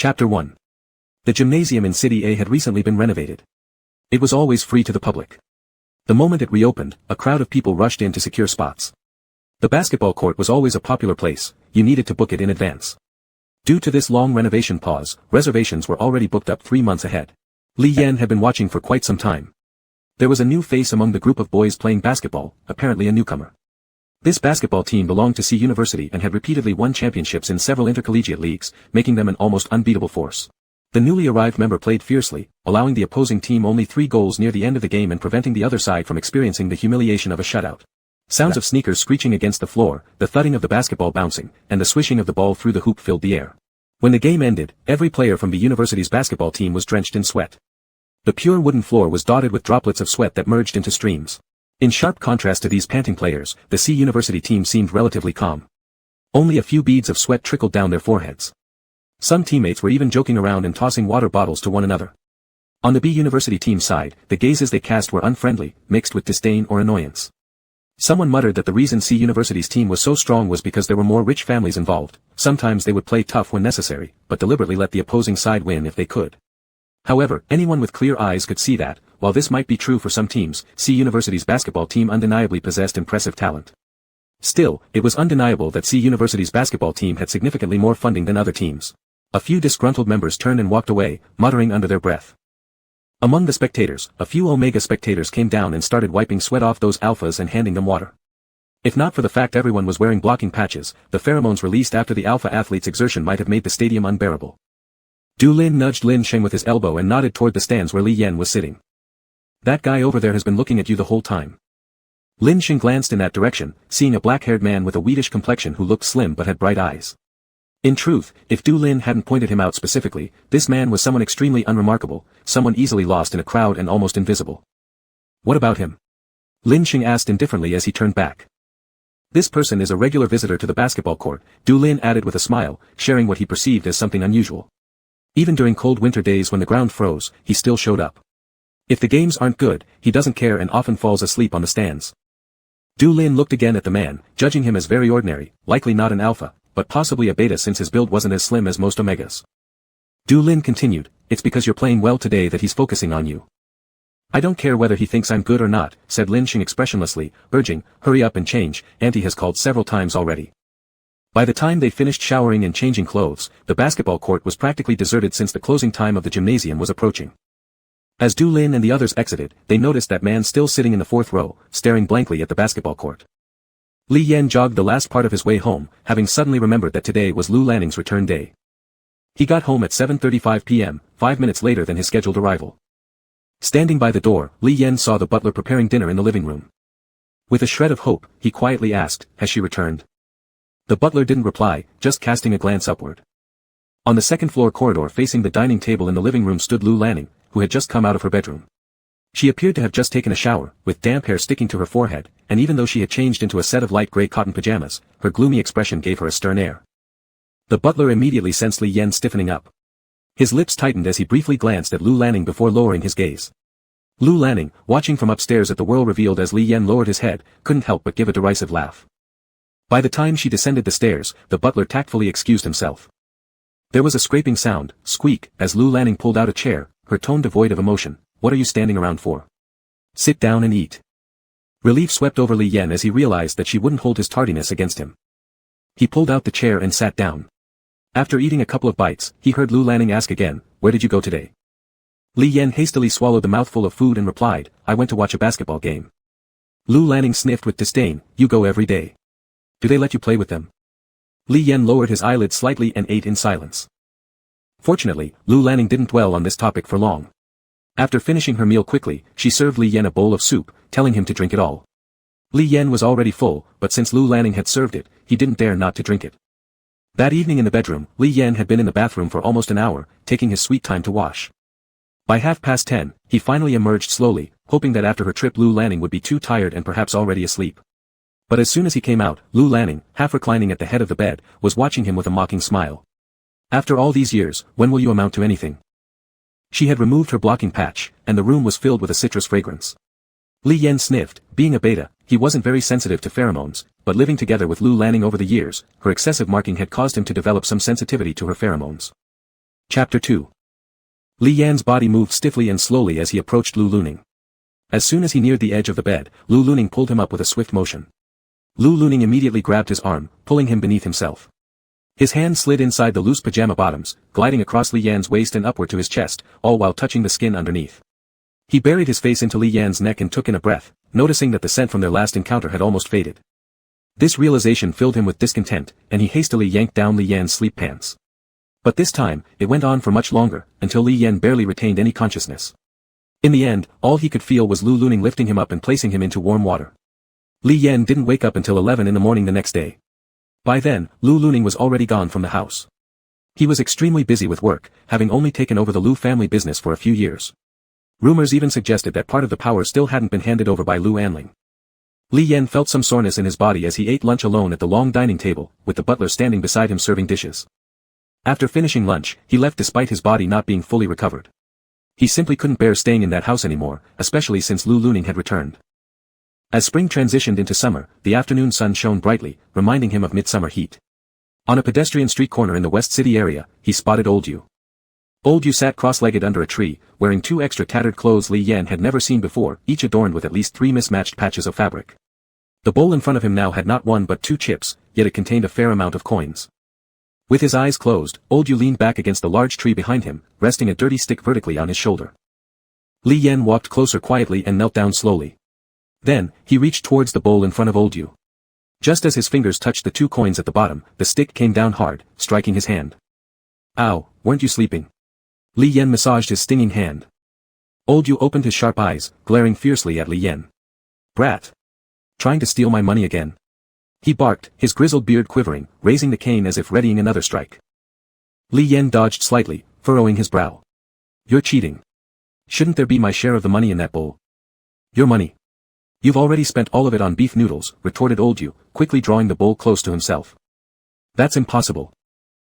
Chapter 1. The gymnasium in City A had recently been renovated. It was always free to the public. The moment it reopened, a crowd of people rushed in to secure spots. The basketball court was always a popular place, you needed to book it in advance. Due to this long renovation pause, reservations were already booked up 3 months ahead. Li Yan had been watching for quite some time. There was a new face among the group of boys playing basketball, apparently a newcomer. This basketball team belonged to C University and had repeatedly won championships in several intercollegiate leagues, making them an almost unbeatable force. The newly arrived member played fiercely, allowing the opposing team only 3 goals near the end of the game and preventing the other side from experiencing the humiliation of a shutout. Sounds of sneakers screeching against the floor, the thudding of the basketball bouncing, and the swishing of the ball through the hoop filled the air. When the game ended, every player from the university's basketball team was drenched in sweat. The pure wooden floor was dotted with droplets of sweat that merged into streams. In sharp contrast to these panting players, the C University team seemed relatively calm. Only a few beads of sweat trickled down their foreheads. Some teammates were even joking around and tossing water bottles to one another. On the B University team's side, the gazes they cast were unfriendly, mixed with disdain or annoyance. Someone muttered that the reason C University's team was so strong was because there were more rich families involved. Sometimes they would play tough when necessary, but deliberately let the opposing side win if they could. However, anyone with clear eyes could see that, while this might be true for some teams, C University's basketball team undeniably possessed impressive talent. Still, it was undeniable that C University's basketball team had significantly more funding than other teams. A few disgruntled members turned and walked away, muttering under their breath. Among the spectators, a few Omega spectators came down and started wiping sweat off those alphas and handing them water. If not for the fact everyone was wearing blocking patches, the pheromones released after the alpha athlete's exertion might have made the stadium unbearable. Du Lin nudged Lin Sheng with his elbow and nodded toward the stands where Li Yan was sitting. That guy over there has been looking at you the whole time. Lin Sheng glanced in that direction, seeing a black-haired man with a wheatish complexion who looked slim but had bright eyes. In truth, if Du Lin hadn't pointed him out specifically, this man was someone extremely unremarkable, someone easily lost in a crowd and almost invisible. What about him? Lin Sheng asked indifferently as he turned back. This person is a regular visitor to the basketball court, Du Lin added with a smile, sharing what he perceived as something unusual. Even during cold winter days when the ground froze, he still showed up. If the games aren't good, he doesn't care and often falls asleep on the stands. Du Lin looked again at the man, judging him as very ordinary, likely not an alpha, but possibly a beta since his build wasn't as slim as most Omegas. Du Lin continued, it's because you're playing well today that he's focusing on you. I don't care whether he thinks I'm good or not, said Lin Sheng expressionlessly, urging, hurry up and change, Auntie has called several times already. By the time they finished showering and changing clothes, the basketball court was practically deserted since the closing time of the gymnasium was approaching. As Du Lin and the others exited, they noticed that man still sitting in the 4th row, staring blankly at the basketball court. Li Yan jogged the last part of his way home, having suddenly remembered that today was Lu Lanning's return day. He got home at 7:35 p.m., 5 minutes later than his scheduled arrival. Standing by the door, Li Yan saw the butler preparing dinner in the living room. With a shred of hope, he quietly asked, has she returned? The butler didn't reply, just casting a glance upward. On the 2nd floor corridor facing the dining table in the living room stood Lu Lanning, who had just come out of her bedroom. She appeared to have just taken a shower, with damp hair sticking to her forehead, and even though she had changed into a set of light gray cotton pajamas, her gloomy expression gave her a stern air. The butler immediately sensed Li Yan stiffening up. His lips tightened as he briefly glanced at Lu Lanning before lowering his gaze. Lu Lanning, watching from upstairs at the world revealed as Li Yan lowered his head, couldn't help but give a derisive laugh. By the time she descended the stairs, the butler tactfully excused himself. There was a scraping sound, squeak, as Lu Lanning pulled out a chair, her tone devoid of emotion. What are you standing around for? Sit down and eat. Relief swept over Li Yan as he realized that she wouldn't hold his tardiness against him. He pulled out the chair and sat down. After eating a couple of bites, he heard Lu Lanning ask again, where did you go today? Li Yan hastily swallowed the mouthful of food and replied, I went to watch a basketball game. Lu Lanning sniffed with disdain, you go every day. Do they let you play with them? Li Yan lowered his eyelids slightly and ate in silence. Fortunately, Lu Lanning didn't dwell on this topic for long. After finishing her meal quickly, she served Li Yan a bowl of soup, telling him to drink it all. Li Yan was already full, but since Lu Lanning had served it, he didn't dare not to drink it. That evening in the bedroom, Li Yan had been in the bathroom for almost an hour, taking his sweet time to wash. By 10:30, he finally emerged slowly, hoping that after her trip Lu Lanning would be too tired and perhaps already asleep. But as soon as he came out, Lu Lanning, half reclining at the head of the bed, was watching him with a mocking smile. After all these years, when will you amount to anything? She had removed her blocking patch, and the room was filled with a citrus fragrance. Li Yan sniffed. Being a beta, he wasn't very sensitive to pheromones, but living together with Lu Lanning over the years, her excessive marking had caused him to develop some sensitivity to her pheromones. Chapter 2. Li Yan's body moved stiffly and slowly as he approached Lu Luning. As soon as he neared the edge of the bed, Lu Luning pulled him up with a swift motion. Lu Luning immediately grabbed his arm, pulling him beneath himself. His hand slid inside the loose pajama bottoms, gliding across Li Yan's waist and upward to his chest, all while touching the skin underneath. He buried his face into Li Yan's neck and took in a breath, noticing that the scent from their last encounter had almost faded. This realization filled him with discontent, and he hastily yanked down Li Yan's sleep pants. But this time, it went on for much longer, until Li Yan barely retained any consciousness. In the end, all he could feel was Lu Luning lifting him up and placing him into warm water. Li Yan didn't wake up until 11 in the morning the next day. By then, Lu Luning was already gone from the house. He was extremely busy with work, having only taken over the Lu family business for a few years. Rumors even suggested that part of the power still hadn't been handed over by Lu Anling. Li Yan felt some soreness in his body as he ate lunch alone at the long dining table, with the butler standing beside him serving dishes. After finishing lunch, he left despite his body not being fully recovered. He simply couldn't bear staying in that house anymore, especially since Lu Luning had returned. As spring transitioned into summer, the afternoon sun shone brightly, reminding him of midsummer heat. On a pedestrian street corner in the West City area, he spotted Old Yu. Old Yu sat cross-legged under a tree, wearing two extra tattered clothes Li Yan had never seen before, each adorned with at least 3 mismatched patches of fabric. The bowl in front of him now had not 1 but 2 chips, yet it contained a fair amount of coins. With his eyes closed, Old Yu leaned back against the large tree behind him, resting a dirty stick vertically on his shoulder. Li Yan walked closer quietly and knelt down slowly. Then, he reached towards the bowl in front of Old Yu. Just as his fingers touched the 2 coins at the bottom, the stick came down hard, striking his hand. Ow, weren't you sleeping? Li Yan massaged his stinging hand. Old Yu opened his sharp eyes, glaring fiercely at Li Yan. Brat! Trying to steal my money again? He barked, his grizzled beard quivering, raising the cane as if readying another strike. Li Yan dodged slightly, furrowing his brow. You're cheating. Shouldn't there be my share of the money in that bowl? Your money. You've already spent all of it on beef noodles, retorted Old Yu, quickly drawing the bowl close to himself. That's impossible.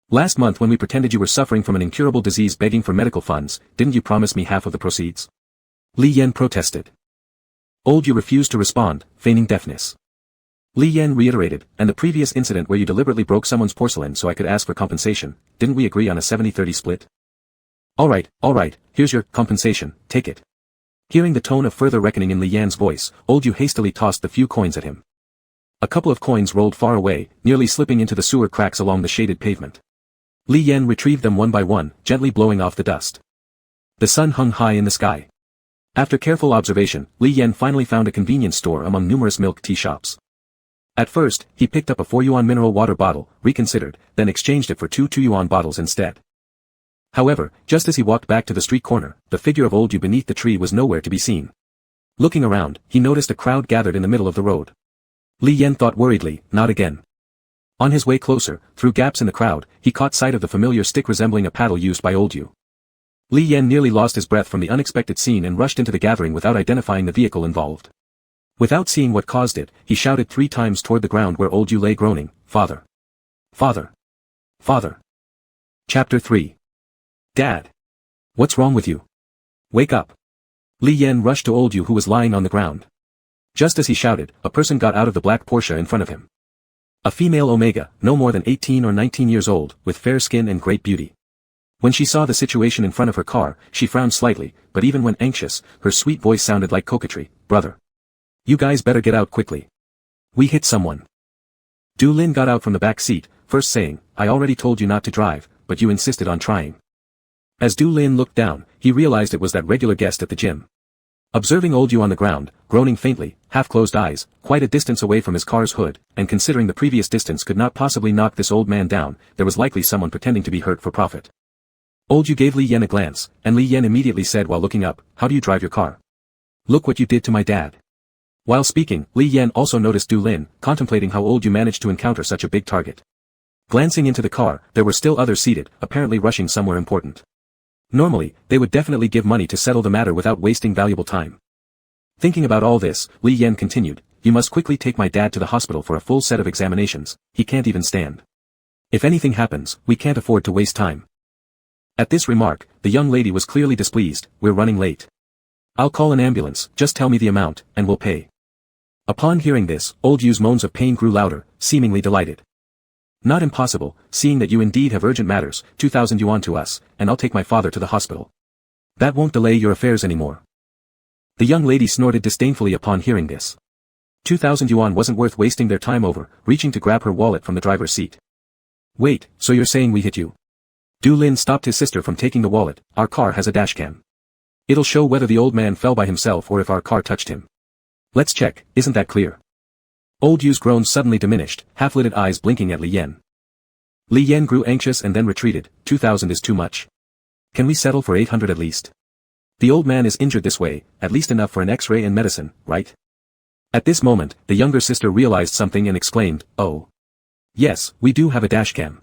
Last month when we pretended you were suffering from an incurable disease begging for medical funds, didn't you promise me half of the proceeds? Li Yan protested. Old Yu refused to respond, feigning deafness. Li Yan reiterated, and the previous incident where you deliberately broke someone's porcelain so I could ask for compensation, didn't we agree on a 70-30 split? Alright, here's your compensation, take it. Hearing the tone of further reckoning in Li Yan's voice, Old Yu hastily tossed the few coins at him. A couple of coins rolled far away, nearly slipping into the sewer cracks along the shaded pavement. Li Yan retrieved them one by one, gently blowing off the dust. The sun hung high in the sky. After careful observation, Li Yan finally found a convenience store among numerous milk tea shops. At first, he picked up a 4-yuan mineral water bottle, reconsidered, then exchanged it for 2 2-yuan bottles instead. However, just as he walked back to the street corner, the figure of Old Yu beneath the tree was nowhere to be seen. Looking around, he noticed a crowd gathered in the middle of the road. Li Yan thought worriedly, not again. On his way closer, through gaps in the crowd, he caught sight of the familiar stick resembling a paddle used by Old Yu. Li Yan nearly lost his breath from the unexpected scene and rushed into the gathering without identifying the vehicle involved. Without seeing what caused it, he shouted 3 times toward the ground where Old Yu lay groaning, Father! Father! Father! Chapter 3. Dad! What's wrong with you? Wake up! Li Yan rushed to Old Yu who was lying on the ground. Just as he shouted, a person got out of the black Porsche in front of him. A female Omega, no more than 18 or 19 years old, with fair skin and great beauty. When she saw the situation in front of her car, she frowned slightly, but even when anxious, her sweet voice sounded like coquetry, Brother! You guys better get out quickly. We hit someone. Du Lin got out from the back seat, first saying, I already told you not to drive, but you insisted on trying. As Du Lin looked down, he realized it was that regular guest at the gym. Observing Old Yu on the ground, groaning faintly, half-closed eyes, quite a distance away from his car's hood, and considering the previous distance could not possibly knock this old man down, there was likely someone pretending to be hurt for profit. Old Yu gave Li Yan a glance, and Li Yan immediately said while looking up, How do you drive your car? Look what you did to my dad. While speaking, Li Yan also noticed Du Lin, contemplating how Old Yu managed to encounter such a big target. Glancing into the car, there were still others seated, apparently rushing somewhere important. Normally, they would definitely give money to settle the matter without wasting valuable time. Thinking about all this, Li Yan continued, You must quickly take my dad to the hospital for a full set of examinations, he can't even stand. If anything happens, we can't afford to waste time. At this remark, the young lady was clearly displeased, We're running late. I'll call an ambulance, just tell me the amount, and we'll pay. Upon hearing this, Old Yu's moans of pain grew louder, seemingly delighted. Not impossible, seeing that you indeed have urgent matters, 2,000 yuan to us, and I'll take my father to the hospital. That won't delay your affairs anymore. The young lady snorted disdainfully upon hearing this. 2,000 yuan wasn't worth wasting their time over, reaching to grab her wallet from the driver's seat. Wait, so you're saying we hit you? Du Lin stopped his sister from taking the wallet. Our car has a dashcam. It'll show whether the old man fell by himself or if our car touched him. Let's check, isn't that clear? Old Yu's groans suddenly diminished, half-lidded eyes blinking at Li Yan. Li Yan grew anxious and then retreated. 2,000 is too much. Can we settle for 800 at least? The old man is injured this way, at least enough for an X-ray and medicine, right? At this moment, the younger sister realized something and exclaimed, oh. Yes, we do have a dashcam.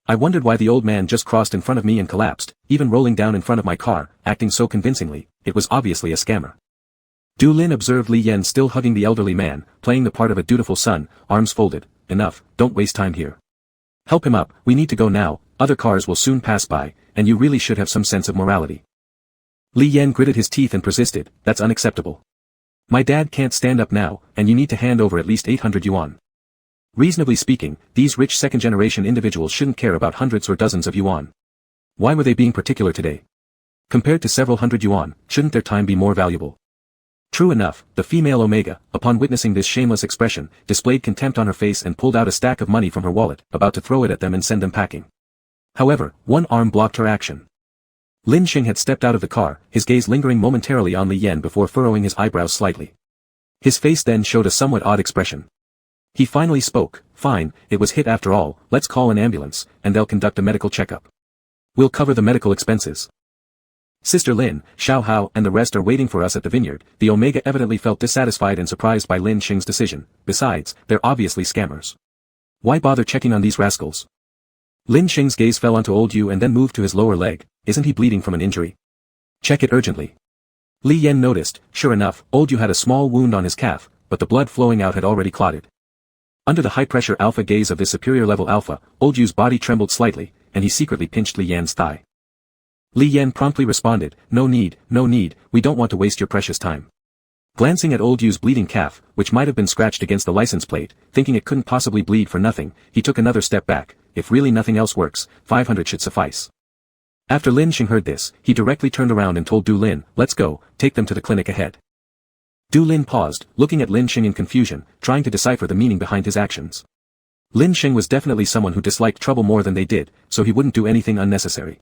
I wondered why the old man just crossed in front of me and collapsed, even rolling down in front of my car, acting so convincingly. It was obviously a scammer. Du Lin observed Li Yan still hugging the elderly man, playing the part of a dutiful son, arms folded. Enough, don't waste time here. Help him up, we need to go now, other cars will soon pass by, and you really should have some sense of morality. Li Yan gritted his teeth and persisted, that's unacceptable. My dad can't stand up now, and you need to hand over at least 800 yuan. Reasonably speaking, these rich second-generation individuals shouldn't care about hundreds or dozens of yuan. Why were they being particular today? Compared to several hundred yuan, shouldn't their time be more valuable? True enough, the female Omega, upon witnessing this shameless expression, displayed contempt on her face and pulled out a stack of money from her wallet, about to throw it at them and send them packing. However, one arm blocked her action. Lin Xing had stepped out of the car, his gaze lingering momentarily on Li Yan before furrowing his eyebrows slightly. His face then showed a somewhat odd expression. He finally spoke, fine, it was hit after all, let's call an ambulance, and they'll conduct a medical checkup. We'll cover the medical expenses. Sister Lin, Xiao Hao and the rest are waiting for us at the vineyard. The Omega evidently felt dissatisfied and surprised by Lin Xing's decision. Besides, they're obviously scammers. Why bother checking on these rascals? Lin Xing's gaze fell onto Old Yu and then moved to his lower leg. Isn't he bleeding from an injury? Check it urgently. Li Yan noticed, sure enough, Old Yu had a small wound on his calf, but the blood flowing out had already clotted. Under the high-pressure alpha gaze of this superior-level alpha, Old Yu's body trembled slightly, and he secretly pinched Li Yan's thigh. Li Yan promptly responded, no need, we don't want to waste your precious time. Glancing at Old Yu's bleeding calf, which might have been scratched against the license plate, thinking it couldn't possibly bleed for nothing, he took another step back. If really nothing else works, 500 should suffice. After Lin Xing heard this, he directly turned around and told Du Lin, let's go, take them to the clinic ahead. Du Lin paused, looking at Lin Xing in confusion, trying to decipher the meaning behind his actions. Lin Xing was definitely someone who disliked trouble more than they did, so he wouldn't do anything unnecessary.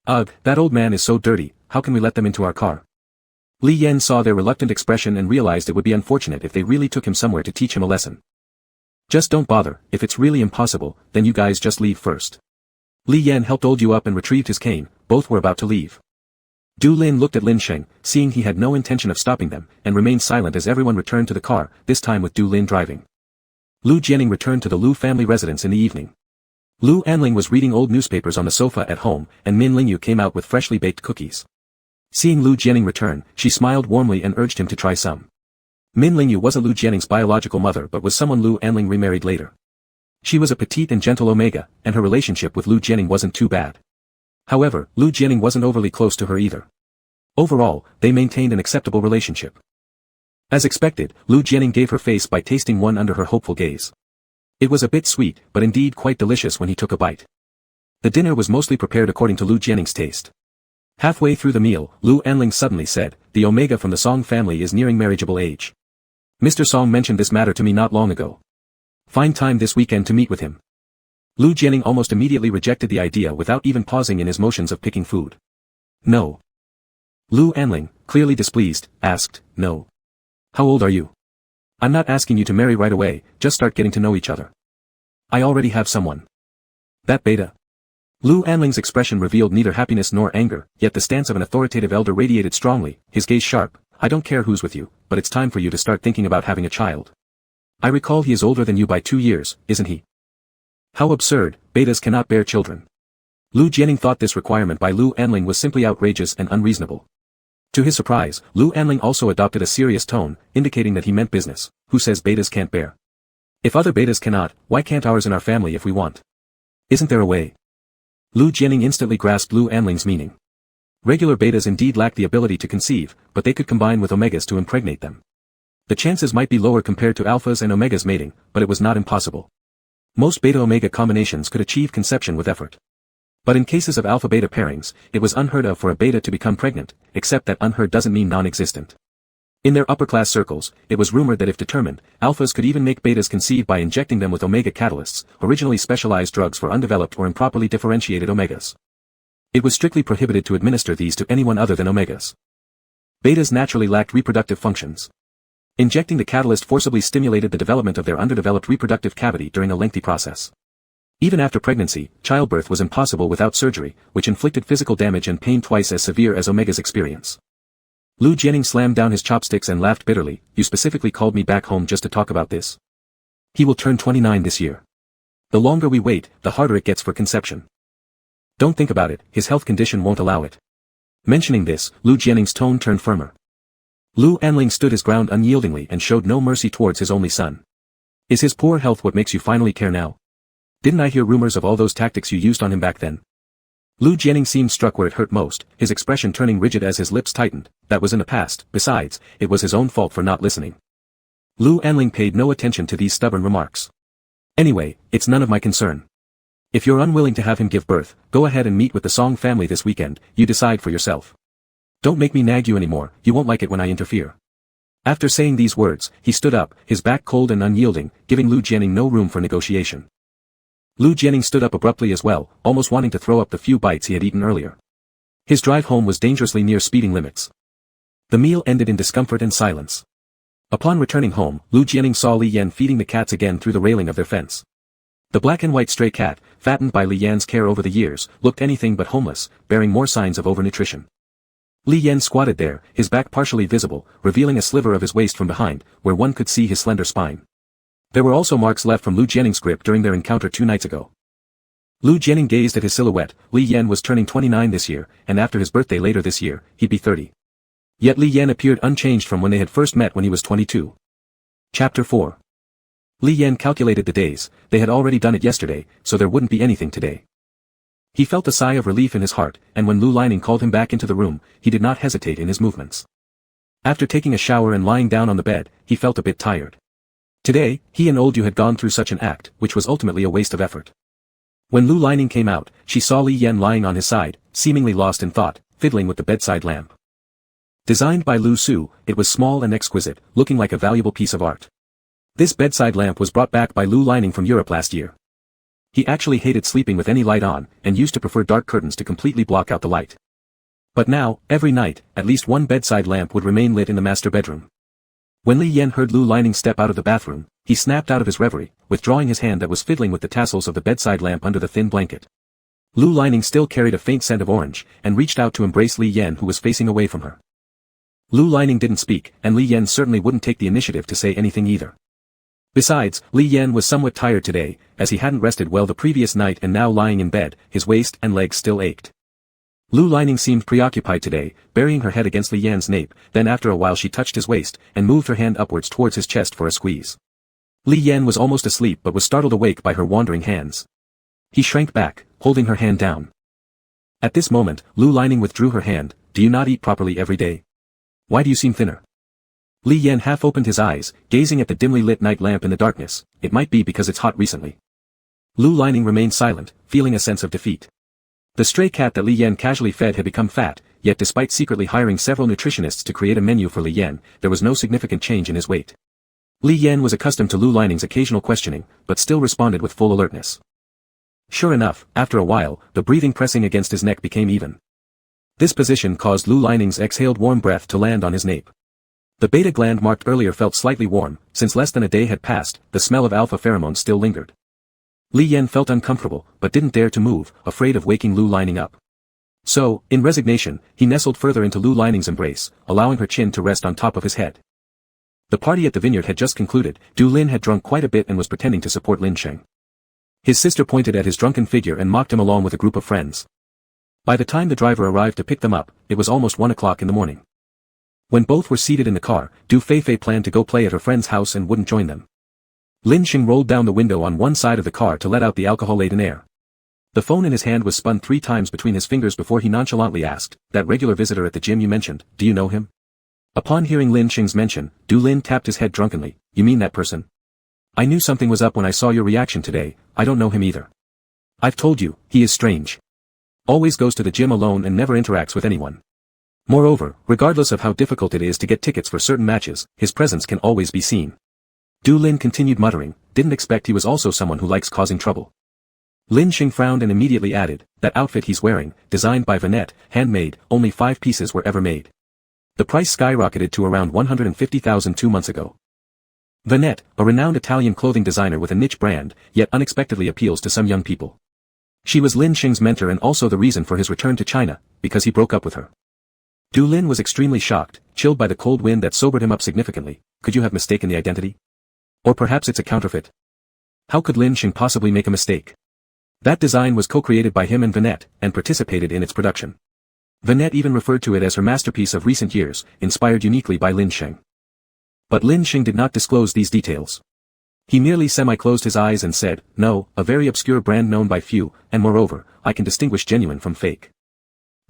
Ugh, that old man is so dirty, how can we let them into our car? Li Yan saw their reluctant expression and realized it would be unfortunate if they really took him somewhere to teach him a lesson. Just don't bother, if it's really impossible, then you guys just leave first. Li Yan helped Old Yu up and retrieved his cane, both were about to leave. Du Lin looked at Lin Xing, seeing he had no intention of stopping them, and remained silent as everyone returned to the car, this time with Du Lin driving. Lu Jianing returned to the Lu family residence in the evening. Lu Anling was reading old newspapers on the sofa at home, and Min Lingyu came out with freshly baked cookies. Seeing Lu Jianing return, she smiled warmly and urged him to try some. Min Lingyu wasn't Lu Jianing's biological mother but was someone Lu Anling remarried later. She was a petite and gentle Omega, and her relationship with Lu Jianing wasn't too bad. However, Lu Jianing wasn't overly close to her either. Overall, they maintained an acceptable relationship. As expected, Lu Jianing gave her face by tasting one under her hopeful gaze. It was a bit sweet, but indeed quite delicious when he took a bite. The dinner was mostly prepared according to Lu Jianing's taste. Halfway through the meal, Lu Anling suddenly said, the Omega from the Song family is nearing marriageable age. Mr. Song mentioned this matter to me not long ago. Find time this weekend to meet with him. Lu Jianing almost immediately rejected the idea without even pausing in his motions of picking food. No. Lu Anling, clearly displeased, asked, no. How old are you? I'm not asking you to marry right away, just start getting to know each other. I already have someone. That beta. Lu Anling's expression revealed neither happiness nor anger, yet the stance of an authoritative elder radiated strongly, his gaze sharp. I don't care who's with you, but it's time for you to start thinking about having a child. I recall he is older than you by 2 years, isn't he? How absurd, betas cannot bear children. Lu Jianing thought this requirement by Lu Anling was simply outrageous and unreasonable. To his surprise, Lu Anling also adopted a serious tone, indicating that he meant business. Who says betas can't bear? If other betas cannot, why can't ours in our family if we want? Isn't there a way? Lu Jianing instantly grasped Lu Anling's meaning. Regular betas indeed lack the ability to conceive, but they could combine with omegas to impregnate them. The chances might be lower compared to alphas and omegas mating, but it was not impossible. Most beta-omega combinations could achieve conception with effort. But in cases of alpha-beta pairings, it was unheard of for a beta to become pregnant, except that unheard doesn't mean non-existent. In their upper-class circles, it was rumored that if determined, alphas could even make betas conceive by injecting them with omega catalysts, originally specialized drugs for undeveloped or improperly differentiated omegas. It was strictly prohibited to administer these to anyone other than omegas. Betas naturally lacked reproductive functions. Injecting the catalyst forcibly stimulated the development of their underdeveloped reproductive cavity during a lengthy process. Even after pregnancy, childbirth was impossible without surgery, which inflicted physical damage and pain twice as severe as omegas experience. Lu Jianing slammed down his chopsticks and laughed bitterly. You specifically called me back home just to talk about this? He will turn 29 this year. The longer we wait, the harder it gets for conception. Don't think about it, his health condition won't allow it. Mentioning this, Lu Jianing's tone turned firmer. Lu Anling stood his ground unyieldingly and showed no mercy towards his only son. Is his poor health what makes you finally care now? Didn't I hear rumors of all those tactics you used on him back then? Lu Jianing seemed struck where it hurt most, his expression turning rigid as his lips tightened. That was in the past, besides, it was his own fault for not listening. Lu Anling paid no attention to these stubborn remarks. Anyway, it's none of my concern. If you're unwilling to have him give birth, go ahead and meet with the Song family this weekend, you decide for yourself. Don't make me nag you anymore, you won't like it when I interfere. After saying these words, he stood up, his back cold and unyielding, giving Lu Jianing no room for negotiation. Lu Jianing stood up abruptly as well, almost wanting to throw up the few bites he had eaten earlier. His drive home was dangerously near speeding limits. The meal ended in discomfort and silence. Upon returning home, Lu Jianing saw Li Yan feeding the cats again through the railing of their fence. The black and white stray cat, fattened by Li Yan's care over the years, looked anything but homeless, bearing more signs of overnutrition. Li Yan squatted there, his back partially visible, revealing a sliver of his waist from behind, where one could see his slender spine. There were also marks left from Lu Jianing's grip during their encounter 2 nights ago. Lu Jianing gazed at his silhouette. Li Yan was turning 29 this year, and after his birthday later this year, he'd be 30. Yet Li Yan appeared unchanged from when they had first met when he was 22. Chapter 4. Li Yan calculated the days, they had already done it yesterday, so there wouldn't be anything today. He felt a sigh of relief in his heart, and when Lu Lining called him back into the room, he did not hesitate in his movements. After taking a shower and lying down on the bed, he felt a bit tired. Today, he and Old Yu had gone through such an act, which was ultimately a waste of effort. When Lu Lining came out, she saw Li Yan lying on his side, seemingly lost in thought, fiddling with the bedside lamp. Designed by Lu Su, it was small and exquisite, looking like a valuable piece of art. This bedside lamp was brought back by Lu Lining from Europe last year. He actually hated sleeping with any light on, and used to prefer dark curtains to completely block out the light. But now, every night, at least one bedside lamp would remain lit in the master bedroom. When Li Yan heard Lu Lining step out of the bathroom, he snapped out of his reverie, withdrawing his hand that was fiddling with the tassels of the bedside lamp under the thin blanket. Lu Lining still carried a faint scent of orange, and reached out to embrace Li Yan who was facing away from her. Lu Lining didn't speak, and Li Yan certainly wouldn't take the initiative to say anything either. Besides, Li Yan was somewhat tired today, as he hadn't rested well the previous night and now lying in bed, his waist and legs still ached. Lu Lining seemed preoccupied today, burying her head against Li Yan's nape, then after a while she touched his waist, and moved her hand upwards towards his chest for a squeeze. Li Yan was almost asleep but was startled awake by her wandering hands. He shrank back, holding her hand down. At this moment, Lu Lining withdrew her hand. Do you not eat properly every day? Why do you seem thinner? Li Yan half opened his eyes, gazing at the dimly lit night lamp in the darkness. It might be because it's hot recently. Lu Lining remained silent, feeling a sense of defeat. The stray cat that Li Yan casually fed had become fat, yet despite secretly hiring several nutritionists to create a menu for Li Yan, there was no significant change in his weight. Li Yan was accustomed to Lu Lining's occasional questioning, but still responded with full alertness. Sure enough, after a while, the breathing pressing against his neck became even. This position caused Lu Lining's exhaled warm breath to land on his nape. The beta gland marked earlier felt slightly warm. Since less than a day had passed, the smell of alpha pheromones still lingered. Li Yan felt uncomfortable, but didn't dare to move, afraid of waking Lu Lining up. So, in resignation, he nestled further into Lu Lining's embrace, allowing her chin to rest on top of his head. The party at the vineyard had just concluded. Du Lin had drunk quite a bit and was pretending to support Lin Sheng. His sister pointed at his drunken figure and mocked him along with a group of friends. By the time the driver arrived to pick them up, it was almost 1 o'clock in the morning. When both were seated in the car, Du Feifei planned to go play at her friend's house and wouldn't join them. Lin Sheng rolled down the window on one side of the car to let out the alcohol-laden air. The phone in his hand was spun 3 times between his fingers before he nonchalantly asked, "That regular visitor at the gym you mentioned, do you know him?" Upon hearing Lin Sheng's mention, Du Lin tapped his head drunkenly. "You mean that person?" I knew something was up when I saw your reaction today. I don't know him either. I've told you, he is strange. Always goes to the gym alone and never interacts with anyone. Moreover, regardless of how difficult it is to get tickets for certain matches, his presence can always be seen. Du Lin continued muttering, didn't expect he was also someone who likes causing trouble. Lin Xing frowned and immediately added, that outfit he's wearing, designed by Vanette, handmade, only 5 pieces were ever made. The price skyrocketed to around 150,000 2 months ago. Vanette, a renowned Italian clothing designer with a niche brand, yet unexpectedly appeals to some young people. She was Lin Xing's mentor and also the reason for his return to China, because he broke up with her. Du Lin was extremely shocked, chilled by the cold wind that sobered him up significantly. Could you have mistaken the identity? Or perhaps it's a counterfeit? How could Lin Xing possibly make a mistake? That design was co-created by him and Vanette, and participated in its production. Vanette even referred to it as her masterpiece of recent years, inspired uniquely by Lin Xing. But Lin Xing did not disclose these details. He merely semi-closed his eyes and said, no, a very obscure brand known by few, and moreover, I can distinguish genuine from fake.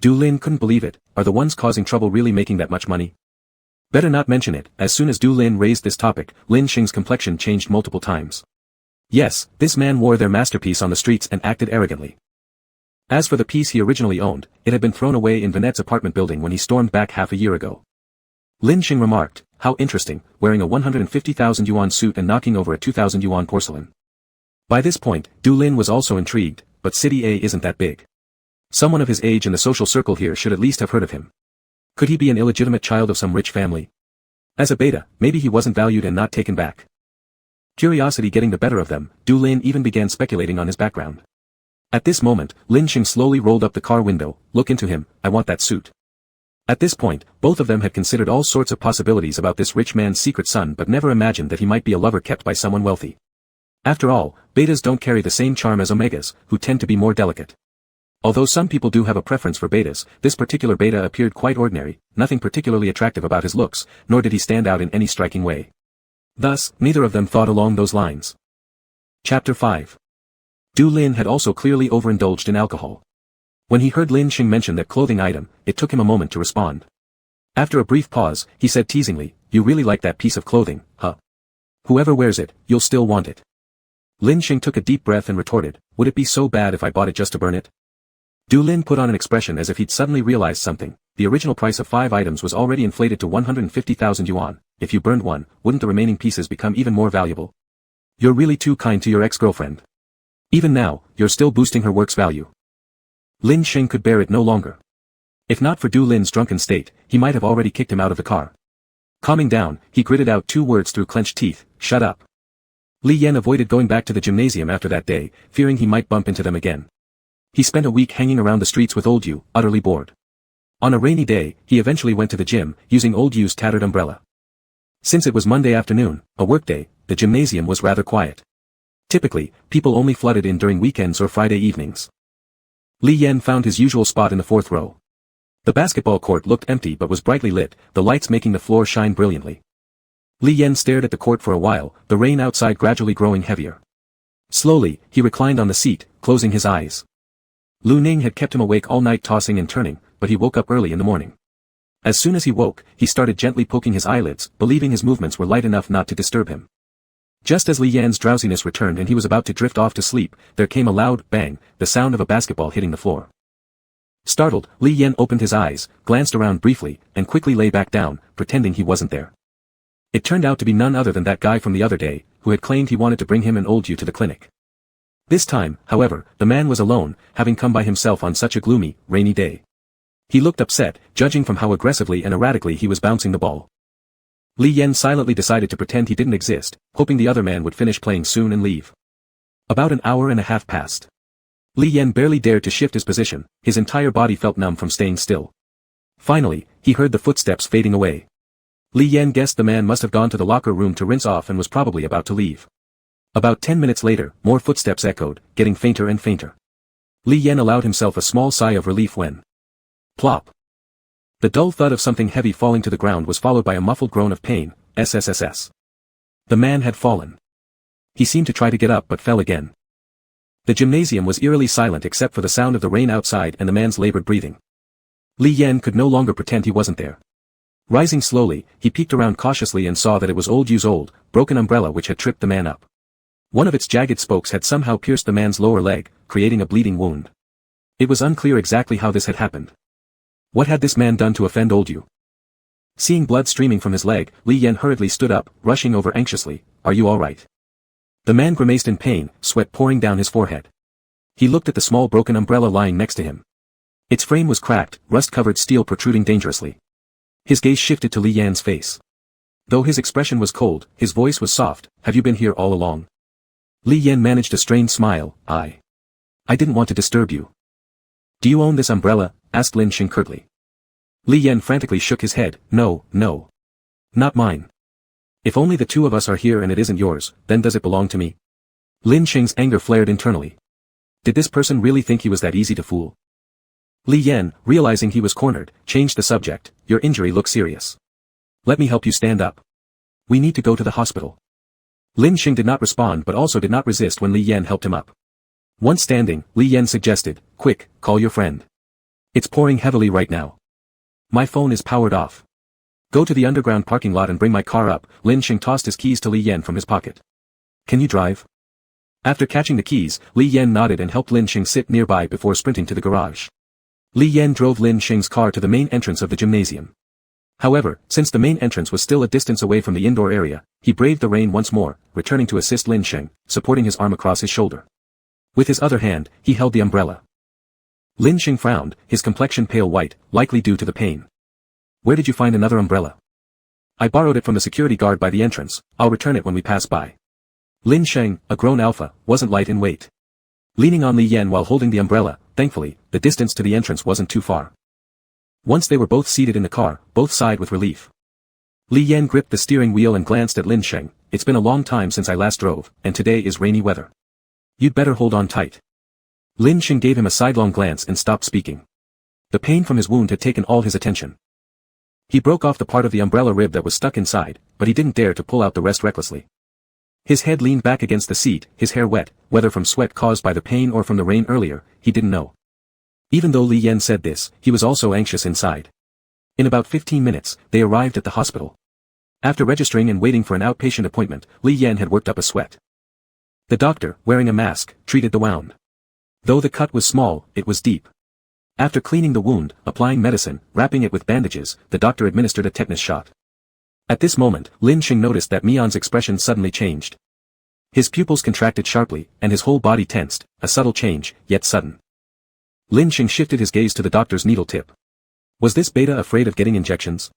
Du Lin couldn't believe it. Are the ones causing trouble really making that much money? Better not mention it. As soon as Du Lin raised this topic, Lin Xing's complexion changed multiple times. Yes, this man wore their masterpiece on the streets and acted arrogantly. As for the piece he originally owned, it had been thrown away in Vanette's apartment building when he stormed back half a year ago. Lin Xing remarked, how interesting, wearing a 150,000 yuan suit and knocking over a 2,000 yuan porcelain. By this point, Du Lin was also intrigued, but City A isn't that big. Someone of his age in the social circle here should at least have heard of him. Could he be an illegitimate child of some rich family? As a beta, maybe he wasn't valued and not taken back. Curiosity getting the better of them, Du Lin even began speculating on his background. At this moment, Lin Xing slowly rolled up the car window. Look into him, I want that suit. At this point, both of them had considered all sorts of possibilities about this rich man's secret son but never imagined that he might be a lover kept by someone wealthy. After all, betas don't carry the same charm as omegas, who tend to be more delicate. Although some people do have a preference for betas, this particular beta appeared quite ordinary, nothing particularly attractive about his looks, nor did he stand out in any striking way. Thus, neither of them thought along those lines. Chapter 5. Du Lin had also clearly overindulged in alcohol. When he heard Lin Xing mention that clothing item, it took him a moment to respond. After a brief pause, he said teasingly, you really like that piece of clothing, huh? Whoever wears it, you'll still want it. Lin Xing took a deep breath and retorted, would it be so bad if I bought it just to burn it? Du Lin put on an expression as if he'd suddenly realized something. The original price of 5 items was already inflated to 150,000 yuan. If you burned one, wouldn't the remaining pieces become even more valuable? You're really too kind to your ex-girlfriend. Even now, you're still boosting her work's value. Lin Xing could bear it no longer. If not for Du Lin's drunken state, he might have already kicked him out of the car. Calming down, he gritted out 2 words through clenched teeth, shut up. Li Yan avoided going back to the gymnasium after that day, fearing he might bump into them again. He spent a week hanging around the streets with Old Yu, utterly bored. On a rainy day, he eventually went to the gym, using Old Yu's tattered umbrella. Since it was Monday afternoon, a workday, the gymnasium was rather quiet. Typically, people only flooded in during weekends or Friday evenings. Li Yan found his usual spot in the 4th row. The basketball court looked empty but was brightly lit, the lights making the floor shine brilliantly. Li Yan stared at the court for a while, the rain outside gradually growing heavier. Slowly, he reclined on the seat, closing his eyes. Lu Ning had kept him awake all night tossing and turning, but he woke up early in the morning. As soon as he woke, he started gently poking his eyelids, believing his movements were light enough not to disturb him. Just as Li Yan's drowsiness returned and he was about to drift off to sleep, there came a loud bang, the sound of a basketball hitting the floor. Startled, Li Yan opened his eyes, glanced around briefly, and quickly lay back down, pretending he wasn't there. It turned out to be none other than that guy from the other day, who had claimed he wanted to bring him and Old Yu to the clinic. This time, however, the man was alone, having come by himself on such a gloomy, rainy day. He looked upset, judging from how aggressively and erratically he was bouncing the ball. Li Yan silently decided to pretend he didn't exist, hoping the other man would finish playing soon and leave. About an hour and a half passed. Li Yan barely dared to shift his position, his entire body felt numb from staying still. Finally, he heard the footsteps fading away. Li Yan guessed the man must have gone to the locker room to rinse off and was probably about to leave. About 10 minutes later, more footsteps echoed, getting fainter and fainter. Li Yan allowed himself a small sigh of relief when... plop! The dull thud of something heavy falling to the ground was followed by a muffled groan of pain, SSSS. The man had fallen. He seemed to try to get up but fell again. The gymnasium was eerily silent except for the sound of the rain outside and the man's labored breathing. Li Yan could no longer pretend he wasn't there. Rising slowly, he peeked around cautiously and saw that it was Old Yu's old, broken umbrella which had tripped the man up. One of its jagged spokes had somehow pierced the man's lower leg, creating a bleeding wound. It was unclear exactly how this had happened. What had this man done to offend old Yu? Seeing blood streaming from his leg, Li Yan hurriedly stood up, rushing over anxiously. Are you all right? The man grimaced in pain, sweat pouring down his forehead. He looked at the small broken umbrella lying next to him. Its frame was cracked, rust-covered steel protruding dangerously. His gaze shifted to Li Yan's face. Though his expression was cold, his voice was soft. Have you been here all along? Li Yan managed a strained smile. I didn't want to disturb you. Do you own this umbrella? Asked Lin Xing curtly. Li Yan frantically shook his head. No, no. Not mine. If only the two of us are here and it isn't yours, then does it belong to me? Lin Xing's anger flared internally. Did this person really think he was that easy to fool? Li Yan, realizing he was cornered, changed the subject. Your injury looks serious. Let me help you stand up. We need to go to the hospital. Lin Xing did not respond but also did not resist when Li Yan helped him up. Once standing, Li Yan suggested, quick, call your friend. It's pouring heavily right now. My phone is powered off. Go to the underground parking lot and bring my car up. Lin Xing tossed his keys to Li Yan from his pocket. Can you drive? After catching the keys, Li Yan nodded and helped Lin Xing sit nearby before sprinting to the garage. Li Yan drove Lin Xing's car to the main entrance of the gymnasium. However, since the main entrance was still a distance away from the indoor area, he braved the rain once more, returning to assist Lin Xing, supporting his arm across his shoulder. With his other hand, he held the umbrella. Lin Xing frowned, his complexion pale white, likely due to the pain. Where did you find another umbrella? I borrowed it from the security guard by the entrance. I'll return it when we pass by. Lin Xing, a grown alpha, wasn't light in weight. Leaning on Li Yan while holding the umbrella, thankfully, the distance to the entrance wasn't too far. Once they were both seated in the car, both sighed with relief. Li Yan gripped the steering wheel and glanced at Lin Xing. It's been a long time since I last drove, and today is rainy weather. You'd better hold on tight. Lin Xing gave him a sidelong glance and stopped speaking. The pain from his wound had taken all his attention. He broke off the part of the umbrella rib that was stuck inside, but he didn't dare to pull out the rest recklessly. His head leaned back against the seat, his hair wet, whether from sweat caused by the pain or from the rain earlier, he didn't know. Even though Li Yan said this, he was also anxious inside. In about 15 minutes, they arrived at the hospital. After registering and waiting for an outpatient appointment, Li Yan had worked up a sweat. The doctor, wearing a mask, treated the wound. Though the cut was small, it was deep. After cleaning the wound, applying medicine, wrapping it with bandages, the doctor administered a tetanus shot. At this moment, Lin Xing noticed that Mion's expression suddenly changed. His pupils contracted sharply, and his whole body tensed, a subtle change, yet sudden. Lin Xing shifted his gaze to the doctor's needle tip. Was this Beta afraid of getting injections?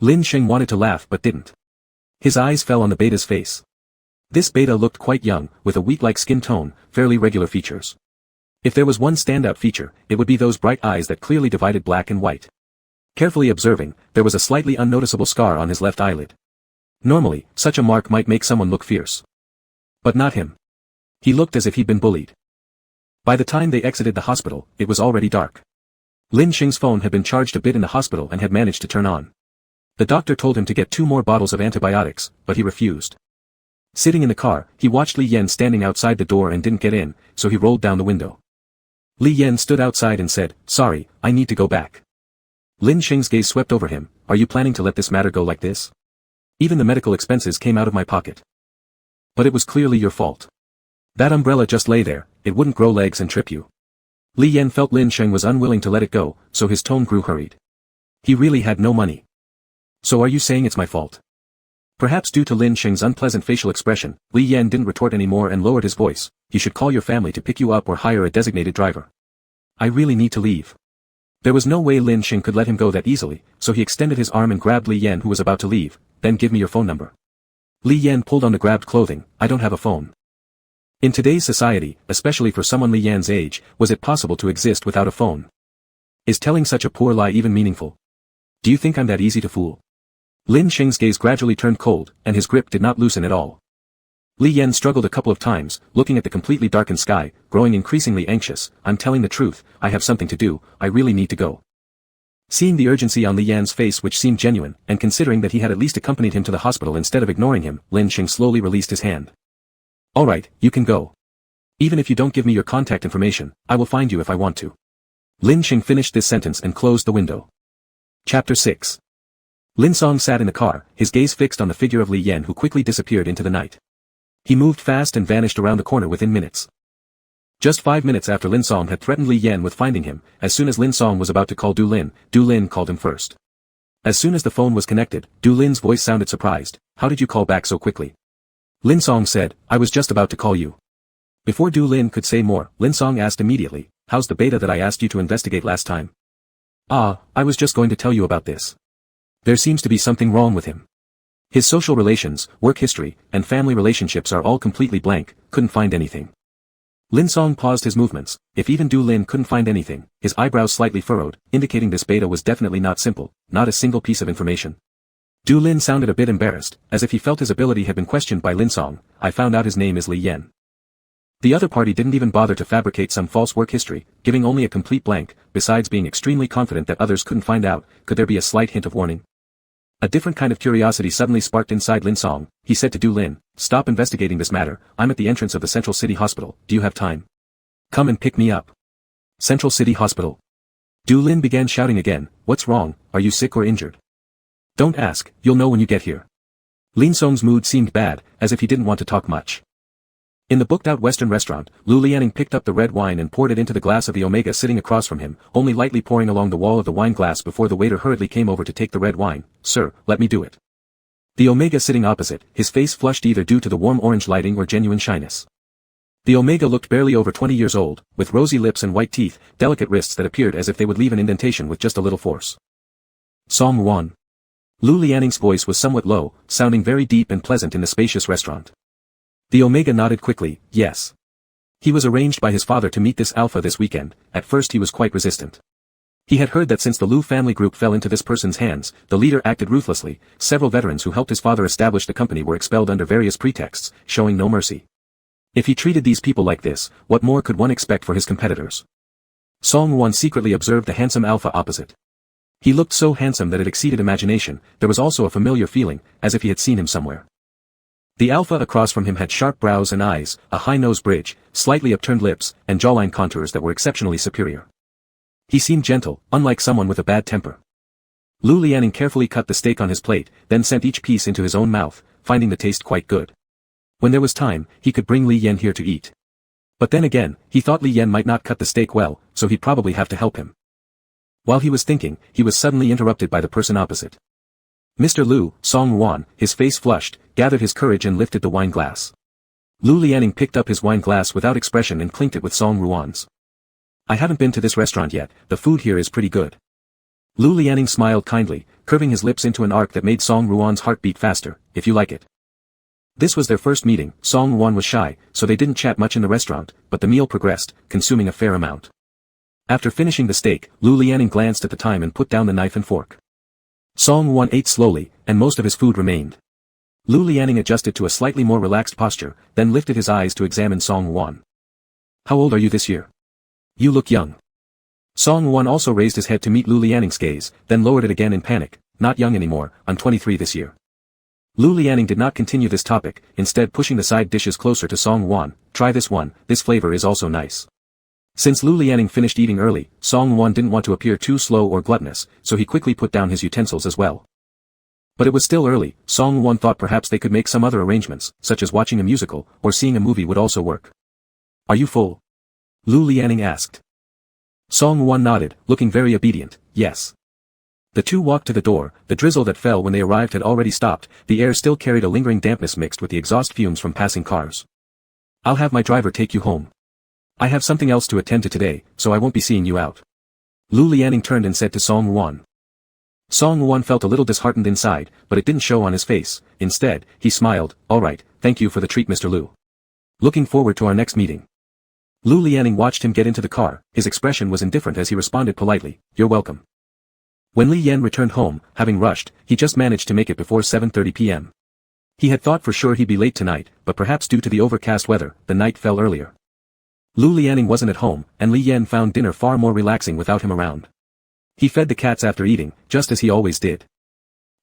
Lin Xing wanted to laugh but didn't. His eyes fell on the Beta's face. This Beta looked quite young, with a wheat-like skin tone, fairly regular features. If there was one standout feature, it would be those bright eyes that clearly divided black and white. Carefully observing, there was a slightly unnoticeable scar on his left eyelid. Normally, such a mark might make someone look fierce. But not him. He looked as if he'd been bullied. By the time they exited the hospital, it was already dark. Lin Xing's phone had been charged a bit in the hospital and had managed to turn on. The doctor told him to get 2 more bottles of antibiotics, but he refused. Sitting in the car, he watched Li Yan standing outside the door and didn't get in, so he rolled down the window. Li Yan stood outside and said, "Sorry, I need to go back." Lin Xing's gaze swept over him. Are you planning to let this matter go like this? Even the medical expenses came out of my pocket. But it was clearly your fault. That umbrella just lay there, it wouldn't grow legs and trip you. Li Yan felt Lin Xing was unwilling to let it go, so his tone grew hurried. He really had no money. So are you saying it's my fault? Perhaps due to Lin Xing's unpleasant facial expression, Li Yan didn't retort anymore and lowered his voice. You should call your family to pick you up or hire a designated driver. I really need to leave. There was no way Lin Xing could let him go that easily, so he extended his arm and grabbed Li Yan who was about to leave. Then give me your phone number. Li Yan pulled on the grabbed clothing. I don't have a phone. In today's society, especially for someone Li Yan's age, was it possible to exist without a phone? Is telling such a poor lie even meaningful? Do you think I'm that easy to fool? Lin Xing's gaze gradually turned cold, and his grip did not loosen at all. Li Yan struggled a couple of times, looking at the completely darkened sky, growing increasingly anxious. I'm telling the truth, I have something to do, I really need to go. Seeing the urgency on Li Yan's face which seemed genuine, and considering that he had at least accompanied him to the hospital instead of ignoring him, Lin Xing slowly released his hand. Alright, you can go. Even if you don't give me your contact information, I will find you if I want to. Lin Xing finished this sentence and closed the window. Chapter 6. Lin Song sat in the car, his gaze fixed on the figure of Li Yan who quickly disappeared into the night. He moved fast and vanished around the corner within minutes. Just 5 minutes after Lin Song had threatened Li Yan with finding him, as soon as Lin Song was about to call Du Lin called him first. As soon as the phone was connected, Du Lin's voice sounded surprised. How did you call back so quickly? Lin Song said, I was just about to call you. Before Du Lin could say more, Lin Song asked immediately, how's the beta that I asked you to investigate last time? Ah, I was just going to tell you about this. There seems to be something wrong with him. His social relations, work history, and family relationships are all completely blank, couldn't find anything. Lin Song paused his movements. If even Du Lin couldn't find anything, his eyebrows slightly furrowed, indicating this beta was definitely not simple, not a single piece of information. Du Lin sounded a bit embarrassed, as if he felt his ability had been questioned by Lin Song. I found out his name is Li Yan. The other party didn't even bother to fabricate some false work history, giving only a complete blank. Besides being extremely confident that others couldn't find out, could there be a slight hint of warning? A different kind of curiosity suddenly sparked inside Lin Song. He said to Du Lin, stop investigating this matter, I'm at the entrance of the Central City Hospital, do you have time? Come and pick me up. Central City Hospital. Du Lin began shouting again, what's wrong, are you sick or injured? Don't ask, you'll know when you get here. Lin Song's mood seemed bad, as if he didn't want to talk much. In the booked-out Western restaurant, Lu Lianing picked up the red wine and poured it into the glass of the Omega sitting across from him, only lightly pouring along the wall of the wine glass before the waiter hurriedly came over to take the red wine. Sir, let me do it. The Omega sitting opposite, his face flushed either due to the warm orange lighting or genuine shyness. The Omega looked barely over 20 years old, with rosy lips and white teeth, delicate wrists that appeared as if they would leave an indentation with just a little force. Song Wan. Lu Lianing's voice was somewhat low, sounding very deep and pleasant in the spacious restaurant. The Omega nodded quickly, yes. He was arranged by his father to meet this Alpha this weekend. At first he was quite resistant. He had heard that since the Lu family group fell into this person's hands, the leader acted ruthlessly. Several veterans who helped his father establish the company were expelled under various pretexts, showing no mercy. If he treated these people like this, what more could one expect for his competitors? Song Wan secretly observed the handsome Alpha opposite. He looked so handsome that it exceeded imagination. There was also a familiar feeling, as if he had seen him somewhere. The Alpha across from him had sharp brows and eyes, a high nose bridge, slightly upturned lips, and jawline contours that were exceptionally superior. He seemed gentle, unlike someone with a bad temper. Lu Lianing carefully cut the steak on his plate, then sent each piece into his own mouth, finding the taste quite good. When there was time, he could bring Li Yan here to eat. But then again, he thought Li Yan might not cut the steak well, so he'd probably have to help him. While he was thinking, he was suddenly interrupted by the person opposite. Mr. Lu, Song Wan, his face flushed, gathered his courage and lifted the wine glass. Lu Lianing picked up his wine glass without expression and clinked it with Song Ruan's. I haven't been to this restaurant yet, the food here is pretty good. Lu Lianing smiled kindly, curving his lips into an arc that made Song Ruan's heart beat faster, if you like it. This was their first meeting. Song Wan was shy, so they didn't chat much in the restaurant, but the meal progressed, consuming a fair amount. After finishing the steak, Lu Lianing glanced at the time and put down the knife and fork. Song Wan ate slowly, and most of his food remained. Lu Lianing adjusted to a slightly more relaxed posture, then lifted his eyes to examine Song Wan. How old are you this year? You look young. Song Wan also raised his head to meet Lu Lianing's gaze, then lowered it again in panic. Not young anymore, I'm 23 this year. Lu Lianing did not continue this topic, instead pushing the side dishes closer to Song Wan. Try this one, this flavor is also nice. Since Lu Lianing finished eating early, Song Wan didn't want to appear too slow or gluttonous, so he quickly put down his utensils as well. But it was still early. Song Wan thought perhaps they could make some other arrangements, such as watching a musical, or seeing a movie would also work. Are you full? Lu Lianing asked. Song Wan nodded, looking very obedient, yes. The two walked to the door. The drizzle that fell when they arrived had already stopped, the air still carried a lingering dampness mixed with the exhaust fumes from passing cars. I'll have my driver take you home. I have something else to attend to today, so I won't be seeing you out. Lu Lianing turned and said to Song Wan. Song Wan felt a little disheartened inside, but it didn't show on his face. Instead, he smiled, all right, thank you for the treat Mr. Lu. Looking forward to our next meeting. Lu Lianing watched him get into the car. His expression was indifferent as he responded politely, you're welcome. When Li Yan returned home, having rushed, he just managed to make it before 7:30 p.m. He had thought for sure he'd be late tonight, but perhaps due to the overcast weather, the night fell earlier. Lu Lianing wasn't at home, and Li Yan found dinner far more relaxing without him around. He fed the cats after eating, just as he always did.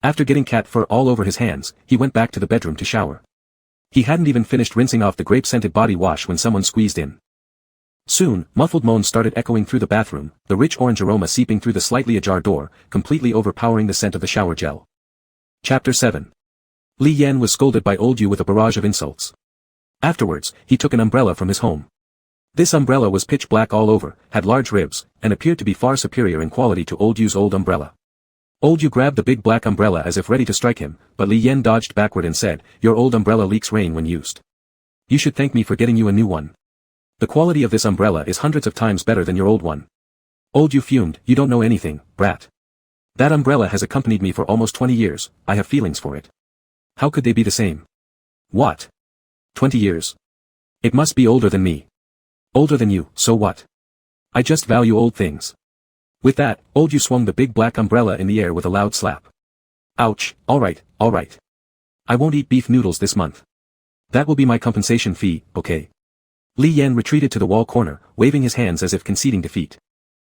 After getting cat fur all over his hands, he went back to the bedroom to shower. He hadn't even finished rinsing off the grape-scented body wash when someone squeezed in. Soon, muffled moans started echoing through the bathroom, the rich orange aroma seeping through the slightly ajar door, completely overpowering the scent of the shower gel. Chapter 7. Li Yan was scolded by old Yu with a barrage of insults. Afterwards, he took an umbrella from his home. This umbrella was pitch black all over, had large ribs, and appeared to be far superior in quality to Old Yu's old umbrella. Old Yu grabbed the big black umbrella as if ready to strike him, but Li Yan dodged backward and said, "Your old umbrella leaks rain when used. You should thank me for getting you a new one. The quality of this umbrella is hundreds of times better than your old one." Old Yu fumed, "You don't know anything, brat. That umbrella has accompanied me for almost 20 years, I have feelings for it. How could they be the same?" "What? 20 years? It must be older than me." "Older than you, so what? I just value old things." With that, Old Yu swung the big black umbrella in the air with a loud slap. "Ouch, alright. I won't eat beef noodles this month. That will be my compensation fee, okay?" Li Yan retreated to the wall corner, waving his hands as if conceding defeat.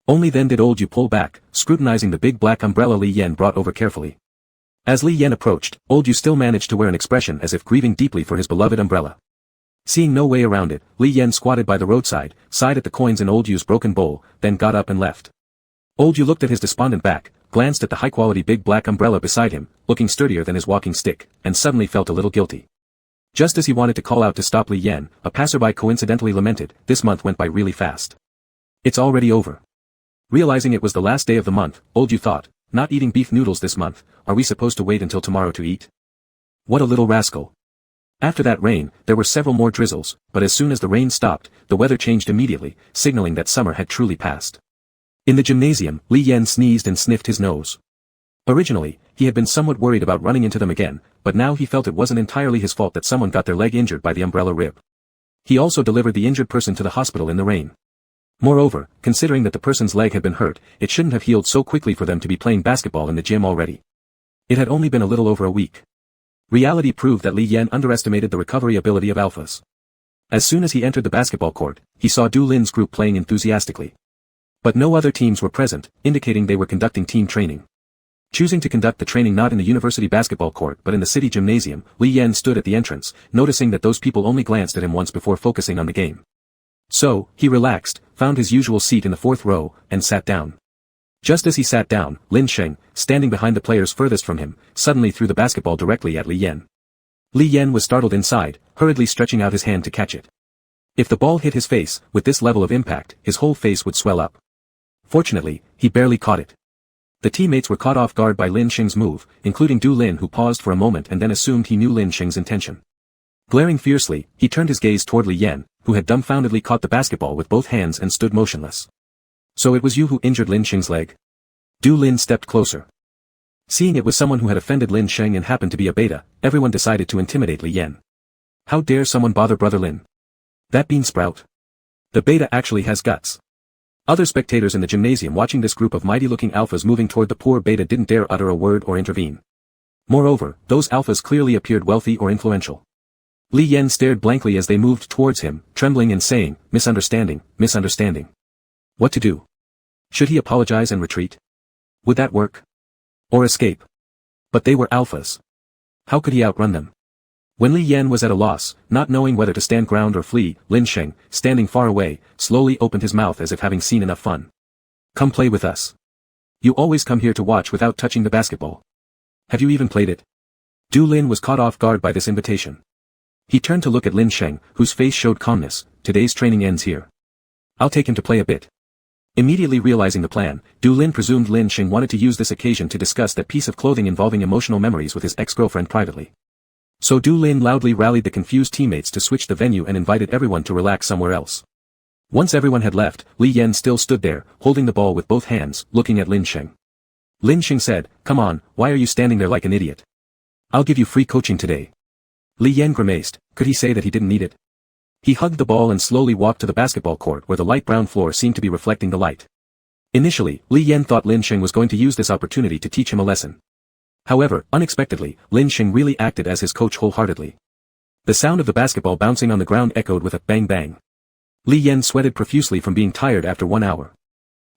Only then did Old Yu pull back, scrutinizing the big black umbrella Li Yan brought over carefully. As Li Yan approached, Old Yu still managed to wear an expression as if grieving deeply for his beloved umbrella. Seeing no way around it, Li Yan squatted by the roadside, sighed at the coins in Old Yu's broken bowl, then got up and left. Old Yu looked at his despondent back, glanced at the high-quality big black umbrella beside him, looking sturdier than his walking stick, and suddenly felt a little guilty. Just as he wanted to call out to stop Li Yan, a passerby coincidentally lamented, "This month went by really fast. It's already over." Realizing it was the last day of the month, Old Yu thought, "Not eating beef noodles this month, are we supposed to wait until tomorrow to eat? What a little rascal." After that rain, there were several more drizzles, but as soon as the rain stopped, the weather changed immediately, signaling that summer had truly passed. In the gymnasium, Li Yan sneezed and sniffed his nose. Originally, he had been somewhat worried about running into them again, but now he felt it wasn't entirely his fault that someone got their leg injured by the umbrella rib. He also delivered the injured person to the hospital in the rain. Moreover, considering that the person's leg had been hurt, it shouldn't have healed so quickly for them to be playing basketball in the gym already. It had only been a little over a week. Reality proved that Li Yan underestimated the recovery ability of alphas. As soon as he entered the basketball court, he saw Du Lin's group playing enthusiastically. But no other teams were present, indicating they were conducting team training. Choosing to conduct the training not in the university basketball court but in the city gymnasium, Li Yan stood at the entrance, noticing that those people only glanced at him once before focusing on the game. So, he relaxed, found his usual seat in the fourth row, and sat down. Just as he sat down, Lin Sheng, standing behind the players furthest from him, suddenly threw the basketball directly at Li Yan. Li Yan was startled inside, hurriedly stretching out his hand to catch it. If the ball hit his face, with this level of impact, his whole face would swell up. Fortunately, he barely caught it. The teammates were caught off guard by Lin Sheng's move, including Du Lin, who paused for a moment and then assumed he knew Lin Sheng's intention. Glaring fiercely, he turned his gaze toward Li Yan, who had dumbfoundedly caught the basketball with both hands and stood motionless. "So it was you who injured Lin Sheng's leg?" Du Lin stepped closer. Seeing it was someone who had offended Lin Sheng and happened to be a beta, everyone decided to intimidate Li Yan. How dare someone bother Brother Lin? That bean sprout. The beta actually has guts. Other spectators in the gymnasium watching this group of mighty-looking alphas moving toward the poor beta didn't dare utter a word or intervene. Moreover, those alphas clearly appeared wealthy or influential. Li Yan stared blankly as they moved towards him, trembling and saying, "Misunderstanding. What to do? Should he apologize and retreat? Would that work? Or escape? But they were alphas. How could he outrun them? When Li Yan was at a loss, not knowing whether to stand ground or flee, Lin Sheng, standing far away, slowly opened his mouth as if having seen enough fun. "Come play with us. You always come here to watch without touching the basketball. Have you even played it?" Du Lin was caught off guard by this invitation. He turned to look at Lin Sheng, whose face showed calmness. "Today's training ends here. I'll take him to play a bit." Immediately realizing the plan, Du Lin presumed Lin Sheng wanted to use this occasion to discuss that piece of clothing involving emotional memories with his ex-girlfriend privately. So Du Lin loudly rallied the confused teammates to switch the venue and invited everyone to relax somewhere else. Once everyone had left, Li Yan still stood there, holding the ball with both hands, looking at Lin Sheng. Lin Sheng said, "Come on, why are you standing there like an idiot? I'll give you free coaching today." Li Yan grimaced. Could he say that he didn't need it? He hugged the ball and slowly walked to the basketball court where the light brown floor seemed to be reflecting the light. Initially, Li Yan thought Lin Sheng was going to use this opportunity to teach him a lesson. However, unexpectedly, Lin Sheng really acted as his coach wholeheartedly. The sound of the basketball bouncing on the ground echoed with a bang bang. Li Yan sweated profusely from being tired after 1 hour.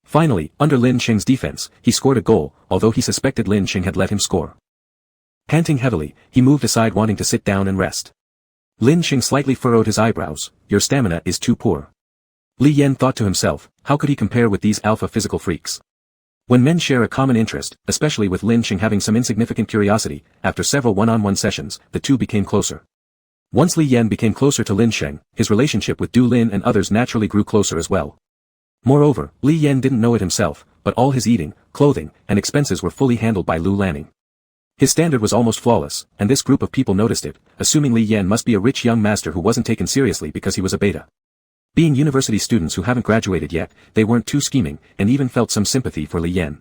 Finally, under Lin Sheng's defense, he scored a goal, although he suspected Lin Sheng had let him score. Panting heavily, he moved aside wanting to sit down and rest. Lin Sheng slightly furrowed his eyebrows. "Your stamina is too poor." Li Yan thought to himself, how could he compare with these alpha physical freaks? When men share a common interest, especially with Lin Sheng having some insignificant curiosity, after several one-on-one sessions, the two became closer. Once Li Yan became closer to Lin Sheng, his relationship with Du Lin and others naturally grew closer as well. Moreover, Li Yan didn't know it himself, but all his eating, clothing, and expenses were fully handled by Lu Lanning. His standard was almost flawless, and this group of people noticed it, assuming Li Yan must be a rich young master who wasn't taken seriously because he was a beta. Being university students who haven't graduated yet, they weren't too scheming, and even felt some sympathy for Li Yan.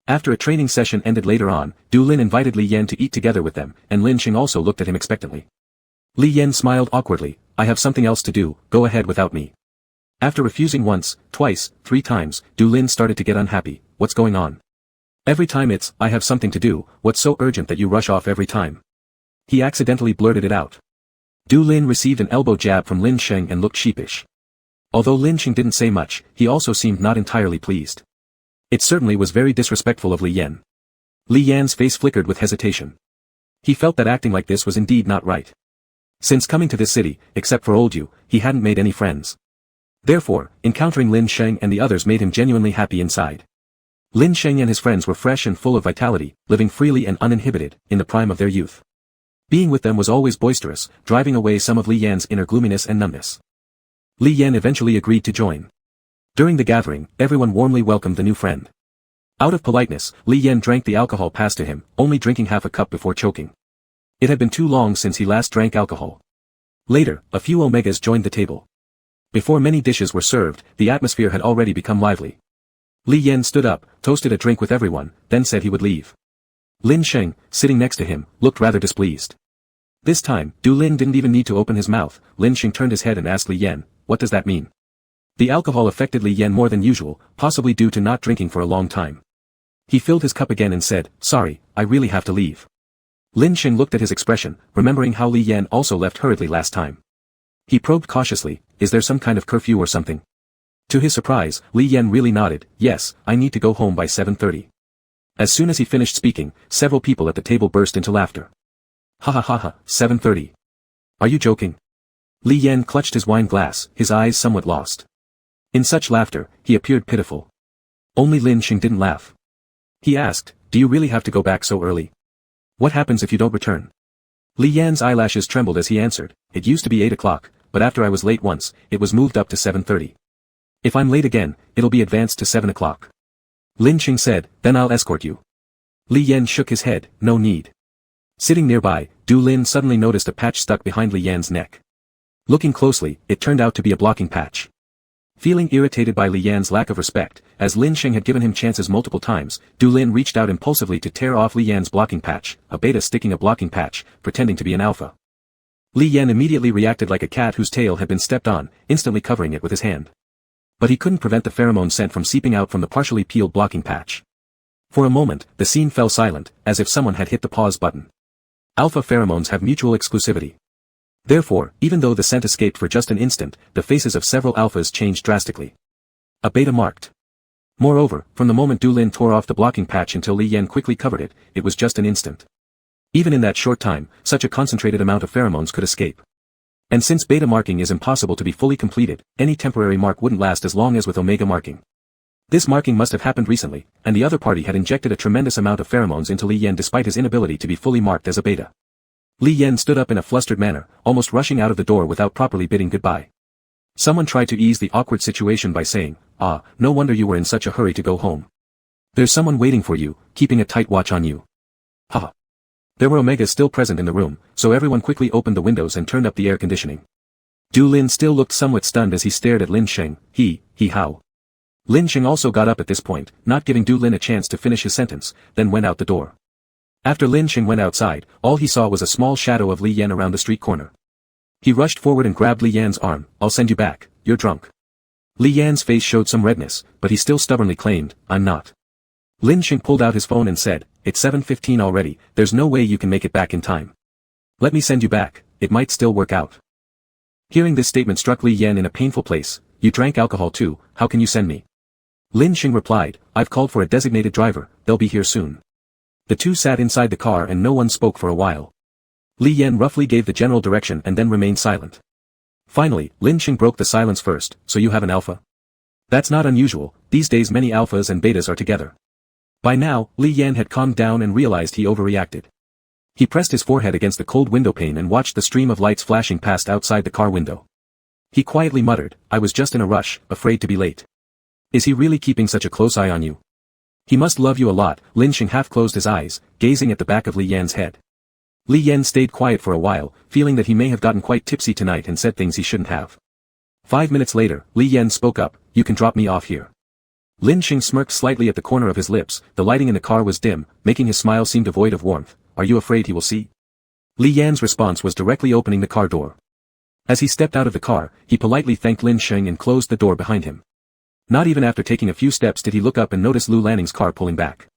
After a training session ended later on, Du Lin invited Li Yan to eat together with them, and Lin Sheng also looked at him expectantly. Li Yan smiled awkwardly. I have something else to do, go ahead without me. After refusing once, twice, 3 times, Du Lin started to get unhappy. What's going on? Every time it's, I have something to do, what's so urgent that you rush off every time? He accidentally blurted it out. Du Lin received an elbow jab from Lin Sheng and looked sheepish. Although Lin Sheng didn't say much, he also seemed not entirely pleased. It certainly was very disrespectful of Li Yan. Li Yan's face flickered with hesitation. He felt that acting like this was indeed not right. Since coming to this city, except for old Yu, he hadn't made any friends. Therefore, encountering Lin Sheng and the others made him genuinely happy inside. Lin Sheng and his friends were fresh and full of vitality, living freely and uninhibited, in the prime of their youth. Being with them was always boisterous, driving away some of Li Yan's inner gloominess and numbness. Li Yan eventually agreed to join. During the gathering, everyone warmly welcomed the new friend. Out of politeness, Li Yan drank the alcohol passed to him, only drinking half a cup before choking. It had been too long since he last drank alcohol. Later, a few omegas joined the table. Before many dishes were served, the atmosphere had already become lively. Li Yan stood up, toasted a drink with everyone, then said he would leave. Lin Sheng, sitting next to him, looked rather displeased. This time, Du Lin didn't even need to open his mouth. Lin Sheng turned his head and asked Li Yan, what does that mean? The alcohol affected Li Yan more than usual, possibly due to not drinking for a long time. He filled his cup again and said, sorry, I really have to leave. Lin Sheng looked at his expression, remembering how Li Yan also left hurriedly last time. He probed cautiously, is there some kind of curfew or something? To his surprise, Li Yan really nodded, yes, I need to go home by 7:30. As soon as he finished speaking, several people at the table burst into laughter. Ha ha ha ha, 7:30. Are you joking? Li Yan clutched his wine glass, his eyes somewhat lost. In such laughter, he appeared pitiful. Only Lin Sheng didn't laugh. He asked, do you really have to go back so early? What happens if you don't return? Li Yan's eyelashes trembled as he answered, it used to be 8 o'clock, but after I was late once, it was moved up to 7:30. If I'm late again, it'll be advanced to 7 o'clock. Lin Sheng said, then I'll escort you. Li Yan shook his head, no need. Sitting nearby, Du Lin suddenly noticed a patch stuck behind Li Yan's neck. Looking closely, it turned out to be a blocking patch. Feeling irritated by Li Yan's lack of respect, as Lin Sheng had given him chances multiple times, Du Lin reached out impulsively to tear off Li Yan's blocking patch, a beta sticking a blocking patch, pretending to be an alpha. Li Yan immediately reacted like a cat whose tail had been stepped on, instantly covering it with his hand. But he couldn't prevent the pheromone scent from seeping out from the partially peeled blocking patch. For a moment, the scene fell silent, as if someone had hit the pause button. Alpha pheromones have mutual exclusivity. Therefore, even though the scent escaped for just an instant, the faces of several alphas changed drastically. A beta marked. Moreover, from the moment Du Lin tore off the blocking patch until Li Yan quickly covered it, it was just an instant. Even in that short time, such a concentrated amount of pheromones could escape. And since beta marking is impossible to be fully completed, any temporary mark wouldn't last as long as with omega marking. This marking must have happened recently, and the other party had injected a tremendous amount of pheromones into Li Yan despite his inability to be fully marked as a beta. Li Yan stood up in a flustered manner, almost rushing out of the door without properly bidding goodbye. Someone tried to ease the awkward situation by saying, ah, no wonder you were in such a hurry to go home. There's someone waiting for you, keeping a tight watch on you. Haha. There were omegas still present in the room, so everyone quickly opened the windows and turned up the air conditioning. Du Lin still looked somewhat stunned as he stared at Lin Sheng, how. Lin Sheng also got up at this point, not giving Du Lin a chance to finish his sentence, then went out the door. After Lin Sheng went outside, all he saw was a small shadow of Li Yan around the street corner. He rushed forward and grabbed Li Yan's arm, I'll send you back, you're drunk. Li Yan's face showed some redness, but he still stubbornly claimed, I'm not. Lin Sheng pulled out his phone and said, it's 7:15 already, there's no way you can make it back in time. Let me send you back, it might still work out. Hearing this statement struck Li Yan in a painful place, you drank alcohol too, how can you send me? Lin Sheng replied, I've called for a designated driver, they'll be here soon. The two sat inside the car and no one spoke for a while. Li Yan roughly gave the general direction and then remained silent. Finally, Lin Sheng broke the silence first, so you have an alpha? That's not unusual, these days many alphas and betas are together. By now, Li Yan had calmed down and realized he overreacted. He pressed his forehead against the cold windowpane and watched the stream of lights flashing past outside the car window. He quietly muttered, I was just in a rush, afraid to be late. Is he really keeping such a close eye on you? He must love you a lot. Lin Sheng half closed his eyes, gazing at the back of Li Yan's head. Li Yan stayed quiet for a while, feeling that he may have gotten quite tipsy tonight and said things he shouldn't have. 5 minutes later, Li Yan spoke up, you can drop me off here. Lin Sheng smirked slightly at the corner of his lips. The lighting in the car was dim, making his smile seem devoid of warmth. Are you afraid he will see? Li Yan's response was directly opening the car door. As he stepped out of the car, he politely thanked Lin Sheng and closed the door behind him. Not even after taking a few steps did he look up and notice Lu Lanning's car pulling back.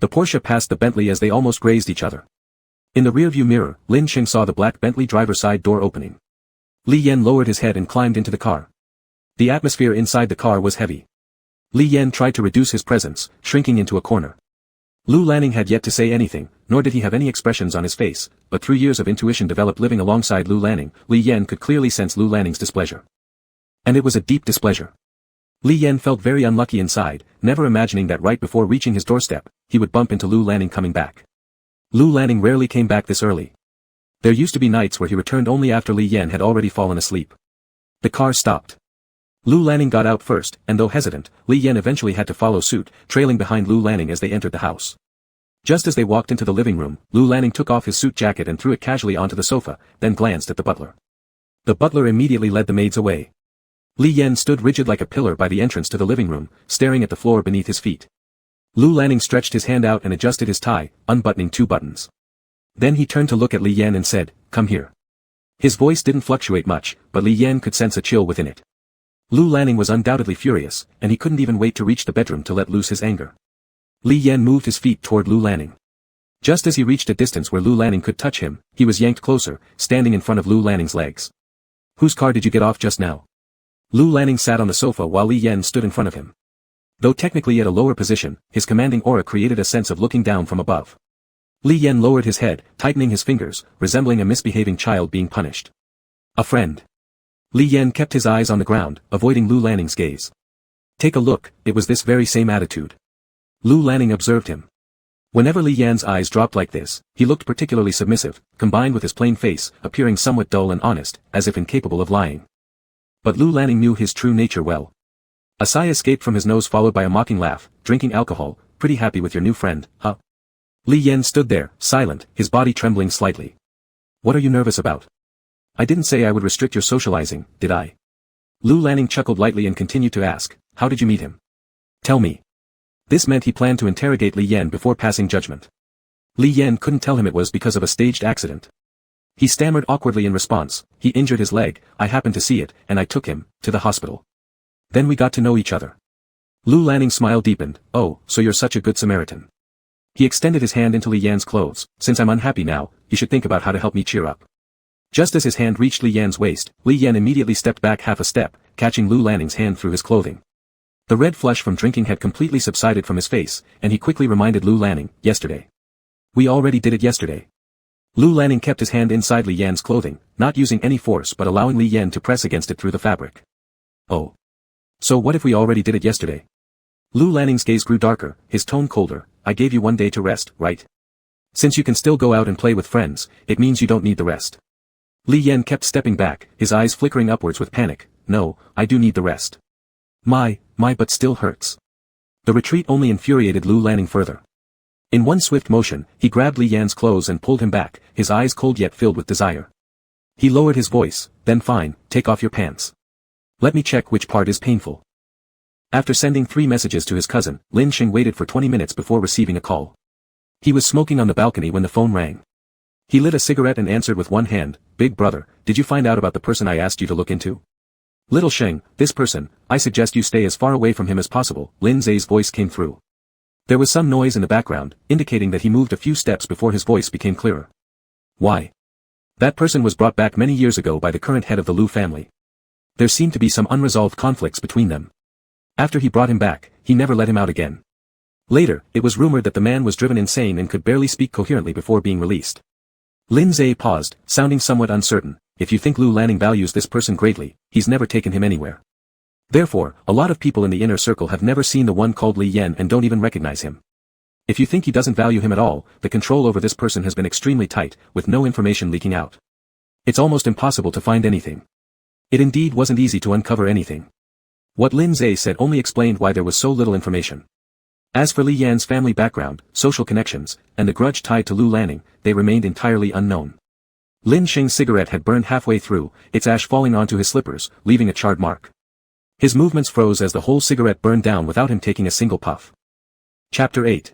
The Porsche passed the Bentley as they almost grazed each other. In the rearview mirror, Lin Sheng saw the black Bentley driver's side door opening. Li Yan lowered his head and climbed into the car. The atmosphere inside the car was heavy. Li Yan tried to reduce his presence, shrinking into a corner. Lu Lanning had yet to say anything, nor did he have any expressions on his face, but through years of intuition developed living alongside Lu Lanning, Li Yan could clearly sense Lu Lanning's displeasure. And it was a deep displeasure. Li Yan felt very unlucky inside, never imagining that right before reaching his doorstep, he would bump into Lu Lanning coming back. Lu Lanning rarely came back this early. There used to be nights where he returned only after Li Yan had already fallen asleep. The car stopped. Lu Lanning got out first, and though hesitant, Li Yan eventually had to follow suit, trailing behind Lu Lanning as they entered the house. Just as they walked into the living room, Lu Lanning took off his suit jacket and threw it casually onto the sofa, then glanced at the butler. The butler immediately led the maids away. Li Yan stood rigid like a pillar by the entrance to the living room, staring at the floor beneath his feet. Lu Lanning stretched his hand out and adjusted his tie, unbuttoning 2 buttons. Then he turned to look at Li Yan and said, come here. His voice didn't fluctuate much, but Li Yan could sense a chill within it. Lu Lanning was undoubtedly furious, and he couldn't even wait to reach the bedroom to let loose his anger. Li Yan moved his feet toward Lu Lanning. Just as he reached a distance where Lu Lanning could touch him, he was yanked closer, standing in front of Lu Lanning's legs. Whose car did you get off just now? Lu Lanning sat on the sofa while Li Yan stood in front of him. Though technically at a lower position, his commanding aura created a sense of looking down from above. Li Yan lowered his head, tightening his fingers, resembling a misbehaving child being punished. A friend. Li Yan kept his eyes on the ground, avoiding Lu Lanning's gaze. Take a look, it was this very same attitude. Lu Lanning observed him. Whenever Li Yan's eyes dropped like this, he looked particularly submissive, combined with his plain face, appearing somewhat dull and honest, as if incapable of lying. But Lu Lanning knew his true nature well. A sigh escaped from his nose followed by a mocking laugh. Drinking alcohol, pretty happy with your new friend, huh? Li Yan stood there, silent, his body trembling slightly. What are you nervous about? I didn't say I would restrict your socializing, did I? Lu Lanning chuckled lightly and continued to ask, how did you meet him? Tell me. This meant he planned to interrogate Li Yan before passing judgment. Li Yan couldn't tell him it was because of a staged accident. He stammered awkwardly in response, he injured his leg, I happened to see it, and I took him, to the hospital. Then we got to know each other. Lu Lanning's smile deepened, oh, so you're such a good Samaritan. He extended his hand into Li Yan's clothes, since I'm unhappy now, you should think about how to help me cheer up. Just as his hand reached Li Yan's waist, Li Yan immediately stepped back half a step, catching Lu Lanning's hand through his clothing. The red flush from drinking had completely subsided from his face, and he quickly reminded Lu Lanning, yesterday. We already did it yesterday. Lu Lanning kept his hand inside Li Yan's clothing, not using any force but allowing Li Yan to press against it through the fabric. Oh. So what if we already did it yesterday? Lu Lanning's gaze grew darker, his tone colder, I gave you 1 day to rest, right? Since you can still go out and play with friends, it means you don't need the rest. Li Yan kept stepping back, his eyes flickering upwards with panic, no, I do need the rest. My butt still hurts. The retreat only infuriated Lu Lanning further. In one swift motion, he grabbed Li Yan's clothes and pulled him back, his eyes cold yet filled with desire. He lowered his voice, then fine, take off your pants. Let me check which part is painful. After sending 3 messages to his cousin, Lin Sheng waited for 20 minutes before receiving a call. He was smoking on the balcony when the phone rang. He lit a cigarette and answered with one hand, Big brother, did you find out about the person I asked you to look into? Little Sheng, this person, I suggest you stay as far away from him as possible, Lin Zai's voice came through. There was some noise in the background, indicating that he moved a few steps before his voice became clearer. Why? That person was brought back many years ago by the current head of the Lu family. There seemed to be some unresolved conflicts between them. After he brought him back, he never let him out again. Later, it was rumored that the man was driven insane and could barely speak coherently before being released. Lin Zai paused, sounding somewhat uncertain. If you think Lu Lanning values this person greatly, he's never taken him anywhere. Therefore, a lot of people in the inner circle have never seen the one called Li Yan and don't even recognize him. If you think he doesn't value him at all, the control over this person has been extremely tight, with no information leaking out. It's almost impossible to find anything. It indeed wasn't easy to uncover anything. What Lin Zhe said only explained why there was so little information. As for Li Yan's family background, social connections, and the grudge tied to Lu Lanning, they remained entirely unknown. Lin Xing's cigarette had burned halfway through, its ash falling onto his slippers, leaving a charred mark. His movements froze as the whole cigarette burned down without him taking a single puff. Chapter 8.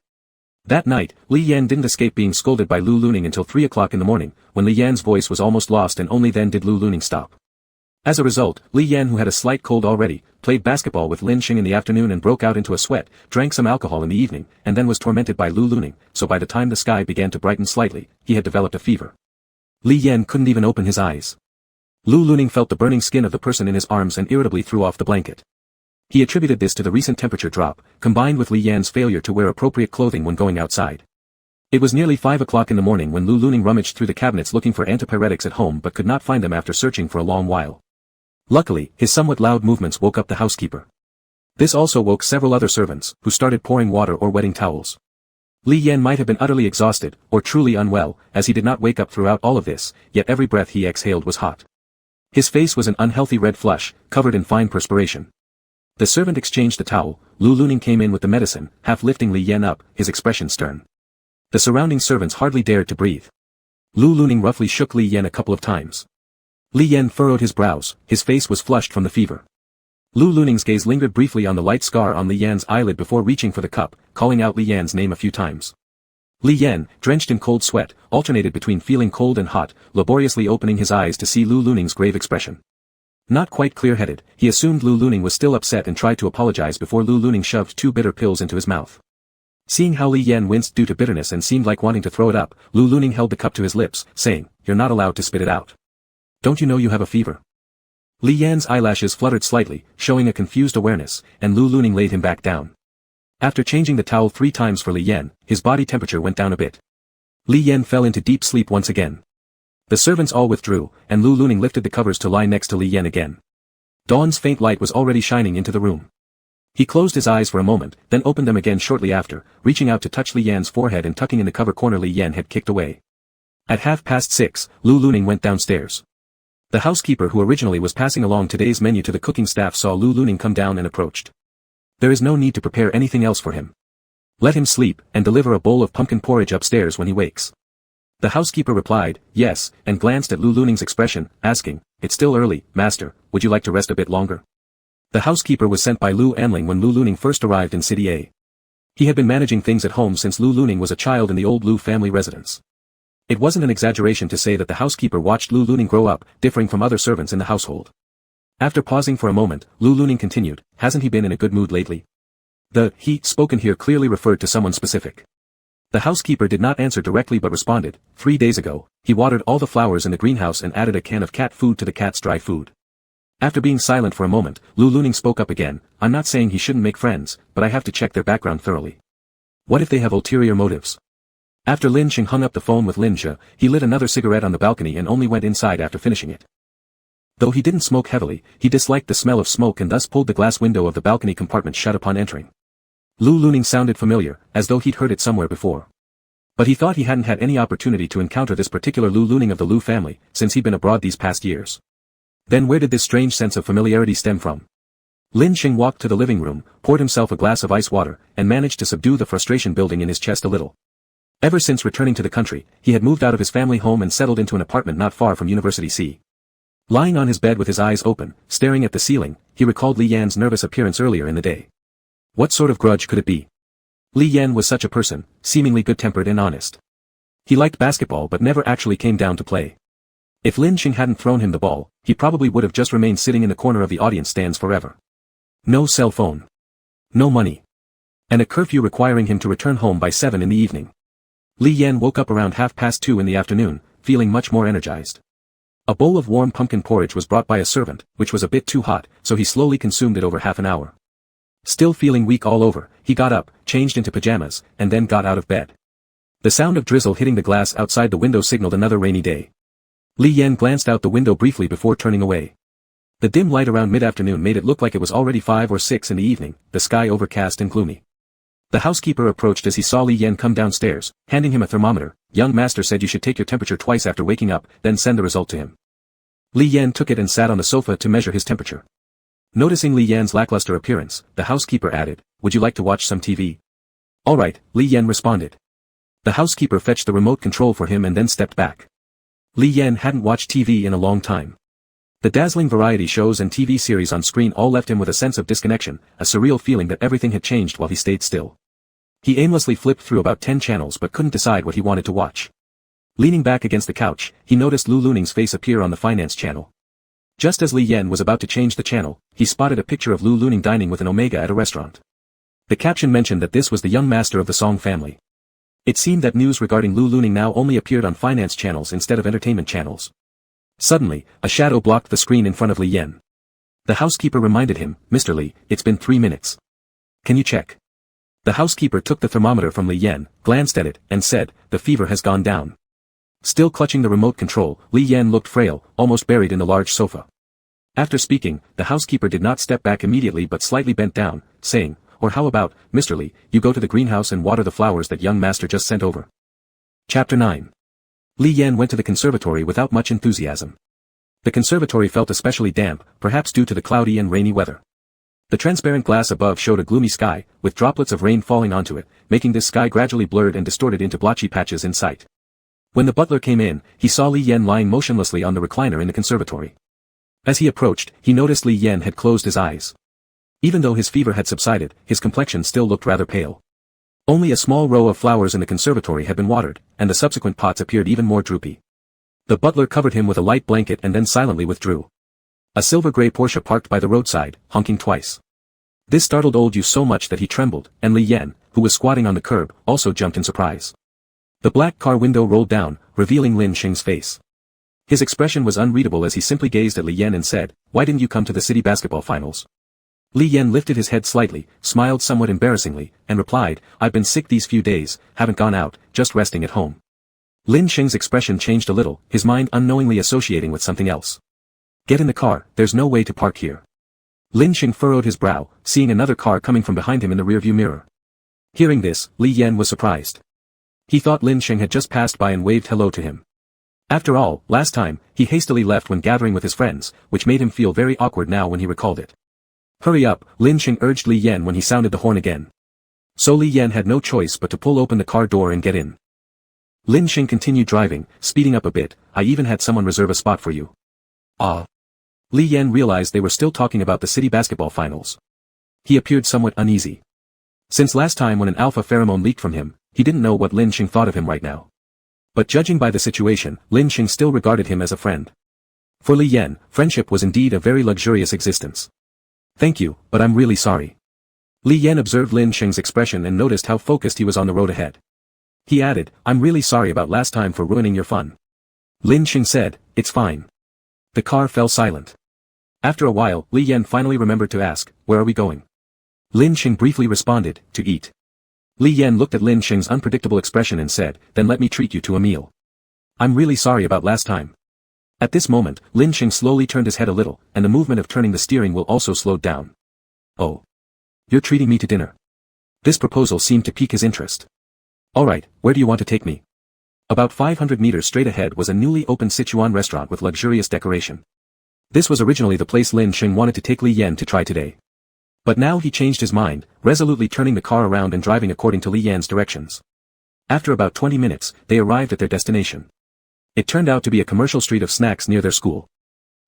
That night, Li Yan didn't escape being scolded by Lu Luning until 3 o'clock in the morning, when Li Yan's voice was almost lost and only then did Lu Luning stop. As a result, Li Yan, who had a slight cold already, played basketball with Lin Xing in the afternoon and broke out into a sweat, drank some alcohol in the evening, and then was tormented by Lu Luning, so by the time the sky began to brighten slightly, he had developed a fever. Li Yan couldn't even open his eyes. Lu Luning felt the burning skin of the person in his arms and irritably threw off the blanket. He attributed this to the recent temperature drop, combined with Li Yan's failure to wear appropriate clothing when going outside. It was nearly 5 o'clock in the morning when Lu Luning rummaged through the cabinets looking for antipyretics at home but could not find them after searching for a long while. Luckily, his somewhat loud movements woke up the housekeeper. This also woke several other servants, who started pouring water or wetting towels. Li Yan might have been utterly exhausted, or truly unwell, as he did not wake up throughout all of this, yet every breath he exhaled was hot. His face was an unhealthy red flush, covered in fine perspiration. The servant exchanged the towel. Lu Luning came in with the medicine, half lifting Li Yan up, his expression stern. The surrounding servants hardly dared to breathe. Lu Luning roughly shook Li Yan a couple of times. Li Yan furrowed his brows, his face was flushed from the fever. Lu Luning's gaze lingered briefly on the light scar on Li Yan's eyelid before reaching for the cup, calling out Li Yan's name a few times. Li Yan, drenched in cold sweat, alternated between feeling cold and hot, laboriously opening his eyes to see Lu Luning's grave expression. Not quite clear-headed, he assumed Lu Luning was still upset and tried to apologize before Lu Luning shoved 2 bitter pills into his mouth. Seeing how Li Yan winced due to bitterness and seemed like wanting to throw it up, Lu Luning held the cup to his lips, saying, "You're not allowed to spit it out. Don't you know you have a fever?" Li Yan's eyelashes fluttered slightly, showing a confused awareness, and Lu Luning laid him back down. After changing the towel 3 times for Li Yan, his body temperature went down a bit. Li Yan fell into deep sleep once again. The servants all withdrew, and Lu Luning lifted the covers to lie next to Li Yan again. Dawn's faint light was already shining into the room. He closed his eyes for a moment, then opened them again shortly after, reaching out to touch Li Yan's forehead and tucking in the cover corner Li Yan had kicked away. At 6:30, Lu Luning went downstairs. The housekeeper who originally was passing along today's menu to the cooking staff saw Lu Luning come down and approached. "There is no need to prepare anything else for him. Let him sleep, and deliver a bowl of pumpkin porridge upstairs when he wakes." The housekeeper replied, "Yes," and glanced at Lu Luning's expression, asking, "It's still early, master, would you like to rest a bit longer?" The housekeeper was sent by Lu Anling when Lu Luning first arrived in City A. He had been managing things at home since Lu Luning was a child in the old Lu family residence. It wasn't an exaggeration to say that the housekeeper watched Lu Luning grow up, differing from other servants in the household. After pausing for a moment, Lu Luning continued, "Hasn't he been in a good mood lately?" The "he" spoken here clearly referred to someone specific. The housekeeper did not answer directly but responded, "3 days ago, he watered all the flowers in the greenhouse and added a can of cat food to the cat's dry food." After being silent for a moment, Lu Luning spoke up again, "I'm not saying he shouldn't make friends, but I have to check their background thoroughly. What if they have ulterior motives?" After Lin Xing hung up the phone with Lin Zhe, he lit another cigarette on the balcony and only went inside after finishing it. Though he didn't smoke heavily, he disliked the smell of smoke and thus pulled the glass window of the balcony compartment shut upon entering. Lu Luning sounded familiar, as though he'd heard it somewhere before. But he thought he hadn't had any opportunity to encounter this particular Lu Luning of the Lu family, since he'd been abroad these past years. Then where did this strange sense of familiarity stem from? Lin Xing walked to the living room, poured himself a glass of ice water, and managed to subdue the frustration building in his chest a little. Ever since returning to the country, he had moved out of his family home and settled into an apartment not far from University C. Lying on his bed with his eyes open, staring at the ceiling, he recalled Li Yan's nervous appearance earlier in the day. What sort of grudge could it be? Li Yan was such a person, seemingly good-tempered and honest. He liked basketball but never actually came down to play. If Lin Xing hadn't thrown him the ball, he probably would have just remained sitting in the corner of the audience stands forever. No cell phone. No money. And a curfew requiring him to return home by 7 in the evening. Li Yan woke up around 2:30 in the afternoon, feeling much more energized. A bowl of warm pumpkin porridge was brought by a servant, which was a bit too hot, so he slowly consumed it over half an hour. Still feeling weak all over, he got up, changed into pajamas, and then got out of bed. The sound of drizzle hitting the glass outside the window signaled another rainy day. Li Yan glanced out the window briefly before turning away. The dim light around mid-afternoon made it look like it was already 5 or 6 in the evening, the sky overcast and gloomy. The housekeeper approached as he saw Li Yan come downstairs, handing him a thermometer. Young master said you should take your temperature twice after waking up, then send the result to him. Li Yan took it and sat on the sofa to measure his temperature. Noticing Li Yan's lackluster appearance, the housekeeper added, would you like to watch some TV? Alright, Li Yan responded. The housekeeper fetched the remote control for him and then stepped back. Li Yan hadn't watched TV in a long time. The dazzling variety shows and TV series on screen all left him with a sense of disconnection, a surreal feeling that everything had changed while he stayed still. He aimlessly flipped through about 10 channels but couldn't decide what he wanted to watch. Leaning back against the couch, he noticed Lu Luning's face appear on the finance channel. Just as Li Yan was about to change the channel, he spotted a picture of Lu Luning dining with an Omega at a restaurant. The caption mentioned that this was the young master of the Song family. It seemed that news regarding Lu Luning now only appeared on finance channels instead of entertainment channels. Suddenly, a shadow blocked the screen in front of Li Yan. The housekeeper reminded him, Mr. Li, it's been 3 minutes. Can you check? The housekeeper took the thermometer from Li Yan, glanced at it, and said, the fever has gone down. Still clutching the remote control, Li Yan looked frail, almost buried in the large sofa. After speaking, the housekeeper did not step back immediately but slightly bent down, saying, or how about, Mr. Li, you go to the greenhouse and water the flowers that young master just sent over. Chapter 9. Li Yan went to the conservatory without much enthusiasm. The conservatory felt especially damp, perhaps due to the cloudy and rainy weather. The transparent glass above showed a gloomy sky, with droplets of rain falling onto it, making this sky gradually blurred and distorted into blotchy patches in sight. When the butler came in, he saw Li Yan lying motionlessly on the recliner in the conservatory. As he approached, he noticed Li Yan had closed his eyes. Even though his fever had subsided, his complexion still looked rather pale. Only a small row of flowers in the conservatory had been watered, and the subsequent pots appeared even more droopy. The butler covered him with a light blanket and then silently withdrew. A silver-gray Porsche parked by the roadside, honking twice. This startled old Yu so much that he trembled, and Li Yan, who was squatting on the curb, also jumped in surprise. The black car window rolled down, revealing Lin Xing's face. His expression was unreadable as he simply gazed at Li Yan and said, why didn't you come to the city basketball finals? Li Yan lifted his head slightly, smiled somewhat embarrassingly, and replied, I've been sick these few days, haven't gone out, just resting at home. Lin Xing's expression changed a little, his mind unknowingly associating with something else. Get in the car, there's no way to park here. Lin Xing furrowed his brow, seeing another car coming from behind him in the rearview mirror. Hearing this, Li Yan was surprised. He thought Lin Xing had just passed by and waved hello to him. After all, last time, he hastily left when gathering with his friends, which made him feel very awkward now when he recalled it. Hurry up, Lin Xing urged Li Yan when he sounded the horn again. So Li Yan had no choice but to pull open the car door and get in. Lin Xing continued driving, speeding up a bit, I even had someone reserve a spot for you. Ah. Li Yan realized they were still talking about the city basketball finals. He appeared somewhat uneasy. Since last time when an alpha pheromone leaked from him, he didn't know what Lin Xing thought of him right now. But judging by the situation, Lin Xing still regarded him as a friend. For Li Yan, friendship was indeed a very luxurious existence. Thank you, but I'm really sorry. Li Yan observed Lin Xing's expression and noticed how focused he was on the road ahead. He added, I'm really sorry about last time for ruining your fun. Lin Xing said, it's fine. The car fell silent. After a while, Li Yan finally remembered to ask, where are we going? Lin Xing briefly responded, to eat. Li Yan looked at Lin Xing's unpredictable expression and said, then let me treat you to a meal. I'm really sorry about last time. At this moment, Lin Xing slowly turned his head a little, and the movement of turning the steering wheel also slowed down. Oh. You're treating me to dinner. This proposal seemed to pique his interest. Alright, where do you want to take me? About 500 meters straight ahead was a newly opened Sichuan restaurant with luxurious decoration. This was originally the place Lin Xing wanted to take Li Yan to try today. But now he changed his mind, resolutely turning the car around and driving according to Li Yan's directions. After about 20 minutes, they arrived at their destination. It turned out to be a commercial street of snacks near their school.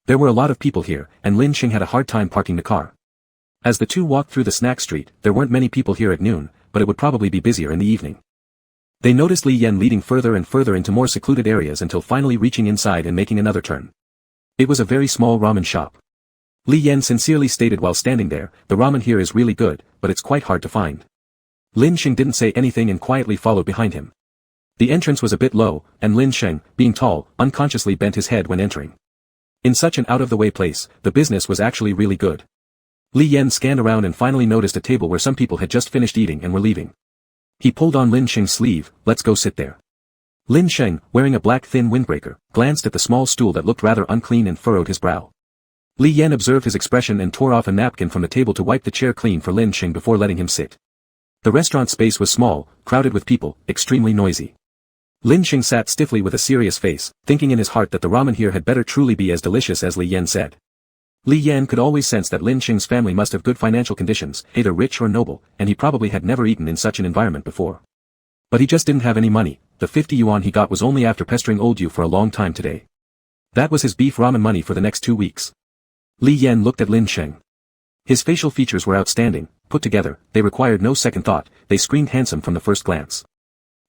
There were a lot of people here, and Lin Xing had a hard time parking the car. As the two walked through the snack street, there weren't many people here at noon, but it would probably be busier in the evening. They noticed Li Yan leading further and further into more secluded areas until finally reaching inside and making another turn. It was a very small ramen shop. Li Yan sincerely stated while standing there, the ramen here is really good, but it's quite hard to find. Lin Xing didn't say anything and quietly followed behind him. The entrance was a bit low, and Lin Xing, being tall, unconsciously bent his head when entering. In such an out-of-the-way place, the business was actually really good. Li Yan scanned around and finally noticed a table where some people had just finished eating and were leaving. He pulled on Lin Xing's sleeve, let's go sit there. Lin Xing, wearing a black thin windbreaker, glanced at the small stool that looked rather unclean and furrowed his brow. Li Yan observed his expression and tore off a napkin from the table to wipe the chair clean for Lin Xing before letting him sit. The restaurant space was small, crowded with people, extremely noisy. Lin Xing sat stiffly with a serious face, thinking in his heart that the ramen here had better truly be as delicious as Li Yan said. Li Yan could always sense that Lin Xing's family must have good financial conditions, either rich or noble, and he probably had never eaten in such an environment before. But he just didn't have any money. The 50 yuan he got was only after pestering old Yu for a long time today. That was his beef ramen money for the next 2 weeks. Li Yan looked at Lin Xing. His facial features were outstanding, put together, they required no second thought, they screamed handsome from the first glance.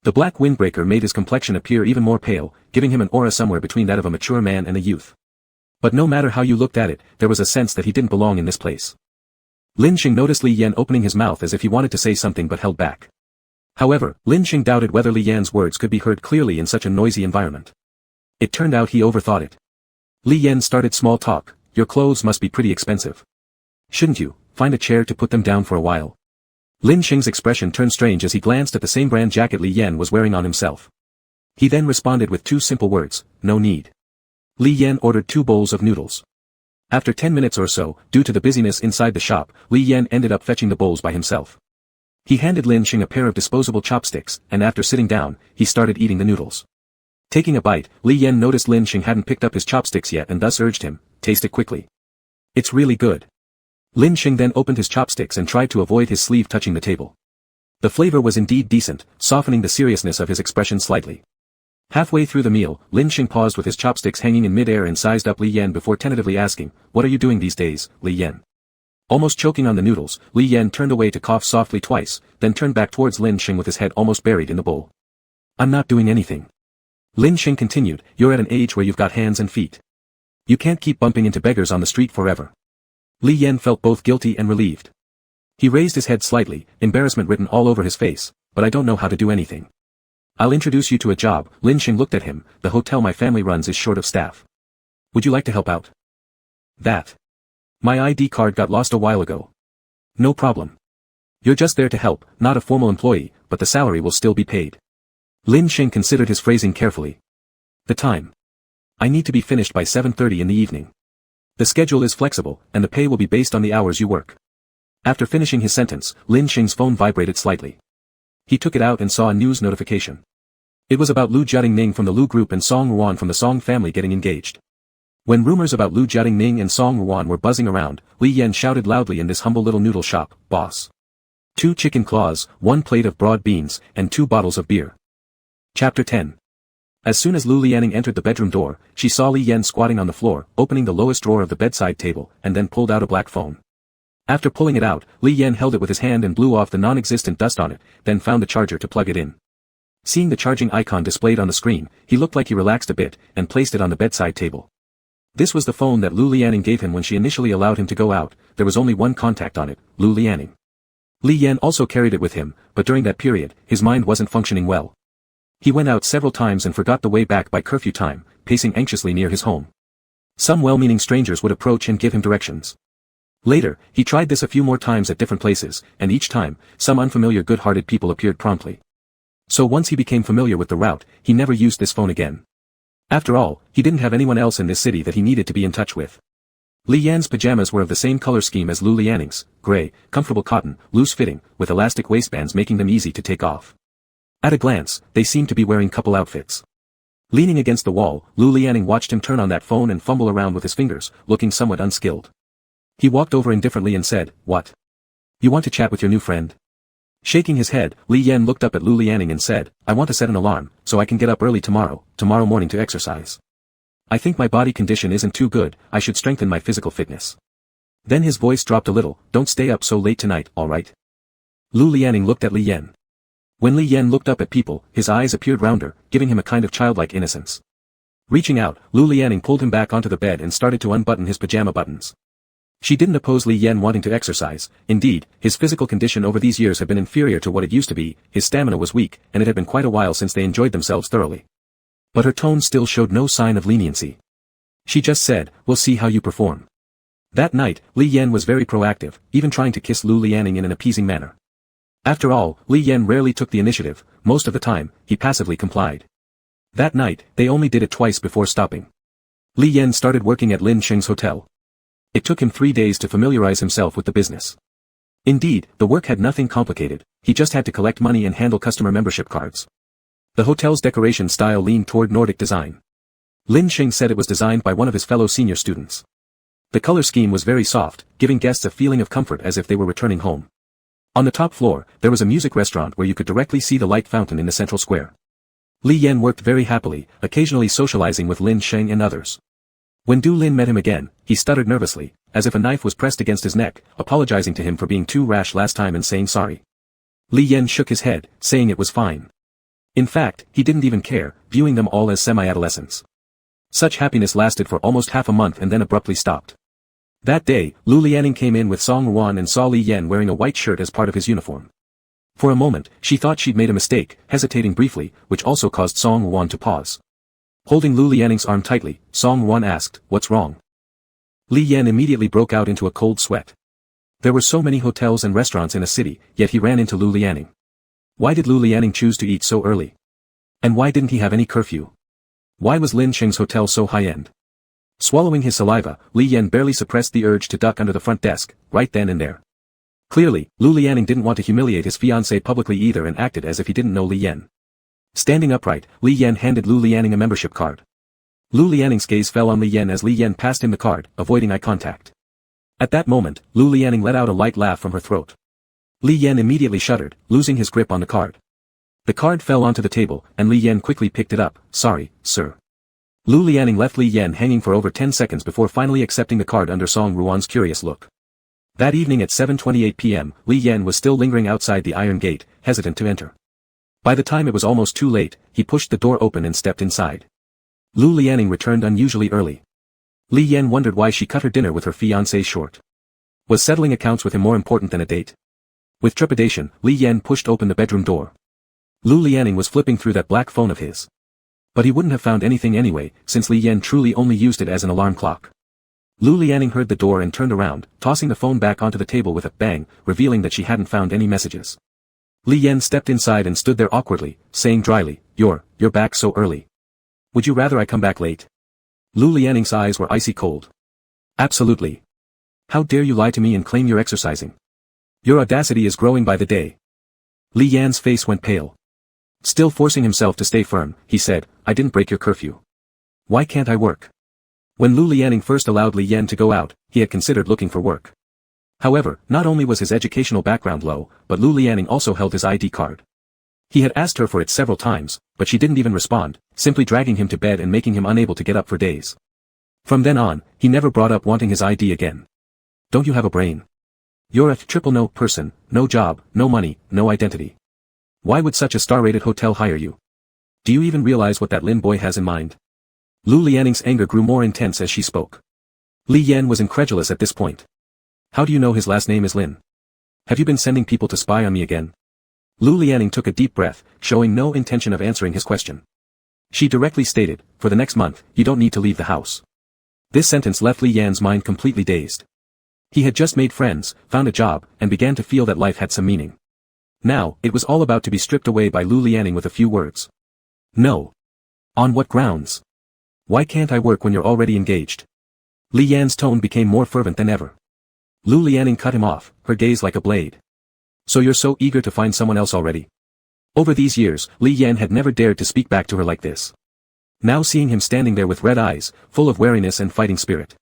The black windbreaker made his complexion appear even more pale, giving him an aura somewhere between that of a mature man and a youth. But no matter how you looked at it, there was a sense that he didn't belong in this place. Lin Xing noticed Li Yan opening his mouth as if he wanted to say something but held back. However, Lin Xing doubted whether Li Yan's words could be heard clearly in such a noisy environment. It turned out he overthought it. Li Yan started small talk. Your clothes must be pretty expensive. Shouldn't you find a chair to put them down for a while? Lin Xing's expression turned strange as he glanced at the same brand jacket Li Yan was wearing on himself. He then responded with 2 simple words, no need. Li Yan ordered 2 bowls of noodles. After 10 minutes or so, due to the busyness inside the shop, Li Yan ended up fetching the bowls by himself. He handed Lin Xing a pair of disposable chopsticks, and after sitting down, he started eating the noodles. Taking a bite, Li Yan noticed Lin Xing hadn't picked up his chopsticks yet and thus urged him, taste it quickly. It's really good. Lin Xing then opened his chopsticks and tried to avoid his sleeve touching the table. The flavor was indeed decent, softening the seriousness of his expression slightly. Halfway through the meal, Lin Xing paused with his chopsticks hanging in mid-air and sized up Li Yan before tentatively asking, what are you doing these days, Li Yan? Almost choking on the noodles, Li Yan turned away to cough softly twice, then turned back towards Lin Xing with his head almost buried in the bowl. I'm not doing anything. Lin Xing continued, you're at an age where you've got hands and feet. You can't keep bumping into beggars on the street forever. Li Yan felt both guilty and relieved. He raised his head slightly, embarrassment written all over his face, but I don't know how to do anything. I'll introduce you to a job. Lin Xing looked at him, the hotel my family runs is short of staff. Would you like to help out? That. My ID card got lost a while ago. No problem. You're just there to help, not a formal employee, but the salary will still be paid. Lin Xing considered his phrasing carefully. The time. I need to be finished by 7:30 in the evening. The schedule is flexible, and the pay will be based on the hours you work. After finishing his sentence, Lin Xing's phone vibrated slightly. He took it out and saw a news notification. It was about Lu Jiatingning from the Lu Group and Song Ruan from the Song family getting engaged. When rumors about Lu Jiatingning and Song Ruan were buzzing around, Li Yan shouted loudly in this humble little noodle shop, boss. 2 chicken claws, 1 plate of broad beans, and 2 bottles of beer. Chapter 10. As soon as Lu Lianing entered the bedroom door, she saw Li Yan squatting on the floor, opening the lowest drawer of the bedside table, and then pulled out a black phone. After pulling it out, Li Yan held it with his hand and blew off the non-existent dust on it, then found the charger to plug it in. Seeing the charging icon displayed on the screen, he looked like he relaxed a bit, and placed it on the bedside table. This was the phone that Lu Lianing gave him when she initially allowed him to go out. There was only one contact on it, Lu Lianing. Li Yan also carried it with him, but during that period, his mind wasn't functioning well. He went out several times and forgot the way back by curfew time, pacing anxiously near his home. Some well-meaning strangers would approach and give him directions. Later, he tried this a few more times at different places, and each time, some unfamiliar good-hearted people appeared promptly. So once he became familiar with the route, he never used this phone again. After all, he didn't have anyone else in this city that he needed to be in touch with. Li Yan's pajamas were of the same color scheme as Lu Lianing's, gray, comfortable cotton, loose-fitting, with elastic waistbands making them easy to take off. At a glance, they seemed to be wearing couple outfits. Leaning against the wall, Lu Lianing watched him turn on that phone and fumble around with his fingers, looking somewhat unskilled. He walked over indifferently and said, "What? You want to chat with your new friend?" Shaking his head, Li Yan looked up at Lu Lianing and said, "I want to set an alarm, so I can get up early tomorrow morning to exercise. I think my body condition isn't too good, I should strengthen my physical fitness." Then his voice dropped a little, "Don't stay up so late tonight, alright?" Lu Lianing looked at Li Yan. When Li Yan looked up at people, his eyes appeared rounder, giving him a kind of childlike innocence. Reaching out, Lu Lianing pulled him back onto the bed and started to unbutton his pajama buttons. She didn't oppose Li Yan wanting to exercise. Indeed, his physical condition over these years had been inferior to what it used to be, his stamina was weak, and it had been quite a while since they enjoyed themselves thoroughly. But her tone still showed no sign of leniency. She just said, "We'll see how you perform." That night, Li Yan was very proactive, even trying to kiss Lu Lianing in an appeasing manner. After all, Li Yan rarely took the initiative, most of the time, he passively complied. That night, they only did it twice before stopping. Li Yan started working at Lin Xing's hotel. It took him 3 days to familiarize himself with the business. Indeed, the work had nothing complicated, he just had to collect money and handle customer membership cards. The hotel's decoration style leaned toward Nordic design. Lin Sheng said it was designed by one of his fellow senior students. The color scheme was very soft, giving guests a feeling of comfort as if they were returning home. On the top floor, there was a music restaurant where you could directly see the light fountain in the central square. Li Yan worked very happily, occasionally socializing with Lin Sheng and others. When Du Lin met him again, he stuttered nervously, as if a knife was pressed against his neck, apologizing to him for being too rash last time and saying sorry. Li Yan shook his head, saying it was fine. In fact, he didn't even care, viewing them all as semi-adolescents. Such happiness lasted for almost half a month and then abruptly stopped. That day, Lu Lianing came in with Song Ruan and saw Li Yan wearing a white shirt as part of his uniform. For a moment, she thought she'd made a mistake, hesitating briefly, which also caused Song Ruan to pause. Holding Lu Lianing's arm tightly, Song Ruan asked, "What's wrong?" Li Yan immediately broke out into a cold sweat. There were so many hotels and restaurants in a city, yet he ran into Lu Lianing. Why did Lu Lianing choose to eat so early? And why didn't he have any curfew? Why was Lin Sheng's hotel so high-end? Swallowing his saliva, Li Yan barely suppressed the urge to duck under the front desk, right then and there. Clearly, Lu Lianing didn't want to humiliate his fiancée publicly either and acted as if he didn't know Li Yan. Standing upright, Li Yan handed Lu Lianing a membership card. Lu Lianing's gaze fell on Li Yan as Li Yan passed him the card, avoiding eye contact. At that moment, Lu Lianing let out a light laugh from her throat. Li Yan immediately shuddered, losing his grip on the card. The card fell onto the table, and Li Yan quickly picked it up. "Sorry, sir." Lu Lianing left Li Yan hanging for over 10 seconds before finally accepting the card under Song Ruan's curious look. That evening at 7:28 p.m., Li Yan was still lingering outside the iron gate, hesitant to enter. By the time it was almost too late, he pushed the door open and stepped inside. Lu Lianing returned unusually early. Li Yan wondered why she cut her dinner with her fiancé short. Was settling accounts with him more important than a date? With trepidation, Li Yan pushed open the bedroom door. Lu Lianing was flipping through that black phone of his. But he wouldn't have found anything anyway, since Li Yan truly only used it as an alarm clock. Lu Lianing heard the door and turned around, tossing the phone back onto the table with a bang, revealing that she hadn't found any messages. Li Yan stepped inside and stood there awkwardly, saying dryly, You're back so early. Would you rather I come back late?" Lu Lianing's eyes were icy cold. "Absolutely. How dare you lie to me and claim you're exercising? Your audacity is growing by the day." Li Yan's face went pale. Still forcing himself to stay firm, he said, "I didn't break your curfew. Why can't I work?" When Lu Lianing first allowed Li Yan to go out, he had considered looking for work. However, not only was his educational background low, but Lu Lianing also held his ID card. He had asked her for it several times, but she didn't even respond, simply dragging him to bed and making him unable to get up for days. From then on, he never brought up wanting his ID again. "Don't you have a brain? You're a triple no person, no job, no money, no identity. Why would such a star-rated hotel hire you? Do you even realize what that Lin boy has in mind?" Lu Lianing's anger grew more intense as she spoke. Li Yan was incredulous at this point. "How do you know his last name is Lin? Have you been sending people to spy on me again?" Lu Lianing took a deep breath, showing no intention of answering his question. She directly stated, "For the next month, you don't need to leave the house." This sentence left Li Yan's mind completely dazed. He had just made friends, found a job, and began to feel that life had some meaning. Now, it was all about to be stripped away by Lu Lianing with a few words. "No. On what grounds? Why can't I work when you're already engaged?" Li Yan's tone became more fervent than ever. Lu Lianing cut him off, her gaze like a blade. "So you're so eager to find someone else already?" Over these years, Li Yan had never dared to speak back to her like this. Now seeing him standing there with red eyes, full of wariness and fighting spirit,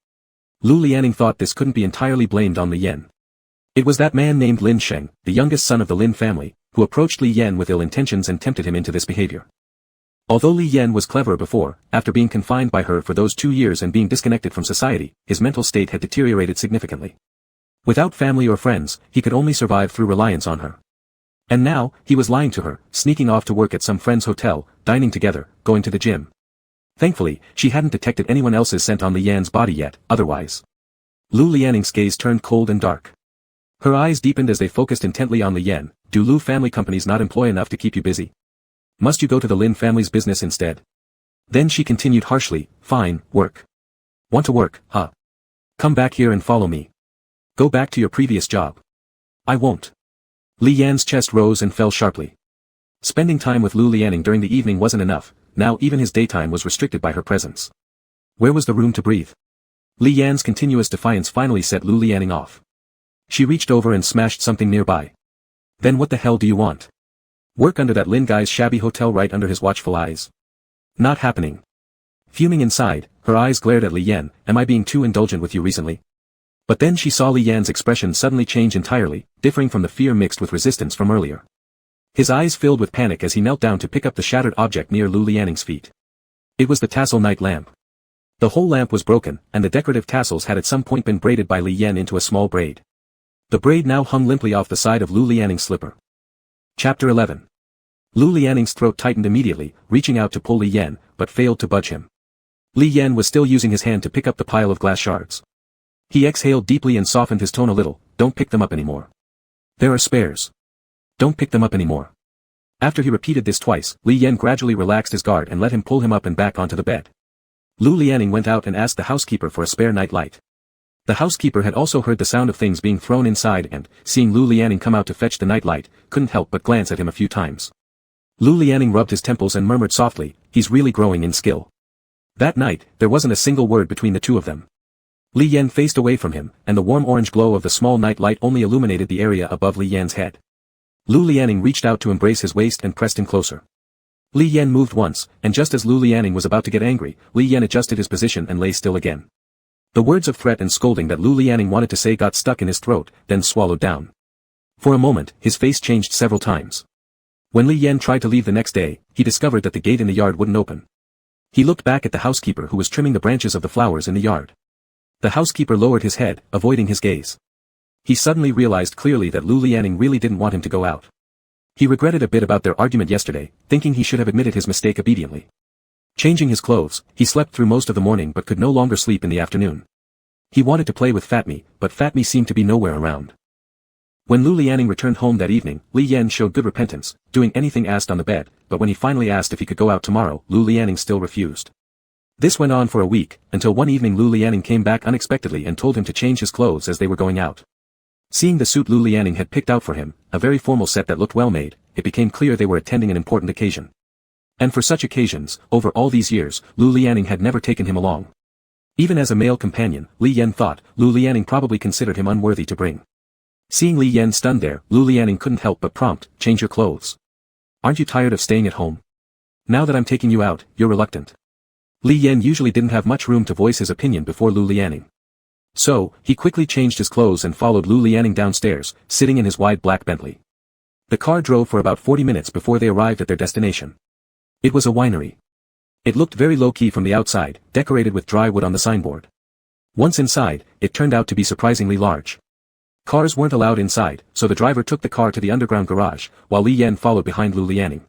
Lu Lianing thought this couldn't be entirely blamed on Li Yan. It was that man named Lin Sheng, the youngest son of the Lin family, who approached Li Yan with ill intentions and tempted him into this behavior. Although Li Yan was clever before, after being confined by her for those 2 years and being disconnected from society, his mental state had deteriorated significantly. Without family or friends, he could only survive through reliance on her. And now, he was lying to her, sneaking off to work at some friend's hotel, dining together, going to the gym. Thankfully, she hadn't detected anyone else's scent on Li Yan's body yet, otherwise. Lu Lianing's gaze turned cold and dark. Her eyes deepened as they focused intently on Li Yan. "Do Lu family companies not employ enough to keep you busy? Must you go to the Lin family's business instead?" Then she continued harshly, "Fine, work. Want to work, huh? Come back here and follow me. Go back to your previous job." "I won't." Li Yan's chest rose and fell sharply. Spending time with Lu Lianing during the evening wasn't enough, now even his daytime was restricted by her presence. Where was the room to breathe? Li Yan's continuous defiance finally set Lu Lianing off. She reached over and smashed something nearby. Then what the hell do you want? Work under that Lin guy's shabby hotel right under his watchful eyes? Not happening. Fuming inside, her eyes glared at Li Yan. Am I being too indulgent with you recently? But then she saw Li Yan's expression suddenly change entirely, differing from the fear mixed with resistance from earlier. His eyes filled with panic as he knelt down to pick up the shattered object near Lu Lianing's feet. It was the tassel night lamp. The whole lamp was broken, and the decorative tassels had at some point been braided by Li Yan into a small braid. The braid now hung limply off the side of Lu Lianing's slipper. Chapter 11. Lu Lianing's throat tightened immediately, reaching out to pull Li Yan, but failed to budge him. Li Yan was still using his hand to pick up the pile of glass shards. He exhaled deeply and softened his tone a little. Don't pick them up anymore. There are spares. Don't pick them up anymore. After he repeated this twice, Li Yan gradually relaxed his guard and let him pull him up and back onto the bed. Lu Lianing went out and asked the housekeeper for a spare night light. The housekeeper had also heard the sound of things being thrown inside and, seeing Lu Lianing come out to fetch the night light, couldn't help but glance at him a few times. Lu Lianing rubbed his temples and murmured softly, he's really growing in skill. That night, there wasn't a single word between the two of them. Li Yan faced away from him, and the warm orange glow of the small night light only illuminated the area above Li Yan's head. Lu Lianing reached out to embrace his waist and pressed him closer. Li Yan moved once, and just as Lu Lianing was about to get angry, Li Yan adjusted his position and lay still again. The words of threat and scolding that Lu Lianing wanted to say got stuck in his throat, then swallowed down. For a moment, his face changed several times. When Li Yan tried to leave the next day, he discovered that the gate in the yard wouldn't open. He looked back at the housekeeper who was trimming the branches of the flowers in the yard. The housekeeper lowered his head, avoiding his gaze. He suddenly realized clearly that Lu Lianing really didn't want him to go out. He regretted a bit about their argument yesterday, thinking he should have admitted his mistake obediently. Changing his clothes, he slept through most of the morning but could no longer sleep in the afternoon. He wanted to play with Fatmi, but Fatmi seemed to be nowhere around. When Lu Lianing returned home that evening, Li Yan showed good repentance, doing anything asked on the bed, but when he finally asked if he could go out tomorrow, Lu Lianing still refused. This went on for a week, until one evening Lu Lianing came back unexpectedly and told him to change his clothes as they were going out. Seeing the suit Lu Lianing had picked out for him, a very formal set that looked well made, it became clear they were attending an important occasion. And for such occasions, over all these years, Lu Lianing had never taken him along. Even as a male companion, Li Yan thought, Lu Lianing probably considered him unworthy to bring. Seeing Li Yan stunned there, Lu Lianing couldn't help but prompt, change your clothes. Aren't you tired of staying at home? Now that I'm taking you out, you're reluctant. Li Yan usually didn't have much room to voice his opinion before Lu Lianing. So, he quickly changed his clothes and followed Lu Lianing downstairs, sitting in his wide black Bentley. The car drove for about 40 minutes before they arrived at their destination. It was a winery. It looked very low-key from the outside, decorated with dry wood on the signboard. Once inside, it turned out to be surprisingly large. Cars weren't allowed inside, so the driver took the car to the underground garage, while Li Yan followed behind Lu Lianing.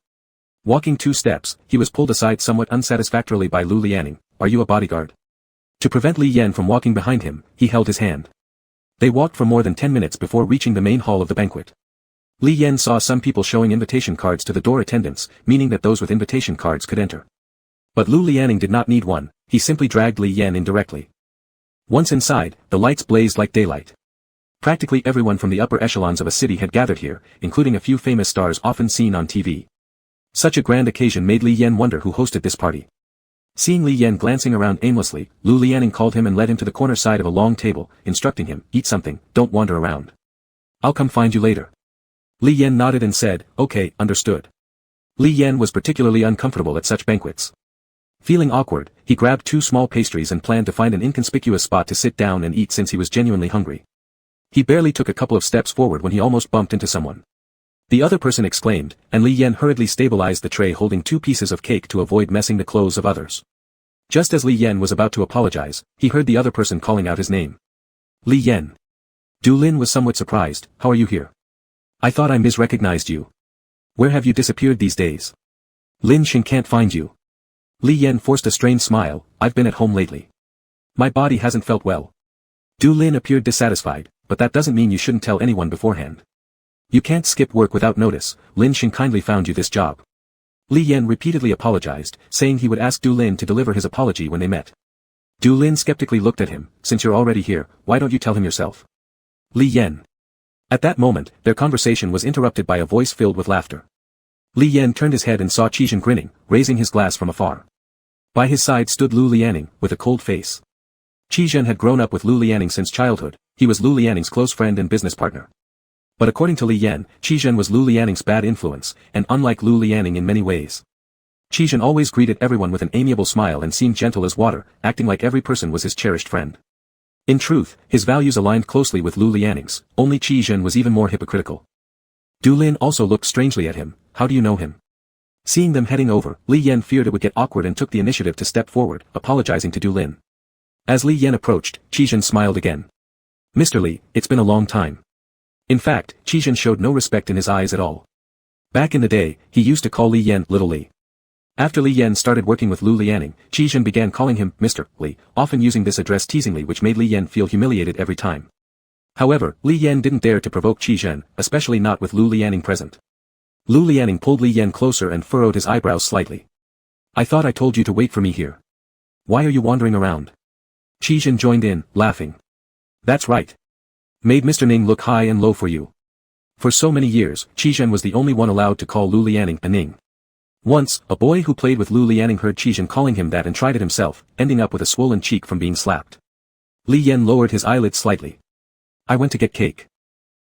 Walking 2 steps, he was pulled aside somewhat unsatisfactorily by Lu Lianing. Are you a bodyguard? To prevent Li Yan from walking behind him, he held his hand. They walked for more than 10 minutes before reaching the main hall of the banquet. Li Yan saw some people showing invitation cards to the door attendants, meaning that those with invitation cards could enter. But Lu Lianing did not need one, he simply dragged Li Yan in directly. Once inside, the lights blazed like daylight. Practically everyone from the upper echelons of a city had gathered here, including a few famous stars often seen on TV. Such a grand occasion made Li Yan wonder who hosted this party. Seeing Li Yan glancing around aimlessly, Lu Lianing called him and led him to the corner side of a long table, instructing him, eat something, don't wander around. I'll come find you later. Li Yan nodded and said, okay, understood. Li Yan was particularly uncomfortable at such banquets. Feeling awkward, he grabbed 2 small pastries and planned to find an inconspicuous spot to sit down and eat since he was genuinely hungry. He barely took a couple of steps forward when he almost bumped into someone. The other person exclaimed, and Li Yan hurriedly stabilized the tray holding 2 pieces of cake to avoid messing the clothes of others. Just as Li Yan was about to apologize, he heard the other person calling out his name. Li Yan. Du Lin was somewhat surprised, how are you here? I thought I misrecognized you. Where have you disappeared these days? Lin Xin can't find you. Li Yan forced a strained smile, I've been at home lately. My body hasn't felt well. Du Lin appeared dissatisfied, but that doesn't mean you shouldn't tell anyone beforehand. You can't skip work without notice, Lin Xin kindly found you this job. Li Yan repeatedly apologized, saying he would ask Du Lin to deliver his apology when they met. Du Lin skeptically looked at him, since you're already here, why don't you tell him yourself? Li Yan. At that moment, their conversation was interrupted by a voice filled with laughter. Li Yan turned his head and saw Qizhen grinning, raising his glass from afar. By his side stood Lu Lianing, with a cold face. Qizhen had grown up with Lu Lianing since childhood, he was Lu Lianing's close friend and business partner. But according to Li Yan, Qi Zhen was Lu Lianing's bad influence, and unlike Lu Lianing in many ways. Qi Zhen always greeted everyone with an amiable smile and seemed gentle as water, acting like every person was his cherished friend. In truth, his values aligned closely with Lu Lianing's, only Qi Zhen was even more hypocritical. Du Lin also looked strangely at him. How do you know him? Seeing them heading over, Li Yan feared it would get awkward and took the initiative to step forward, apologizing to Du Lin. As Li Yan approached, Qi Zhen smiled again. Mr. Li, it's been a long time. In fact, Qi Zhen showed no respect in his eyes at all. Back in the day, he used to call Li Yan Little Li. After Li Yan started working with Lu Lianing, Qi Zhen began calling him Mr. Li, often using this address teasingly, which made Li Yan feel humiliated every time. However, Li Yan didn't dare to provoke Qi Zhen, especially not with Lu Lianing present. Lu Lianing pulled Li Yan closer and furrowed his eyebrows slightly. I thought I told you to wait for me here. Why are you wandering around? Qi Zhen joined in, laughing. That's right. Made Mr. Ning look high and low for you. For so many years, Qi Zhen was the only one allowed to call Lu Lianing a Ning. Once, a boy who played with Lu Lianing heard Qi Zhen calling him that and tried it himself, ending up with a swollen cheek from being slapped. Li Yan lowered his eyelids slightly. I went to get cake.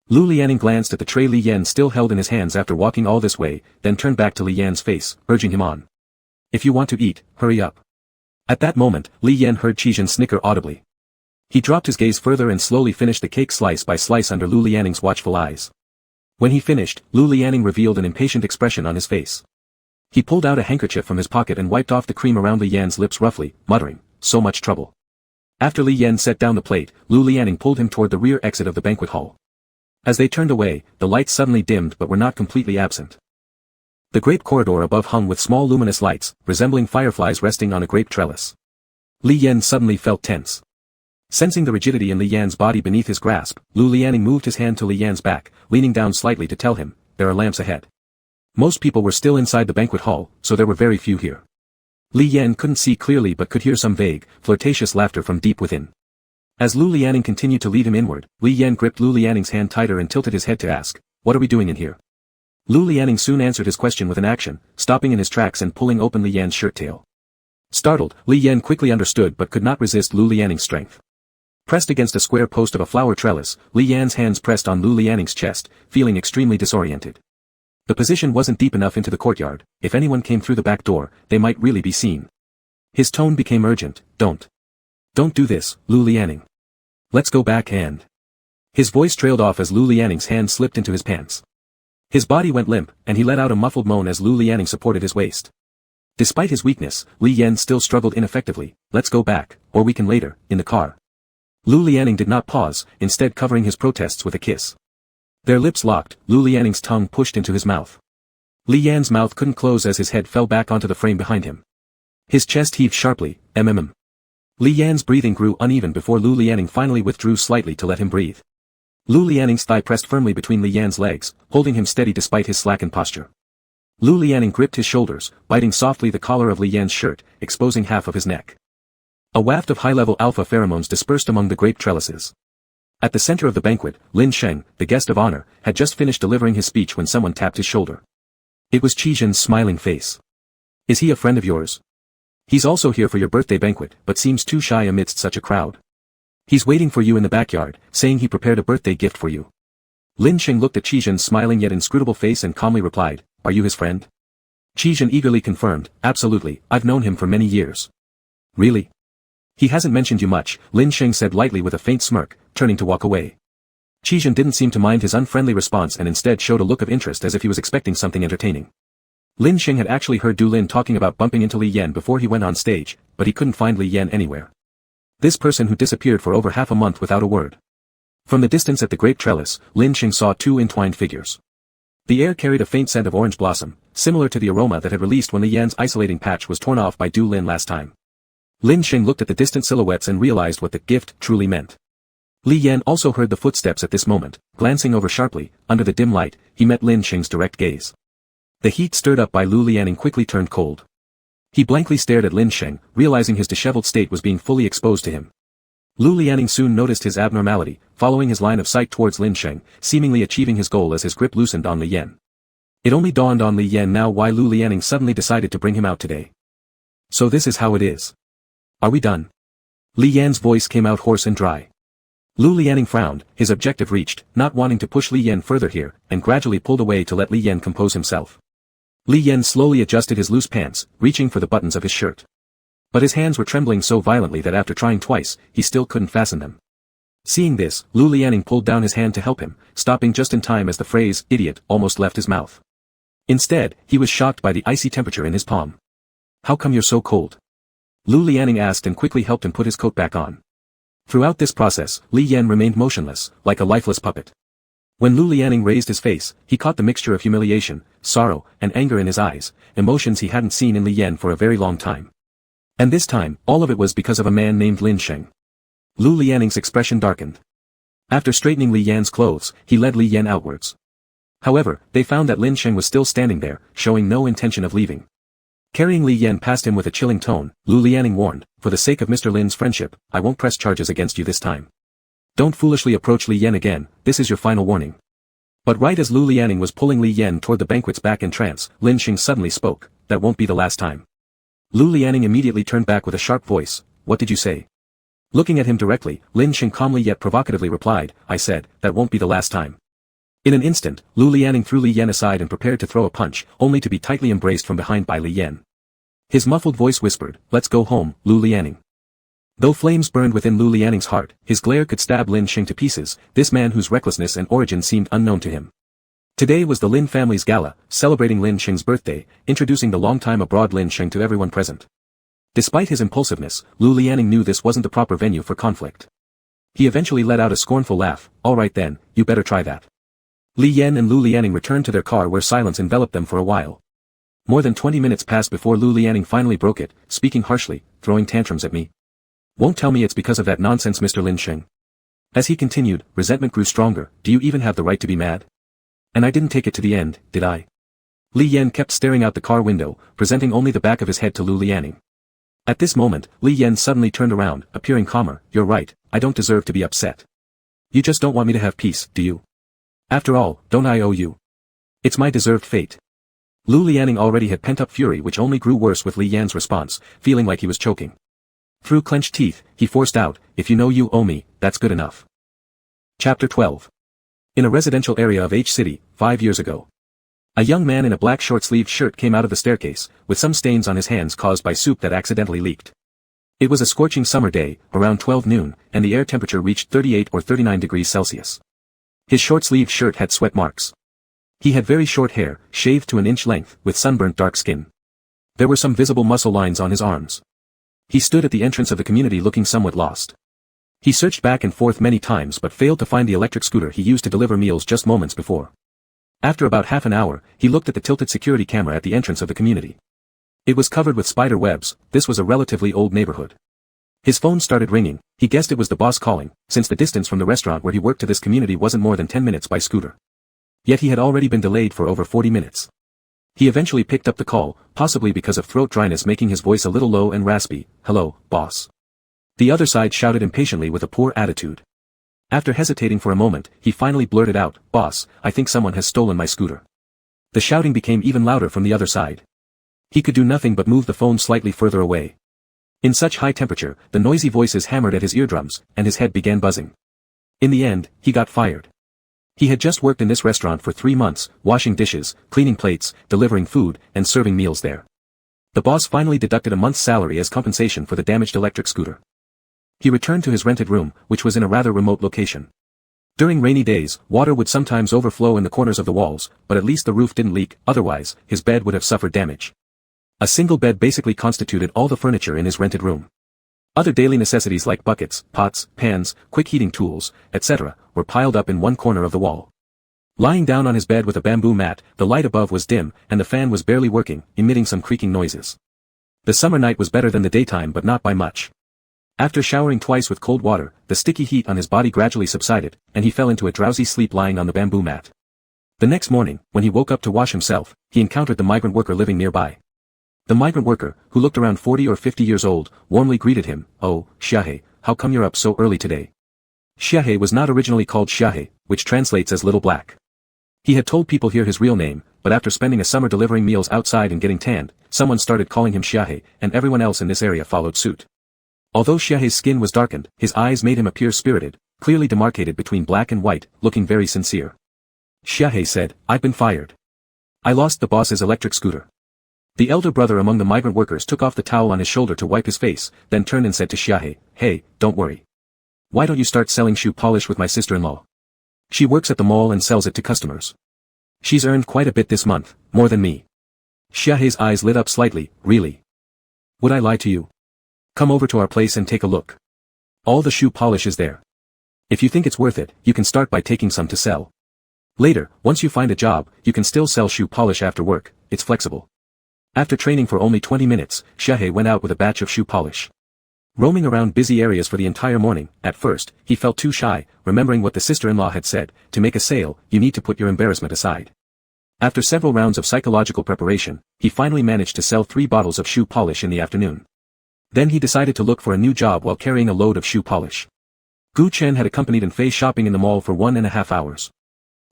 Lu Lianing glanced at the tray Li Yan still held in his hands after walking all this way, then turned back to Li Yan's face, urging him on. If you want to eat, hurry up. At that moment, Li Yan heard Qi Zhen snicker audibly. He dropped his gaze further and slowly finished the cake slice by slice under Lu Lianing's watchful eyes. When he finished, Lu Lianing revealed an impatient expression on his face. He pulled out a handkerchief from his pocket and wiped off the cream around Li Yan's lips roughly, muttering, so much trouble. After Li Yan set down the plate, Lu Lianing pulled him toward the rear exit of the banquet hall. As they turned away, the lights suddenly dimmed but were not completely absent. The grape corridor above hung with small luminous lights, resembling fireflies resting on a grape trellis. Li Yan suddenly felt tense. Sensing the rigidity in Li Yan's body beneath his grasp, Lu Lianing moved his hand to Li Yan's back, leaning down slightly to tell him, there are lamps ahead. Most people were still inside the banquet hall, so there were very few here. Li Yan couldn't see clearly but could hear some vague, flirtatious laughter from deep within. As Lu Lianing continued to lead him inward, Li Yan gripped Lu Lianing's hand tighter and tilted his head to ask, what are we doing in here? Lu Lianing soon answered his question with an action, stopping in his tracks and pulling open Li Yan's shirt tail. Startled, Li Yan quickly understood but could not resist Lu Lianing's strength. Pressed against a square post of a flower trellis, Li Yan's hands pressed on Lu Lianing's chest, feeling extremely disoriented. The position wasn't deep enough into the courtyard. If anyone came through the back door, they might really be seen. His tone became urgent. Don't do this, Lu Lianing. Let's go back and... His voice trailed off as Lu Lianing's hand slipped into his pants. His body went limp, and he let out a muffled moan as Lu Lianing supported his waist. Despite his weakness, Li Yan still struggled ineffectively. Let's go back, or we can later, in the car. Lu Lianing did not pause, instead covering his protests with a kiss. Their lips locked, Lu Lianing's tongue pushed into his mouth. Li Yan's mouth couldn't close as his head fell back onto the frame behind him. His chest heaved sharply, Li Yan's breathing grew uneven before Lu Lianing finally withdrew slightly to let him breathe. Lu Lianing's thigh pressed firmly between Li Yan's legs, holding him steady despite his slackened posture. Lu Lianing gripped his shoulders, biting softly the collar of Li Yan's shirt, exposing half of his neck. A waft of high-level alpha pheromones dispersed among the grape trellises. At the center of the banquet, Lin Sheng, the guest of honor, had just finished delivering his speech when someone tapped his shoulder. It was Qi Zhen's smiling face. Is he a friend of yours? He's also here for your birthday banquet, but seems too shy amidst such a crowd. He's waiting for you in the backyard, saying he prepared a birthday gift for you. Lin Sheng looked at Qi Zhen's smiling yet inscrutable face and calmly replied, are you his friend? Qi Zhen eagerly confirmed, absolutely, I've known him for many years. Really? He hasn't mentioned you much, Lin Sheng said lightly with a faint smirk, turning to walk away. Qi Zhen didn't seem to mind his unfriendly response and instead showed a look of interest as if he was expecting something entertaining. Lin Sheng had actually heard Du Lin talking about bumping into Li Yan before he went on stage, but he couldn't find Li Yan anywhere. This person who disappeared for over half a month without a word. From the distance at the grape trellis, Lin Sheng saw two entwined figures. The air carried a faint scent of orange blossom, similar to the aroma that had released when Li Yan's isolating patch was torn off by Du Lin last time. Lin Sheng looked at the distant silhouettes and realized what the gift truly meant. Li Yan also heard the footsteps at this moment. Glancing over sharply, under the dim light, he met Lin Sheng's direct gaze. The heat stirred up by Lu Lianing quickly turned cold. He blankly stared at Lin Sheng, realizing his disheveled state was being fully exposed to him. Lu Lianing soon noticed his abnormality, following his line of sight towards Lin Sheng, seemingly achieving his goal as his grip loosened on Li Yan. It only dawned on Li Yan now why Lu Lianing suddenly decided to bring him out today. So this is how it is. Are we done? Li Yan's voice came out hoarse and dry. Lu Lianing frowned, his objective reached, not wanting to push Li Yan further here, and gradually pulled away to let Li Yan compose himself. Li Yan slowly adjusted his loose pants, reaching for the buttons of his shirt. But his hands were trembling so violently that after trying twice, he still couldn't fasten them. Seeing this, Lu Lianing pulled down his hand to help him, stopping just in time as the phrase, idiot, almost left his mouth. Instead, he was shocked by the icy temperature in his palm. How come you're so cold? Lu Lianing asked and quickly helped him put his coat back on. Throughout this process, Li Yan remained motionless, like a lifeless puppet. When Lu Lianing raised his face, he caught the mixture of humiliation, sorrow, and anger in his eyes, emotions he hadn't seen in Li Yan for a very long time. And this time, all of it was because of a man named Lin Sheng. Lu Lianing's expression darkened. After straightening Li Yan's clothes, he led Li Yan outwards. However, they found that Lin Sheng was still standing there, showing no intention of leaving. Carrying Li Yan past him with a chilling tone, Lu Lianing warned, for the sake of Mr. Lin's friendship, I won't press charges against you this time. Don't foolishly approach Li Yan again, this is your final warning. But right as Lu Lianing was pulling Li Yan toward the banquet's back entrance, Lin Sheng suddenly spoke, that won't be the last time. Lu Lianing immediately turned back with a sharp voice, what did you say? Looking at him directly, Lin Sheng calmly yet provocatively replied, I said, that won't be the last time. In an instant, Lu Lianing threw Li Yan aside and prepared to throw a punch, only to be tightly embraced from behind by Li Yan. His muffled voice whispered, let's go home, Lu Lianing. Though flames burned within Lu Lianing's heart, his glare could stab Lin Sheng to pieces, this man whose recklessness and origin seemed unknown to him. Today was the Lin family's gala, celebrating Lin Sheng's birthday, introducing the long-time abroad Lin Sheng to everyone present. Despite his impulsiveness, Lu Lianing knew this wasn't the proper venue for conflict. He eventually let out a scornful laugh, all right then, you better try that. Li Yan and Lu Lianing returned to their car where silence enveloped them for a while. More than 20 minutes passed before Lu Lianing finally broke it, speaking harshly, throwing tantrums at me. Won't tell me it's because of that nonsense, Mr. Lin Sheng. As he continued, resentment grew stronger, do you even have the right to be mad? And I didn't take it to the end, did I? Li Yan kept staring out the car window, presenting only the back of his head to Lu Lianing. At this moment, Li Yan suddenly turned around, appearing calmer, you're right, I don't deserve to be upset. You just don't want me to have peace, do you? After all, don't I owe you? It's my deserved fate. Lu Lianing already had pent-up fury which only grew worse with Li Yan's response, feeling like he was choking. Through clenched teeth, he forced out, if you know you owe me, that's good enough. Chapter 12. In a residential area of H City, 5 years ago. A young man in a black short-sleeved shirt came out of the staircase, with some stains on his hands caused by soup that accidentally leaked. It was a scorching summer day, around 12 noon, and the air temperature reached 38 or 39 degrees Celsius. His short-sleeved shirt had sweat marks. He had very short hair, shaved to an inch length, with sunburnt dark skin. There were some visible muscle lines on his arms. He stood at the entrance of the community looking somewhat lost. He searched back and forth many times but failed to find the electric scooter he used to deliver meals just moments before. After about half an hour, he looked at the tilted security camera at the entrance of the community. It was covered with spider webs, this was a relatively old neighborhood. His phone started ringing, he guessed it was the boss calling, since the distance from the restaurant where he worked to this community wasn't more than 10 minutes by scooter. Yet he had already been delayed for over 40 minutes. He eventually picked up the call, possibly because of throat dryness making his voice a little low and raspy, hello, boss. The other side shouted impatiently with a poor attitude. After hesitating for a moment, he finally blurted out, boss, I think someone has stolen my scooter. The shouting became even louder from the other side. He could do nothing but move the phone slightly further away. In such high temperature, the noisy voices hammered at his eardrums, and his head began buzzing. In the end, he got fired. He had just worked in this restaurant for 3 months, washing dishes, cleaning plates, delivering food, and serving meals there. The boss finally deducted a month's salary as compensation for the damaged electric scooter. He returned to his rented room, which was in a rather remote location. During rainy days, water would sometimes overflow in the corners of the walls, but at least the roof didn't leak, otherwise, his bed would have suffered damage. A single bed basically constituted all the furniture in his rented room. Other daily necessities like buckets, pots, pans, quick heating tools, etc., were piled up in one corner of the wall. Lying down on his bed with a bamboo mat, the light above was dim, and the fan was barely working, emitting some creaking noises. The summer night was better than the daytime but not by much. After showering twice with cold water, the sticky heat on his body gradually subsided, and he fell into a drowsy sleep lying on the bamboo mat. The next morning, when he woke up to wash himself, he encountered the migrant worker living nearby. The migrant worker, who looked around 40 or 50 years old, warmly greeted him, oh, Xiahe, how come you're up so early today? Xiahe was not originally called Xiahe, which translates as Little Black. He had told people here his real name, but after spending a summer delivering meals outside and getting tanned, someone started calling him Xiahe, and everyone else in this area followed suit. Although Xiahe's skin was darkened, his eyes made him appear spirited, clearly demarcated between black and white, looking very sincere. Xiahe said, "I've been fired. I lost the boss's electric scooter." The elder brother among the migrant workers took off the towel on his shoulder to wipe his face, then turned and said to Xiahe, "Hey, don't worry. Why don't you start selling shoe polish with my sister-in-law? She works at the mall and sells it to customers. She's earned quite a bit this month, more than me." Xiahe's eyes lit up slightly. "Really? Would I lie to you? Come over to our place and take a look. All the shoe polish is there. If you think it's worth it, you can start by taking some to sell. Later, once you find a job, you can still sell shoe polish after work, it's flexible." After training for only 20 minutes, Xiahe went out with a batch of shoe polish. Roaming around busy areas for the entire morning, at first, he felt too shy, remembering what the sister-in-law had said, to make a sale, you need to put your embarrassment aside. After several rounds of psychological preparation, he finally managed to sell 3 bottles of shoe polish in the afternoon. Then he decided to look for a new job while carrying a load of shoe polish. Gu Chen had accompanied Fei shopping in the mall for 1.5 hours.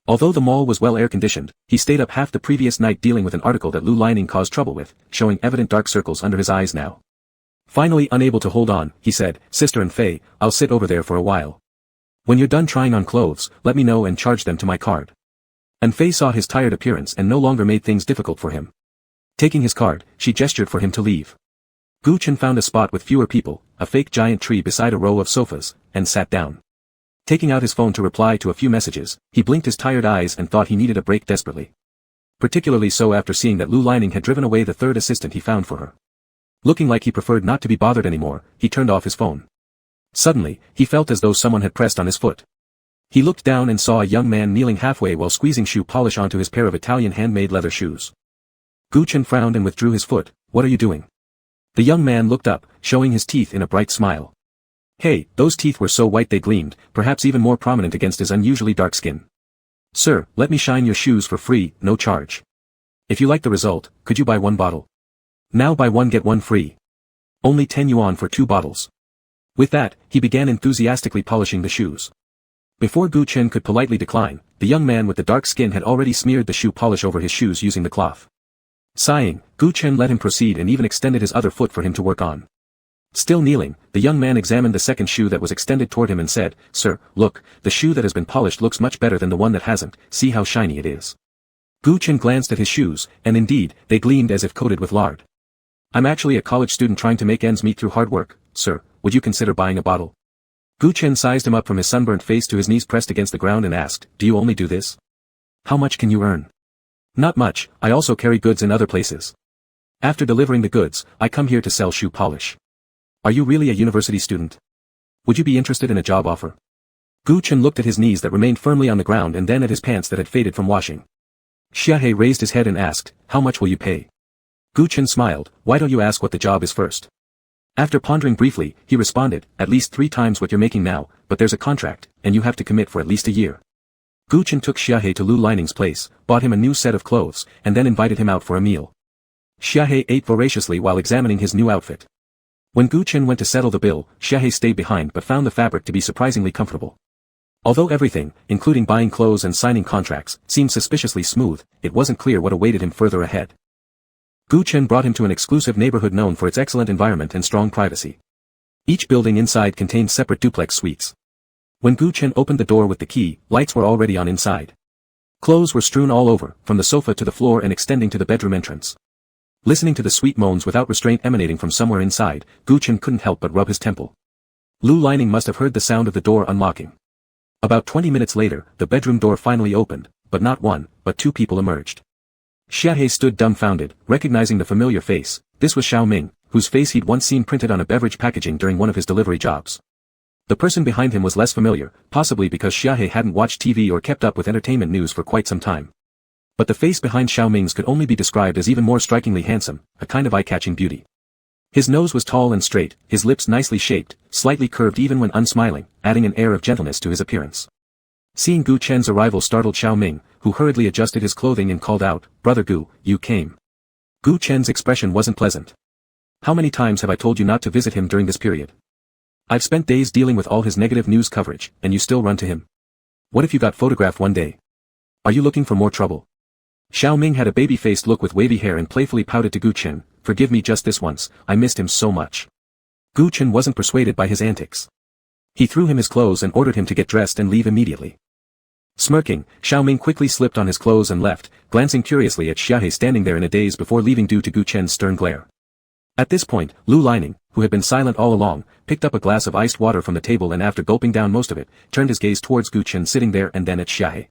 Although the mall was well air-conditioned, he stayed up half the previous night dealing with an article that Lu Lining caused trouble with, showing evident dark circles under his eyes now. Finally unable to hold on, he said, "Sister Fei, I'll sit over there for a while. When you're done trying on clothes, let me know and charge them to my card." Fei saw his tired appearance and no longer made things difficult for him. Taking his card, she gestured for him to leave. Gu Chen found a spot with fewer people, a fake giant tree beside a row of sofas, and sat down. Taking out his phone to reply to a few messages, he blinked his tired eyes and thought he needed a break desperately. Particularly so after seeing that Lu Lining had driven away the third assistant he found for her. Looking like he preferred not to be bothered anymore, he turned off his phone. Suddenly, he felt as though someone had pressed on his foot. He looked down and saw a young man kneeling halfway while squeezing shoe polish onto his pair of Italian handmade leather shoes. Gu Chen frowned and withdrew his foot. "What are you doing?" The young man looked up, showing his teeth in a bright smile. Hey, those teeth were so white they gleamed, perhaps even more prominent against his unusually dark skin. "Sir, let me shine your shoes for free, no charge. If you like the result, could you buy 1 bottle? Now buy 1 get 1 free. Only 10 yuan for 2 bottles. With that, he began enthusiastically polishing the shoes. Before Gu Chen could politely decline, the young man with the dark skin had already smeared the shoe polish over his shoes using the cloth. Sighing, Gu Chen let him proceed and even extended his other foot for him to work on. Still kneeling, the young man examined the second shoe that was extended toward him and said, "Sir, look, the shoe that has been polished looks much better than the one that hasn't, see how shiny it is." Gu Chen glanced at his shoes, and indeed, they gleamed as if coated with lard. "I'm actually a college student trying to make ends meet through hard work, sir, would you consider buying a bottle?" Gu Chen sized him up from his sunburnt face to his knees pressed against the ground and asked, "Do you only do this? How much can you earn?" "Not much, I also carry goods in other places. After delivering the goods, I come here to sell shoe polish. Are you really a university student? Would you be interested in a job offer?" Gu Chen looked at his knees that remained firmly on the ground and then at his pants that had faded from washing. Xiahe raised his head and asked, "How much will you pay?" Gu Chen smiled, "Why don't you ask what the job is first?" After pondering briefly, he responded, "At least 3 times what you're making now, but there's a contract, and you have to commit for at least a year." Gu Chen took Xiahe to Lu Lining's place, bought him a new set of clothes, and then invited him out for a meal. Xiahe ate voraciously while examining his new outfit. When Gu Chen went to settle the bill, Xiahe stayed behind but found the fabric to be surprisingly comfortable. Although everything, including buying clothes and signing contracts, seemed suspiciously smooth, it wasn't clear what awaited him further ahead. Gu Chen brought him to an exclusive neighborhood known for its excellent environment and strong privacy. Each building inside contained separate duplex suites. When Gu Chen opened the door with the key, lights were already on inside. Clothes were strewn all over, from the sofa to the floor and extending to the bedroom entrance. Listening to the sweet moans without restraint emanating from somewhere inside, Gu Chen couldn't help but rub his temple. Lu Lining must have heard the sound of the door unlocking. About 20 minutes later, the bedroom door finally opened, but not 1, but 2 people emerged. Xiahe stood dumbfounded, recognizing the familiar face. This was Xiao Ming, whose face he'd once seen printed on a beverage packaging during one of his delivery jobs. The person behind him was less familiar, possibly because Xiahe hadn't watched TV or kept up with entertainment news for quite some time. But the face behind Xiao Ming's could only be described as even more strikingly handsome, a kind of eye-catching beauty. His nose was tall and straight, his lips nicely shaped, slightly curved even when unsmiling, adding an air of gentleness to his appearance. Seeing Gu Chen's arrival startled Xiao Ming, who hurriedly adjusted his clothing and called out, "Brother Gu, you came." Gu Chen's expression wasn't pleasant. "How many times have I told you not to visit him during this period? I've spent days dealing with all his negative news coverage, and you still run to him? What if you got photographed one day? Are you looking for more trouble?" Xiao Ming had a baby-faced look with wavy hair and playfully pouted to Gu Chen, "Forgive me just this once, I missed him so much." Gu Chen wasn't persuaded by his antics. He threw him his clothes and ordered him to get dressed and leave immediately. Smirking, Xiaoming quickly slipped on his clothes and left, glancing curiously at Xia He standing there in a daze before leaving due to Gu Chen's stern glare. At this point, Lu Lining, who had been silent all along, picked up a glass of iced water from the table and after gulping down most of it, turned his gaze towards Gu Chen sitting there and then at Xia He.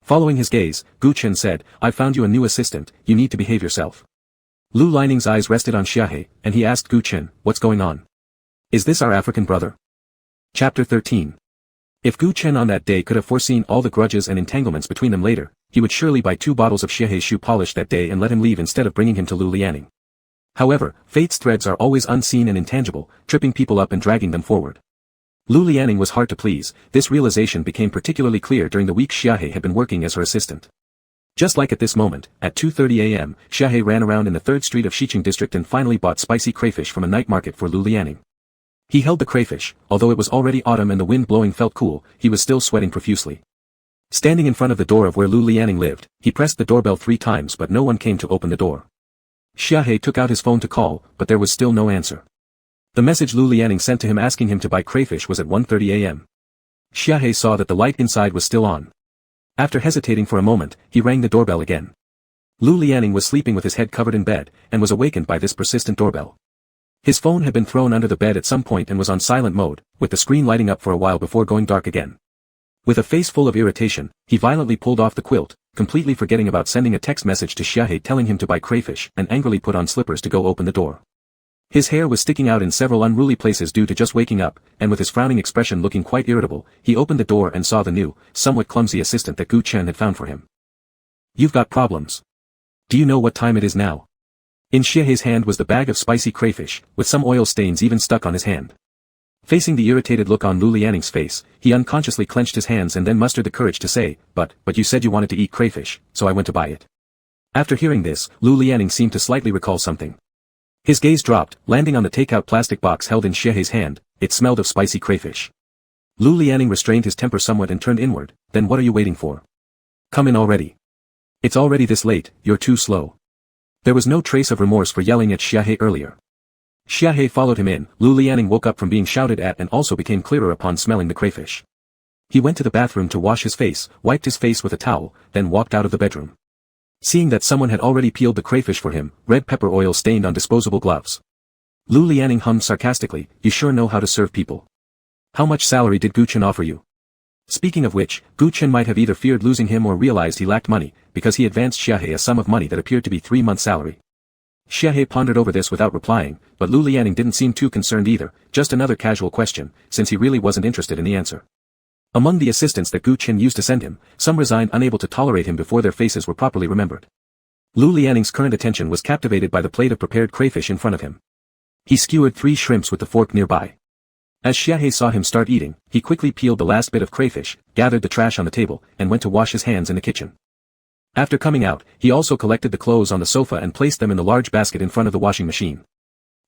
Following his gaze, Gu Chen said, "I've found you a new assistant, you need to behave yourself." Lu Lining's eyes rested on Xia He, and he asked Gu Chen, "What's going on? Is this our African brother?" Chapter 13. If Gu Chen on that day could have foreseen all the grudges and entanglements between them later, he would surely buy 2 bottles of Xia He's shoe polish that day and let him leave instead of bringing him to Lu Lianing. However, fate's threads are always unseen and intangible, tripping people up and dragging them forward. Lu Lianing was hard to please. This realization became particularly clear during the week Xia He had been working as her assistant. Just like at this moment, at 2:30 a.m., Xia He ran around in the 3rd Street of Xiqing district and finally bought spicy crayfish from a night market for Lu Lianing. He held the crayfish, although it was already autumn and the wind blowing felt cool, he was still sweating profusely. Standing in front of the door of where Lu Lianing lived, he pressed the doorbell 3 times but no one came to open the door. Xia He took out his phone to call, but there was still no answer. The message Lu Lianing sent to him asking him to buy crayfish was at 1:30 a.m. Xia He saw that the light inside was still on. After hesitating for a moment, he rang the doorbell again. Lu Lianing was sleeping with his head covered in bed, and was awakened by this persistent doorbell. His phone had been thrown under the bed at some point and was on silent mode, with the screen lighting up for a while before going dark again. With a face full of irritation, he violently pulled off the quilt, completely forgetting about sending a text message to Xia He telling him to buy crayfish, and angrily put on slippers to go open the door. His hair was sticking out in several unruly places due to just waking up, and with his frowning expression looking quite irritable, he opened the door and saw the new, somewhat clumsy assistant that Gu Chen had found for him. "You've got problems. Do you know what time it is now?" In Xia He's hand was the bag of spicy crayfish, with some oil stains even stuck on his hand. Facing the irritated look on Lu Lianing's face, he unconsciously clenched his hands and then mustered the courage to say, but you said you wanted to eat crayfish, so I went to buy it." After hearing this, Lu Lianing seemed to slightly recall something. His gaze dropped, landing on the takeout plastic box held in Xia He's hand. It smelled of spicy crayfish. Lu Lianing restrained his temper somewhat and turned inward. "Then what are you waiting for? Come in already. It's already this late, you're too slow." There was no trace of remorse for yelling at Xia He earlier. Xia He followed him in. Lu Lianing woke up from being shouted at and also became clearer upon smelling the crayfish. He went to the bathroom to wash his face, wiped his face with a towel, then walked out of the bedroom. Seeing that someone had already peeled the crayfish for him, red pepper oil stained on disposable gloves. Lu Lianing hummed sarcastically, "You sure know how to serve people. How much salary did Gu Chen offer you?" Speaking of which, Gu Chen might have either feared losing him or realized he lacked money, because he advanced Xia He a sum of money that appeared to be 3 months' salary. Xia He pondered over this without replying, but Lu Lianing didn't seem too concerned either, just another casual question, since he really wasn't interested in the answer. Among the assistants that Gu Chen used to send him, some resigned unable to tolerate him before their faces were properly remembered. Lu Lianing's current attention was captivated by the plate of prepared crayfish in front of him. He skewered 3 shrimps with the fork nearby. As Xia He saw him start eating, he quickly peeled the last bit of crayfish, gathered the trash on the table, and went to wash his hands in the kitchen. After coming out, he also collected the clothes on the sofa and placed them in the large basket in front of the washing machine.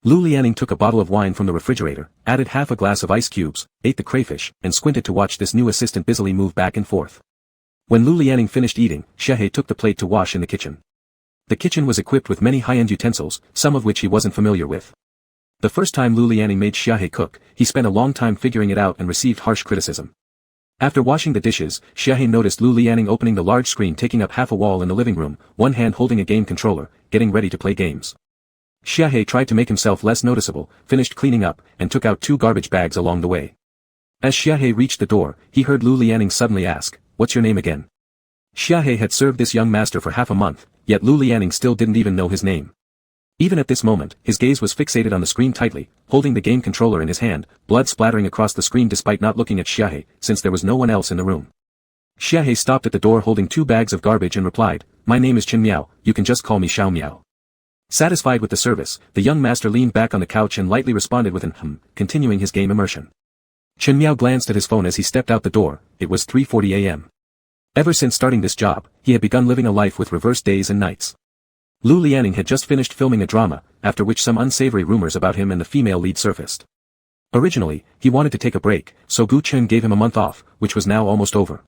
Lu Lianing took a bottle of wine from the refrigerator, added half a glass of ice cubes, ate the crayfish, and squinted to watch this new assistant busily move back and forth. When Lu Lianing finished eating, Xia He took the plate to wash in the kitchen. The kitchen was equipped with many high-end utensils, some of which he wasn't familiar with. The first time Lu Lianing made Xia He cook, he spent a long time figuring it out and received harsh criticism. After washing the dishes, Xia He noticed Lu Lianing opening the large screen taking up half a wall in the living room, one hand holding a game controller, getting ready to play games. Xia He tried to make himself less noticeable, finished cleaning up, and took out 2 garbage bags along the way. As Xia He reached the door, he heard Lu Lianing suddenly ask, "What's your name again?" Xia He had served this young master for half a month, yet Lu Lianing still didn't even know his name. Even at this moment, his gaze was fixated on the screen tightly, holding the game controller in his hand, blood splattering across the screen despite not looking at Xia He, since there was no one else in the room. Xia He stopped at the door holding 2 bags of garbage and replied, "My name is Chen Miao, you can just call me Xiao Miao." Satisfied with the service, the young master leaned back on the couch and lightly responded with an continuing his game immersion. Chen Miao glanced at his phone as he stepped out the door. It was 3:40 a.m. Ever since starting this job, he had begun living a life with reversed days and nights. Lu Lianing had just finished filming a drama, after which some unsavory rumors about him and the female lead surfaced. Originally, he wanted to take a break, so Gu Chen gave him a month off, which was now almost over.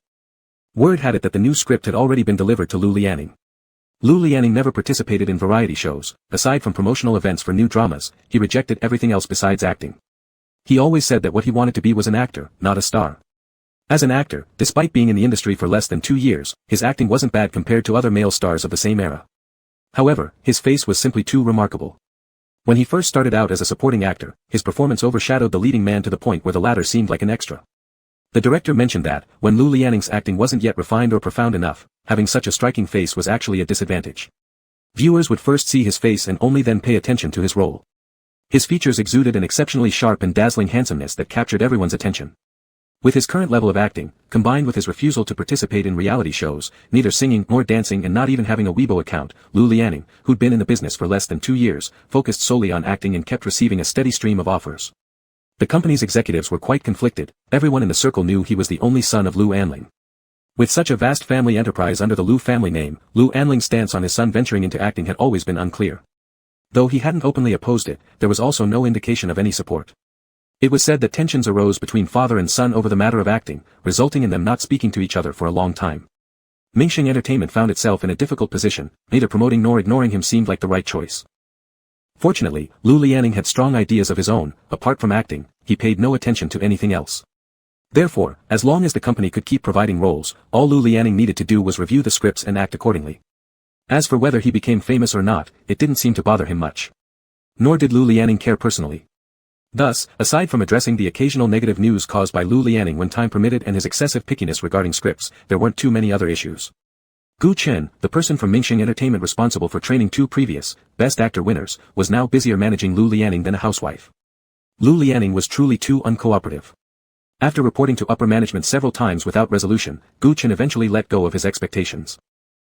Word had it that the new script had already been delivered to Lu Lianing. Lu Lianing never participated in variety shows. Aside from promotional events for new dramas, he rejected everything else besides acting. He always said that what he wanted to be was an actor, not a star. As an actor, despite being in the industry for less than 2 years, his acting wasn't bad compared to other male stars of the same era. However, his face was simply too remarkable. When he first started out as a supporting actor, his performance overshadowed the leading man to the point where the latter seemed like an extra. The director mentioned that, when Lu Lianning's acting wasn't yet refined or profound enough, having such a striking face was actually a disadvantage. Viewers would first see his face and only then pay attention to his role. His features exuded an exceptionally sharp and dazzling handsomeness that captured everyone's attention. With his current level of acting, combined with his refusal to participate in reality shows, neither singing nor dancing and not even having a Weibo account, Lu Lianning, who'd been in the business for less than 2 years, focused solely on acting and kept receiving a steady stream of offers. The company's executives were quite conflicted. Everyone in the circle knew he was the only son of Lu Anling. With such a vast family enterprise under the Lu family name, Lu Anling's stance on his son venturing into acting had always been unclear. Though he hadn't openly opposed it, there was also no indication of any support. It was said that tensions arose between father and son over the matter of acting, resulting in them not speaking to each other for a long time. Mingxing Entertainment found itself in a difficult position. Neither promoting nor ignoring him seemed like the right choice. Fortunately, Lu Lianning had strong ideas of his own. Apart from acting, he paid no attention to anything else. Therefore, as long as the company could keep providing roles, all Lu Lianning needed to do was review the scripts and act accordingly. As for whether he became famous or not, it didn't seem to bother him much. Nor did Lu Lianning care personally. Thus, aside from addressing the occasional negative news caused by Lu Lianning when time permitted and his excessive pickiness regarding scripts, there weren't too many other issues. Gu Chen, the person from Mingxing Entertainment responsible for training 2 previous Best Actor winners, was now busier managing Lu Lianning than a housewife. Lu Lianning was truly too uncooperative. After reporting to upper management several times without resolution, Gu Chen eventually let go of his expectations.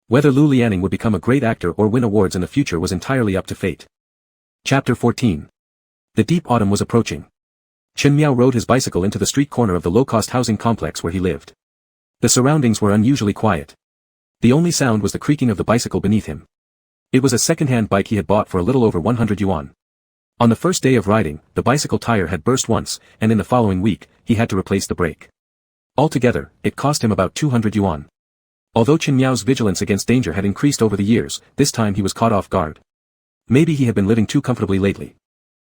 Whether Lu Lianning would become a great actor or win awards in the future was entirely up to fate. Chapter 14. The deep autumn was approaching. Chen Miao rode his bicycle into the street corner of the low-cost housing complex where he lived. The surroundings were unusually quiet. The only sound was the creaking of the bicycle beneath him. It was a second-hand bike he had bought for a little over 100 yuan. On the first day of riding, the bicycle tire had burst once, and in the following week, he had to replace the brake. Altogether, it cost him about 200 yuan. Although Chen Miao's vigilance against danger had increased over the years, this time he was caught off guard. Maybe he had been living too comfortably lately.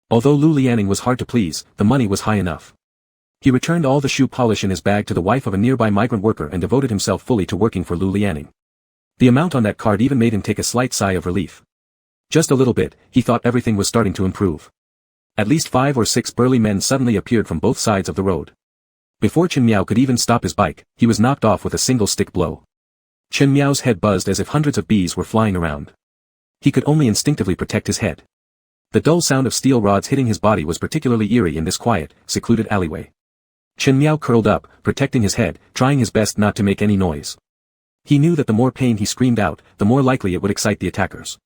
Although Lu Lianning was hard to please, the money was high enough. He returned all the shoe polish in his bag to the wife of a nearby migrant worker and devoted himself fully to working for Lu Lianning. The amount on that card even made him take a slight sigh of relief. Just a little bit, he thought everything was starting to improve. At least 5 or 6 burly men suddenly appeared from both sides of the road. Before Chen Miao could even stop his bike, he was knocked off with a single stick blow. Chen Miao's head buzzed as if hundreds of bees were flying around. He could only instinctively protect his head. The dull sound of steel rods hitting his body was particularly eerie in this quiet, secluded alleyway. Chen Miao curled up, protecting his head, trying his best not to make any noise. He knew that the more pain he screamed out, the more likely it would excite the attackers.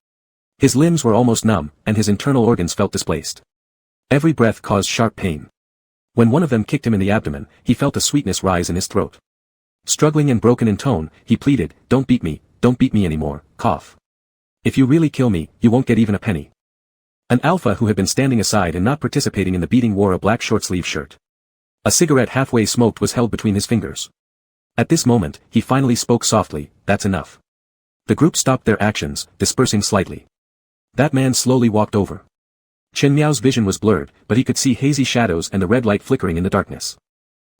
His limbs were almost numb, and his internal organs felt displaced. Every breath caused sharp pain. When one of them kicked him in the abdomen, he felt a sweetness rise in his throat. Struggling and broken in tone, he pleaded, don't beat me anymore, cough. If you really kill me, you won't get even a penny. An alpha who had been standing aside and not participating in the beating wore a black short-sleeve shirt. A cigarette halfway smoked was held between his fingers. At this moment, he finally spoke softly, that's enough. The group stopped their actions, dispersing slightly. That man slowly walked over. Chen Miao's vision was blurred, but he could see hazy shadows and the red light flickering in the darkness.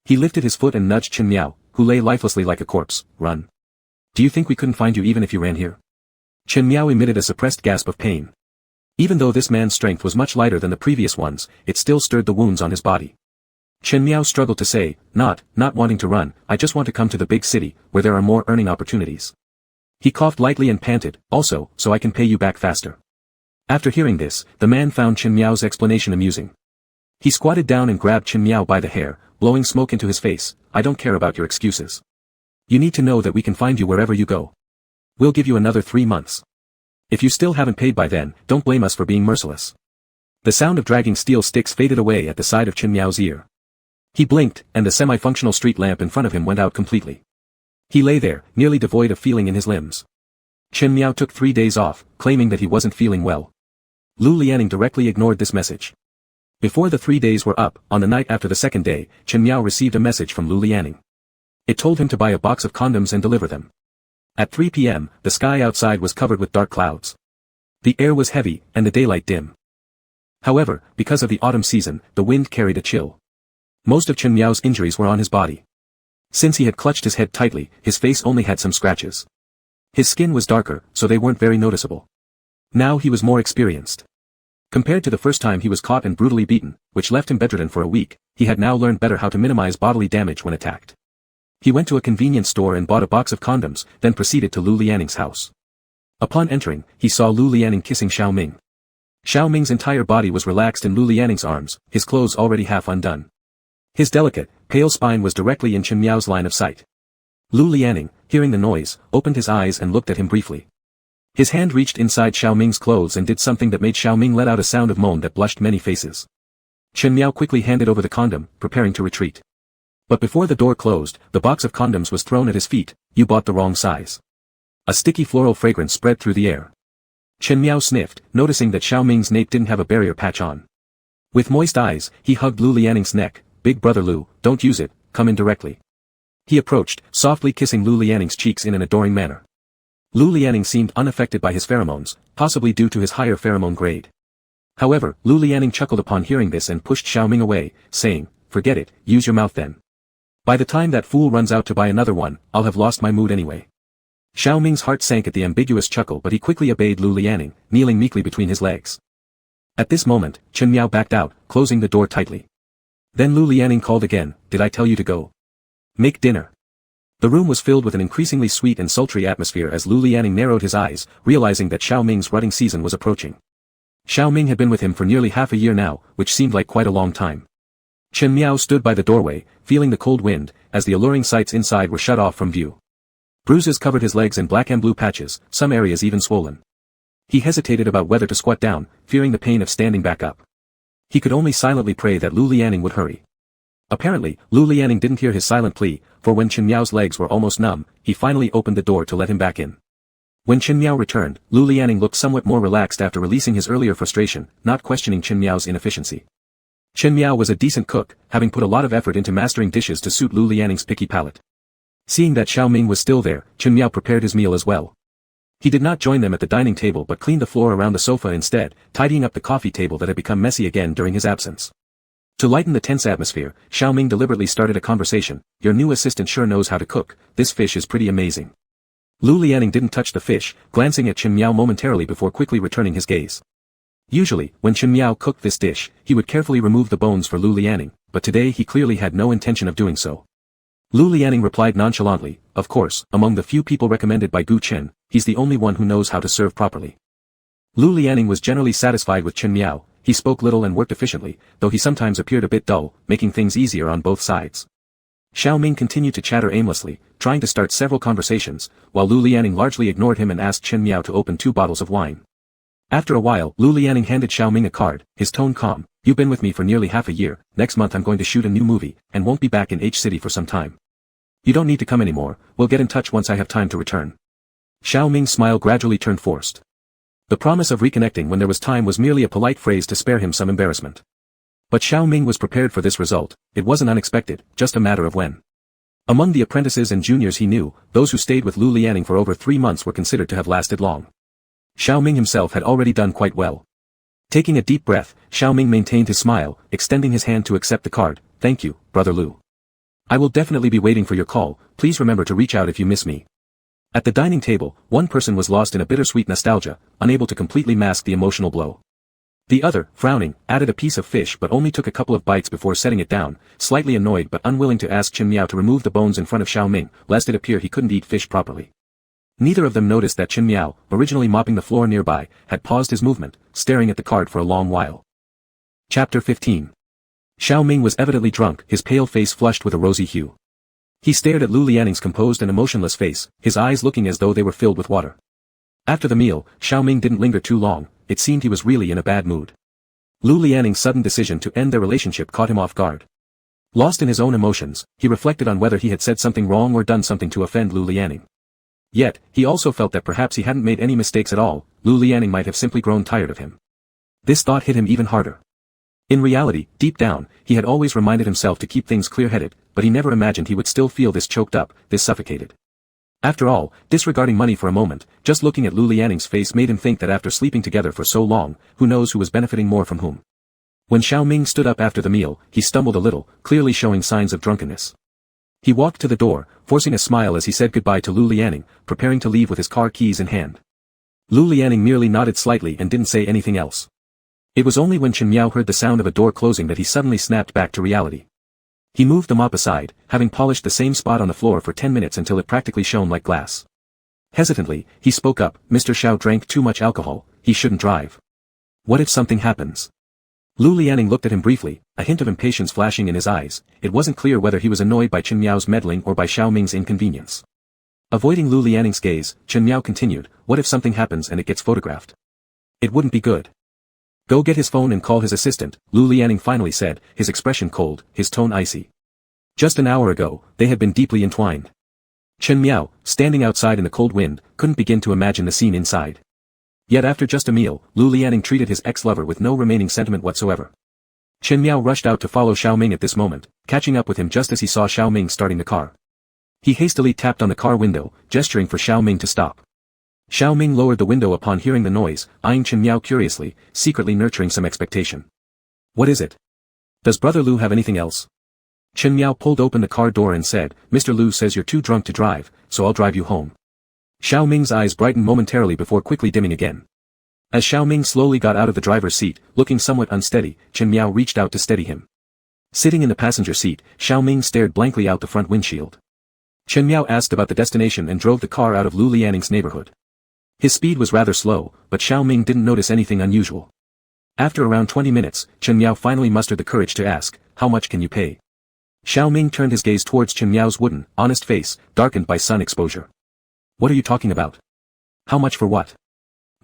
He lifted his foot and nudged Chen Miao, who lay lifelessly like a corpse, run. Do you think we couldn't find you even if you ran here? Chen Miao emitted a suppressed gasp of pain. Even though this man's strength was much lighter than the previous ones, it still stirred the wounds on his body. Chen Miao struggled to say, not wanting to run, I just want to come to the big city, where there are more earning opportunities. He coughed lightly and panted, also, so I can pay you back faster. After hearing this, the man found Chen Miao's explanation amusing. He squatted down and grabbed Chen Miao by the hair, blowing smoke into his face, I don't care about your excuses. You need to know that we can find you wherever you go. We'll give you another 3 months. If you still haven't paid by then, don't blame us for being merciless. The sound of dragging steel sticks faded away at the side of Chen Miao's ear. He blinked, and the semi-functional street lamp in front of him went out completely. He lay there, nearly devoid of feeling in his limbs. Chen Miao took 3 days off, claiming that he wasn't feeling well. Lu Lianning directly ignored this message. Before the 3 days were up, on the night after the second day, Chen Miao received a message from Lu Lianning. It told him to buy a box of condoms and deliver them. At 3 p.m., the sky outside was covered with dark clouds. The air was heavy, and the daylight dim. However, because of the autumn season, the wind carried a chill. Most of Chen Miao's injuries were on his body. Since he had clutched his head tightly, his face only had some scratches. His skin was darker, so they weren't very noticeable. Now he was more experienced. Compared to the first time he was caught and brutally beaten, which left him bedridden for a week, he had now learned better how to minimize bodily damage when attacked. He went to a convenience store and bought a box of condoms, then proceeded to Lu Lianing's house. Upon entering, he saw Lu Lianing kissing Xiao Ming. Xiao Ming's entire body was relaxed in Lu Lianing's arms, his clothes already half undone. His delicate, pale spine was directly in Chen Miao's line of sight. Lu Lianing, hearing the noise, opened his eyes and looked at him briefly. His hand reached inside Xiao Ming's clothes and did something that made Xiao Ming let out a sound of moan that blushed many faces. Chen Miao quickly handed over the condom, preparing to retreat. But before the door closed, the box of condoms was thrown at his feet. You bought the wrong size. A sticky floral fragrance spread through the air. Chen Miao sniffed, noticing that Xiao Ming's nape didn't have a barrier patch on. With moist eyes, he hugged Lu Lianing's neck. Big brother Lu, don't use it, come in directly. He approached, softly kissing Lu Lianing's cheeks in an adoring manner. Lu Lianing seemed unaffected by his pheromones, possibly due to his higher pheromone grade. However, Lu Lianing chuckled upon hearing this and pushed Xiao Ming away, saying, forget it, use your mouth then. By the time that fool runs out to buy another one, I'll have lost my mood anyway. Xiao Ming's heart sank at the ambiguous chuckle, but he quickly obeyed Lu Lianing, kneeling meekly between his legs. At this moment, Chen Miao backed out, closing the door tightly. Then Lu Lianing called again, did I tell you to go? Make dinner. The room was filled with an increasingly sweet and sultry atmosphere as Lu Lianing narrowed his eyes, realizing that Xiao Ming's rutting season was approaching. Xiao Ming had been with him for nearly half a year now, which seemed like quite a long time. Chen Miao stood by the doorway, feeling the cold wind, as the alluring sights inside were shut off from view. Bruises covered his legs in black and blue patches, some areas even swollen. He hesitated about whether to squat down, fearing the pain of standing back up. He could only silently pray that Lu Lianing would hurry. Apparently, Lu Lianing didn't hear his silent plea, for when Chen Miao's legs were almost numb, he finally opened the door to let him back in. When Chen Miao returned, Lu Lianing looked somewhat more relaxed after releasing his earlier frustration, not questioning Chen Miao's inefficiency. Chen Miao was a decent cook, having put a lot of effort into mastering dishes to suit Lu Lianing's picky palate. Seeing that Xiao Ming was still there, Chen Miao prepared his meal as well. He did not join them at the dining table but cleaned the floor around the sofa instead, tidying up the coffee table that had become messy again during his absence. To lighten the tense atmosphere, Xiao Ming deliberately started a conversation. Your new assistant sure knows how to cook, this fish is pretty amazing. Lu Lianing didn't touch the fish, glancing at Chen Miao momentarily before quickly returning his gaze. Usually, when Chen Miao cooked this dish, he would carefully remove the bones for Lu Lianing, but today he clearly had no intention of doing so. Lu Lianing replied nonchalantly, of course, among the few people recommended by Gu Chen, he's the only one who knows how to serve properly. Lu Lianing was generally satisfied with Chen Miao. He spoke little and worked efficiently, though he sometimes appeared a bit dull, making things easier on both sides. Xiao Ming continued to chatter aimlessly, trying to start several conversations, while Lu Lianing largely ignored him and asked Chen Miao to open 2 bottles of wine. After a while, Lu Lianing handed Xiao Ming a card, his tone calm. You've been with me for nearly half a year, next month I'm going to shoot a new movie, and won't be back in H City for some time. You don't need to come anymore, we'll get in touch once I have time to return. Xiao Ming's smile gradually turned forced. The promise of reconnecting when there was time was merely a polite phrase to spare him some embarrassment. But Xiao Ming was prepared for this result. It wasn't unexpected, just a matter of when. Among the apprentices and juniors he knew, those who stayed with Lu Lianing for over 3 months were considered to have lasted long. Xiao Ming himself had already done quite well. Taking a deep breath, Xiao Ming maintained his smile, extending his hand to accept the card. Thank you, brother Lu. I will definitely be waiting for your call, please remember to reach out if you miss me. At the dining table, one person was lost in a bittersweet nostalgia, unable to completely mask the emotional blow. The other, frowning, added a piece of fish but only took a couple of bites before setting it down, slightly annoyed but unwilling to ask Chen Miao to remove the bones in front of Xiao Ming, lest it appear he couldn't eat fish properly. Neither of them noticed that Chen Miao, originally mopping the floor nearby, had paused his movement, staring at the card for a long while. Chapter 15. Xiao Ming was evidently drunk, his pale face flushed with a rosy hue. He stared at Lu Lianing's composed and emotionless face, his eyes looking as though they were filled with water. After the meal, Xiao Ming didn't linger too long, it seemed he was really in a bad mood. Lu Lianing's sudden decision to end their relationship caught him off guard. Lost in his own emotions, he reflected on whether he had said something wrong or done something to offend Lu Lianing. Yet, he also felt that perhaps he hadn't made any mistakes at all, Lu Lianing might have simply grown tired of him. This thought hit him even harder. In reality, deep down, he had always reminded himself to keep things clear-headed, but he never imagined he would still feel this choked up, this suffocated. After all, disregarding money for a moment, just looking at Lu Lianning's face made him think that after sleeping together for so long, who knows who was benefiting more from whom. When Xiao Ming stood up after the meal, he stumbled a little, clearly showing signs of drunkenness. He walked to the door, forcing a smile as he said goodbye to Lu Lianning, preparing to leave with his car keys in hand. Lu Lianning merely nodded slightly and didn't say anything else. It was only when Chen Miao heard the sound of a door closing that he suddenly snapped back to reality. He moved the mop aside, having polished the same spot on the floor for 10 minutes until it practically shone like glass. Hesitantly, he spoke up, Mr. Xiao drank too much alcohol, he shouldn't drive. What if something happens? Lu Lianning looked at him briefly, a hint of impatience flashing in his eyes. It wasn't clear whether he was annoyed by Chen Miao's meddling or by Xiao Ming's inconvenience. Avoiding Lu Lianning's gaze, Chen Miao continued, what if something happens and it gets photographed? It wouldn't be good. Go get his phone and call his assistant, Lu Lianning finally said, his expression cold, his tone icy. Just an hour ago, they had been deeply entwined. Chen Miao, standing outside in the cold wind, couldn't begin to imagine the scene inside. Yet after just a meal, Lu Lianning treated his ex-lover with no remaining sentiment whatsoever. Chen Miao rushed out to follow Xiao Ming at this moment, catching up with him just as he saw Xiao Ming starting the car. He hastily tapped on the car window, gesturing for Xiao Ming to stop. Xiao Ming lowered the window upon hearing the noise, eyeing Chen Miao curiously, secretly nurturing some expectation. What is it? Does Brother Lu have anything else? Chen Miao pulled open the car door and said, Mr. Lu says you're too drunk to drive, so I'll drive you home. Xiao Ming's eyes brightened momentarily before quickly dimming again. As Xiao Ming slowly got out of the driver's seat, looking somewhat unsteady, Chen Miao reached out to steady him. Sitting in the passenger seat, Xiao Ming stared blankly out the front windshield. Chen Miao asked about the destination and drove the car out of Lu Lianning's neighborhood. His speed was rather slow, but Xiao Ming didn't notice anything unusual. After around 20 minutes, Chen Miao finally mustered the courage to ask, how much can you pay? Xiao Ming turned his gaze towards Chen Miao's wooden, honest face, darkened by sun exposure. What are you talking about? How much for what?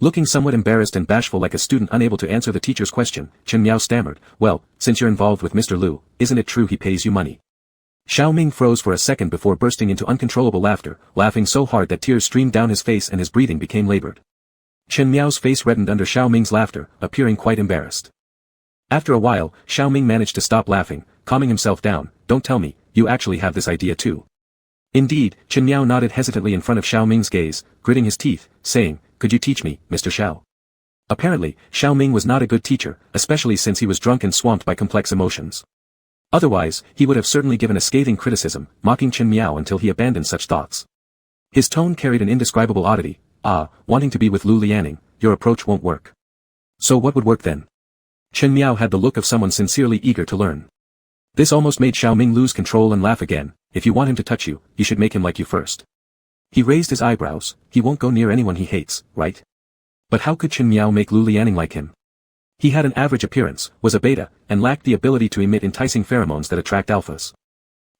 Looking somewhat embarrassed and bashful like a student unable to answer the teacher's question, Chen Miao stammered, well, since you're involved with Mr. Lu, isn't it true he pays you money? Xiao Ming froze for a second before bursting into uncontrollable laughter, laughing so hard that tears streamed down his face and his breathing became labored. Chen Miao's face reddened under Xiao Ming's laughter, appearing quite embarrassed. After a while, Xiao Ming managed to stop laughing, calming himself down, don't tell me, you actually have this idea too. Indeed, Chen Miao nodded hesitantly in front of Xiao Ming's gaze, gritting his teeth, saying, could you teach me, Mr. Xiao? Apparently, Xiao Ming was not a good teacher, especially since he was drunk and swamped by complex emotions. Otherwise, he would have certainly given a scathing criticism, mocking Chen Miao until he abandoned such thoughts. His tone carried an indescribable oddity, wanting to be with Lu Lianning, your approach won't work. So what would work then? Chen Miao had the look of someone sincerely eager to learn. This almost made Xiao Ming lose control and laugh again, if you want him to touch you, you should make him like you first. He raised his eyebrows, he won't go near anyone he hates, right? But how could Chen Miao make Lu Lianning like him? He had an average appearance, was a beta, and lacked the ability to emit enticing pheromones that attract alphas.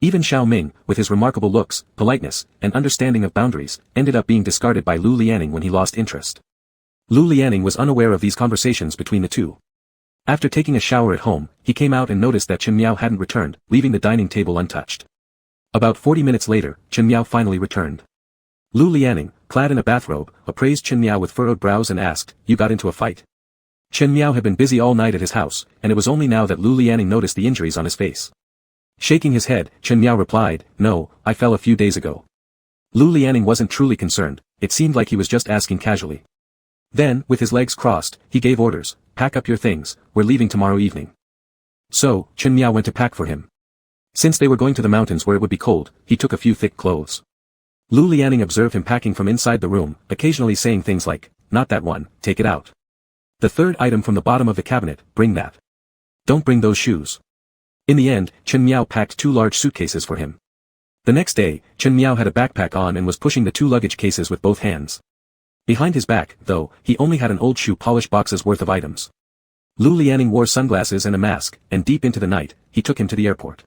Even Xiao Ming, with his remarkable looks, politeness, and understanding of boundaries, ended up being discarded by Lu Lianning when he lost interest. Lu Lianning was unaware of these conversations between the two. After taking a shower at home, he came out and noticed that Chen Miao hadn't returned, leaving the dining table untouched. About 40 minutes later, Chen Miao finally returned. Lu Lianning, clad in a bathrobe, appraised Chen Miao with furrowed brows and asked, you got into a fight? Chen Miao had been busy all night at his house, and it was only now that Lu Lianning noticed the injuries on his face. Shaking his head, Chen Miao replied, no, I fell a few days ago. Lu Lianning wasn't truly concerned, it seemed like he was just asking casually. Then, with his legs crossed, he gave orders, pack up your things, we're leaving tomorrow evening. So, Chen Miao went to pack for him. Since they were going to the mountains where it would be cold, he took a few thick clothes. Lu Lianning observed him packing from inside the room, occasionally saying things like, not that one, take it out. The third item from the bottom of the cabinet, bring that. Don't bring those shoes. In the end, Chen Miao packed 2 large suitcases for him. The next day, Chen Miao had a backpack on and was pushing the 2 luggage cases with both hands. Behind his back, though, he only had an old shoe polish box's worth of items. Lu Lianning wore sunglasses and a mask, and deep into the night, he took him to the airport.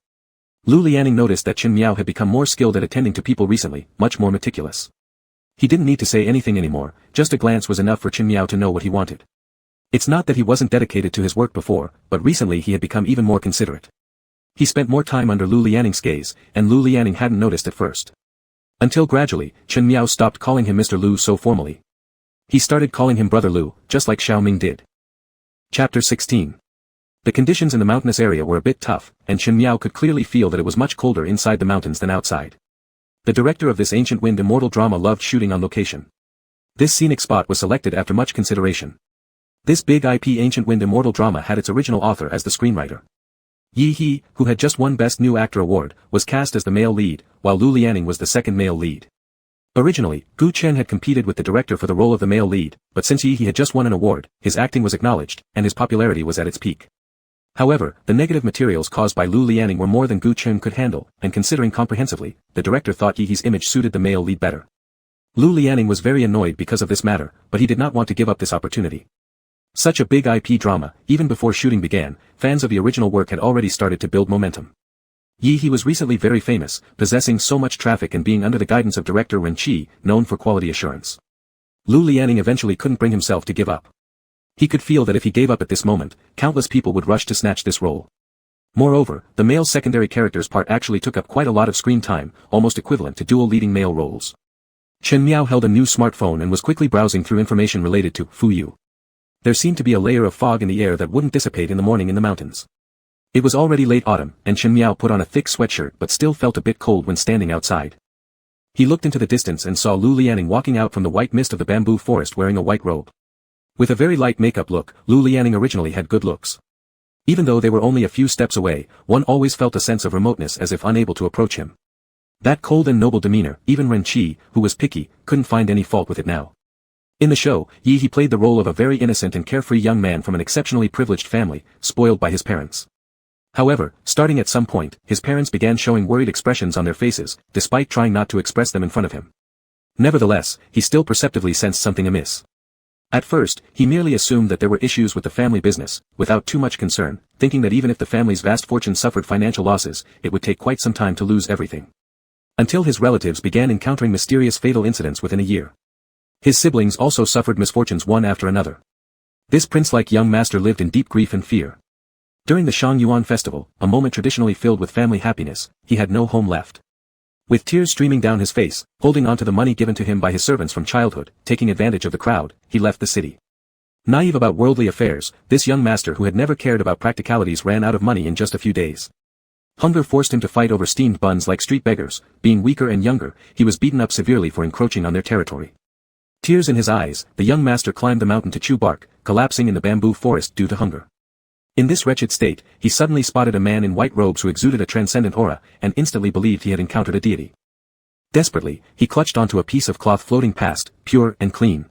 Lu Lianning noticed that Chen Miao had become more skilled at attending to people recently, much more meticulous. He didn't need to say anything anymore, just a glance was enough for Chen Miao to know what he wanted. It's not that he wasn't dedicated to his work before, but recently he had become even more considerate. He spent more time under Lu Lianning's gaze, and Lu Lianning hadn't noticed at first. Until gradually, Chen Miao stopped calling him Mr. Lu so formally. He started calling him Brother Lu, just like Xiao Ming did. Chapter 16. The conditions in the mountainous area were a bit tough, and Chen Miao could clearly feel that it was much colder inside the mountains than outside. The director of this ancient wind immortal drama loved shooting on location. This scenic spot was selected after much consideration. This big IP ancient wind immortal drama had its original author as the screenwriter. Yi He, who had just won Best New Actor award, was cast as the male lead, while Lu Lianing was the second male lead. Originally, Gu Chen had competed with the director for the role of the male lead, but since Yi He had just won an award, his acting was acknowledged, and his popularity was at its peak. However, the negative materials caused by Lu Lianing were more than Gu Chen could handle, and considering comprehensively, the director thought Yi He's image suited the male lead better. Lu Lianing was very annoyed because of this matter, but he did not want to give up this opportunity. Such a big IP drama, even before shooting began, fans of the original work had already started to build momentum. Yi He was recently very famous, possessing so much traffic and being under the guidance of director Ren Qi, known for quality assurance. Lu Lianing eventually couldn't bring himself to give up. He could feel that if he gave up at this moment, countless people would rush to snatch this role. Moreover, the male secondary character's part actually took up quite a lot of screen time, almost equivalent to dual leading male roles. Chen Miao held a new smartphone and was quickly browsing through information related to Fu Yu. There seemed to be a layer of fog in the air that wouldn't dissipate in the morning in the mountains. It was already late autumn, and Chen Miao put on a thick sweatshirt but still felt a bit cold when standing outside. He looked into the distance and saw Lu Lianing walking out from the white mist of the bamboo forest wearing a white robe. With a very light makeup look, Lu Lianing originally had good looks. Even though they were only a few steps away, one always felt a sense of remoteness as if unable to approach him. That cold and noble demeanor, even Ren Qi, who was picky, couldn't find any fault with it now. In the show, Yi He played the role of a very innocent and carefree young man from an exceptionally privileged family, spoiled by his parents. However, starting at some point, his parents began showing worried expressions on their faces, despite trying not to express them in front of him. Nevertheless, he still perceptibly sensed something amiss. At first, he merely assumed that there were issues with the family business, without too much concern, thinking that even if the family's vast fortune suffered financial losses, it would take quite some time to lose everything. Until his relatives began encountering mysterious fatal incidents within a year. His siblings also suffered misfortunes one after another. This prince-like young master lived in deep grief and fear. During the Shangyuan festival, a moment traditionally filled with family happiness, he had no home left. With tears streaming down his face, holding on to the money given to him by his servants from childhood, taking advantage of the crowd, he left the city. Naive about worldly affairs, this young master who had never cared about practicalities ran out of money in just a few days. Hunger forced him to fight over steamed buns like street beggars. Being weaker and younger, he was beaten up severely for encroaching on their territory. Tears in his eyes, the young master climbed the mountain to chew bark, collapsing in the bamboo forest due to hunger. In this wretched state, he suddenly spotted a man in white robes who exuded a transcendent aura, and instantly believed he had encountered a deity. Desperately, he clutched onto a piece of cloth floating past, pure and clean.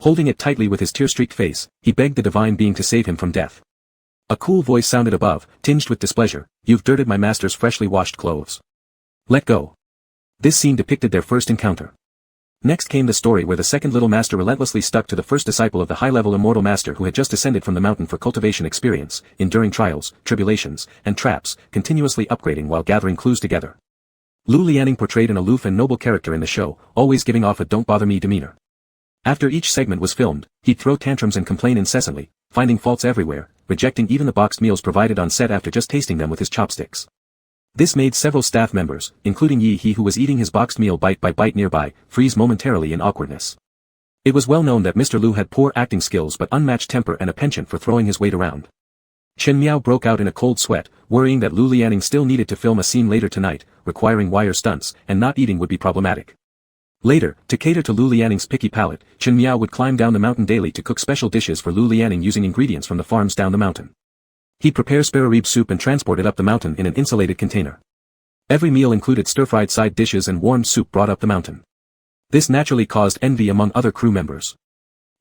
Holding it tightly with his tear-streaked face, he begged the divine being to save him from death. A cool voice sounded above, tinged with displeasure. "You've dirted my master's freshly washed clothes. Let go." This scene depicted their first encounter. Next came the story where the second little master relentlessly stuck to the first disciple of the high-level immortal master who had just descended from the mountain for cultivation experience, enduring trials, tribulations, and traps, continuously upgrading while gathering clues together. Lu Lianing portrayed an aloof and noble character in the show, always giving off a "don't bother me" demeanor. After each segment was filmed, he'd throw tantrums and complain incessantly, finding faults everywhere, rejecting even the boxed meals provided on set after just tasting them with his chopsticks. This made several staff members, including Yi He who was eating his boxed meal bite by bite nearby, freeze momentarily in awkwardness. It was well known that Mr. Lu had poor acting skills but unmatched temper and a penchant for throwing his weight around. Chen Miao broke out in a cold sweat, worrying that Lu Lianing still needed to film a scene later tonight, requiring wire stunts, and not eating would be problematic. Later, to cater to Lu Lianing's picky palate, Chen Miao would climb down the mountain daily to cook special dishes for Lu Lianing using ingredients from the farms down the mountain. He'd prepare spare rib soup and transport it up the mountain in an insulated container. Every meal included stir-fried side dishes and warmed soup brought up the mountain. This naturally caused envy among other crew members.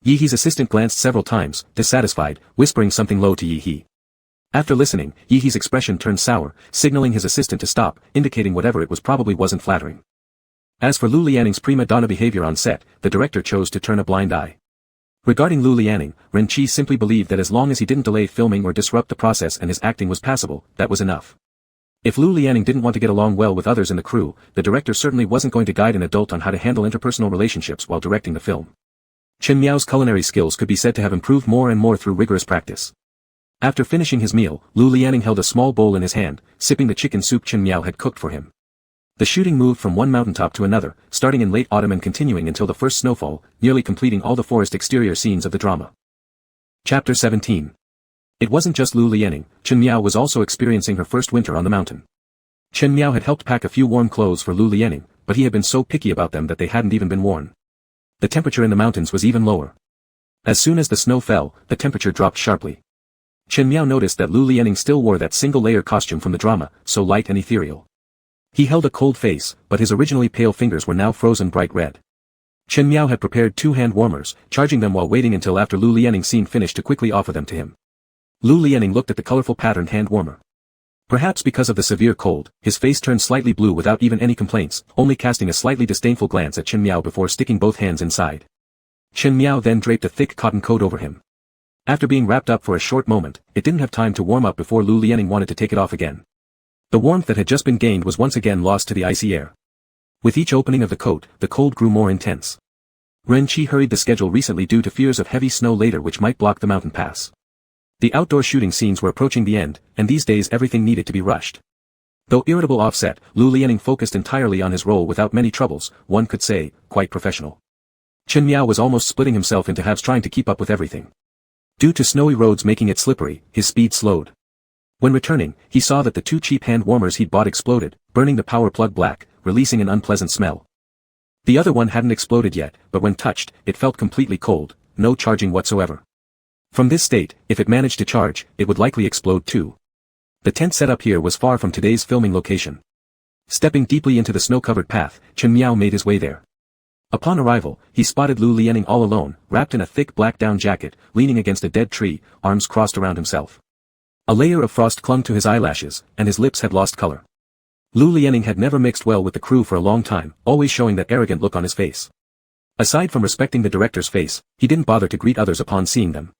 Yi He's assistant glanced several times, dissatisfied, whispering something low to Yi He. After listening, Yi He's expression turned sour, signaling his assistant to stop, indicating whatever it was probably wasn't flattering. As for Lu Lianing's prima donna behavior on set, the director chose to turn a blind eye. Regarding Lu Lianing, Ren Qi simply believed that as long as he didn't delay filming or disrupt the process and his acting was passable, that was enough. If Lu Lianing didn't want to get along well with others in the crew, the director certainly wasn't going to guide an adult on how to handle interpersonal relationships while directing the film. Chen Miao's culinary skills could be said to have improved more and more through rigorous practice. After finishing his meal, Lu Lianing held a small bowl in his hand, sipping the chicken soup Chen Miao had cooked for him. The shooting moved from one mountaintop to another, starting in late autumn and continuing until the first snowfall, nearly completing all the forest exterior scenes of the drama. Chapter 17. It wasn't just Lu Lianing, Chen Miao was also experiencing her first winter on the mountain. Chen Miao had helped pack a few warm clothes for Lu Lianing, but he had been so picky about them that they hadn't even been worn. The temperature in the mountains was even lower. As soon as the snow fell, the temperature dropped sharply. Chen Miao noticed that Lu Lianing still wore that single-layer costume from the drama, so light and ethereal. He held a cold face, but his originally pale fingers were now frozen bright red. Chen Miao had prepared 2 hand warmers, charging them while waiting until after Lu Lianing's scene finished to quickly offer them to him. Lu Lianing looked at the colorful patterned hand warmer. Perhaps because of the severe cold, his face turned slightly blue without even any complaints, only casting a slightly disdainful glance at Chen Miao before sticking both hands inside. Chen Miao then draped a thick cotton coat over him. After being wrapped up for a short moment, it didn't have time to warm up before Lu Lianing wanted to take it off again. The warmth that had just been gained was once again lost to the icy air. With each opening of the coat, the cold grew more intense. Ren Qi hurried the schedule recently due to fears of heavy snow later which might block the mountain pass. The outdoor shooting scenes were approaching the end, and these days everything needed to be rushed. Though irritable offset, Lu Lianing focused entirely on his role without many troubles, one could say, quite professional. Chen Miao was almost splitting himself into halves trying to keep up with everything. Due to snowy roads making it slippery, his speed slowed. When returning, he saw that the 2 cheap hand warmers he'd bought exploded, burning the power plug black, releasing an unpleasant smell. The other one hadn't exploded yet, but when touched, it felt completely cold, no charging whatsoever. From this state, if it managed to charge, it would likely explode too. The tent set up here was far from today's filming location. Stepping deeply into the snow-covered path, Chen Miao made his way there. Upon arrival, he spotted Lu Lianing all alone, wrapped in a thick black down jacket, leaning against a dead tree, arms crossed around himself. A layer of frost clung to his eyelashes, and his lips had lost color. Lu Lianing had never mixed well with the crew for a long time, always showing that arrogant look on his face. Aside from respecting the director's face, he didn't bother to greet others upon seeing them.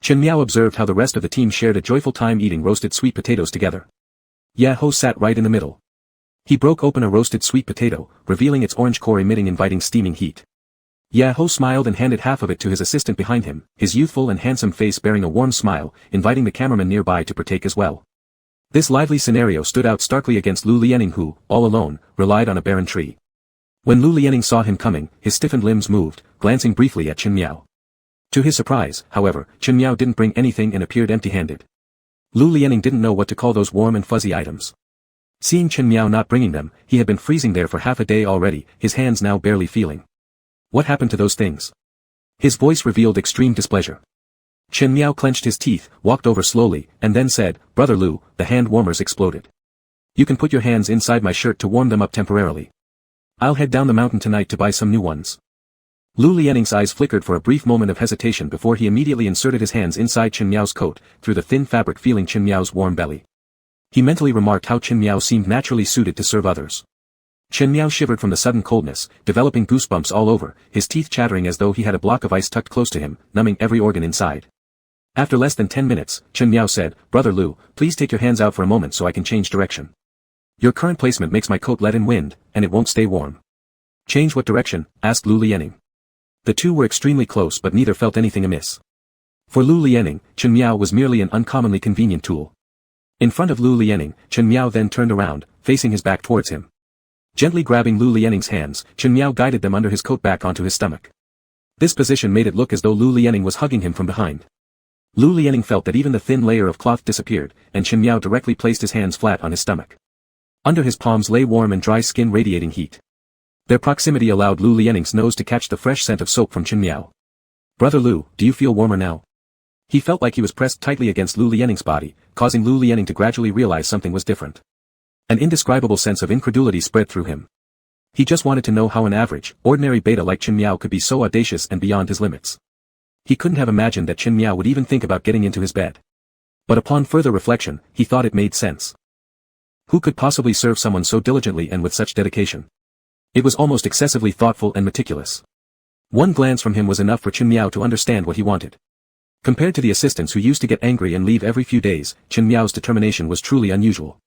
Chen Miao observed how the rest of the team shared a joyful time eating roasted sweet potatoes together. Ye Ho sat right in the middle. He broke open a roasted sweet potato, revealing its orange core emitting inviting steaming heat. Ye Ho smiled and handed half of it to his assistant behind him, his youthful and handsome face bearing a warm smile, inviting the cameraman nearby to partake as well. This lively scenario stood out starkly against Lu Lianing who, all alone, relied on a barren tree. When Lu Lianing saw him coming, his stiffened limbs moved, glancing briefly at Chen Miao. To his surprise, however, Chen Miao didn't bring anything and appeared empty-handed. Lu Lianing didn't know what to call those warm and fuzzy items. Seeing Chen Miao not bringing them, he had been freezing there for half a day already, his hands now barely feeling. What happened to those things? His voice revealed extreme displeasure. Chen Miao clenched his teeth, walked over slowly, and then said, "Brother Lu, the hand warmers exploded. You can put your hands inside my shirt to warm them up temporarily. I'll head down the mountain tonight to buy some new ones." Lu Lianing's eyes flickered for a brief moment of hesitation before he immediately inserted his hands inside Chen Miao's coat, through the thin fabric feeling Chen Miao's warm belly. He mentally remarked how Chen Miao seemed naturally suited to serve others. Chen Miao shivered from the sudden coldness, developing goosebumps all over, his teeth chattering as though he had a block of ice tucked close to him, numbing every organ inside. After less than 10 minutes, Chen Miao said, "Brother Lu, please take your hands out for a moment so I can change direction. Your current placement makes my coat let in wind, and it won't stay warm." "Change what direction?" asked Lu Lianing. The two were extremely close but neither felt anything amiss. For Lu Lianing, Chen Miao was merely an uncommonly convenient tool. In front of Lu Lianing, Chen Miao then turned around, facing his back towards him. Gently grabbing Lu Lianing's hands, Chen Miao guided them under his coat back onto his stomach. This position made it look as though Lu Lianing was hugging him from behind. Lu Lianing felt that even the thin layer of cloth disappeared, and Chen Miao directly placed his hands flat on his stomach. Under his palms lay warm and dry skin radiating heat. Their proximity allowed Lu Lianing's nose to catch the fresh scent of soap from Chen Miao. "Brother Lu, do you feel warmer now?" He felt like he was pressed tightly against Lu Lianing's body, causing Lu Lianing to gradually realize something was different. An indescribable sense of incredulity spread through him. He just wanted to know how an average, ordinary beta like Chen Miao could be so audacious and beyond his limits. He couldn't have imagined that Chen Miao would even think about getting into his bed. But upon further reflection, he thought it made sense. Who could possibly serve someone so diligently and with such dedication? It was almost excessively thoughtful and meticulous. One glance from him was enough for Chen Miao to understand what he wanted. Compared to the assistants who used to get angry and leave every few days, Chen Miao's determination was truly unusual.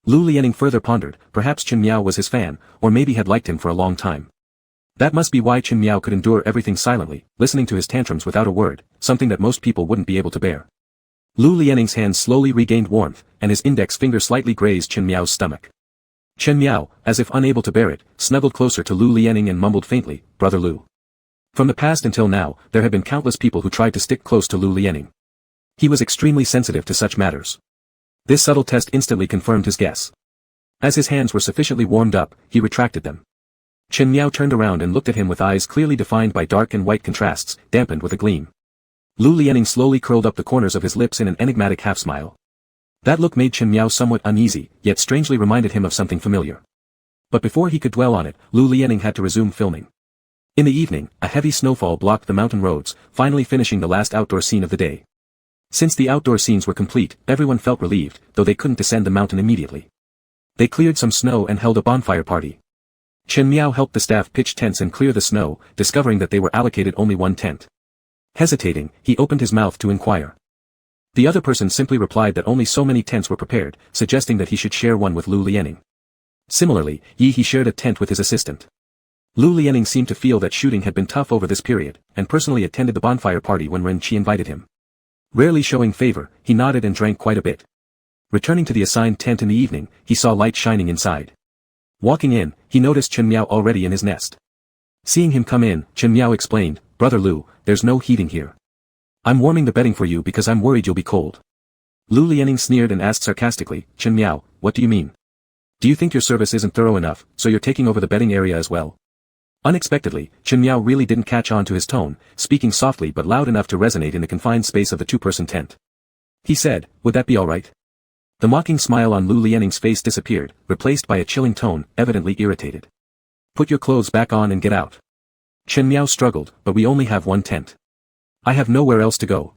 Lu Lianing further pondered, perhaps Chen Miao was his fan, or maybe had liked him for a long time. That must be why Chen Miao could endure everything silently, listening to his tantrums without a word, something that most people wouldn't be able to bear. Lu Lianing's hands slowly regained warmth, and his index finger slightly grazed Chen Miao's stomach. Chen Miao, as if unable to bear it, snuggled closer to Lu Lianing and mumbled faintly, "Brother Lu." From the past until now, there had been countless people who tried to stick close to Lu Lianing. He was extremely sensitive to such matters. This subtle test instantly confirmed his guess. As his hands were sufficiently warmed up, he retracted them. Chen Miao turned around and looked at him with eyes clearly defined by dark and white contrasts, dampened with a gleam. Lu Lianing slowly curled up the corners of his lips in an enigmatic half-smile. That look made Chen Miao somewhat uneasy, yet strangely reminded him of something familiar. But before he could dwell on it, Lu Lianing had to resume filming. In the evening, a heavy snowfall blocked the mountain roads, finally finishing the last outdoor scene of the day. Since the outdoor scenes were complete, everyone felt relieved, though they couldn't descend the mountain immediately. They cleared some snow and held a bonfire party. Chen Miao helped the staff pitch tents and clear the snow, discovering that they were allocated only one tent. Hesitating, he opened his mouth to inquire. The other person simply replied that only so many tents were prepared, suggesting that he should share one with Lu Lianing. Similarly, Yi He shared a tent with his assistant. Lu Lianing seemed to feel that shooting had been tough over this period, and personally attended the bonfire party when Ren Qi invited him. Rarely showing favor, he nodded and drank quite a bit. Returning to the assigned tent in the evening, he saw light shining inside. Walking in, he noticed Chen Miao already in his nest. Seeing him come in, Chen Miao explained, "Brother Lu, there's no heating here. I'm warming the bedding for you because I'm worried you'll be cold." Lu Lianing sneered and asked sarcastically, "Chen Miao, what do you mean? Do you think your service isn't thorough enough, so you're taking over the bedding area as well?" Unexpectedly, Chen Miao really didn't catch on to his tone, speaking softly but loud enough to resonate in the confined space of the two-person tent. He said, "Would that be all right?" The mocking smile on Lu Lianing's face disappeared, replaced by a chilling tone, evidently irritated. "Put your clothes back on and get out." Chen Miao struggled, "But we only have one tent. I have nowhere else to go."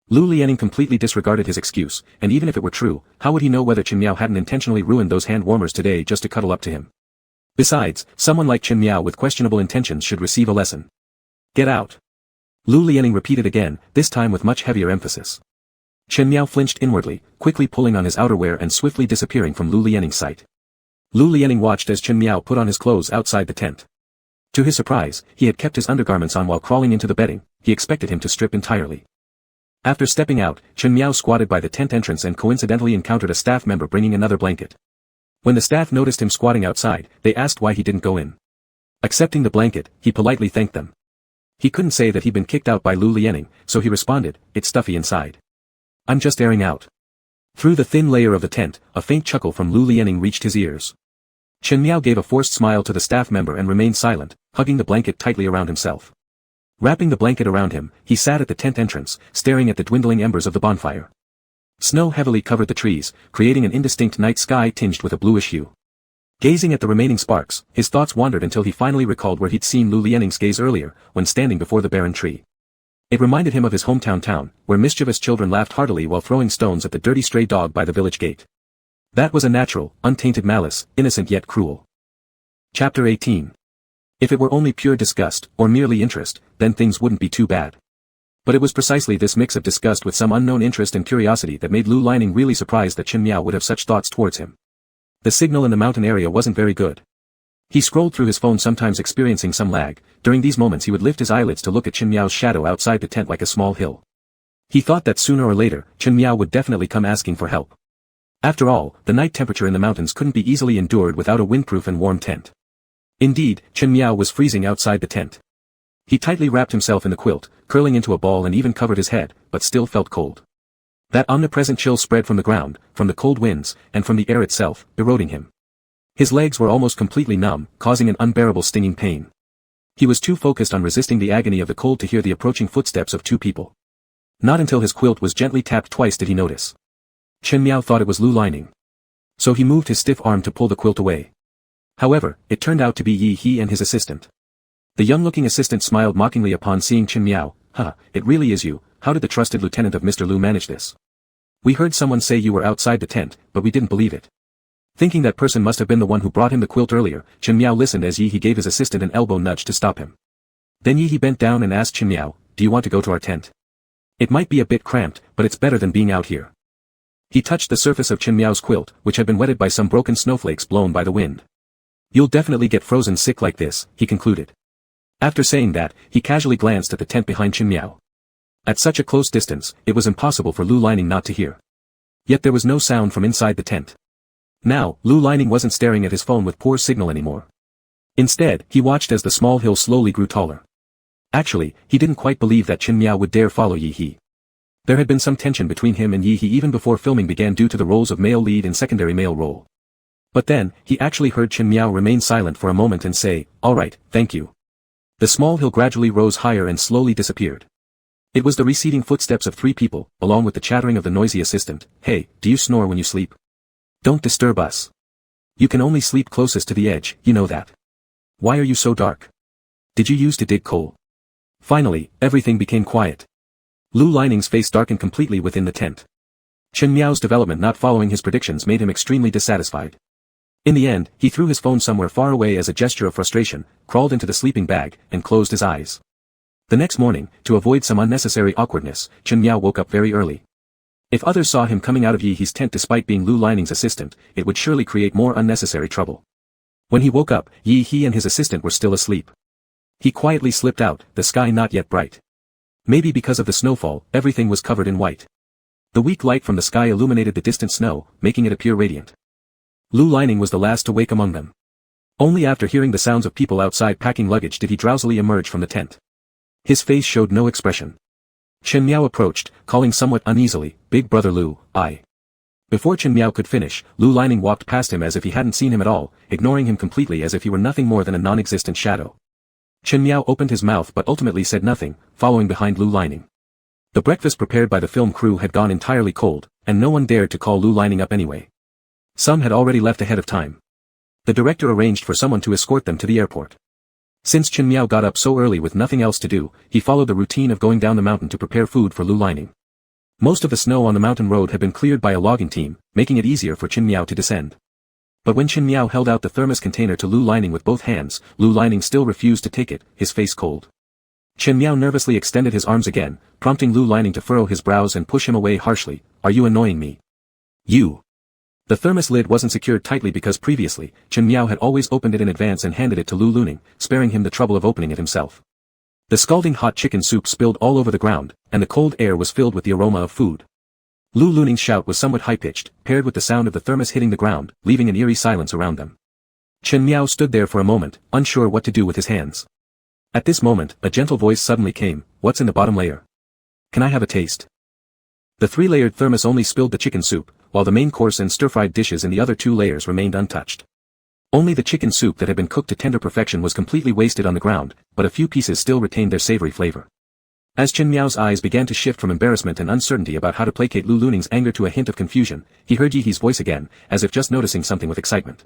Lu Lianing completely disregarded his excuse, and even if it were true, how would he know whether Chen Miao hadn't intentionally ruined those hand warmers today just to cuddle up to him? Besides, someone like Chen Miao with questionable intentions should receive a lesson. "Get out." Lu Lianing repeated again, this time with much heavier emphasis. Chen Miao flinched inwardly, quickly pulling on his outerwear and swiftly disappearing from Lu Lianing's sight. Lu Lianing watched as Chen Miao put on his clothes outside the tent. To his surprise, he had kept his undergarments on while crawling into the bedding. He expected him to strip entirely. After stepping out, Chen Miao squatted by the tent entrance and coincidentally encountered a staff member bringing another blanket. When the staff noticed him squatting outside, they asked why he didn't go in. Accepting the blanket, he politely thanked them. He couldn't say that he'd been kicked out by Lu Lianing, so he responded, "It's stuffy inside. I'm just airing out." Through the thin layer of the tent, a faint chuckle from Lu Lianing reached his ears. Chen Miao gave a forced smile to the staff member and remained silent, hugging the blanket tightly around himself. Wrapping the blanket around him, he sat at the tent entrance, staring at the dwindling embers of the bonfire. Snow heavily covered the trees, creating an indistinct night sky tinged with a bluish hue. Gazing at the remaining sparks, his thoughts wandered until he finally recalled where he'd seen Lu Lianing's gaze earlier, when standing before the barren tree. It reminded him of his hometown town, where mischievous children laughed heartily while throwing stones at the dirty stray dog by the village gate. That was a natural, untainted malice, innocent yet cruel. Chapter 18. If it were only pure disgust, or merely interest, then things wouldn't be too bad. But it was precisely this mix of disgust with some unknown interest and curiosity that made Lu Lianing really surprised that Chen Miao would have such thoughts towards him. The signal in the mountain area wasn't very good. He scrolled through his phone, sometimes experiencing some lag. During these moments he would lift his eyelids to look at Chen Miao's shadow outside the tent like a small hill. He thought that sooner or later, Chen Miao would definitely come asking for help. After all, the night temperature in the mountains couldn't be easily endured without a windproof and warm tent. Indeed, Chen Miao was freezing outside the tent. He tightly wrapped himself in the quilt, curling into a ball and even covered his head, but still felt cold. That omnipresent chill spread from the ground, from the cold winds, and from the air itself, eroding him. His legs were almost completely numb, causing an unbearable stinging pain. He was too focused on resisting the agony of the cold to hear the approaching footsteps of two people. Not until his quilt was gently tapped twice did he notice. Chen Miao thought it was Lu Lianing. So he moved his stiff arm to pull the quilt away. However, it turned out to be Yi He and his assistant. The young-looking assistant smiled mockingly upon seeing Chen Miao. It really is you. How did the trusted lieutenant of Mr. Lu manage this? We heard someone say you were outside the tent, but we didn't believe it." Thinking that person must have been the one who brought him the quilt earlier, Chen Miao listened as Yi He gave his assistant an elbow nudge to stop him. Then Yi He bent down and asked Chen Miao, "Do you want to go to our tent? It might be a bit cramped, but it's better than being out here." He touched the surface of Chen Miao's quilt, which had been wetted by some broken snowflakes blown by the wind. "You'll definitely get frozen sick like this," he concluded. After saying that, he casually glanced at the tent behind Chen Miao. At such a close distance, it was impossible for Lu Lianing not to hear. Yet there was no sound from inside the tent. Now, Lu Lianing wasn't staring at his phone with poor signal anymore. Instead, he watched as the small hill slowly grew taller. Actually, he didn't quite believe that Chen Miao would dare follow Yi He. There had been some tension between him and Yi He even before filming began due to the roles of male lead and secondary male role. But then, he actually heard Chen Miao remain silent for a moment and say, "All right, thank you." The small hill gradually rose higher and slowly disappeared. It was the receding footsteps of 3 people, along with the chattering of the noisy assistant. "Hey, do you snore when you sleep? Don't disturb us. You can only sleep closest to the edge, you know that. Why are you so dark? Did you use to dig coal?" Finally, everything became quiet. Lu Lining's face darkened completely within the tent. Chen Miao's development not following his predictions made him extremely dissatisfied. In the end, he threw his phone somewhere far away as a gesture of frustration, crawled into the sleeping bag, and closed his eyes. The next morning, to avoid some unnecessary awkwardness, Chen Miao woke up very early. If others saw him coming out of Yi He's tent despite being Lu Lining's assistant, it would surely create more unnecessary trouble. When he woke up, Yi He and his assistant were still asleep. He quietly slipped out, the sky not yet bright. Maybe because of the snowfall, everything was covered in white. The weak light from the sky illuminated the distant snow, making it appear radiant. Lu Lining was the last to wake among them. Only after hearing the sounds of people outside packing luggage did he drowsily emerge from the tent. His face showed no expression. Chen Miao approached, calling somewhat uneasily, "Big brother Lu, I." Before Chen Miao could finish, Lu Lining walked past him as if he hadn't seen him at all, ignoring him completely as if he were nothing more than a non-existent shadow. Chen Miao opened his mouth but ultimately said nothing, following behind Lu Lining. The breakfast prepared by the film crew had gone entirely cold, and no one dared to call Lu Lining up anyway. Some had already left ahead of time. The director arranged for someone to escort them to the airport. Since Chen Miao got up so early with nothing else to do, he followed the routine of going down the mountain to prepare food for Lu Lining. Most of the snow on the mountain road had been cleared by a logging team, making it easier for Chen Miao to descend. But when Chen Miao held out the thermos container to Lu Lining with both hands, Lu Lining still refused to take it, his face cold. Chen Miao nervously extended his arms again, prompting Lu Lining to furrow his brows and push him away harshly. "Are you annoying me? You." The thermos lid wasn't secured tightly because previously, Chen Miao had always opened it in advance and handed it to Lu Lining, sparing him the trouble of opening it himself. The scalding hot chicken soup spilled all over the ground, and the cold air was filled with the aroma of food. Lu Lining's shout was somewhat high-pitched, paired with the sound of the thermos hitting the ground, leaving an eerie silence around them. Chen Miao stood there for a moment, unsure what to do with his hands. At this moment, a gentle voice suddenly came, "What's in the bottom layer? Can I have a taste?" The 3-layered thermos only spilled the chicken soup, while the main course and stir-fried dishes in the other 2 layers remained untouched. Only the chicken soup that had been cooked to tender perfection was completely wasted on the ground, but a few pieces still retained their savory flavor. As Chen Miao's eyes began to shift from embarrassment and uncertainty about how to placate Lu Lining's anger to a hint of confusion, he heard Yi He's voice again, as if just noticing something with excitement.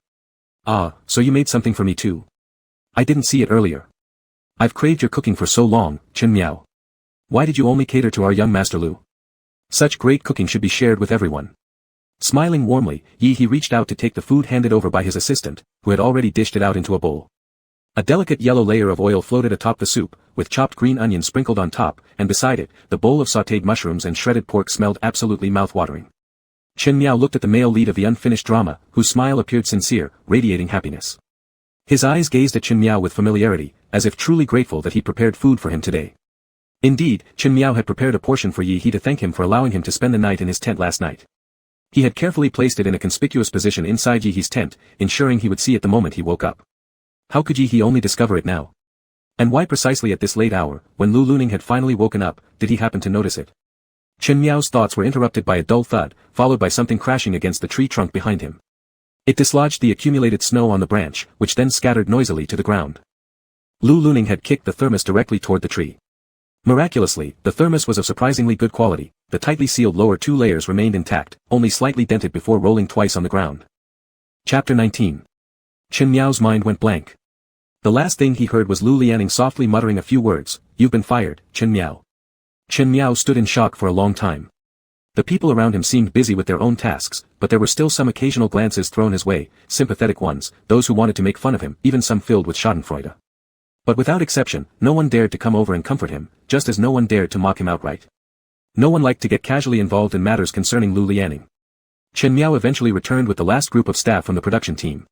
"Ah, so you made something for me too. I didn't see it earlier. I've craved your cooking for so long, Chen Miao. Why did you only cater to our young master Lu? Such great cooking should be shared with everyone." Smiling warmly, Yi He reached out to take the food handed over by his assistant, who had already dished it out into a bowl. A delicate yellow layer of oil floated atop the soup, with chopped green onions sprinkled on top, and beside it, the bowl of sautéed mushrooms and shredded pork smelled absolutely mouth-watering. Chen Miao looked at the male lead of the unfinished drama, whose smile appeared sincere, radiating happiness. His eyes gazed at Chen Miao with familiarity, as if truly grateful that he prepared food for him today. Indeed, Chen Miao had prepared a portion for Yi He to thank him for allowing him to spend the night in his tent last night. He had carefully placed it in a conspicuous position inside Yi He's tent, ensuring he would see it the moment he woke up. How could Yi He only discover it now? And why precisely at this late hour, when Lu Lining had finally woken up, did he happen to notice it? Chen Miao's thoughts were interrupted by a dull thud, followed by something crashing against the tree trunk behind him. It dislodged the accumulated snow on the branch, which then scattered noisily to the ground. Lu Lining had kicked the thermos directly toward the tree. Miraculously, the thermos was of surprisingly good quality. The tightly sealed lower 2 layers remained intact, only slightly dented before rolling twice on the ground. Chapter 19. Chen Miao's mind went blank. The last thing he heard was Lu Lining softly muttering a few words. "You've been fired, Chen Miao." Chen Miao stood in shock for a long time. The people around him seemed busy with their own tasks, but there were still some occasional glances thrown his way, sympathetic ones, those who wanted to make fun of him, even some filled with schadenfreude. But without exception, no one dared to come over and comfort him, just as no one dared to mock him outright. No one liked to get casually involved in matters concerning Lu Lining. Chen Miao eventually returned with the last group of staff from the production team.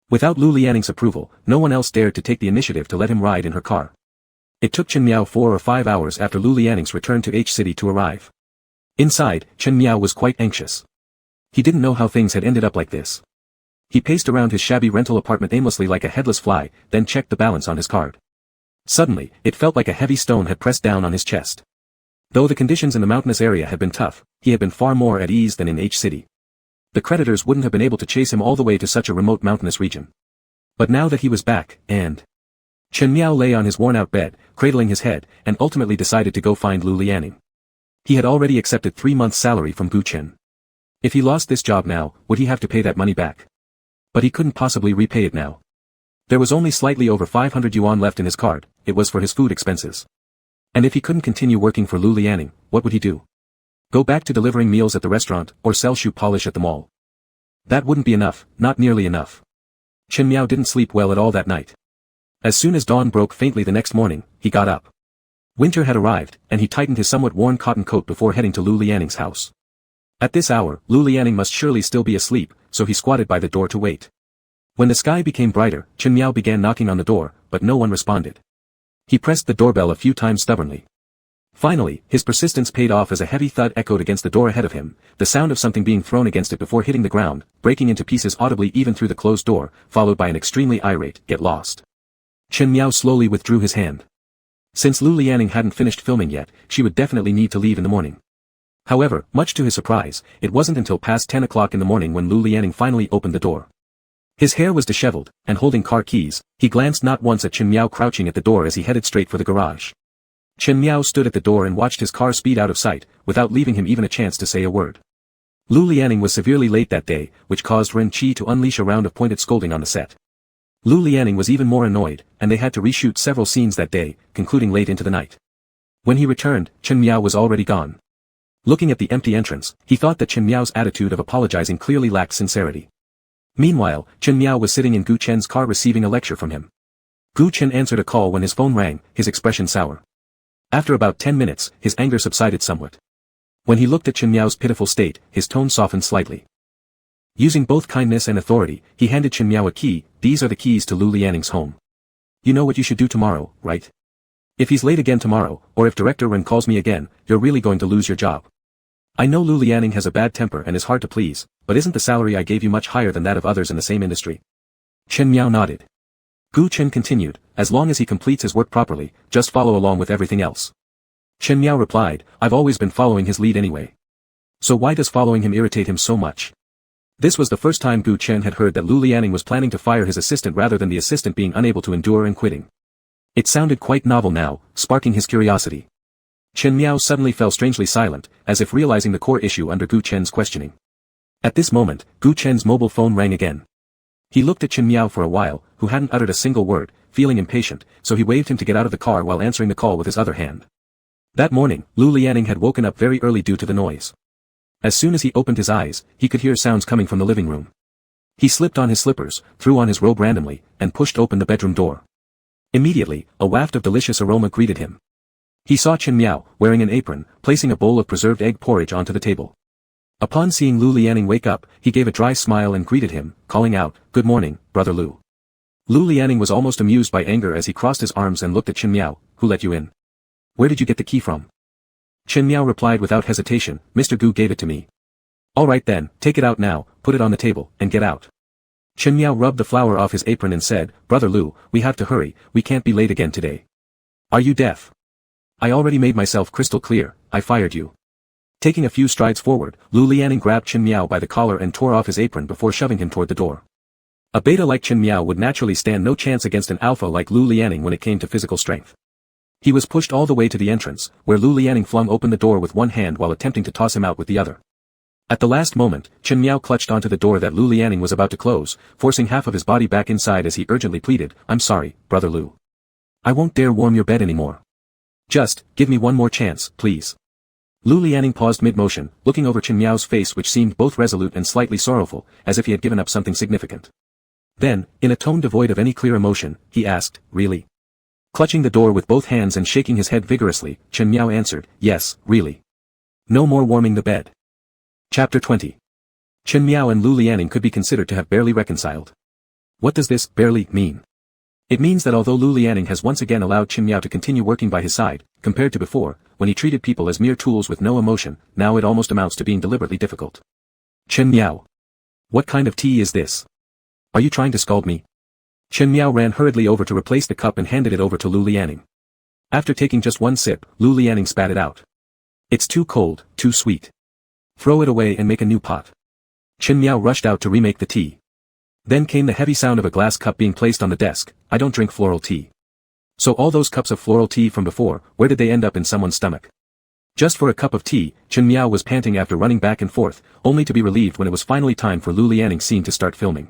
Without Lu Lianing's approval, no one else dared to take the initiative to let him ride in her car. It took Chen Miao 4 or 5 hours after Lu Lianing's return to H City to arrive. Inside, Chen Miao was quite anxious. He didn't know how things had ended up like this. He paced around his shabby rental apartment aimlessly like a headless fly, then checked the balance on his card. Suddenly, it felt like a heavy stone had pressed down on his chest. Though the conditions in the mountainous area had been tough, he had been far more at ease than in H City. The creditors wouldn't have been able to chase him all the way to such a remote mountainous region. But now that he was back, and Chen Miao lay on his worn-out bed, cradling his head, and ultimately decided to go find Lu Lianing. He had already accepted 3 months' salary from Gu Chen. If he lost this job now, would he have to pay that money back? But he couldn't possibly repay it now. There was only slightly over 500 yuan left in his card. It was for his food expenses. And if he couldn't continue working for Lu Lianing, what would he do? Go back to delivering meals at the restaurant, or sell shoe polish at the mall? That wouldn't be enough, not nearly enough. Chen Miao didn't sleep well at all that night. As soon as dawn broke faintly the next morning, he got up. Winter had arrived, and he tightened his somewhat worn cotton coat before heading to Lu Lianing's house. At this hour, Lu Lianing must surely still be asleep, so he squatted by the door to wait. When the sky became brighter, Chen Miao began knocking on the door, but no one responded. He pressed the doorbell a few times stubbornly. Finally, his persistence paid off as a heavy thud echoed against the door ahead of him, the sound of something being thrown against it before hitting the ground, breaking into pieces audibly even through the closed door, followed by an extremely irate, "Get lost." Chen Miao slowly withdrew his hand. Since Lu Lianing hadn't finished filming yet, she would definitely need to leave in the morning. However, much to his surprise, it wasn't until past 10 o'clock in the morning when Lu Lianing finally opened the door. His hair was disheveled, and holding car keys, he glanced not once at Chen Miao crouching at the door as he headed straight for the garage. Chen Miao stood at the door and watched his car speed out of sight, without leaving him even a chance to say a word. Lu Lianing was severely late that day, which caused Ren Qi to unleash a round of pointed scolding on the set. Lu Lianing was even more annoyed, and they had to reshoot several scenes that day, concluding late into the night. When he returned, Chen Miao was already gone. Looking at the empty entrance, he thought that Chen Miao's attitude of apologizing clearly lacked sincerity. Meanwhile, Chen Miao was sitting in Gu Chen's car receiving a lecture from him. Gu Chen answered a call when his phone rang, his expression sour. After about 10 minutes, his anger subsided somewhat. When he looked at Chen Miao's pitiful state, his tone softened slightly. Using both kindness and authority, he handed Chen Miao a key. "These are the keys to Lu Lianing's home. You know what you should do tomorrow, right? If he's late again tomorrow, or if Director Ren calls me again, you're really going to lose your job. I know Lu Lianing has a bad temper and is hard to please, but isn't the salary I gave you much higher than that of others in the same industry?" Chen Miao nodded. Gu Chen continued, "As long as he completes his work properly, just follow along with everything else." Chen Miao replied, "I've always been following his lead anyway. So why does following him irritate him so much?" This was the first time Gu Chen had heard that Lu Lianing was planning to fire his assistant rather than the assistant being unable to endure and quitting. It sounded quite novel now, sparking his curiosity. Chen Miao suddenly fell strangely silent, as if realizing the core issue under Gu Chen's questioning. At this moment, Gu Chen's mobile phone rang again. He looked at Chen Miao for a while, who hadn't uttered a single word, feeling impatient, so he waved him to get out of the car while answering the call with his other hand. That morning, Lu Lianing had woken up very early due to the noise. As soon as he opened his eyes, he could hear sounds coming from the living room. He slipped on his slippers, threw on his robe randomly, and pushed open the bedroom door. Immediately, a waft of delicious aroma greeted him. He saw Chen Miao, wearing an apron, placing a bowl of preserved egg porridge onto the table. Upon seeing Lu Lianing wake up, he gave a dry smile and greeted him, calling out, "Good morning, brother Lu." Lu Lianing was almost amused by anger as he crossed his arms and looked at Chen Miao. "Who let you in? Where did you get the key from?" Chen Miao replied without hesitation, "Mr. Gu gave it to me." "All right then, take it out now, put it on the table, and get out." Chen Miao rubbed the flour off his apron and said, "Brother Lu, we have to hurry, we can't be late again today." "Are you deaf? I already made myself crystal clear, I fired you." Taking a few strides forward, Lu Lianing grabbed Chen Miao by the collar and tore off his apron before shoving him toward the door. A beta like Chen Miao would naturally stand no chance against an alpha like Lu Lianing when it came to physical strength. He was pushed all the way to the entrance, where Lu Lianing flung open the door with one hand while attempting to toss him out with the other. At the last moment, Chen Miao clutched onto the door that Lu Lianing was about to close, forcing half of his body back inside as he urgently pleaded, "I'm sorry, brother Lu. I won't dare warm your bed anymore. Just, give me one more chance, please." Lu Lianing paused mid-motion, looking over Chen Miao's face which seemed both resolute and slightly sorrowful, as if he had given up something significant. Then, in a tone devoid of any clear emotion, he asked, "Really?" Clutching the door with both hands and shaking his head vigorously, Chen Miao answered, "Yes, really. No more warming the bed." Chapter 20. Chen Miao and Lu Lianing could be considered to have barely reconciled. What does this "barely" mean? It means that although Lu Lianing has once again allowed Chen Miao to continue working by his side, compared to before, when he treated people as mere tools with no emotion, now it almost amounts to being deliberately difficult. "Chen Miao. What kind of tea is this? Are you trying to scald me?" Chen Miao ran hurriedly over to replace the cup and handed it over to Lu Lianing. After taking just one sip, Lu Lianing spat it out. "It's too cold, too sweet. Throw it away and make a new pot." Chen Miao rushed out to remake the tea. Then came the heavy sound of a glass cup being placed on the desk. I don't drink floral tea. So all those cups of floral tea from before, where did they end up in someone's stomach? Just for a cup of tea, Chen Miao was panting after running back and forth, only to be relieved when it was finally time for Lu Lianing's scene to start filming.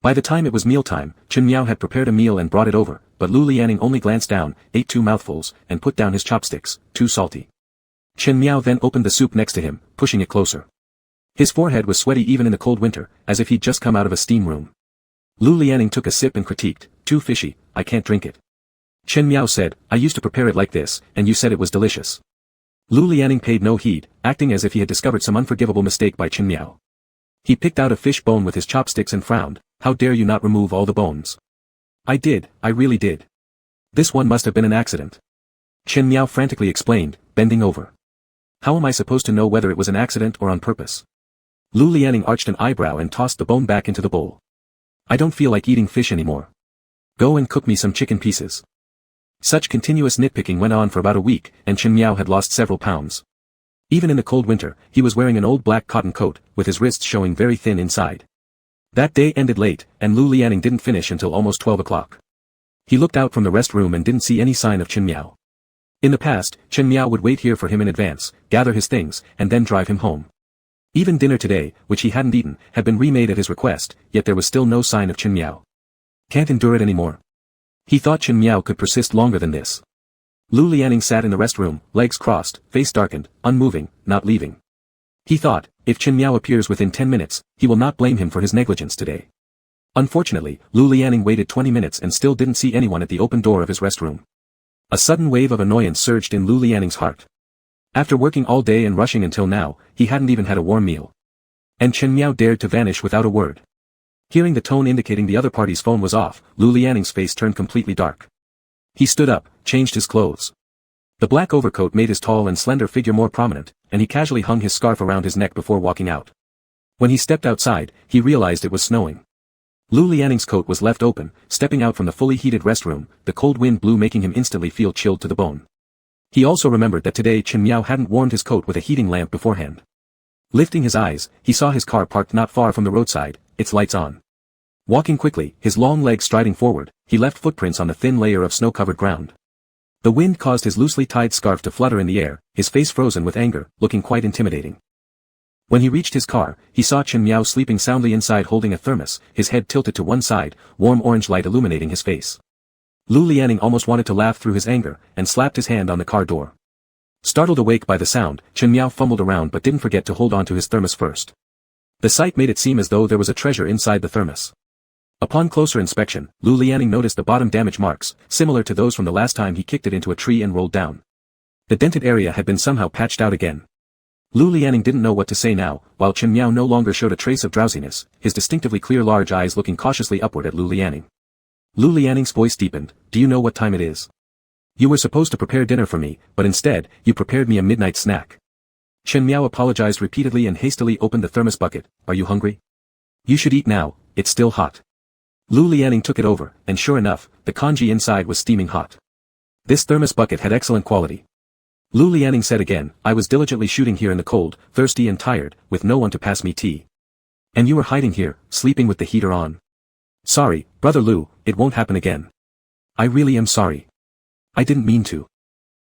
By the time it was mealtime, Chen Miao had prepared a meal and brought it over, but Lu Lianing only glanced down, ate 2 mouthfuls, and put down his chopsticks, too salty. Chen Miao then opened the soup next to him, pushing it closer. His forehead was sweaty even in the cold winter, as if he'd just come out of a steam room. Lu Lianing took a sip and critiqued, too fishy, I can't drink it. Chen Miao said, I used to prepare it like this, and you said it was delicious. Lu Lianing paid no heed, acting as if he had discovered some unforgivable mistake by Chen Miao. He picked out a fish bone with his chopsticks and frowned, how dare you not remove all the bones? I did, I really did. This one must have been an accident. Chen Miao frantically explained, bending over. How am I supposed to know whether it was an accident or on purpose? Lu Lianing arched an eyebrow and tossed the bone back into the bowl. I don't feel like eating fish anymore. Go and cook me some chicken pieces. Such continuous nitpicking went on for about a week, and Chen Miao had lost several pounds. Even in the cold winter, he was wearing an old black cotton coat, with his wrists showing very thin inside. That day ended late, and Lu Lianing didn't finish until almost 12 o'clock. He looked out from the rest room and didn't see any sign of Chen Miao. In the past, Chen Miao would wait here for him in advance, gather his things, and then drive him home. Even dinner today, which he hadn't eaten, had been remade at his request, yet there was still no sign of Chen Miao. Can't endure it anymore. He thought Chen Miao could persist longer than this. Lu Lianing sat in the rest room, legs crossed, face darkened, unmoving, not leaving. He thought, if Chen Miao appears within 10 minutes, he will not blame him for his negligence today. Unfortunately, Lu Lianing waited 20 minutes and still didn't see anyone at the open door of his rest room. A sudden wave of annoyance surged in Lu Lianing's heart. After working all day and rushing until now, he hadn't even had a warm meal. And Chen Miao dared to vanish without a word. Hearing the tone indicating the other party's phone was off, Lu Lianing's face turned completely dark. He stood up, changed his clothes. The black overcoat made his tall and slender figure more prominent, and he casually hung his scarf around his neck before walking out. When he stepped outside, he realized it was snowing. Lu Lianing's coat was left open, stepping out from the fully heated restroom, the cold wind blew making him instantly feel chilled to the bone. He also remembered that today Chen Miao hadn't warmed his coat with a heating lamp beforehand. Lifting his eyes, he saw his car parked not far from the roadside, its lights on. Walking quickly, his long legs striding forward, he left footprints on the thin layer of snow-covered ground. The wind caused his loosely tied scarf to flutter in the air, his face frozen with anger, looking quite intimidating. When he reached his car, he saw Chen Miao sleeping soundly inside holding a thermos, his head tilted to one side, warm orange light illuminating his face. Lu Lianing almost wanted to laugh through his anger, and slapped his hand on the car door. Startled awake by the sound, Chen Miao fumbled around but didn't forget to hold on to his thermos first. The sight made it seem as though there was a treasure inside the thermos. Upon closer inspection, Lu Lianing noticed the bottom damage marks, similar to those from the last time he kicked it into a tree and rolled down. The dented area had been somehow patched out again. Lu Lianing didn't know what to say now, while Chen Miao no longer showed a trace of drowsiness, his distinctively clear large eyes looking cautiously upward at Lu Lianing. Lu Lianing's voice deepened, do you know what time it is? You were supposed to prepare dinner for me, but instead, you prepared me a midnight snack. Chen Miao apologized repeatedly and hastily opened the thermos bucket, are you hungry? You should eat now, it's still hot. Lu Lianing took it over, and sure enough, the congee inside was steaming hot. This thermos bucket had excellent quality. Lu Lianing said again, I was diligently shooting here in the cold, thirsty and tired, with no one to pass me tea. And you were hiding here, sleeping with the heater on. Sorry, brother Lu, it won't happen again. I really am sorry. I didn't mean to.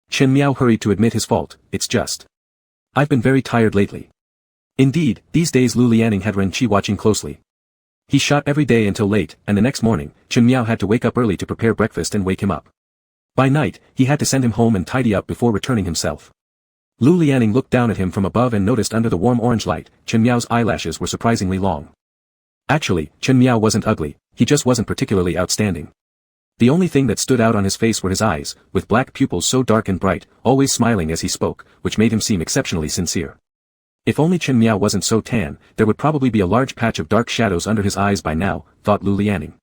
Chen Miao hurried to admit his fault, it's just. I've been very tired lately. Indeed, these days Lu Lianing had Ren Qi watching closely. He shot every day until late, and the next morning, Chen Miao had to wake up early to prepare breakfast and wake him up. By night, he had to send him home and tidy up before returning himself. Lu Lianing looked down at him from above and noticed under the warm orange light, Chen Miao's eyelashes were surprisingly long. Actually, Chen Miao wasn't ugly, he just wasn't particularly outstanding. The only thing that stood out on his face were his eyes, with black pupils so dark and bright, always smiling as he spoke, which made him seem exceptionally sincere. If only Chen Miao wasn't so tan, there would probably be a large patch of dark shadows under his eyes by now, thought Lu Lianing.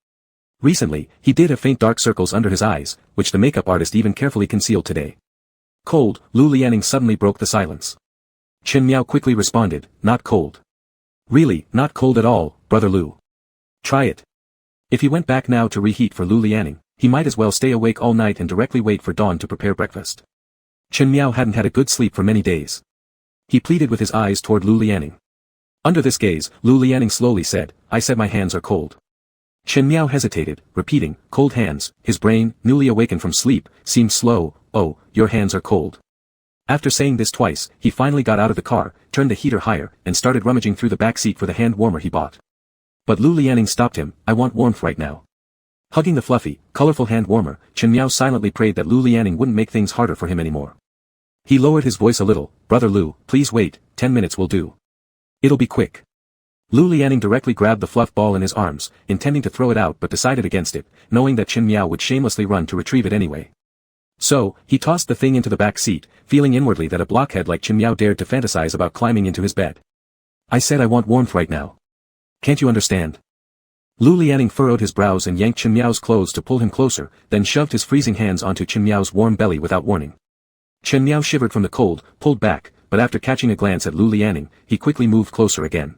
Recently, he did have faint dark circles under his eyes, which the makeup artist even carefully concealed today. Cold, Lu Lianing suddenly broke the silence. Chen Miao quickly responded, not cold. Really, not cold at all, brother Lu. Try it. If he went back now to reheat for Lu Lianing, he might as well stay awake all night and directly wait for dawn to prepare breakfast. Chen Miao hadn't had a good sleep for many days. He pleaded with his eyes toward Lu Lianing. Under this gaze, Lu Lianing slowly said, I said my hands are cold. Chen Miao hesitated, repeating, cold hands. His brain, newly awakened from sleep, seemed slow. Oh, your hands are cold. After saying this twice, he finally got out of the car, turned the heater higher, and started rummaging through the back seat for the hand warmer he bought. But Lu Lianing stopped him. I want warmth right now. Hugging the fluffy, colorful hand warmer, Chen Miao silently prayed that Lu Lianing wouldn't make things harder for him anymore. He lowered his voice a little. Brother Lu, please wait, 10 minutes will do. It'll be quick. Lu Lianing directly grabbed the fluff ball in his arms, intending to throw it out but decided against it, knowing that Chen Miao would shamelessly run to retrieve it anyway. So, he tossed the thing into the back seat, feeling inwardly that a blockhead like Chen Miao dared to fantasize about climbing into his bed. I said I want warmth right now. Can't you understand? Lu Lianing furrowed his brows and yanked Chen Miao's clothes to pull him closer, then shoved his freezing hands onto Chen Miao's warm belly without warning. Chen Miao shivered from the cold, pulled back, but after catching a glance at Lu Lianing, he quickly moved closer again.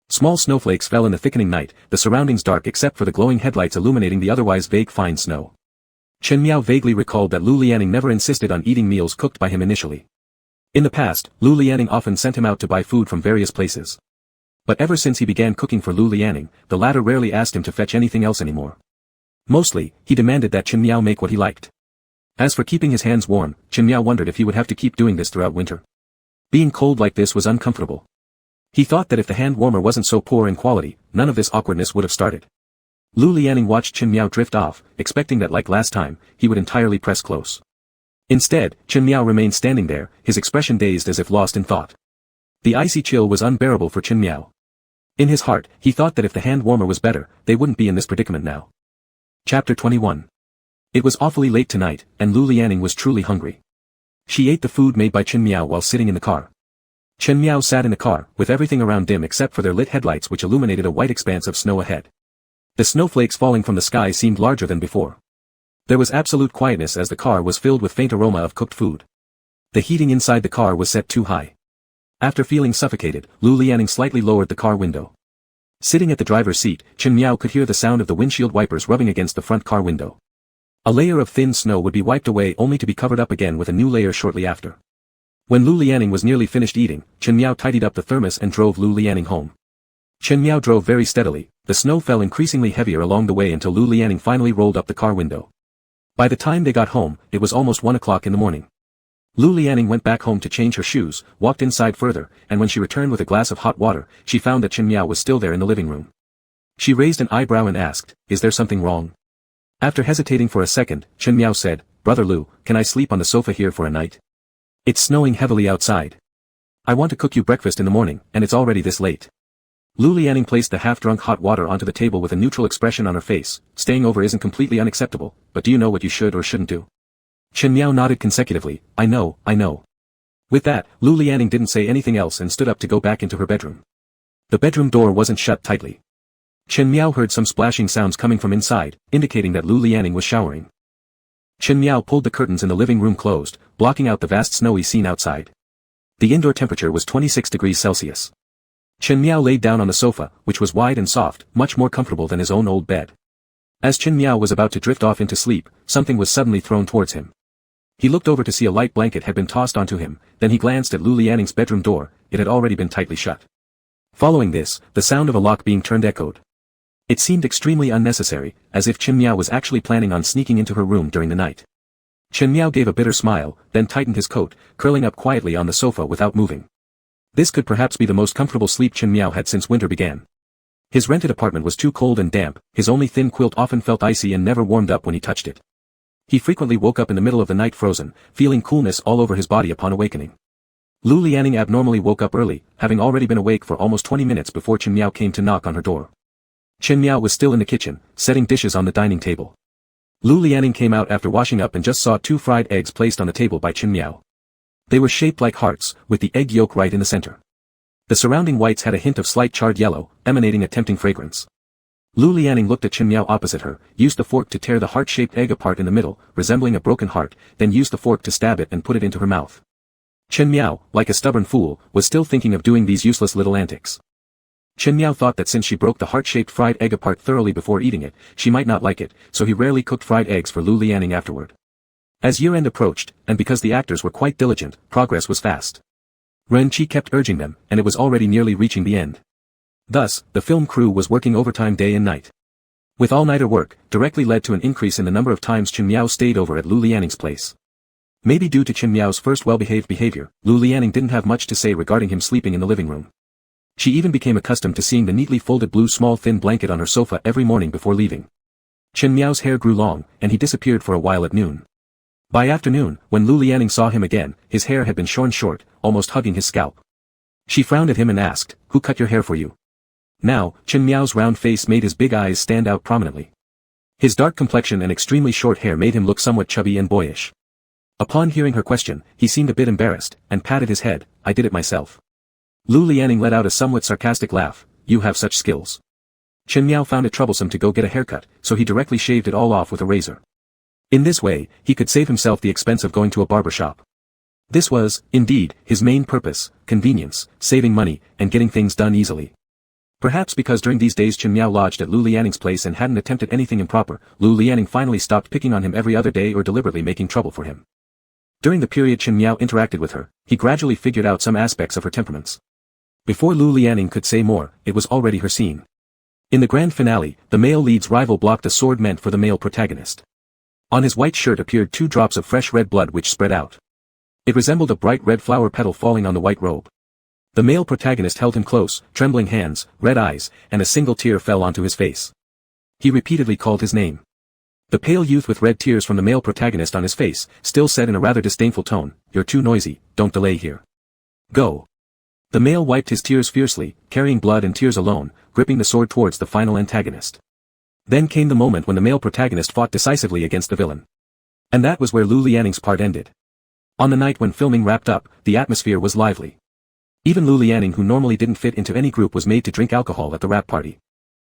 Small snowflakes fell in the thickening night, the surroundings dark except for the glowing headlights illuminating the otherwise vague fine snow. Chen Miao vaguely recalled that Lu Lianing never insisted on eating meals cooked by him initially. In the past, Lu Lianing often sent him out to buy food from various places. But ever since he began cooking for Lu Lianing, the latter rarely asked him to fetch anything else anymore. Mostly, he demanded that Chen Miao make what he liked. As for keeping his hands warm, Chen Miao wondered if he would have to keep doing this throughout winter. Being cold like this was uncomfortable. He thought that if the hand warmer wasn't so poor in quality, none of this awkwardness would have started. Lu Lianing watched Chen Miao drift off, expecting that like last time, he would entirely press close. Instead, Chen Miao remained standing there, his expression dazed as if lost in thought. The icy chill was unbearable for Chen Miao. In his heart, he thought that if the hand warmer was better, they wouldn't be in this predicament now. Chapter 21. It was awfully late tonight, and Lu Lianing was truly hungry. She ate the food made by Chen Miao while sitting in the car. Chen Miao sat in the car, with everything around dim except for their lit headlights which illuminated a white expanse of snow ahead. The snowflakes falling from the sky seemed larger than before. There was absolute quietness as the car was filled with faint aroma of cooked food. The heating inside the car was set too high. After feeling suffocated, Lu Lianing slightly lowered the car window. Sitting at the driver's seat, Chen Miao could hear the sound of the windshield wipers rubbing against the front car window. A layer of thin snow would be wiped away only to be covered up again with a new layer shortly after. When Lu Lianing was nearly finished eating, Chen Miao tidied up the thermos and drove Lu Lianing home. Chen Miao drove very steadily. The snow fell increasingly heavier along the way until Lu Lianing finally rolled up the car window. By the time they got home, it was almost 1 o'clock in the morning. Lu Lianing went back home to change her shoes, walked inside further, and when she returned with a glass of hot water, she found that Chen Miao was still there in the living room. She raised an eyebrow and asked, "Is there something wrong?" After hesitating for a second, Chen Miao said, "Brother Lu, can I sleep on the sofa here for a night? It's snowing heavily outside. I want to cook you breakfast in the morning, and it's already this late." Lu Lianing placed the half-drunk hot water onto the table with a neutral expression on her face. Staying over isn't completely unacceptable, but do you know what you should or shouldn't do? Chen Miao nodded consecutively. I know. With that, Lu Lianing didn't say anything else and stood up to go back into her bedroom. The bedroom door wasn't shut tightly. Chen Miao heard some splashing sounds coming from inside, indicating that Lu Lianing was showering. Chen Miao pulled the curtains in the living room closed, blocking out the vast snowy scene outside. The indoor temperature was 26 degrees Celsius. Chen Miao laid down on the sofa, which was wide and soft, much more comfortable than his own old bed. As Chen Miao was about to drift off into sleep, something was suddenly thrown towards him. He looked over to see a light blanket had been tossed onto him, then he glanced at Lu Lianing's bedroom door. It had already been tightly shut. Following this, the sound of a lock being turned echoed. It seemed extremely unnecessary, as if Chen Miao was actually planning on sneaking into her room during the night. Chen Miao gave a bitter smile, then tightened his coat, curling up quietly on the sofa without moving. This could perhaps be the most comfortable sleep Chen Miao had since winter began. His rented apartment was too cold and damp, his only thin quilt often felt icy and never warmed up when he touched it. He frequently woke up in the middle of the night frozen, feeling coolness all over his body upon awakening. Lu Lianing abnormally woke up early, having already been awake for almost 20 minutes before Chen Miao came to knock on her door. Chen Miao was still in the kitchen, setting dishes on the dining table. Lu Lianing came out after washing up and just saw 2 fried eggs placed on the table by Chen Miao. They were shaped like hearts, with the egg yolk right in the center. The surrounding whites had a hint of slight charred yellow, emanating a tempting fragrance. Lu Lianing looked at Chen Miao opposite her, used the fork to tear the heart-shaped egg apart in the middle, resembling a broken heart, then used the fork to stab it and put it into her mouth. Chen Miao, like a stubborn fool, was still thinking of doing these useless little antics. Chen Miao thought that since she broke the heart-shaped fried egg apart thoroughly before eating it, she might not like it, so he rarely cooked fried eggs for Lu Lianing afterward. As year-end approached, and because the actors were quite diligent, progress was fast. Ren Chi kept urging them, and it was already nearly reaching the end. Thus, the film crew was working overtime day and night. With all-nighter work, directly led to an increase in the number of times Chen Miao stayed over at Lu Lianing's place. Maybe due to Chen Miao's first well-behaved behavior, Lu Lianing didn't have much to say regarding him sleeping in the living room. She even became accustomed to seeing the neatly folded blue small thin blanket on her sofa every morning before leaving. Chen Miao's hair grew long, and he disappeared for a while at noon. By afternoon, when Lu Lianing saw him again, his hair had been shorn short, almost hugging his scalp. She frowned at him and asked, "Who cut your hair for you?" Now, Chen Miao's round face made his big eyes stand out prominently. His dark complexion and extremely short hair made him look somewhat chubby and boyish. Upon hearing her question, he seemed a bit embarrassed, and patted his head. "I did it myself." Lu Lianing let out a somewhat sarcastic laugh. "You have such skills." Chen Miao found it troublesome to go get a haircut, so he directly shaved it all off with a razor. In this way, he could save himself the expense of going to a barber shop. This was, indeed, his main purpose: convenience, saving money, and getting things done easily. Perhaps because during these days Chen Miao lodged at Lu Lianing's place and hadn't attempted anything improper, Lu Lianing finally stopped picking on him every other day or deliberately making trouble for him. During the period Chen Miao interacted with her, he gradually figured out some aspects of her temperaments. Before Lu Lianing could say more, it was already her scene. In the grand finale, the male lead's rival blocked a sword meant for the male protagonist. On his white shirt appeared 2 drops of fresh red blood which spread out. It resembled a bright red flower petal falling on the white robe. The male protagonist held him close, trembling hands, red eyes, and a single tear fell onto his face. He repeatedly called his name. The pale youth with red tears from the male protagonist on his face, still said in a rather disdainful tone, "You're too noisy, don't delay here. Go." The male wiped his tears fiercely, carrying blood and tears alone, gripping the sword towards the final antagonist. Then came the moment when the male protagonist fought decisively against the villain. And that was where Lu Lianing's part ended. On the night when filming wrapped up, the atmosphere was lively. Even Lu Lianing, who normally didn't fit into any group, was made to drink alcohol at the wrap party.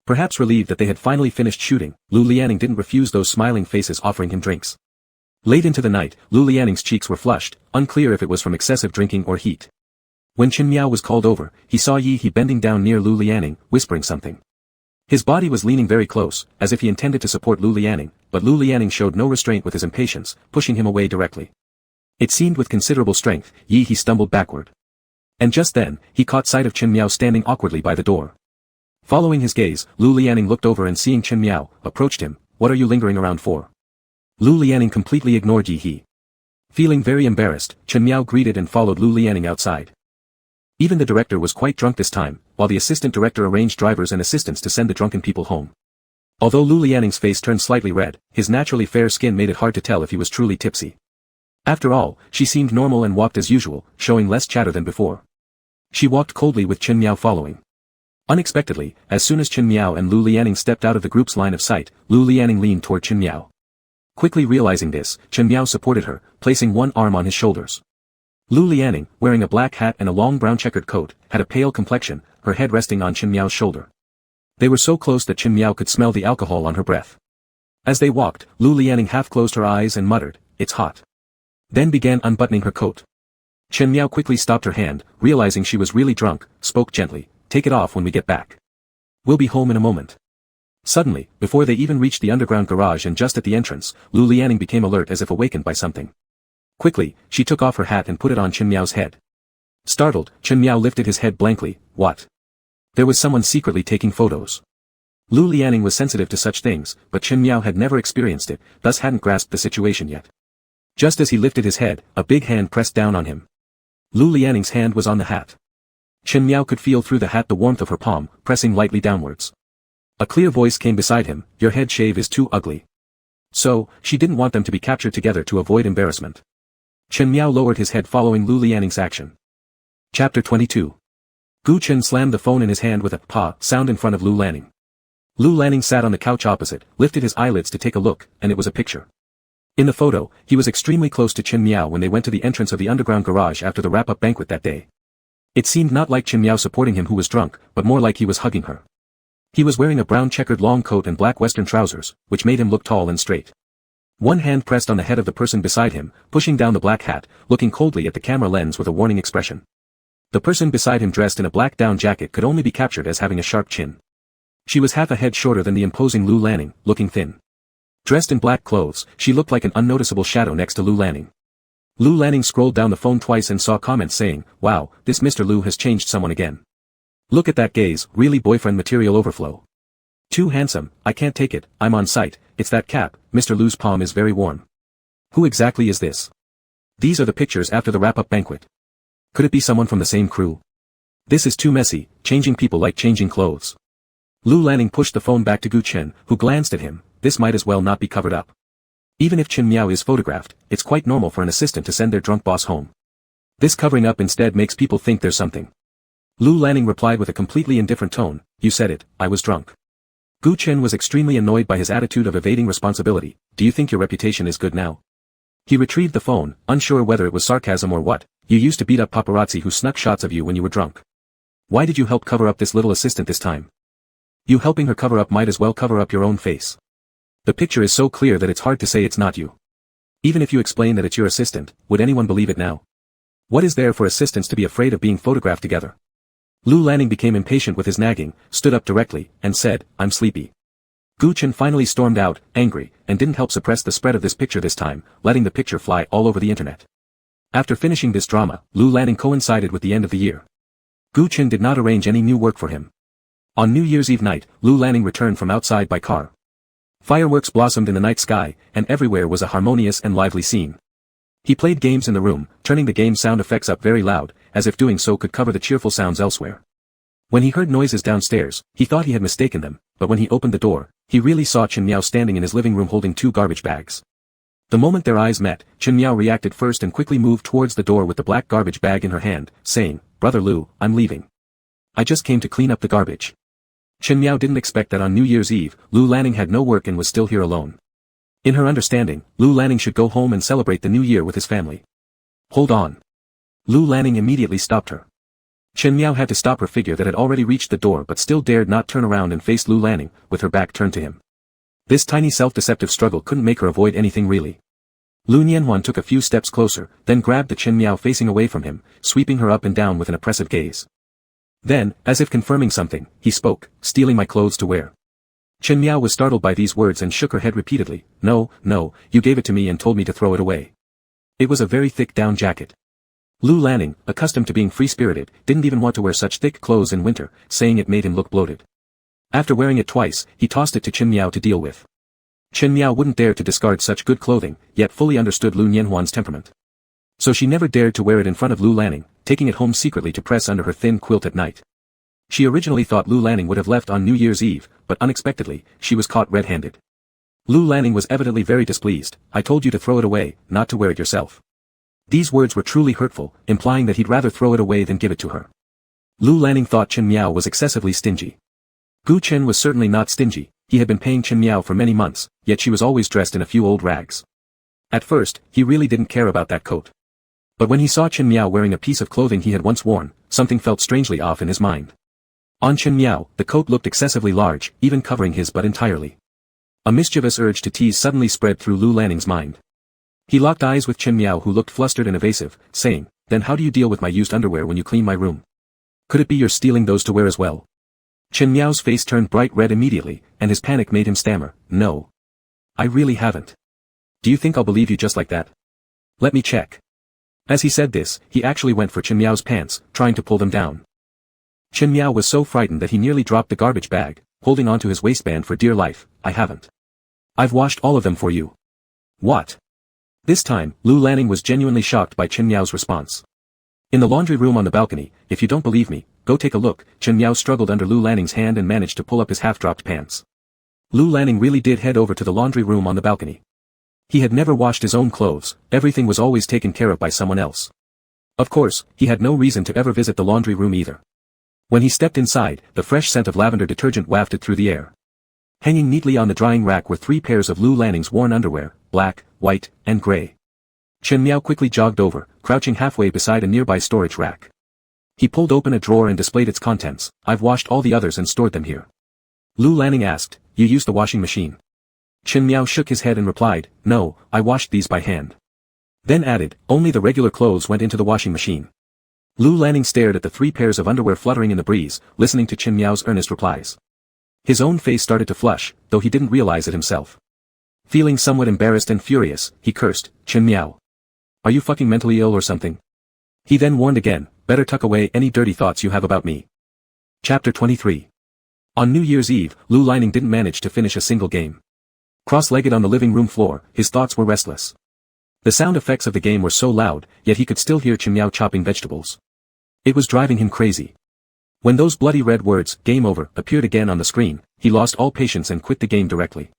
Perhaps relieved that they had finally finished shooting, Lu Lianing didn't refuse those smiling faces offering him drinks. Late into the night, Lu Lianing's cheeks were flushed, unclear if it was from excessive drinking or heat. When Chen Miao was called over, he saw Yi He bending down near Lu Lianing, whispering something. His body was leaning very close, as if he intended to support Lu Lianing, but Lu Lianing showed no restraint with his impatience, pushing him away directly. It seemed with considerable strength, Yi He stumbled backward. And just then, he caught sight of Chen Miao standing awkwardly by the door. Following his gaze, Lu Lianing looked over and seeing Chen Miao, approached him. "What are you lingering around for?" Lu Lianing completely ignored Yi He. Feeling very embarrassed, Chen Miao greeted and followed Lu Lianing outside. Even the director was quite drunk this time, while the assistant director arranged drivers and assistants to send the drunken people home. Although Lu Lianing's face turned slightly red, his naturally fair skin made it hard to tell if he was truly tipsy. After all, she seemed normal and walked as usual, showing less chatter than before. She walked coldly with Chen Miao following. Unexpectedly, as soon as Chen Miao and Lu Lianing stepped out of the group's line of sight, Lu Lianing leaned toward Chen Miao. Quickly realizing this, Chen Miao supported her, placing one arm on his shoulders. Lu Lianing, wearing a black hat and a long brown checkered coat, had a pale complexion, her head resting on Chen Miao's shoulder. They were so close that Chen Miao could smell the alcohol on her breath. As they walked, Lu Lianing half closed her eyes and muttered, "It's hot." Then began unbuttoning her coat. Chen Miao quickly stopped her hand, realizing she was really drunk, spoke gently, "Take it off when we get back. We'll be home in a moment." Suddenly, before they even reached the underground garage and just at the entrance, Lu Lianing became alert as if awakened by something. Quickly, she took off her hat and put it on Chen Miao's head. Startled, Chen Miao lifted his head blankly. What? There was someone secretly taking photos. Lu Lianing was sensitive to such things, but Chen Miao had never experienced it, thus hadn't grasped the situation yet. Just as he lifted his head, a big hand pressed down on him. Lu Lianing's hand was on the hat. Chen Miao could feel through the hat the warmth of her palm, pressing lightly downwards. A clear voice came beside him, "Your head shave is too ugly." So, she didn't want them to be captured together to avoid embarrassment. Chen Miao lowered his head following Lu Lianing's action. Chapter 22. Gu Chen slammed the phone in his hand with a "pa" sound in front of Lu Lianing. Lu Lianing sat on the couch opposite, lifted his eyelids to take a look, and it was a picture. In the photo, he was extremely close to Chen Miao when they went to the entrance of the underground garage after the wrap-up banquet that day. It seemed not like Chen Miao supporting him who was drunk, but more like he was hugging her. He was wearing a brown checkered long coat and black western trousers, which made him look tall and straight. One hand pressed on the head of the person beside him, pushing down the black hat, looking coldly at the camera lens with a warning expression. The person beside him dressed in a black down jacket could only be captured as having a sharp chin. She was half a head shorter than the imposing Lu Lianing, looking thin. Dressed in black clothes, she looked like an unnoticeable shadow next to Lu Lianing. Lu Lanning scrolled down the phone twice and saw comments saying, "Wow, this Mr. Lu has changed someone again. Look at that gaze, really boyfriend material overflow. Too handsome, I can't take it, I'm on site, it's that cap, Mr. Lu's palm is very warm. Who exactly is this? These are the pictures after the wrap-up banquet. Could it be someone from the same crew? This is too messy, changing people like changing clothes." Lu Lanning pushed the phone back to Gu Chen, who glanced at him. This might as well not be covered up. Even if Chen Miao is photographed, it's quite normal for an assistant to send their drunk boss home. This covering up instead makes people think there's something. Lu Lanning replied with a completely indifferent tone, "You said it, I was drunk." Gu Chen was extremely annoyed by his attitude of evading responsibility. "Do you think your reputation is good now?" He retrieved the phone, unsure whether it was sarcasm or what. "You used to beat up paparazzi who snuck shots of you when you were drunk. Why did you help cover up this little assistant this time? You helping her cover up might as well cover up your own face. The picture is so clear that it's hard to say it's not you. Even if you explain that it's your assistant, would anyone believe it now? What is there for assistants to be afraid of being photographed together?" Lu Lanning became impatient with his nagging, stood up directly, and said, "I'm sleepy." Gu Chen finally stormed out, angry, and didn't help suppress the spread of this picture this time, letting the picture fly all over the internet. After finishing this drama, Lu Lanning coincided with the end of the year. Gu Chen did not arrange any new work for him. On New Year's Eve night, Lu Lanning returned from outside by car. Fireworks blossomed in the night sky, and everywhere was a harmonious and lively scene. He played games in the room, turning the game sound effects up very loud, as if doing so could cover the cheerful sounds elsewhere. When he heard noises downstairs, he thought he had mistaken them, but when he opened the door, he really saw Chen Miao standing in his living room holding 2 garbage bags. The moment their eyes met, Chen Miao reacted first and quickly moved towards the door with the black garbage bag in her hand, saying, "Brother Lu, I'm leaving. I just came to clean up the garbage." Chen Miao didn't expect that on New Year's Eve, Lu Lanning had no work and was still here alone. In her understanding, Lu Lanning should go home and celebrate the new year with his family. "Hold on." Lu Lanning immediately stopped her. Chen Miao had to stop her figure that had already reached the door but still dared not turn around and face Lu Lanning, with her back turned to him. This tiny self-deceptive struggle couldn't make her avoid anything really. Lu Nianhuan took a few steps closer, then grabbed the Chen Miao facing away from him, sweeping her up and down with an oppressive gaze. Then, as if confirming something, he spoke, "Stealing my clothes to wear." Chen Miao was startled by these words and shook her head repeatedly. "No, no, you gave it to me and told me to throw it away." It was a very thick down jacket. Lu Lanning, accustomed to being free-spirited, didn't even want to wear such thick clothes in winter, saying it made him look bloated. After wearing it twice, he tossed it to Chen Miao to deal with. Chen Miao wouldn't dare to discard such good clothing, yet fully understood Lu Nianhuan's temperament. So she never dared to wear it in front of Lu Lanning, taking it home secretly to press under her thin quilt at night. She originally thought Lu Lanning would have left on New Year's Eve, but unexpectedly, she was caught red-handed. Lu Lanning was evidently very displeased. "I told you to throw it away, not to wear it yourself." These words were truly hurtful, implying that he'd rather throw it away than give it to her. Lu Lanning thought Chen Miao was excessively stingy. Gu Chen was certainly not stingy, he had been paying Chen Miao for many months, yet she was always dressed in a few old rags. At first, he really didn't care about that coat. But when he saw Chen Miao wearing a piece of clothing he had once worn, something felt strangely off in his mind. On Chen Miao, the coat looked excessively large, even covering his butt entirely. A mischievous urge to tease suddenly spread through Lu Lanning's mind. He locked eyes with Chen Miao, who looked flustered and evasive, saying, "Then how do you deal with my used underwear when you clean my room? Could it be you're stealing those to wear as well?" Chen Miao's face turned bright red immediately, and his panic made him stammer, "No. I really haven't. Do you think I'll believe you just like that? Let me check." As he said this, he actually went for Chen Miao's pants, trying to pull them down. Chen Miao was so frightened that he nearly dropped the garbage bag, holding onto his waistband for dear life. "I haven't. I've washed all of them for you." "What?" This time, Lu Lanning was genuinely shocked by Chen Miao's response. "In the laundry room on the balcony, if you don't believe me, go take a look." Chen Miao struggled under Lu Lanning's hand and managed to pull up his half-dropped pants. Lu Lanning really did head over to the laundry room on the balcony. He had never washed his own clothes, everything was always taken care of by someone else. Of course, he had no reason to ever visit the laundry room either. When he stepped inside, the fresh scent of lavender detergent wafted through the air. Hanging neatly on the drying rack were 3 pairs of Lu Lanning's worn underwear, black, white, and gray. Chen Miao quickly jogged over, crouching halfway beside a nearby storage rack. He pulled open a drawer and displayed its contents. "I've washed all the others and stored them here." Lu Lanning asked, "You used the washing machine?" Chen Miao shook his head and replied, "No, I washed these by hand." Then added, "Only the regular clothes went into the washing machine." Lu Lanning stared at the 3 pairs of underwear fluttering in the breeze, listening to Chen Miao's earnest replies. His own face started to flush, though he didn't realize it himself. Feeling somewhat embarrassed and furious, he cursed, "Chen Miao. Are you fucking mentally ill or something? He then warned again, better tuck away any dirty thoughts you have about me. Chapter 23. On New Year's Eve, Lu Lining didn't manage to finish a single game. Cross-legged on the living room floor, his thoughts were restless. The sound effects of the game were so loud, yet he could still hear Chen Miao chopping vegetables. It was driving him crazy. When those bloody red words, "Game Over," appeared again on the screen, he lost all patience and quit the game directly.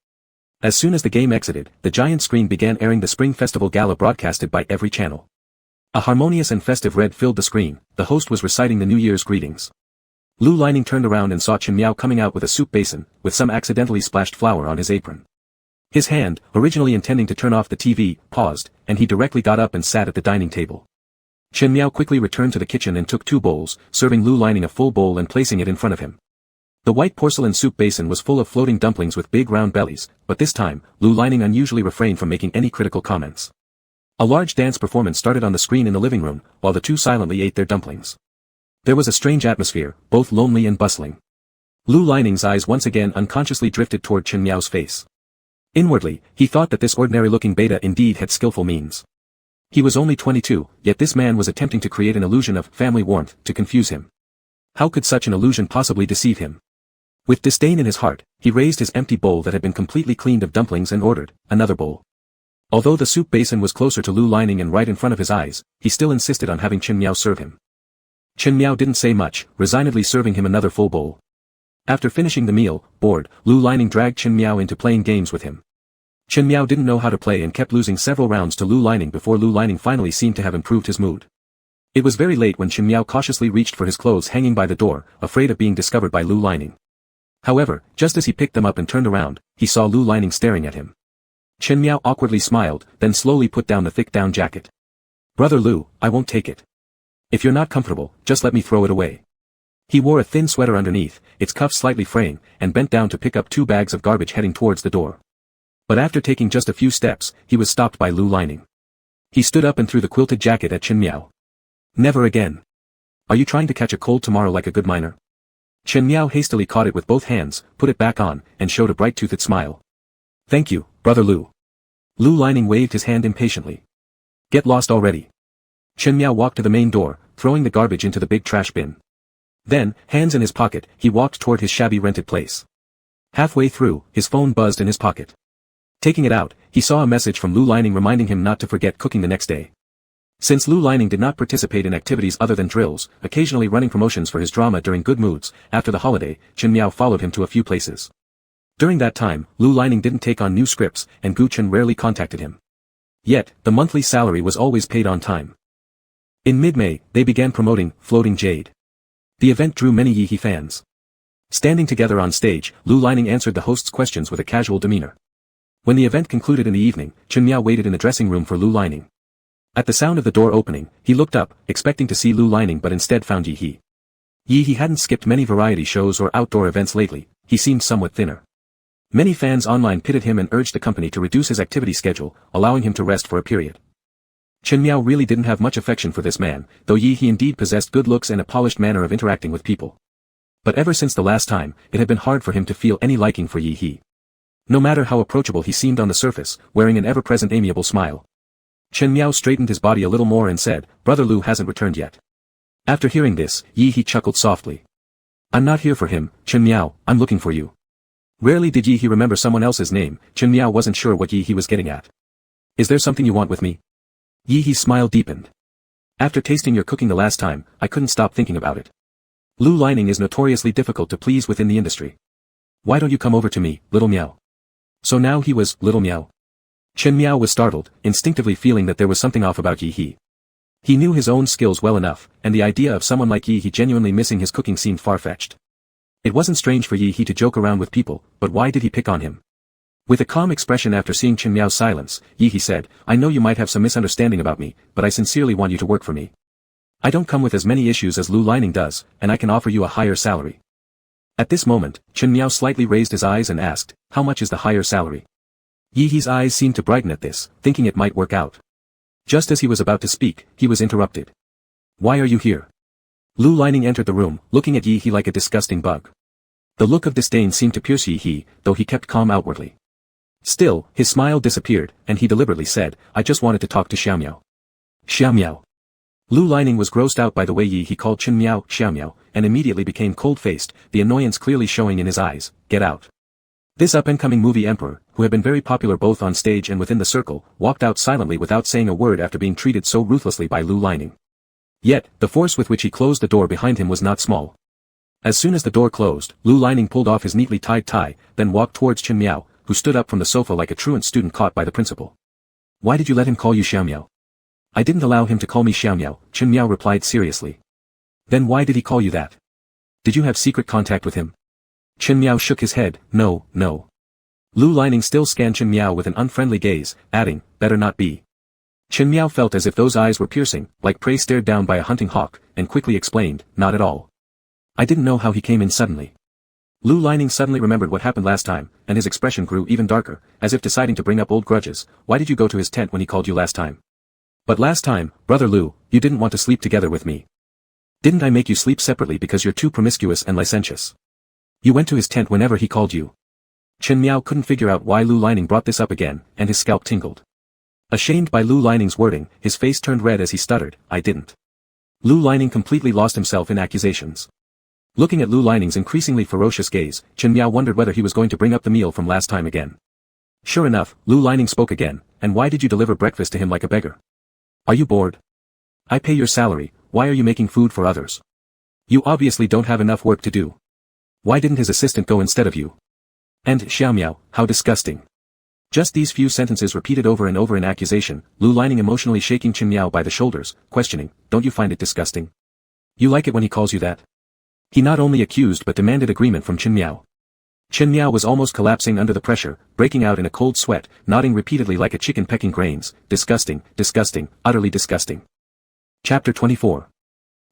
As soon as the game exited, the giant screen began airing the Spring Festival Gala broadcasted by every channel. A harmonious and festive red filled the screen, the host was reciting the New Year's greetings. Lu Lining turned around and saw Chen Miao coming out with a soup basin, with some accidentally splashed flour on his apron. His hand, originally intending to turn off the TV, paused, and he directly got up and sat at the dining table. Chen Miao quickly returned to the kitchen and took 2 bowls, serving Lu Lining a full bowl and placing it in front of him. The white porcelain soup basin was full of floating dumplings with big round bellies, but this time, Lu Lining unusually refrained from making any critical comments. A large dance performance started on the screen in the living room, while the two silently ate their dumplings. There was a strange atmosphere, both lonely and bustling. Lu Lining's eyes once again unconsciously drifted toward Chen Miao's face. Inwardly, he thought that this ordinary-looking beta indeed had skillful means. He was only 22, yet this man was attempting to create an illusion of family warmth to confuse him. How could such an illusion possibly deceive him? With disdain in his heart, he raised his empty bowl that had been completely cleaned of dumplings and ordered another bowl. Although the soup basin was closer to Lu Lining and right in front of his eyes, he still insisted on having Chen Miao serve him. Chen Miao didn't say much, resignedly serving him another full bowl. After finishing the meal, bored, Lu Lining dragged Chen Miao into playing games with him. Chen Miao didn't know how to play and kept losing several rounds to Lu Lining before Lu Lining finally seemed to have improved his mood. It was very late when Chen Miao cautiously reached for his clothes hanging by the door, afraid of being discovered by Lu Lining. However, just as he picked them up and turned around, he saw Lu Lining staring at him. Chen Miao awkwardly smiled, then slowly put down the thick down jacket. "Brother Lu, I won't take it. If you're not comfortable, just let me throw it away." He wore a thin sweater underneath, its cuffs slightly fraying, and bent down to pick up 2 bags of garbage heading towards the door. But after taking just a few steps, he was stopped by Lu Lining. He stood up and threw the quilted jacket at Chen Miao. "Never again. Are you trying to catch a cold tomorrow like a good miner?" Chen Miao hastily caught it with both hands, put it back on, and showed a bright-toothed smile. "Thank you, Brother Lu." Lu Lining waved his hand impatiently. "Get lost already." Chen Miao walked to the main door, throwing the garbage into the big trash bin. Then, hands in his pocket, he walked toward his shabby rented place. Halfway through, his phone buzzed in his pocket. Taking it out, he saw a message from Lu Lining reminding him not to forget cooking the next day. Since Lu Lining did not participate in activities other than drills, occasionally running promotions for his drama during good moods, after the holiday, Chen Miao followed him to a few places. During that time, Lu Lining didn't take on new scripts, and Gu Chen rarely contacted him. Yet, the monthly salary was always paid on time. In mid-May, they began promoting Floating Jade. The event drew many Yi fans. Standing together on stage, Lu Lining answered the host's questions with a casual demeanor. When the event concluded in the evening, Chen Miao waited in the dressing room for Lu Lining. At the sound of the door opening, he looked up, expecting to see Lu Lining but instead found Yi He. Yi He hadn't skipped many variety shows or outdoor events lately, he seemed somewhat thinner. Many fans online pitted him and urged the company to reduce his activity schedule, allowing him to rest for a period. Chen Miao really didn't have much affection for this man, though Yi He indeed possessed good looks and a polished manner of interacting with people. But ever since the last time, it had been hard for him to feel any liking for Yi He. No matter how approachable he seemed on the surface, wearing an ever-present amiable smile. Chen Miao straightened his body a little more and said, "Brother Lu hasn't returned yet." After hearing this, Yi He chuckled softly. "I'm not here for him, Chen Miao, I'm looking for you." Rarely did Yi He remember someone else's name, Chen Miao wasn't sure what Yi He was getting at. "Is there something you want with me?" Yi He's smile deepened. "After tasting your cooking the last time, I couldn't stop thinking about it. Lu Lining is notoriously difficult to please within the industry. Why don't you come over to me, little Miao?" So now he was little Miao. Chen Miao was startled, instinctively feeling that there was something off about Yi He. He knew his own skills well enough, and the idea of someone like Yi He genuinely missing his cooking seemed far-fetched. It wasn't strange for Yi He to joke around with people, but why did he pick on him? With a calm expression after seeing Chen Miao's silence, Yi He said, "I know you might have some misunderstanding about me, but I sincerely want you to work for me. I don't come with as many issues as Lu Lining does, and I can offer you a higher salary." At this moment, Chen Miao slightly raised his eyes and asked, "How much is the higher salary?" Yi He's eyes seemed to brighten at this, thinking it might work out. Just as he was about to speak, he was interrupted. "Why are you here?" Lu Lining entered the room, looking at Yi He like a disgusting bug. The look of disdain seemed to pierce Yi He, though he kept calm outwardly. Still, his smile disappeared, and he deliberately said, "I just wanted to talk to Xiaomiao." Xiao Miao. Lu Lining was grossed out by the way he called Chen Miao Xiao Miao, and immediately became cold-faced, the annoyance clearly showing in his eyes. Get out. This up-and-coming movie emperor, who had been very popular both on stage and within the circle, walked out silently without saying a word after being treated so ruthlessly by Lu Lining. Yet, the force with which he closed the door behind him was not small. As soon as the door closed, Lu Lining pulled off his neatly tied tie, then walked towards Chen Miao, who stood up from the sofa like a truant student caught by the principal. Why did you let him call you Xiao Miao? I didn't allow him to call me Xiao Miao, Chen Miao replied seriously. Then why did he call you that? Did you have secret contact with him? Chen Miao shook his head. No. Lu Lining still scanned Chen Miao with an unfriendly gaze, adding, better not be. Chen Miao felt as if those eyes were piercing, like prey stared down by a hunting hawk, and quickly explained, not at all. I didn't know how he came in suddenly. Lu Lining suddenly remembered what happened last time, and his expression grew even darker, as if deciding to bring up old grudges. Why did you go to his tent when he called you last time? But last time, brother Lu, you didn't want to sleep together with me. Didn't I make you sleep separately because you're too promiscuous and licentious? You went to his tent whenever he called you. Chen Miao couldn't figure out why Lu Lining brought this up again, and his scalp tingled. Ashamed by Lu Lining's wording, his face turned red as he stuttered, I didn't. Lu Lining completely lost himself in accusations. Looking at Lu Lining's increasingly ferocious gaze, Chen Miao wondered whether he was going to bring up the meal from last time again. Sure enough, Lu Lining spoke again, and why did you deliver breakfast to him like a beggar? Are you bored? I pay your salary, why are you making food for others? You obviously don't have enough work to do. Why didn't his assistant go instead of you? And Xiao Miao, how disgusting. Just these few sentences repeated over and over in accusation, Lu Lining emotionally shaking Chen Miao by the shoulders, questioning, don't you find it disgusting? You like it when he calls you that? He not only accused but demanded agreement from Chen Miao. Chen Miao was almost collapsing under the pressure, breaking out in a cold sweat, nodding repeatedly like a chicken pecking grains, disgusting, utterly disgusting. Chapter 24.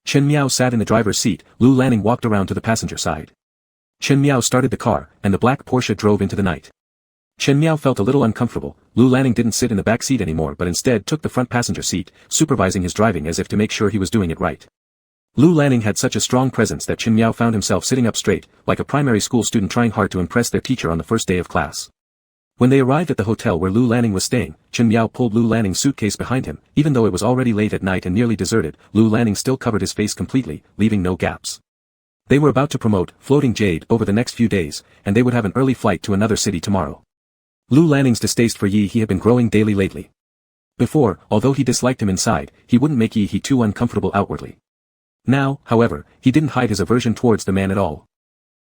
Chen Miao sat in the driver's seat, Lu Lining walked around to the passenger side. Chen Miao started the car, and the black Porsche drove into the night. Chen Miao felt a little uncomfortable. Lu Lining didn't sit in the back seat anymore but instead took the front passenger seat, supervising his driving as if to make sure he was doing it right. Lu Lining had such a strong presence that Chen Miao found himself sitting up straight, like a primary school student trying hard to impress their teacher on the first day of class. When they arrived at the hotel where Lu Lining was staying, Chen Miao pulled Lu Lining's suitcase behind him. Even though it was already late at night and nearly deserted, Lu Lining still covered his face completely, leaving no gaps. They were about to promote Floating Jade over the next few days, and they would have an early flight to another city tomorrow. Lu Lining's distaste for Yi He had been growing daily lately. Before, although he disliked him inside, he wouldn't make Yi He too uncomfortable outwardly. Now, however, he didn't hide his aversion towards the man at all.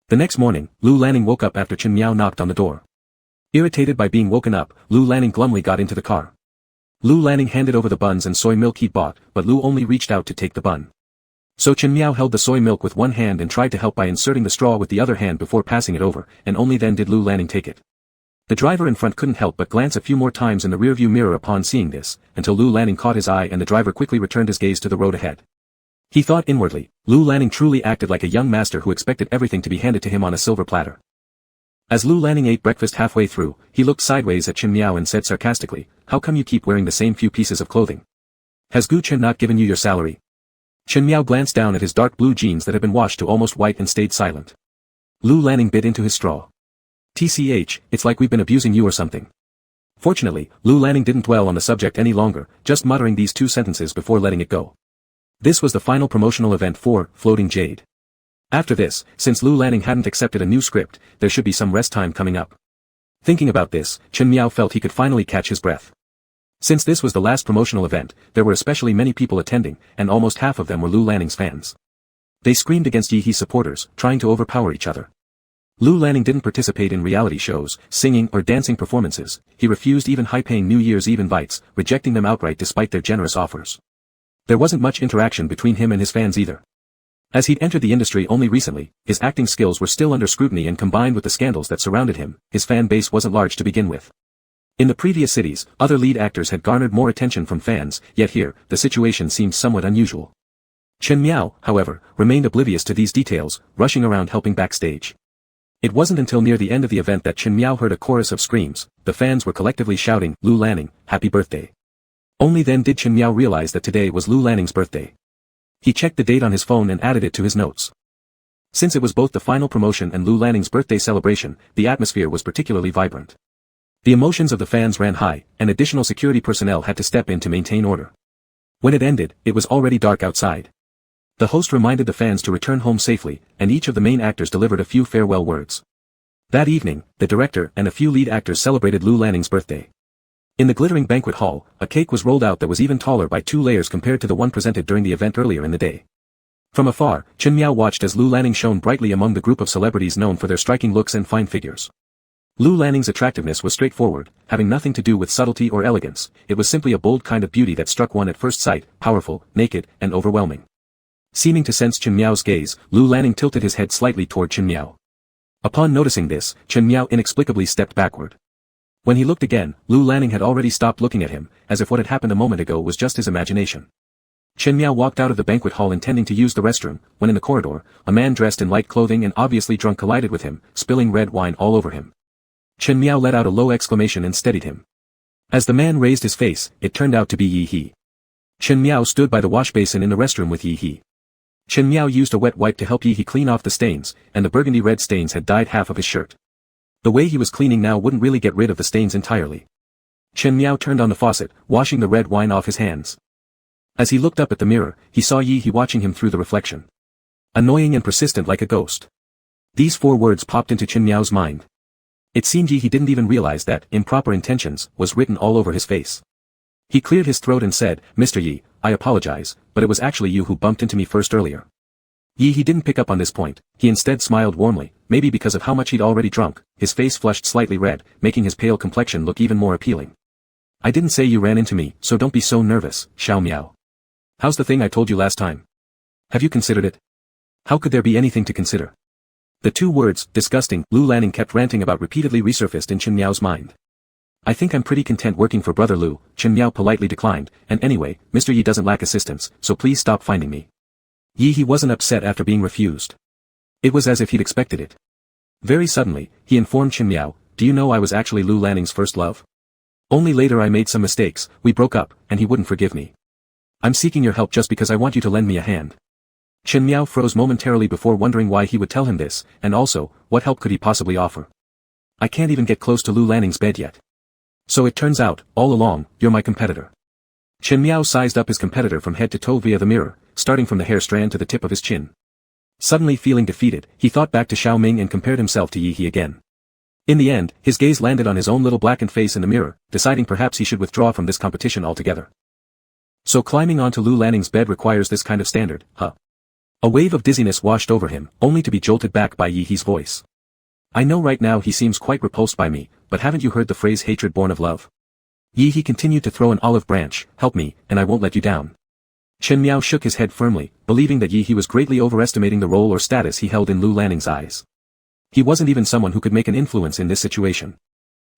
The next morning, Lu Lining woke up after Chen Miao knocked on the door. Irritated by being woken up, Lu Lining glumly got into the car. Lu Lining handed over the buns and soy milk he'd bought, but Lu only reached out to take the bun. So Chen Miao held the soy milk with one hand and tried to help by inserting the straw with the other hand before passing it over, and only then did Lu Lining take it. The driver in front couldn't help but glance a few more times in the rearview mirror upon seeing this, until Lu Lining caught his eye and the driver quickly returned his gaze to the road ahead. He thought inwardly, Lu Lining truly acted like a young master who expected everything to be handed to him on a silver platter. As Lu Lining ate breakfast halfway through, he looked sideways at Chen Miao and said sarcastically, how come you keep wearing the same few pieces of clothing? Has Gu Chen not given you your salary? Chen Miao glanced down at his dark blue jeans that had been washed to almost white and stayed silent. Lu Lining bit into his straw. TCH, it's like we've been abusing you or something. Fortunately, Lu Lining didn't dwell on the subject any longer, just muttering these two sentences before letting it go. This was the final promotional event for Floating Jade. After this, since Lu Lining hadn't accepted a new script, there should be some rest time coming up. Thinking about this, Chen Miao felt he could finally catch his breath. Since this was the last promotional event, there were especially many people attending, and almost half of them were Lu Lining's fans. They screamed against Yi He's supporters, trying to overpower each other. Lu Lining didn't participate in reality shows, singing or dancing performances. He refused even high-paying New Year's Eve invites, rejecting them outright despite their generous offers. There wasn't much interaction between him and his fans either. As he'd entered the industry only recently, his acting skills were still under scrutiny, and combined with the scandals that surrounded him, his fan base wasn't large to begin with. In the previous cities, other lead actors had garnered more attention from fans, yet here, the situation seemed somewhat unusual. Chen Miao, however, remained oblivious to these details, rushing around helping backstage. It wasn't until near the end of the event that Chen Miao heard a chorus of screams. The fans were collectively shouting, Lu Lining, happy birthday. Only then did Chen Miao realize that today was Lu Lining's birthday. He checked the date on his phone and added it to his notes. Since it was both the final promotion and Lu Lining's birthday celebration, the atmosphere was particularly vibrant. The emotions of the fans ran high, and additional security personnel had to step in to maintain order. When it ended, it was already dark outside. The host reminded the fans to return home safely, and each of the main actors delivered a few farewell words. That evening, the director and a few lead actors celebrated Lu Lanning's birthday. In the glittering banquet hall, a cake was rolled out that was even taller by 2 layers compared to the one presented during the event earlier in the day. From afar, Chen Miao watched as Lu Lanning shone brightly among the group of celebrities known for their striking looks and fine figures. Lu Lanning's attractiveness was straightforward, having nothing to do with subtlety or elegance. It was simply a bold kind of beauty that struck one at first sight, powerful, naked, and overwhelming. Seeming to sense Chen Miao's gaze, Lu Lanning tilted his head slightly toward Chen Miao. Upon noticing this, Chen Miao inexplicably stepped backward. When he looked again, Lu Lanning had already stopped looking at him, as if what had happened a moment ago was just his imagination. Chen Miao walked out of the banquet hall intending to use the restroom, when in the corridor, a man dressed in light clothing and obviously drunk collided with him, spilling red wine all over him. Chen Miao let out a low exclamation and steadied him. As the man raised his face, it turned out to be Yi He. Chen Miao stood by the wash basin in the restroom with Yi He. Chen Miao used a wet wipe to help Yi He clean off the stains, and the burgundy red stains had dyed half of his shirt. The way he was cleaning now wouldn't really get rid of the stains entirely. Chen Miao turned on the faucet, washing the red wine off his hands. As he looked up at the mirror, he saw Yi He watching him through the reflection. Annoying and persistent like a ghost. These 4 words popped into Chen Miao's mind. It seemed Yi He didn't even realize that improper intentions was written all over his face. He cleared his throat and said, "Mr. Yi, I apologize, but it was actually you who bumped into me first earlier." Yi He didn't pick up on this point. He instead smiled warmly, maybe because of how much he'd already drunk. His face flushed slightly red, making his pale complexion look even more appealing. "I didn't say you ran into me, so don't be so nervous, Xiao Miao. How's the thing I told you last time? Have you considered it?" How could there be anything to consider? The 2 words, disgusting, Lu Lanning kept ranting about repeatedly resurfaced in Chen Miao's mind. "I think I'm pretty content working for Brother Lu," Chen Miao politely declined, "and anyway, Mr. Yi doesn't lack assistance, so please stop finding me." Yi He wasn't upset after being refused. It was as if he'd expected it. Very suddenly, he informed Chen Miao, "Do you know I was actually Lu Lanning's first love? Only later I made some mistakes, we broke up, and he wouldn't forgive me. I'm seeking your help just because I want you to lend me a hand." Chen Miao froze momentarily before wondering why he would tell him this, and also, what help could he possibly offer? "I can't even get close to Lu Lanning's bed yet. So it turns out, all along, you're my competitor." Chen Miao sized up his competitor from head to toe via the mirror, starting from the hair strand to the tip of his chin. Suddenly feeling defeated, he thought back to Xiao Ming and compared himself to Yi He again. In the end, his gaze landed on his own little blackened face in the mirror, deciding perhaps he should withdraw from this competition altogether. So climbing onto Lu Lanning's bed requires this kind of standard, huh? A wave of dizziness washed over him, only to be jolted back by Yi He's voice. "I know right now he seems quite repulsed by me, but haven't you heard the phrase hatred born of love?" Yi He continued to throw an olive branch, "Help me, and I won't let you down." Chen Miao shook his head firmly, believing that Yi He was greatly overestimating the role or status he held in Lu Lanning's eyes. He wasn't even someone who could make an influence in this situation.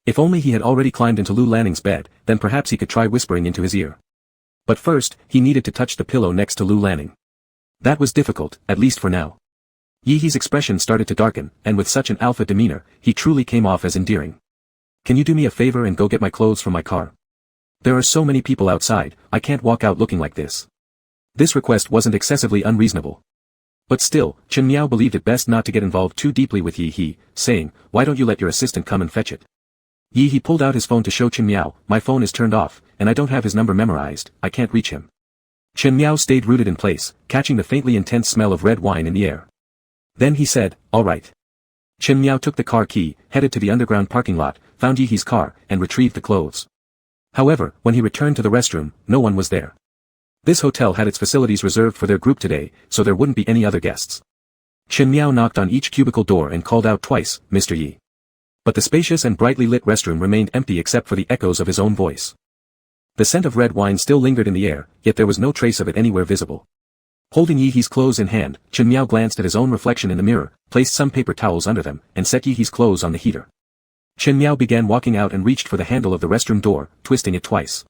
If only he had already climbed into Lu Lanning's bed, then perhaps he could try whispering into his ear. But first, he needed to touch the pillow next to Lu Lanning. That was difficult, at least for now. Yi He's expression started to darken, and with such an alpha demeanor, he truly came off as endearing. "Can you do me a favor and go get my clothes from my car? There are so many people outside, I can't walk out looking like this." This request wasn't excessively unreasonable. But still, Chen Miao believed it best not to get involved too deeply with Yi He, saying, "Why don't you let your assistant come and fetch it?" Yi He pulled out his phone to show Chen Miao, "My phone is turned off, and I don't have his number memorized, I can't reach him." Chen Miao stayed rooted in place, catching the faintly intense smell of red wine in the air. Then he said, "All right." Chen Miao took the car key, headed to the underground parking lot, found Yi He's car, and retrieved the clothes. However, when he returned to the restroom, no one was there. This hotel had its facilities reserved for their group today, so there wouldn't be any other guests. Chen Miao knocked on each cubicle door and called out twice, "Mr. Yi." But the spacious and brightly lit restroom remained empty except for the echoes of his own voice. The scent of red wine still lingered in the air, yet there was no trace of it anywhere visible. Holding Yi He's clothes in hand, Chen Miao glanced at his own reflection in the mirror, placed some paper towels under them, and set Yi He's clothes on the heater. Chen Miao began walking out and reached for the handle of the restroom door, twisting it twice.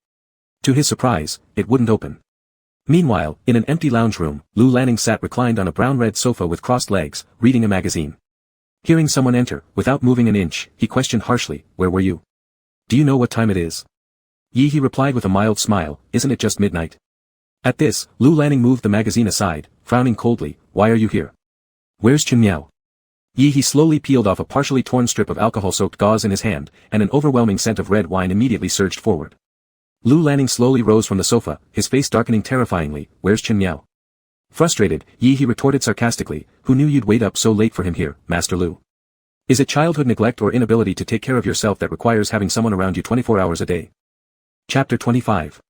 To his surprise, it wouldn't open. Meanwhile, in an empty lounge room, Lu Lanning sat reclined on a brown-red sofa with crossed legs, reading a magazine. Hearing someone enter, without moving an inch, he questioned harshly, "Where were you? Do you know what time it is?" Yi He replied with a mild smile, "Isn't it just midnight?" At this, Lu Lanning moved the magazine aside, frowning coldly, "Why are you here? Where's Chen Miao?" Yi He slowly peeled off a partially torn strip of alcohol-soaked gauze in his hand, and an overwhelming scent of red wine immediately surged forward. Lu Lanning slowly rose from the sofa, his face darkening terrifyingly. Where's Chen Miao? Frustrated, Yi He retorted sarcastically, who knew you'd wait up so late for him here, Master Lu? Is it childhood neglect or inability to take care of yourself that requires having someone around you 24 hours a day? Chapter 25.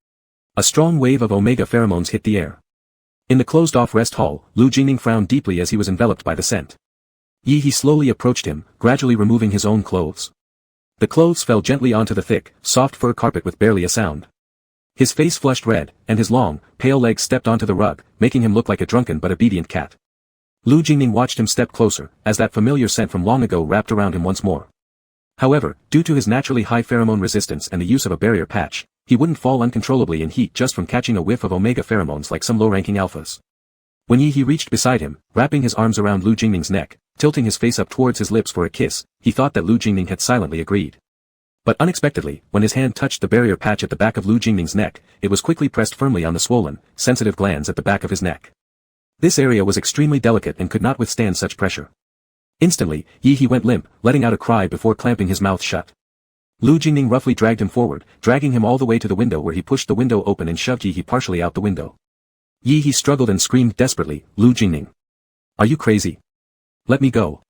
A strong wave of omega pheromones hit the air. In the closed-off rest hall, Lu Jingning frowned deeply as he was enveloped by the scent. Yi He slowly approached him, gradually removing his own clothes. The clothes fell gently onto the thick, soft fur carpet with barely a sound. His face flushed red, and his long, pale legs stepped onto the rug, making him look like a drunken but obedient cat. Lu Jingning watched him step closer, as that familiar scent from long ago wrapped around him once more. However, due to his naturally high pheromone resistance and the use of a barrier patch, he wouldn't fall uncontrollably in heat just from catching a whiff of omega pheromones like some low-ranking alphas. When Yi He reached beside him, wrapping his arms around Lu Jingning's neck, tilting his face up towards his lips for a kiss, he thought that Lu Jingning had silently agreed. But unexpectedly, when his hand touched the barrier patch at the back of Lu Jingning's neck, it was quickly pressed firmly on the swollen, sensitive glands at the back of his neck. This area was extremely delicate and could not withstand such pressure. Instantly, Yi He went limp, letting out a cry before clamping his mouth shut. Lu Jingning roughly dragged him forward, dragging him all the way to the window where he pushed the window open and shoved Yi He partially out the window. Yi He struggled and screamed desperately, Lu Jingning. Are you crazy? Let me go.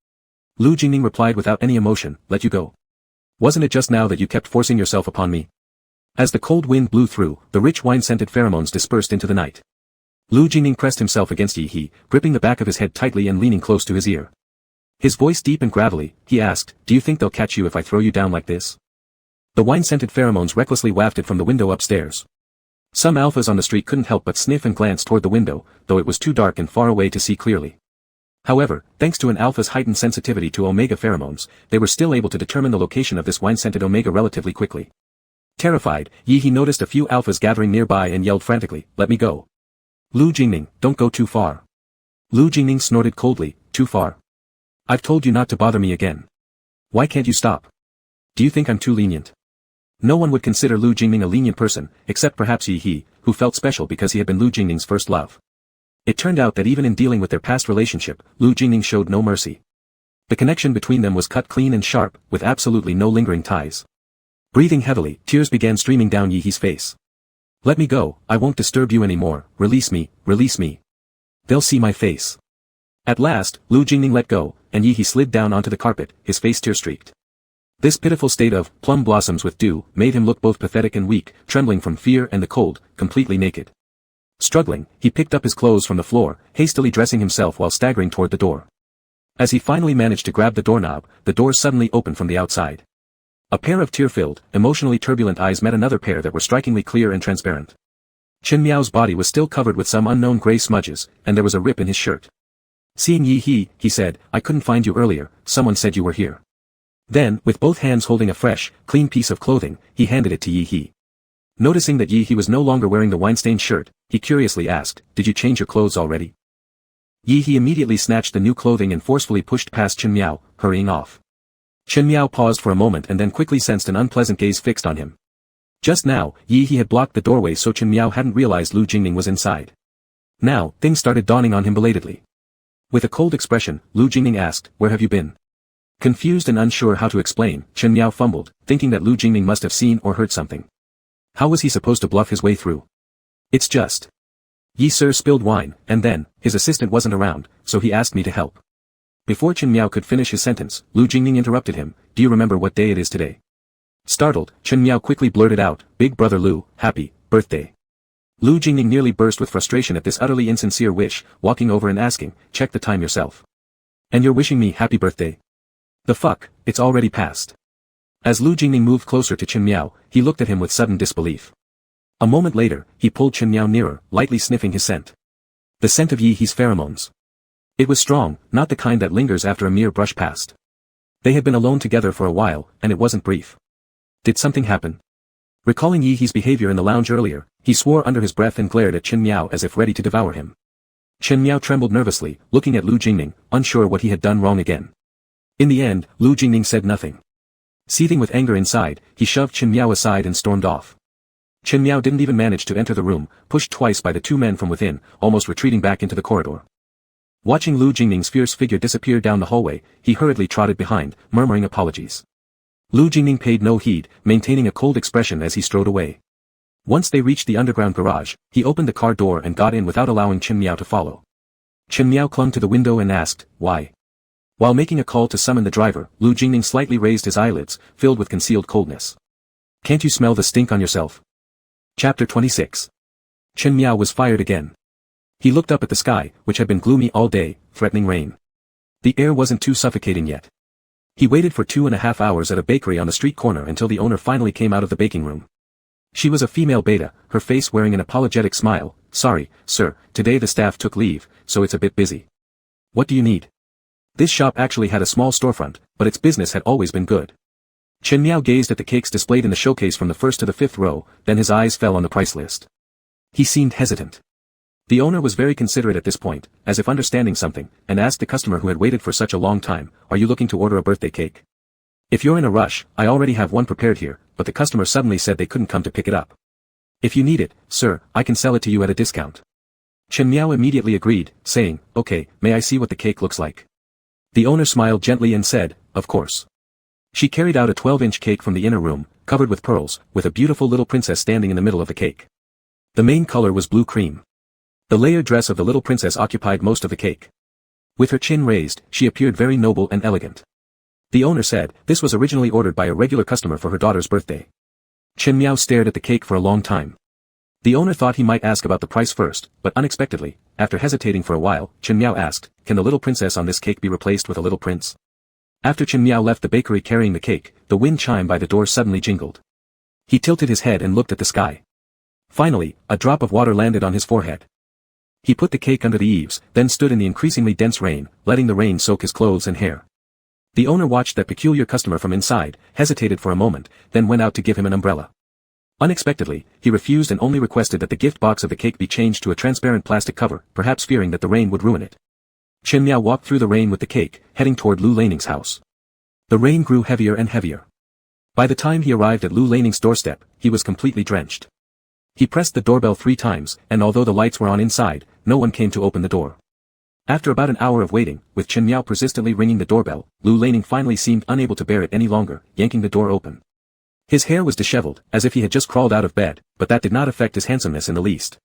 Lu Jingning replied without any emotion, let you go. Wasn't it just now that you kept forcing yourself upon me? As the cold wind blew through, the rich wine-scented pheromones dispersed into the night. Lu Jingning pressed himself against Yi He, gripping the back of his head tightly and leaning close to his ear. His voice deep and gravelly, he asked, do you think they'll catch you if I throw you down like this? The wine-scented pheromones recklessly wafted from the window upstairs. Some alphas on the street couldn't help but sniff and glance toward the window, though it was too dark and far away to see clearly. However, thanks to an alpha's heightened sensitivity to omega pheromones, they were still able to determine the location of this wine-scented omega relatively quickly. Terrified, Yi He noticed a few alphas gathering nearby and yelled frantically, let me go. Lu Jingning, don't go too far. Lu Jingning snorted coldly, too far. I've told you not to bother me again. Why can't you stop? Do you think I'm too lenient? No one would consider Lu Jingning a lenient person, except perhaps Yi He, who felt special because he had been Lu Jingning's first love. It turned out that even in dealing with their past relationship, Lu Jingning showed no mercy. The connection between them was cut clean and sharp, with absolutely no lingering ties. Breathing heavily, tears began streaming down Yi He's face. Let me go, I won't disturb you anymore, release me, release me. They'll see my face. At last, Lu Jingning let go, and Yi He slid down onto the carpet, his face tear-streaked. This pitiful state of plum blossoms with dew made him look both pathetic and weak, trembling from fear and the cold, completely naked. Struggling, he picked up his clothes from the floor, hastily dressing himself while staggering toward the door. As he finally managed to grab the doorknob, the door suddenly opened from the outside. A pair of tear-filled, emotionally turbulent eyes met another pair that were strikingly clear and transparent. Chen Miao's body was still covered with some unknown gray smudges, and there was a rip in his shirt. Seeing Yi He said, I couldn't find you earlier, someone said you were here. Then, with both hands holding a fresh, clean piece of clothing, he handed it to Yi He. Noticing that Yi He was no longer wearing the wine-stained shirt, he curiously asked, did you change your clothes already? Yi He immediately snatched the new clothing and forcefully pushed past Chen Miao, hurrying off. Chen Miao paused for a moment and then quickly sensed an unpleasant gaze fixed on him. Just now, Yi He had blocked the doorway so Chen Miao hadn't realized Lu Jingning was inside. Now, things started dawning on him belatedly. With a cold expression, Lu Jingning asked, where have you been? Confused and unsure how to explain, Chen Miao fumbled, thinking that Lu Jingning must have seen or heard something. How was he supposed to bluff his way through? It's just. Yi Sir spilled wine, and then, his assistant wasn't around, so he asked me to help. Before Chen Miao could finish his sentence, Lu Jingning interrupted him, do you remember what day it is today? Startled, Chen Miao quickly blurted out, Big Brother Lu, happy birthday. Lu Jingning nearly burst with frustration at this utterly insincere wish, walking over and asking, check the time yourself. And you're wishing me happy birthday? The fuck, it's already past. As Lu Jingning moved closer to Chen Miao, he looked at him with sudden disbelief. A moment later, he pulled Chen Miao nearer, lightly sniffing his scent. The scent of Yi He's pheromones. It was strong, not the kind that lingers after a mere brush past. They had been alone together for a while, and it wasn't brief. Did something happen? Recalling Yi He's behavior in the lounge earlier, he swore under his breath and glared at Chen Miao as if ready to devour him. Chen Miao trembled nervously, looking at Lu Jingning, unsure what he had done wrong again. In the end, Lu Jingning said nothing. Seething with anger inside, he shoved Chen Miao aside and stormed off. Chen Miao didn't even manage to enter the room, pushed twice by the two men from within, almost retreating back into the corridor. Watching Lu Jingning's fierce figure disappear down the hallway, he hurriedly trotted behind, murmuring apologies. Lu Jingning paid no heed, maintaining a cold expression as he strode away. Once they reached the underground garage, he opened the car door and got in without allowing Chen Miao to follow. Chen Miao clung to the window and asked, "Why?" While making a call to summon the driver, Lu Jingning slightly raised his eyelids, filled with concealed coldness. "Can't you smell the stink on yourself?" Chapter 26. Chen Miao was fired again. He looked up at the sky, which had been gloomy all day, threatening rain. The air wasn't too suffocating yet. He waited for 2.5 hours at a bakery on the street corner until the owner finally came out of the baking room. She was a female beta, her face wearing an apologetic smile. "Sorry, sir, today the staff took leave, so it's a bit busy. What do you need?" This shop actually had a small storefront, but its business had always been good. Chen Miao gazed at the cakes displayed in the showcase from the first to the 5th row, then his eyes fell on the price list. He seemed hesitant. The owner was very considerate at this point, as if understanding something, and asked the customer who had waited for such a long time, "Are you looking to order a birthday cake? If you're in a rush, I already have one prepared here," but the customer suddenly said they couldn't come to pick it up. "If you need it, sir, I can sell it to you at a discount." Chen Miao immediately agreed, saying, "Okay, may I see what the cake looks like?" The owner smiled gently and said, "Of course." She carried out a 12-inch cake from the inner room, covered with pearls, with a beautiful little princess standing in the middle of the cake. The main color was blue cream. The layered dress of the little princess occupied most of the cake. With her chin raised, she appeared very noble and elegant. The owner said, this was originally ordered by a regular customer for her daughter's birthday. Chen Miao stared at the cake for a long time. The owner thought he might ask about the price first, but unexpectedly, after hesitating for a while, Chen Miao asked, "Can the little princess on this cake be replaced with a little prince?" After Chen Miao left the bakery carrying the cake, the wind chime by the door suddenly jingled. He tilted his head and looked at the sky. Finally, a drop of water landed on his forehead. He put the cake under the eaves, then stood in the increasingly dense rain, letting the rain soak his clothes and hair. The owner watched that peculiar customer from inside, hesitated for a moment, then went out to give him an umbrella. Unexpectedly, he refused and only requested that the gift box of the cake be changed to a transparent plastic cover, perhaps fearing that the rain would ruin it. Chen Miao walked through the rain with the cake, heading toward Lu Laning's house. The rain grew heavier and heavier. By the time he arrived at Lu Laning's doorstep, he was completely drenched. He pressed the doorbell 3 times, and although the lights were on inside, no one came to open the door. After about an hour of waiting, with Chen Miao persistently ringing the doorbell, Lu Laning finally seemed unable to bear it any longer, yanking the door open. His hair was disheveled, as if he had just crawled out of bed, but that did not affect his handsomeness in the least.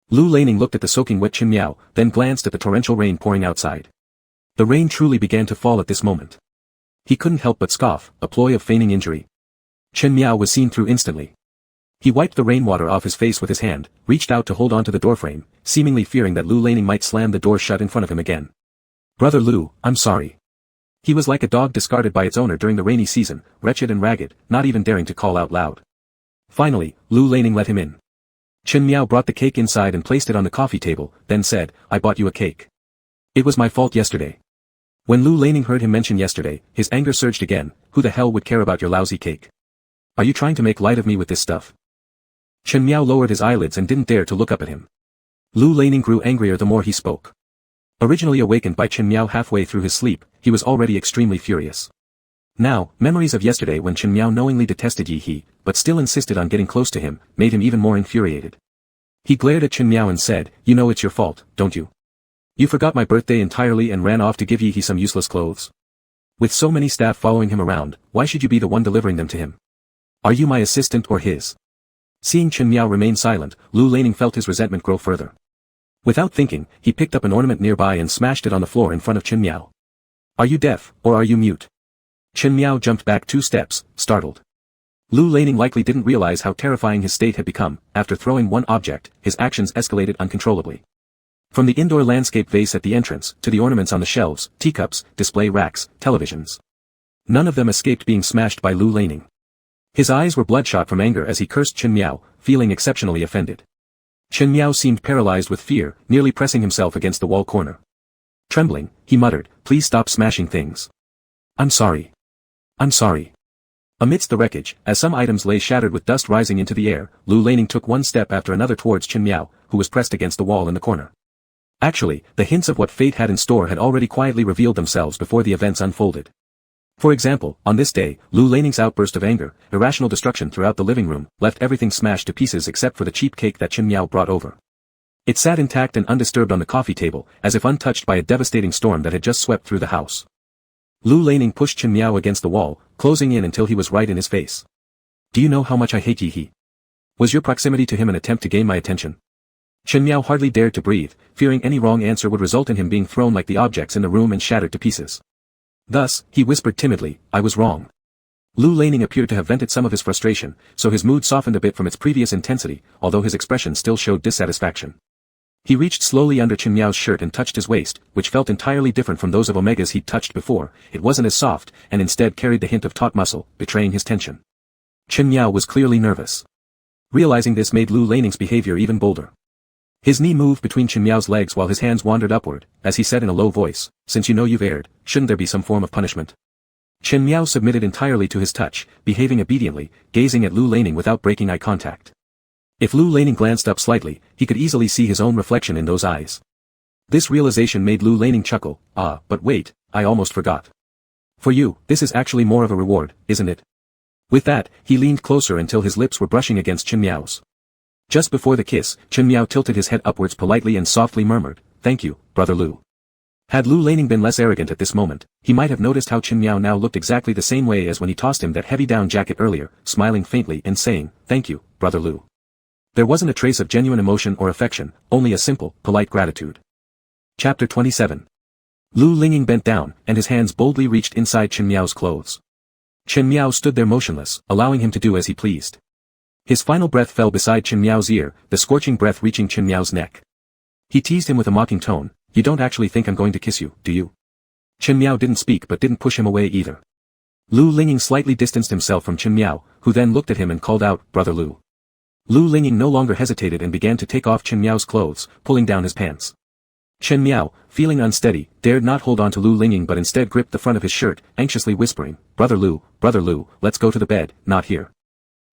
Lu Laning looked at the soaking wet Chen Miao, then glanced at the torrential rain pouring outside. The rain truly began to fall at this moment. He couldn't help but scoff, a ploy of feigning injury. Chen Miao was seen through instantly. He wiped the rainwater off his face with his hand, reached out to hold onto the doorframe, seemingly fearing that Lu Laning might slam the door shut in front of him again. "Brother Lu, I'm sorry." He was like a dog discarded by its owner during the rainy season, wretched and ragged, not even daring to call out loud. Finally, Lu Laning let him in. Chen Miao brought the cake inside and placed it on the coffee table, then said, "I bought you a cake. It was my fault yesterday." When Lu Laning heard him mention yesterday, his anger surged again. "Who the hell would care about your lousy cake? Are you trying to make light of me with this stuff?" Chen Miao lowered his eyelids and didn't dare to look up at him. Lu Laning grew angrier the more he spoke. Originally awakened by Chen Miao halfway through his sleep, he was already extremely furious. Now, memories of yesterday when Chen Miao knowingly detested Yi He, but still insisted on getting close to him, made him even more infuriated. He glared at Chen Miao and said, "You know it's your fault, don't you? You forgot my birthday entirely and ran off to give Yi He some useless clothes. With so many staff following him around, why should you be the one delivering them to him? Are you my assistant or his?" Seeing Chen Miao remain silent, Lu Laning felt his resentment grow further. Without thinking, he picked up an ornament nearby and smashed it on the floor in front of Chen Miao. "Are you deaf, or are you mute?" Chen Miao jumped back 2 steps, startled. Lu Laning likely didn't realize how terrifying his state had become. After throwing one object, his actions escalated uncontrollably. From the indoor landscape vase at the entrance, to the ornaments on the shelves, teacups, display racks, televisions. None of them escaped being smashed by Lu Laning. His eyes were bloodshot from anger as he cursed Chen Miao, feeling exceptionally offended. Chen Miao seemed paralyzed with fear, nearly pressing himself against the wall corner. Trembling, he muttered, "Please stop smashing things. I'm sorry. I'm sorry." Amidst the wreckage, as some items lay shattered with dust rising into the air, Lu Laning took one step after another towards Chen Miao, who was pressed against the wall in the corner. Actually, the hints of what fate had in store had already quietly revealed themselves before the events unfolded. For example, on this day, Lu Laning's outburst of anger, irrational destruction throughout the living room, left everything smashed to pieces except for the cheap cake that Chen Miao brought over. It sat intact and undisturbed on the coffee table, as if untouched by a devastating storm that had just swept through the house. Lu Laning pushed Chen Miao against the wall, closing in until he was right in his face. "Do you know how much I hate Yi He? Was your proximity to him an attempt to gain my attention? Chen Miao hardly dared to breathe, fearing any wrong answer would result in him being thrown like the objects in the room and shattered to pieces. Thus, he whispered timidly, I was wrong. Lu Laning appeared to have vented some of his frustration, so his mood softened a bit from its previous intensity, although his expression still showed dissatisfaction. He reached slowly under Chen Miao's shirt and touched his waist, which felt entirely different from those of Omega's he'd touched before. It wasn't as soft, and instead carried the hint of taut muscle, betraying his tension. Chen Miao was clearly nervous. Realizing this made Lu Laning's behavior even bolder. His knee moved between Chen Miao's legs while his hands wandered upward, as he said in a low voice, since you know you've erred, shouldn't there be some form of punishment? Chen Miao submitted entirely to his touch, behaving obediently, gazing at Lu Laning without breaking eye contact. If Lu Laning glanced up slightly, he could easily see his own reflection in those eyes. This realization made Lu Laning chuckle, but wait, I almost forgot. For you, this is actually more of a reward, isn't it? With that, he leaned closer until his lips were brushing against Chen Miao's. Just before the kiss, Chen Miao tilted his head upwards politely and softly murmured, thank you, brother Lu. Had Lu Laning been less arrogant at this moment, he might have noticed how Chen Miao now looked exactly the same way as when he tossed him that heavy down jacket earlier, smiling faintly and saying, thank you, brother Lu. There wasn't a trace of genuine emotion or affection, only a simple, polite gratitude. Chapter 27. Lu Linging bent down, and his hands boldly reached inside Chen Miao's clothes. Chen Miao stood there motionless, allowing him to do as he pleased. His final breath fell beside Chen Miao's ear, the scorching breath reaching Chen Miao's neck. He teased him with a mocking tone, you don't actually think I'm going to kiss you, do you? Chen Miao didn't speak but didn't push him away either. Lu Linging slightly distanced himself from Chen Miao, who then looked at him and called out, brother Lu. Lu Linging no longer hesitated and began to take off Chen Miao's clothes, pulling down his pants. Chen Miao, feeling unsteady, dared not hold on to Lu Linging but instead gripped the front of his shirt, anxiously whispering, brother Lu, let's go to the bed, not here.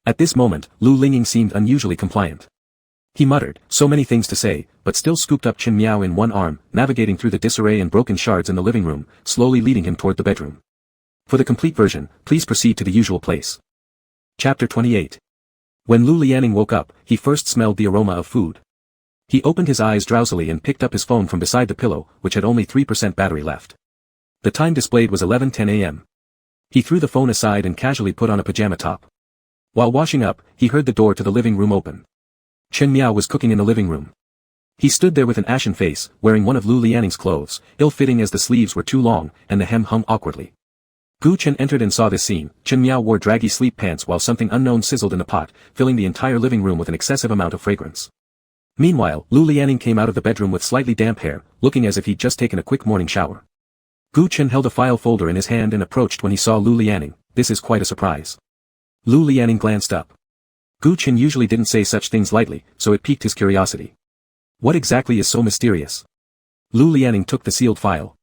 At this moment, Lu Linging seemed unusually compliant. He muttered, so many things to say, but still scooped up Chen Miao in one arm, navigating through the disarray and broken shards in the living room, slowly leading him toward the bedroom. For the complete version, please proceed to the usual place. Chapter 28. When Lu Lianing woke up, he first smelled the aroma of food. He opened his eyes drowsily and picked up his phone from beside the pillow, which had only 3% battery left. The time displayed was 11:10 a.m. He threw the phone aside and casually put on a pajama top. While washing up, he heard the door to the living room open. Chen Miao was cooking in the living room. He stood there with an ashen face, wearing one of Lu Lianing's clothes, ill-fitting as the sleeves were too long, and the hem hung awkwardly. Gu Chen entered and saw this scene. Chen Miao wore draggy sleep pants while something unknown sizzled in the pot, filling the entire living room with an excessive amount of fragrance. Meanwhile, Lu Lianing came out of the bedroom with slightly damp hair, looking as if he'd just taken a quick morning shower. Gu Chen held a file folder in his hand and approached when he saw Lu Lianing. This is quite a surprise. Lu Lianing glanced up. Gu Chen usually didn't say such things lightly, so it piqued his curiosity. What exactly is so mysterious? Lu Lianing took the sealed file.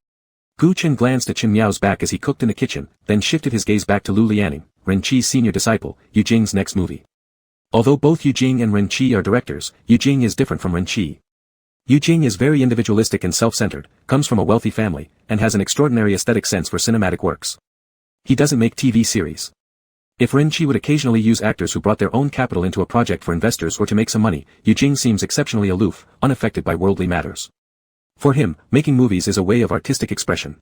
Gu Chen glanced at Chen Miao's back as he cooked in the kitchen, then shifted his gaze back to Lu Lianing, Ren Qi's senior disciple, Yu Jing's next movie. Although both Yu Jing and Ren Qi are directors, Yu Jing is different from Ren Qi. Yu Jing is very individualistic and self-centered, comes from a wealthy family, and has an extraordinary aesthetic sense for cinematic works. He doesn't make TV series. If Ren Qi would occasionally use actors who brought their own capital into a project for investors or to make some money, Yu Jing seems exceptionally aloof, unaffected by worldly matters. For him, making movies is a way of artistic expression.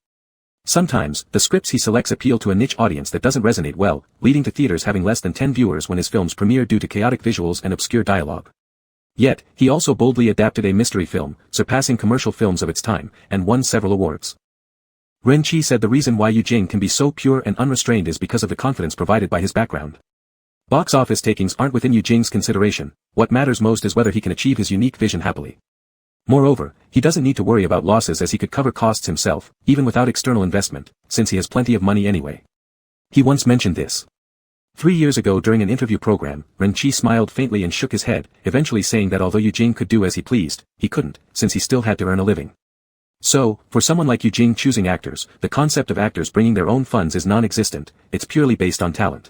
Sometimes, the scripts he selects appeal to a niche audience that doesn't resonate well, leading to theaters having less than 10 viewers when his films premiere due to chaotic visuals and obscure dialogue. Yet, he also boldly adapted a mystery film, surpassing commercial films of its time, and won several awards. Ren Qi said the reason why Yu Jing can be so pure and unrestrained is because of the confidence provided by his background. Box office takings aren't within Yu Jing's consideration, what matters most is whether he can achieve his unique vision happily. Moreover, he doesn't need to worry about losses as he could cover costs himself, even without external investment, since he has plenty of money anyway. He once mentioned this. 3 years ago during an interview program, Ren Qi smiled faintly and shook his head, eventually saying that although Yu Jing could do as he pleased, he couldn't, since he still had to earn a living. So, for someone like Yu Jing choosing actors, the concept of actors bringing their own funds is non-existent, it's purely based on talent.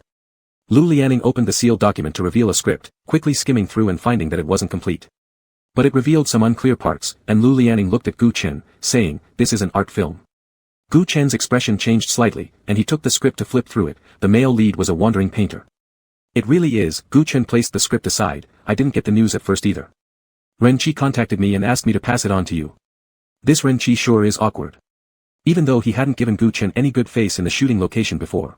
Lu Lianing opened the sealed document to reveal a script, quickly skimming through and finding that it wasn't complete. But it revealed some unclear parts, and Lu Lianing looked at Gu Chen, saying, this is an art film. Gu Chen's expression changed slightly, and he took the script to flip through it. The male lead was a wandering painter. It really is. Gu Chen placed the script aside. I didn't get the news at first either. Ren Qi contacted me and asked me to pass it on to you. This Ren Qi sure is awkward. Even though he hadn't given Gu Chen any good face in the shooting location before.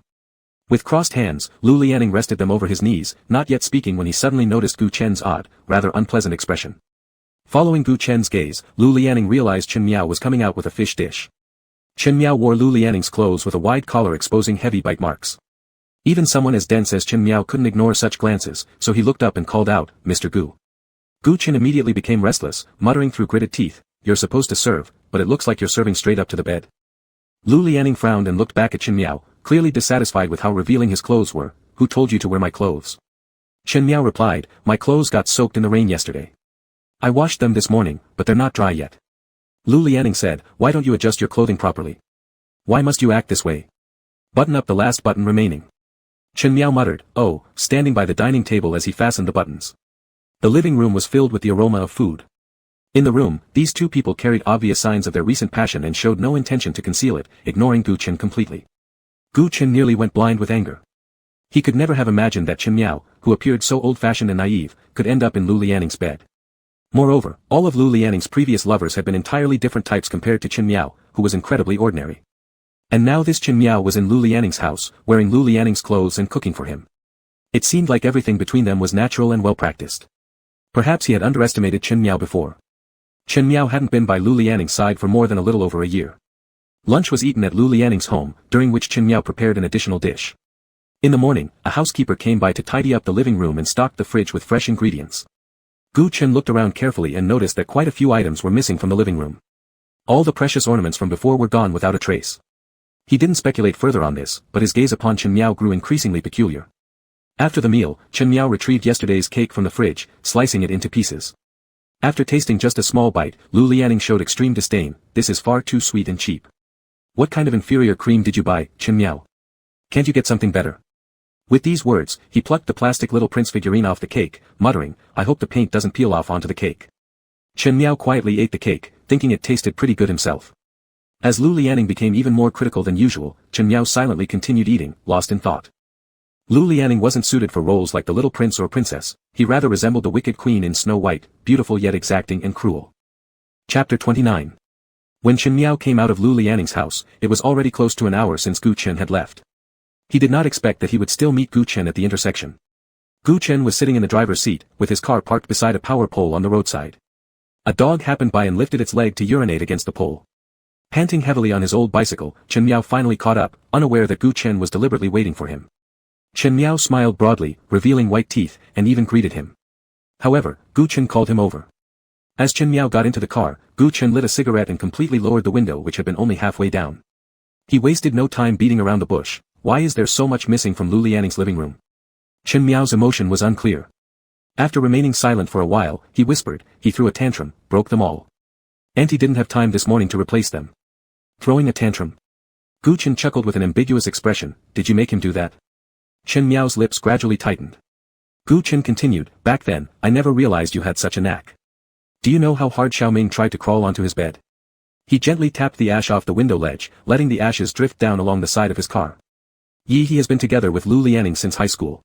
With crossed hands, Lu Lianing rested them over his knees, not yet speaking when he suddenly noticed Gu Chen's odd, rather unpleasant expression. Following Gu Chen's gaze, Lu Lianing realized Chen Miao was coming out with a fish dish. Chen Miao wore Lu Lianing's clothes with a wide collar exposing heavy bite marks. Even someone as dense as Chen Miao couldn't ignore such glances, so he looked up and called out, "Mr. Gu." Gu Chen immediately became restless, muttering through gritted teeth, "You're supposed to serve, but it looks like you're serving straight up to the bed." Lu Lianing frowned and looked back at Chen Miao, clearly dissatisfied with how revealing his clothes were. "Who told you to wear my clothes?" Chen Miao replied, "My clothes got soaked in the rain yesterday. I washed them this morning, but they're not dry yet." Lu Lianing said, "Why don't you adjust your clothing properly? Why must you act this way? Button up the last button remaining." Chen Miao muttered, "Oh," standing by the dining table as he fastened the buttons. The living room was filled with the aroma of food. In the room, these two people carried obvious signs of their recent passion and showed no intention to conceal it, ignoring Gu Chen completely. Gu Chen nearly went blind with anger. He could never have imagined that Chen Miao, who appeared so old-fashioned and naive, could end up in Lu Lianing's bed. Moreover, all of Lu Lianing's previous lovers had been entirely different types compared to Chen Miao, who was incredibly ordinary. And now this Chen Miao was in Lu Lianing's house, wearing Lu Lianing's clothes and cooking for him. It seemed like everything between them was natural and well-practiced. Perhaps he had underestimated Chen Miao before. Chen Miao hadn't been by Lu Lianing's side for more than a little over a year. Lunch was eaten at Lu Lianing's home, during which Chen Miao prepared an additional dish. In the morning, a housekeeper came by to tidy up the living room and stocked the fridge with fresh ingredients. Gu Chen looked around carefully and noticed that quite a few items were missing from the living room. All the precious ornaments from before were gone without a trace. He didn't speculate further on this, but his gaze upon Chen Miao grew increasingly peculiar. After the meal, Chen Miao retrieved yesterday's cake from the fridge, slicing it into pieces. After tasting just a small bite, Lu Lianing showed extreme disdain. "This is far too sweet and cheap. What kind of inferior cream did you buy, Chen Miao? Can't you get something better?" With these words, he plucked the plastic little prince figurine off the cake, muttering, "I hope the paint doesn't peel off onto the cake." Chen Miao quietly ate the cake, thinking it tasted pretty good himself. As Lu Lianing became even more critical than usual, Chen Miao silently continued eating, lost in thought. Lu Lianing wasn't suited for roles like the little prince or princess, he rather resembled the wicked queen in Snow White, beautiful yet exacting and cruel. Chapter 29. When Chen Miao came out of Lu Lianing's house, it was already close to an hour since Gu Chen had left. He did not expect that he would still meet Gu Chen at the intersection. Gu Chen was sitting in the driver's seat, with his car parked beside a power pole on the roadside. A dog happened by and lifted its leg to urinate against the pole. Panting heavily on his old bicycle, Chen Miao finally caught up, unaware that Gu Chen was deliberately waiting for him. Chen Miao smiled broadly, revealing white teeth, and even greeted him. However, Gu Chen called him over. As Chen Miao got into the car, Gu Chen lit a cigarette and completely lowered the window which had been only halfway down. He wasted no time beating around the bush. Why is there so much missing from Lu Lianing's living room? Chen Miao's emotion was unclear. After remaining silent for a while, he whispered, "He threw a tantrum, broke them all. And he didn't have time this morning to replace them." Throwing a tantrum? Gu Chen chuckled with an ambiguous expression. "Did you make him do that?" Chen Miao's lips gradually tightened. Gu Chen continued, "Back then, I never realized you had such a knack. Do you know how hard Xiaoming tried to crawl onto his bed?" He gently tapped the ash off the window ledge, letting the ashes drift down along the side of his car. He has been together with Lu Lianing since high school.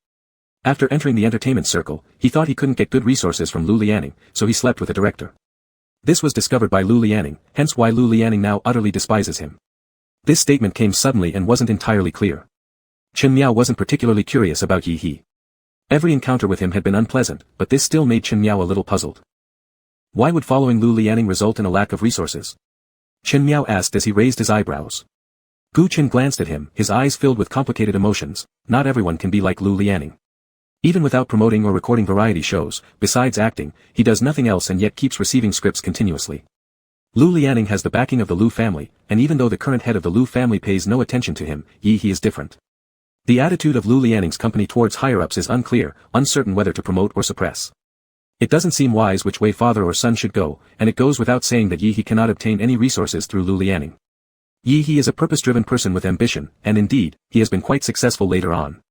After entering the entertainment circle, he thought he couldn't get good resources from Lu Lianing, so he slept with a director. This was discovered by Lu Lianing, hence why Lu Lianing now utterly despises him. This statement came suddenly and wasn't entirely clear. Chen Miao wasn't particularly curious about Yi. Every encounter with him had been unpleasant, but this still made Chen Miao a little puzzled. Why would following Lu Lianing result in a lack of resources? Chen Miao asked as he raised his eyebrows. Gu Chen glanced at him, his eyes filled with complicated emotions. Not everyone can be like Lu Lianing. Even without promoting or recording variety shows, besides acting, he does nothing else and yet keeps receiving scripts continuously. Lu Lianing has the backing of the Lu family, and even though the current head of the Lu family pays no attention to him, he is different. The attitude of Lu Lianing's company towards higher-ups is unclear, uncertain whether to promote or suppress. It doesn't seem wise which way father or son should go, and it goes without saying that Yi cannot obtain any resources through Lu Lianing. Yi is a purpose-driven person with ambition, and indeed, he has been quite successful later on.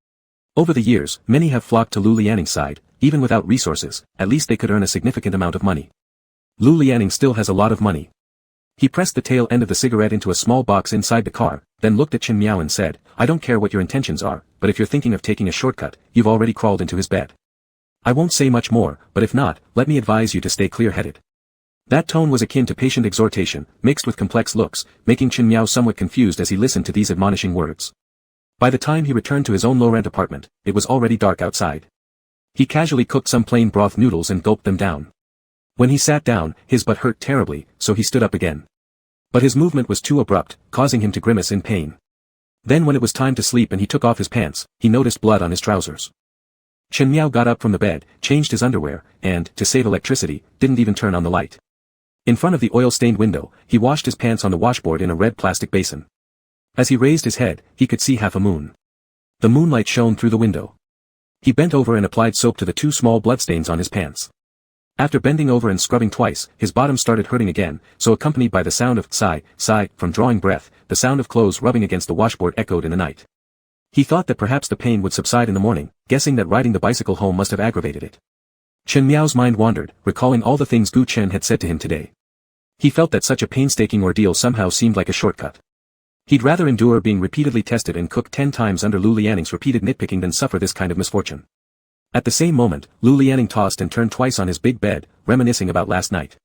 Over the years, many have flocked to Lu Lianing's side, even without resources, at least they could earn a significant amount of money. Lu Lianing still has a lot of money. He pressed the tail end of the cigarette into a small box inside the car, then looked at Chen Miao and said, "I don't care what your intentions are, but if you're thinking of taking a shortcut, you've already crawled into his bed. I won't say much more, but if not, let me advise you to stay clear-headed." That tone was akin to patient exhortation, mixed with complex looks, making Chen Miao somewhat confused as he listened to these admonishing words. By the time he returned to his own low-rent apartment, it was already dark outside. He casually cooked some plain broth noodles and gulped them down. When he sat down, his butt hurt terribly, so he stood up again. But his movement was too abrupt, causing him to grimace in pain. Then when it was time to sleep and he took off his pants, he noticed blood on his trousers. Chen Miao got up from the bed, changed his underwear, and, to save electricity, didn't even turn on the light. In front of the oil-stained window, he washed his pants on the washboard in a red plastic basin. As he raised his head, he could see half a moon. The moonlight shone through the window. He bent over and applied soap to the 2 small bloodstains on his pants. After bending over and scrubbing twice, his bottom started hurting again, so accompanied by the sound of sigh from drawing breath, the sound of clothes rubbing against the washboard echoed in the night. He thought that perhaps the pain would subside in the morning, guessing that riding the bicycle home must have aggravated it. Chen Miao's mind wandered, recalling all the things Gu Chen had said to him today. He felt that such a painstaking ordeal somehow seemed like a shortcut. He'd rather endure being repeatedly tested and cooked 10 times under Lu Lianning's repeated nitpicking than suffer this kind of misfortune. At the same moment, Lu Lianning tossed and turned twice on his big bed, reminiscing about last night.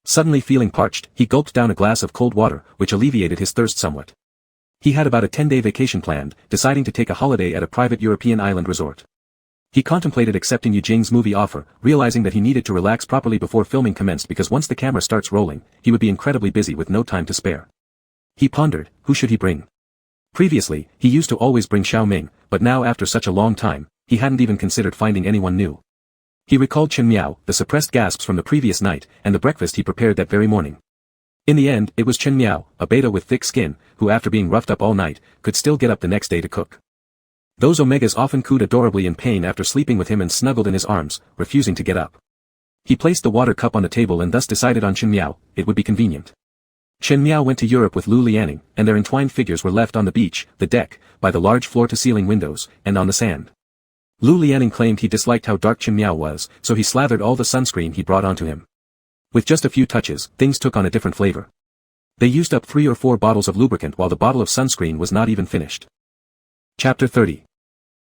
Suddenly feeling parched, he gulped down a glass of cold water, which alleviated his thirst somewhat. He had about a 10-day vacation planned, deciding to take a holiday at a private European island resort. He contemplated accepting Yu Jing's movie offer, realizing that he needed to relax properly before filming commenced because once the camera starts rolling, he would be incredibly busy with no time to spare. He pondered, who should he bring? Previously, he used to always bring Xiao Ming, but now after such a long time, he hadn't even considered finding anyone new. He recalled Chen Miao, the suppressed gasps from the previous night, and the breakfast he prepared that very morning. In the end, it was Chen Miao, a beta with thick skin, who after being roughed up all night, could still get up the next day to cook. Those omegas often cooed adorably in pain after sleeping with him and snuggled in his arms, refusing to get up. He placed the water cup on the table and thus decided on Chen Miao, it would be convenient. Chen Miao went to Europe with Lu Lianning, and their entwined figures were left on the beach, the deck, by the large floor-to-ceiling windows, and on the sand. Lu Lianning claimed he disliked how dark Chen Miao was, so he slathered all the sunscreen he brought onto him. With just a few touches, things took on a different flavor. They used up 3 or 4 bottles of lubricant while the bottle of sunscreen was not even finished. Chapter 30.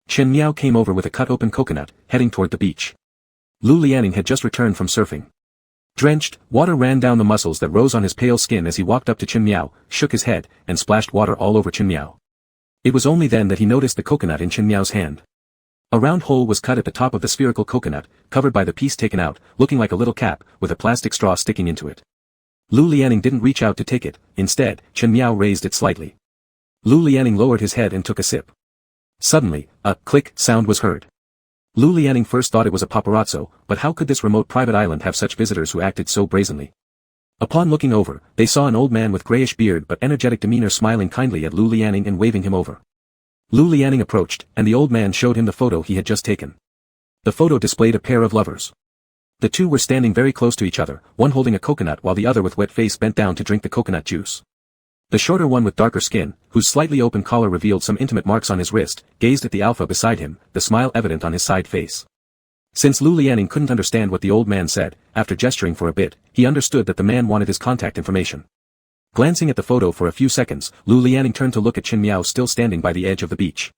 Chen Miao came over with a cut-open coconut, heading toward the beach. Lu Lianning had just returned from surfing. Drenched, water ran down the muscles that rose on his pale skin as he walked up to Chen Miao, shook his head, and splashed water all over Chen Miao. It was only then that he noticed the coconut in Chen Miao's hand. A round hole was cut at the top of the spherical coconut, covered by the piece taken out, looking like a little cap, with a plastic straw sticking into it. Lu Lianning didn't reach out to take it, instead, Chen Miao raised it slightly. Lu Lianning lowered his head and took a sip. Suddenly, a click sound was heard. Lu Lianning first thought it was a paparazzo, but how could this remote private island have such visitors who acted so brazenly? Upon looking over, they saw an old man with grayish beard but energetic demeanor smiling kindly at Lu Lianning and waving him over. Lu Lianning approached, and the old man showed him the photo he had just taken. The photo displayed a pair of lovers. The two were standing very close to each other, one holding a coconut while the other with wet face bent down to drink the coconut juice. The shorter one with darker skin, whose slightly open collar revealed some intimate marks on his wrist, gazed at the alpha beside him, the smile evident on his side face. Since Lu Lianning couldn't understand what the old man said, after gesturing for a bit, he understood that the man wanted his contact information. Glancing at the photo for a few seconds, Lu Lianning turned to look at Chen Miao still standing by the edge of the beach.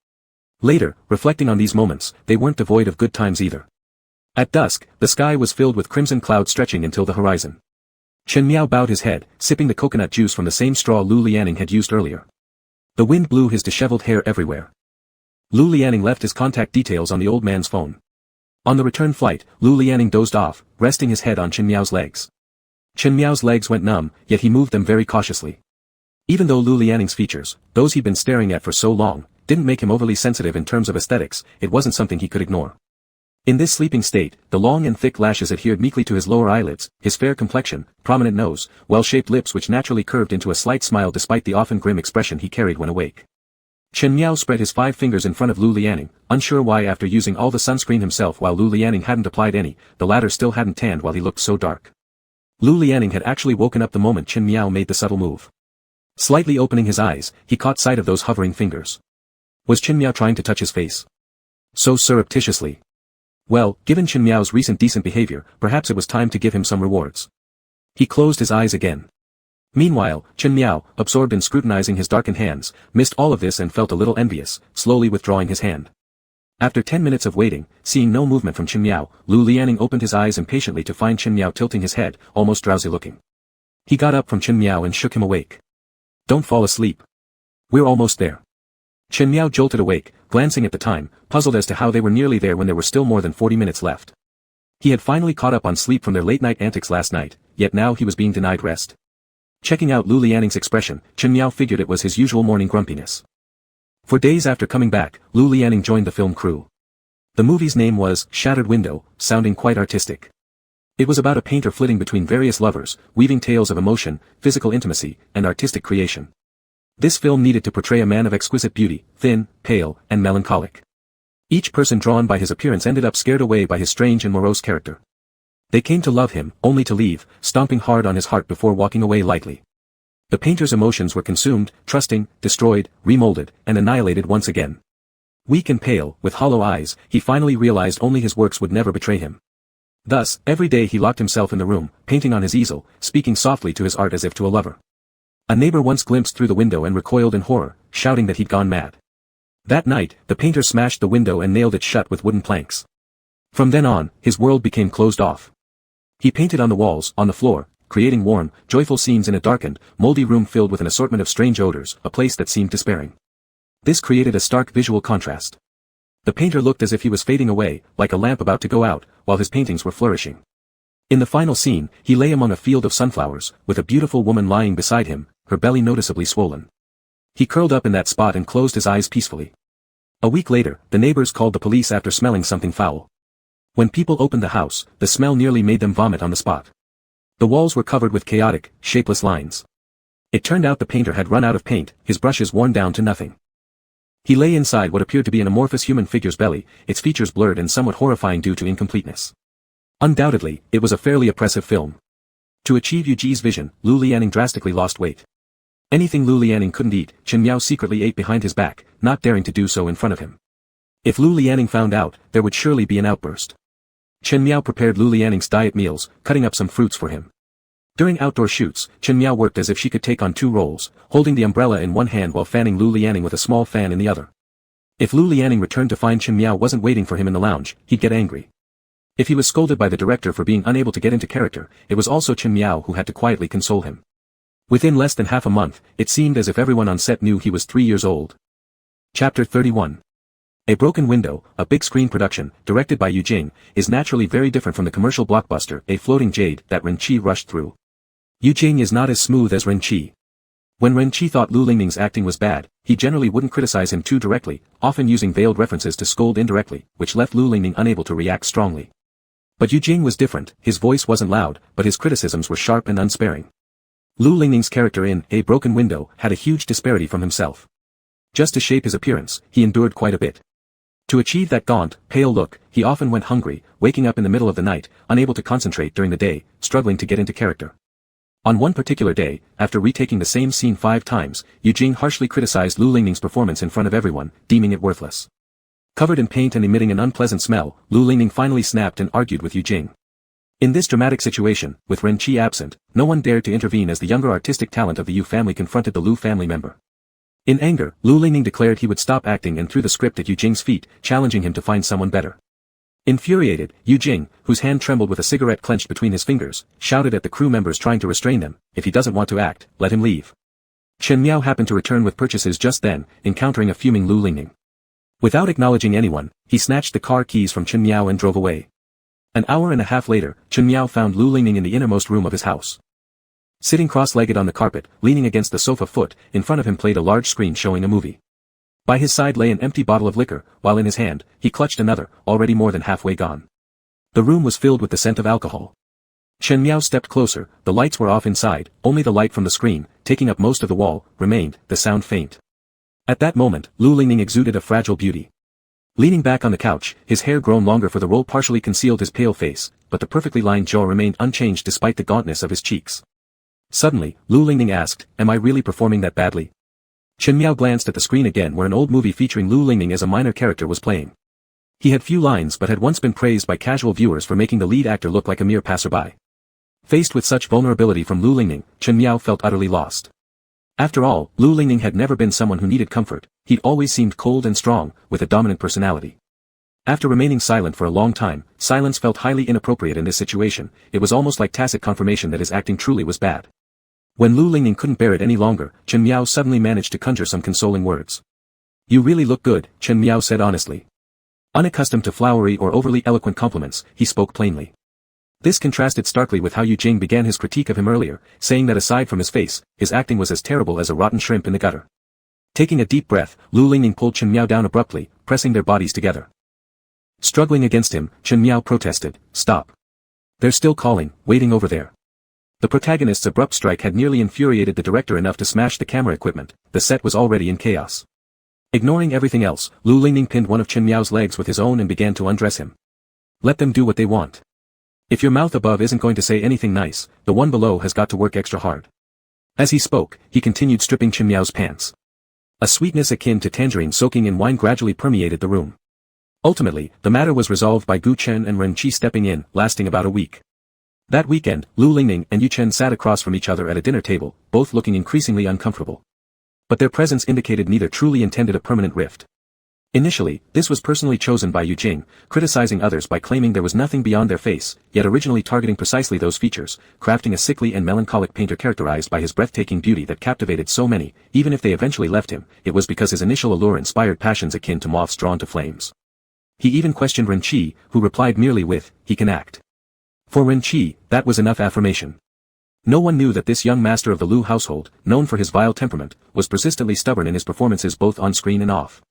Later, reflecting on these moments, they weren't devoid of good times either. At dusk, the sky was filled with crimson clouds stretching until the horizon. Chen Miao bowed his head, sipping the coconut juice from the same straw Lu Lianning had used earlier. The wind blew his disheveled hair everywhere. Lu Lianning left his contact details on the old man's phone. On the return flight, Lu Lianning dozed off, resting his head on Chen Miao's legs. Chen Miao's legs went numb, yet he moved them very cautiously. Even though Lu Lianning's features, those he'd been staring at for so long, didn't make him overly sensitive in terms of aesthetics, it wasn't something he could ignore. In this sleeping state, the long and thick lashes adhered meekly to his lower eyelids, his fair complexion, prominent nose, well-shaped lips which naturally curved into a slight smile despite the often grim expression he carried when awake. Chen Miao spread his 5 fingers in front of Lu Lianning, unsure why after using all the sunscreen himself while Lu Lianning hadn't applied any, the latter still hadn't tanned while he looked so dark. Lu Lianning had actually woken up the moment Chen Miao made the subtle move. Slightly opening his eyes, he caught sight of those hovering fingers. Was Chen Miao trying to touch his face? So surreptitiously. Well, given Chen Miao's recent decent behavior, perhaps it was time to give him some rewards. He closed his eyes again. Meanwhile, Chen Miao, absorbed in scrutinizing his darkened hands, missed all of this and felt a little envious, slowly withdrawing his hand. After 10 minutes of waiting, seeing no movement from Chen Miao, Lu Lianning opened his eyes impatiently to find Chen Miao tilting his head, almost drowsy looking. He got up from Chen Miao and shook him awake. Don't fall asleep. We're almost there. Chen Miao jolted awake, glancing at the time, puzzled as to how they were nearly there when there were still more than 40 minutes left. He had finally caught up on sleep from their late-night antics last night, yet now he was being denied rest. Checking out Lu Lianing's expression, Chen Miao figured it was his usual morning grumpiness. For days after coming back, Lu Lianing joined the film crew. The movie's name was Shattered Window, sounding quite artistic. It was about a painter flitting between various lovers, weaving tales of emotion, physical intimacy, and artistic creation. This film needed to portray a man of exquisite beauty, thin, pale, and melancholic. Each person drawn by his appearance ended up scared away by his strange and morose character. They came to love him, only to leave, stomping hard on his heart before walking away lightly. The painter's emotions were consumed, trusting, destroyed, remolded, and annihilated once again. Weak and pale, with hollow eyes, he finally realized only his works would never betray him. Thus, every day he locked himself in the room, painting on his easel, speaking softly to his art as if to a lover. A neighbor once glimpsed through the window and recoiled in horror, shouting that he'd gone mad. That night, the painter smashed the window and nailed it shut with wooden planks. From then on, his world became closed off. He painted on the walls, on the floor, creating warm, joyful scenes in a darkened, moldy room filled with an assortment of strange odors, a place that seemed despairing. This created a stark visual contrast. The painter looked as if he was fading away, like a lamp about to go out, while his paintings were flourishing. In the final scene, he lay among a field of sunflowers, with a beautiful woman lying beside him, her belly noticeably swollen. He curled up in that spot and closed his eyes peacefully. A week later, the neighbors called the police after smelling something foul. When people opened the house, the smell nearly made them vomit on the spot. The walls were covered with chaotic, shapeless lines. It turned out the painter had run out of paint, his brushes worn down to nothing. He lay inside what appeared to be an amorphous human figure's belly, its features blurred and somewhat horrifying due to incompleteness. Undoubtedly, it was a fairly oppressive film. To achieve Yu Ji's vision, Lu Lianing drastically lost weight. Anything Lu Lianing couldn't eat, Chen Miao secretly ate behind his back, not daring to do so in front of him. If Lu Lianing found out, there would surely be an outburst. Chen Miao prepared Lu Lianing's diet meals, cutting up some fruits for him. During outdoor shoots, Chen Miao worked as if she could take on two roles, holding the umbrella in one hand while fanning Lu Lianing with a small fan in the other. If Lu Lianing returned to find Chen Miao wasn't waiting for him in the lounge, he'd get angry. If he was scolded by the director for being unable to get into character, it was also Chen Miao who had to quietly console him. Within less than half a month, it seemed as if everyone on set knew he was 3 years old. Chapter 31. A Broken Window, a big screen production, directed by Yu Jing, is naturally very different from the commercial blockbuster, A Floating Jade, that Ren Qi rushed through. Yu Jing is not as smooth as Ren Qi. When Ren Qi thought Lu Lingning's acting was bad, he generally wouldn't criticize him too directly, often using veiled references to scold indirectly, which left Lu Lingning unable to react strongly. But Yu Jing was different, his voice wasn't loud, but his criticisms were sharp and unsparing. Lu Lingning's character in A Broken Window had a huge disparity from himself. Just to shape his appearance, he endured quite a bit. To achieve that gaunt, pale look, he often went hungry, waking up in the middle of the night, unable to concentrate during the day, struggling to get into character. On one particular day, after retaking the same scene 5 times, Yu Jing harshly criticized Lu Lingning's performance in front of everyone, deeming it worthless. Covered in paint and emitting an unpleasant smell, Lu Lingning finally snapped and argued with Yu Jing. In this dramatic situation, with Ren Qi absent, no one dared to intervene as the younger artistic talent of the Yu family confronted the Lu family member. In anger, Lu Lingning declared he would stop acting and threw the script at Yu Jing's feet, challenging him to find someone better. Infuriated, Yu Jing, whose hand trembled with a cigarette clenched between his fingers, shouted at the crew members trying to restrain them, "If he doesn't want to act, let him leave." Chen Miao happened to return with purchases just then, encountering a fuming Lu Lingning. Without acknowledging anyone, he snatched the car keys from Chen Miao and drove away. An hour and a half later, Chen Miao found Lu Lingning in the innermost room of his house. Sitting cross-legged on the carpet, leaning against the sofa foot, in front of him played a large screen showing a movie. By his side lay an empty bottle of liquor, while in his hand, he clutched another, already more than halfway gone. The room was filled with the scent of alcohol. Chen Miao stepped closer, the lights were off inside, only the light from the screen, taking up most of the wall, remained, the sound faint. At that moment, Lu Lingning exuded a fragile beauty. Leaning back on the couch, his hair grown longer for the role partially concealed his pale face, but the perfectly lined jaw remained unchanged despite the gauntness of his cheeks. Suddenly, Lu Lingning asked, "Am I really performing that badly?" Chen Miao glanced at the screen again where an old movie featuring Lu Lingning as a minor character was playing. He had few lines but had once been praised by casual viewers for making the lead actor look like a mere passerby. Faced with such vulnerability from Lu Lingning, Chen Miao felt utterly lost. After all, Lu Lingning had never been someone who needed comfort, he'd always seemed cold and strong, with a dominant personality. After remaining silent for a long time, silence felt highly inappropriate in this situation, it was almost like tacit confirmation that his acting truly was bad. When Lu Lingning couldn't bear it any longer, Chen Miao suddenly managed to conjure some consoling words. You really look good, Chen Miao said honestly. Unaccustomed to flowery or overly eloquent compliments, he spoke plainly. This contrasted starkly with how Yu Jing began his critique of him earlier, saying that aside from his face, his acting was as terrible as a rotten shrimp in the gutter. Taking a deep breath, Lu Lingning pulled Chen Miao down abruptly, pressing their bodies together. Struggling against him, Chen Miao protested, "Stop. They're still calling, waiting over there." The protagonist's abrupt strike had nearly infuriated the director enough to smash the camera equipment. The set was already in chaos. Ignoring everything else, Lu Lingning pinned one of Chen Miao's legs with his own and began to undress him. Let them do what they want. If your mouth above isn't going to say anything nice, the one below has got to work extra hard. As he spoke, he continued stripping Chen Miao's pants. A sweetness akin to tangerine soaking in wine gradually permeated the room. Ultimately, the matter was resolved by Gu Chen and Ren Qi stepping in, lasting about a week. That weekend, Lu Lingning and Yu Chen sat across from each other at a dinner table, both looking increasingly uncomfortable. But their presence indicated neither truly intended a permanent rift. Initially, this was personally chosen by Yu Jing, criticizing others by claiming there was nothing beyond their face, yet originally targeting precisely those features, crafting a sickly and melancholic painter characterized by his breathtaking beauty that captivated so many. Even if they eventually left him, it was because his initial allure inspired passions akin to moths drawn to flames. He even questioned Ren Qi, who replied merely with, "He can act." For Ren Qi, that was enough affirmation. No one knew that this young master of the Lu household, known for his vile temperament, was persistently stubborn in his performances both on screen and off.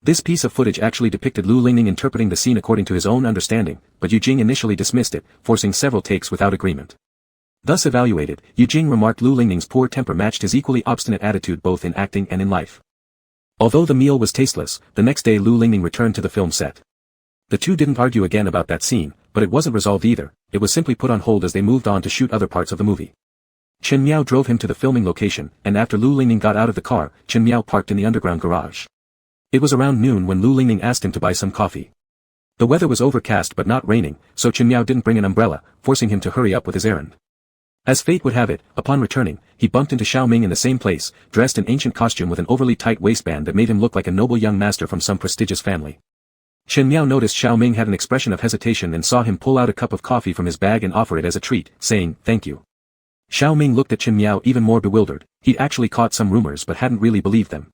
This piece of footage actually depicted Lu Lingning interpreting the scene according to his own understanding, but Yu Jing initially dismissed it, forcing several takes without agreement. Thus evaluated, Yu Jing remarked Lu Lingning's poor temper matched his equally obstinate attitude both in acting and in life. Although the meal was tasteless, the next day Lu Lingning returned to the film set. The two didn't argue again about that scene, but it wasn't resolved either, it was simply put on hold as they moved on to shoot other parts of the movie. Chen Miao drove him to the filming location, and after Lu Lingning got out of the car, Chen Miao parked in the underground garage. It was around noon when Lu Lingning asked him to buy some coffee. The weather was overcast but not raining, so Chen Miao didn't bring an umbrella, forcing him to hurry up with his errand. As fate would have it, upon returning, he bumped into Xiao Ming in the same place, dressed in ancient costume with an overly tight waistband that made him look like a noble young master from some prestigious family. Chen Miao noticed Xiao Ming had an expression of hesitation and saw him pull out a cup of coffee from his bag and offer it as a treat, saying, "Thank you." Xiao Ming looked at Chen Miao even more bewildered. He'd actually caught some rumors but hadn't really believed them.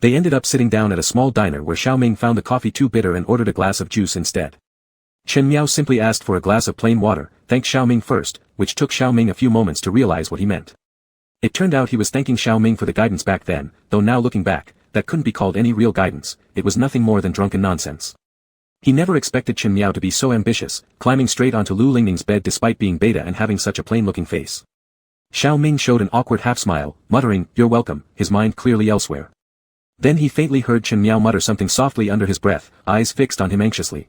They ended up sitting down at a small diner where Xiao Ming found the coffee too bitter and ordered a glass of juice instead. Chen Miao simply asked for a glass of plain water, thanked Xiao Ming first, which took Xiao Ming a few moments to realize what he meant. It turned out he was thanking Xiao Ming for the guidance back then, though now looking back, that couldn't be called any real guidance, it was nothing more than drunken nonsense. He never expected Chen Miao to be so ambitious, climbing straight onto Lu Lingning's bed despite being beta and having such a plain-looking face. Xiao Ming showed an awkward half-smile, muttering, "You're welcome," his mind clearly elsewhere. Then he faintly heard Chen Miao mutter something softly under his breath, eyes fixed on him anxiously.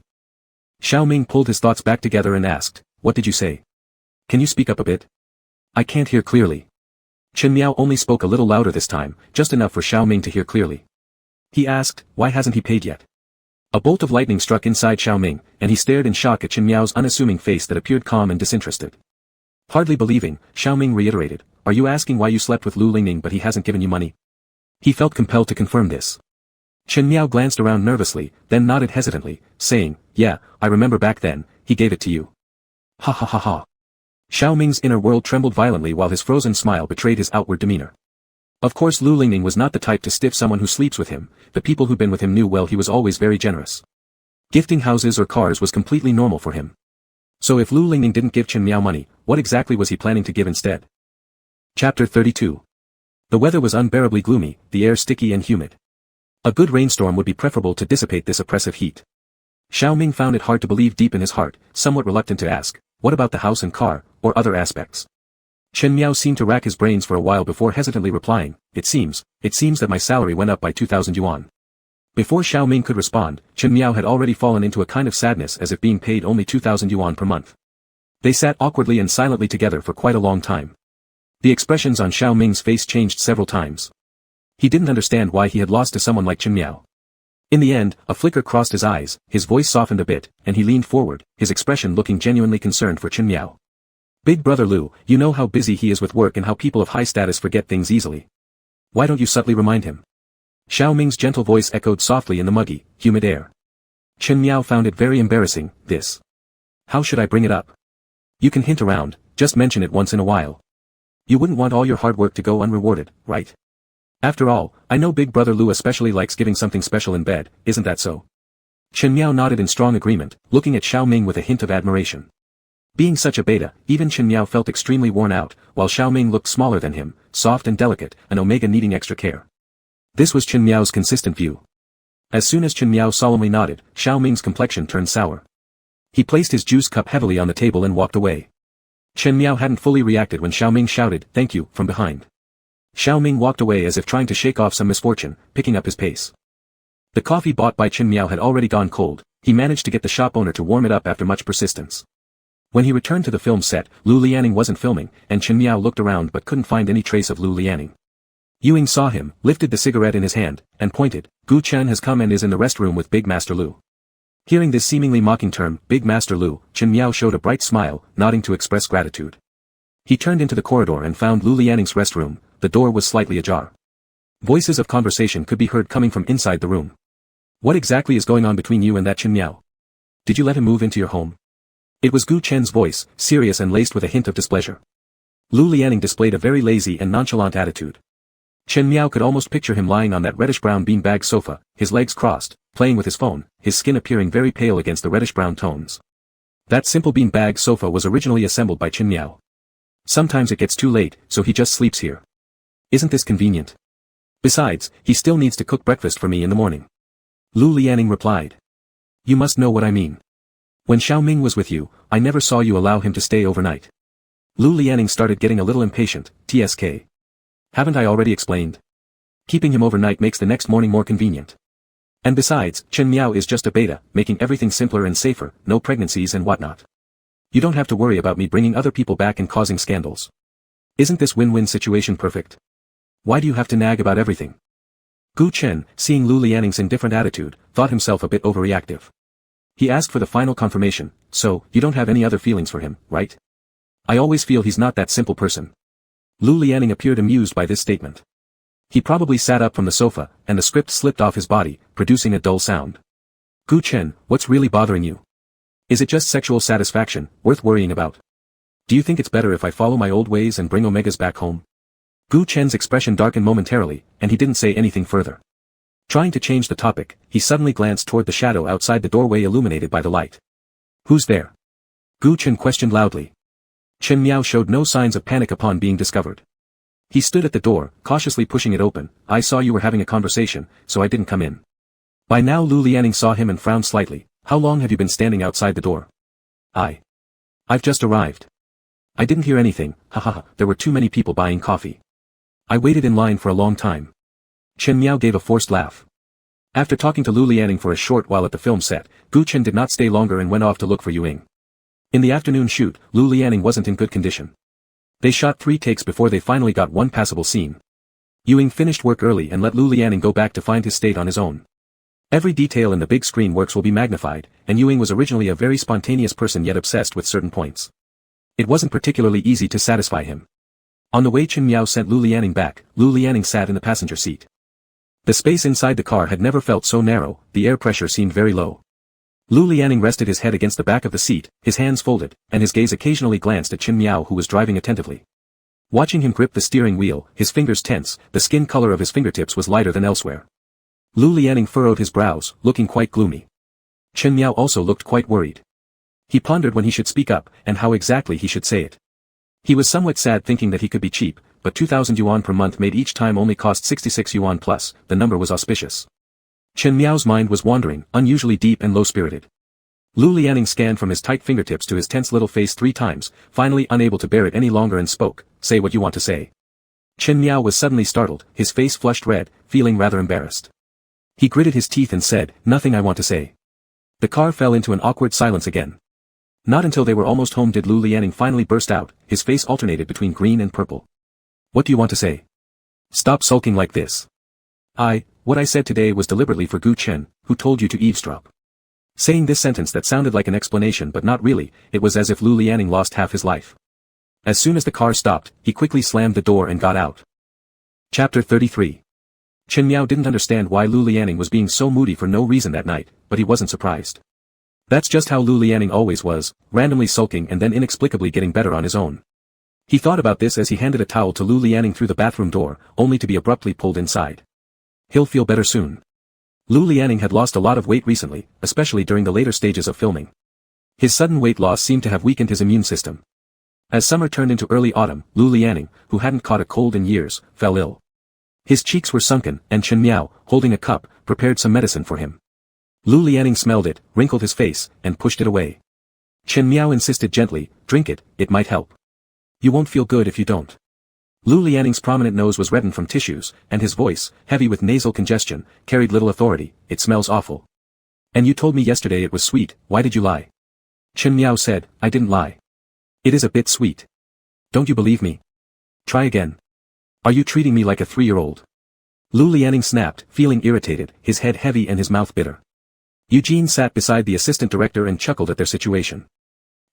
Xiao Ming pulled his thoughts back together and asked, "What did you say? Can you speak up a bit? I can't hear clearly." Chen Miao only spoke a little louder this time, just enough for Xiao Ming to hear clearly. He asked, "Why hasn't he paid yet?" A bolt of lightning struck inside Xiao Ming, and he stared in shock at Chen Miao's unassuming face that appeared calm and disinterested. Hardly believing, Xiao Ming reiterated, "Are you asking why you slept with Lu Lingning but he hasn't given you money?" He felt compelled to confirm this. Chen Miao glanced around nervously, then nodded hesitantly, saying, "Yeah, I remember back then, he gave it to you." Ha ha ha ha. Xiao Ming's inner world trembled violently while his frozen smile betrayed his outward demeanor. Of course Lu Lingning was not the type to stiff someone who sleeps with him, the people who'd been with him knew well he was always very generous. Gifting houses or cars was completely normal for him. So if Lu Lingning didn't give Chen Miao money, what exactly was he planning to give instead? Chapter 32. The weather was unbearably gloomy, the air sticky and humid. A good rainstorm would be preferable to dissipate this oppressive heat. Xiao Ming found it hard to believe deep in his heart, somewhat reluctant to ask, what about the house and car, or other aspects? Chen Miao seemed to rack his brains for a while before hesitantly replying, it seems that my salary went up by 2,000 yuan. Before Xiao Ming could respond, Chen Miao had already fallen into a kind of sadness as if being paid only 2,000 yuan per month. They sat awkwardly and silently together for quite a long time. The expressions on Xiao Ming's face changed several times. He didn't understand why he had lost to someone like Chen Miao. In the end, a flicker crossed his eyes, his voice softened a bit, and he leaned forward, his expression looking genuinely concerned for Chen Miao. "Big brother Lu, you know how busy he is with work and how people of high status forget things easily. Why don't you subtly remind him?" Xiao Ming's gentle voice echoed softly in the muggy, humid air. Chen Miao found it very embarrassing, this. How should I bring it up? You can hint around, just mention it once in a while. You wouldn't want all your hard work to go unrewarded, right? After all, I know Big Brother Lou especially likes giving something special in bed, isn't that so? Chen Miao nodded in strong agreement, looking at Xiao Ming with a hint of admiration. Being such a beta, even Chen Miao felt extremely worn out, while Xiao Ming looked smaller than him, soft and delicate, an omega needing extra care. This was Chen Miao's consistent view. As soon as Chen Miao solemnly nodded, Xiao Ming's complexion turned sour. He placed his juice cup heavily on the table and walked away. Chen Miao hadn't fully reacted when Xiao Ming shouted, "Thank you," from behind. Xiao Ming walked away as if trying to shake off some misfortune, picking up his pace. The coffee bought by Chen Miao had already gone cold. He managed to get the shop owner to warm it up after much persistence. When he returned to the film set, Lu Lianing wasn't filming, and Chen Miao looked around but couldn't find any trace of Lu Lianing. Ying saw him, lifted the cigarette in his hand, and pointed, "Gu Chen has come and is in the rest room with Big Master Lu." Hearing this seemingly mocking term, Big Master Lu, Chen Miao showed a bright smile, nodding to express gratitude. He turned into the corridor and found Lu Lianing's rest room. The door was slightly ajar. Voices of conversation could be heard coming from inside the room. "What exactly is going on between you and that Chen Miao? Did you let him move into your home?" It was Gu Chen's voice, serious and laced with a hint of displeasure. Lu Lianing displayed a very lazy and nonchalant attitude. Chen Miao could almost picture him lying on that reddish-brown beanbag sofa, his legs crossed, playing with his phone, his skin appearing very pale against the reddish-brown tones. That simple beanbag sofa was originally assembled by Chen Miao. Sometimes it gets too late, so he just sleeps here. Isn't this convenient? Besides, he still needs to cook breakfast for me in the morning. Lu Lianing replied. You must know what I mean. When Xiao Ming was with you, I never saw you allow him to stay overnight. Lu Lianing started getting a little impatient. TSK. Haven't I already explained? Keeping him overnight makes the next morning more convenient. And besides, Chen Miao is just a beta, making everything simpler and safer, no pregnancies and whatnot. You don't have to worry about me bringing other people back and causing scandals. Isn't this win-win situation perfect? Why do you have to nag about everything? Gu Chen, seeing Lu Lianing's indifferent attitude, thought himself a bit overreactive. He asked for the final confirmation, so, you don't have any other feelings for him, right? I always feel he's not that simple person. Lu Lianing appeared amused by this statement. He probably sat up from the sofa, and the script slipped off his body, producing a dull sound. Gu Chen, what's really bothering you? Is it just sexual satisfaction, worth worrying about? Do you think it's better if I follow my old ways and bring Omegas back home? Gu Chen's expression darkened momentarily, and he didn't say anything further. Trying to change the topic, he suddenly glanced toward the shadow outside the doorway illuminated by the light. Who's there? Gu Chen questioned loudly. Chen Miao showed no signs of panic upon being discovered. He stood at the door, cautiously pushing it open. I saw you were having a conversation, so I didn't come in. By now Lu Lianing saw him and frowned slightly. How long have you been standing outside the door? I've just arrived. I didn't hear anything, hahaha, there were too many people buying coffee. I waited in line for a long time. Chen Miao gave a forced laugh. After talking to Lu Lianing for a short while at the film set, Gu Chen did not stay longer and went off to look for Ying. In the afternoon shoot, Lu Lianing wasn't in good condition. They shot 3 takes before they finally got one passable scene. Ying finished work early and let Lu Lianing go back to find his state on his own. Every detail in the big screen works will be magnified, and Ying was originally a very spontaneous person yet obsessed with certain points. It wasn't particularly easy to satisfy him. On the way Chen Miao sent Lu Lianing back, Lu Lianing sat in the passenger seat. The space inside the car had never felt so narrow, the air pressure seemed very low. Lu Lianing rested his head against the back of the seat, his hands folded, and his gaze occasionally glanced at Chen Miao who was driving attentively. Watching him grip the steering wheel, his fingers tense, the skin color of his fingertips was lighter than elsewhere. Lu Lianing furrowed his brows, looking quite gloomy. Chen Miao also looked quite worried. He pondered when he should speak up, and how exactly he should say it. He was somewhat sad thinking that he could be cheap, but 2,000 yuan per month made each time only cost 66 yuan plus, the number was auspicious. Chen Miao's mind was wandering, unusually deep and low-spirited. Lu Lianing scanned from his tight fingertips to his tense little face 3 times, finally unable to bear it any longer and spoke, say what you want to say. Chen Miao was suddenly startled, his face flushed red, feeling rather embarrassed. He gritted his teeth and said, nothing I want to say. The car fell into an awkward silence again. Not until they were almost home did Lu Lianing finally burst out, his face alternated between green and purple. What do you want to say? Stop sulking like this. What I said today was deliberately for Gu Chen, who told you to eavesdrop. Saying this sentence that sounded like an explanation but not really, it was as if Lu Lianing lost half his life. As soon as the car stopped, he quickly slammed the door and got out. Chapter 33. Chen Miao didn't understand why Lu Lianing was being so moody for no reason that night, but he wasn't surprised. That's just how Lu Lianing always was, randomly sulking and then inexplicably getting better on his own. He thought about this as he handed a towel to Lu Lianing through the bathroom door, only to be abruptly pulled inside. He'll feel better soon. Lu Lianing had lost a lot of weight recently, especially during the later stages of filming. His sudden weight loss seemed to have weakened his immune system. As summer turned into early autumn, Lu Lianing, who hadn't caught a cold in years, fell ill. His cheeks were sunken, and Chen Miao, holding a cup, prepared some medicine for him. Lu Lianing smelled it, wrinkled his face, and pushed it away. Chen Miao insisted gently, "Drink it, it might help. You won't feel good if you don't." Lu Lianing's prominent nose was reddened from tissues, and his voice, heavy with nasal congestion, carried little authority. "It smells awful. And you told me yesterday it was sweet, why did you lie?" Chen Miao said, "I didn't lie. It is a bit sweet. Don't you believe me? Try again. Are you treating me like a 3-year-old? Lu Lianing snapped, feeling irritated, his head heavy and his mouth bitter. Eugene sat beside the assistant director and chuckled at their situation.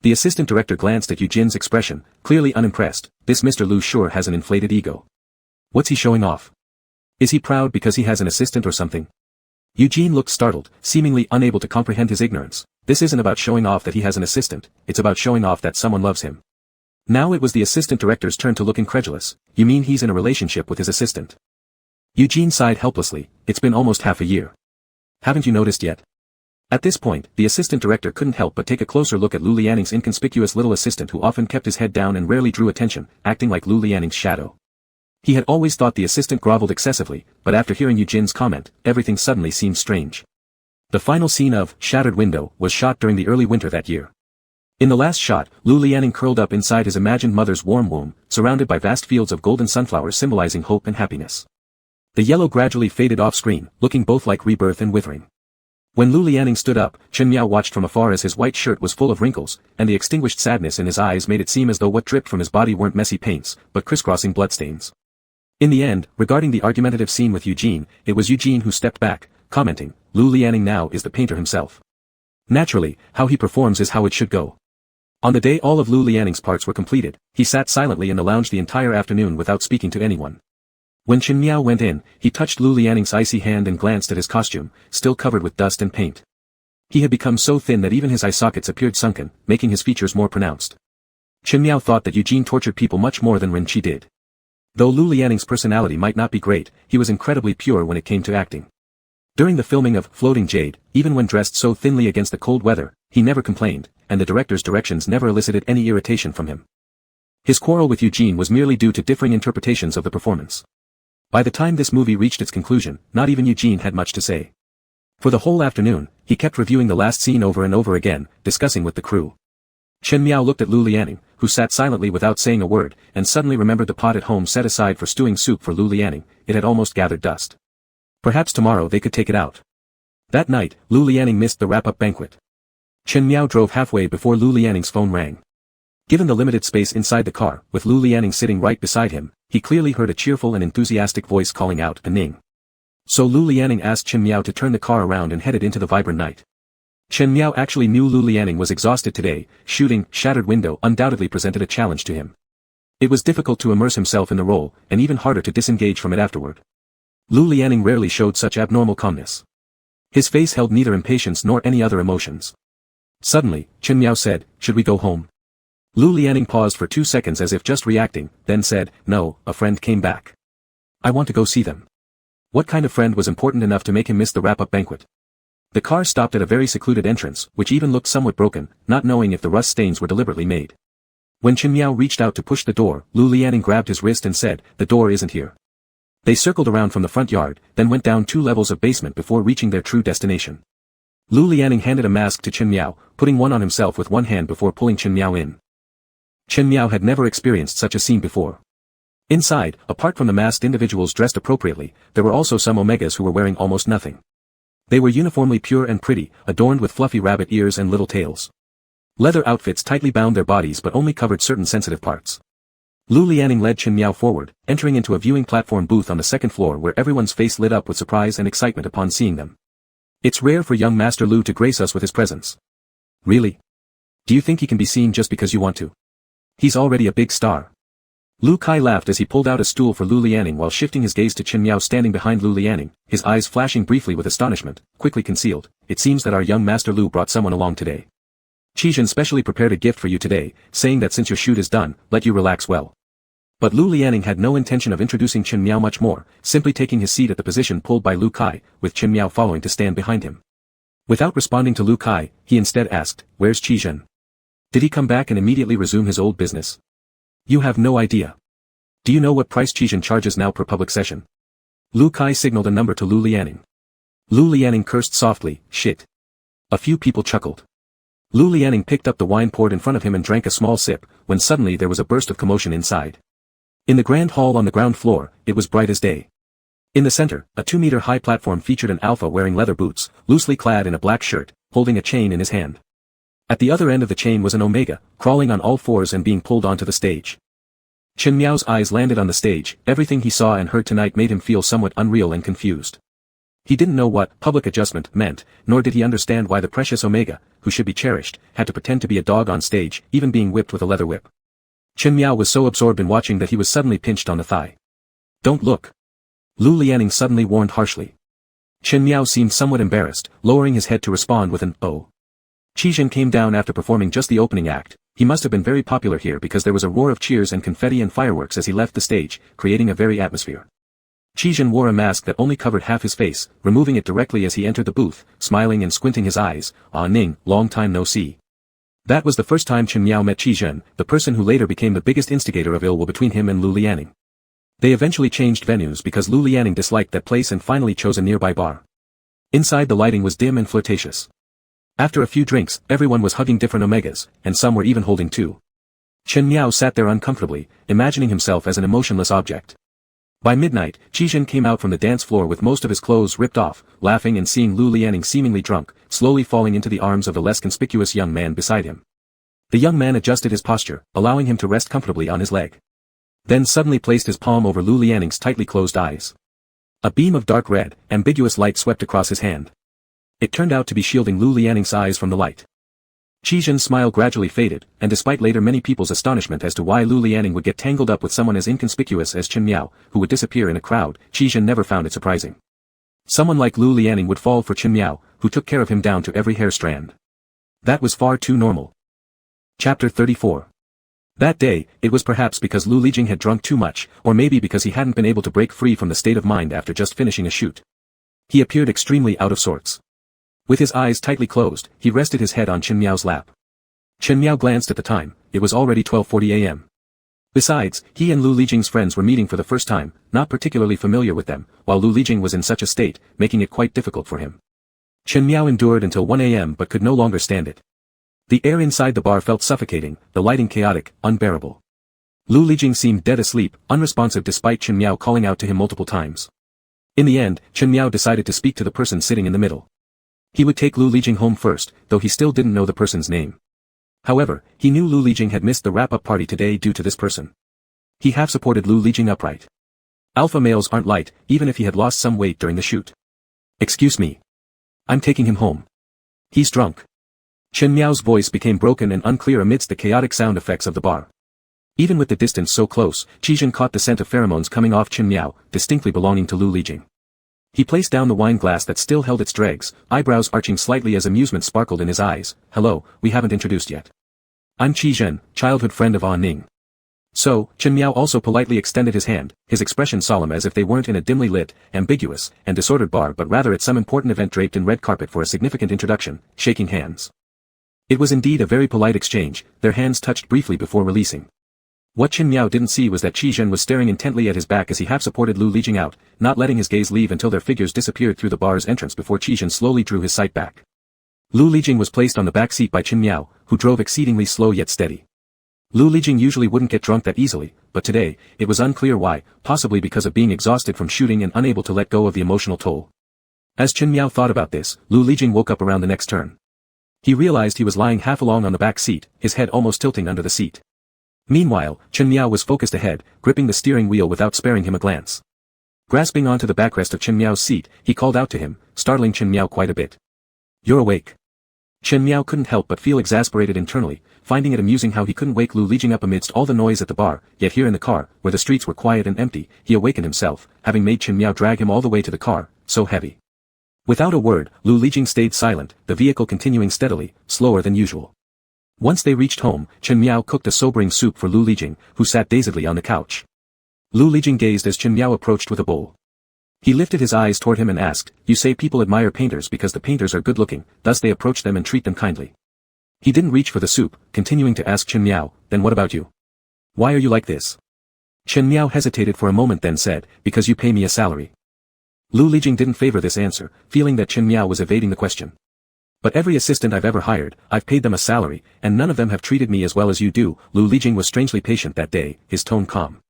The assistant director glanced at Eugene's expression, clearly unimpressed. This Mr. Lu sure has an inflated ego. What's he showing off? Is he proud because he has an assistant or something? Eugene looked startled, seemingly unable to comprehend his ignorance. This isn't about showing off that he has an assistant, it's about showing off that someone loves him. Now it was the assistant director's turn to look incredulous. You mean he's in a relationship with his assistant? Eugene sighed helplessly. It's been almost half a year. Haven't you noticed yet? At this point, the assistant director couldn't help but take a closer look at Lu Lianing's inconspicuous little assistant who often kept his head down and rarely drew attention, acting like Lu Lianing's shadow. He had always thought the assistant groveled excessively, but after hearing Eugene's comment, everything suddenly seemed strange. The final scene of Shattered Window was shot during the early winter that year. In the last shot, Lu Lianing curled up inside his imagined mother's warm womb, surrounded by vast fields of golden sunflowers symbolizing hope and happiness. The yellow gradually faded off screen, looking both like rebirth and withering. When Lu Lianing stood up, Chen Miao watched from afar as his white shirt was full of wrinkles, and the extinguished sadness in his eyes made it seem as though what dripped from his body weren't messy paints, but crisscrossing bloodstains. In the end, regarding the argumentative scene with Eugene, it was Eugene who stepped back, commenting, Lu Lianing now is the painter himself. Naturally, how he performs is how it should go. On the day all of Lu Lianing's parts were completed, he sat silently in the lounge the entire afternoon without speaking to anyone. When Chen Miao went in, he touched Lu Lianing's icy hand and glanced at his costume, still covered with dust and paint. He had become so thin that even his eye sockets appeared sunken, making his features more pronounced. Chen Miao thought that Eugene tortured people much more than Ren Qi did. Though Lu Lianing's personality might not be great, he was incredibly pure when it came to acting. During the filming of Floating Jade, even when dressed so thinly against the cold weather, he never complained, and the director's directions never elicited any irritation from him. His quarrel with Eugene was merely due to differing interpretations of the performance. By the time this movie reached its conclusion, not even Eugene had much to say. For the whole afternoon, he kept reviewing the last scene over and over again, discussing with the crew. Chen Miao looked at Lu Lianing, who sat silently without saying a word, and suddenly remembered the pot at home set aside for stewing soup for Lu Lianing. It had almost gathered dust. Perhaps tomorrow they could take it out. That night, Lu Lianing missed the wrap-up banquet. Chen Miao drove halfway before Lu Lianing's phone rang. Given the limited space inside the car, with Lu Lianing sitting right beside him, he clearly heard a cheerful and enthusiastic voice calling out a Ning. So Lu Lianing asked Chen Miao to turn the car around and headed into the vibrant night. Chen Miao actually knew Lu Lianing was exhausted today. Shooting Shattered Window undoubtedly presented a challenge to him. It was difficult to immerse himself in the role, and even harder to disengage from it afterward. Lu Lianing rarely showed such abnormal calmness. His face held neither impatience nor any other emotions. Suddenly, Chen Miao said, "Should we go home?" Lu Lianing paused for 2 seconds as if just reacting, then said, "No, a friend came back. I want to go see them." What kind of friend was important enough to make him miss the wrap-up banquet? The car stopped at a very secluded entrance, which even looked somewhat broken, not knowing if the rust stains were deliberately made. When Chen Miao reached out to push the door, Lu Lianing grabbed his wrist and said, "The door isn't here." They circled around from the front yard, then went down 2 levels of basement before reaching their true destination. Lu Lianing handed a mask to Chen Miao, putting one on himself with one hand before pulling Chen Miao in. Chen Miao had never experienced such a scene before. Inside, apart from the masked individuals dressed appropriately, there were also some Omegas who were wearing almost nothing. They were uniformly pure and pretty, adorned with fluffy rabbit ears and little tails. Leather outfits tightly bound their bodies but only covered certain sensitive parts. Lu Lianing led Chen Miao forward, entering into a viewing platform booth on the 2nd floor where everyone's face lit up with surprise and excitement upon seeing them. "It's rare for young Master Lu to grace us with his presence." "Really? Do you think he can be seen just because you want to? He's already a big star." Lu Kai laughed as he pulled out a stool for Lu Lianing while shifting his gaze to Chen Miao standing behind Lu Lianing, his eyes flashing briefly with astonishment, quickly concealed. "It seems that our young Master Lu brought someone along today." Qijin specially prepared a gift for you today, saying that since your shoot is done, let you relax well. But Lu Lianing had no intention of introducing Qin Miao much more, simply taking his seat at the position pulled by Lu Kai, with Qin Miao following to stand behind him. Without responding to Lu Kai, he instead asked, "Where's Qijin? Did he come back and immediately resume his old business?" "You have no idea. Do you know what price Qijin charges now per public session?" Lu Kai signaled a number to Lu Lianing. Lu Lianing cursed softly, "Shit." A few people chuckled. Lu Lianing picked up the wine poured in front of him and drank a small sip, when suddenly there was a burst of commotion inside. In the grand hall on the ground floor, it was bright as day. In the center, a 2-meter-high platform featured an alpha wearing leather boots, loosely clad in a black shirt, holding a chain in his hand. At the other end of the chain was an omega, crawling on all fours and being pulled onto the stage. Qin Miao's eyes landed on the stage. Everything he saw and heard tonight made him feel somewhat unreal and confused. He didn't know what public adjustment meant, nor did he understand why the precious omega, who should be cherished, had to pretend to be a dog on stage, even being whipped with a leather whip. Qin Miao was so absorbed in watching that he was suddenly pinched on the thigh. "Don't look." Lu Lianing suddenly warned harshly. Qin Miao seemed somewhat embarrassed, lowering his head to respond with an "oh." Qijin came down after performing just the opening act. He must have been very popular here because there was a roar of cheers and confetti and fireworks as he left the stage, creating a very atmosphere. Qijin wore a mask that only covered half his face, removing it directly as he entered the booth, smiling and squinting his eyes. "Ah Ning, long time no see." That was the first time Qin Miao met Qijin, the person who later became the biggest instigator of ill will between him and Lu Lianing. They eventually changed venues because Lu Lianing disliked that place and finally chose a nearby bar. Inside the lighting was dim and flirtatious. After a few drinks, everyone was hugging different omegas, and some were even holding two. Qin Miao sat there uncomfortably, imagining himself as an emotionless object. By midnight, Qijin came out from the dance floor with most of his clothes ripped off, laughing and seeing Lu Lianing seemingly drunk, slowly falling into the arms of the less conspicuous young man beside him. The young man adjusted his posture, allowing him to rest comfortably on his leg. Then suddenly placed his palm over Lu Lianing's tightly closed eyes. A beam of dark red, ambiguous light swept across his hand. It turned out to be shielding Lu Lianing's eyes from the light. Qijin's smile gradually faded, and despite later many people's astonishment as to why Lu Lianing would get tangled up with someone as inconspicuous as Qin Miao, who would disappear in a crowd, Qijin never found it surprising. Someone like Lu Lianing would fall for Qin Miao, who took care of him down to every hair strand. That was far too normal. Chapter 34. That day, it was perhaps because Lu Lijing had drunk too much, or maybe because he hadn't been able to break free from the state of mind after just finishing a shoot. He appeared extremely out of sorts. With his eyes tightly closed, he rested his head on Qin Miao's lap. Qin Miao glanced at the time. It was already 12:40 a.m. Besides, he and Lu Lijing's friends were meeting for the first time, not particularly familiar with them, while Lu Lijing was in such a state, making it quite difficult for him. Qin Miao endured until 1 a.m. but could no longer stand it. The air inside the bar felt suffocating, the lighting chaotic, unbearable. Lu Lijing seemed dead asleep, unresponsive despite Qin Miao calling out to him multiple times. In the end, Qin Miao decided to speak to the person sitting in the middle. He would take Lu Lijing home first, though he still didn't know the person's name. However, he knew Lu Lijing had missed the wrap-up party today due to this person. He half-supported Lu Lijing upright. Alpha males aren't light, even if he had lost some weight during the shoot. "Excuse me. I'm taking him home. He's drunk." Qin Miao's voice became broken and unclear amidst the chaotic sound effects of the bar. Even with the distance so close, Qijin caught the scent of pheromones coming off Qin Miao, distinctly belonging to Lu Lijing. He placed down the wine glass that still held its dregs, eyebrows arching slightly as amusement sparkled in his eyes. "Hello, we haven't introduced yet. I'm Qijin, childhood friend of Ah Ning." So, Qin Miao also politely extended his hand, his expression solemn as if they weren't in a dimly lit, ambiguous, and disordered bar but rather at some important event draped in red carpet for a significant introduction, shaking hands. It was indeed a very polite exchange, their hands touched briefly before releasing. What Qin Miao didn't see was that Qijin was staring intently at his back as he half-supported Lu Lijing out, not letting his gaze leave until their figures disappeared through the bar's entrance before Qijin slowly drew his sight back. Lu Lijing was placed on the back seat by Qin Miao, who drove exceedingly slow yet steady. Lu Lijing usually wouldn't get drunk that easily, but today, it was unclear why, possibly because of being exhausted from shooting and unable to let go of the emotional toll. As Qin Miao thought about this, Lu Lijing woke up around the next turn. He realized he was lying half along on the back seat, his head almost tilting under the seat. Meanwhile, Qin Miao was focused ahead, gripping the steering wheel without sparing him a glance. Grasping onto the backrest of Qin Miao's seat, he called out to him, startling Qin Miao quite a bit. "You're awake." Qin Miao couldn't help but feel exasperated internally, finding it amusing how he couldn't wake Lu Lijing up amidst all the noise at the bar, yet here in the car, where the streets were quiet and empty, he awakened himself, having made Qin Miao drag him all the way to the car, so heavy. Without a word, Lu Lijing stayed silent, the vehicle continuing steadily, slower than usual. Once they reached home, Chen Miao cooked a sobering soup for Lu Lijing, who sat dazedly on the couch. Lu Lijing gazed as Chen Miao approached with a bowl. He lifted his eyes toward him and asked, "You say people admire painters because the painters are good-looking, thus they approach them and treat them kindly." He didn't reach for the soup, continuing to ask Chen Miao, "Then what about you? Why are you like this?" Chen Miao hesitated for a moment then said, "Because you pay me a salary." Lu Lijing didn't favor this answer, feeling that Chen Miao was evading the question. "But every assistant I've ever hired, I've paid them a salary, and none of them have treated me as well as you do." Lu Lijing was strangely patient that day, his tone calm.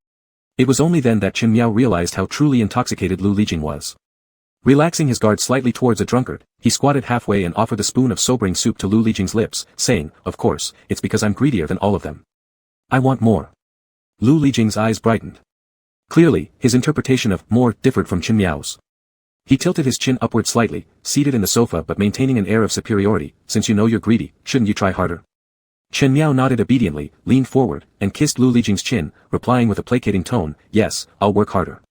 It was only then that Chen Miao realized how truly intoxicated Lu Lijing was. Relaxing his guard slightly towards a drunkard, he squatted halfway and offered the spoon of sobering soup to Lu Lijing's lips, saying, "Of course, it's because I'm greedier than all of them. I want more." Lu Lijing's eyes brightened. Clearly, his interpretation of more differed from Chen Miao's. He tilted his chin upward slightly, seated in the sofa but maintaining an air of superiority. "Since you know you're greedy, shouldn't you try harder?" Chen Miao nodded obediently, leaned forward, and kissed Lu Lijing's chin, replying with a placating tone, "Yes, I'll work harder."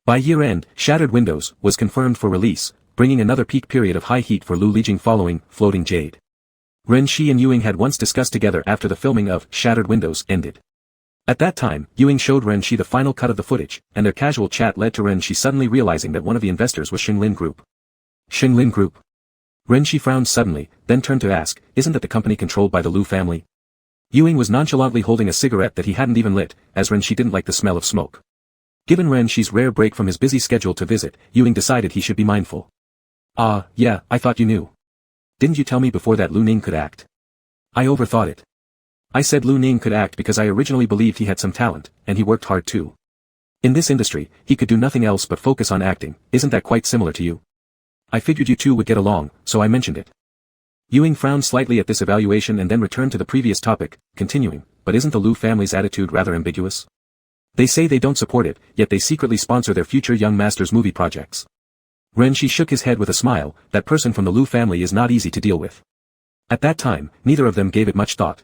By year-end, Shattered Windows was confirmed for release, bringing another peak period of high heat for Lu Lijing following Floating Jade. Ren Shi and Ewing had once discussed together after the filming of Shattered Windows ended. At that time, Ewing showed Ren Shi the final cut of the footage, and their casual chat led to Ren Shi suddenly realizing that one of the investors was Xinglin Group. Xinglin Group? Ren Shi frowned suddenly, then turned to ask, "Isn't that the company controlled by the Lu family?" Ewing was nonchalantly holding a cigarette that he hadn't even lit, as Ren Shi didn't like the smell of smoke. Given Ren Shi's rare break from his busy schedule to visit, Ewing decided he should be mindful. "Ah, yeah, I thought you knew. Didn't you tell me before that Lu Ning could act?" "I overthought it. I said Lu Ning could act because I originally believed he had some talent, and he worked hard too. In this industry, he could do nothing else but focus on acting. Isn't that quite similar to you? I figured you two would get along, so I mentioned it." Ewing frowned slightly at this evaluation and then returned to the previous topic, continuing, "But isn't the Lu family's attitude rather ambiguous? They say they don't support it, yet they secretly sponsor their future young masters' movie projects." Ren Shi shook his head with a smile. That person from the Lu family is not easy to deal with. At that time, neither of them gave it much thought.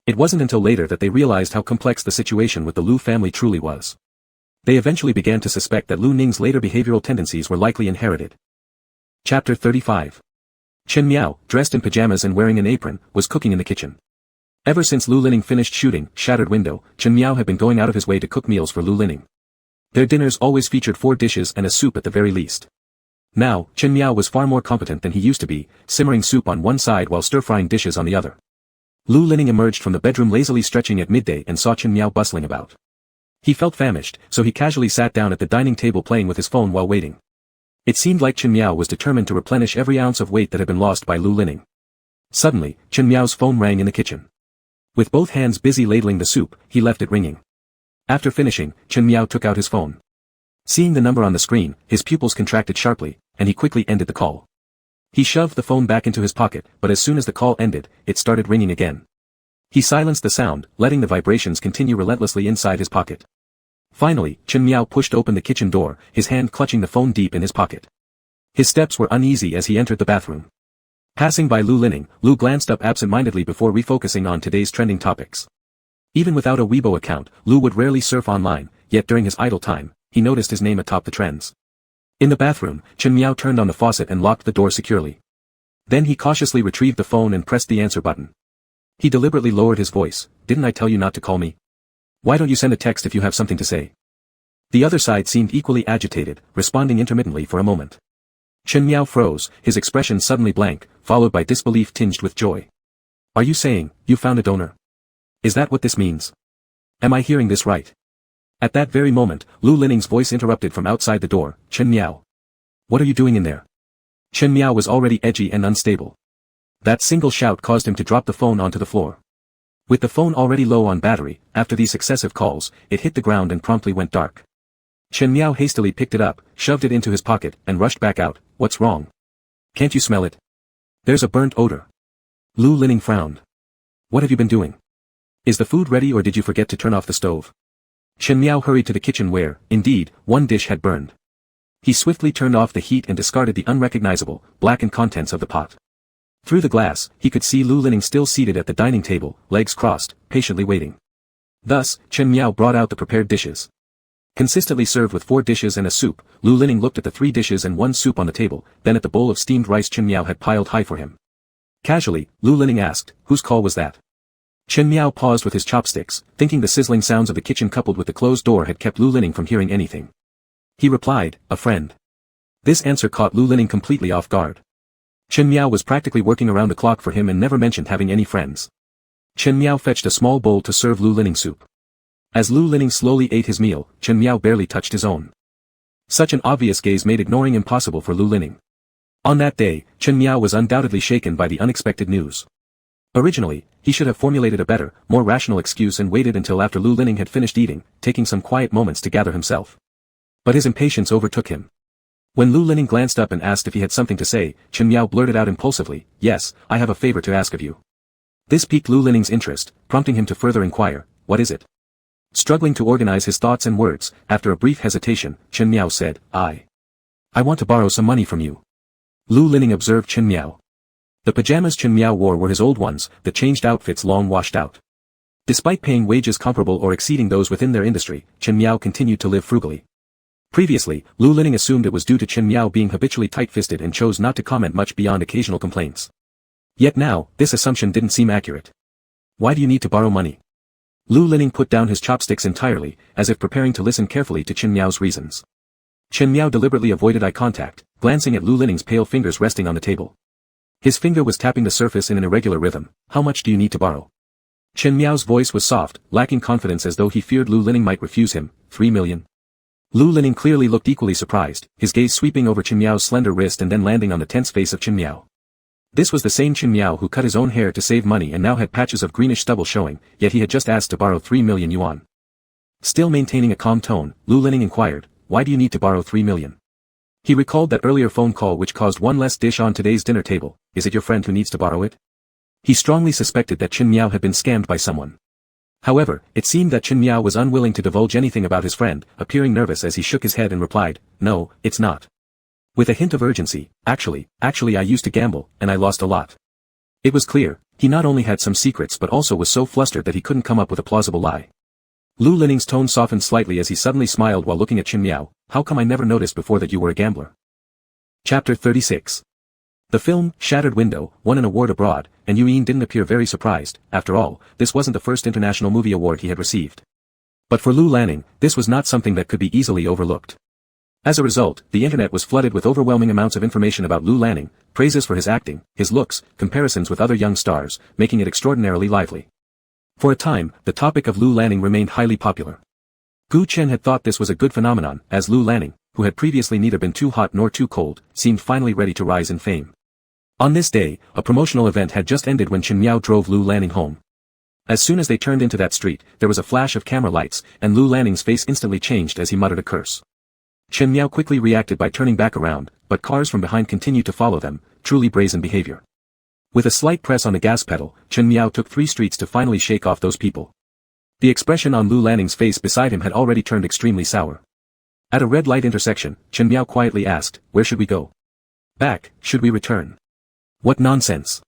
It wasn't until later that they realized how complex the situation with the Lu family truly was. They eventually began to suspect that Lu Ning's later behavioral tendencies were likely inherited. Chapter 35. Chen Miao, dressed in pajamas and wearing an apron, was cooking in the kitchen. Ever since Lu Lining finished shooting Shattered Window, Chen Miao had been going out of his way to cook meals for Lu Lining. Their dinners always featured 4 dishes and a soup at the very least. Now, Chen Miao was far more competent than he used to be, simmering soup on one side while stir-frying dishes on the other. Lu Lining emerged from the bedroom lazily stretching at midday and saw Chen Miao bustling about. He felt famished, so he casually sat down at the dining table playing with his phone while waiting. It seemed like Chen Miao was determined to replenish every ounce of weight that had been lost by Lu Lining. Suddenly, Chen Miao's phone rang in the kitchen. With both hands busy ladling the soup, he left it ringing. After finishing, Chen Miao took out his phone. Seeing the number on the screen, his pupils contracted sharply, and he quickly ended the call. He shoved the phone back into his pocket, but as soon as the call ended, it started ringing again. He silenced the sound, letting the vibrations continue relentlessly inside his pocket. Finally, Chen Miao pushed open the kitchen door, his hand clutching the phone deep in his pocket. His steps were uneasy as he entered the bathroom. Passing by Lu Lining, Lu glanced up absent-mindedly before refocusing on today's trending topics. Even without a Weibo account, Lu would rarely surf online, yet during his idle time, he noticed his name atop the trends. In the bathroom, Chen Miao turned on the faucet and locked the door securely. Then he cautiously retrieved the phone and pressed the answer button. He deliberately lowered his voice. "Didn't I tell you not to call me? Why don't you send a text if you have something to say?" The other side seemed equally agitated, responding intermittently for a moment. Chen Miao froze, his expression suddenly blank, followed by disbelief tinged with joy. "Are you saying, you found a donor? Is that what this means? Am I hearing this right?" At that very moment, Lu Lining's voice interrupted from outside the door. "Chen Miao. What are you doing in there?" Chen Miao was already edgy and unstable. That single shout caused him to drop the phone onto the floor. With the phone already low on battery, after these successive calls, it hit the ground and promptly went dark. Chen Miao hastily picked it up, shoved it into his pocket, and rushed back out. "What's wrong? Can't you smell it? There's a burnt odor." Lu Lining frowned. "What have you been doing? Is the food ready or did you forget to turn off the stove?" Chen Miao hurried to the kitchen where, indeed, one dish had burned. He swiftly turned off the heat and discarded the unrecognizable, blackened contents of the pot. Through the glass, he could see Lu Lining still seated at the dining table, legs crossed, patiently waiting. Thus, Chen Miao brought out the prepared dishes. Consistently served with 4 dishes and a soup, Lu Lining looked at the 3 dishes and 1 soup on the table, then at the bowl of steamed rice Chen Miao had piled high for him. Casually, Lu Lining asked, "Whose call was that?" Chen Miao paused with his chopsticks, thinking the sizzling sounds of the kitchen coupled with the closed door had kept Lu Lining from hearing anything. He replied, "A friend." This answer caught Lu Lining completely off guard. Chen Miao was practically working around the clock for him and never mentioned having any friends. Chen Miao fetched a small bowl to serve Lu Lining soup. As Lu Lining slowly ate his meal, Chen Miao barely touched his own. Such an obvious gaze made ignoring impossible for Lu Lining. On that day, Chen Miao was undoubtedly shaken by the unexpected news. Originally, he should have formulated a better, more rational excuse and waited until after Lu Lining had finished eating, taking some quiet moments to gather himself. But his impatience overtook him. When Lu Lining glanced up and asked if he had something to say, Chen Miao blurted out impulsively, "Yes, I have a favor to ask of you." This piqued Lu Lining's interest, prompting him to further inquire, "What is it?" Struggling to organize his thoughts and words, after a brief hesitation, Chen Miao said, I want to borrow some money from you." Lu Lining observed Chen Miao. The pajamas Chen Miao wore were his old ones, the changed outfits long washed out. Despite paying wages comparable or exceeding those within their industry, Chen Miao continued to live frugally. Previously, Lu Lining assumed it was due to Chen Miao being habitually tight-fisted and chose not to comment much beyond occasional complaints. Yet now, this assumption didn't seem accurate. "Why do you need to borrow money?" Lu Lining put down his chopsticks entirely, as if preparing to listen carefully to Chen Miao's reasons. Chen Miao deliberately avoided eye contact, glancing at Lu Lining's pale fingers resting on the table. His finger was tapping the surface in an irregular rhythm. "How much do you need to borrow?" Chen Miao's voice was soft, lacking confidence as though he feared Lu Lining might refuse him. 3 million. Lu Lining clearly looked equally surprised, his gaze sweeping over Chen Miao's slender wrist and then landing on the tense face of Chen Miao. This was the same Chen Miao who cut his own hair to save money and now had patches of greenish stubble showing, yet he had just asked to borrow 3 million yuan. Still maintaining a calm tone, Lu Lining inquired, "Why do you need to borrow 3 million? He recalled that earlier phone call which caused one less dish on today's dinner table. Is it your friend who needs to borrow it? He strongly suspected that Chen Miao had been scammed by someone. However, it seemed that Chen Miao was unwilling to divulge anything about his friend, appearing nervous as he shook his head and replied, "No, it's not." With a hint of urgency, actually I used to gamble, and I lost a lot. It was clear, he not only had some secrets but also was so flustered that he couldn't come up with a plausible lie. Lu Lining's tone softened slightly as he suddenly smiled while looking at Chen Miao. "How come I never noticed before that you were a gambler?" Chapter 36. The film, Shattered Window, won an award abroad, and Yuyin didn't appear very surprised. After all, this wasn't the first international movie award he had received. But for Lu Lining, this was not something that could be easily overlooked. As a result, the internet was flooded with overwhelming amounts of information about Lu Lining, praises for his acting, his looks, comparisons with other young stars, making it extraordinarily lively. For a time, the topic of Lu Lining remained highly popular. Gu Chen had thought this was a good phenomenon, as Lu Lining, who had previously neither been too hot nor too cold, seemed finally ready to rise in fame. On this day, a promotional event had just ended when Chen Miao drove Lu Lining home. As soon as they turned into that street, there was a flash of camera lights, and Lu Lining's face instantly changed as he muttered a curse. Chen Miao quickly reacted by turning back around, but cars from behind continued to follow them, truly brazen behavior. With a slight press on the gas pedal, Chen Miao took 3 streets to finally shake off those people. The expression on Lu Lining's face beside him had already turned extremely sour. At a red light intersection, Chen Miao quietly asked, "Where should we go? Back, should we return? What nonsense.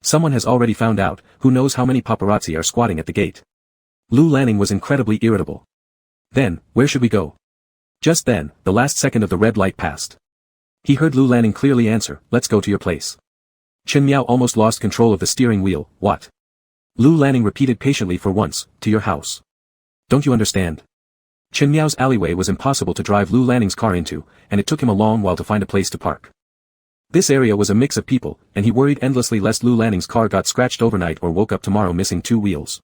Someone has already found out, who knows how many paparazzi are squatting at the gate." Lu Lining was incredibly irritable. "Then, where should we go?" Just then, the last second of the red light passed. He heard Lu Lining clearly answer, "Let's go to your place." Chen Miao almost lost control of the steering wheel. "What?" Lu Lining repeated patiently for once, "To your house. Don't you understand?" Chen Miao's alleyway was impossible to drive Lu Lining's car into, and it took him a long while to find a place to park. This area was a mix of people, and he worried endlessly lest Lu Lining's car got scratched overnight or woke up tomorrow missing 2 wheels.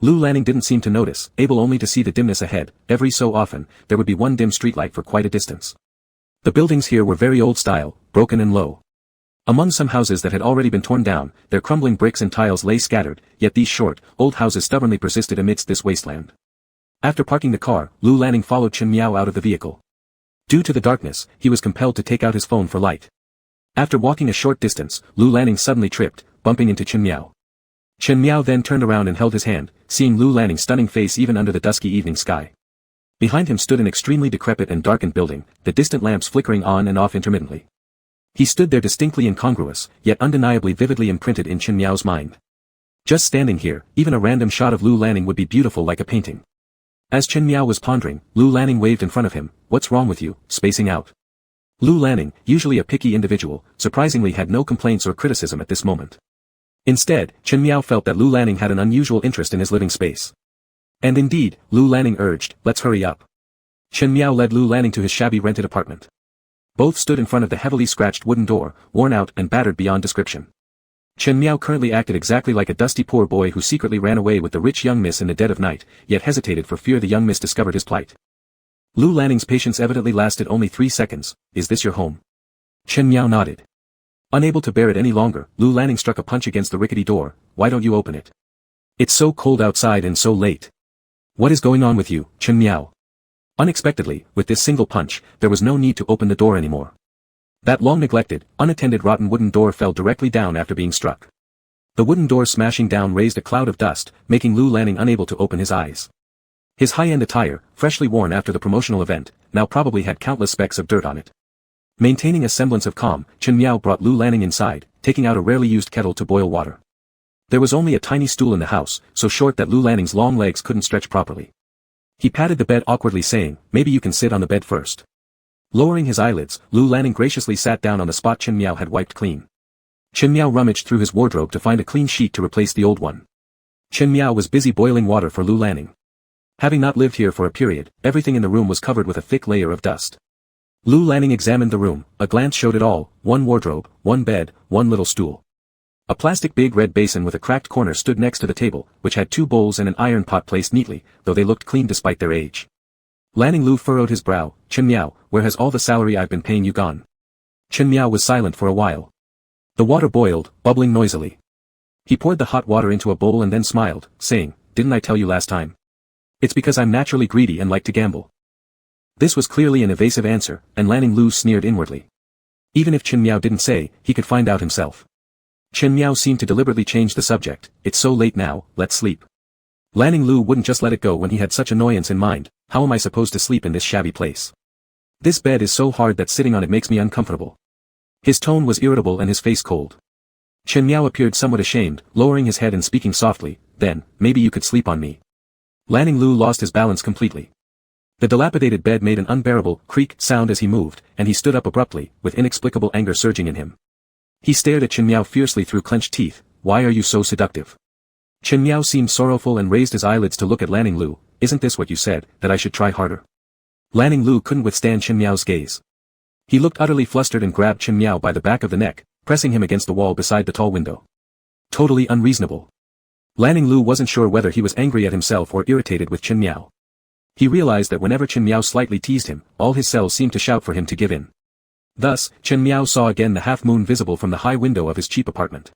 Lu Lining didn't seem to notice, able only to see the dimness ahead. Every so often, there would be one dim streetlight for quite a distance. The buildings here were very old style, broken and low. Among some houses that had already been torn down, their crumbling bricks and tiles lay scattered, yet these short, old houses stubbornly persisted amidst this wasteland. After parking the car, Lu Lining followed Chen Miao out of the vehicle. Due to the darkness, he was compelled to take out his phone for light. After walking a short distance, Lu Lining suddenly tripped, bumping into Chen Miao. Chen Miao then turned around and held his hand, seeing Lu Lining's stunning face even under the dusky evening sky. Behind him stood an extremely decrepit and darkened building, the distant lamps flickering on and off intermittently. He stood there distinctly incongruous, yet undeniably vividly imprinted in Chen Miao's mind. Just standing here, even a random shot of Lu Lining would be beautiful like a painting. As Chen Miao was pondering, Lu Lining waved in front of him. "What's wrong with you, spacing out?" Lu Lining, usually a picky individual, surprisingly had no complaints or criticism at this moment. Instead, Chen Miao felt that Lu Lanning had an unusual interest in his living space. And indeed, Lu Lanning urged, let's hurry up. Chen Miao led Lu Lanning to his shabby rented apartment. Both stood in front of the heavily scratched wooden door, worn out and battered beyond description. Chen Miao currently acted exactly like a dusty poor boy who secretly ran away with the rich young miss in the dead of night, yet hesitated for fear the young miss discovered his plight. Lu Lanning's patience evidently lasted only 3 seconds. Is this your home? Chen Miao nodded. Unable to bear it any longer, Lu Lanning struck a punch against the rickety door. Why don't you open it? It's so cold outside and so late. What is going on with you, Chen Miao? Unexpectedly, with this single punch, there was no need to open the door anymore. That long-neglected, unattended rotten wooden door fell directly down after being struck. The wooden door smashing down raised a cloud of dust, making Lu Lanning unable to open his eyes. His high-end attire, freshly worn after the promotional event, now probably had countless specks of dirt on it. Maintaining a semblance of calm, Chen Miao brought Lu Lanning inside, taking out a rarely used kettle to boil water. There was only a tiny stool in the house, so short that Lu Lanning's long legs couldn't stretch properly. He patted the bed awkwardly saying, maybe you can sit on the bed first. Lowering his eyelids, Lu Lanning graciously sat down on the spot Chen Miao had wiped clean. Chen Miao rummaged through his wardrobe to find a clean sheet to replace the old one. Chen Miao was busy boiling water for Lu Lanning. Having not lived here for a period, everything in the room was covered with a thick layer of dust. Lu Lanning examined the room, a glance showed it all, one wardrobe, one bed, one little stool. A plastic big red basin with a cracked corner stood next to the table, which had 2 bowls and an iron pot placed neatly, though they looked clean despite their age. Lanning Lu furrowed his brow. Chen Miao, where has all the salary I've been paying you gone? Chen Miao was silent for a while. The water boiled, bubbling noisily. He poured the hot water into a bowl and then smiled, saying, didn't I tell you last time? It's because I'm naturally greedy and like to gamble. This was clearly an evasive answer, and Lanning Lu sneered inwardly. Even if Chen Miao didn't say, he could find out himself. Chen Miao seemed to deliberately change the subject. It's so late now, let's sleep. Lanning Lu wouldn't just let it go when he had such annoyance in mind. How am I supposed to sleep in this shabby place? This bed is so hard that sitting on it makes me uncomfortable. His tone was irritable and his face cold. Chen Miao appeared somewhat ashamed, lowering his head and speaking softly, then, maybe you could sleep on me. Lanning Lu lost his balance completely. The dilapidated bed made an unbearable creak sound as he moved, and he stood up abruptly, with inexplicable anger surging in him. He stared at Chen Miao fiercely through clenched teeth. Why are you so seductive? Chen Miao seemed sorrowful and raised his eyelids to look at Lanning Lu. Isn't this what you said, that I should try harder? Lanning Lu couldn't withstand Chen Miao's gaze. He looked utterly flustered and grabbed Chen Miao by the back of the neck, pressing him against the wall beside the tall window. Totally unreasonable. Lanning Lu wasn't sure whether he was angry at himself or irritated with Chen Miao. He realized that whenever Chen Miao slightly teased him, all his cells seemed to shout for him to give in. Thus, Chen Miao saw again the half-moon visible from the high window of his cheap apartment.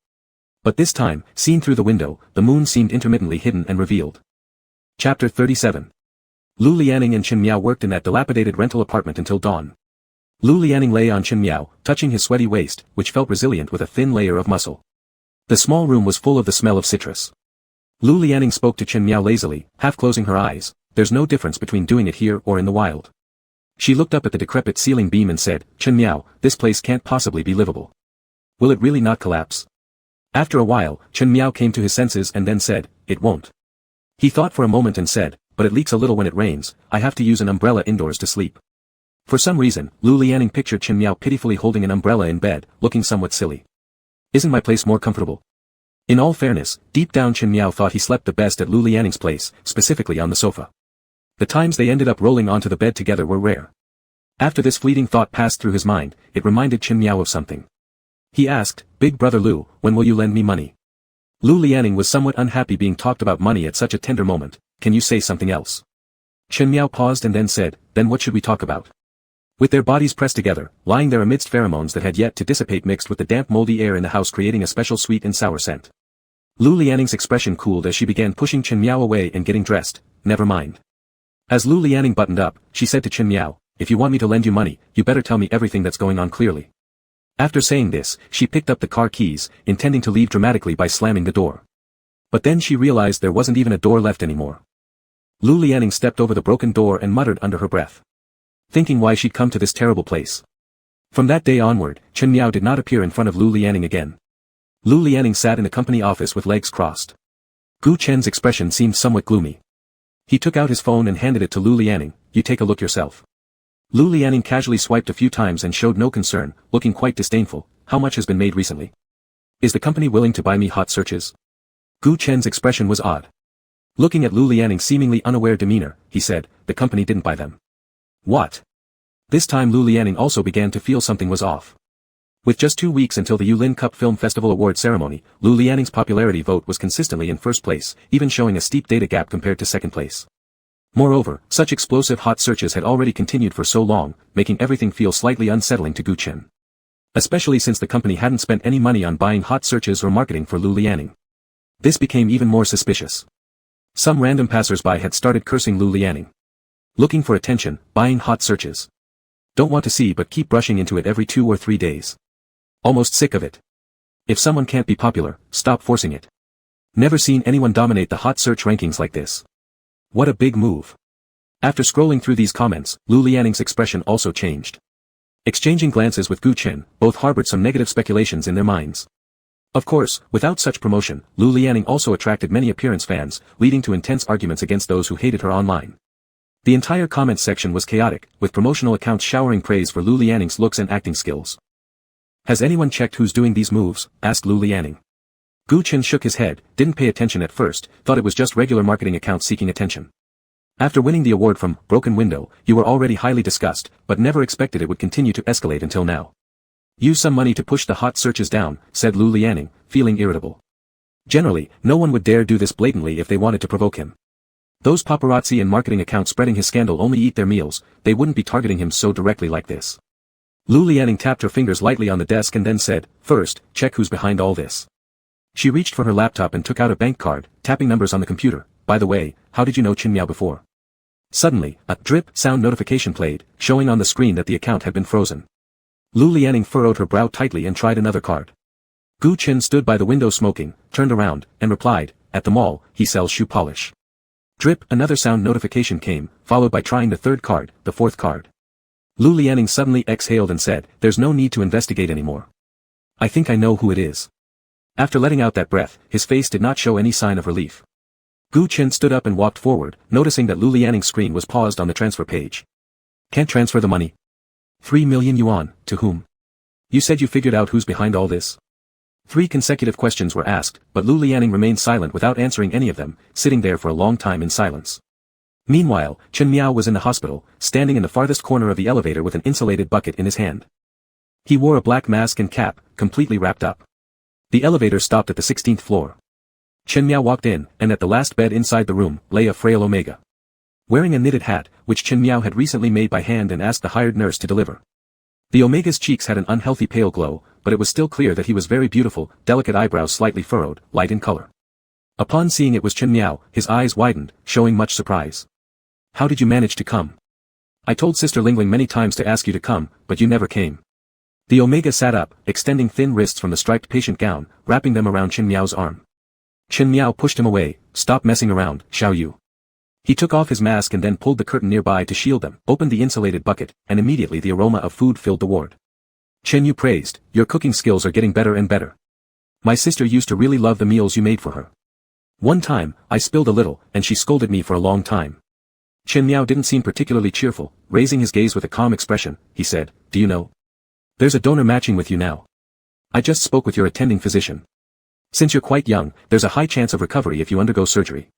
But this time, seen through the window, the moon seemed intermittently hidden and revealed. Chapter 37. Lu Lianing and Chen Miao worked in that dilapidated rental apartment until dawn. Lu Lianing lay on Chen Miao, touching his sweaty waist, which felt resilient with a thin layer of muscle. The small room was full of the smell of citrus. Lu Lianing spoke to Chen Miao lazily, half closing her eyes. There's no difference between doing it here or in the wild. She looked up at the decrepit ceiling beam and said, Chen Miao, this place can't possibly be livable. Will it really not collapse? After a while, Chen Miao came to his senses and then said, it won't. He thought for a moment and said, but it leaks a little when it rains. I have to use an umbrella indoors to sleep. For some reason, Lu Lianing pictured Chen Miao pitifully holding an umbrella in bed, looking somewhat silly. Isn't my place more comfortable? In all fairness, deep down Chen Miao thought he slept the best at Lu Lianing's place, specifically on the sofa. The times they ended up rolling onto the bed together were rare. After this fleeting thought passed through his mind, it reminded Chen Miao of something. He asked, Big brother Lu, when will you lend me money? Lu Lianing was somewhat unhappy being talked about money at such a tender moment. Can you say something else? Chen Miao paused and then said, then what should we talk about? With their bodies pressed together, lying there amidst pheromones that had yet to dissipate mixed with the damp moldy air in the house creating a special sweet and sour scent. Lu Lianing's expression cooled as she began pushing Chen Miao away and getting dressed. Never mind. As Lu Lianing buttoned up, she said to Chen Miao, if you want me to lend you money, you better tell me everything that's going on clearly. After saying this, she picked up the car keys, intending to leave dramatically by slamming the door. But then she realized there wasn't even a door left anymore. Lu Lianing stepped over the broken door and muttered under her breath. Thinking why she'd come to this terrible place. From that day onward, Chen Miao did not appear in front of Lu Lianing again. Lu Lianing sat in the company office with legs crossed. Gu Chen's expression seemed somewhat gloomy. He took out his phone and handed it to Lu Lianing. You take a look yourself. Lu Lianing casually swiped a few times and showed no concern, looking quite disdainful. How much has been made recently? Is the company willing to buy me hot searches? Gu Chen's expression was odd. Looking at Lu Lianing's seemingly unaware demeanor, he said, the company didn't buy them. What? This time Lu Lianing also began to feel something was off. With just 2 weeks until the Yulin Cup Film Festival award ceremony, Lu Lianing's popularity vote was consistently in first place, even showing a steep data gap compared to second place. Moreover, such explosive hot searches had already continued for so long, making everything feel slightly unsettling to Gu Chen. Especially since the company hadn't spent any money on buying hot searches or marketing for Lu Lianing. This became even more suspicious. Some random passers-by had started cursing Lu Lianing. Looking for attention, buying hot searches. Don't want to see but keep brushing into it every 2 or 3 days. Almost sick of it. If someone can't be popular, stop forcing it. Never seen anyone dominate the hot search rankings like this. What a big move. After scrolling through these comments, Lu Lianing's expression also changed. Exchanging glances with Gu Chen, both harbored some negative speculations in their minds. Of course, without such promotion, Lu Lianing also attracted many appearance fans, leading to intense arguments against those who hated her online. The entire comments section was chaotic, with promotional accounts showering praise for Lu Lianing's looks and acting skills. Has anyone checked who's doing these moves? Asked Lu Lianing. Gu Chen shook his head, didn't pay attention at first, thought it was just regular marketing accounts seeking attention. After winning the award from Broken Window, you were already highly discussed, but never expected it would continue to escalate until now. Use some money to push the hot searches down, said Lu Lianing, feeling irritable. Generally, no one would dare do this blatantly if they wanted to provoke him. Those paparazzi and marketing accounts spreading his scandal only eat their meals, they wouldn't be targeting him so directly like this. Lu Lianing tapped her fingers lightly on the desk and then said, first, check who's behind all this. She reached for her laptop and took out a bank card, tapping numbers on the computer. By the way, how did you know Qin Miao before? Suddenly, a drip sound notification played, showing on the screen that the account had been frozen. Lu Lianing furrowed her brow tightly and tried another card. Gu Chen stood by the window smoking, turned around, and replied, at the mall, he sells shoe polish. Drip, another sound notification came, followed by trying the third card, the fourth card. Lu Lianing suddenly exhaled and said, there's no need to investigate anymore. I think I know who it is. After letting out that breath, his face did not show any sign of relief. Gu Chen stood up and walked forward, noticing that Lu Lianing's screen was paused on the transfer page. Can't transfer the money. 3 million yuan, to whom? You said you figured out who's behind all this? 3 consecutive questions were asked, but Lu Lianing remained silent without answering any of them, sitting there for a long time in silence. Meanwhile, Chen Miao was in the hospital, standing in the farthest corner of the elevator with an insulated bucket in his hand. He wore a black mask and cap, completely wrapped up. The elevator stopped at the 16th floor. Chen Miao walked in, and at the last bed inside the room, lay a frail Omega. Wearing a knitted hat, which Chen Miao had recently made by hand and asked the hired nurse to deliver. The Omega's cheeks had an unhealthy pale glow, but it was still clear that he was very beautiful, delicate eyebrows slightly furrowed, light in color. Upon seeing it was Chen Miao, his eyes widened, showing much surprise. How did you manage to come? I told Sister Lingling many times to ask you to come, but you never came. The Omega sat up, extending thin wrists from the striped patient gown, wrapping them around Chen Miao's arm. Chen Miao pushed him away. Stop messing around, Xiao Yu. He took off his mask and then pulled the curtain nearby to shield them, opened the insulated bucket, and immediately the aroma of food filled the ward. Chen Yu praised, your cooking skills are getting better and better. My sister used to really love the meals you made for her. One time, I spilled a little, and she scolded me for a long time. Chen Miao didn't seem particularly cheerful, raising his gaze with a calm expression, he said, do you know? There's a donor matching with you now. I just spoke with your attending physician. Since you're quite young, there's a high chance of recovery if you undergo surgery.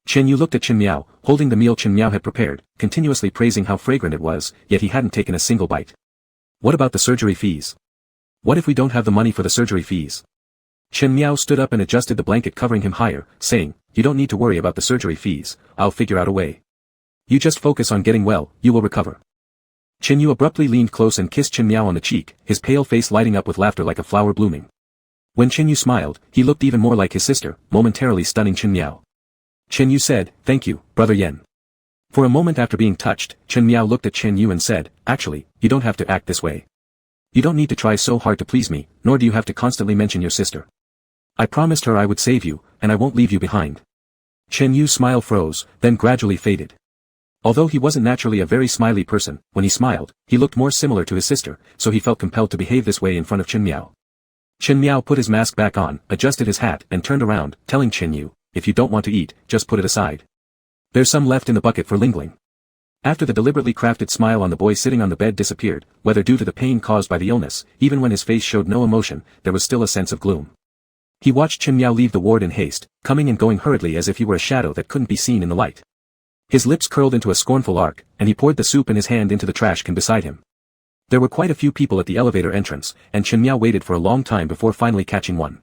Chen Yu looked at Chen Miao, holding the meal Chen Miao had prepared, continuously praising how fragrant it was, yet he hadn't taken a single bite. What about the surgery fees? What if we don't have the money for the surgery fees? Chen Miao stood up and adjusted the blanket covering him higher, saying, you don't need to worry about the surgery fees, I'll figure out a way. You just focus on getting well, you will recover. Chen Yu abruptly leaned close and kissed Chen Miao on the cheek, his pale face lighting up with laughter like a flower blooming. When Chen Yu smiled, he looked even more like his sister, momentarily stunning Chen Miao. Chen Yu said, thank you, Brother Yen. For a moment after being touched, Chen Miao looked at Chen Yu and said, actually, you don't have to act this way. You don't need to try so hard to please me, nor do you have to constantly mention your sister. I promised her I would save you, and I won't leave you behind. Chen Yu's smile froze, then gradually faded. Although he wasn't naturally a very smiley person, when he smiled, he looked more similar to his sister, so he felt compelled to behave this way in front of Chen Miao. Chen Miao put his mask back on, adjusted his hat, and turned around, telling Chen Yu, if you don't want to eat, just put it aside. There's some left in the bucket for Lingling. After the deliberately crafted smile on the boy sitting on the bed disappeared, whether due to the pain caused by the illness, even when his face showed no emotion, there was still a sense of gloom. He watched Chen Miao leave the ward in haste, coming and going hurriedly as if he were a shadow that couldn't be seen in the light. His lips curled into a scornful arc, and he poured the soup in his hand into the trash can beside him. There were quite a few people at the elevator entrance, and Chen Miao waited for a long time before finally catching one.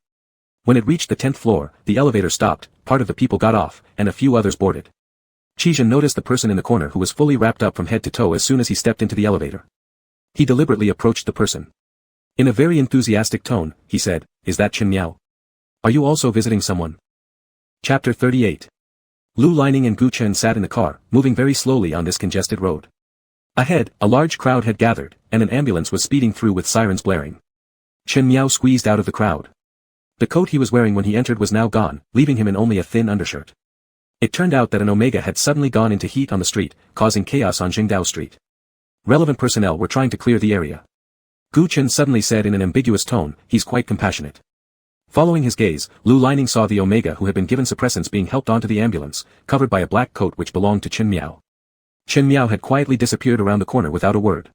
When it reached the 10th floor, the elevator stopped, part of the people got off, and a few others boarded. Qizhen noticed the person in the corner who was fully wrapped up from head to toe as soon as he stepped into the elevator. He deliberately approached the person. In a very enthusiastic tone, he said, "Is that Chen Miao? Are you also visiting someone?" Chapter 38. Lu Lining and Gu Chen sat in the car, moving very slowly on this congested road. Ahead, a large crowd had gathered, and an ambulance was speeding through with sirens blaring. Chen Miao squeezed out of the crowd. The coat he was wearing when he entered was now gone, leaving him in only a thin undershirt. It turned out that an Omega had suddenly gone into heat on the street, causing chaos on Jingdao Street. Relevant personnel were trying to clear the area. Gu Chen suddenly said in an ambiguous tone, "He's quite compassionate." Following his gaze, Lu Lining saw the Omega who had been given suppressants being helped onto the ambulance, covered by a black coat which belonged to Chen Miao. Chen Miao had quietly disappeared around the corner without a word.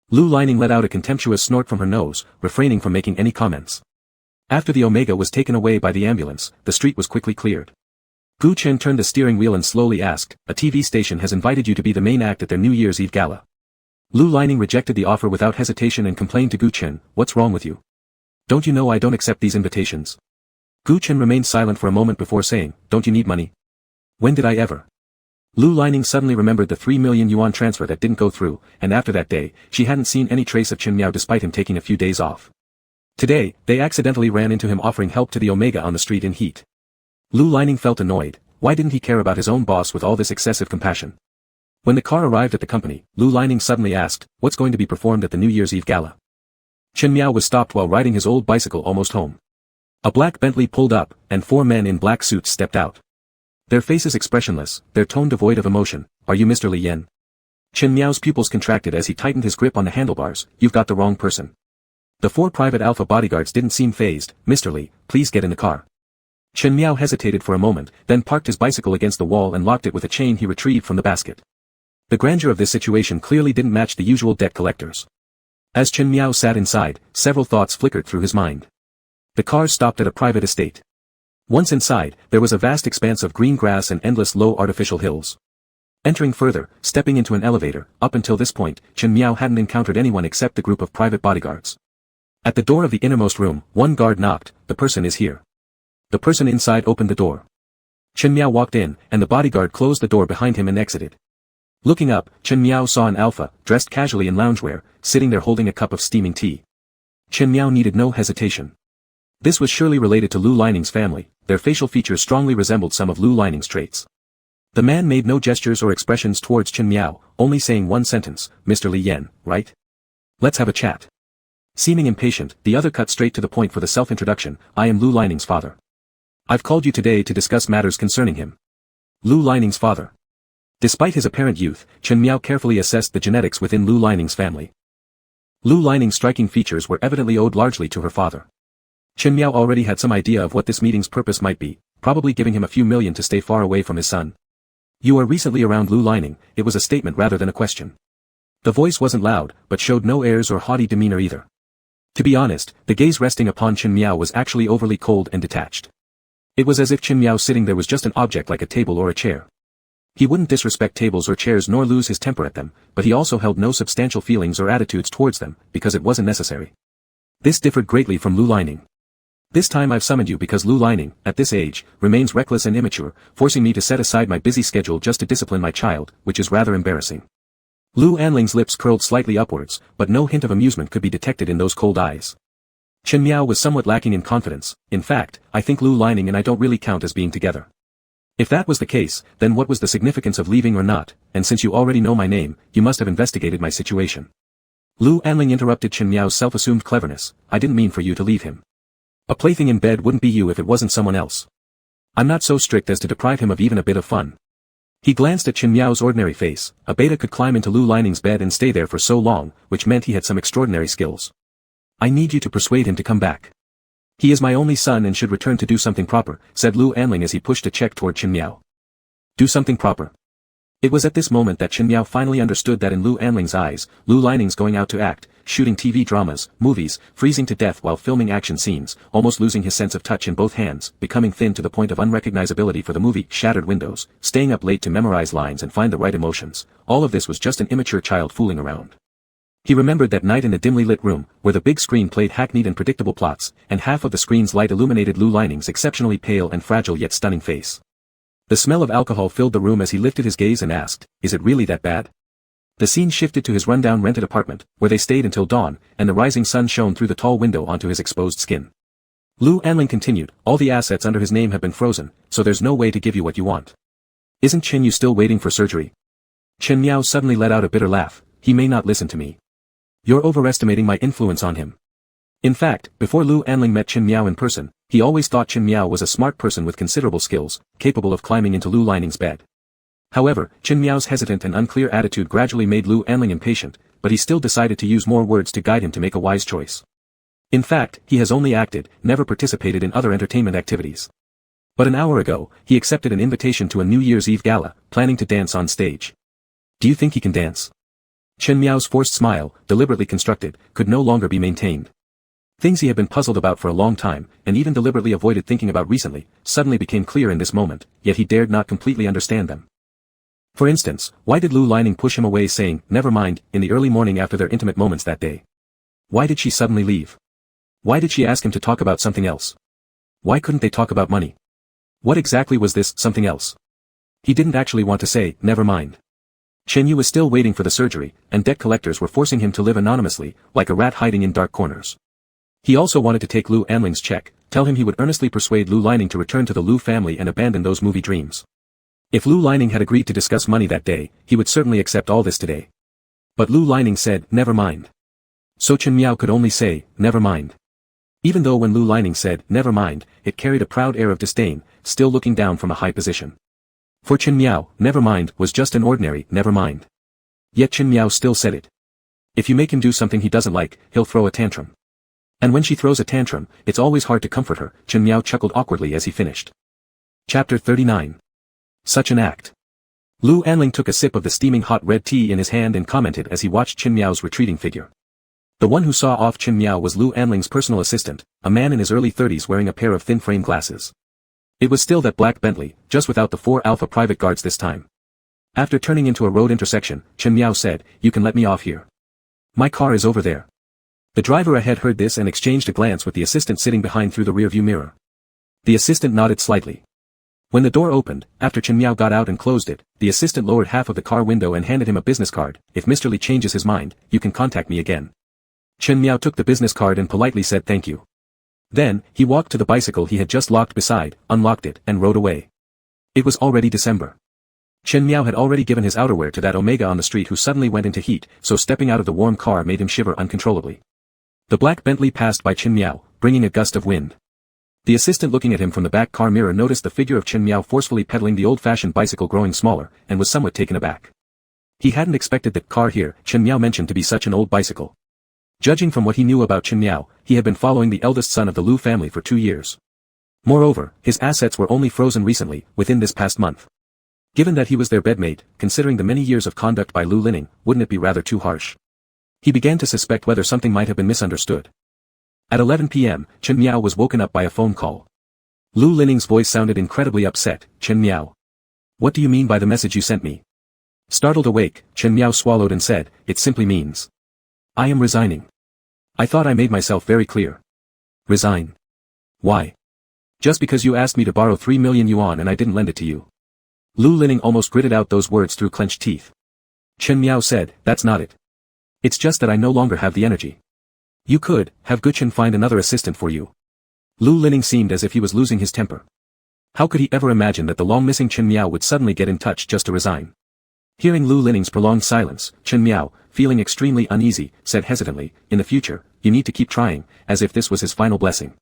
Lu Lining let out a contemptuous snort from her nose, refraining from making any comments. After the Omega was taken away by the ambulance, the street was quickly cleared. Gu Chen turned the steering wheel and slowly asked, "A TV station has invited you to be the main act at their New Year's Eve gala." Lu Lining rejected the offer without hesitation and complained to Gu Chen, "What's wrong with you? Don't you know I don't accept these invitations?" Gu Chen remained silent for a moment before saying, "Don't you need money?" "When did I ever?" Lu Lining suddenly remembered the 3 million yuan transfer that didn't go through, and after that day, she hadn't seen any trace of Chen Miao despite him taking a few days off. Today, they accidentally ran into him offering help to the Omega on the street in heat. Lu Lining felt annoyed. Why didn't he care about his own boss with all this excessive compassion? When the car arrived at the company, Lu Lining suddenly asked, "What's going to be performed at the New Year's Eve gala?" Chen Miao was stopped while riding his old bicycle almost home. A black Bentley pulled up, and 4 men in black suits stepped out. Their faces expressionless, their tone devoid of emotion. "Are you Mr. Li Yan?" Chen Miao's pupils contracted as he tightened his grip on the handlebars. "You've got the wrong person." The 4 private Alpha bodyguards didn't seem fazed. "Mr. Li, please get in the car." Chen Miao hesitated for a moment, then parked his bicycle against the wall and locked it with a chain he retrieved from the basket. The grandeur of this situation clearly didn't match the usual debt collectors. As Chen Miao sat inside, several thoughts flickered through his mind. The car stopped at a private estate. Once inside, there was a vast expanse of green grass and endless low artificial hills. Entering further, stepping into an elevator, up until this point, Chen Miao hadn't encountered anyone except the group of private bodyguards. At the door of the innermost room, one guard knocked. "The person is here." The person inside opened the door. Chen Miao walked in, and the bodyguard closed the door behind him and exited. Looking up, Chen Miao saw an Alpha, dressed casually in loungewear, sitting there holding a cup of steaming tea. Chen Miao needed no hesitation. This was surely related to Lu Lining's family. Their facial features strongly resembled some of Lu Lining's traits. The man made no gestures or expressions towards Chen Miao, only saying one sentence, "Mr. Li Yan, right? Let's have a chat." Seeming impatient, the other cut straight to the point for the self-introduction. "I am Lu Lining's father. I've called you today to discuss matters concerning him." Lu Lining's father. Despite his apparent youth, Chen Miao carefully assessed the genetics within Lu Lining's family. Lu Lining's striking features were evidently owed largely to her father. Chen Miao already had some idea of what this meeting's purpose might be, probably giving him a few million to stay far away from his son. "You are recently around Lu Lining." It was a statement rather than a question. The voice wasn't loud, but showed no airs or haughty demeanor either. To be honest, the gaze resting upon Chen Miao was actually overly cold and detached. It was as if Chen Miao sitting there was just an object like a table or a chair. He wouldn't disrespect tables or chairs nor lose his temper at them, but he also held no substantial feelings or attitudes towards them, because it wasn't necessary. This differed greatly from Lu Lining. "This time I've summoned you because Lu Lining, at this age, remains reckless and immature, forcing me to set aside my busy schedule just to discipline my child, which is rather embarrassing." Lu Anling's lips curled slightly upwards, but no hint of amusement could be detected in those cold eyes. Chen Miao was somewhat lacking in confidence. "In fact, I think Lu Lining and I don't really count as being together." If that was the case, then what was the significance of leaving or not, and since you already know my name, you must have investigated my situation. Lu Anling interrupted Chen Miao's self-assumed cleverness. "I didn't mean for you to leave him. A plaything in bed wouldn't be you if it wasn't someone else. I'm not so strict as to deprive him of even a bit of fun." He glanced at Chen Miao's ordinary face. A beta could climb into Lu Lining's bed and stay there for so long, which meant he had some extraordinary skills. "I need you to persuade him to come back. He is my only son and should return to do something proper," said Lu Anling as he pushed a check toward Chen Miao. "Do something proper?" It was at this moment that Chen Miao finally understood that in Lu Anling's eyes, Lu Lining's going out to act, shooting TV dramas, movies, freezing to death while filming action scenes, almost losing his sense of touch in both hands, becoming thin to the point of unrecognizability for the movie, shattered windows, staying up late to memorize lines and find the right emotions. All of this was just an immature child fooling around. He remembered that night in the dimly lit room, where the big screen played hackneyed and predictable plots, and half of the screen's light illuminated Lu Lining's exceptionally pale and fragile yet stunning face. The smell of alcohol filled the room as he lifted his gaze and asked, "Is it really that bad?" The scene shifted to his rundown rented apartment, where they stayed until dawn, and the rising sun shone through the tall window onto his exposed skin. Lu Anling continued, "All the assets under his name have been frozen, so there's no way to give you what you want. Isn't Chen Yu still waiting for surgery?" Chen Miao suddenly let out a bitter laugh. "He may not listen to me. You're overestimating my influence on him." In fact, before Lu Anling met Chen Miao in person, he always thought Chen Miao was a smart person with considerable skills, capable of climbing into Lu Lining's bed. However, Chen Miao's hesitant and unclear attitude gradually made Lu Anling impatient, but he still decided to use more words to guide him to make a wise choice. In fact, he has only acted, never participated in other entertainment activities. But an hour ago, he accepted an invitation to a New Year's Eve gala, planning to dance on stage. "Do you think he can dance?" Chen Miao's forced smile, deliberately constructed, could no longer be maintained. Things he had been puzzled about for a long time, and even deliberately avoided thinking about recently, suddenly became clear in this moment, yet he dared not completely understand them. For instance, why did Lu Lining push him away saying, "Never mind," in the early morning after their intimate moments that day? Why did she suddenly leave? Why did she ask him to talk about something else? Why couldn't they talk about money? What exactly was this something else? He didn't actually want to say, "Never mind." Chen Yu was still waiting for the surgery, and debt collectors were forcing him to live anonymously, like a rat hiding in dark corners. He also wanted to take Lu Anling's check, tell him he would earnestly persuade Lu Lining to return to the Lu family and abandon those movie dreams. If Lu Lining had agreed to discuss money that day, he would certainly accept all this today. But Lu Lining said, "Never mind." So Chen Miao could only say, "Never mind." Even though when Lu Lining said, "Never mind," it carried a proud air of disdain, still looking down from a high position. For Chen Miao, "Never mind" was just an ordinary, "never mind." Yet Chen Miao still said it. If you make him do something he doesn't like, he'll throw a tantrum. And when she throws a tantrum, it's always hard to comfort her, Chen Miao chuckled awkwardly as he finished. Chapter 39. Such an act. Lu Anling took a sip of the steaming hot red tea in his hand and commented as he watched Chen Miao's retreating figure. The one who saw off Chen Miao was Lu Anling's personal assistant, a man in his early 30s wearing a pair of thin frame glasses. It was still that black Bentley, just without the 4 Alpha private guards this time. After turning into a road intersection, Chen Miao said, "You can let me off here. My car is over there." The driver ahead heard this and exchanged a glance with the assistant sitting behind through the rearview mirror. The assistant nodded slightly. When the door opened, after Chen Miao got out and closed it, the assistant lowered half of the car window and handed him a business card. "If Mr. Li changes his mind, you can contact me again." Chen Miao took the business card and politely said thank you. Then, he walked to the bicycle he had just locked beside, unlocked it, and rode away. It was already December. Chen Miao had already given his outerwear to that Omega on the street who suddenly went into heat, so stepping out of the warm car made him shiver uncontrollably. The black Bentley passed by Chen Miao, bringing a gust of wind. The assistant looking at him from the back car mirror noticed the figure of Chen Miao forcefully pedaling the old-fashioned bicycle growing smaller, and was somewhat taken aback. He hadn't expected the car here Chen Miao mentioned to be such an old bicycle. Judging from what he knew about Chen Miao, he had been following the eldest son of the Lu family for 2 years. Moreover, his assets were only frozen recently, within this past month. Given that he was their bedmate, considering the many years of conduct by Lu Lining, wouldn't it be rather too harsh? He began to suspect whether something might have been misunderstood. At 11 p.m., Chen Miao was woken up by a phone call. Lu Lining's voice sounded incredibly upset. "Chen Miao. What do you mean by the message you sent me?" Startled awake, Chen Miao swallowed and said, "It simply means I am resigning. I thought I made myself very clear." "Resign? Why?" "Just because you asked me to borrow 3 million yuan and I didn't lend it to you." Lu Lining almost gritted out those words through clenched teeth. Chen Miao said, "That's not it. It's just that I no longer have the energy. You could have Guchen find another assistant for you." Lu Lining seemed as if he was losing his temper. How could he ever imagine that the long-missing Chen Miao would suddenly get in touch just to resign? Hearing Lu Lining's prolonged silence, Chen Miao, feeling extremely uneasy, said hesitantly, "In the future, you need to keep trying," as if this was his final blessing.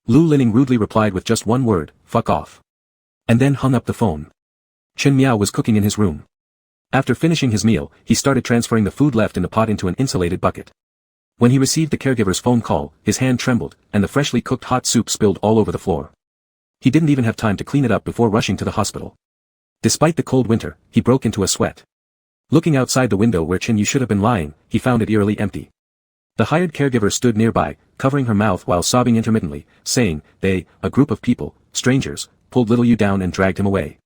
Lu Lining rudely replied with just one word, "Fuck off." And then hung up the phone. Chen Miao was cooking in his room. After finishing his meal, he started transferring the food left in the pot into an insulated bucket. When he received the caregiver's phone call, his hand trembled, and the freshly cooked hot soup spilled all over the floor. He didn't even have time to clean it up before rushing to the hospital. Despite the cold winter, he broke into a sweat. Looking outside the window where Chin Yu should have been lying, he found it eerily empty. The hired caregiver stood nearby, covering her mouth while sobbing intermittently, saying, they, a group of people, strangers, pulled little Yu down and dragged him away.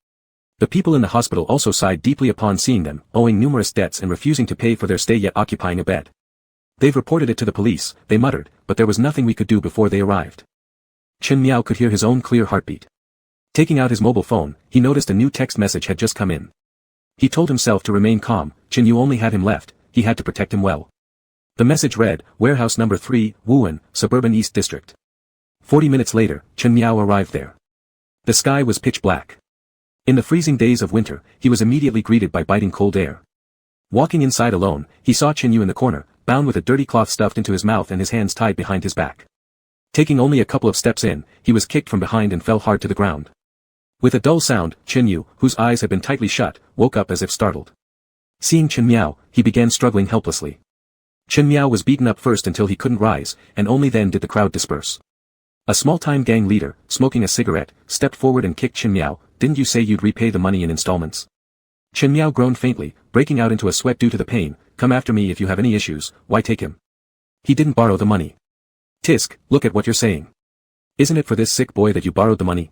The people in the hospital also sighed deeply upon seeing them, owing numerous debts and refusing to pay for their stay yet occupying a bed. They've reported it to the police, they muttered, but there was nothing we could do before they arrived. Chen Miao could hear his own clear heartbeat. Taking out his mobile phone, he noticed a new text message had just come in. He told himself to remain calm. Chen Yu only had him left, he had to protect him well. The message read, Warehouse number 3, Wuhan, Suburban East District. 40 minutes later, Chen Miao arrived there. The sky was pitch black. In the freezing days of winter, he was immediately greeted by biting cold air. Walking inside alone, he saw Chen Yu in the corner, bound with a dirty cloth stuffed into his mouth and his hands tied behind his back. Taking only a couple of steps in, he was kicked from behind and fell hard to the ground. With a dull sound, Chen Yu, whose eyes had been tightly shut, woke up as if startled. Seeing Chen Miao, he began struggling helplessly. Chen Miao was beaten up first until he couldn't rise, and only then did the crowd disperse. A small-time gang leader, smoking a cigarette, stepped forward and kicked Chen Miao. Didn't you say you'd repay the money in installments? Chen Miao groaned faintly, breaking out into a sweat due to the pain. Come after me if you have any issues, why take him? He didn't borrow the money. Tisk, look at what you're saying. Isn't it for this sick boy that you borrowed the money?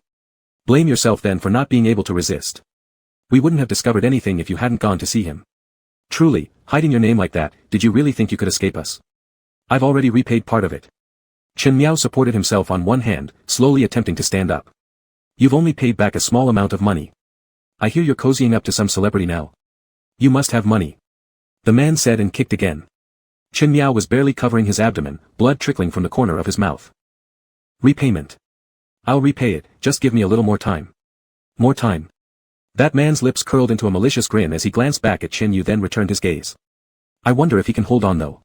Blame yourself then for not being able to resist. We wouldn't have discovered anything if you hadn't gone to see him. Truly, hiding your name like that, did you really think you could escape us? I've already repaid part of it. Chen Miao supported himself on one hand, slowly attempting to stand up. You've only paid back a small amount of money. I hear you're cozying up to some celebrity now. You must have money. The man said and kicked again. Chen Miao was barely covering his abdomen, blood trickling from the corner of his mouth. Repayment. I'll repay it, just give me a little more time. More time. That man's lips curled into a malicious grin as he glanced back at Chen Yu, then returned his gaze. I wonder if he can hold on though.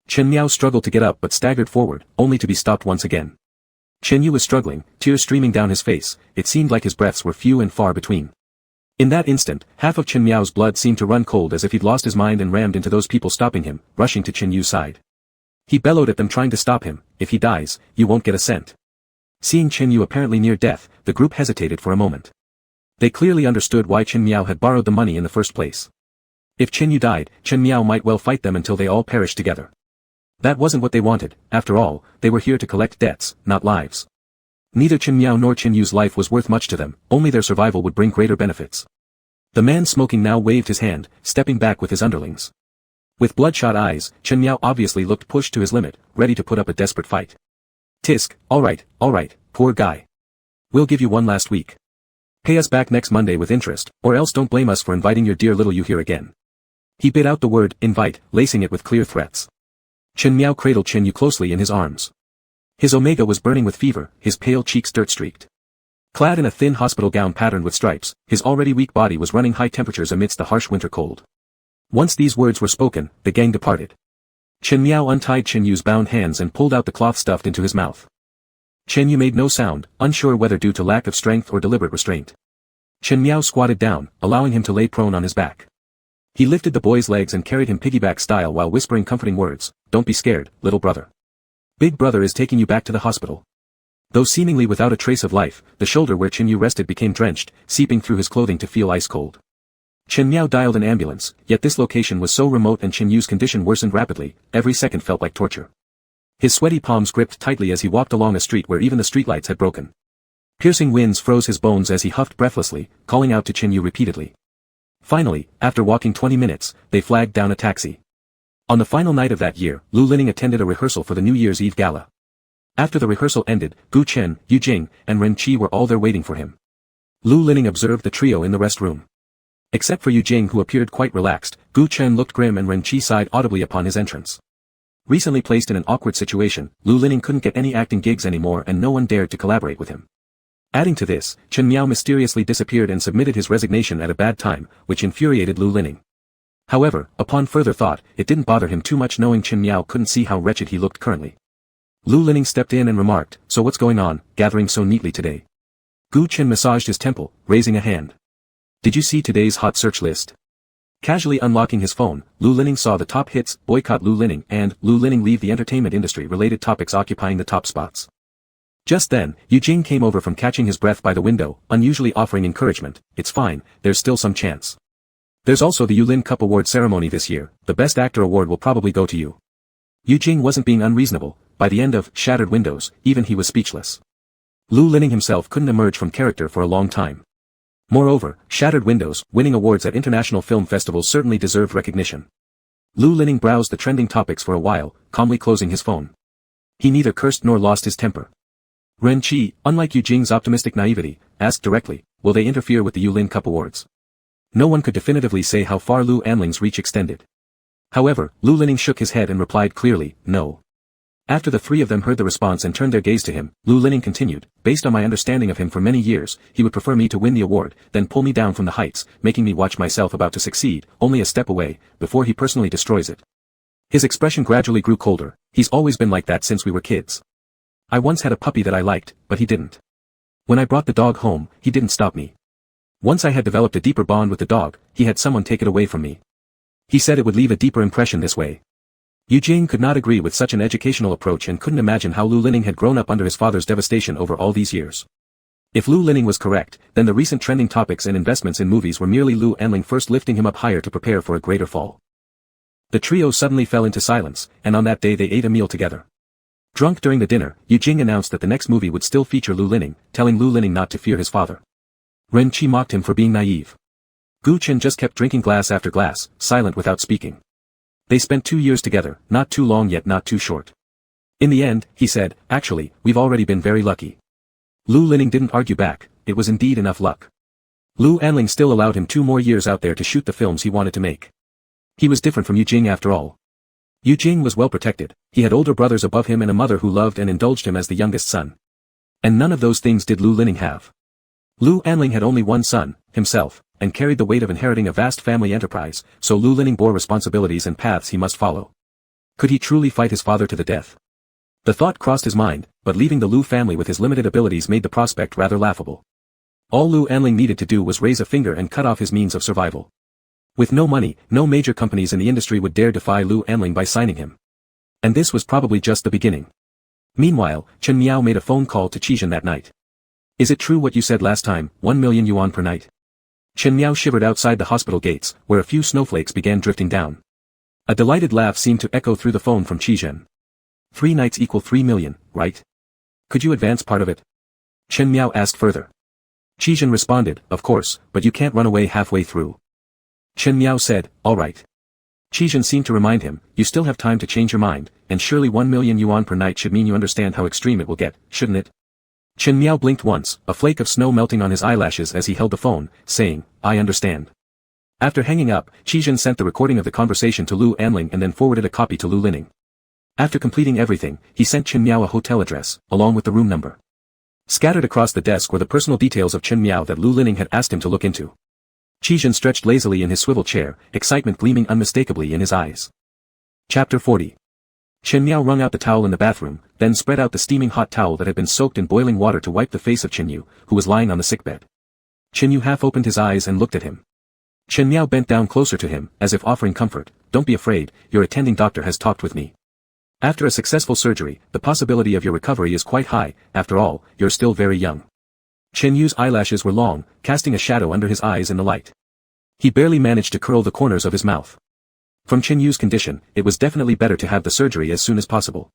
Chen Miao struggled to get up but staggered forward, only to be stopped once again. Chen Yu was struggling, tears streaming down his face. It seemed like his breaths were few and far between. In that instant, half of Chen Miao's blood seemed to run cold as if he'd lost his mind and rammed into those people stopping him, rushing to Chen Yu's side. He bellowed at them trying to stop him. If he dies, you won't get a cent. Seeing Chen Yu apparently near death, the group hesitated for a moment. They clearly understood why Chen Miao had borrowed the money in the first place. If Chen Yu died, Chen Miao might well fight them until they all perished together. That wasn't what they wanted. After all, they were here to collect debts, not lives. Neither Chen Miao nor Chen Yu's life was worth much to them, only their survival would bring greater benefits. The man smoking now waved his hand, stepping back with his underlings. With bloodshot eyes, Chen Miao obviously looked pushed to his limit, ready to put up a desperate fight. Tisk, alright, poor guy. We'll give you one last week. Pay us back next Monday with interest, or else don't blame us for inviting your dear little Yu here again. He bit out the word, invite, lacing it with clear threats. Chen Miao cradled Chen Yu closely in his arms. His omega was burning with fever, his pale cheeks dirt-streaked. Clad in a thin hospital gown patterned with stripes, his already weak body was running high temperatures amidst the harsh winter cold. Once these words were spoken, the gang departed. Chen Miao untied Chen Yu's bound hands and pulled out the cloth stuffed into his mouth. Chen Yu made no sound, unsure whether due to lack of strength or deliberate restraint. Chen Miao squatted down, allowing him to lay prone on his back. He lifted the boy's legs and carried him piggyback style while whispering comforting words, "Don't be scared, little brother. Big brother is taking you back to the hospital." Though seemingly without a trace of life, the shoulder where Chen Yu rested became drenched, seeping through his clothing to feel ice cold. Chen Miao dialed an ambulance, yet this location was so remote and Chen Yu's condition worsened rapidly, every second felt like torture. His sweaty palms gripped tightly as he walked along a street where even the streetlights had broken. Piercing winds froze his bones as he huffed breathlessly, calling out to Chen Yu repeatedly. Finally, after walking 20 minutes, they flagged down a taxi. On the final night of that year, Lu Lining attended a rehearsal for the New Year's Eve gala. After the rehearsal ended, Gu Chen, Yu Jing, and Ren Qi were all there waiting for him. Lu Lining observed the trio in the rest room. Except for Yu Jing, who appeared quite relaxed, Gu Chen looked grim and Ren Qi sighed audibly upon his entrance. Recently placed in an awkward situation, Lu Lining couldn't get any acting gigs anymore and no one dared to collaborate with him. Adding to this, Chen Miao mysteriously disappeared and submitted his resignation at a bad time, which infuriated Lu Lining. However, upon further thought, it didn't bother him too much knowing Chen Miao couldn't see how wretched he looked currently. Lu Lining stepped in and remarked, "So what's going on, gathering so neatly today?" Gu Chen massaged his temple, raising a hand. "Did you see today's hot search list?" Casually unlocking his phone, Lu Lining saw the top hits, boycott Lu Lining, and Lu Lining leave the entertainment industry related topics occupying the top spots. Just then, Eugene came over from catching his breath by the window, unusually offering encouragement. It's fine, there's still some chance. There's also the Yulin Cup Award ceremony this year, the Best Actor award will probably go to you. Eugene wasn't being unreasonable. By the end of Shattered Windows, even he was speechless. Lu Lining himself couldn't emerge from character for a long time. Moreover, Shattered Windows, winning awards at international film festivals certainly deserved recognition. Lu Lining browsed the trending topics for a while, calmly closing his phone. He neither cursed nor lost his temper. Ren Qi, unlike Eugene's optimistic naivety, asked directly, will they interfere with the Yulin Cup Awards? No one could definitively say how far Lu Anling's reach extended. However, Lu Lining shook his head and replied clearly, no. After the three of them heard the response and turned their gaze to him, Lu Lining continued, based on my understanding of him for many years, he would prefer me to win the award, then pull me down from the heights, making me watch myself about to succeed, only a step away, before he personally destroys it. His expression gradually grew colder. He's always been like that since we were kids. I once had a puppy that I liked, but he didn't. When I brought the dog home, he didn't stop me. Once I had developed a deeper bond with the dog, he had someone take it away from me. He said it would leave a deeper impression this way. Eugene could not agree with such an educational approach and couldn't imagine how Lu Lining had grown up under his father's devastation over all these years. If Lu Lining was correct, then the recent trending topics and investments in movies were merely Lu Anling first lifting him up higher to prepare for a greater fall. The trio suddenly fell into silence, and on that day they ate a meal together. Drunk during the dinner, Eugene announced that the next movie would still feature Lu Lining, telling Lu Lining not to fear his father. Ren Qi mocked him for being naive. Gu Chen just kept drinking glass after glass, silent without speaking. They spent 2 years together, not too long yet not too short. In the end, he said, actually, we've already been very lucky. Lu Lining didn't argue back, it was indeed enough luck. Lu Anling still allowed him 2 more years out there to shoot the films he wanted to make. He was different from Eugene after all. Eugene was well protected, he had older brothers above him and a mother who loved and indulged him as the youngest son. And none of those things did Lu Lining have. Lu Anling had only one son, himself, and carried the weight of inheriting a vast family enterprise, so Lu Lining bore responsibilities and paths he must follow. Could he truly fight his father to the death? The thought crossed his mind, but leaving the Lu family with his limited abilities made the prospect rather laughable. All Lu Anling needed to do was raise a finger and cut off his means of survival. With no money, no major companies in the industry would dare defy Lu Anling by signing him. And this was probably just the beginning. Meanwhile, Chen Miao made a phone call to Qizhen that night. Is it true what you said last time, 1 million yuan per night? Chen Miao shivered outside the hospital gates, where a few snowflakes began drifting down. A delighted laugh seemed to echo through the phone from Qizhen. 3 nights equal 3 million, right? Could you advance part of it? Chen Miao asked further. Qizhen responded, of course, but you can't run away halfway through. Chen Miao said, all right. Qizhen seemed to remind him, you still have time to change your mind, and surely 1 million yuan per night should mean you understand how extreme it will get, shouldn't it? Chen Miao blinked once, a flake of snow melting on his eyelashes as he held the phone, saying, I understand. After hanging up, Qizhen sent the recording of the conversation to Lu Anling and then forwarded a copy to Lu Lining. After completing everything, he sent Chen Miao a hotel address, along with the room number. Scattered across the desk were the personal details of Chen Miao that Lu Lining had asked him to look into. Qizhen stretched lazily in his swivel chair, excitement gleaming unmistakably in his eyes. Chapter 40. Chen Miao wrung out the towel in the bathroom, then spread out the steaming hot towel that had been soaked in boiling water to wipe the face of Chen Yu, who was lying on the sickbed. Chen Yu half opened his eyes and looked at him. Chen Miao bent down closer to him, as if offering comfort. Don't be afraid, your attending doctor has talked with me. After a successful surgery, the possibility of your recovery is quite high, after all, you're still very young. Chen Yu's eyelashes were long, casting a shadow under his eyes in the light. He barely managed to curl the corners of his mouth. From Chen Yu's condition, it was definitely better to have the surgery as soon as possible.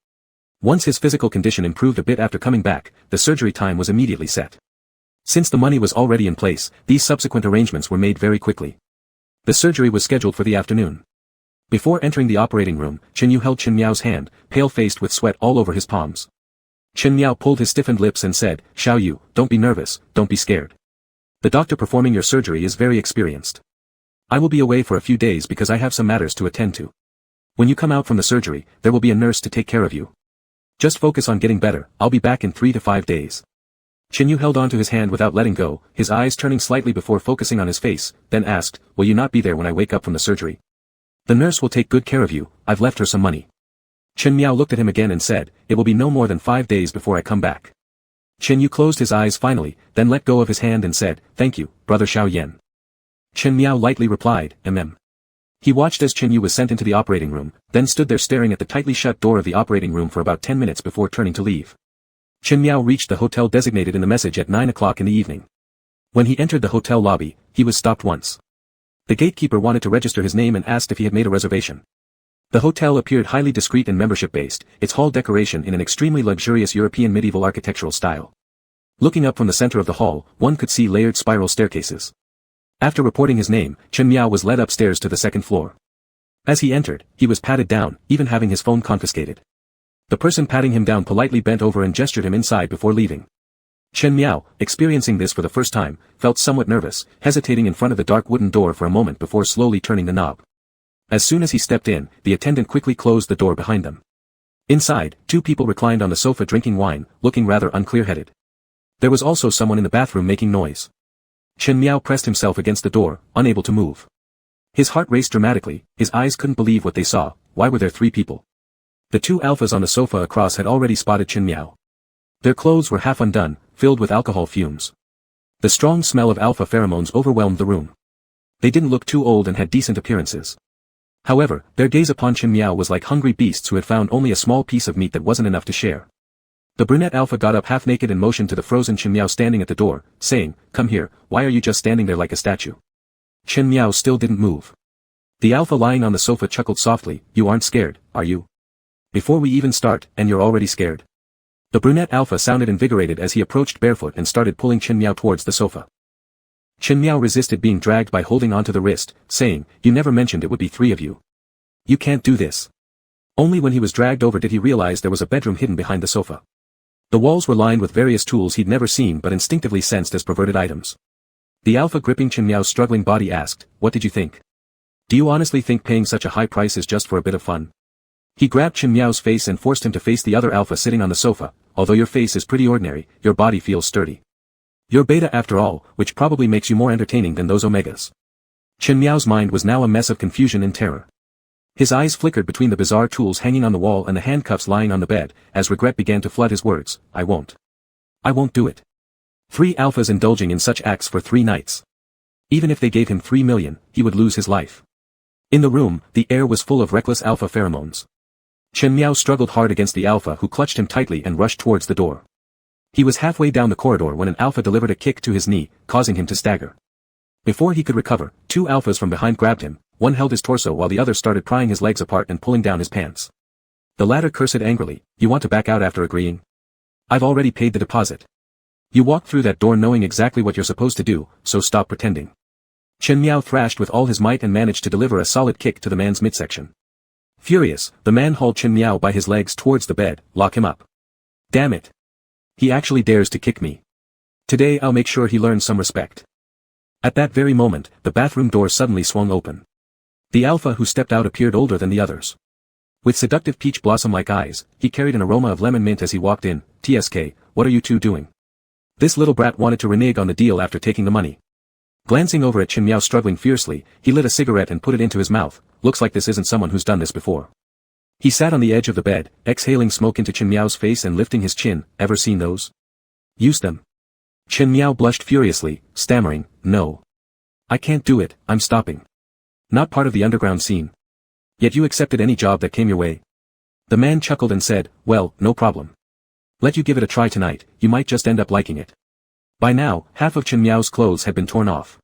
Once his physical condition improved a bit after coming back, the surgery time was immediately set. Since the money was already in place, these subsequent arrangements were made very quickly. The surgery was scheduled for the afternoon. Before entering the operating room, Chen Yu held Chen Miao's hand, pale-faced with sweat all over his palms. Chen Miao pulled his stiffened lips and said, Xiao Yu, don't be nervous, don't be scared. The doctor performing your surgery is very experienced. I will be away for a few days because I have some matters to attend to. When you come out from the surgery, there will be a nurse to take care of you. Just focus on getting better, I'll be back in 3 to 5 days. Chen Yu held onto his hand without letting go, his eyes turning slightly before focusing on his face, then asked, will you not be there when I wake up from the surgery? The nurse will take good care of you, I've left her some money. Chen Miao looked at him again and said, it will be no more than 5 days before I come back. Chen Yu closed his eyes finally, then let go of his hand and said, thank you, brother Xiao Yan. Chen Miao lightly replied, He watched as Chen Yu was sent into the operating room, then stood there staring at the tightly shut door of the operating room for about 10 minutes before turning to leave. Chen Miao reached the hotel designated in the message at 9 o'clock in the evening. When he entered the hotel lobby, he was stopped once. The gatekeeper wanted to register his name and asked if he had made a reservation. The hotel appeared highly discreet and membership-based, its hall decoration in an extremely luxurious European medieval architectural style. Looking up from the center of the hall, one could see layered spiral staircases. After reporting his name, Chen Miao was led upstairs to the second floor. As he entered, he was patted down, even having his phone confiscated. The person patting him down politely bent over and gestured him inside before leaving. Chen Miao, experiencing this for the first time, felt somewhat nervous, hesitating in front of the dark wooden door for a moment before slowly turning the knob. As soon as he stepped in, the attendant quickly closed the door behind them. Inside, two people reclined on the sofa drinking wine, looking rather unclear-headed. There was also someone in the bathroom making noise. Chen Miao pressed himself against the door, unable to move. His heart raced dramatically, his eyes couldn't believe what they saw. Why were there three people? The two alphas on the sofa across had already spotted Chen Miao. Their clothes were half undone, filled with alcohol fumes. The strong smell of alpha pheromones overwhelmed the room. They didn't look too old and had decent appearances. However, their gaze upon Chen Miao was like hungry beasts who had found only a small piece of meat that wasn't enough to share. The brunette alpha got up half-naked and motioned to the frozen Chen Miao standing at the door, saying, "Come here, why are you just standing there like a statue?" Chen Miao still didn't move. The alpha lying on the sofa chuckled softly, "You aren't scared, are you? Before we even start, and you're already scared." The brunette alpha sounded invigorated as he approached barefoot and started pulling Chen Miao towards the sofa. Chen Miao resisted being dragged by holding onto the wrist, saying, "You never mentioned it would be three of you. You can't do this." Only when he was dragged over did he realize there was a bedroom hidden behind the sofa. The walls were lined with various tools he'd never seen but instinctively sensed as perverted items. The alpha gripping Chen Miao's struggling body asked, "What did you think? Do you honestly think paying such a high price is just for a bit of fun?" He grabbed Chen Miao's face and forced him to face the other alpha sitting on the sofa. "Although your face is pretty ordinary, your body feels sturdy. You're beta after all, which probably makes you more entertaining than those omegas." Chen Miao's mind was now a mess of confusion and terror. His eyes flickered between the bizarre tools hanging on the wall and the handcuffs lying on the bed, as regret began to flood his words. I won't do it. 3 alphas indulging in such acts for 3 nights. Even if they gave him 3 million, he would lose his life. In the room, the air was full of reckless alpha pheromones. Chen Miao struggled hard against the alpha who clutched him tightly and rushed towards the door. He was halfway down the corridor when an alpha delivered a kick to his knee, causing him to stagger. Before he could recover, 2 alphas from behind grabbed him, one held his torso while the other started prying his legs apart and pulling down his pants. The latter cursed angrily, "You want to back out after agreeing? I've already paid the deposit. You walked through that door knowing exactly what you're supposed to do, so stop pretending." Chen Miao thrashed with all his might and managed to deliver a solid kick to the man's midsection. Furious, the man hauled Chen Miao by his legs towards the bed. "Lock him up. Damn it. He actually dares to kick me. Today I'll make sure he learns some respect." At that very moment, the bathroom door suddenly swung open. The alpha who stepped out appeared older than the others. With seductive peach blossom-like eyes, he carried an aroma of lemon mint as he walked in. "TSK, what are you two doing?" This little brat wanted to renege on the deal after taking the money. Glancing over at Chen Miao struggling fiercely, he lit a cigarette and put it into his mouth. "Looks like this isn't someone who's done this before." He sat on the edge of the bed, exhaling smoke into Chen Miao's face and lifting his chin. "Ever seen those? Use them." Chen Miao blushed furiously, stammering, "No. I can't do it, I'm stopping. Not part of the underground scene. Yet you accepted any job that came your way." The man chuckled and said, "Well, no problem. Let you give it a try tonight, you might just end up liking it." By now, half of Chen Miao's clothes had been torn off.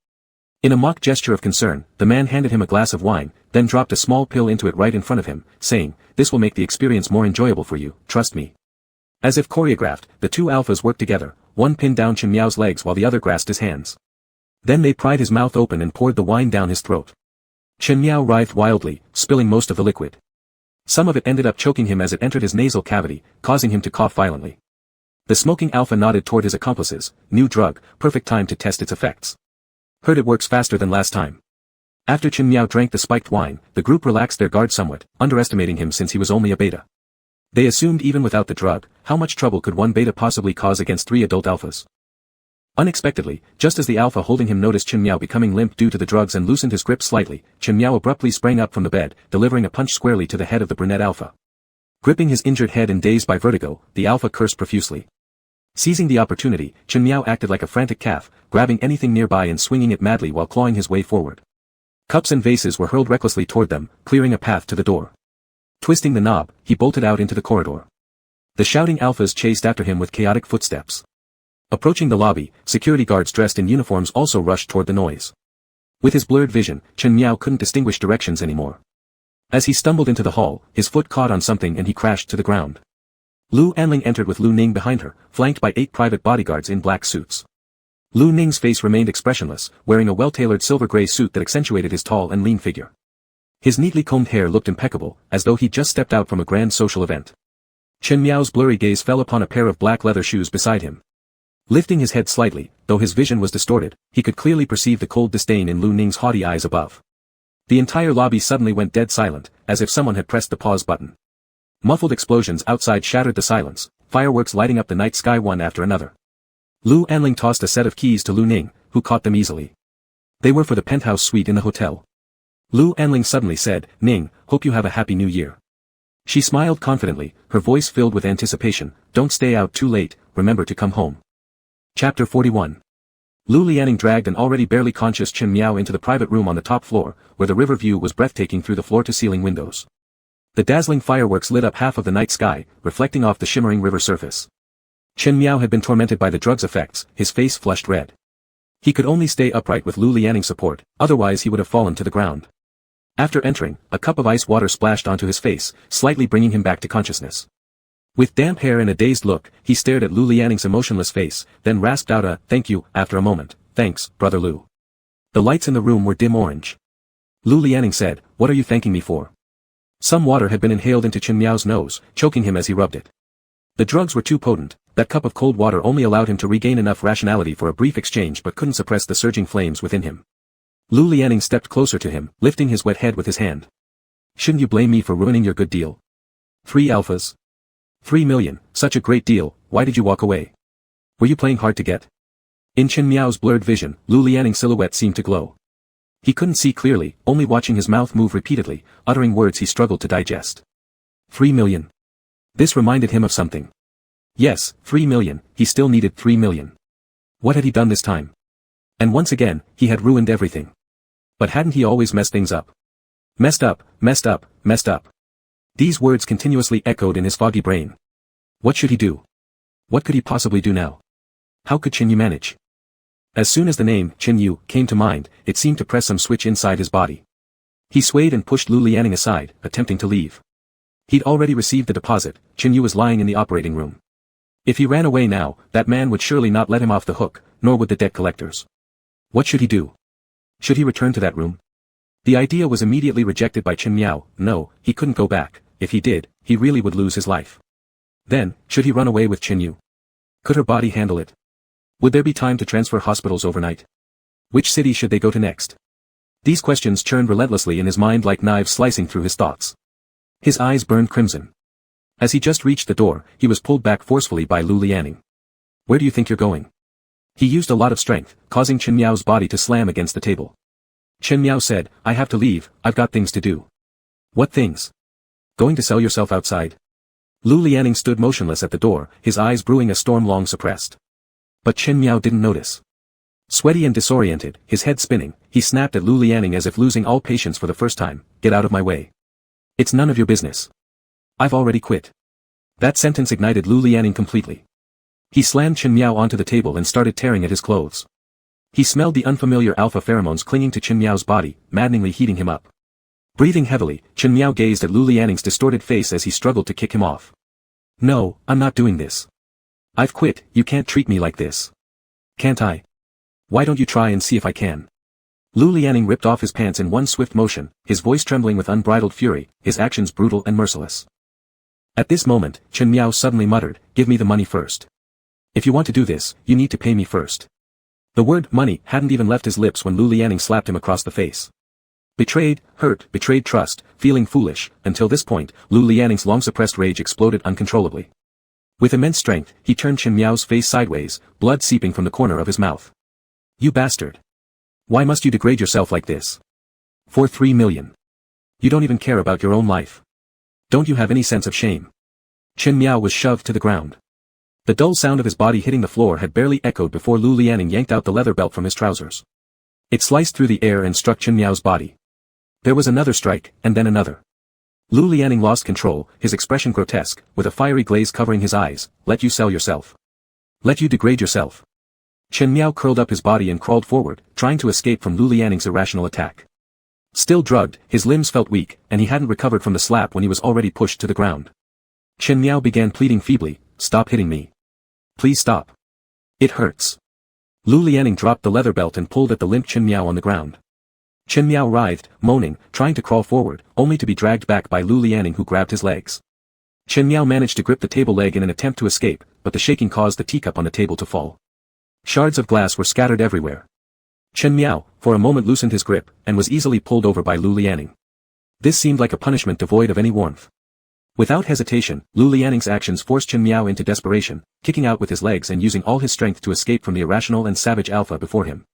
In a mock gesture of concern, the man handed him a glass of wine, then dropped a small pill into it right in front of him, saying, "This will make the experience more enjoyable for you, trust me." As if choreographed, the 2 alphas worked together, one pinned down Chen Miao's legs while the other grasped his hands. Then they pried his mouth open and poured the wine down his throat. Chen Miao writhed wildly, spilling most of the liquid. Some of it ended up choking him as it entered his nasal cavity, causing him to cough violently. The smoking alpha nodded toward his accomplices. "New drug, perfect time to test its effects. Heard it works faster than last time." After Chen Miao drank the spiked wine, the group relaxed their guard somewhat, underestimating him since he was only a beta. They assumed even without the drug, how much trouble could one beta possibly cause against 3 adult alphas? Unexpectedly, just as the alpha holding him noticed Chen Miao becoming limp due to the drugs and loosened his grip slightly, Chen Miao abruptly sprang up from the bed, delivering a punch squarely to the head of the brunette alpha. Gripping his injured head and dazed by vertigo, the alpha cursed profusely. Seizing the opportunity, Chen Miao acted like a frantic calf, grabbing anything nearby and swinging it madly while clawing his way forward. Cups and vases were hurled recklessly toward them, clearing a path to the door. Twisting the knob, he bolted out into the corridor. The shouting alphas chased after him with chaotic footsteps. Approaching the lobby, security guards dressed in uniforms also rushed toward the noise. With his blurred vision, Chen Miao couldn't distinguish directions anymore. As he stumbled into the hall, his foot caught on something and he crashed to the ground. Lu Anling entered with Lu Ning behind her, flanked by 8 private bodyguards in black suits. Lu Ning's face remained expressionless, wearing a well-tailored silver-gray suit that accentuated his tall and lean figure. His neatly combed hair looked impeccable, as though he'd just stepped out from a grand social event. Chen Miao's blurry gaze fell upon a pair of black leather shoes beside him. Lifting his head slightly, though his vision was distorted, he could clearly perceive the cold disdain in Lu Ning's haughty eyes above. The entire lobby suddenly went dead silent, as if someone had pressed the pause button. Muffled explosions outside shattered the silence, fireworks lighting up the night sky one after another. Lu Anling tossed a set of keys to Lu Ning, who caught them easily. They were for the penthouse suite in the hotel. Lu Anling suddenly said, "Ning, hope you have a happy new year." She smiled confidently, her voice filled with anticipation. "Don't stay out too late, remember to come home." Chapter 41. Lu Lianing dragged an already barely conscious Chen Miao into the private room on the top floor, where the river view was breathtaking through the floor-to-ceiling windows. The dazzling fireworks lit up half of the night sky, reflecting off the shimmering river surface. Chen Miao had been tormented by the drug's effects, his face flushed red. He could only stay upright with Lu Lianing's support, otherwise he would have fallen to the ground. After entering, a cup of ice water splashed onto his face, slightly bringing him back to consciousness. With damp hair and a dazed look, he stared at Lu Lianing's emotionless face, then rasped out a "thank you" after a moment. "Thanks, brother Lu." The lights in the room were dim orange. Lu Lianing said, "What are you thanking me for?" Some water had been inhaled into Chen Miao's nose, choking him as he rubbed it. The drugs were too potent. That cup of cold water only allowed him to regain enough rationality for a brief exchange but couldn't suppress the surging flames within him. Lu Lianing stepped closer to him, lifting his wet head with his hand. "Shouldn't you blame me for ruining your good deal? 3 alphas. 3 million, such a great deal, why did you walk away? Were you playing hard to get?" In Chen Miao's blurred vision, Lu Lianing's silhouette seemed to glow. He couldn't see clearly, only watching his mouth move repeatedly, uttering words he struggled to digest. 3 million. This reminded him of something. Yes, 3 million, he still needed 3 million. What had he done this time? And once again, he had ruined everything. But hadn't he always messed things up? Messed up, messed up, messed up. These words continuously echoed in his foggy brain. What should he do? What could he possibly do now? How could Qin Yu manage? As soon as the name, Qin Yu, came to mind, it seemed to press some switch inside his body. He swayed and pushed Lu Lianing aside, attempting to leave. He'd already received the deposit, Qin Yu was lying in the operating room. If he ran away now, that man would surely not let him off the hook, nor would the debt collectors. What should he do? Should he return to that room? The idea was immediately rejected by Chen Miao. No, he couldn't go back. If he did, he really would lose his life. Then, should he run away with Qin Yu? Could her body handle it? Would there be time to transfer hospitals overnight? Which city should they go to next? These questions churned relentlessly in his mind like knives slicing through his thoughts. His eyes burned crimson. As he just reached the door, he was pulled back forcefully by Lu Lianing. "Where do you think you're going?" He used a lot of strength, causing Chen Miao's body to slam against the table. Chen Miao said, "I have to leave, I've got things to do." "What things? Going to sell yourself outside?" Lu Lianing stood motionless at the door, his eyes brewing a storm long suppressed. But Chen Miao didn't notice. Sweaty and disoriented, his head spinning, he snapped at Lu Lianing as if losing all patience for the first time. "Get out of my way. It's none of your business. I've already quit." That sentence ignited Lu Lianing completely. He slammed Chen Miao onto the table and started tearing at his clothes. He smelled the unfamiliar alpha pheromones clinging to Chen Miao's body, maddeningly heating him up. Breathing heavily, Chen Miao gazed at Lu Lianing's distorted face as he struggled to kick him off. "No, I'm not doing this. I've quit, you can't treat me like this." "Can't I? Why don't you try and see if I can?" Lu Lianing ripped off his pants in one swift motion, his voice trembling with unbridled fury, his actions brutal and merciless. At this moment, Chen Miao suddenly muttered, "Give me the money first. If you want to do this, you need to pay me first." The word money hadn't even left his lips when Lu Lianing slapped him across the face. Betrayed, hurt, betrayed trust, feeling foolish, until this point, Lu Lianing's long-suppressed rage exploded uncontrollably. With immense strength, he turned Chen Miao's face sideways, blood seeping from the corner of his mouth. "You bastard! Why must you degrade yourself like this? For 3 million. You don't even care about your own life. Don't you have any sense of shame?" Chen Miao was shoved to the ground. The dull sound of his body hitting the floor had barely echoed before Lu Lianing yanked out the leather belt from his trousers. It sliced through the air and struck Chen Miao's body. There was another strike, and then another. Lu Lianing lost control, his expression grotesque, with a fiery glaze covering his eyes. Let you sell yourself. Let you degrade yourself. Chen Miao curled up his body and crawled forward, trying to escape from Lu Lianing's irrational attack. Still drugged, his limbs felt weak, and he hadn't recovered from the slap when he was already pushed to the ground. Chen Miao began pleading feebly, "Stop hitting me. Please stop. It hurts." Lu Lianing dropped the leather belt and pulled at the limp Chen Miao on the ground. Chen Miao writhed, moaning, trying to crawl forward, only to be dragged back by Lu Lianing who grabbed his legs. Chen Miao managed to grip the table leg in an attempt to escape, but the shaking caused the teacup on the table to fall. Shards of glass were scattered everywhere. Chen Miao, for a moment loosened his grip, and was easily pulled over by Lu Lianing. This seemed like a punishment devoid of any warmth. Without hesitation, Lu Lianing's actions forced Chen Miao into desperation, kicking out with his legs and using all his strength to escape from the irrational and savage alpha before him.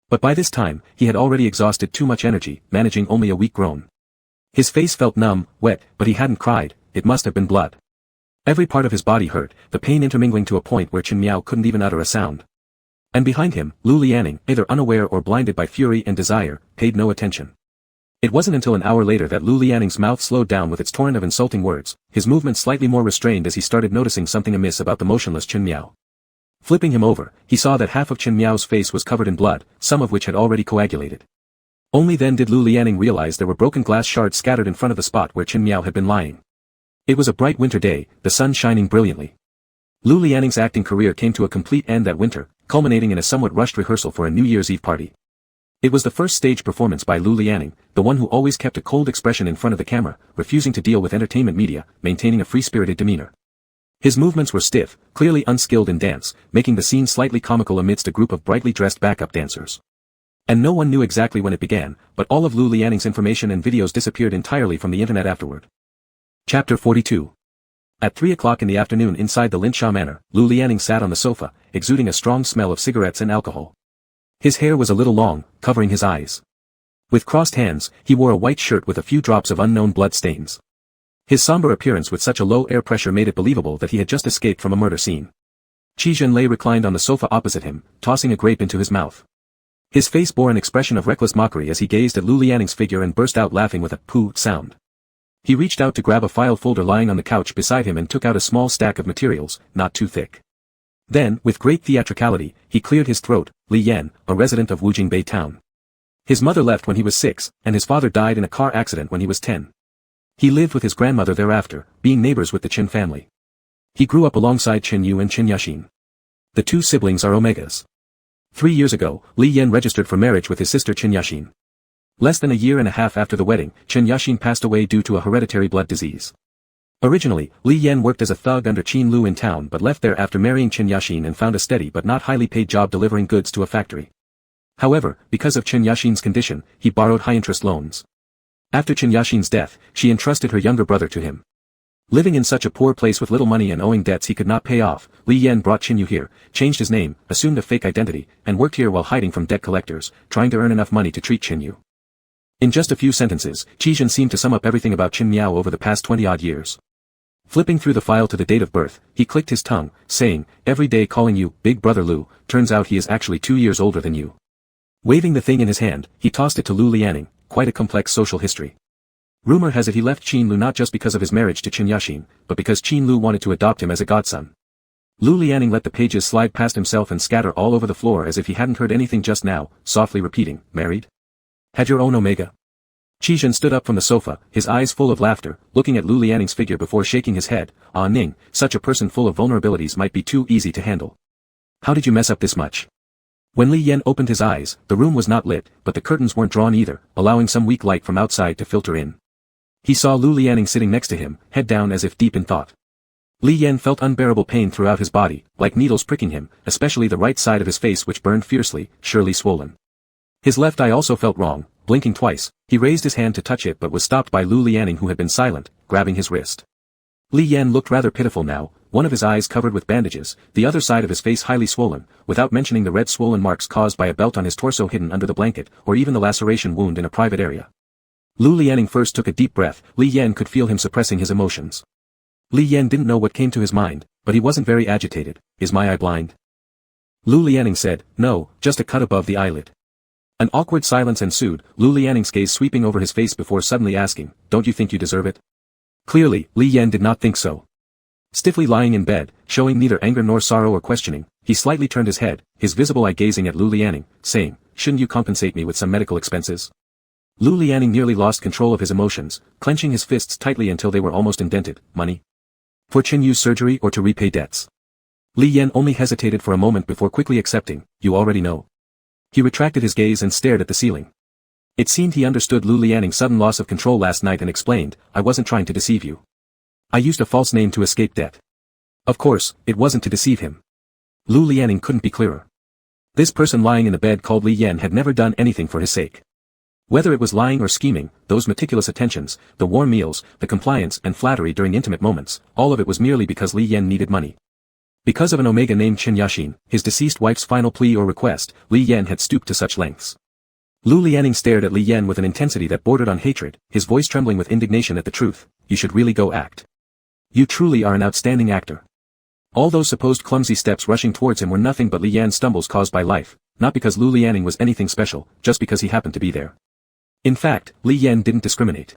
But by this time, he had already exhausted too much energy, managing only a weak groan. His face felt numb, wet, but he hadn't cried. It must have been blood. Every part of his body hurt, the pain intermingling to a point where Chen Miao couldn't even utter a sound. And behind him, Lu Lianing, either unaware or blinded by fury and desire, paid no attention. It wasn't until an hour later that Lu Lianing's mouth slowed down with its torrent of insulting words, his movements slightly more restrained as he started noticing something amiss about the motionless Chen Miao. Flipping him over, he saw that half of Chen Miao's face was covered in blood, some of which had already coagulated. Only then did Lu Lianing realize there were broken glass shards scattered in front of the spot where Chen Miao had been lying. It was a bright winter day, the sun shining brilliantly. Lu Lianing's acting career came to a complete end that winter, culminating in a somewhat rushed rehearsal for a New Year's Eve party. It was the first stage performance by Lu Lianing, the one who always kept a cold expression in front of the camera, refusing to deal with entertainment media, maintaining a free-spirited demeanor. His movements were stiff, clearly unskilled in dance, making the scene slightly comical amidst a group of brightly dressed backup dancers. And no one knew exactly when it began, but all of Lu Lianing's information and videos disappeared entirely from the internet afterward. Chapter 42. At 3 o'clock in the afternoon inside the Linsha Manor, Lu Lianing sat on the sofa, exuding a strong smell of cigarettes and alcohol. His hair was a little long, covering his eyes. With crossed hands, he wore a white shirt with a few drops of unknown blood stains. His somber appearance with such a low air pressure made it believable that he had just escaped from a murder scene. Qizhen lay reclined on the sofa opposite him, tossing a grape into his mouth. His face bore an expression of reckless mockery as he gazed at Lu Lianing's figure and burst out laughing with a pooh sound. He reached out to grab a file folder lying on the couch beside him and took out a small stack of materials, not too thick. Then, with great theatricality, he cleared his throat. Li Yan, a resident of Wujingbei town. His mother left when he was 6, and his father died in a car accident when he was 10. He lived with his grandmother thereafter, being neighbors with the Qin family. He grew up alongside Qin Yu and Qin Yashin. The two siblings are omegas. 3 years ago, Li Yan registered for marriage with his sister Qin Yashin. Less than a year and a half after the wedding, Qin Yashin passed away due to a hereditary blood disease. Originally, Li Yan worked as a thug under Qin Lu in town but left there after marrying Qin Yashin and found a steady but not highly paid job delivering goods to a factory. However, because of Qin Yashin's condition, he borrowed high-interest loans. After Qin Yashin's death, she entrusted her younger brother to him. Living in such a poor place with little money and owing debts he could not pay off, Li Yan brought Qin Yu here, changed his name, assumed a fake identity, and worked here while hiding from debt collectors, trying to earn enough money to treat Qin Yu. In just a few sentences, Qizhen seemed to sum up everything about Qin Miao over the past 20-odd years. Flipping through the file to the date of birth, he clicked his tongue, saying, "Every day calling you, Big Brother Lu, turns out he is actually 2 years older than you." Waving the thing in his hand, he tossed it to Lu Lianing, quite a complex social history. Rumor has it he left Qin Lu not just because of his marriage to Qin Yashin, but because Qin Lu wanted to adopt him as a godson. Lu Lianing let the pages slide past himself and scatter all over the floor as if he hadn't heard anything just now, softly repeating, "Married? Had your own omega?" Qizhen stood up from the sofa, his eyes full of laughter, looking at Lu Lianing's figure before shaking his head. "Ah Ning, such a person full of vulnerabilities might be too easy to handle. How did you mess up this much?" When Li Yan opened his eyes, the room was not lit, but the curtains weren't drawn either, allowing some weak light from outside to filter in. He saw Lu Lianing sitting next to him, head down as if deep in thought. Li Yan felt unbearable pain throughout his body, like needles pricking him, especially the right side of his face which burned fiercely, surely swollen. His left eye also felt wrong, blinking twice. He raised his hand to touch it but was stopped by Lu Lianing who had been silent, grabbing his wrist. Li Yan looked rather pitiful now, one of his eyes covered with bandages, the other side of his face highly swollen, without mentioning the red swollen marks caused by a belt on his torso hidden under the blanket, or even the laceration wound in a private area. Lu Lianing first took a deep breath. Li Yan could feel him suppressing his emotions. Li Yan didn't know what came to his mind, but he wasn't very agitated. "Is my eye blind?" Lu Lianing said, "No, just a cut above the eyelid." An awkward silence ensued, Lu Lianing's gaze sweeping over his face before suddenly asking, "Don't you think you deserve it?" Clearly, Li Yan did not think so. Stiffly lying in bed, showing neither anger nor sorrow or questioning, he slightly turned his head, his visible eye gazing at Lu Lianing, saying, "Shouldn't you compensate me with some medical expenses?" Lu Lianing nearly lost control of his emotions, clenching his fists tightly until they were almost indented. Money? For Chen Yu's surgery or to repay debts? Li Yan only hesitated for a moment before quickly accepting, "You already know." He retracted his gaze and stared at the ceiling. It seemed he understood Lu Lianing's sudden loss of control last night and explained, "I wasn't trying to deceive you. I used a false name to escape debt." Of course, it wasn't to deceive him. Lu Lianing couldn't be clearer. This person lying in the bed called Li Yan had never done anything for his sake. Whether it was lying or scheming, those meticulous attentions, the warm meals, the compliance and flattery during intimate moments, all of it was merely because Li Yan needed money. Because of an omega named Chen Yashin, his deceased wife's final plea or request, Li Yan had stooped to such lengths. Lu Lianing stared at Li Yan with an intensity that bordered on hatred, his voice trembling with indignation at the truth. "You should really go act. You truly are an outstanding actor." All those supposed clumsy steps rushing towards him were nothing but Li Yan's stumbles caused by life, not because Lu Lianing was anything special, just because he happened to be there. In fact, Li Yan didn't discriminate.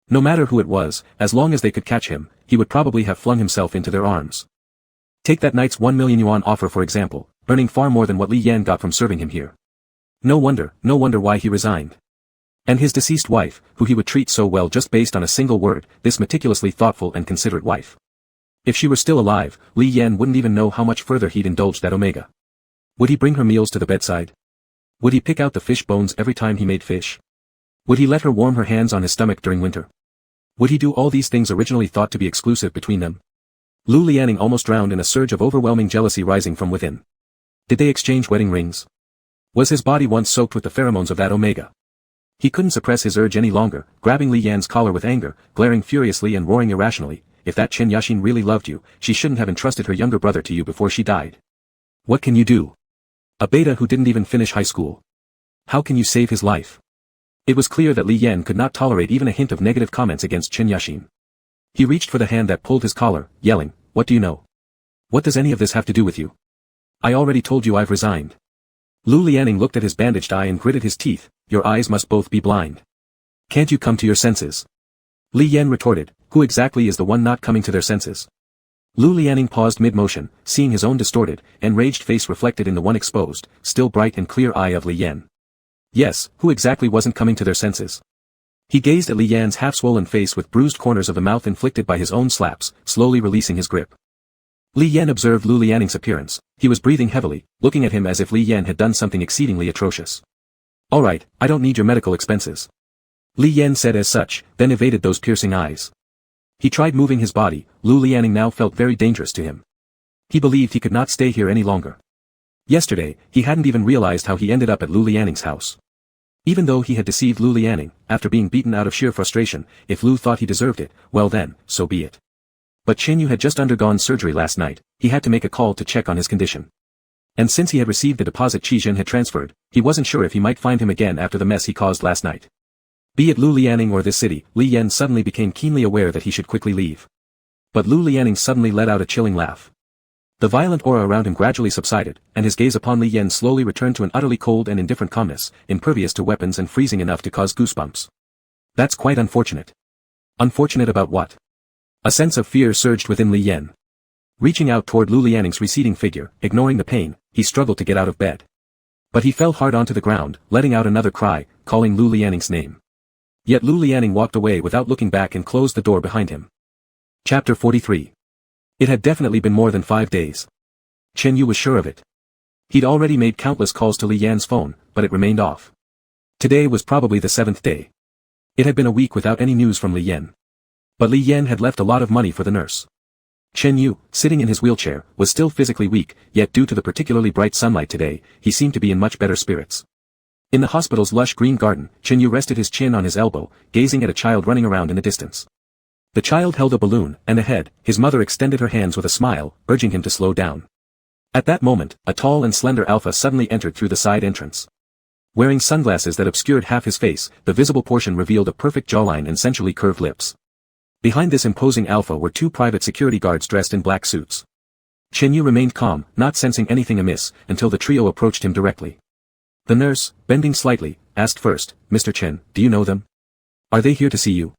No matter who it was, as long as they could catch him, he would probably have flung himself into their arms. Take that night's 1 million yuan offer for example, earning far more than what Li Yan got from serving him here. No wonder why he resigned. And his deceased wife, who he would treat so well just based on a single word, this meticulously thoughtful and considerate wife. If she were still alive, Li Yan wouldn't even know how much further he'd indulged that omega. Would he bring her meals to the bedside? Would he pick out the fish bones every time he made fish? Would he let her warm her hands on his stomach during winter? Would he do all these things originally thought to be exclusive between them? Lu Lianing almost drowned in a surge of overwhelming jealousy rising from within. Did they exchange wedding rings? Was his body once soaked with the pheromones of that omega? He couldn't suppress his urge any longer, grabbing Li Yan's collar with anger, glaring furiously and roaring irrationally, "If that Chen Yashin really loved you, she shouldn't have entrusted her younger brother to you before she died. What can you do? A beta who didn't even finish high school. How can you save his life?" It was clear that Li Yan could not tolerate even a hint of negative comments against Chen Yashin. He reached for the hand that pulled his collar, yelling, "What do you know? What does any of this have to do with you? I already told you I've resigned." Lu Lianing looked at his bandaged eye and gritted his teeth, "Your eyes must both be blind. Can't you come to your senses?" Li Yan retorted, "Who exactly is the one not coming to their senses?" Lu Lianing paused mid-motion, seeing his own distorted, enraged face reflected in the one exposed, still bright and clear eye of Li Yan. Yes, who exactly wasn't coming to their senses? He gazed at Li Yan's half-swollen face with bruised corners of the mouth inflicted by his own slaps, slowly releasing his grip. Li Yan observed Lu Lianing's appearance. He was breathing heavily, looking at him as if Li Yan had done something exceedingly atrocious. "All right, I don't need your medical expenses." Li Yan said as such, then evaded those piercing eyes. He tried moving his body. Lu Lianing now felt very dangerous to him. He believed he could not stay here any longer. Yesterday, he hadn't even realized how he ended up at Lu Lianing's house. Even though he had deceived Lu Lianing, after being beaten out of sheer frustration, if Lu thought he deserved it, well then, so be it. But Chen Yu had just undergone surgery last night, he had to make a call to check on his condition. And since he had received the deposit Qi Zhen had transferred, he wasn't sure if he might find him again after the mess he caused last night. Be it Lu Lianing or this city, Li Yan suddenly became keenly aware that he should quickly leave. But Lu Lianing suddenly let out a chilling laugh. The violent aura around him gradually subsided, and his gaze upon Li Yan slowly returned to an utterly cold and indifferent calmness, impervious to weapons and freezing enough to cause goosebumps. That's quite unfortunate. Unfortunate about what? A sense of fear surged within Li Yan. Reaching out toward Lu Lianing's receding figure, ignoring the pain, he struggled to get out of bed. But he fell hard onto the ground, letting out another cry, calling Lu Lianing's name. Yet Lu Lianing walked away without looking back and closed the door behind him. Chapter 43. It had definitely been more than 5 days. Chen Yu was sure of it. He'd already made countless calls to Li Yan's phone, but it remained off. Today was probably the 7th day. It had been a week without any news from Li Yan. But Li Yan had left a lot of money for the nurse. Chen Yu, sitting in his wheelchair, was still physically weak, yet due to the particularly bright sunlight today, he seemed to be in much better spirits. In the hospital's lush green garden, Chen Yu rested his chin on his elbow, gazing at a child running around in the distance. The child held a balloon, and ahead, his mother extended her hands with a smile, urging him to slow down. At that moment, a tall and slender alpha suddenly entered through the side entrance. Wearing sunglasses that obscured half his face, the visible portion revealed a perfect jawline and sensually curved lips. Behind this imposing alpha were 2 private security guards dressed in black suits. Chen Yu remained calm, not sensing anything amiss, until the trio approached him directly. The nurse, bending slightly, asked first, "Mr. Chen, do you know them? Are they here to see you?"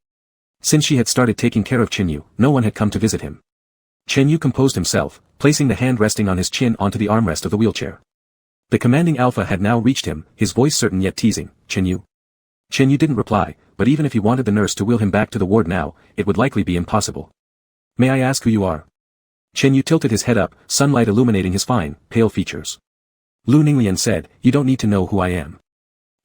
Since she had started taking care of Chinyu, no one had come to visit him. Chinyu composed himself, placing the hand resting on his chin onto the armrest of the wheelchair. The commanding alpha had now reached him, his voice certain yet teasing, "Chinyu?" Chinyu didn't reply, but even if he wanted the nurse to wheel him back to the ward now, it would likely be impossible. "May I ask who you are?" Chinyu tilted his head up, sunlight illuminating his fine, pale features. Lu Ninglian said, "You don't need to know who I am."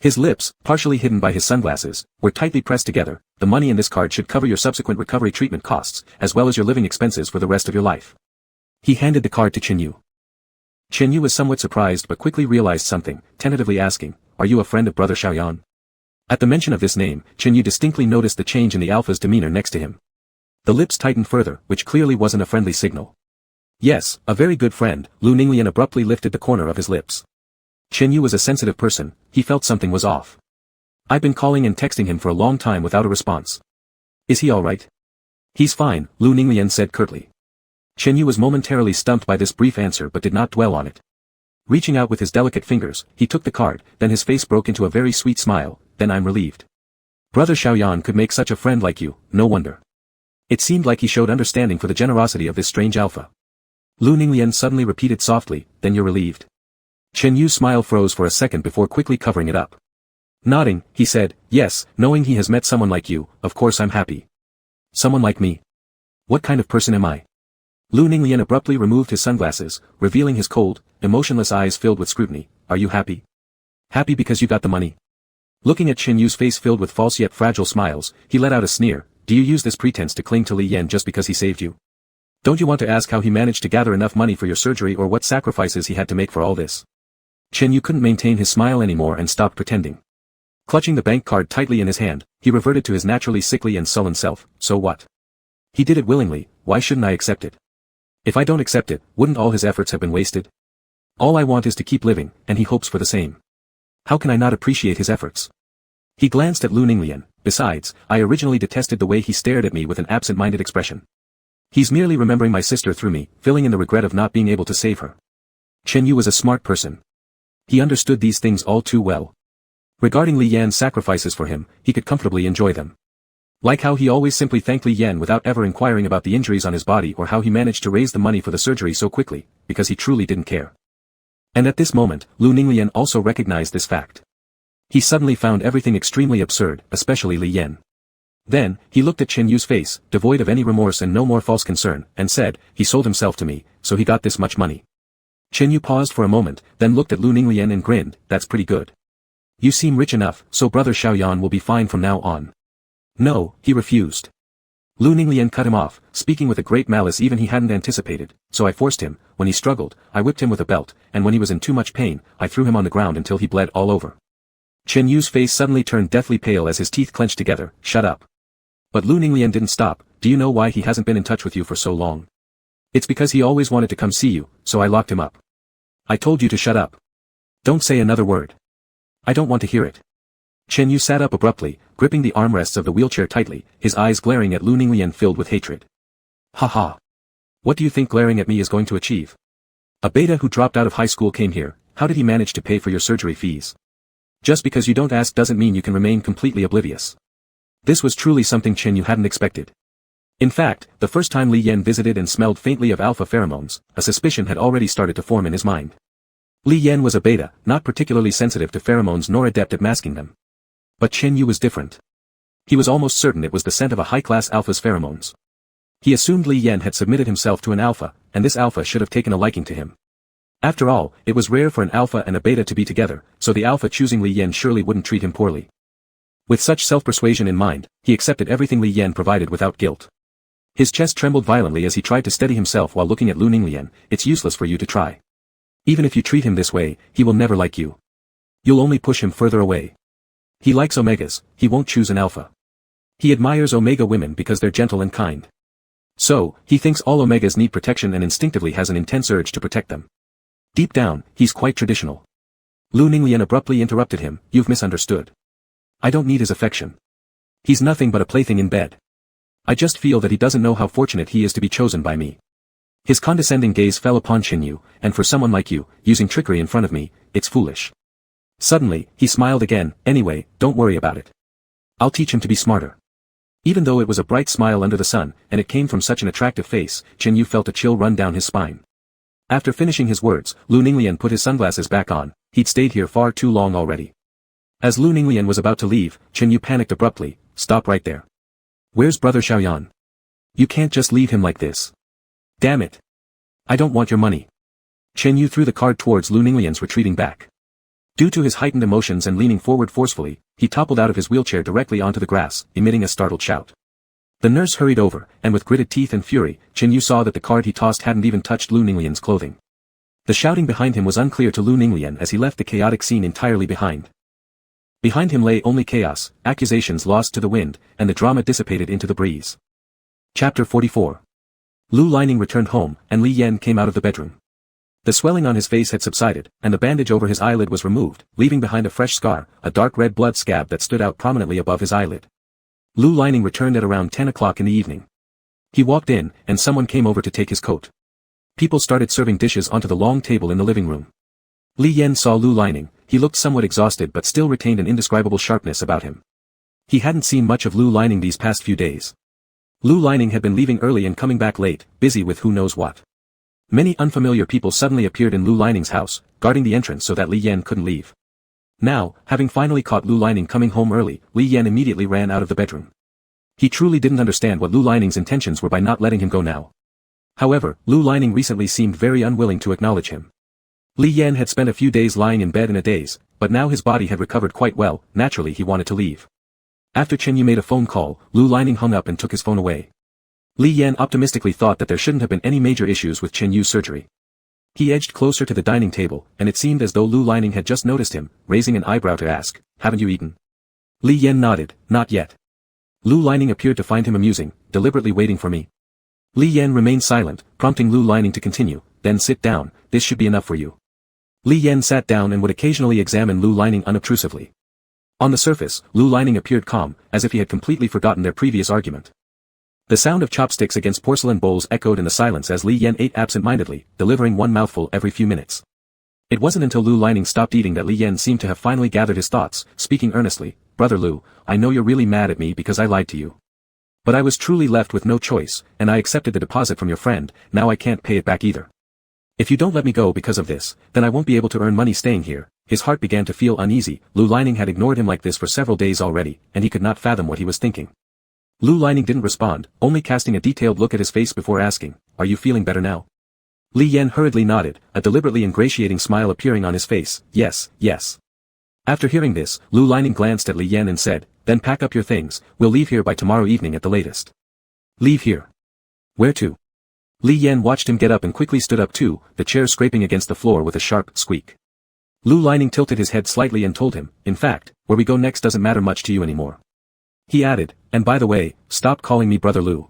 His lips, partially hidden by his sunglasses, were tightly pressed together. "The money in this card should cover your subsequent recovery treatment costs, as well as your living expenses for the rest of your life." He handed the card to Chinyu. Chinyu was somewhat surprised but quickly realized something, tentatively asking, "Are you a friend of Brother Xiaoyan?" At the mention of this name, Chinyu distinctly noticed the change in the alpha's demeanor next to him. The lips tightened further, which clearly wasn't a friendly signal. "Yes, a very good friend." Lu Ninglian abruptly lifted the corner of his lips. Chinyu was a sensitive person, he felt something was off. "I've been calling and texting him for a long time without a response. Is he alright?" "He's fine," Lu Ninglian said curtly. Chinyu was momentarily stumped by this brief answer but did not dwell on it. Reaching out with his delicate fingers, he took the card, then his face broke into a very sweet smile. "Then I'm relieved. Brother Xiaoyan could make such a friend like you, no wonder." It seemed like he showed understanding for the generosity of this strange alpha. Lu Ninglian suddenly repeated softly, "Then you're relieved?" Chinyu's smile froze for a second before quickly covering it up. Nodding, he said, "Yes, knowing he has met someone like you, of course I'm happy." "Someone like me? What kind of person am I?" Lu Ninglian abruptly removed his sunglasses, revealing his cold, emotionless eyes filled with scrutiny. "Are you happy? Happy because you got the money?" Looking at Chinyu's face filled with false yet fragile smiles, he let out a sneer. "Do you use this pretense to cling to Li Yan just because he saved you? Don't you want to ask how he managed to gather enough money for your surgery or what sacrifices he had to make for all this?" Chinyu couldn't maintain his smile anymore and stopped pretending. Clutching the bank card tightly in his hand, he reverted to his naturally sickly and sullen self. "So what? He did it willingly, why shouldn't I accept it? If I don't accept it, wouldn't all his efforts have been wasted? All I want is to keep living, and he hopes for the same. How can I not appreciate his efforts?" He glanced at Lu Ninglian. "Besides, I originally detested the way he stared at me with an absent-minded expression. He's merely remembering my sister through me, filling in the regret of not being able to save her." Chinyu was a smart person. He understood these things all too well. Regarding Li Yan's sacrifices for him, he could comfortably enjoy them. Like how he always simply thanked Li Yan without ever inquiring about the injuries on his body or how he managed to raise the money for the surgery so quickly, because he truly didn't care. And at this moment, Lu Ninglian also recognized this fact. He suddenly found everything extremely absurd, especially Li Yan. Then, he looked at Chinyu's face, devoid of any remorse and no more false concern, and said, "He sold himself to me, so he got this much money." Chinyu paused for a moment, then looked at Lu Ninglian and grinned. "That's pretty good. You seem rich enough, so Brother Xiaoyan will be fine from now on." "No," he refused. Lu Ninglian cut him off, speaking with a great malice even he hadn't anticipated. "So I forced him. When he struggled, I whipped him with a belt, and when he was in too much pain, I threw him on the ground until he bled all over." Chinyu's face suddenly turned deathly pale as his teeth clenched together. "Shut up." But Lu Ninglian didn't stop. "Do you know why he hasn't been in touch with you for so long? It's because he always wanted to come see you, so I locked him up. I told you to shut up. Don't say another word. I don't want to hear it." Chinyu sat up abruptly, gripping the armrests of the wheelchair tightly, his eyes glaring at Lu Ninglian filled with hatred. "Ha ha. What do you think glaring at me is going to achieve? A beta who dropped out of high school came here, how did he manage to pay for your surgery fees? Just because you don't ask doesn't mean you can remain completely oblivious." This was truly something Chinyu hadn't expected. In fact, the first time Li Yan visited and smelled faintly of alpha pheromones, a suspicion had already started to form in his mind. Li Yan was a beta, not particularly sensitive to pheromones nor adept at masking them. But Chinyu was different. He was almost certain it was the scent of a high-class alpha's pheromones. He assumed Li Yan had submitted himself to an alpha, and this alpha should have taken a liking to him. After all, it was rare for an alpha and a beta to be together, so the alpha choosing Li Yan surely wouldn't treat him poorly. With such self-persuasion in mind, he accepted everything Li Yan provided without guilt. His chest trembled violently as he tried to steady himself while looking at Lu Ninglian. "It's useless for you to try. Even if you treat him this way, he will never like you. You'll only push him further away. He likes omegas, he won't choose an alpha. He admires omega women because they're gentle and kind. So, he thinks all omegas need protection and instinctively has an intense urge to protect them. Deep down, he's quite traditional." Lu Ninglian abruptly interrupted him. "You've misunderstood. I don't need his affection. He's nothing but a plaything in bed. I just feel that he doesn't know how fortunate he is to be chosen by me." His condescending gaze fell upon Chinyu, "And for someone like you, using trickery in front of me, it's foolish." Suddenly, he smiled again. "Anyway, don't worry about it. I'll teach him to be smarter." Even though it was a bright smile under the sun, and it came from such an attractive face, Chen Yu felt a chill run down his spine. After finishing his words, Lu Ninglian put his sunglasses back on. He'd stayed here far too long already. As Lu Ninglian was about to leave, Chen Yu panicked abruptly. Stop right there. Where's brother Xiaoyan? You can't just leave him like this. Damn it. I don't want your money. Chen Yu threw the card towards Lu Ninglian's retreating back. Due to his heightened emotions and leaning forward forcefully, he toppled out of his wheelchair directly onto the grass, emitting a startled shout. The nurse hurried over, and with gritted teeth and fury, Chen Yu saw that the card he tossed hadn't even touched Lu Ninglian's clothing. The shouting behind him was unclear to Lu Ninglian as he left the chaotic scene entirely behind. Behind him lay only chaos, accusations lost to the wind, and the drama dissipated into the breeze. Chapter 44. Lu Lining returned home, and Li Yan came out of the bedroom. The swelling on his face had subsided, and the bandage over his eyelid was removed, leaving behind a fresh scar, a dark red blood scab that stood out prominently above his eyelid. Lu Lining returned at around 10 o'clock in the evening. He walked in, and someone came over to take his coat. People started serving dishes onto the long table in the living room. Li Yan saw Lu Lining. He looked somewhat exhausted but still retained an indescribable sharpness about him. He hadn't seen much of Lu Lining these past few days. Lu Lining had been leaving early and coming back late, busy with who knows what. Many unfamiliar people suddenly appeared in Lu Lining's house, guarding the entrance so that Li Yan couldn't leave. Now, having finally caught Lu Lining coming home early, Li Yan immediately ran out of the bedroom. He truly didn't understand what Lu Lining's intentions were by not letting him go now. However, Lu Lining recently seemed very unwilling to acknowledge him. Li Yan had spent a few days lying in bed in a daze, but now his body had recovered quite well. Naturally he wanted to leave. After Chen Yu made a phone call, Lu Lining hung up and took his phone away. Li Yan optimistically thought that there shouldn't have been any major issues with Chen Yu's surgery. He edged closer to the dining table, and it seemed as though Lu Lining had just noticed him, raising an eyebrow to ask, "Haven't you eaten?" Li Yan nodded, "Not yet." Lu Lining appeared to find him amusing, deliberately waiting for me. Li Yan remained silent, prompting Lu Lining to continue, "Then sit down, this should be enough for you." Li Yan sat down and would occasionally examine Lu Lining unobtrusively. On the surface, Lu Lining appeared calm, as if he had completely forgotten their previous argument. The sound of chopsticks against porcelain bowls echoed in the silence as Li Yan ate absent-mindedly, delivering one mouthful every few minutes. It wasn't until Lu Lining stopped eating that Li Yan seemed to have finally gathered his thoughts, speaking earnestly, "Brother Lu, I know you're really mad at me because I lied to you. But I was truly left with no choice, and I accepted the deposit from your friend. Now I can't pay it back either. If you don't let me go because of this, then I won't be able to earn money staying here." His heart began to feel uneasy. Lu Lining had ignored him like this for several days already, and he could not fathom what he was thinking. Lu Lining didn't respond, only casting a detailed look at his face before asking, "Are you feeling better now?" Li Yan hurriedly nodded, a deliberately ingratiating smile appearing on his face. "Yes, yes." After hearing this, Lu Lining glanced at Li Yan and said, "Then pack up your things, we'll leave here by tomorrow evening at the latest." "Leave here? Where to?" Li Yan watched him get up and quickly stood up too, the chair scraping against the floor with a sharp squeak. Lu Lining tilted his head slightly and told him, "In fact, where we go next doesn't matter much to you anymore." He added, "And by the way, stop calling me Brother Lu."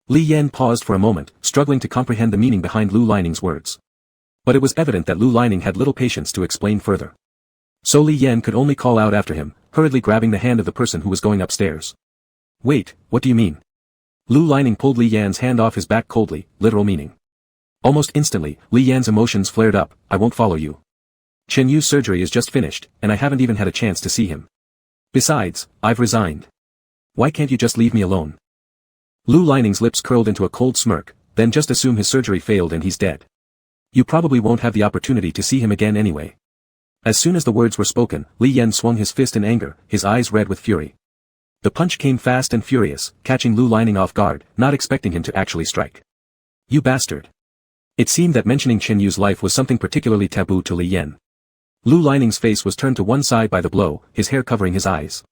Li Yan paused for a moment, struggling to comprehend the meaning behind Lu Lining's words. But it was evident that Lu Lining had little patience to explain further. So Li Yan could only call out after him, hurriedly grabbing the hand of the person who was going upstairs. "Wait, what do you mean?" Lu Lining pulled Li Yan's hand off his back coldly, literal meaning. Almost instantly, Li Yan's emotions flared up. "I won't follow you. Chen Yu's surgery is just finished, and I haven't even had a chance to see him. Besides, I've resigned. Why can't you just leave me alone?" Lu Lining's lips curled into a cold smirk, "Then just assume his surgery failed and he's dead. You probably won't have the opportunity to see him again anyway." As soon as the words were spoken, Li Yan swung his fist in anger, his eyes red with fury. The punch came fast and furious, catching Lu Lining off guard, not expecting him to actually strike. "You bastard." It seemed that mentioning Chen Yu's life was something particularly taboo to Li Yan. Lu Lining's face was turned to one side by the blow, his hair covering his eyes.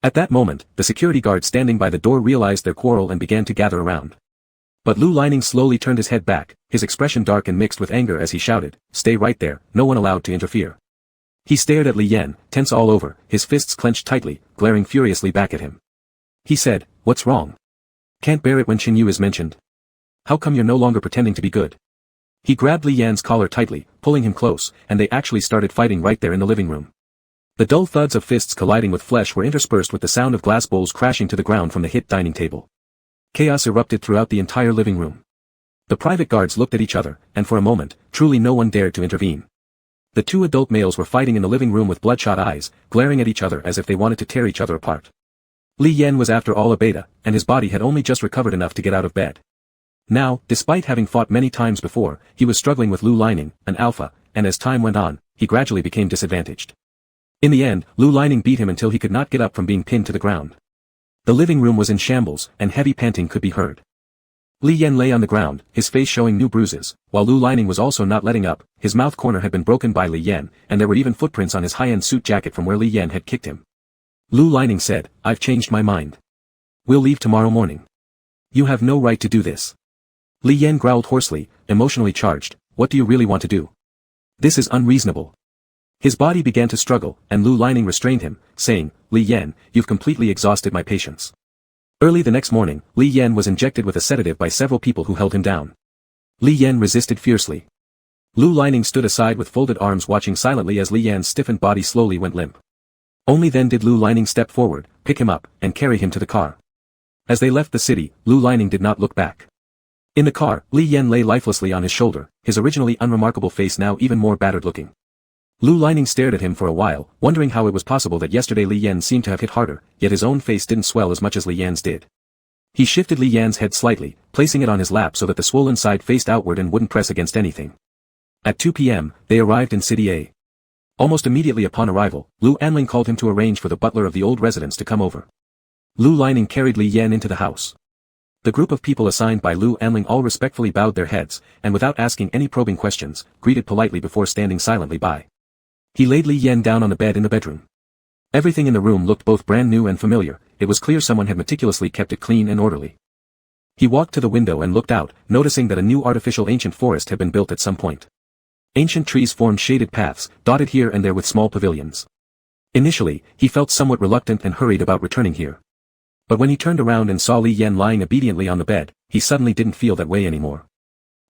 At that moment, the security guard standing by the door realized their quarrel and began to gather around. But Lu Lining slowly turned his head back, his expression dark and mixed with anger as he shouted, "Stay right there, no one allowed to interfere." He stared at Li Yan, tense all over, his fists clenched tightly, glaring furiously back at him. He said, "What's wrong? Can't bear it when Chen Yu is mentioned? How come you're no longer pretending to be good?" He grabbed Li Yan's collar tightly, pulling him close, and they actually started fighting right there in the living room. The dull thuds of fists colliding with flesh were interspersed with the sound of glass bowls crashing to the ground from the hit dining table. Chaos erupted throughout the entire living room. The private guards looked at each other, and for a moment, truly no one dared to intervene. The two adult males were fighting in the living room with bloodshot eyes, glaring at each other as if they wanted to tear each other apart. Li Yan was after all a beta, and his body had only just recovered enough to get out of bed. Now, despite having fought many times before, he was struggling with Lu Lining, an alpha, and as time went on, he gradually became disadvantaged. In the end, Lu Lining beat him until he could not get up from being pinned to the ground. The living room was in shambles, and heavy panting could be heard. Li Yan lay on the ground, his face showing new bruises, while Lu Lining was also not letting up. His mouth corner had been broken by Li Yan, and there were even footprints on his high-end suit jacket from where Li Yan had kicked him. Lu Lining said, "I've changed my mind. We'll leave tomorrow morning. You have no right to do this." Li Yan growled hoarsely, emotionally charged, "What do you really want to do? This is unreasonable." His body began to struggle, and Lu Lining restrained him, saying, "Li Yan, you've completely exhausted my patience." Early the next morning, Li Yan was injected with a sedative by several people who held him down. Li Yan resisted fiercely. Lu Lining stood aside with folded arms watching silently as Li Yan's stiffened body slowly went limp. Only then did Lu Lining step forward, pick him up, and carry him to the car. As they left the city, Lu Lining did not look back. In the car, Li Yan lay lifelessly on his shoulder, his originally unremarkable face now even more battered looking. Lu Lining stared at him for a while, wondering how it was possible that yesterday Li Yan seemed to have hit harder, yet his own face didn't swell as much as Li Yan's did. He shifted Li Yan's head slightly, placing it on his lap so that the swollen side faced outward and wouldn't press against anything. At 2 p.m., they arrived in City A. Almost immediately upon arrival, Lu Anling called him to arrange for the butler of the old residence to come over. Lu Lining carried Li Yan into the house. The group of people assigned by Lu Anling all respectfully bowed their heads, and without asking any probing questions, greeted politely before standing silently by. He laid Li Yan down on the bed in the bedroom. Everything in the room looked both brand new and familiar. It was clear someone had meticulously kept it clean and orderly. He walked to the window and looked out, noticing that a new artificial ancient forest had been built at some point. Ancient trees formed shaded paths, dotted here and there with small pavilions. Initially, he felt somewhat reluctant and hurried about returning here. But when he turned around and saw Li Yan lying obediently on the bed, he suddenly didn't feel that way anymore.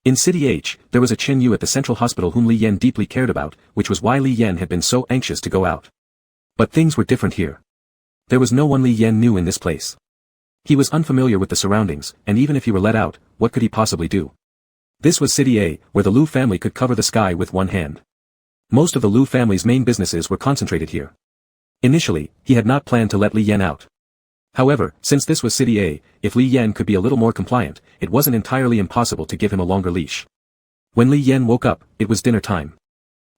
In City H, there was a Chen Yu at the central hospital whom Li Yan deeply cared about, which was why Li Yan had been so anxious to go out. But things were different here. There was no one Li Yan knew in this place. He was unfamiliar with the surroundings, and even if he were let out, what could he possibly do? This was City A, where the Lu family could cover the sky with one hand. Most of the Lu family's main businesses were concentrated here. Initially, he had not planned to let Li Yan out. However, since this was City A, if Li Yan could be a little more compliant, it wasn't entirely impossible to give him a longer leash. When Li Yan woke up, it was dinner time.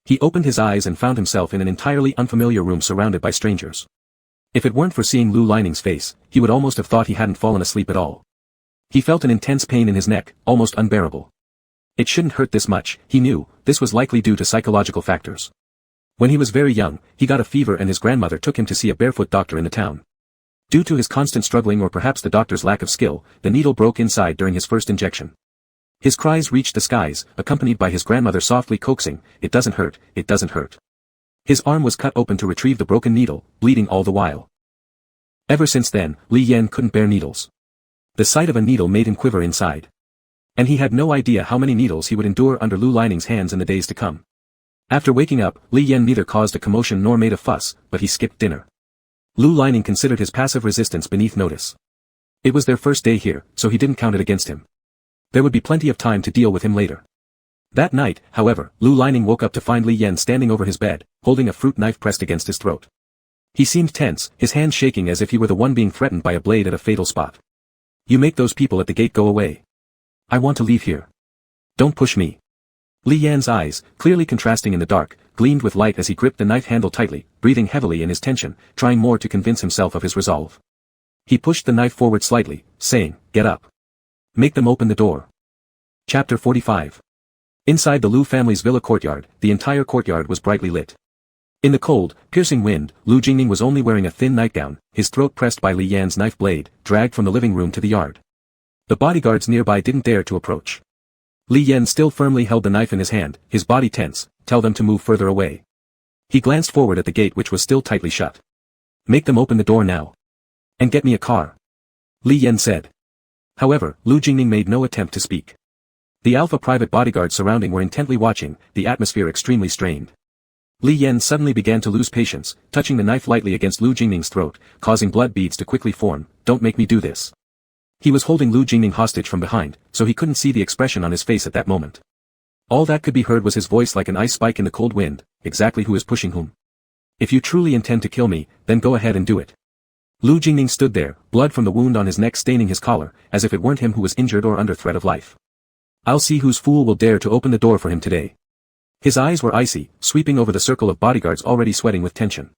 He opened his eyes and found himself in an entirely unfamiliar room surrounded by strangers. If it weren't for seeing Lu Lining's face, he would almost have thought he hadn't fallen asleep at all. He felt an intense pain in his neck, almost unbearable. It shouldn't hurt this much, he knew. This was likely due to psychological factors. When he was very young, he got a fever and his grandmother took him to see a barefoot doctor in the town. Due to his constant struggling or perhaps the doctor's lack of skill, the needle broke inside during his first injection. His cries reached the skies, accompanied by his grandmother softly coaxing, "It doesn't hurt, it doesn't hurt." His arm was cut open to retrieve the broken needle, bleeding all the while. Ever since then, Li Yan couldn't bear needles. The sight of a needle made him quiver inside. And he had no idea how many needles he would endure under Lu Lining's hands in the days to come. After waking up, Li Yan neither caused a commotion nor made a fuss, but he skipped dinner. Lu Lining considered his passive resistance beneath notice. It was their first day here, so he didn't count it against him. There would be plenty of time to deal with him later. That night, however, Lu Lining woke up to find Li Yan standing over his bed, holding a fruit knife pressed against his throat. He seemed tense, his hands shaking as if he were the one being threatened by a blade at a fatal spot. "You make those people at the gate go away. I want to leave here. Don't push me." Li Yan's eyes, clearly contrasting in the dark, gleamed with light as he gripped the knife handle tightly, breathing heavily in his tension, trying more to convince himself of his resolve. He pushed the knife forward slightly, saying, "Get up. Make them open the door." Chapter 45. Inside the Lu family's villa courtyard, the entire courtyard was brightly lit. In the cold, piercing wind, Lu Jingning was only wearing a thin nightgown, his throat pressed by Li Yan's knife blade, dragged from the living room to the yard. The bodyguards nearby didn't dare to approach. Li Yan still firmly held the knife in his hand, his body tense. "Tell them to move further away." He glanced forward at the gate which was still tightly shut. "Make them open the door now. And get me a car," Li Yan said. However, Lu Jingning made no attempt to speak. The Alpha private bodyguards surrounding were intently watching, the atmosphere extremely strained. Li Yan suddenly began to lose patience, touching the knife lightly against Lu Jingning's throat, causing blood beads to quickly form. "Don't make me do this." He was holding Lu Jingning hostage from behind, so he couldn't see the expression on his face at that moment. All that could be heard was his voice like an ice spike in the cold wind. "Exactly who is pushing whom? If you truly intend to kill me, then go ahead and do it. Lu Jingning stood there, blood from the wound on his neck staining his collar, as if it weren't him who was injured or under threat of life. I'll see whose fool will dare to open the door for him today. His eyes were icy, sweeping over the circle of bodyguards already sweating with tension.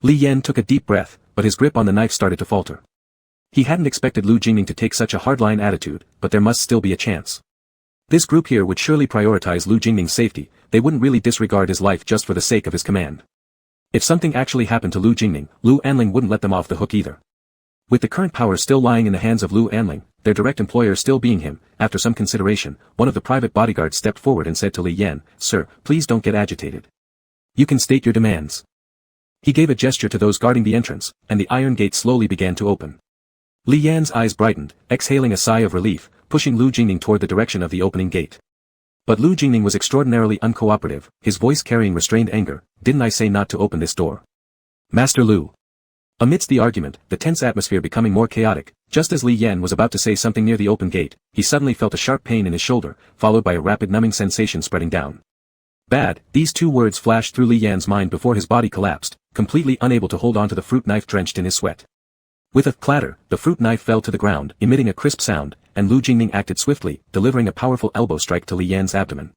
Li Yan took a deep breath, but his grip on the knife started to falter. He hadn't expected Lu Jingning to take such a hardline attitude, but there must still be a chance. This group here would surely prioritize Lu Jingning's safety, they wouldn't really disregard his life just for the sake of his command. If something actually happened to Lu Jingning, Lu Anling wouldn't let them off the hook either. With the current power still lying in the hands of Lu Anling, their direct employer still being him, after some consideration, one of the private bodyguards stepped forward and said to Li Yan, "Sir, please don't get agitated. You can state your demands." He gave a gesture to those guarding the entrance, and the iron gate slowly began to open. Li Yan's eyes brightened, exhaling a sigh of relief, pushing Lu Jingning toward the direction of the opening gate. But Lu Jingning was extraordinarily uncooperative, his voice carrying restrained anger. "Didn't I say not to open this door? Master Lu." Amidst the argument, the tense atmosphere becoming more chaotic, just as Li Yan was about to say something near the open gate, he suddenly felt a sharp pain in his shoulder, followed by a rapid numbing sensation spreading down. Bad, these two words flashed through Li Yan's mind before his body collapsed, completely unable to hold on to the fruit knife drenched in his sweat. With a clatter, the fruit knife fell to the ground, emitting a crisp sound, and Lu Jingning acted swiftly, delivering a powerful elbow strike to Li Yan's abdomen.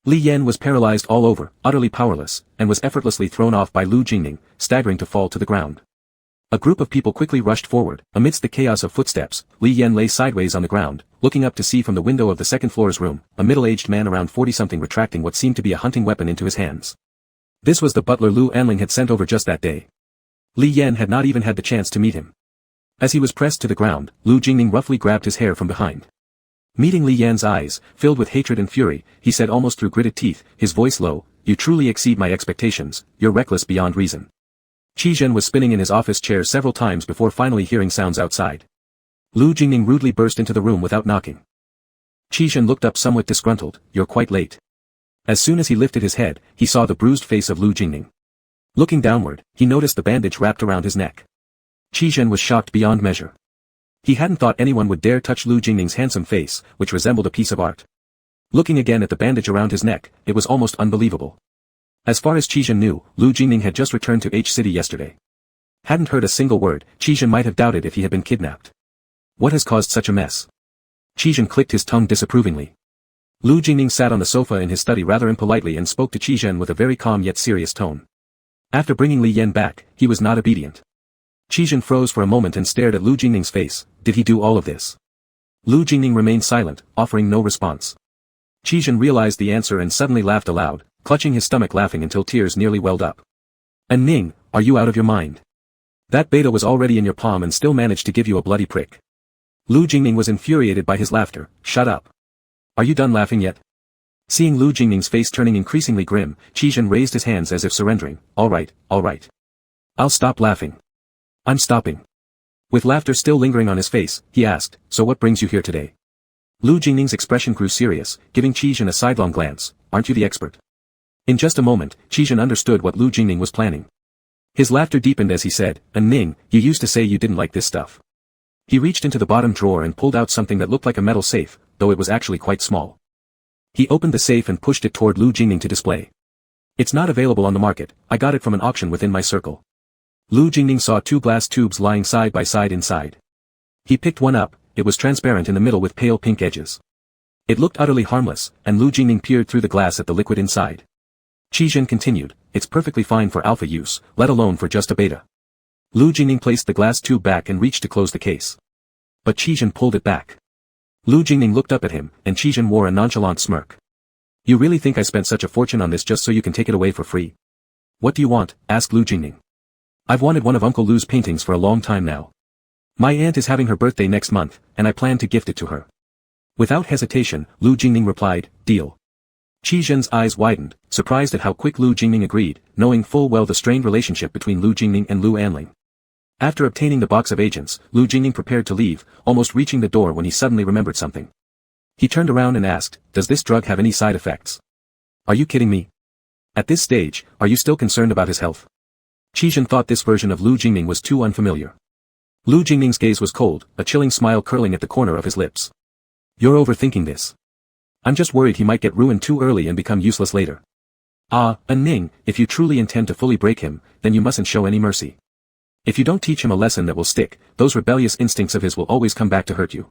Li Yan was paralyzed all over, utterly powerless, and was effortlessly thrown off by Lu Jingning, staggering to fall to the ground. A group of people quickly rushed forward. Amidst the chaos of footsteps, Li Yan lay sideways on the ground, looking up to see from the window of the second floor's room, a middle-aged man around 40-something retracting what seemed to be a hunting weapon into his hands. This was the butler Lu Anling had sent over just that day. Li Yan had not even had the chance to meet him. As he was pressed to the ground, Lu Jingning roughly grabbed his hair from behind. Meeting Li Yan's eyes, filled with hatred and fury, he said almost through gritted teeth, his voice low, "You truly exceed my expectations, you're reckless beyond reason." Qi Zhen was spinning in his office chair several times before finally hearing sounds outside. Lu Jingning rudely burst into the room without knocking. Qi Zhen looked up somewhat disgruntled, "You're quite late." As soon as he lifted his head, he saw the bruised face of Lu Jingning. Looking downward, he noticed the bandage wrapped around his neck. Qi Zhen was shocked beyond measure. He hadn't thought anyone would dare touch Lu Jingning's handsome face, which resembled a piece of art. Looking again at the bandage around his neck, it was almost unbelievable. As far as Qi Zhen knew, Lu Jingning had just returned to H City yesterday. Hadn't heard a single word, Qi Zhen might have doubted if he had been kidnapped. What has caused such a mess? Qi Zhen clicked his tongue disapprovingly. Lu Jingning sat on the sofa in his study rather impolitely and spoke to Qi Zhen with a very calm yet serious tone. After bringing Li Yan back, he was not obedient. Qi Zhen froze for a moment and stared at Lu Jingning's face. Did he do all of this? Lu Jingning remained silent, offering no response. Qi Zhen realized the answer and suddenly laughed aloud, clutching his stomach laughing until tears nearly welled up. "And Ning, are you out of your mind? That beta was already in your palm and still managed to give you a bloody prick." Lu Jingning was infuriated by his laughter. "Shut up. Are you done laughing yet?" Seeing Lu Jingning's face turning increasingly grim, Qi Zhen raised his hands as if surrendering. All right. I'll stop laughing. I'm stopping." With laughter still lingering on his face, he asked, "So what brings you here today?" Lu Jingning's expression grew serious, giving Qi Zhen a sidelong glance. "Aren't you the expert?" In just a moment, Qi Zhen understood what Lu Jingning was planning. His laughter deepened as he said, "And Ning, you used to say you didn't like this stuff." He reached into the bottom drawer and pulled out something that looked like a metal safe, though it was actually quite small. He opened the safe and pushed it toward Lu Jingning to display. "It's not available on the market, I got it from an auction within my circle." Lu Jingning saw two glass tubes lying side by side inside. He picked one up, it was transparent in the middle with pale pink edges. It looked utterly harmless, and Lu Jingning peered through the glass at the liquid inside. Qi Zhen continued, "It's perfectly fine for alpha use, let alone for just a beta." Lu Jingning placed the glass tube back and reached to close the case. But Qi Zhen pulled it back. Lu Jingning looked up at him, and Qi Zhen wore a nonchalant smirk. "You really think I spent such a fortune on this just so you can take it away for free?" "What do you want?" asked Lu Jingning. "I've wanted one of Uncle Lu's paintings for a long time now. My aunt is having her birthday next month, and I plan to gift it to her." Without hesitation, Lu Jingning replied, "Deal." Qi Zhen's eyes widened, surprised at how quick Lu Jingning agreed, knowing full well the strained relationship between Lu Jingning and Lu Anling. After obtaining the box of agents, Lu Jingning prepared to leave, almost reaching the door when he suddenly remembered something. He turned around and asked, "Does this drug have any side effects?" "Are you kidding me? At this stage, are you still concerned about his health?" Qi Zhen thought this version of Lu Jingning was too unfamiliar. Lu Jingning's gaze was cold, a chilling smile curling at the corner of his lips. "You're overthinking this. I'm just worried he might get ruined too early and become useless later." "And Ning, if you truly intend to fully break him, then you mustn't show any mercy. If you don't teach him a lesson that will stick, those rebellious instincts of his will always come back to hurt you.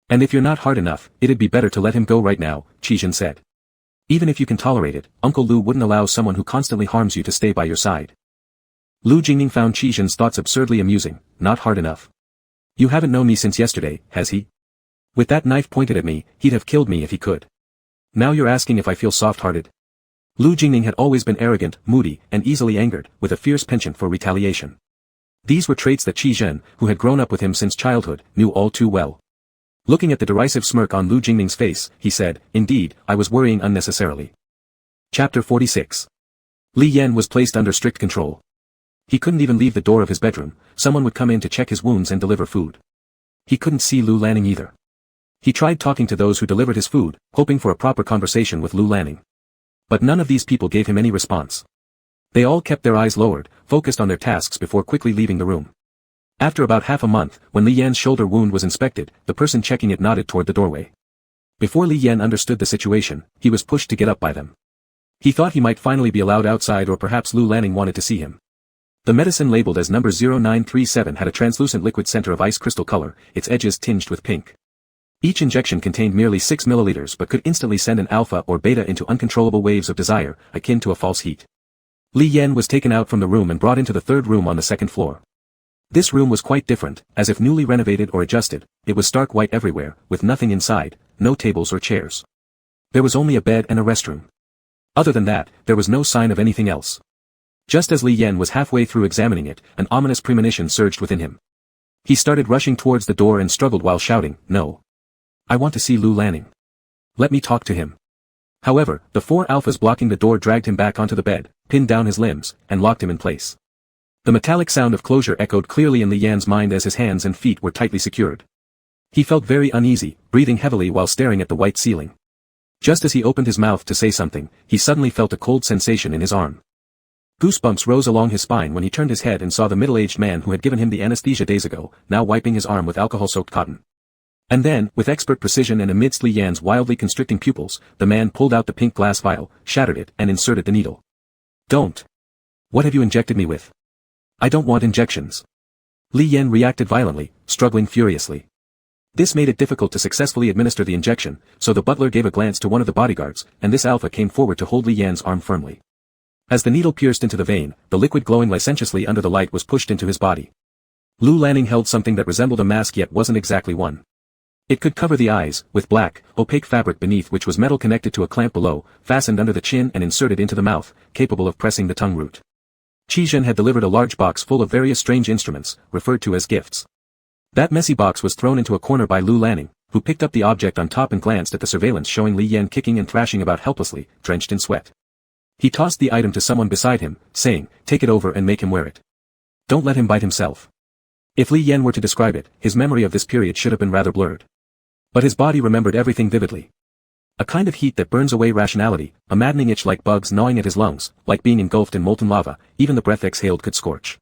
And if you're not hard enough, it'd be better to let him go right now, Qijin said. Even if you can tolerate it, Uncle Lu wouldn't allow someone who constantly harms you to stay by your side. Lu Jingning found Qijin's thoughts absurdly amusing. Not hard enough. You haven't known me since yesterday, has he? With that knife pointed at me, he'd have killed me if he could. Now you're asking if I feel soft-hearted? Lu Jingning had always been arrogant, moody, and easily angered, with a fierce penchant for retaliation. These were traits that Qijin, who had grown up with him since childhood, knew all too well. Looking at the derisive smirk on Lu Jingning's face, he said, "Indeed, I was worrying unnecessarily." Chapter 46. Li Yan was placed under strict control. He couldn't even leave the door of his bedroom. Someone would come in to check his wounds and deliver food. He couldn't see Lu Lanning either. He tried talking to those who delivered his food, hoping for a proper conversation with Lu Lanning. But none of these people gave him any response. They all kept their eyes lowered, focused on their tasks before quickly leaving the room. After about half a month, when Li Yan's shoulder wound was inspected, the person checking it nodded toward the doorway. Before Li Yan understood the situation, he was pushed to get up by them. He thought he might finally be allowed outside, or perhaps Lu Lanning wanted to see him. The medicine labeled as number 0937 had a translucent liquid center of ice crystal color, its edges tinged with pink. Each injection contained merely 6 milliliters but could instantly send an alpha or beta into uncontrollable waves of desire, akin to a false heat. Li Yan was taken out from the room and brought into the third room on the second floor. This room was quite different, as if newly renovated or adjusted. It was stark white everywhere, with nothing inside, no tables or chairs. There was only a bed and a restroom. Other than that, there was no sign of anything else. Just as Li Yan was halfway through examining it, an ominous premonition surged within him. He started rushing towards the door and struggled while shouting, "No! I want to see Lu Lanning. Let me talk to him." However, the 4 alphas blocking the door dragged him back onto the bed, pinned down his limbs, and locked him in place. The metallic sound of closure echoed clearly in Li Yan's mind as his hands and feet were tightly secured. He felt very uneasy, breathing heavily while staring at the white ceiling. Just as he opened his mouth to say something, he suddenly felt a cold sensation in his arm. Goosebumps rose along his spine when he turned his head and saw the middle-aged man who had given him the anesthesia days ago, now wiping his arm with alcohol-soaked cotton. And then, with expert precision and amidst Li Yan's wildly constricting pupils, the man pulled out the pink glass vial, shattered it, and inserted the needle. "Don't! What have you injected me with? I don't want injections." Li Yan reacted violently, struggling furiously. This made it difficult to successfully administer the injection, so the butler gave a glance to one of the bodyguards, and this alpha came forward to hold Li Yan's arm firmly. As the needle pierced into the vein, the liquid glowing licentiously under the light was pushed into his body. Lu Lanning held something that resembled a mask yet wasn't exactly one. It could cover the eyes, with black, opaque fabric beneath which was metal connected to a clamp below, fastened under the chin and inserted into the mouth, capable of pressing the tongue root. Qijin had delivered a large box full of various strange instruments, referred to as gifts. That messy box was thrown into a corner by Lu Lanning, who picked up the object on top and glanced at the surveillance showing Li Yan kicking and thrashing about helplessly, drenched in sweat. He tossed the item to someone beside him, saying, "Take it over and make him wear it. Don't let him bite himself." If Li Yan were to describe it, his memory of this period should have been rather blurred. But his body remembered everything vividly. A kind of heat that burns away rationality, a maddening itch like bugs gnawing at his lungs, like being engulfed in molten lava, even the breath exhaled could scorch.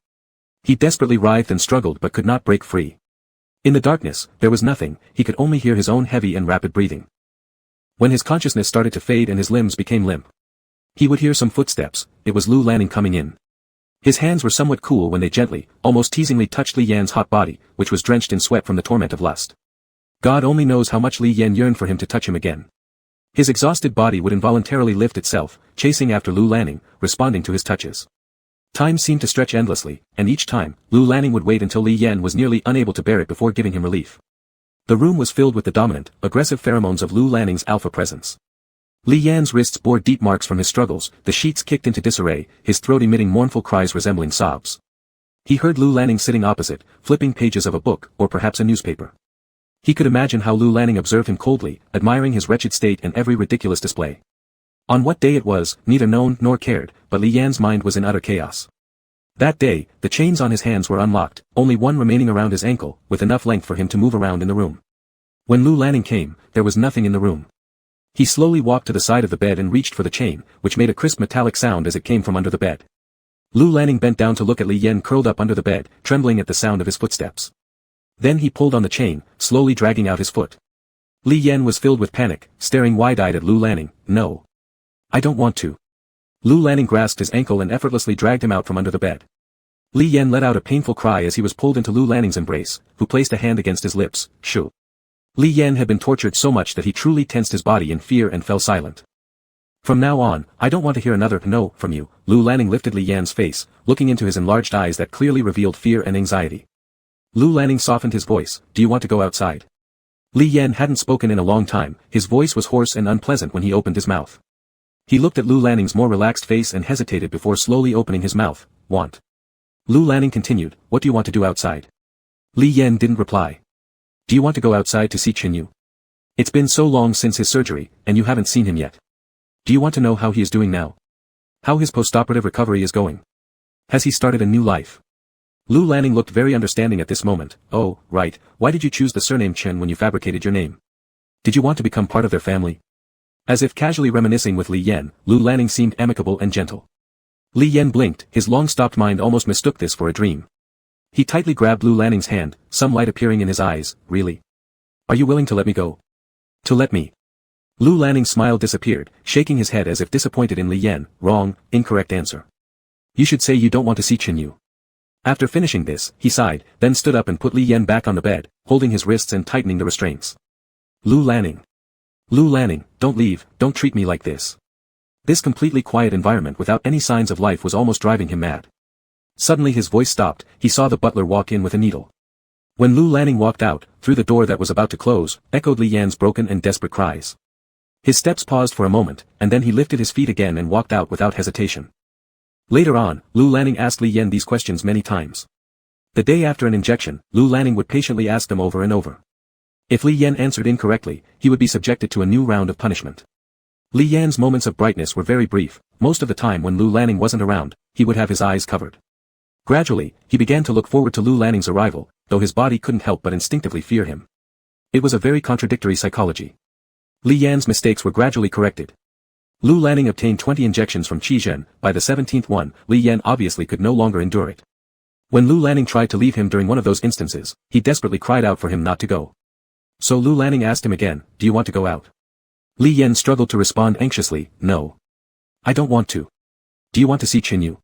He desperately writhed and struggled but could not break free. In the darkness, there was nothing, he could only hear his own heavy and rapid breathing. When his consciousness started to fade and his limbs became limp, he would hear some footsteps. It was Lu Lanning coming in. His hands were somewhat cool when they gently, almost teasingly touched Li Yan's hot body, which was drenched in sweat from the torment of lust. God only knows how much Li Yan yearned for him to touch him again. His exhausted body would involuntarily lift itself, chasing after Lu Lanning, responding to his touches. Time seemed to stretch endlessly, and each time, Lu Lanning would wait until Li Yan was nearly unable to bear it before giving him relief. The room was filled with the dominant, aggressive pheromones of Lu Lanning's alpha presence. Li Yan's wrists bore deep marks from his struggles, the sheets kicked into disarray, his throat emitting mournful cries resembling sobs. He heard Lu Lanning sitting opposite, flipping pages of a book, or perhaps a newspaper. He could imagine how Lu Lanning observed him coldly, admiring his wretched state and every ridiculous display. On what day it was, neither known nor cared, but Li Yan's mind was in utter chaos. That day, the chains on his hands were unlocked, only one remaining around his ankle, with enough length for him to move around in the room. When Lu Lanning came, there was nothing in the room. He slowly walked to the side of the bed and reached for the chain, which made a crisp metallic sound as it came from under the bed. Lu Lanning bent down to look at Li Yan curled up under the bed, trembling at the sound of his footsteps. Then he pulled on the chain, slowly dragging out his foot. Li Yan was filled with panic, staring wide-eyed at Lu Lanning. "No. I don't want to." Lu Lanning grasped his ankle and effortlessly dragged him out from under the bed. Li Yan let out a painful cry as he was pulled into Lu Lanning's embrace, who placed a hand against his lips. Shoo. Li Yan had been tortured so much that he truly tensed his body in fear and fell silent. From now on, I don't want to hear another no from you. Lu Lanning lifted Li Yan's face, looking into his enlarged eyes that clearly revealed fear and anxiety. Lu Lanning softened his voice. Do you want to go outside? Li Yan hadn't spoken in a long time, his voice was hoarse and unpleasant when he opened his mouth. He looked at Lu Lanning's more relaxed face and hesitated before slowly opening his mouth. Want. Lu Lanning continued, what do you want to do outside? Li Yan didn't reply. Do you want to go outside to see Qinyu? It's been so long since his surgery, and you haven't seen him yet. Do you want to know how he is doing now? How his postoperative recovery is going? Has he started a new life? Lu Lanning looked very understanding at this moment. Oh, right, why did you choose the surname Chen when you fabricated your name? Did you want to become part of their family? As if casually reminiscing with Li Yan, Lu Lanning seemed amicable and gentle. Li Yan blinked, his long-stopped mind almost mistook this for a dream. He tightly grabbed Lu Lanning's hand, some light appearing in his eyes. Really? Are you willing to let me go? To let me? Lu Lanning's smile disappeared, shaking his head as if disappointed in Li Yan. Wrong, incorrect answer. You should say you don't want to see Qinyu. After finishing this, he sighed, then stood up and put Li Yan back on the bed, holding his wrists and tightening the restraints. Lu Lanning. Lu Lanning, don't leave, don't treat me like this. This completely quiet environment without any signs of life was almost driving him mad. Suddenly his voice stopped, he saw the butler walk in with a needle. When Lu Lanning walked out, through the door that was about to close, echoed Li Yan's broken and desperate cries. His steps paused for a moment, and then he lifted his feet again and walked out without hesitation. Later on, Lu Lanning asked Li Yan these questions many times. The day after an injection, Lu Lanning would patiently ask them over and over. If Li Yan answered incorrectly, he would be subjected to a new round of punishment. Li Yan's moments of brightness were very brief, most of the time when Lu Lanning wasn't around, he would have his eyes covered. Gradually, he began to look forward to Lu Lanning's arrival, though his body couldn't help but instinctively fear him. It was a very contradictory psychology. Li Yan's mistakes were gradually corrected. Lu Lanning obtained 20 injections from Qi Zhen. By the 17th one, Li Yan obviously could no longer endure it. When Lu Lanning tried to leave him during one of those instances, he desperately cried out for him not to go. So Lu Lanning asked him again, do you want to go out? Li Yan struggled to respond anxiously, no. I don't want to. Do you want to see Qinyu?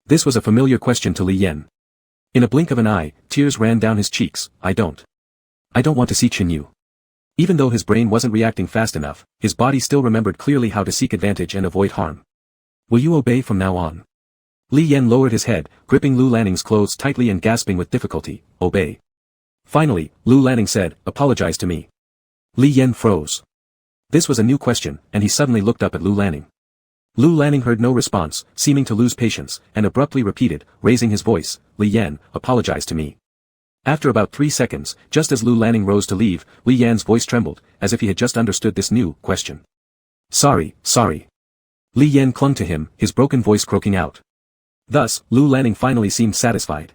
This was a familiar question to Li Yan. In a blink of an eye, tears ran down his cheeks. I don't want to see Qinyu. Even though his brain wasn't reacting fast enough, his body still remembered clearly how to seek advantage and avoid harm. Will you obey from now on? Li Yan lowered his head, gripping Lu Lanning's clothes tightly and gasping with difficulty, obey. Finally, Lu Lanning said, apologize to me. Li Yan froze. This was a new question, and he suddenly looked up at Lu Lanning. Lu Lanning heard no response, seeming to lose patience, and abruptly repeated, raising his voice, Li Yan, apologize to me. After about 3 seconds, just as Lu Lanning rose to leave, Li Yan's voice trembled, as if he had just understood this new question. Sorry. Li Yan clung to him, his broken voice croaking out. Thus, Lu Lanning finally seemed satisfied.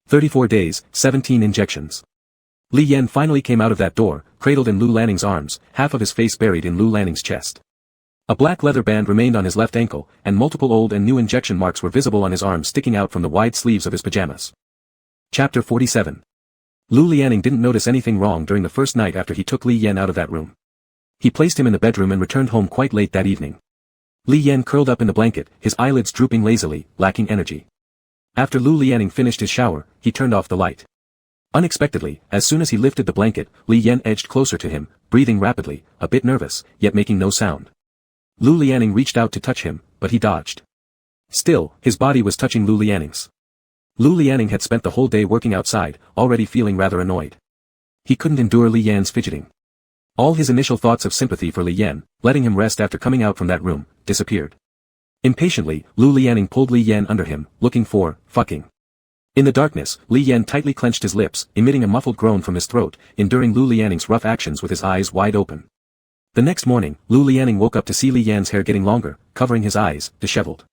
34 days, 17 injections. Li Yan finally came out of that door, cradled in Lu Lanning's arms, half of his face buried in Lu Lanning's chest. A black leather band remained on his left ankle, and multiple old and new injection marks were visible on his arms sticking out from the wide sleeves of his pajamas. Chapter 47. Lu Lianing didn't notice anything wrong during the first night after he took Li Yan out of that room. He placed him in the bedroom and returned home quite late that evening. Li Yan curled up in the blanket, his eyelids drooping lazily, lacking energy. After Lu Lianing finished his shower, he turned off the light. Unexpectedly, as soon as he lifted the blanket, Li Yan edged closer to him, breathing rapidly, a bit nervous, yet making no sound. Lu Lianing reached out to touch him, but he dodged. Still, his body was touching Lu Lianing's. Lu Lianing had spent the whole day working outside, already feeling rather annoyed. He couldn't endure Li Yan's fidgeting. All his initial thoughts of sympathy for Li Yan, letting him rest after coming out from that room, disappeared. Impatiently, Lu Lianing pulled Li Yan under him, looking for, fucking. In the darkness, Li Yan tightly clenched his lips, emitting a muffled groan from his throat, enduring Lu Lianing's rough actions with his eyes wide open. The next morning, Lu Lianing woke up to see Li Yan's hair getting longer, covering his eyes, disheveled.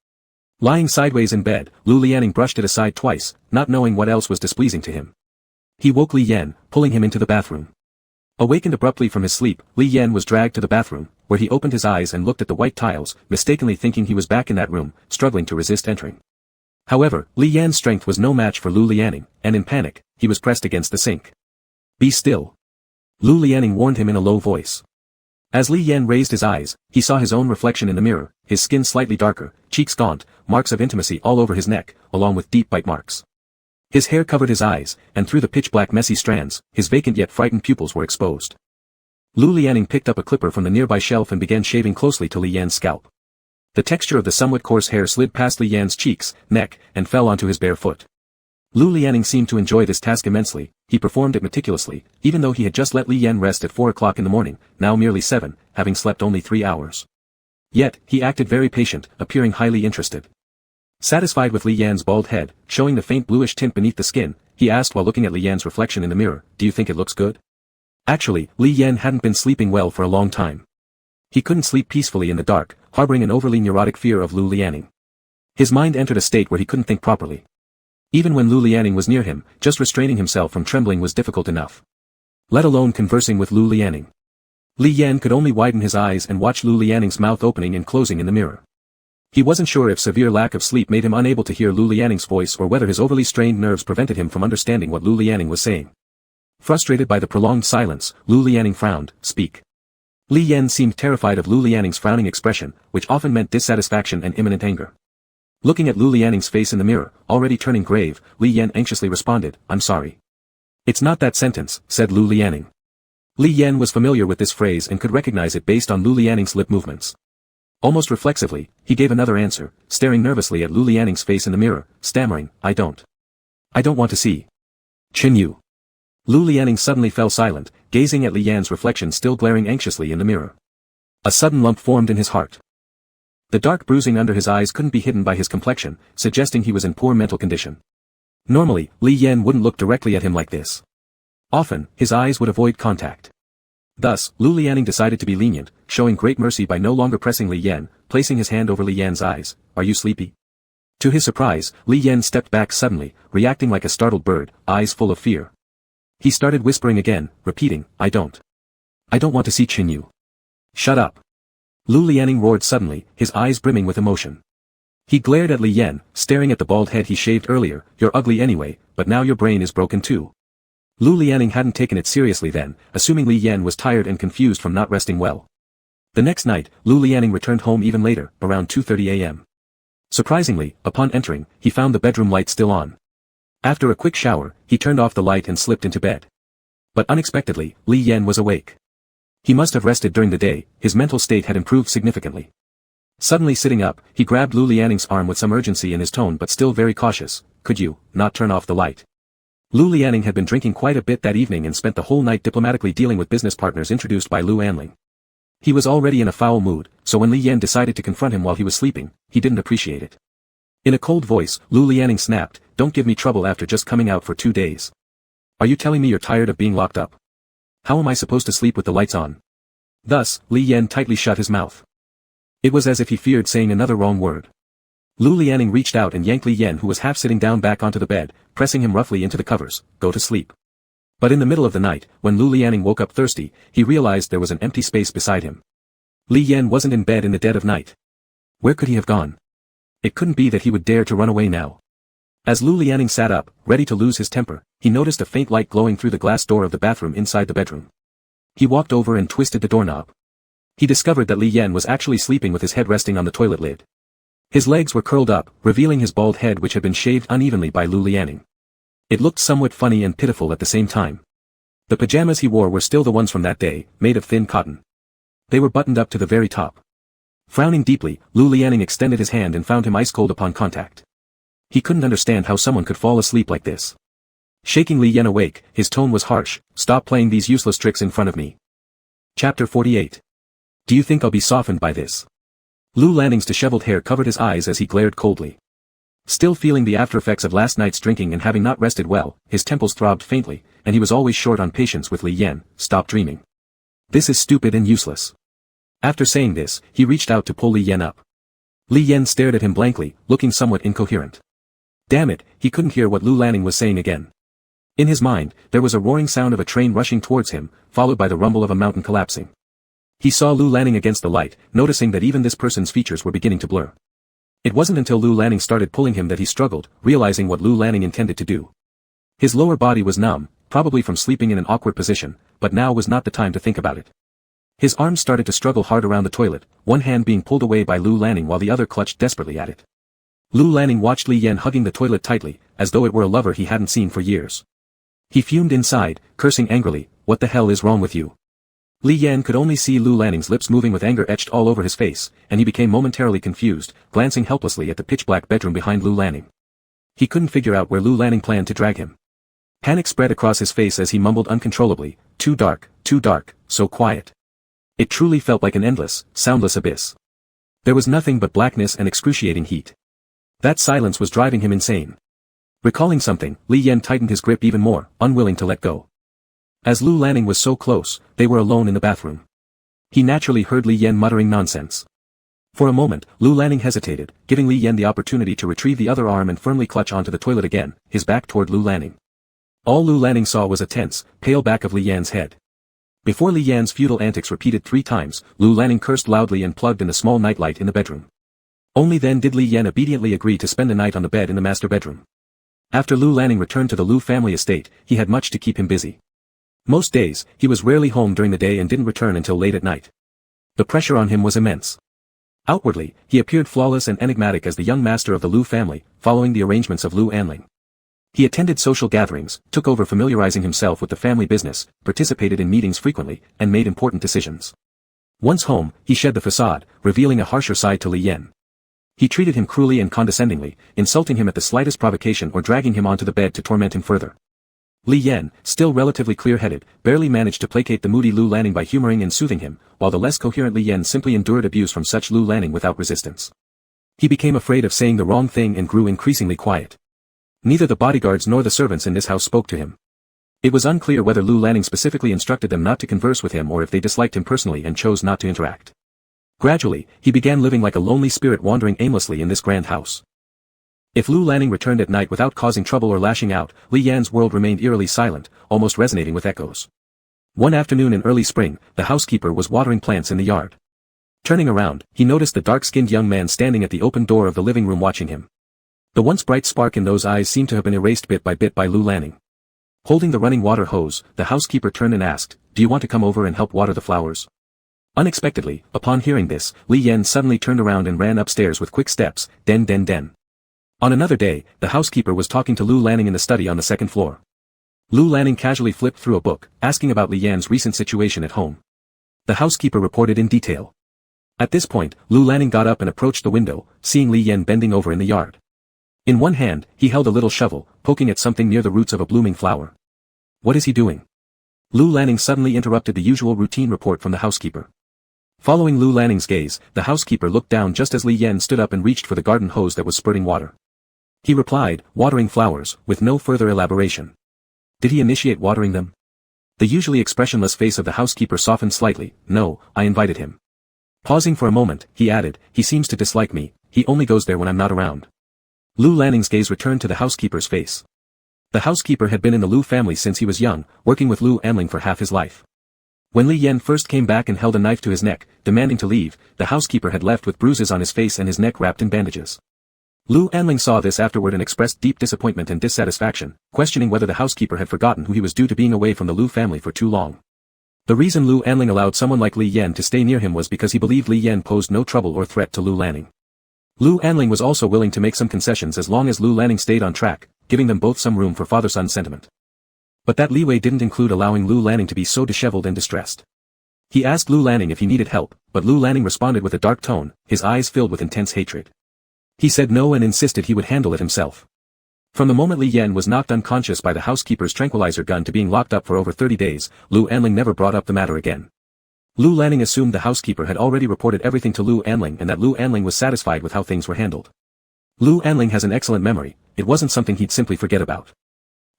Lying sideways in bed, Lu Lianing brushed it aside twice, not knowing what else was displeasing to him. He woke Li Yan, pulling him into the bathroom. Awakened abruptly from his sleep, Li Yan was dragged to the bathroom, where he opened his eyes and looked at the white tiles, mistakenly thinking he was back in that room, struggling to resist entering. However, Li Yan's strength was no match for Lu Lianing, and in panic, he was pressed against the sink. Be still. Lu Lianing warned him in a low voice. As Li Yan raised his eyes, he saw his own reflection in the mirror, his skin slightly darker, cheeks gaunt, marks of intimacy all over his neck, along with deep bite marks. His hair covered his eyes, and through the pitch-black messy strands, his vacant yet frightened pupils were exposed. Lu Lianing picked up a clipper from the nearby shelf and began shaving closely to Li Yan's scalp. The texture of the somewhat coarse hair slid past Li Yan's cheeks, neck, and fell onto his bare foot. Lu Lianing seemed to enjoy this task immensely. He performed it meticulously, even though he had just let Li Yan rest at 4 o'clock in the morning, now merely 7, having slept only 3 hours. Yet, he acted very patient, appearing highly interested. Satisfied with Li Yan's bald head, showing the faint bluish tint beneath the skin, he asked while looking at Li Yan's reflection in the mirror, "Do you think it looks good?" Actually, Li Yan hadn't been sleeping well for a long time. He couldn't sleep peacefully in the dark, harboring an overly neurotic fear of Lu Lianing. His mind entered a state where he couldn't think properly. Even when Lu Lianing was near him, just restraining himself from trembling was difficult enough. Let alone conversing with Lu Lianing. Li Yan could only widen his eyes and watch Lu Lianing's mouth opening and closing in the mirror. He wasn't sure if severe lack of sleep made him unable to hear Lu Lianing's voice or whether his overly strained nerves prevented him from understanding what Lu Lianing was saying. Frustrated by the prolonged silence, Lu Lianing frowned. "Speak." Li Yan seemed terrified of Lu Lianing's frowning expression, which often meant dissatisfaction and imminent anger. Looking at Lu Lianing's face in the mirror, already turning grave, Li Yan anxiously responded, "I'm sorry." "It's not that sentence," said Lu Lianing. Li Yan was familiar with this phrase and could recognize it based on Lu Lianing's lip movements. Almost reflexively, he gave another answer, staring nervously at Lu Lianing's face in the mirror, stammering, I don't want to see Qin Yu." Lu Lianing suddenly fell silent, gazing at Li Yan's reflection still glaring anxiously in the mirror. A sudden lump formed in his heart. The dark bruising under his eyes couldn't be hidden by his complexion, suggesting he was in poor mental condition. Normally, Li Yan wouldn't look directly at him like this. Often, his eyes would avoid contact. Thus, Lu Lianing decided to be lenient, showing great mercy by no longer pressing Li Yan, placing his hand over Li Yan's eyes. "Are you sleepy?" To his surprise, Li Yan stepped back suddenly, reacting like a startled bird, eyes full of fear. He started whispering again, repeating, I don't want to see Qin Yu." "Shut up." Lu Lianing roared suddenly, his eyes brimming with emotion. He glared at Li Yan, staring at the bald head he shaved earlier. "You're ugly anyway, but now your brain is broken too." Lu Lianing hadn't taken it seriously then, assuming Li Yan was tired and confused from not resting well. The next night, Lu Lianing returned home even later, around 2:30 a.m. Surprisingly, upon entering, he found the bedroom light still on. After a quick shower, he turned off the light and slipped into bed. But unexpectedly, Li Yan was awake. He must have rested during the day, his mental state had improved significantly. Suddenly sitting up, he grabbed Lu Lianing's arm with some urgency in his tone but still very cautious. "Could you not turn off the light?" Lu Lianing had been drinking quite a bit that evening and spent the whole night diplomatically dealing with business partners introduced by Lu Anling. He was already in a foul mood, so when Li Yan decided to confront him while he was sleeping, he didn't appreciate it. In a cold voice, Lu Lianing snapped, "Don't give me trouble after just coming out for 2 days. Are you telling me you're tired of being locked up? How am I supposed to sleep with the lights on?" Thus, Li Yan tightly shut his mouth. It was as if he feared saying another wrong word. Lu Lianing reached out and yanked Li Yan, who was half sitting down, back onto the bed, pressing him roughly into the covers. "Go to sleep." But in the middle of the night, when Lu Lianing woke up thirsty, he realized there was an empty space beside him. Li Yan wasn't in bed in the dead of night. Where could he have gone? It couldn't be that he would dare to run away now. As Lu Lianing sat up, ready to lose his temper, he noticed a faint light glowing through the glass door of the bathroom inside the bedroom. He walked over and twisted the doorknob. He discovered that Li Yan was actually sleeping with his head resting on the toilet lid. His legs were curled up, revealing his bald head which had been shaved unevenly by Lu Lianing. It looked somewhat funny and pitiful at the same time. The pajamas he wore were still the ones from that day, made of thin cotton. They were buttoned up to the very top. Frowning deeply, Lu Lianing extended his hand and found him ice cold upon contact. He couldn't understand how someone could fall asleep like this. Shaking Li Yan awake, his tone was harsh. "Stop playing these useless tricks in front of me." Chapter 48. Do you think I'll be softened by this? Lu Lanning's disheveled hair covered his eyes as he glared coldly. Still feeling the aftereffects of last night's drinking and having not rested well, his temples throbbed faintly, and he was always short on patience with Li Yan. "Stop dreaming. This is stupid and useless." After saying this, he reached out to pull Li Yan up. Li Yan stared at him blankly, looking somewhat incoherent. Damn it, he couldn't hear what Lu Lanning was saying again. In his mind, there was a roaring sound of a train rushing towards him, followed by the rumble of a mountain collapsing. He saw Lu Lanning against the light, noticing that even this person's features were beginning to blur. It wasn't until Lu Lanning started pulling him that he struggled, realizing what Lu Lanning intended to do. His lower body was numb, probably from sleeping in an awkward position, but now was not the time to think about it. His arms started to struggle hard around the toilet, one hand being pulled away by Lu Lanning while the other clutched desperately at it. Lu Lanning watched Li Yan hugging the toilet tightly, as though it were a lover he hadn't seen for years. He fumed inside, cursing angrily, "What the hell is wrong with you?" Li Yan could only see Lu Lanning's lips moving with anger etched all over his face, and he became momentarily confused, glancing helplessly at the pitch-black bedroom behind Lu Lanning. He couldn't figure out where Lu Lanning planned to drag him. Panic spread across his face as he mumbled uncontrollably, too dark, so quiet." It truly felt like an endless, soundless abyss. There was nothing but blackness and excruciating heat. That silence was driving him insane. Recalling something, Li Yan tightened his grip even more, unwilling to let go. As Lu Lanning was so close, they were alone in the bathroom. He naturally heard Li Yan muttering nonsense. For a moment, Lu Lanning hesitated, giving Li Yan the opportunity to retrieve the other arm and firmly clutch onto the toilet again, his back toward Lu Lanning. All Lu Lanning saw was a tense, pale back of Li Yan's head. Before Li Yan's futile antics repeated 3 times, Lu Lanning cursed loudly and plugged in the small nightlight in the bedroom. Only then did Li Yan obediently agree to spend the night on the bed in the master bedroom. After Lu Lanning returned to the Lu family estate, he had much to keep him busy. Most days, he was rarely home during the day and didn't return until late at night. The pressure on him was immense. Outwardly, he appeared flawless and enigmatic as the young master of the Lu family, following the arrangements of Lu Anling. He attended social gatherings, took over familiarizing himself with the family business, participated in meetings frequently, and made important decisions. Once home, he shed the facade, revealing a harsher side to Li Yan. He treated him cruelly and condescendingly, insulting him at the slightest provocation or dragging him onto the bed to torment him further. Li Yan, still relatively clear-headed, barely managed to placate the moody Lu Lanning by humoring and soothing him, while the less coherent Li Yan simply endured abuse from such Lu Lanning without resistance. He became afraid of saying the wrong thing and grew increasingly quiet. Neither the bodyguards nor the servants in this house spoke to him. It was unclear whether Lu Lanning specifically instructed them not to converse with him or if they disliked him personally and chose not to interact. Gradually, he began living like a lonely spirit wandering aimlessly in this grand house. If Lu Lanning returned at night without causing trouble or lashing out, Li Yan's world remained eerily silent, almost resonating with echoes. One afternoon in early spring, the housekeeper was watering plants in the yard. Turning around, he noticed the dark-skinned young man standing at the open door of the living room watching him. The once bright spark in those eyes seemed to have been erased bit by Lu Lanning. Holding the running water hose, the housekeeper turned and asked, "Do you want to come over and help water the flowers?" Unexpectedly, upon hearing this, Li Yan suddenly turned around and ran upstairs with quick steps, den. On another day, the housekeeper was talking to Lu Lanning in the study on the second floor. Lu Lanning casually flipped through a book, asking about Li Yan's recent situation at home. The housekeeper reported in detail. At this point, Lu Lanning got up and approached the window, seeing Li Yan bending over in the yard. In one hand, he held a little shovel, poking at something near the roots of a blooming flower. "What is he doing?" Lu Lanning suddenly interrupted the usual routine report from the housekeeper. Following Lu Lanning's gaze, the housekeeper looked down just as Li Yan stood up and reached for the garden hose that was spurting water. He replied, "Watering flowers," with no further elaboration. Did he initiate watering them? The usually expressionless face of the housekeeper softened slightly. "No, I invited him." Pausing for a moment, he added, "He seems to dislike me, he only goes there when I'm not around." Lu Lanning's gaze returned to the housekeeper's face. The housekeeper had been in the Lu family since he was young, working with Lu Anling for half his life. When Li Yan first came back and held a knife to his neck, demanding to leave, the housekeeper had left with bruises on his face and his neck wrapped in bandages. Lu Anling saw this afterward and expressed deep disappointment and dissatisfaction, questioning whether the housekeeper had forgotten who he was due to being away from the Lu family for too long. The reason Lu Anling allowed someone like Li Yan to stay near him was because he believed Li Yan posed no trouble or threat to Lu Lanning. Lu Anling was also willing to make some concessions as long as Lu Lanning stayed on track, giving them both some room for father-son sentiment. But that leeway didn't include allowing Lu Lanning to be so disheveled and distressed. He asked Lu Lanning if he needed help, but Lu Lanning responded with a dark tone, his eyes filled with intense hatred. He said no and insisted he would handle it himself. From the moment Li Yan was knocked unconscious by the housekeeper's tranquilizer gun to being locked up for over 30 days, Lu Anling never brought up the matter again. Lu Lanning assumed the housekeeper had already reported everything to Lu Anling and that Lu Anling was satisfied with how things were handled. Lu Anling has an excellent memory, it wasn't something he'd simply forget about.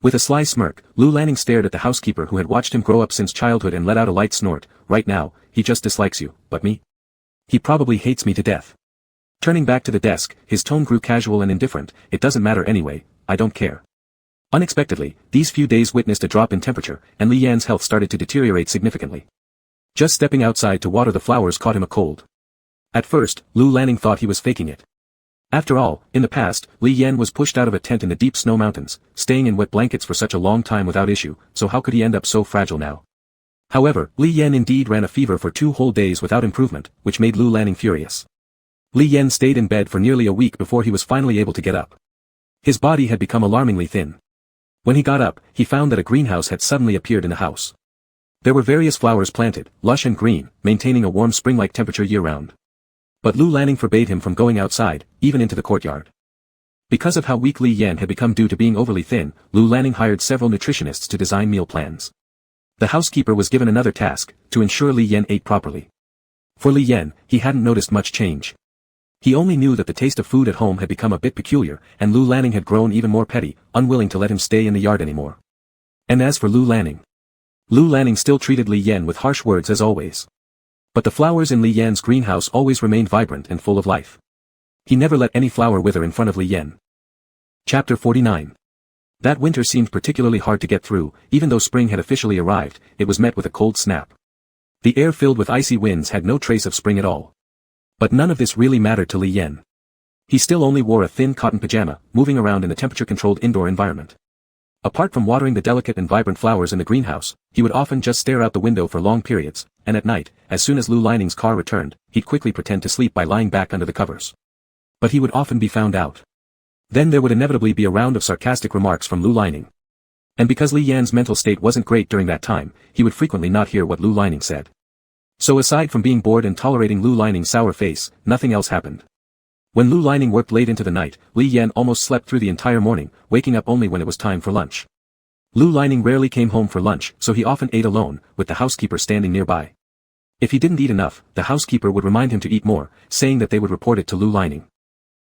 With a sly smirk, Lu Lanning stared at the housekeeper who had watched him grow up since childhood and let out a light snort. "Right now, he just dislikes you, but me? He probably hates me to death." Turning back to the desk, his tone grew casual and indifferent. "It doesn't matter anyway, I don't care." Unexpectedly, these few days witnessed a drop in temperature, and Li Yan's health started to deteriorate significantly. Just stepping outside to water the flowers caught him a cold. At first, Lu Lanning thought he was faking it. After all, in the past, Li Yan was pushed out of a tent in the deep snow mountains, staying in wet blankets for such a long time without issue, so how could he end up so fragile now? However, Li Yan indeed ran a fever for 2 whole days without improvement, which made Lu Lanning furious. Li Yan stayed in bed for nearly a week before he was finally able to get up. His body had become alarmingly thin. When he got up, he found that a greenhouse had suddenly appeared in the house. There were various flowers planted, lush and green, maintaining a warm spring-like temperature year-round. But Lu Lanning forbade him from going outside, even into the courtyard. Because of how weak Li Yan had become due to being overly thin, Lu Lanning hired several nutritionists to design meal plans. The housekeeper was given another task, to ensure Li Yan ate properly. For Li Yan, he hadn't noticed much change. He only knew that the taste of food at home had become a bit peculiar, and Lu Lanning had grown even more petty, unwilling to let him stay in the yard anymore. And as for Lu Lanning still treated Li Yan with harsh words as always. But the flowers in Li Yan's greenhouse always remained vibrant and full of life. He never let any flower wither in front of Li Yan. Chapter 49. That winter seemed particularly hard to get through. Even though spring had officially arrived, it was met with a cold snap. The air filled with icy winds had no trace of spring at all. But none of this really mattered to Li Yan. He still only wore a thin cotton pajama, moving around in the temperature-controlled indoor environment. Apart from watering the delicate and vibrant flowers in the greenhouse, he would often just stare out the window for long periods, and at night, as soon as Lu Lanning's car returned, he'd quickly pretend to sleep by lying back under the covers. But he would often be found out. Then there would inevitably be a round of sarcastic remarks from Lu Lanning. And because Li Yan's mental state wasn't great during that time, he would frequently not hear what Lu Lanning said. So aside from being bored and tolerating Lu Lanning's sour face, nothing else happened. When Lu Lanning worked late into the night, Li Yan almost slept through the entire morning, waking up only when it was time for lunch. Lu Lanning rarely came home for lunch, so he often ate alone, with the housekeeper standing nearby. If he didn't eat enough, the housekeeper would remind him to eat more, saying that they would report it to Lu Lanning.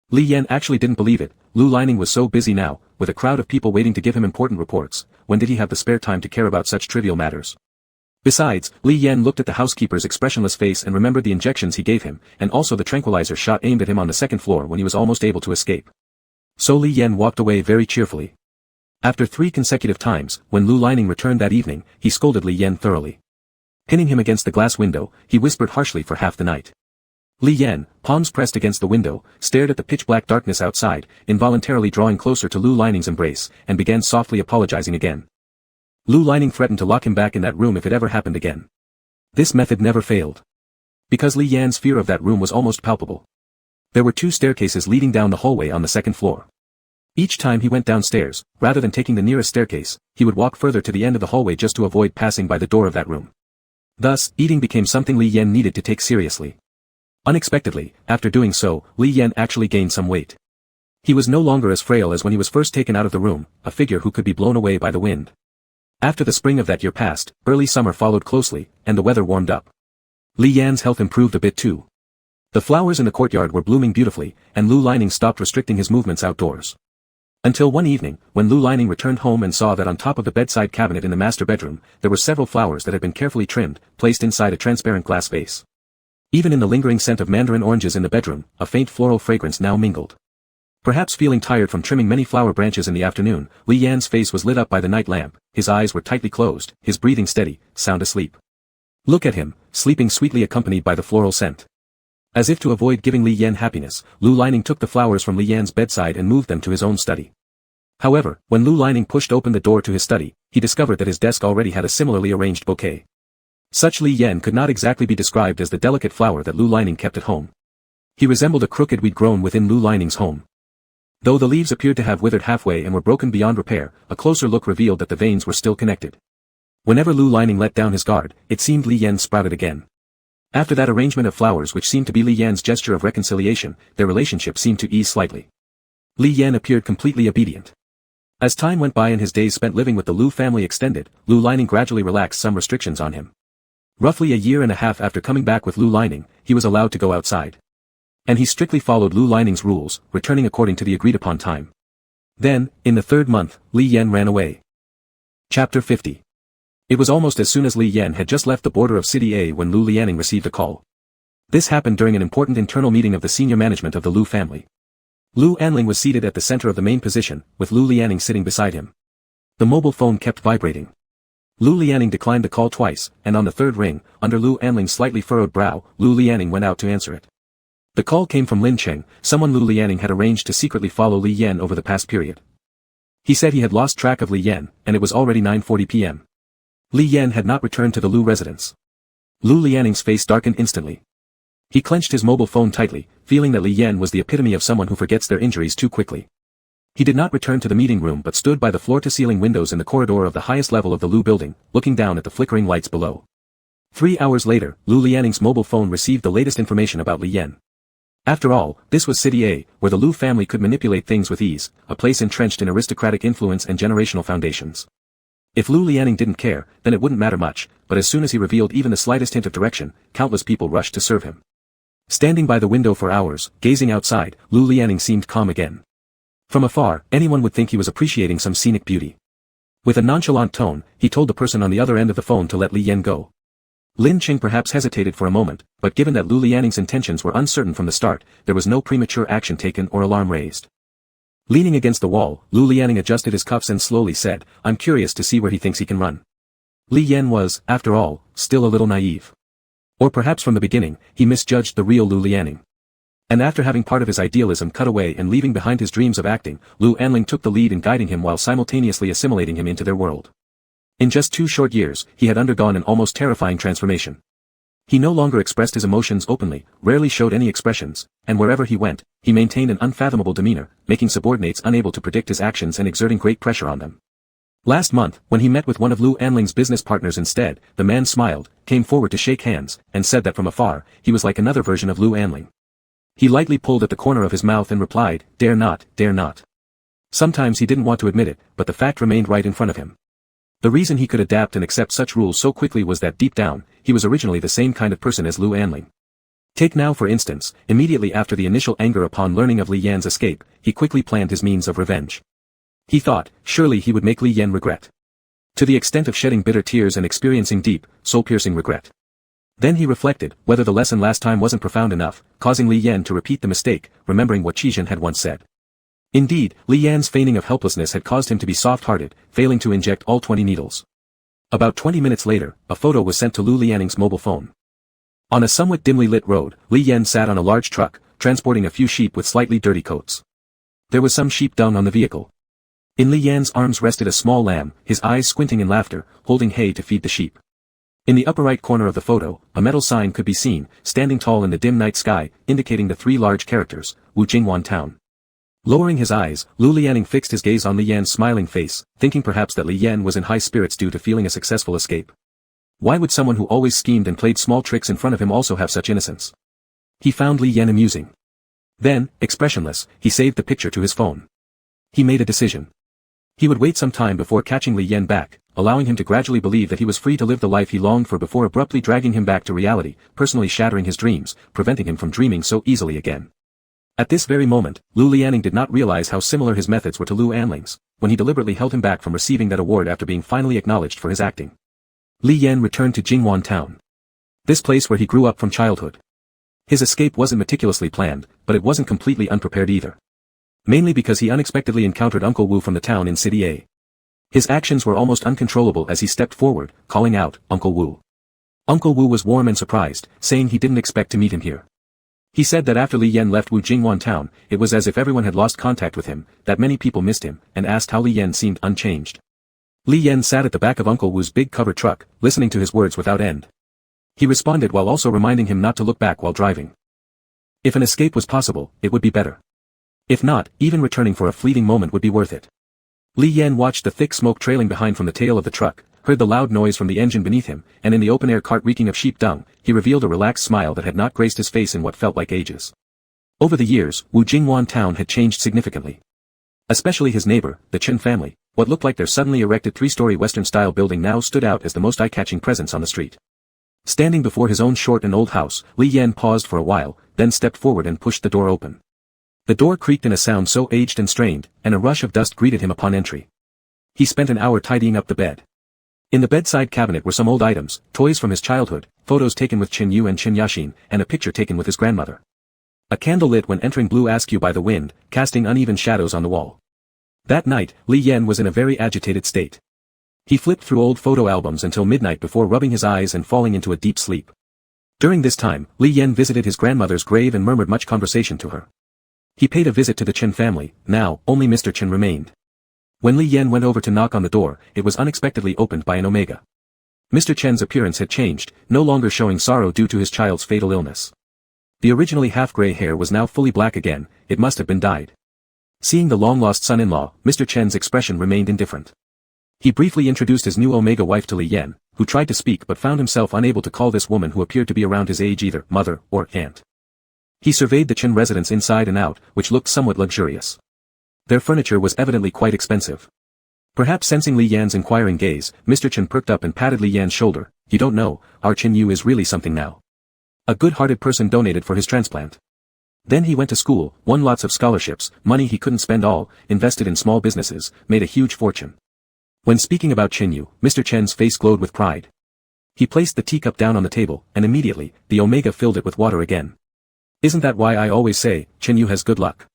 Li Yan actually didn't believe it. Lu Lanning was so busy now, with a crowd of people waiting to give him important reports. When did he have the spare time to care about such trivial matters? Besides, Li Yan looked at the housekeeper's expressionless face and remembered the injections he gave him, and also the tranquilizer shot aimed at him on the second floor when he was almost able to escape. So Li Yan walked away very cheerfully. After 3 consecutive times, when Lu Lanning returned that evening, he scolded Li Yan thoroughly. Pinning him against the glass window, he whispered harshly for half the night. Li Yan, palms pressed against the window, stared at the pitch-black darkness outside, involuntarily drawing closer to Lu Lanning's embrace, and began softly apologizing again. Lu Lanning threatened to lock him back in that room if it ever happened again. This method never failed. Because Li Yan's fear of that room was almost palpable. There were 2 staircases leading down the hallway on the second floor. Each time he went downstairs, rather than taking the nearest staircase, he would walk further to the end of the hallway just to avoid passing by the door of that room. Thus, eating became something Li Yan needed to take seriously. Unexpectedly, after doing so, Li Yan actually gained some weight. He was no longer as frail as when he was first taken out of the room, a figure who could be blown away by the wind. After the spring of that year passed, early summer followed closely, and the weather warmed up. Li Yan's health improved a bit too. The flowers in the courtyard were blooming beautifully, and Lu Lanning stopped restricting his movements outdoors. Until one evening, when Lu Lanning returned home and saw that on top of the bedside cabinet in the master bedroom, there were several flowers that had been carefully trimmed, placed inside a transparent glass vase. Even in the lingering scent of mandarin oranges in the bedroom, a faint floral fragrance now mingled. Perhaps feeling tired from trimming many flower branches in the afternoon, Li Yan's face was lit up by the night lamp, his eyes were tightly closed, his breathing steady, sound asleep. Look at him, sleeping sweetly accompanied by the floral scent. As if to avoid giving Li Yan happiness, Lu Lanning took the flowers from Li Yan's bedside and moved them to his own study. However, when Lu Lanning pushed open the door to his study, he discovered that his desk already had a similarly arranged bouquet. Such Li Yan could not exactly be described as the delicate flower that Lu Lanning kept at home. He resembled a crooked weed grown within Lu Lanning's home. Though the leaves appeared to have withered halfway and were broken beyond repair, a closer look revealed that the veins were still connected. Whenever Lu Lanning let down his guard, it seemed Li Yan sprouted again. After that arrangement of flowers which seemed to be Li Yan's gesture of reconciliation, their relationship seemed to ease slightly. Li Yan appeared completely obedient. As time went by and his days spent living with the Lu family extended, Lu Lanning gradually relaxed some restrictions on him. Roughly a year and a half after coming back with Lu Lanning, he was allowed to go outside. And he strictly followed Lu Lanning's rules, returning according to the agreed-upon time. Then, in the 3rd month, Li Yan ran away. Chapter 50. It was almost as soon as Li Yan had just left the border of City A when Lu Lianing received a call. This happened during an important internal meeting of the senior management of the Lu family. Lu Anling was seated at the center of the main position, with Lu Lianing sitting beside him. The mobile phone kept vibrating. Lu Lianing declined the call twice, and on the 3rd ring, under Lu Anling's slightly furrowed brow, Lu Lianing went out to answer it. The call came from Lin Cheng, someone Lu Lianing had arranged to secretly follow Li Yan over the past period. He said he had lost track of Li Yan, and it was already 9:40 p.m. Li Yan had not returned to the Lu residence. Lu Lianning's face darkened instantly. He clenched his mobile phone tightly, feeling that Li Yan was the epitome of someone who forgets their injuries too quickly. He did not return to the meeting room but stood by the floor-to-ceiling windows in the corridor of the highest level of the Lu building, looking down at the flickering lights below. 3 hours later, Lu Lianning's mobile phone received the latest information about Li Yan. After all, this was City A, where the Lu family could manipulate things with ease, a place entrenched in aristocratic influence and generational foundations. If Lu Lianning didn't care, then it wouldn't matter much, but as soon as he revealed even the slightest hint of direction, countless people rushed to serve him. Standing by the window for hours, gazing outside, Lu Lianning seemed calm again. From afar, anyone would think he was appreciating some scenic beauty. With a nonchalant tone, he told the person on the other end of the phone to let Li Yan go. Lin Qing perhaps hesitated for a moment, but given that Lu Lianning's intentions were uncertain from the start, there was no premature action taken or alarm raised. Leaning against the wall, Lu Lianning adjusted his cuffs and slowly said, "I'm curious to see where he thinks he can run." Li Yan was, after all, still a little naive. Or perhaps from the beginning, he misjudged the real Lu Lianning. And after having part of his idealism cut away and leaving behind his dreams of acting, Lu Anling took the lead in guiding him while simultaneously assimilating him into their world. In just 2 short years, he had undergone an almost terrifying transformation. He no longer expressed his emotions openly, rarely showed any expressions, and wherever he went, he maintained an unfathomable demeanor, making subordinates unable to predict his actions and exerting great pressure on them. Last month, when he met with one of Lu Anling's business partners instead, the man smiled, came forward to shake hands, and said that from afar, he was like another version of Lu Anling. He lightly pulled at the corner of his mouth and replied, "Dare not, dare not." Sometimes he didn't want to admit it, but the fact remained right in front of him. The reason he could adapt and accept such rules so quickly was that deep down, he was originally the same kind of person as Lu Anling. Take now for instance, immediately after the initial anger upon learning of Li Yan's escape, he quickly planned his means of revenge. He thought, surely he would make Li Yan regret. To the extent of shedding bitter tears and experiencing deep, soul-piercing regret. Then he reflected, whether the lesson last time wasn't profound enough, causing Li Yan to repeat the mistake, remembering what Qi Zhen had once said. Indeed, Li Yan's feigning of helplessness had caused him to be soft-hearted, failing to inject all 20 needles. About 20 minutes later, a photo was sent to Lu Lianning's mobile phone. On a somewhat dimly lit road, Li Yan sat on a large truck, transporting a few sheep with slightly dirty coats. There was some sheep dung on the vehicle. In Li Yan's arms rested a small lamb, his eyes squinting in laughter, holding hay to feed the sheep. In the upper right corner of the photo, a metal sign could be seen, standing tall in the dim night sky, indicating the 3 large characters, Wu Jingwan Town. Lowering his eyes, Lu Lianning fixed his gaze on Li Yan's smiling face, thinking perhaps that Li Yan was in high spirits due to feeling a successful escape. Why would someone who always schemed and played small tricks in front of him also have such innocence? He found Li Yan amusing. Then, expressionless, he saved the picture to his phone. He made a decision. He would wait some time before catching Li Yan back, allowing him to gradually believe that he was free to live the life he longed for before abruptly dragging him back to reality, personally shattering his dreams, preventing him from dreaming so easily again. At this very moment, Lu Lianning did not realize how similar his methods were to Lu Anling's, when he deliberately held him back from receiving that award after being finally acknowledged for his acting. Li Yan returned to Jingwan Town. This place where he grew up from childhood. His escape wasn't meticulously planned, but it wasn't completely unprepared either. Mainly because he unexpectedly encountered Uncle Wu from the town in City A. His actions were almost uncontrollable as he stepped forward, calling out, "Uncle Wu." Uncle Wu was warm and surprised, saying he didn't expect to meet him here. He said that after Li Yan left Wu Jingwan Town, it was as if everyone had lost contact with him, that many people missed him, and asked how Li Yan seemed unchanged. Li Yan sat at the back of Uncle Wu's big covered truck, listening to his words without end. He responded while also reminding him not to look back while driving. If an escape was possible, it would be better. If not, even returning for a fleeting moment would be worth it. Li Yan watched the thick smoke trailing behind from the tail of the truck, heard the loud noise from the engine beneath him, and in the open-air cart reeking of sheep dung, he revealed a relaxed smile that had not graced his face in what felt like ages. Over the years, Wu Jingwan Town had changed significantly. Especially his neighbor, the Chen family, what looked like their suddenly erected 3-story Western-style building now stood out as the most eye-catching presence on the street. Standing before his own short and old house, Li Yan paused for a while, then stepped forward and pushed the door open. The door creaked in a sound so aged and strained, and a rush of dust greeted him upon entry. He spent an hour tidying up the bed. In the bedside cabinet were some old items, toys from his childhood, photos taken with Qin Yu and Qin Yaxin, and a picture taken with his grandmother. A candle lit when entering blew askew by the wind, casting uneven shadows on the wall. That night, Li Yan was in a very agitated state. He flipped through old photo albums until midnight before rubbing his eyes and falling into a deep sleep. During this time, Li Yan visited his grandmother's grave and murmured much conversation to her. He paid a visit to the Chen family. Now, only Mr. Chen remained. When Li Yan went over to knock on the door, it was unexpectedly opened by an Omega. Mr. Chen's appearance had changed, no longer showing sorrow due to his child's fatal illness. The originally half-gray hair was now fully black again, it must have been dyed. Seeing the long-lost son-in-law, Mr. Chen's expression remained indifferent. He briefly introduced his new Omega wife to Li Yan, who tried to speak but found himself unable to call this woman who appeared to be around his age either mother or aunt. He surveyed the Chen residence inside and out, which looked somewhat luxurious. Their furniture was evidently quite expensive. Perhaps sensing Li Yan's inquiring gaze, Mr. Chen perked up and patted Li Yan's shoulder. You don't know, our Chen Yu is really something now. A good-hearted person donated for his transplant. Then he went to school, won lots of scholarships, money he couldn't spend all, invested in small businesses, made a huge fortune. When speaking about Chen Yu, Mr. Chen's face glowed with pride. He placed the teacup down on the table, and immediately, the Omega filled it with water again. Isn't that why I always say, Chen Yu has good luck?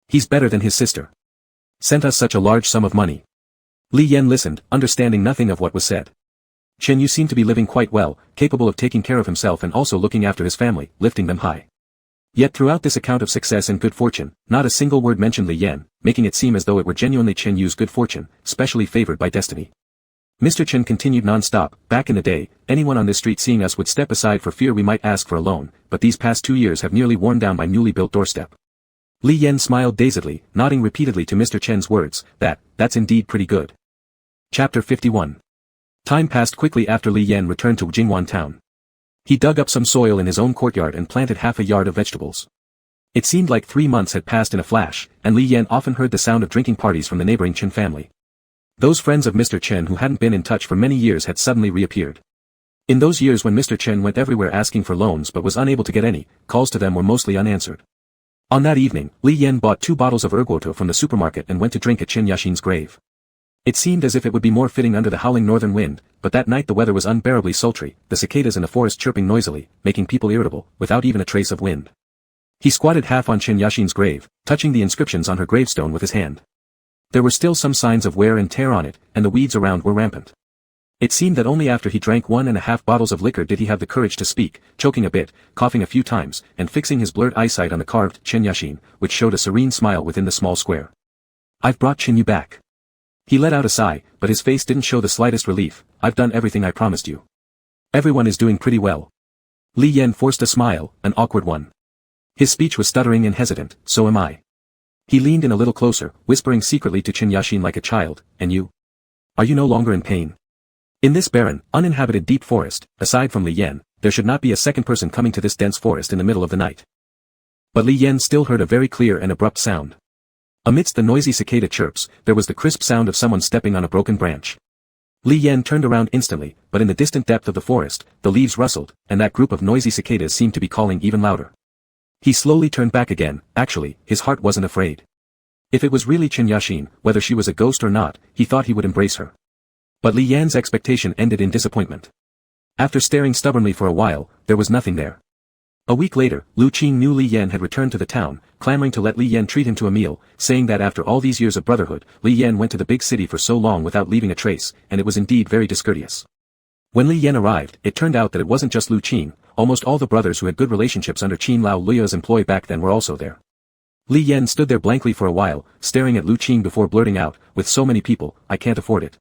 He's better than his sister. Sent us such a large sum of money. Li Yan listened, understanding nothing of what was said. Chen Yu seemed to be living quite well, capable of taking care of himself and also looking after his family, lifting them high. Yet throughout this account of success and good fortune, not a single word mentioned Li Yan, making it seem as though it were genuinely Chen Yu's good fortune, specially favored by destiny. Mr. Chen continued non-stop. Back in the day, anyone on this street seeing us would step aside for fear we might ask for a loan, but these past 2 years have nearly worn down my newly built doorstep. Li Yan smiled dazedly, nodding repeatedly to Mr. Chen's words, that's indeed pretty good. Chapter 51. Time passed quickly after Li Yan returned to Jingwan town. He dug up some soil in his own courtyard and planted half a yard of vegetables. It seemed like 3 months had passed in a flash, and Li Yan often heard the sound of drinking parties from the neighboring Chen family. Those friends of Mr. Chen who hadn't been in touch for many years had suddenly reappeared. In those years when Mr. Chen went everywhere asking for loans but was unable to get any, calls to them were mostly unanswered. On that evening, Li Yan bought 2 bottles of ergoto from the supermarket and went to drink at Chen Yashin's grave. It seemed as if it would be more fitting under the howling northern wind, but that night the weather was unbearably sultry, the cicadas in the forest chirping noisily, making people irritable, without even a trace of wind. He squatted half on Chen Yashin's grave, touching the inscriptions on her gravestone with his hand. There were still some signs of wear and tear on it, and the weeds around were rampant. It seemed that only after he drank 1.5 bottles of liquor did he have the courage to speak, choking a bit, coughing a few times, and fixing his blurred eyesight on the carved Chen Yashin, which showed a serene smile within the small square. I've brought Chen Yu back. He let out a sigh, but his face didn't show the slightest relief. I've done everything I promised you. Everyone is doing pretty well. Li Yan forced a smile, an awkward one. His speech was stuttering and hesitant, so am I. He leaned in a little closer, whispering secretly to Chen Yashin like a child, and you? Are you no longer in pain? In this barren, uninhabited deep forest, aside from Li Yan, there should not be a second person coming to this dense forest in the middle of the night. But Li Yan still heard a very clear and abrupt sound. Amidst the noisy cicada chirps, there was the crisp sound of someone stepping on a broken branch. Li Yan turned around instantly, but in the distant depth of the forest, the leaves rustled, and that group of noisy cicadas seemed to be calling even louder. He slowly turned back again. Actually, his heart wasn't afraid. If it was really Chen Yashin, whether she was a ghost or not, he thought he would embrace her. But Li Yan's expectation ended in disappointment. After staring stubbornly for a while, there was nothing there. A week later, Lu Qing knew Li Yan had returned to the town, clamoring to let Li Yan treat him to a meal, saying that after all these years of brotherhood, Li Yan went to the big city for so long without leaving a trace, and it was indeed very discourteous. When Li Yan arrived, it turned out that it wasn't just Lu Qing, almost all the brothers who had good relationships under Qin Lao Luya's employ back then were also there. Li Yan stood there blankly for a while, staring at Lu Qing before blurting out, with so many people, I can't afford it.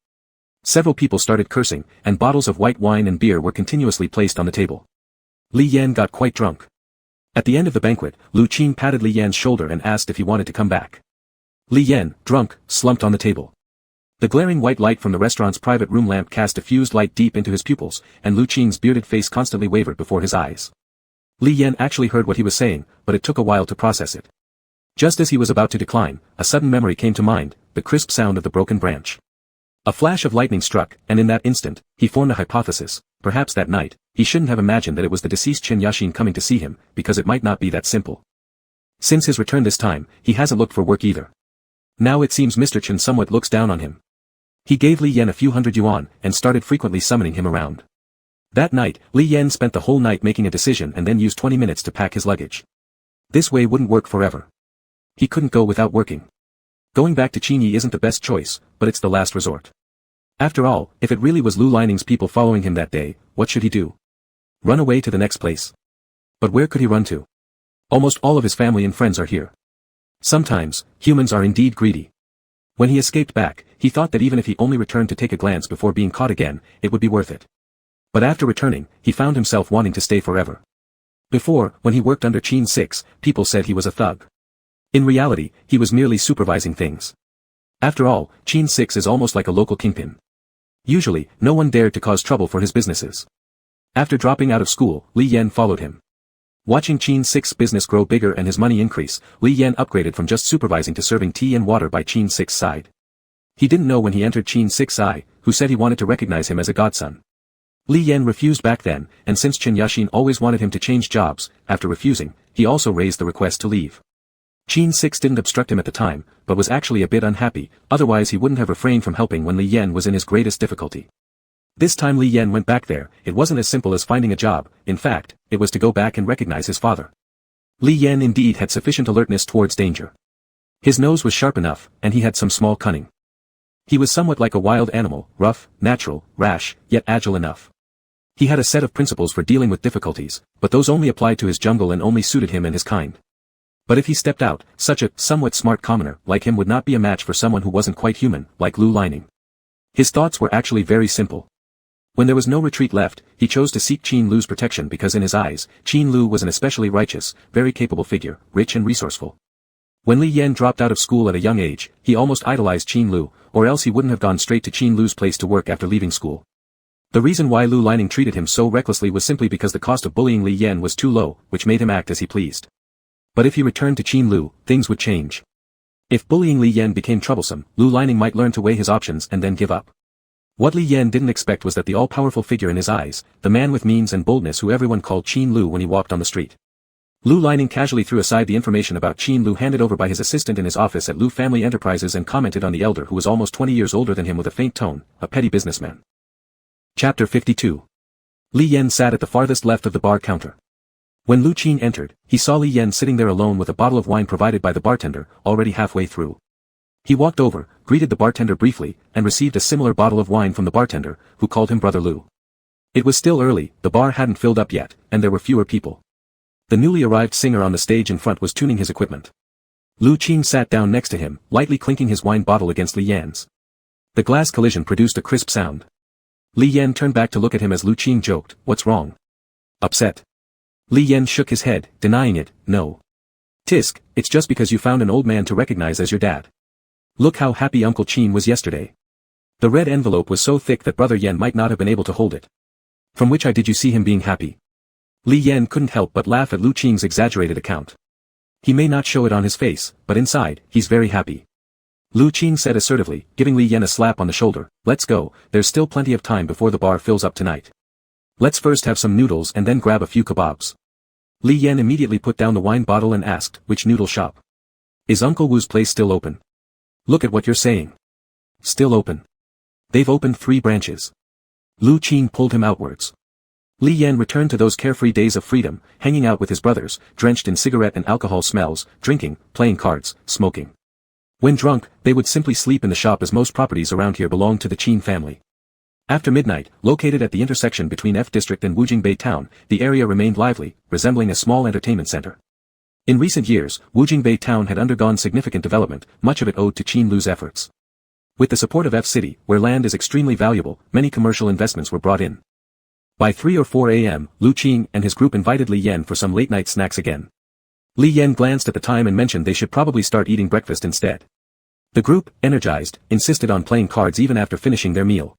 Several people started cursing, and bottles of white wine and beer were continuously placed on the table. Li Yan got quite drunk. At the end of the banquet, Lu Qing patted Li Yan's shoulder and asked if he wanted to come back. Li Yan, drunk, slumped on the table. The glaring white light from the restaurant's private room lamp cast diffused light deep into his pupils, and Lu Qing's bearded face constantly wavered before his eyes. Li Yan actually heard what he was saying, but it took a while to process it. Just as he was about to decline, a sudden memory came to mind, the crisp sound of the broken branch. A flash of lightning struck, and in that instant, he formed a hypothesis. Perhaps that night, he shouldn't have imagined that it was the deceased Chen Yashin coming to see him, because it might not be that simple. Since his return this time, he hasn't looked for work either. Now it seems Mr. Chen somewhat looks down on him. He gave Li Yan a few hundred yuan, and started frequently summoning him around. That night, Li Yan spent the whole night making a decision and then used 20 minutes to pack his luggage. This way wouldn't work forever. He couldn't go without working. Going back to Qinyi isn't the best choice, but it's the last resort. After all, if it really was Lu Lining's people following him that day, what should he do? Run away to the next place? But where could he run to? Almost all of his family and friends are here. Sometimes, humans are indeed greedy. When he escaped back, he thought that even if he only returned to take a glance before being caught again, it would be worth it. But after returning, he found himself wanting to stay forever. Before, when he worked under Chin 6, people said he was a thug. In reality, he was merely supervising things. After all, Chin 6 is almost like a local kingpin. Usually, no one dared to cause trouble for his businesses. After dropping out of school, Li Yan followed him. Watching Chin 6's business grow bigger and his money increase, Li Yan upgraded from just supervising to serving tea and water by Chin 6's side. He didn't know when he entered Chin 6's eye, who said he wanted to recognize him as a godson. Li Yan refused back then, and since Chen Yashin always wanted him to change jobs, after refusing, he also raised the request to leave. Chin 6 didn't obstruct him at the time, but was actually a bit unhappy, otherwise he wouldn't have refrained from helping when Li Yan was in his greatest difficulty. This time Li Yan went back there, it wasn't as simple as finding a job, in fact, it was to go back and recognize his father. Li Yan indeed had sufficient alertness towards danger. His nose was sharp enough, and he had some small cunning. He was somewhat like a wild animal, rough, natural, rash, yet agile enough. He had a set of principles for dealing with difficulties, but those only applied to his jungle and only suited him and his kind. But if he stepped out, such a somewhat smart commoner like him would not be a match for someone who wasn't quite human, like Lu Lining. His thoughts were actually very simple. When there was no retreat left, he chose to seek Qin Lu's protection because in his eyes, Qin Lu was an especially righteous, very capable figure, rich and resourceful. When Li Yan dropped out of school at a young age, he almost idolized Qin Lu, or else he wouldn't have gone straight to Qin Lu's place to work after leaving school. The reason why Lu Lining treated him so recklessly was simply because the cost of bullying Li Yan was too low, which made him act as he pleased. But if he returned to Qin Lu, things would change. If bullying Li Yan became troublesome, Lu Lining might learn to weigh his options and then give up. What Li Yan didn't expect was that the all-powerful figure in his eyes, the man with means and boldness who everyone called Qin Lu when he walked on the street. Lu Lining casually threw aside the information about Qin Lu handed over by his assistant in his office at Lu Family Enterprises and commented on the elder who was almost 20 years older than him with a faint tone, a petty businessman. Chapter 52. Li Yan sat at the farthest left of the bar counter. When Lu Qin entered, he saw Li Yan sitting there alone with a bottle of wine provided by the bartender, already halfway through. He walked over, greeted the bartender briefly, and received a similar bottle of wine from the bartender, who called him Brother Lu. It was still early, the bar hadn't filled up yet, and there were fewer people. The newly arrived singer on the stage in front was tuning his equipment. Lu Qin sat down next to him, lightly clinking his wine bottle against Li Yan's. The glass collision produced a crisp sound. Li Yan turned back to look at him as Lu Qin joked, "What's wrong? Upset?" Li Yan shook his head, denying it, "No. Tisk, it's just because you found an old man to recognize as your dad. Look how happy Uncle Qin was yesterday. The red envelope was so thick that Brother Yan might not have been able to hold it. From which eye did you see him being happy?" Li Yan couldn't help but laugh at Lu Qin's exaggerated account. He may not show it on his face, but inside, he's very happy. Lu Qin said assertively, giving Li Yan a slap on the shoulder, "Let's go, there's still plenty of time before the bar fills up tonight. Let's first have some noodles and then grab a few kebabs." Li Yan immediately put down the wine bottle and asked, "Which noodle shop? Is Uncle Wu's place still open?" "Look at what you're saying. Still open. They've opened 3 branches." Lu Qin pulled him outwards. Li Yan returned to those carefree days of freedom, hanging out with his brothers, drenched in cigarette and alcohol smells, drinking, playing cards, smoking. When drunk, they would simply sleep in the shop as most properties around here belonged to the Qin family. After midnight, located at the intersection between F District and Wujingbei Town, the area remained lively, resembling a small entertainment center. In recent years, Wujingbei Town had undergone significant development, much of it owed to Qin Lu's efforts. With the support of F City, where land is extremely valuable, many commercial investments were brought in. By 3 or 4 a.m., Lu Qin and his group invited Li Yan for some late-night snacks again. Li Yan glanced at the time and mentioned they should probably start eating breakfast instead. The group, energized, insisted on playing cards even after finishing their meal.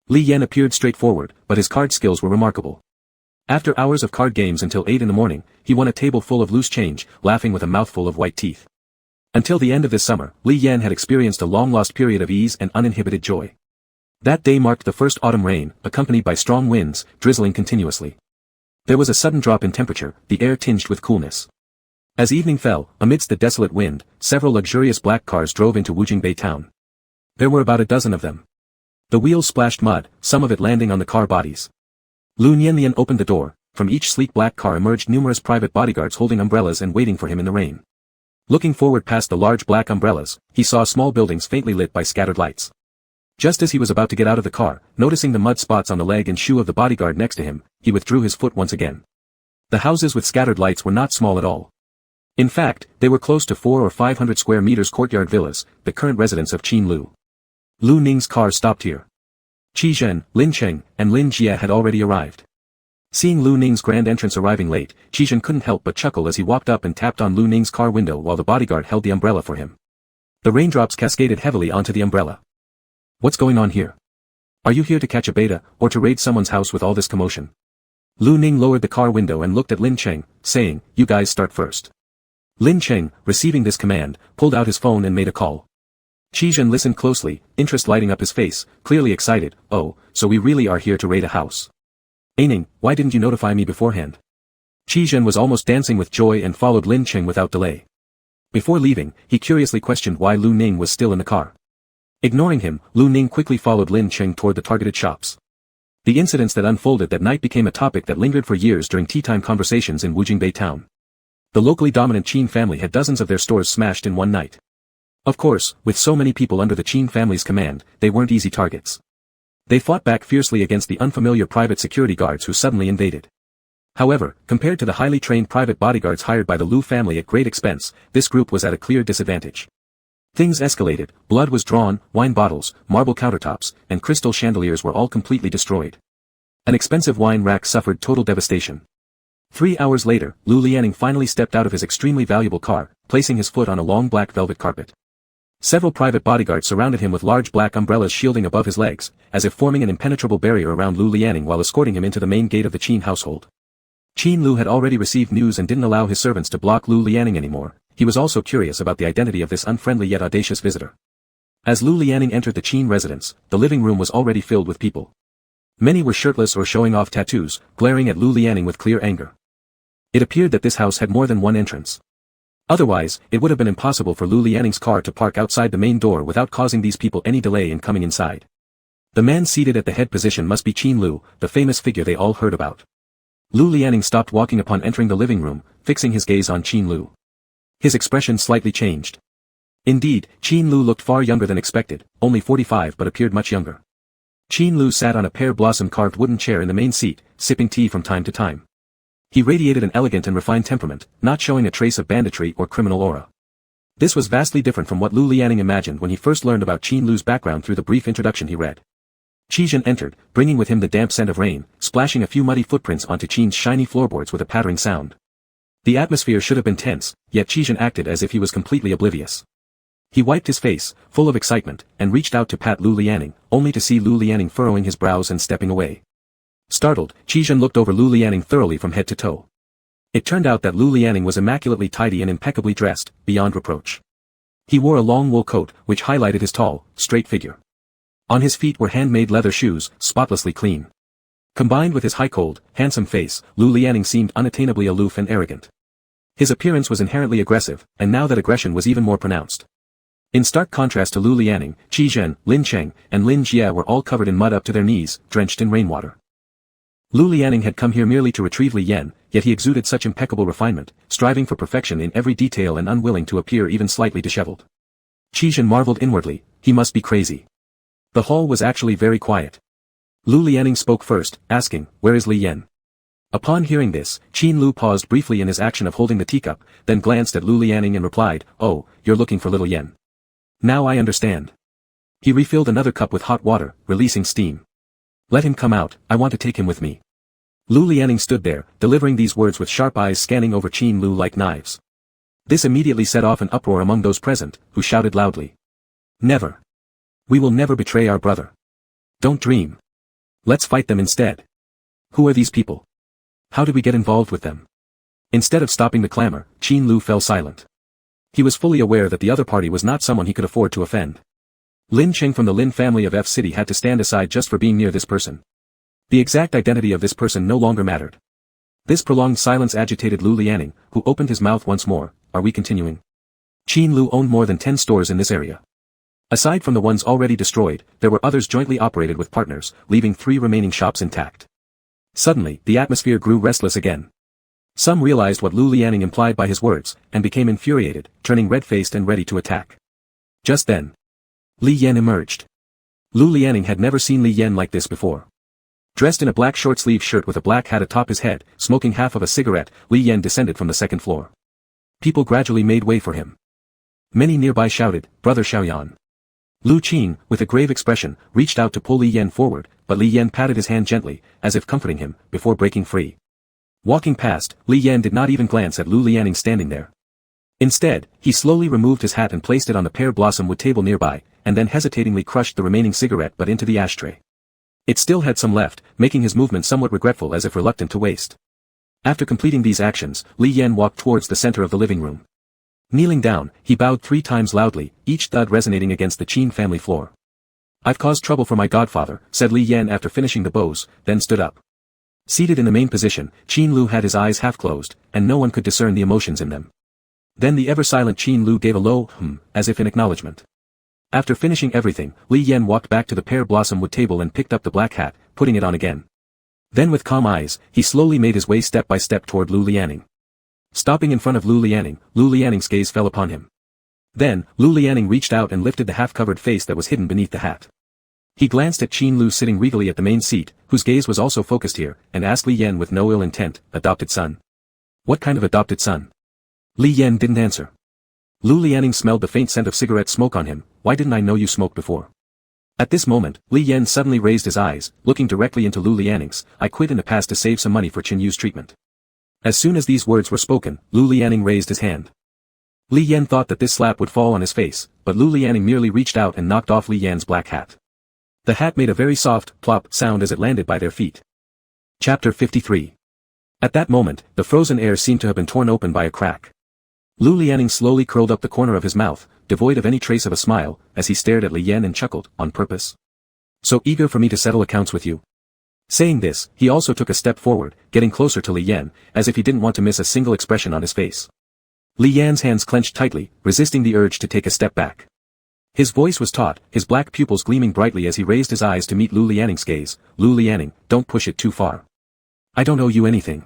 Li Yan appeared straightforward, but his card skills were remarkable. After hours of card games until 8 in the morning, he won a table full of loose change, laughing with a mouthful of white teeth. Until the end of this summer, Li Yan had experienced a long-lost period of ease and uninhibited joy. That day marked the first autumn rain, accompanied by strong winds, drizzling continuously. There was a sudden drop in temperature, the air tinged with coolness. As evening fell, amidst the desolate wind, several luxurious black cars drove into Wujingbei Town. There were about a dozen of them. The wheels splashed mud, some of it landing on the car bodies. Lu Nianlian opened the door. From each sleek black car emerged numerous private bodyguards holding umbrellas and waiting for him in the rain. Looking forward past the large black umbrellas, he saw small buildings faintly lit by scattered lights. Just as he was about to get out of the car, noticing the mud spots on the leg and shoe of the bodyguard next to him, he withdrew his foot once again. The houses with scattered lights were not small at all. In fact, they were close to 400 or 500 square meters courtyard villas, the current residence of Qin Lu. Lu Ning's car stopped here. Qi Zhen, Lin Cheng, and Lin Jie had already arrived. Seeing Lu Ning's grand entrance arriving late, Qi Zhen couldn't help but chuckle as he walked up and tapped on Lu Ning's car window while the bodyguard held the umbrella for him. The raindrops cascaded heavily onto the umbrella. What's going on here? Are you here to catch a beta, or to raid someone's house with all this commotion? Lu Ning lowered the car window and looked at Lin Cheng, saying, "You guys start first." Lin Cheng, receiving this command, pulled out his phone and made a call. Qi Zhen listened closely, interest lighting up his face, clearly excited. "Oh, so we really are here to raid a house. Aining, why didn't you notify me beforehand?" Qi Zhen was almost dancing with joy and followed Lin Cheng without delay. Before leaving, he curiously questioned why Lu Ning was still in the car. Ignoring him, Lu Ning quickly followed Lin Cheng toward the targeted shops. The incidents that unfolded that night became a topic that lingered for years during tea-time conversations in Wujingbei town. The locally dominant Qin family had dozens of their stores smashed in one night. Of course, with so many people under the Qin family's command, they weren't easy targets. They fought back fiercely against the unfamiliar private security guards who suddenly invaded. However, compared to the highly trained private bodyguards hired by the Lu family at great expense, this group was at a clear disadvantage. Things escalated, blood was drawn, wine bottles, marble countertops, and crystal chandeliers were all completely destroyed. An expensive wine rack suffered total devastation. 3 hours later, Lu Lianing finally stepped out of his extremely valuable car, placing his foot on a long black velvet carpet. Several private bodyguards surrounded him with large black umbrellas shielding above his legs, as if forming an impenetrable barrier around Lu Lianing while escorting him into the main gate of the Qin household. Qin Lu had already received news and didn't allow his servants to block Lu Lianing anymore. He was also curious about the identity of this unfriendly yet audacious visitor. As Lu Lianing entered the Qin residence, the living room was already filled with people. Many were shirtless or showing off tattoos, glaring at Lu Lianing with clear anger. It appeared that this house had more than one entrance. Otherwise, it would have been impossible for Lu Lianing's car to park outside the main door without causing these people any delay in coming inside. The man seated at the head position must be Qin Lu, the famous figure they all heard about. Lu Lianing stopped walking upon entering the living room, fixing his gaze on Qin Lu. His expression slightly changed. Indeed, Qin Lu looked far younger than expected, only 45 but appeared much younger. Qin Lu sat on a pear-blossom carved wooden chair in the main seat, sipping tea from time to time. He radiated an elegant and refined temperament, not showing a trace of banditry or criminal aura. This was vastly different from what Lu Lianing imagined when he first learned about Qin Lu's background through the brief introduction he read. Qi Zhen entered, bringing with him the damp scent of rain, splashing a few muddy footprints onto Qin's shiny floorboards with a pattering sound. The atmosphere should have been tense, yet Qi Zhen acted as if he was completely oblivious. He wiped his face, full of excitement, and reached out to pat Lu Lianing, only to see Lu Lianing furrowing his brows and stepping away. Startled, Qi Zhen looked over Lu Lianing thoroughly from head to toe. It turned out that Lu Lianing was immaculately tidy and impeccably dressed, beyond reproach. He wore a long wool coat, which highlighted his tall, straight figure. On his feet were handmade leather shoes, spotlessly clean. Combined with his high-cold, handsome face, Lu Lianing seemed unattainably aloof and arrogant. His appearance was inherently aggressive, and now that aggression was even more pronounced. In stark contrast to Lu Lianing, Qi Zhen, Lin Cheng, and Lin Jie were all covered in mud up to their knees, drenched in rainwater. Lu Lianing had come here merely to retrieve Li Yan, yet he exuded such impeccable refinement, striving for perfection in every detail and unwilling to appear even slightly disheveled. Qi Zhen marveled inwardly, he must be crazy. The hall was actually very quiet. Lu Lianing spoke first, asking, "Where is Li Yan?" Upon hearing this, Qin Lu paused briefly in his action of holding the teacup, then glanced at Lu Lianing and replied, "Oh, you're looking for little Yan. Now I understand." He refilled another cup with hot water, releasing steam. "Let him come out, I want to take him with me." Lu Lianing stood there, delivering these words with sharp eyes scanning over Qin Lu like knives. This immediately set off an uproar among those present, who shouted loudly. "Never. We will never betray our brother. Don't dream. Let's fight them instead. Who are these people? How did we get involved with them?" Instead of stopping the clamor, Qin Lu fell silent. He was fully aware that the other party was not someone he could afford to offend. Lin Cheng from the Lin family of F City had to stand aside just for being near this person. The exact identity of this person no longer mattered. This prolonged silence agitated Lu Lianing, who opened his mouth once more. "Are we continuing?" Qin Lu owned more than 10 stores in this area. Aside from the ones already destroyed, there were others jointly operated with partners, leaving 3 remaining shops intact. Suddenly, the atmosphere grew restless again. Some realized what Lu Lianing implied by his words, and became infuriated, turning red-faced and ready to attack. Just then, Li Yan emerged. Lu Lianing had never seen Li Yan like this before. Dressed in a black short-sleeved shirt with a black hat atop his head, smoking half of a cigarette, Li Yan descended from the second floor. People gradually made way for him. Many nearby shouted, "Brother Xiaoyan." Lu Qing, with a grave expression, reached out to pull Li Yan forward, but Li Yan patted his hand gently, as if comforting him, before breaking free. Walking past, Li Yan did not even glance at Lu Lianing standing there. Instead, he slowly removed his hat and placed it on the pear blossom wood table nearby, and then hesitatingly crushed the remaining cigarette butt into the ashtray. It still had some left, making his movement somewhat regretful as if reluctant to waste. After completing these actions, Li Yan walked towards the center of the living room. Kneeling down, he bowed 3 times loudly, each thud resonating against the Qin family floor. "I've caused trouble for my godfather," said Li Yan after finishing the bows, then stood up. Seated in the main position, Qin Lu had his eyes half closed, and no one could discern the emotions in them. Then the ever-silent Qin Lu gave a low as if in acknowledgement. After finishing everything, Li Yan walked back to the pear blossom wood table and picked up the black hat, putting it on again. Then with calm eyes, he slowly made his way step by step toward Lu Lianing. Stopping in front of Lu Lianing's gaze fell upon him. Then, Lu Lianing reached out and lifted the half-covered face that was hidden beneath the hat. He glanced at Qin Lu sitting regally at the main seat, whose gaze was also focused here, and asked Li Yan with no ill intent, "Adopted son? What kind of adopted son?" Li Yan didn't answer. Lu Lianing smelled the faint scent of cigarette smoke on him. "Why didn't I know you smoked before?" At this moment, Li Yan suddenly raised his eyes, looking directly into Lu Lianing's. "I quit in the past to save some money for Qin Yu's treatment." As soon as these words were spoken, Lu Lianing raised his hand. Li Yan thought that this slap would fall on his face, but Lu Lianing merely reached out and knocked off Li Yan's black hat. The hat made a very soft, plop sound as it landed by their feet. Chapter 53. At that moment, the frozen air seemed to have been torn open by a crack. Lu Lianing slowly curled up the corner of his mouth, devoid of any trace of a smile, as he stared at Li Yan and chuckled, "On purpose? So eager for me to settle accounts with you?" Saying this, he also took a step forward, getting closer to Li Yan, as if he didn't want to miss a single expression on his face. Li Yan's hands clenched tightly, resisting the urge to take a step back. His voice was taut, his black pupils gleaming brightly as he raised his eyes to meet Lu Lianing's gaze. "Lu Lianing, don't push it too far. I don't owe you anything."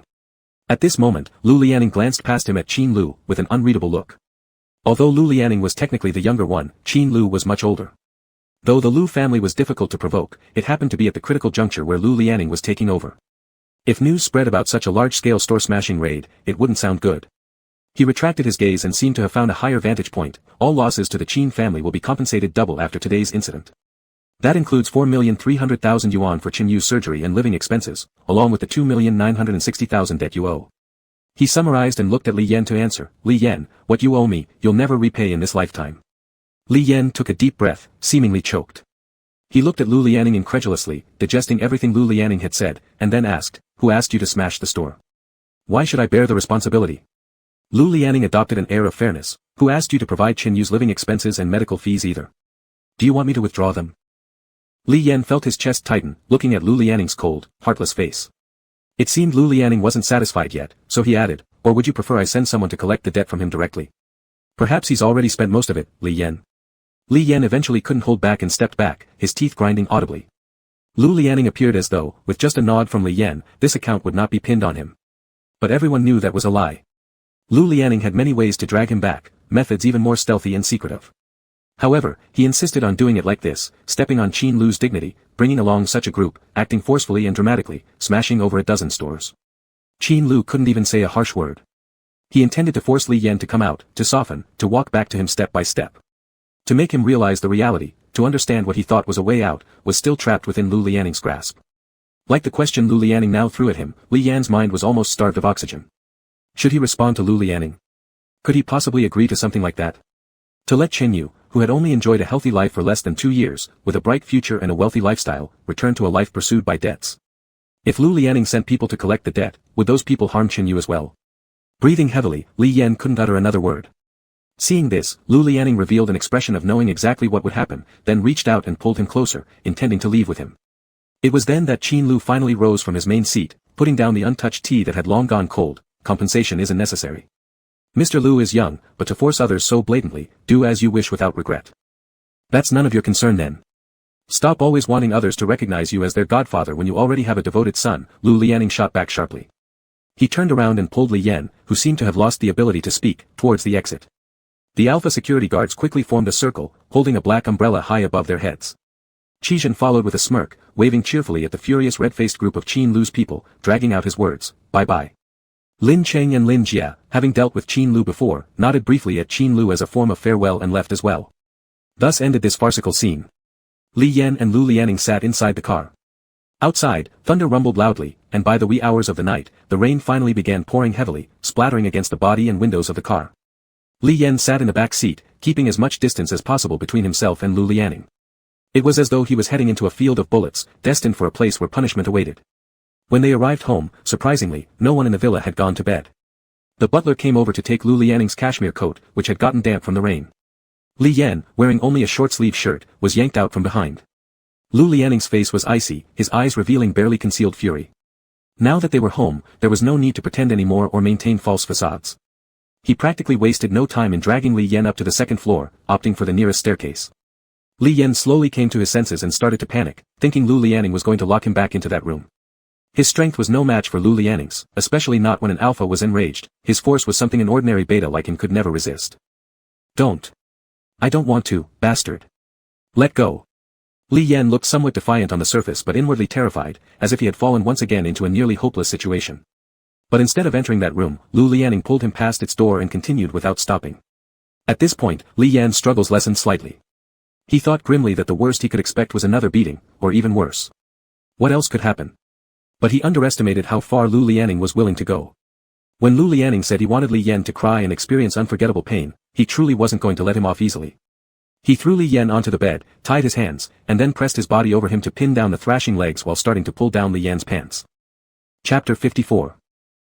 At this moment, Lu Lianing glanced past him at Qin Lu, with an unreadable look. Although Lu Lianing was technically the younger one, Qin Lu was much older. Though the Lu family was difficult to provoke, it happened to be at the critical juncture where Lu Lianing was taking over. If news spread about such a large-scale store-smashing raid, it wouldn't sound good. He retracted his gaze and seemed to have found a higher vantage point. "All losses to the Qin family will be compensated double after today's incident. That includes 4,300,000 yuan for Qin Yu's surgery and living expenses, along with the 2,960,000 debt you owe." He summarized and looked at Li Yan to answer. "Li Yan, what you owe me, you'll never repay in this lifetime." Li Yan took a deep breath, seemingly choked. He looked at Lu Lianing incredulously, digesting everything Lu Lianing had said, and then asked, "Who asked you to smash the store? Why should I bear the responsibility?" Lu Lianing adopted an air of fairness. "Who asked you to provide Qin Yu's living expenses and medical fees either? Do you want me to withdraw them?" Li Yan felt his chest tighten, looking at Lu Lianing's cold, heartless face. It seemed Lu Lianing wasn't satisfied yet, so he added, "Or would you prefer I send someone to collect the debt from him directly? Perhaps he's already spent most of it, Li Yan." Li Yan eventually couldn't hold back and stepped back, his teeth grinding audibly. Lu Lianing appeared as though, with just a nod from Li Yan, this account would not be pinned on him. But everyone knew that was a lie. Lu Lianing had many ways to drag him back, methods even more stealthy and secretive. However, he insisted on doing it like this, stepping on Qin Lu's dignity, bringing along such a group, acting forcefully and dramatically, smashing over a dozen stores. Qin Lu couldn't even say a harsh word. He intended to force Li Yan to come out, to soften, to walk back to him step by step. To make him realize the reality, to understand what he thought was a way out, was still trapped within Lu Lianing's grasp. Like the question Lu Lianing now threw at him, Li Yan's mind was almost starved of oxygen. Should he respond to Lu Lianing? Could he possibly agree to something like that? To let Qin Yu, who had only enjoyed a healthy life for less than 2 years, with a bright future and a wealthy lifestyle, return to a life pursued by debts? If Lu Lianing sent people to collect the debt, would those people harm Qin Yu as well? Breathing heavily, Li Yan couldn't utter another word. Seeing this, Lu Lianing revealed an expression of knowing exactly what would happen, then reached out and pulled him closer, intending to leave with him. It was then that Qin Lu finally rose from his main seat, putting down the untouched tea that had long gone cold. "Compensation isn't necessary. Mr. Lu is young, but to force others so blatantly, do as you wish without regret. That's none of your concern then. Stop always wanting others to recognize you as their godfather when you already have a devoted son." Lu Lianing shot back sharply. He turned around and pulled Li Yan, who seemed to have lost the ability to speak, towards the exit. The Alpha security guards quickly formed a circle, holding a black umbrella high above their heads. Qizhen followed with a smirk, waving cheerfully at the furious red-faced group of Qin Lu's people, dragging out his words, "Bye-bye." Lin Cheng and Lin Jia, having dealt with Qin Lu before, nodded briefly at Qin Lu as a form of farewell and left as well. Thus ended this farcical scene. Li Yan and Lu Lianing sat inside the car. Outside, thunder rumbled loudly, and by the wee hours of the night, the rain finally began pouring heavily, splattering against the body and windows of the car. Li Yan sat in the back seat, keeping as much distance as possible between himself and Lu Lianing. It was as though he was heading into a field of bullets, destined for a place where punishment awaited. When they arrived home, surprisingly, no one in the villa had gone to bed. The butler came over to take Lu Lianing's cashmere coat, which had gotten damp from the rain. Li Yan, wearing only a short-sleeved shirt, was yanked out from behind. Lu Lianing's face was icy, his eyes revealing barely concealed fury. Now that they were home, there was no need to pretend anymore or maintain false facades. He practically wasted no time in dragging Li Yan up to the second floor, opting for the nearest staircase. Li Yan slowly came to his senses and started to panic, thinking Lu Lianing was going to lock him back into that room. His strength was no match for Lu Lianing's, especially not when an alpha was enraged. His force was something an ordinary beta like him could never resist. Don't. I don't want to, bastard. Let go. Li Yan looked somewhat defiant on the surface but inwardly terrified, as if he had fallen once again into a nearly hopeless situation. But instead of entering that room, Lu Lianing pulled him past its door and continued without stopping. At this point, Li Yan's struggles lessened slightly. He thought grimly that the worst he could expect was another beating, or even worse. What else could happen? But he underestimated how far Lu Lianing was willing to go. When Lu Lianing said he wanted Li Yan to cry and experience unforgettable pain, he truly wasn't going to let him off easily. He threw Li Yan onto the bed, tied his hands, and then pressed his body over him to pin down the thrashing legs while starting to pull down Li Yan's pants. Chapter 54.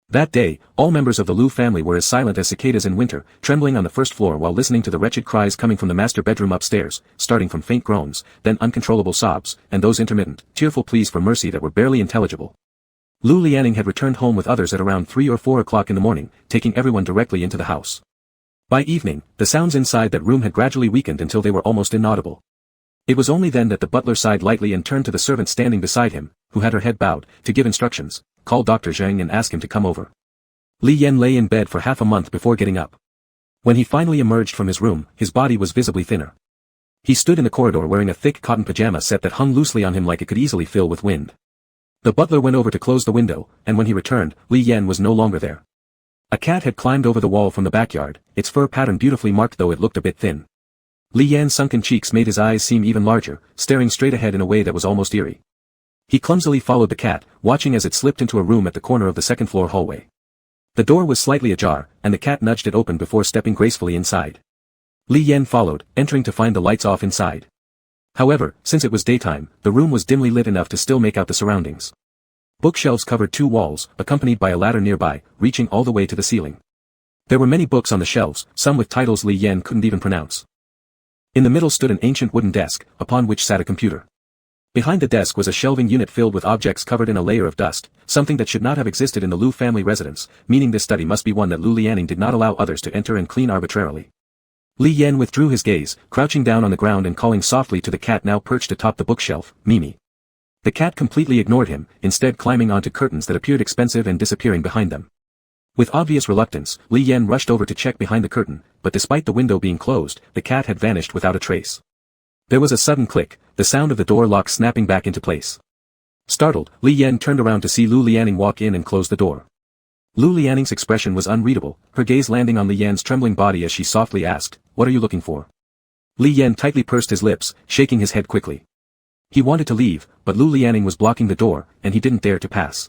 That day, all members of the Lu family were as silent as cicadas in winter, trembling on the first floor while listening to the wretched cries coming from the master bedroom upstairs, starting from faint groans, then uncontrollable sobs, and those intermittent, tearful pleas for mercy that were barely intelligible. Lu Lianing had returned home with others at around 3 or 4 o'clock in the morning, taking everyone directly into the house. By evening, the sounds inside that room had gradually weakened until they were almost inaudible. It was only then that the butler sighed lightly and turned to the servant standing beside him, who had her head bowed, to give instructions. Call Dr. Zheng and ask him to come over. Li Yan lay in bed for half a month before getting up. When he finally emerged from his room, his body was visibly thinner. He stood in the corridor wearing a thick cotton pajama set that hung loosely on him like it could easily fill with wind. The butler went over to close the window, and when he returned, Li Yan was no longer there. A cat had climbed over the wall from the backyard, its fur pattern beautifully marked though it looked a bit thin. Li Yan's sunken cheeks made his eyes seem even larger, staring straight ahead in a way that was almost eerie. He clumsily followed the cat, watching as it slipped into a room at the corner of the second-floor hallway. The door was slightly ajar, and the cat nudged it open before stepping gracefully inside. Li Yan followed, entering to find the lights off inside. However, since it was daytime, the room was dimly lit enough to still make out the surroundings. Bookshelves covered 2 walls, accompanied by a ladder nearby, reaching all the way to the ceiling. There were many books on the shelves, some with titles Li Yan couldn't even pronounce. In the middle stood an ancient wooden desk, upon which sat a computer. Behind the desk was a shelving unit filled with objects covered in a layer of dust, something that should not have existed in the Lu family residence, meaning this study must be one that Lu Lianing did not allow others to enter and clean arbitrarily. Li Yan withdrew his gaze, crouching down on the ground and calling softly to the cat now perched atop the bookshelf, Mimi. The cat completely ignored him, instead climbing onto curtains that appeared expensive and disappearing behind them. With obvious reluctance, Li Yan rushed over to check behind the curtain, but despite the window being closed, the cat had vanished without a trace. There was a sudden click, the sound of the door lock snapping back into place. Startled, Li Yan turned around to see Lu Lianing walk in and close the door. Lu Lianing's expression was unreadable, her gaze landing on Li Yan's trembling body as she softly asked, "What are you looking for?" Li Yan tightly pursed his lips, shaking his head quickly. He wanted to leave, but Lu Lianing was blocking the door, and he didn't dare to pass.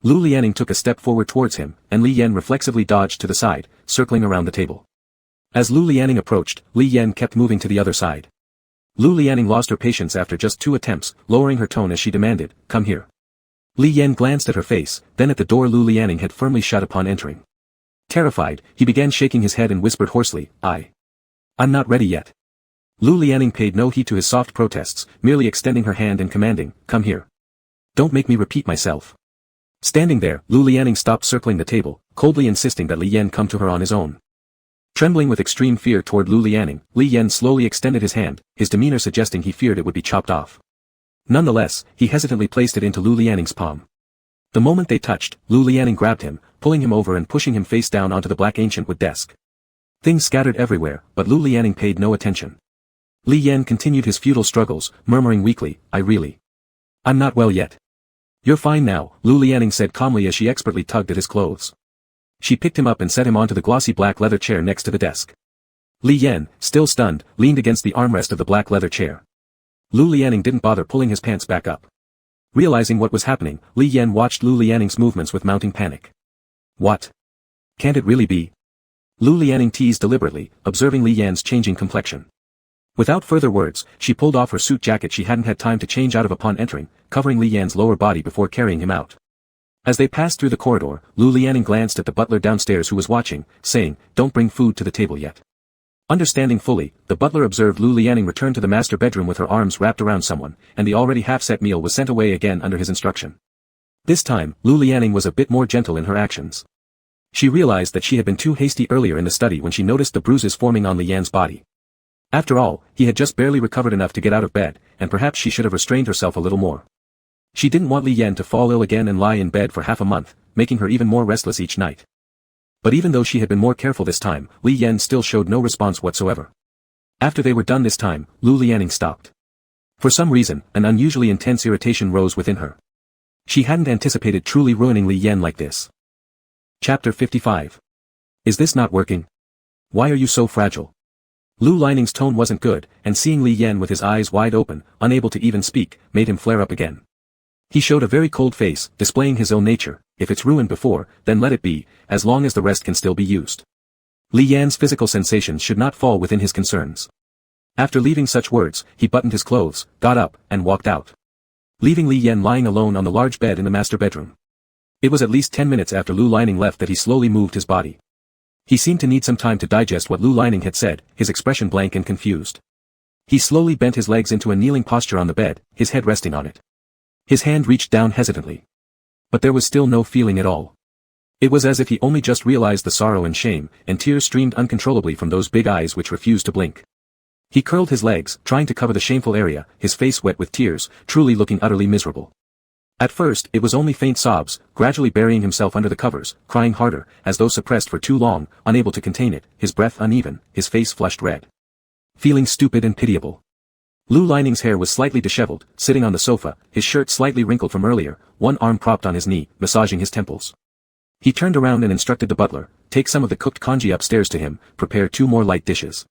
Lu Lianing took a step forward towards him, and Li Yan reflexively dodged to the side, circling around the table. As Lu Lianing approached, Li Yan kept moving to the other side. Lu Lianing lost her patience after just 2 attempts, lowering her tone as she demanded, "Come here." Li Yan glanced at her face, then at the door Lu Lianing had firmly shut upon entering. Terrified, he began shaking his head and whispered hoarsely, I'm not ready yet." Lu Lianing paid no heed to his soft protests, merely extending her hand and commanding, "Come here. Don't make me repeat myself." Standing there, Lu Lianing stopped circling the table, coldly insisting that Li Yan come to her on his own. Trembling with extreme fear toward Lu Lianing, Li Yan slowly extended his hand, his demeanor suggesting he feared it would be chopped off. Nonetheless, he hesitantly placed it into Lu Lianing's palm. The moment they touched, Lu Lianing grabbed him, pulling him over and pushing him face down onto the black ancient wood desk. Things scattered everywhere, but Lu Lianing paid no attention. Li Yan continued his futile struggles, murmuring weakly, I'm not well yet." "You're fine now," Lu Lianing said calmly as she expertly tugged at his clothes. She picked him up and set him onto the glossy black leather chair next to the desk. Li Yan, still stunned, leaned against the armrest of the black leather chair. Lu Lianing didn't bother pulling his pants back up. Realizing what was happening, Li Yan watched Lu Lianing's movements with mounting panic. What? Can't it really be? Lu Lianing teased deliberately, observing Li Yan's changing complexion. Without further words, she pulled off her suit jacket she hadn't had time to change out of upon entering, covering Li Yan's lower body before carrying him out. As they passed through the corridor, Lu Lianing glanced at the butler downstairs who was watching, saying, "Don't bring food to the table yet." Understanding fully, the butler observed Lu Lianing return to the master bedroom with her arms wrapped around someone, and the already half-set meal was sent away again under his instruction. This time, Lu Lianing was a bit more gentle in her actions. She realized that she had been too hasty earlier in the study when she noticed the bruises forming on Li Yan's body. After all, he had just barely recovered enough to get out of bed, and perhaps she should have restrained herself a little more. She didn't want Li Yan to fall ill again and lie in bed for half a month, making her even more restless each night. But even though she had been more careful this time, Li Yan still showed no response whatsoever. After they were done this time, Lu Lianing stopped. For some reason, an unusually intense irritation rose within her. She hadn't anticipated truly ruining Li Yan like this. Chapter 55. Is this not working? Why are you so fragile? Lu Lining's tone wasn't good, and seeing Li Yan with his eyes wide open, unable to even speak, made him flare up again. He showed a very cold face, displaying his own nature. If it's ruined before, then let it be, as long as the rest can still be used. Li Yan's physical sensations should not fall within his concerns. After leaving such words, he buttoned his clothes, got up, and walked out, leaving Li Yan lying alone on the large bed in the master bedroom. It was at least 10 minutes after Lu Lining left that he slowly moved his body. He seemed to need some time to digest what Lu Lining had said, his expression blank and confused. He slowly bent his legs into a kneeling posture on the bed, his head resting on it. His hand reached down hesitantly. But there was still no feeling at all. It was as if he only just realized the sorrow and shame, and tears streamed uncontrollably from those big eyes which refused to blink. He curled his legs, trying to cover the shameful area, his face wet with tears, truly looking utterly miserable. At first, it was only faint sobs, gradually burying himself under the covers, crying harder, as though suppressed for too long, unable to contain it, his breath uneven, his face flushed red. Feeling stupid and pitiable. Lu Lining's hair was slightly disheveled, sitting on the sofa, his shirt slightly wrinkled from earlier, one arm propped on his knee, massaging his temples. He turned around and instructed the butler, "Take some of the cooked congee upstairs to him, prepare 2 more light dishes."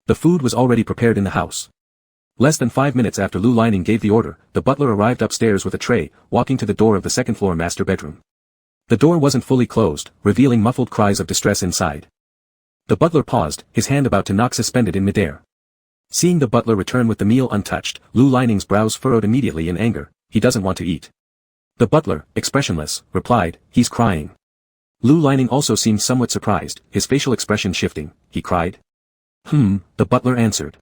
The food was already prepared in the house. Less than 5 minutes after Lu Lining gave the order, the butler arrived upstairs with a tray, walking to the door of the second-floor master bedroom. The door wasn't fully closed, revealing muffled cries of distress inside. The butler paused, his hand about to knock suspended in midair. Seeing the butler return with the meal untouched, Lu Lining's brows furrowed immediately in anger. "He doesn't want to eat." The butler, expressionless, replied, "He's crying." Lu Lining also seemed somewhat surprised, his facial expression shifting. "He cried?" The butler answered.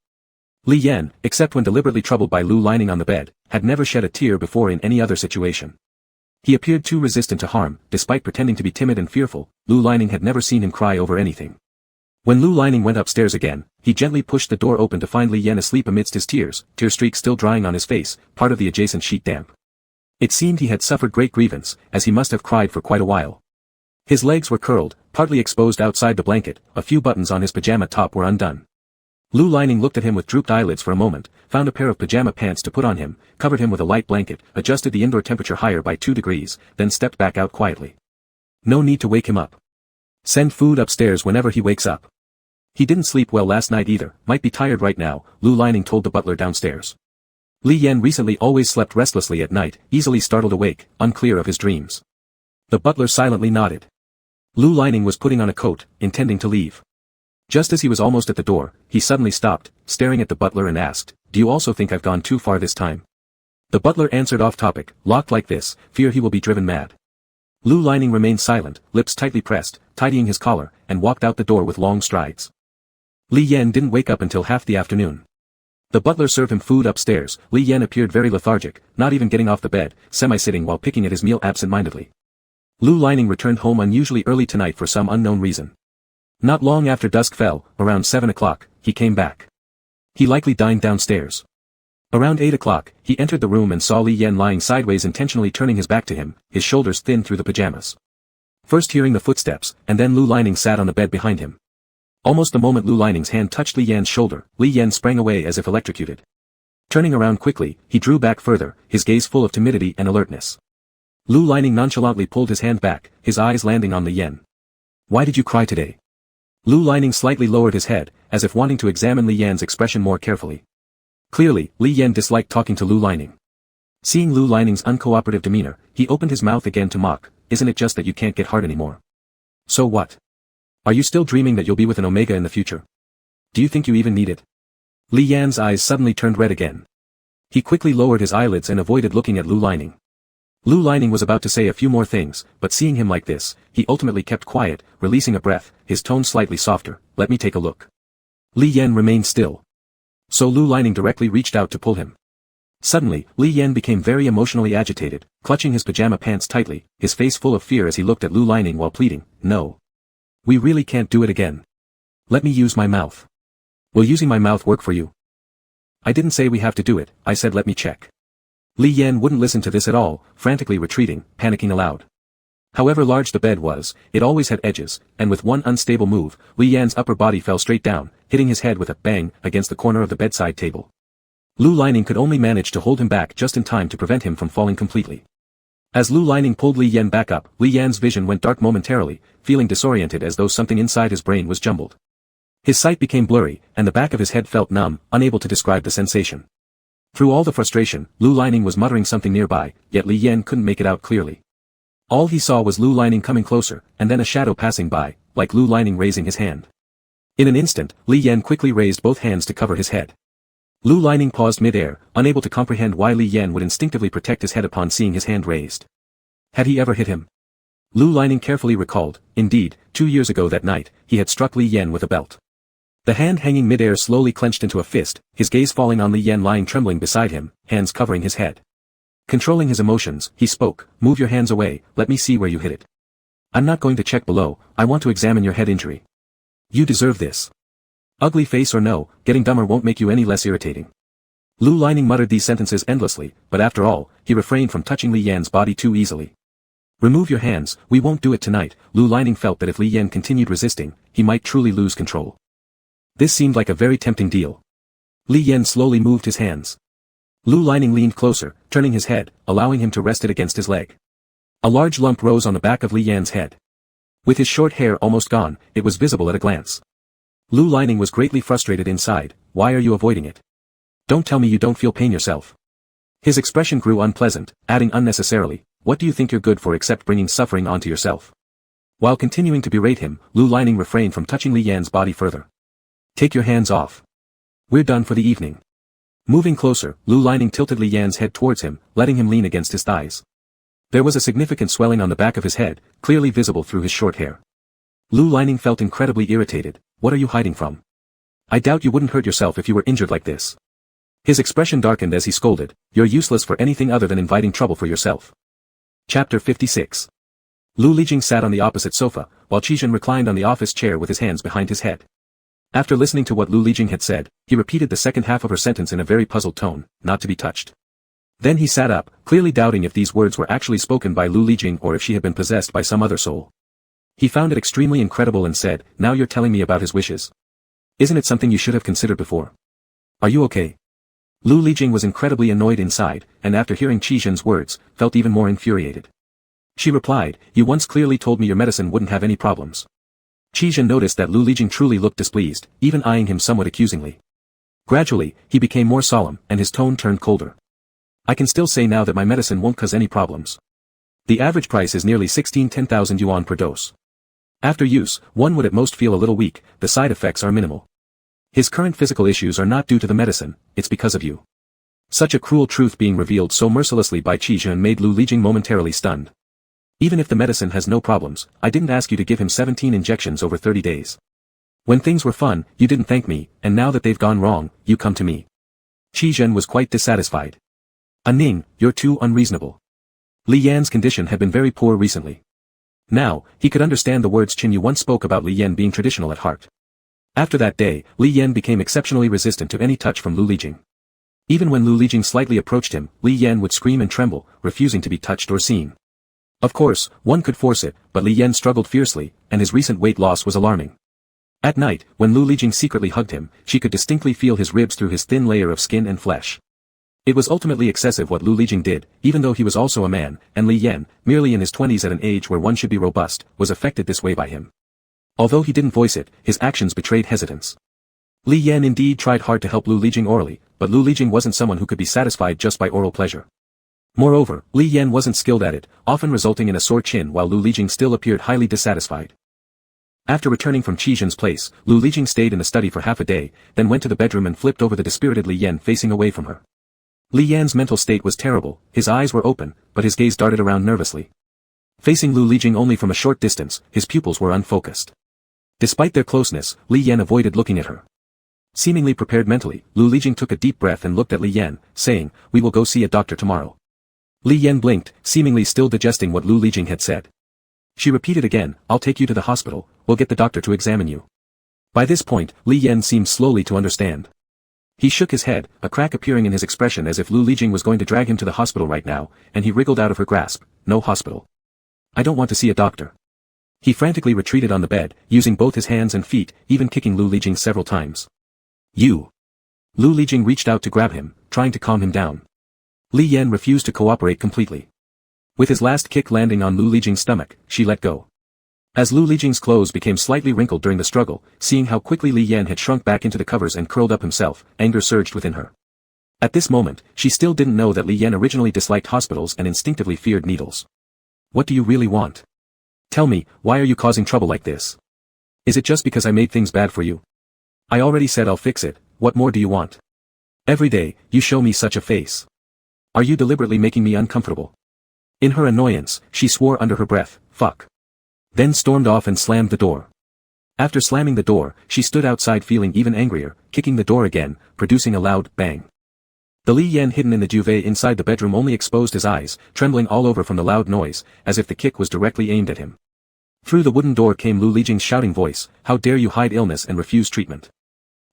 Li Yan, except when deliberately troubled by Lu Lining on the bed, had never shed a tear before in any other situation. He appeared too resistant to harm, despite pretending to be timid and fearful. Lu Lining had never seen him cry over anything. When Lu Lining went upstairs again, he gently pushed the door open to find Li Yan asleep amidst his tears, tear streaks still drying on his face, part of the adjacent sheet damp. It seemed he had suffered great grievance, as he must have cried for quite a while. His legs were curled, partly exposed outside the blanket, a few buttons on his pajama top were undone. Lu Lining looked at him with drooped eyelids for a moment, found a pair of pajama pants to put on him, covered him with a light blanket, adjusted the indoor temperature higher by 2 degrees, then stepped back out quietly. No need to wake him up. Send food upstairs whenever he wakes up. He didn't sleep well last night either, might be tired right now, Lu Lining told the butler downstairs. Li Yan recently always slept restlessly at night, easily startled awake, unclear of his dreams. The butler silently nodded. Lu Lining was putting on a coat, intending to leave. Just as he was almost at the door, he suddenly stopped, staring at the butler and asked, "Do you also think I've gone too far this time?" The butler answered off topic, "Locked like this, fear he will be driven mad." Lu Lining remained silent, lips tightly pressed, tidying his collar, and walked out the door with long strides. Li Yan didn't wake up until half the afternoon. The butler served him food upstairs. Li Yan appeared very lethargic, not even getting off the bed, semi-sitting while picking at his meal absent-mindedly. Lu Lining returned home unusually early tonight for some unknown reason. Not long after dusk fell, around 7 o'clock, he came back. He likely dined downstairs. Around 8 o'clock, he entered the room and saw Li Yan lying sideways, intentionally turning his back to him, his shoulders thin through the pajamas. First hearing the footsteps, and then Lu Lining sat on the bed behind him. Almost the moment Lu Lining's hand touched Li Yan's shoulder, Li Yan sprang away as if electrocuted. Turning around quickly, he drew back further, his gaze full of timidity and alertness. Lu Lining nonchalantly pulled his hand back, his eyes landing on Li Yan. "Why did you cry today?" Lu Lining slightly lowered his head, as if wanting to examine Li Yan's expression more carefully. Clearly, Li Yan disliked talking to Lu Lining. Seeing Lu Lining's uncooperative demeanor, he opened his mouth again to mock, "Isn't it just that you can't get hard anymore? So what? Are you still dreaming that you'll be with an Omega in the future? Do you think you even need it?" Li Yan's eyes suddenly turned red again. He quickly lowered his eyelids and avoided looking at Lu Lining. Lu Lining was about to say a few more things, but seeing him like this, he ultimately kept quiet, releasing a breath, his tone slightly softer. "Let me take a look." Li Yan remained still. So Lu Lining directly reached out to pull him. Suddenly, Li Yan became very emotionally agitated, clutching his pajama pants tightly, his face full of fear as he looked at Lu Lining while pleading, "No. We really can't do it again. Let me use my mouth. Will using my mouth work for you?" "I didn't say we have to do it, I said let me check." Li Yan wouldn't listen to this at all, frantically retreating, panicking aloud. However large the bed was, it always had edges, and with one unstable move, Li Yan's upper body fell straight down, hitting his head with a bang against the corner of the bedside table. Lu Lining could only manage to hold him back just in time to prevent him from falling completely. As Lu Lining pulled Li Yan back up, Li Yan's vision went dark momentarily, feeling disoriented as though something inside his brain was jumbled. His sight became blurry, and the back of his head felt numb, unable to describe the sensation. Through all the frustration, Lu Lining was muttering something nearby, yet Li Yan couldn't make it out clearly. All he saw was Lu Lining coming closer, and then a shadow passing by, like Lu Lining raising his hand. In an instant, Li Yan quickly raised both hands to cover his head. Lu Lining paused mid-air, unable to comprehend why Li Yan would instinctively protect his head upon seeing his hand raised. Had he ever hit him? Lu Lining carefully recalled, indeed, 2 years ago that night, he had struck Li Yan with a belt. The hand hanging mid-air slowly clenched into a fist, his gaze falling on Li Yan lying trembling beside him, hands covering his head. Controlling his emotions, he spoke, "Move your hands away, let me see where you hit it. I'm not going to check below, I want to examine your head injury. You deserve this. Ugly face or no, getting dumber won't make you any less irritating." Lu Lining muttered these sentences endlessly, but after all, he refrained from touching Li Yan's body too easily. "Remove your hands, we won't do it tonight." Lu Lining felt that if Li Yan continued resisting, he might truly lose control. This seemed like a very tempting deal. Li Yan slowly moved his hands. Lu Lining leaned closer, turning his head, allowing him to rest it against his leg. A large lump rose on the back of Li Yan's head. With his short hair almost gone, it was visible at a glance. Lu Lining was greatly frustrated inside. "Why are you avoiding it? Don't tell me you don't feel pain yourself." His expression grew unpleasant, adding unnecessarily, "What do you think you're good for except bringing suffering onto yourself?" While continuing to berate him, Lu Lining refrained from touching Li Yan's body further. "Take your hands off. We're done for the evening." Moving closer, Lu Lining tilted Li Yan's head towards him, letting him lean against his thighs. There was a significant swelling on the back of his head, clearly visible through his short hair. Lu Lining felt incredibly irritated. "What are you hiding from? I doubt you wouldn't hurt yourself if you were injured like this." His expression darkened as he scolded, "You're useless for anything other than inviting trouble for yourself." Chapter 56. Lu Lijing sat on the opposite sofa, while Qizhen reclined on the office chair with his hands behind his head. After listening to what Lu Lijing had said, he repeated the second half of her sentence in a very puzzled tone, "Not to be touched." Then he sat up, clearly doubting if these words were actually spoken by Lu Lijing or if she had been possessed by some other soul. He found it extremely incredible and said, "Now you're telling me about his wishes. Isn't it something you should have considered before? Are you okay?" Lu Lijing was incredibly annoyed inside, and after hearing Qizhen's words, felt even more infuriated. She replied, "You once clearly told me your medicine wouldn't have any problems." Qizhen noticed that Lu Lijing truly looked displeased, even eyeing him somewhat accusingly. Gradually, he became more solemn, and his tone turned colder. "I can still say now that my medicine won't cause any problems. The average price is nearly 10,000 yuan per dose. After use, one would at most feel a little weak, the side effects are minimal. His current physical issues are not due to the medicine, it's because of you." Such a cruel truth being revealed so mercilessly by Qizhen made Lu Lijing momentarily stunned. "Even if the medicine has no problems, I didn't ask you to give him 17 injections over 30 days. When things were fun, you didn't thank me, and now that they've gone wrong, you come to me." Qizhen was quite dissatisfied. "Ning, you're too unreasonable." Li Yan's condition had been very poor recently. Now, he could understand the words Qin Yu once spoke about Li Yan being traditional at heart. After that day, Li Yan became exceptionally resistant to any touch from Lu Lijing. Even when Lu Lijing slightly approached him, Li Yan would scream and tremble, refusing to be touched or seen. Of course, one could force it, but Li Yan struggled fiercely, and his recent weight loss was alarming. At night, when Lu Lijing secretly hugged him, she could distinctly feel his ribs through his thin layer of skin and flesh. It was ultimately excessive what Lu Lijing did, even though he was also a man, and Li Yan, merely in his 20s at an age where one should be robust, was affected this way by him. Although he didn't voice it, his actions betrayed hesitance. Li Yan indeed tried hard to help Lu Lijing orally, but Lu Lijing wasn't someone who could be satisfied just by oral pleasure. Moreover, Li Yan wasn't skilled at it, often resulting in a sore chin while Lu Lijing still appeared highly dissatisfied. After returning from Qi Zhen's place, Lu Lijing stayed in the study for half a day, then went to the bedroom and flipped over the dispirited Li Yan facing away from her. Li Yan's mental state was terrible, his eyes were open, but his gaze darted around nervously. Facing Lu Lijing only from a short distance, his pupils were unfocused. Despite their closeness, Li Yan avoided looking at her. Seemingly prepared mentally, Lu Lijing took a deep breath and looked at Li Yan, saying, "We will go see a doctor tomorrow." Li Yan blinked, seemingly still digesting what Lu Lijing had said. She repeated again, "I'll take you to the hospital, we'll get the doctor to examine you." By this point, Li Yan seemed slowly to understand. He shook his head, a crack appearing in his expression as if Lu Lijing was going to drag him to the hospital right now, and he wriggled out of her grasp. "No hospital. I don't want to see a doctor." He frantically retreated on the bed, using both his hands and feet, even kicking Lu Lijing several times. "You!" Lu Lijing reached out to grab him, trying to calm him down. Li Yan refused to cooperate completely. With his last kick landing on Lu Lijing's stomach, she let go. As Lu Lijing's clothes became slightly wrinkled during the struggle, seeing how quickly Li Yan had shrunk back into the covers and curled up himself, anger surged within her. At this moment, she still didn't know that Li Yan originally disliked hospitals and instinctively feared needles. "What do you really want? Tell me, why are you causing trouble like this? Is it just because I made things bad for you? I already said I'll fix it, what more do you want? Every day, you show me such a face. Are you deliberately making me uncomfortable?" In her annoyance, she swore under her breath, "Fuck." Then stormed off and slammed the door. After slamming the door, she stood outside feeling even angrier, kicking the door again, producing a loud bang. The Li Yan hidden in the duvet inside the bedroom only exposed his eyes, trembling all over from the loud noise, as if the kick was directly aimed at him. Through the wooden door came Lu Lijing's shouting voice, "How dare you hide illness and refuse treatment?"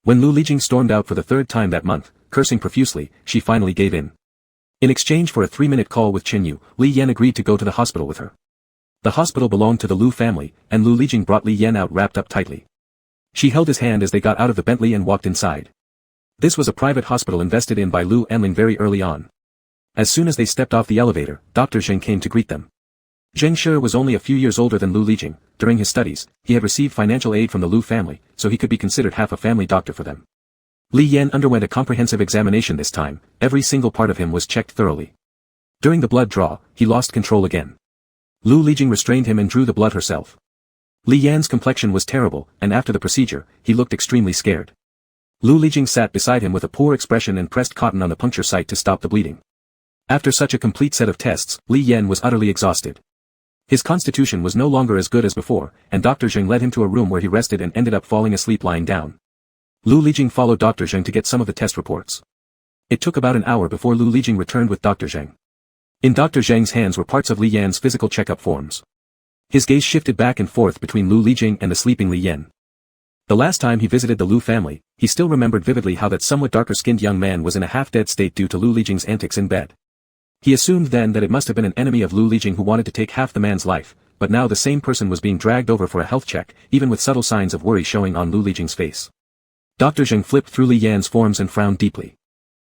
When Lu Lijing stormed out for the third time that month, cursing profusely, she finally gave in. In exchange for a 3-minute call with Chen Yu, Li Yan agreed to go to the hospital with her. The hospital belonged to the Lu family, and Lu Lijing brought Li Yan out wrapped up tightly. She held his hand as they got out of the Bentley and walked inside. This was a private hospital invested in by Lu Anling very early on. As soon as they stepped off the elevator, Dr. Zheng came to greet them. Zheng Shi was only a few years older than Lu Lijing. During his studies, he had received financial aid from the Lu family, so he could be considered half a family doctor for them. Li Yan underwent a comprehensive examination this time, every single part of him was checked thoroughly. During the blood draw, he lost control again. Lu Lijing restrained him and drew the blood herself. Li Yan's complexion was terrible, and after the procedure, he looked extremely scared. Lu Lijing sat beside him with a poor expression and pressed cotton on the puncture site to stop the bleeding. After such a complete set of tests, Li Yan was utterly exhausted. His constitution was no longer as good as before, and Dr. Zheng led him to a room where he rested and ended up falling asleep lying down. Lu Lijing followed Dr. Zheng to get some of the test reports. It took about an hour before Lu Lijing returned with Dr. Zheng. In Dr. Zheng's hands were parts of Li Yan's physical checkup forms. His gaze shifted back and forth between Lu Lijing and the sleeping Li Yan. The last time he visited the Lu family, he still remembered vividly how that somewhat darker-skinned young man was in a half-dead state due to Lu Lijing's antics in bed. He assumed then that it must have been an enemy of Lu Lijing who wanted to take half the man's life, but now the same person was being dragged over for a health check, even with subtle signs of worry showing on Lu Lijing's face. Dr. Zheng flipped through Li Yan's forms and frowned deeply.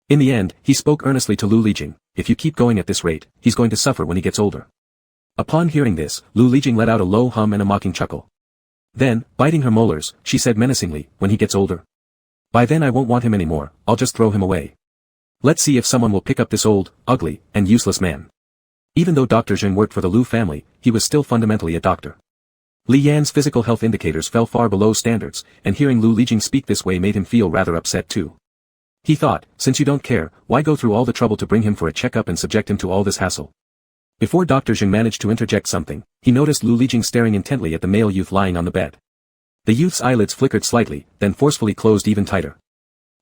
In the end, he spoke earnestly to Lu Lijing, "If you keep going at this rate, he's going to suffer when he gets older." Upon hearing this, Lu Lijing let out a low hum and a mocking chuckle. Then, biting her molars, she said menacingly, "When he gets older? By then I won't want him anymore, I'll just throw him away. Let's see if someone will pick up this old, ugly, and useless man." Even though Dr. Zheng worked for the Lu family, he was still fundamentally a doctor. Li Yan's physical health indicators fell far below standards, and hearing Lu Lijing speak this way made him feel rather upset too. He thought, since you don't care, why go through all the trouble to bring him for a checkup and subject him to all this hassle? Before Dr. Zheng managed to interject something, he noticed Lu Lijing staring intently at the male youth lying on the bed. The youth's eyelids flickered slightly, then forcefully closed even tighter.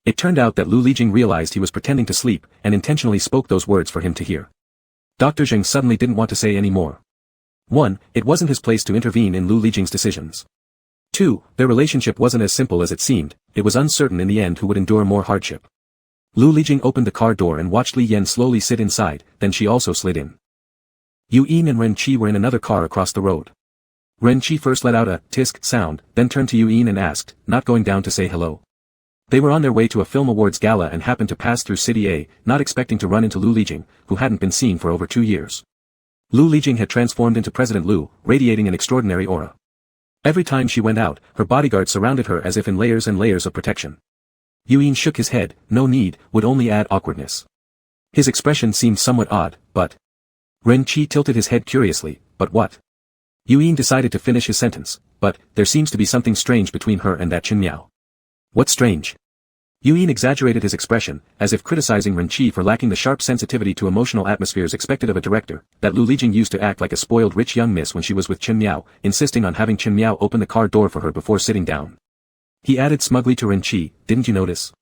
It turned out that Lu Lijing realized he was pretending to sleep, and intentionally spoke those words for him to hear. Dr. Zheng suddenly didn't want to say any more. 1. It wasn't his place to intervene in Lu Lijing's decisions. 2. Their relationship wasn't as simple as it seemed, it was uncertain in the end who would endure more hardship. Lu Lijing opened the car door and watched Li Yan slowly sit inside, then she also slid in. Yu Yin and Ren Qi were in another car across the road. Ren Qi first let out a tisk sound, then turned to Yu Yin and asked, "Not going down to say hello?" They were on their way to a film awards gala and happened to pass through City A, not expecting to run into Lu Lijing, who hadn't been seen for over 2 years. Lu Lijing had transformed into President Lu, radiating an extraordinary aura. Every time she went out, her bodyguards surrounded her as if in layers and layers of protection. Yuen shook his head, no need, would only add awkwardness. His expression seemed somewhat odd, but... Ren Qi tilted his head curiously, but what? Yuen decided to finish his sentence, but, there seems to be something strange between her and that Chen Miao. What's strange? Yuen exaggerated his expression, as if criticizing Ren Qi for lacking the sharp sensitivity to emotional atmospheres expected of a director, that Lu Lijing used to act like a spoiled rich young miss when she was with Chen Miao, insisting on having Chen Miao open the car door for her before sitting down. He added smugly to Ren Qi, didn't you notice?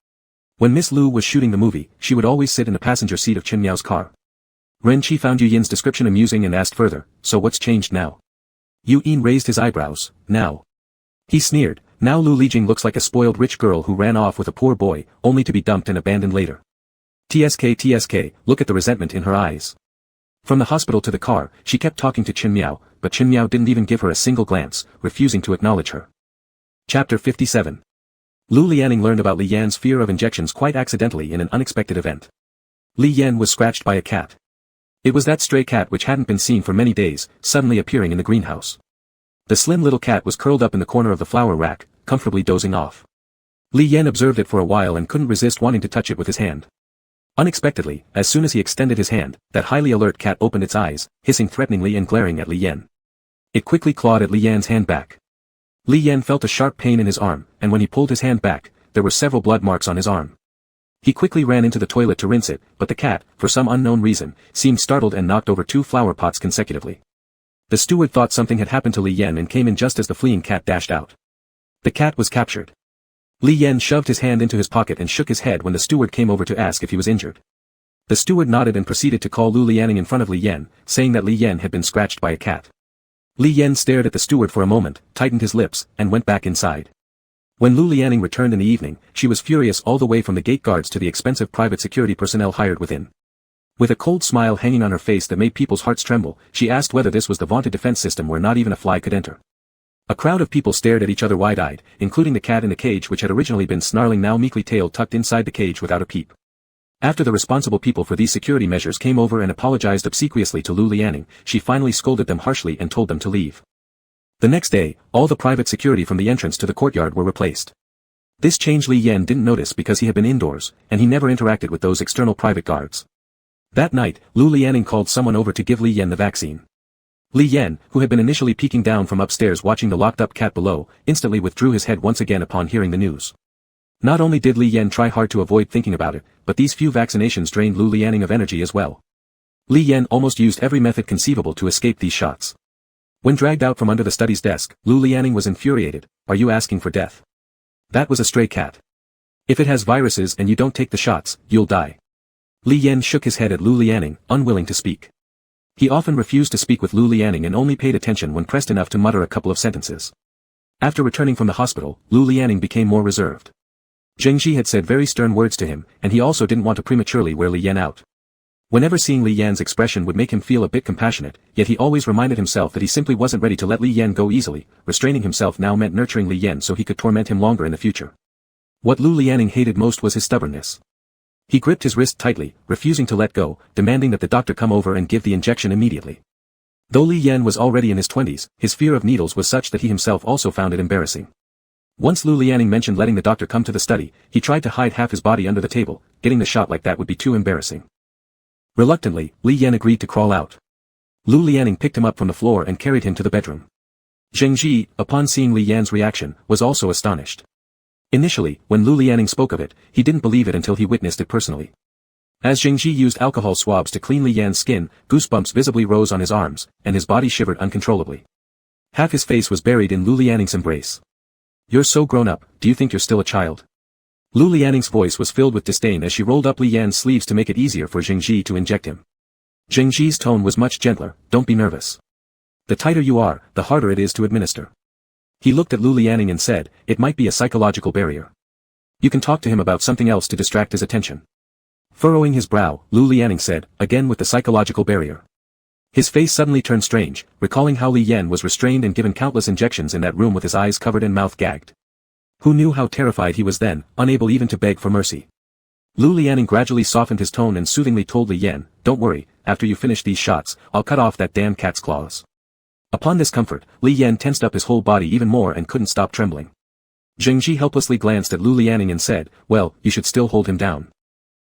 When Miss Lu was shooting the movie, she would always sit in the passenger seat of Chen Miao's car. Ren Qi found Yuen's description amusing and asked further, so what's changed now? Yuen raised his eyebrows, now. He sneered, now Lu Lijing looks like a spoiled rich girl who ran off with a poor boy, only to be dumped and abandoned later. TSK, look at the resentment in her eyes. From the hospital to the car, she kept talking to Chen Miao, but Chen Miao didn't even give her a single glance, refusing to acknowledge her. Chapter 57. Lu Lianing learned about Li Yan's fear of injections quite accidentally in an unexpected event. Li Yan was scratched by a cat. It was that stray cat which hadn't been seen for many days, suddenly appearing in the greenhouse. The slim little cat was curled up in the corner of the flower rack, comfortably dozing off. Li Yan observed it for a while and couldn't resist wanting to touch it with his hand. Unexpectedly, as soon as he extended his hand, that highly alert cat opened its eyes, hissing threateningly and glaring at Li Yan. It quickly clawed at Li Yan's hand back. Li Yan felt a sharp pain in his arm, and when he pulled his hand back, there were several blood marks on his arm. He quickly ran into the toilet to rinse it, but the cat, for some unknown reason, seemed startled and knocked over 2 flower pots consecutively. The steward thought something had happened to Li Yan and came in just as the fleeing cat dashed out. The cat was captured. Li Yan shoved his hand into his pocket and shook his head when the steward came over to ask if he was injured. The steward nodded and proceeded to call Lu Lianing in front of Li Yan, saying that Li Yan had been scratched by a cat. Li Yan stared at the steward for a moment, tightened his lips, and went back inside. When Lu Lianing returned in the evening, she was furious all the way from the gate guards to the expensive private security personnel hired within. With a cold smile hanging on her face that made people's hearts tremble, she asked whether this was the vaunted defense system where not even a fly could enter. A crowd of people stared at each other wide-eyed, including the cat in the cage which had originally been snarling now meekly tailed tucked inside the cage without a peep. After the responsible people for these security measures came over and apologized obsequiously to Lu Lianing, she finally scolded them harshly and told them to leave. The next day, all the private security from the entrance to the courtyard were replaced. This change Li Yan didn't notice because he had been indoors, and he never interacted with those external private guards. That night, Lu Lianing called someone over to give Li Yan the vaccine. Li Yan, who had been initially peeking down from upstairs watching the locked-up cat below, instantly withdrew his head once again upon hearing the news. Not only did Li Yan try hard to avoid thinking about it, but these few vaccinations drained Lu Lianing of energy as well. Li Yan almost used every method conceivable to escape these shots. When dragged out from under the study's desk, Lu Lianing was infuriated. Are you asking for death? That was a stray cat. If it has viruses and you don't take the shots, you'll die. Li Yan shook his head at Lu Lianing, unwilling to speak. He often refused to speak with Lu Lianing and only paid attention when pressed enough to mutter a couple of sentences. After returning from the hospital, Lu Lianing became more reserved. Zheng Ji had said very stern words to him, and he also didn't want to prematurely wear Li Yan out. Whenever seeing Li Yan's expression would make him feel a bit compassionate, yet he always reminded himself that he simply wasn't ready to let Li Yan go easily. Restraining himself now meant nurturing Li Yan so he could torment him longer in the future. What Lu Lianing hated most was his stubbornness. He gripped his wrist tightly, refusing to let go, demanding that the doctor come over and give the injection immediately. Though Li Yan was already in his 20s, his fear of needles was such that he himself also found it embarrassing. Once Lu Lianing mentioned letting the doctor come to the study, he tried to hide half his body under the table. Getting the shot like that would be too embarrassing. Reluctantly, Li Yan agreed to crawl out. Lu Lianing picked him up from the floor and carried him to the bedroom. Zheng Ji, upon seeing Li Yan's reaction, was also astonished. Initially, when Lu Lianing spoke of it, he didn't believe it until he witnessed it personally. As Zheng Ji used alcohol swabs to clean Li Yan's skin, goosebumps visibly rose on his arms, and his body shivered uncontrollably. Half his face was buried in Lu Lianing's embrace. You're so grown up, do you think you're still a child? Lu Lianing's voice was filled with disdain as she rolled up Li Yan's sleeves to make it easier for Zheng Ji to inject him. Zheng Ji's tone was much gentler, don't be nervous. The tighter you are, the harder it is to administer. He looked at Lu Lianing and said, it might be a psychological barrier. You can talk to him about something else to distract his attention. Furrowing his brow, Lu Lianing said, again with the psychological barrier. His face suddenly turned strange, recalling how Li Yan was restrained and given countless injections in that room with his eyes covered and mouth gagged. Who knew how terrified he was then, unable even to beg for mercy. Lu Lianing gradually softened his tone and soothingly told Li Yan, don't worry, after you finish these shots, I'll cut off that damn cat's claws. Upon this comfort, Li Yan tensed up his whole body even more and couldn't stop trembling. Zhengji helplessly glanced at Lu Lianing and said, "Well, you should still hold him down.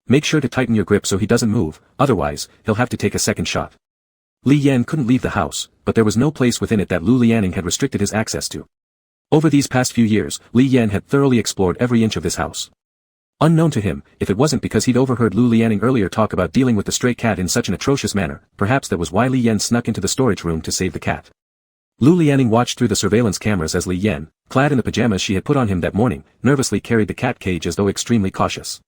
Make sure to tighten your grip so he doesn't move, otherwise, he'll have to take a second shot." Li Yan couldn't leave the house, but there was no place within it that Lu Lianing had restricted his access to. Over these past few years, Li Yan had thoroughly explored every inch of this house. Unknown to him, if it wasn't because he'd overheard Lu Lianing earlier talk about dealing with the stray cat in such an atrocious manner, perhaps that was why Li Yan snuck into the storage room to save the cat. Lu Lianing watched through the surveillance cameras as Li Yan, clad in the pajamas she had put on him that morning, nervously carried the cat cage as though extremely cautious.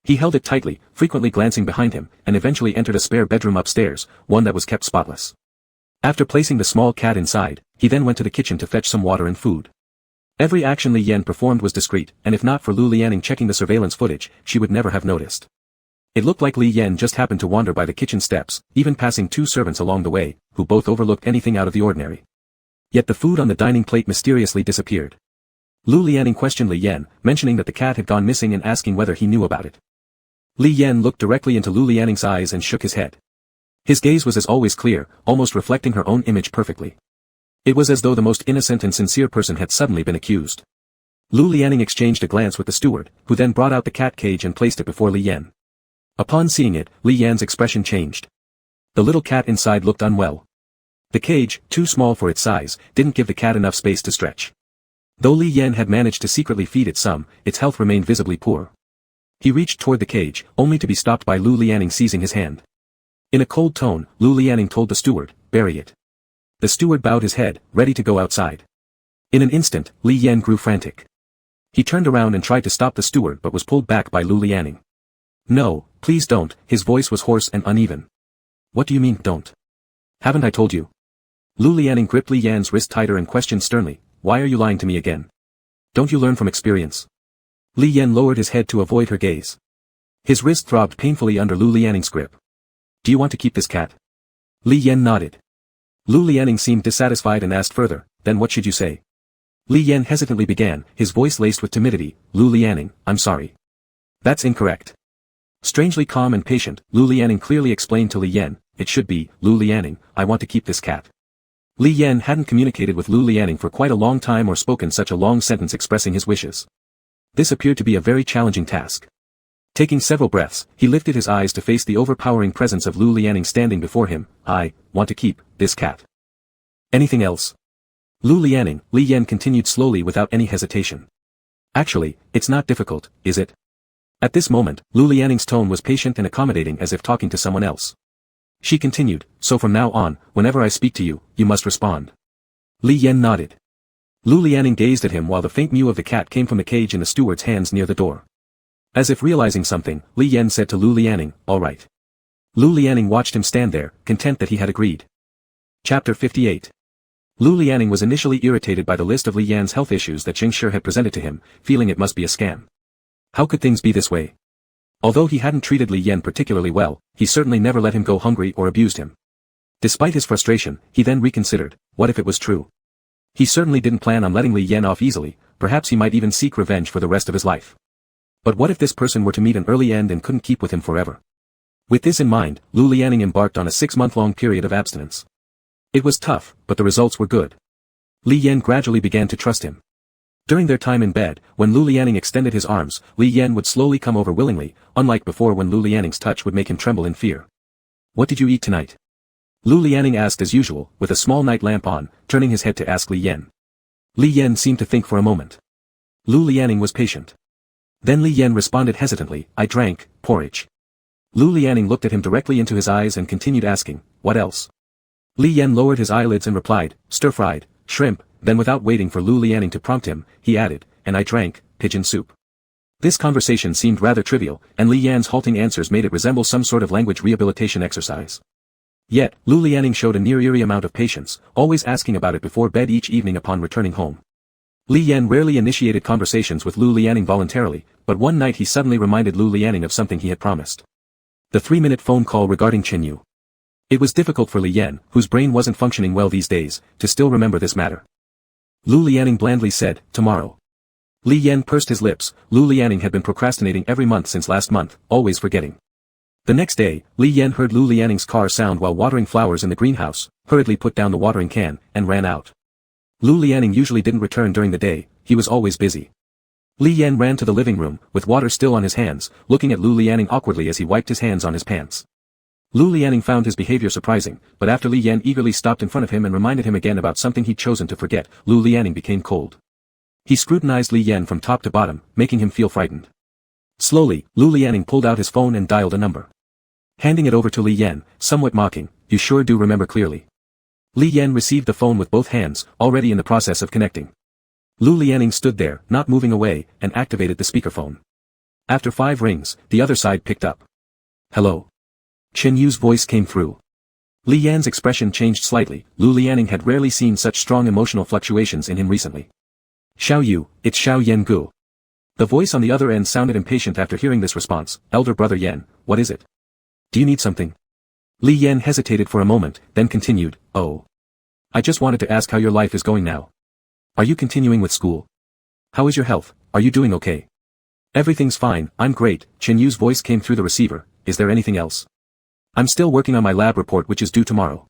He held it tightly, frequently glancing behind him, and eventually entered a spare bedroom upstairs, one that was kept spotless. After placing the small cat inside, he then went to the kitchen to fetch some water and food. Every action Li Yan performed was discreet, and if not for Lu Lianing checking the surveillance footage, she would never have noticed. It looked like Li Yan just happened to wander by the kitchen steps, even passing two servants along the way, who both overlooked anything out of the ordinary. Yet the food on the dining plate mysteriously disappeared. Lu Lianing questioned Li Yan, mentioning that the cat had gone missing and asking whether he knew about it. Li Yan looked directly into Lu Lianing's eyes and shook his head. His gaze was as always clear, almost reflecting her own image perfectly. It was as though the most innocent and sincere person had suddenly been accused. Lu Lianing exchanged a glance with the steward, who then brought out the cat cage and placed it before Li Yan. Upon seeing it, Li Yan's expression changed. The little cat inside looked unwell. The cage, too small for its size, didn't give the cat enough space to stretch. Though Li Yan had managed to secretly feed it some, its health remained visibly poor. He reached toward the cage, only to be stopped by Lu Lianing seizing his hand. In a cold tone, Lu Lianing told the steward, "Bury it." The steward bowed his head, ready to go outside. In an instant, Li Yan grew frantic. He turned around and tried to stop the steward but was pulled back by Lu Lianing. "No, please don't," his voice was hoarse and uneven. "What do you mean, don't? Haven't I told you?" Lu Lianing gripped Li Yan's wrist tighter and questioned sternly, "Why are you lying to me again? Don't you learn from experience?" Li Yan lowered his head to avoid her gaze. His wrist throbbed painfully under Lu Lianing's grip. "Do you want to keep this cat?" Li Yan nodded. Lu Lianing seemed dissatisfied and asked further, "Then what should you say?" Li Yan hesitantly began, his voice laced with timidity, "Lu Lianing, I'm sorry. That's incorrect." Strangely calm and patient, Lu Lianing clearly explained to Li Yan, "It should be, Lu Lianing, I want to keep this cat." Li Yan hadn't communicated with Lu Lianing for quite a long time or spoken such a long sentence expressing his wishes. This appeared to be a very challenging task. Taking several breaths, he lifted his eyes to face the overpowering presence of Lu Lianing standing before him. "I want to keep this cat." "Anything else?" Lu Lianing, Li Yan continued slowly without any hesitation. "Actually, it's not difficult, is it?" At this moment, Lu Lianing's tone was patient and accommodating as if talking to someone else. She continued, "So from now on, whenever I speak to you, you must respond." Li Yan nodded. Lu Lianing gazed at him while the faint mew of the cat came from the cage in the steward's hands near the door. As if realizing something, Li Yan said to Lu Lianing, "All right." Lu Lianing watched him stand there, content that he had agreed. Chapter 58. Lu Lianing was initially irritated by the list of Li Yan's health issues that Jing Shi had presented to him, feeling it must be a scam. How could things be this way? Although he hadn't treated Li Yan particularly well, he certainly never let him go hungry or abused him. Despite his frustration, he then reconsidered, what if it was true? He certainly didn't plan on letting Li Yan off easily, perhaps he might even seek revenge for the rest of his life. But what if this person were to meet an early end and couldn't keep with him forever? With this in mind, Lu Lianing embarked on a 6-month-long period of abstinence. It was tough, but the results were good. Li Yan gradually began to trust him. During their time in bed, when Lu Lianing extended his arms, Li Yan would slowly come over willingly, unlike before when Lu Lianing's touch would make him tremble in fear. "What did you eat tonight?" Lu Lianing asked as usual, with a small night lamp on, turning his head to ask Li Yan. Li Yan seemed to think for a moment. Lu Lianing was patient. Then Li Yan responded hesitantly, "I drank porridge." Lu Lianing looked at him directly into his eyes and continued asking, "What else?" Li Yan lowered his eyelids and replied, "Stir-fried shrimp." Then without waiting for Lu Lianing to prompt him, he added, "And I drank pigeon soup." This conversation seemed rather trivial, and Li Yan's halting answers made it resemble some sort of language rehabilitation exercise. Yet, Lu Lianing showed a near-eerie amount of patience, always asking about it before bed each evening upon returning home. Li Yan rarely initiated conversations with Lu Lianing voluntarily, but one night he suddenly reminded Lu Lianing of something he had promised. The 3-minute phone call regarding Qinyu. It was difficult for Li Yan, whose brain wasn't functioning well these days, to still remember this matter. Lu Lianing blandly said, "Tomorrow." Li Yan pursed his lips. Lu Lianing had been procrastinating every month since last month, always forgetting. The next day, Li Yan heard Lu Lianning's car sound while watering flowers in the greenhouse, hurriedly put down the watering can, and ran out. Lu Lianning usually didn't return during the day, he was always busy. Li Yan ran to the living room, with water still on his hands, looking at Lu Lianning awkwardly as he wiped his hands on his pants. Lu Lianning found his behavior surprising, but after Li Yan eagerly stopped in front of him and reminded him again about something he'd chosen to forget, Lu Lianning became cold. He scrutinized Li Yan from top to bottom, making him feel frightened. Slowly, Lu Lianning pulled out his phone and dialed a number. Handing it over to Li Yan, somewhat mocking, "You sure do remember clearly." Li Yan received the phone with both hands, already in the process of connecting. Lu Lianning stood there, not moving away, and activated the speakerphone. After 5 rings, the other side picked up. "Hello." Chen Yu's voice came through. Li Yan's expression changed slightly. Lu Lianning had rarely seen such strong emotional fluctuations in him recently. "Xiao Yu, it's Xiao Yan Gu." The voice on the other end sounded impatient after hearing this response. "Elder brother Yan, what is it? Do you need something?" Li Yan hesitated for a moment, then continued, "Oh. I just wanted to ask how your life is going now. Are you continuing with school? How is your health, are you doing okay?" "Everything's fine, I'm great," Chen Yu's voice came through the receiver. "Is there anything else?" "I'm still working on my lab report which is due tomorrow."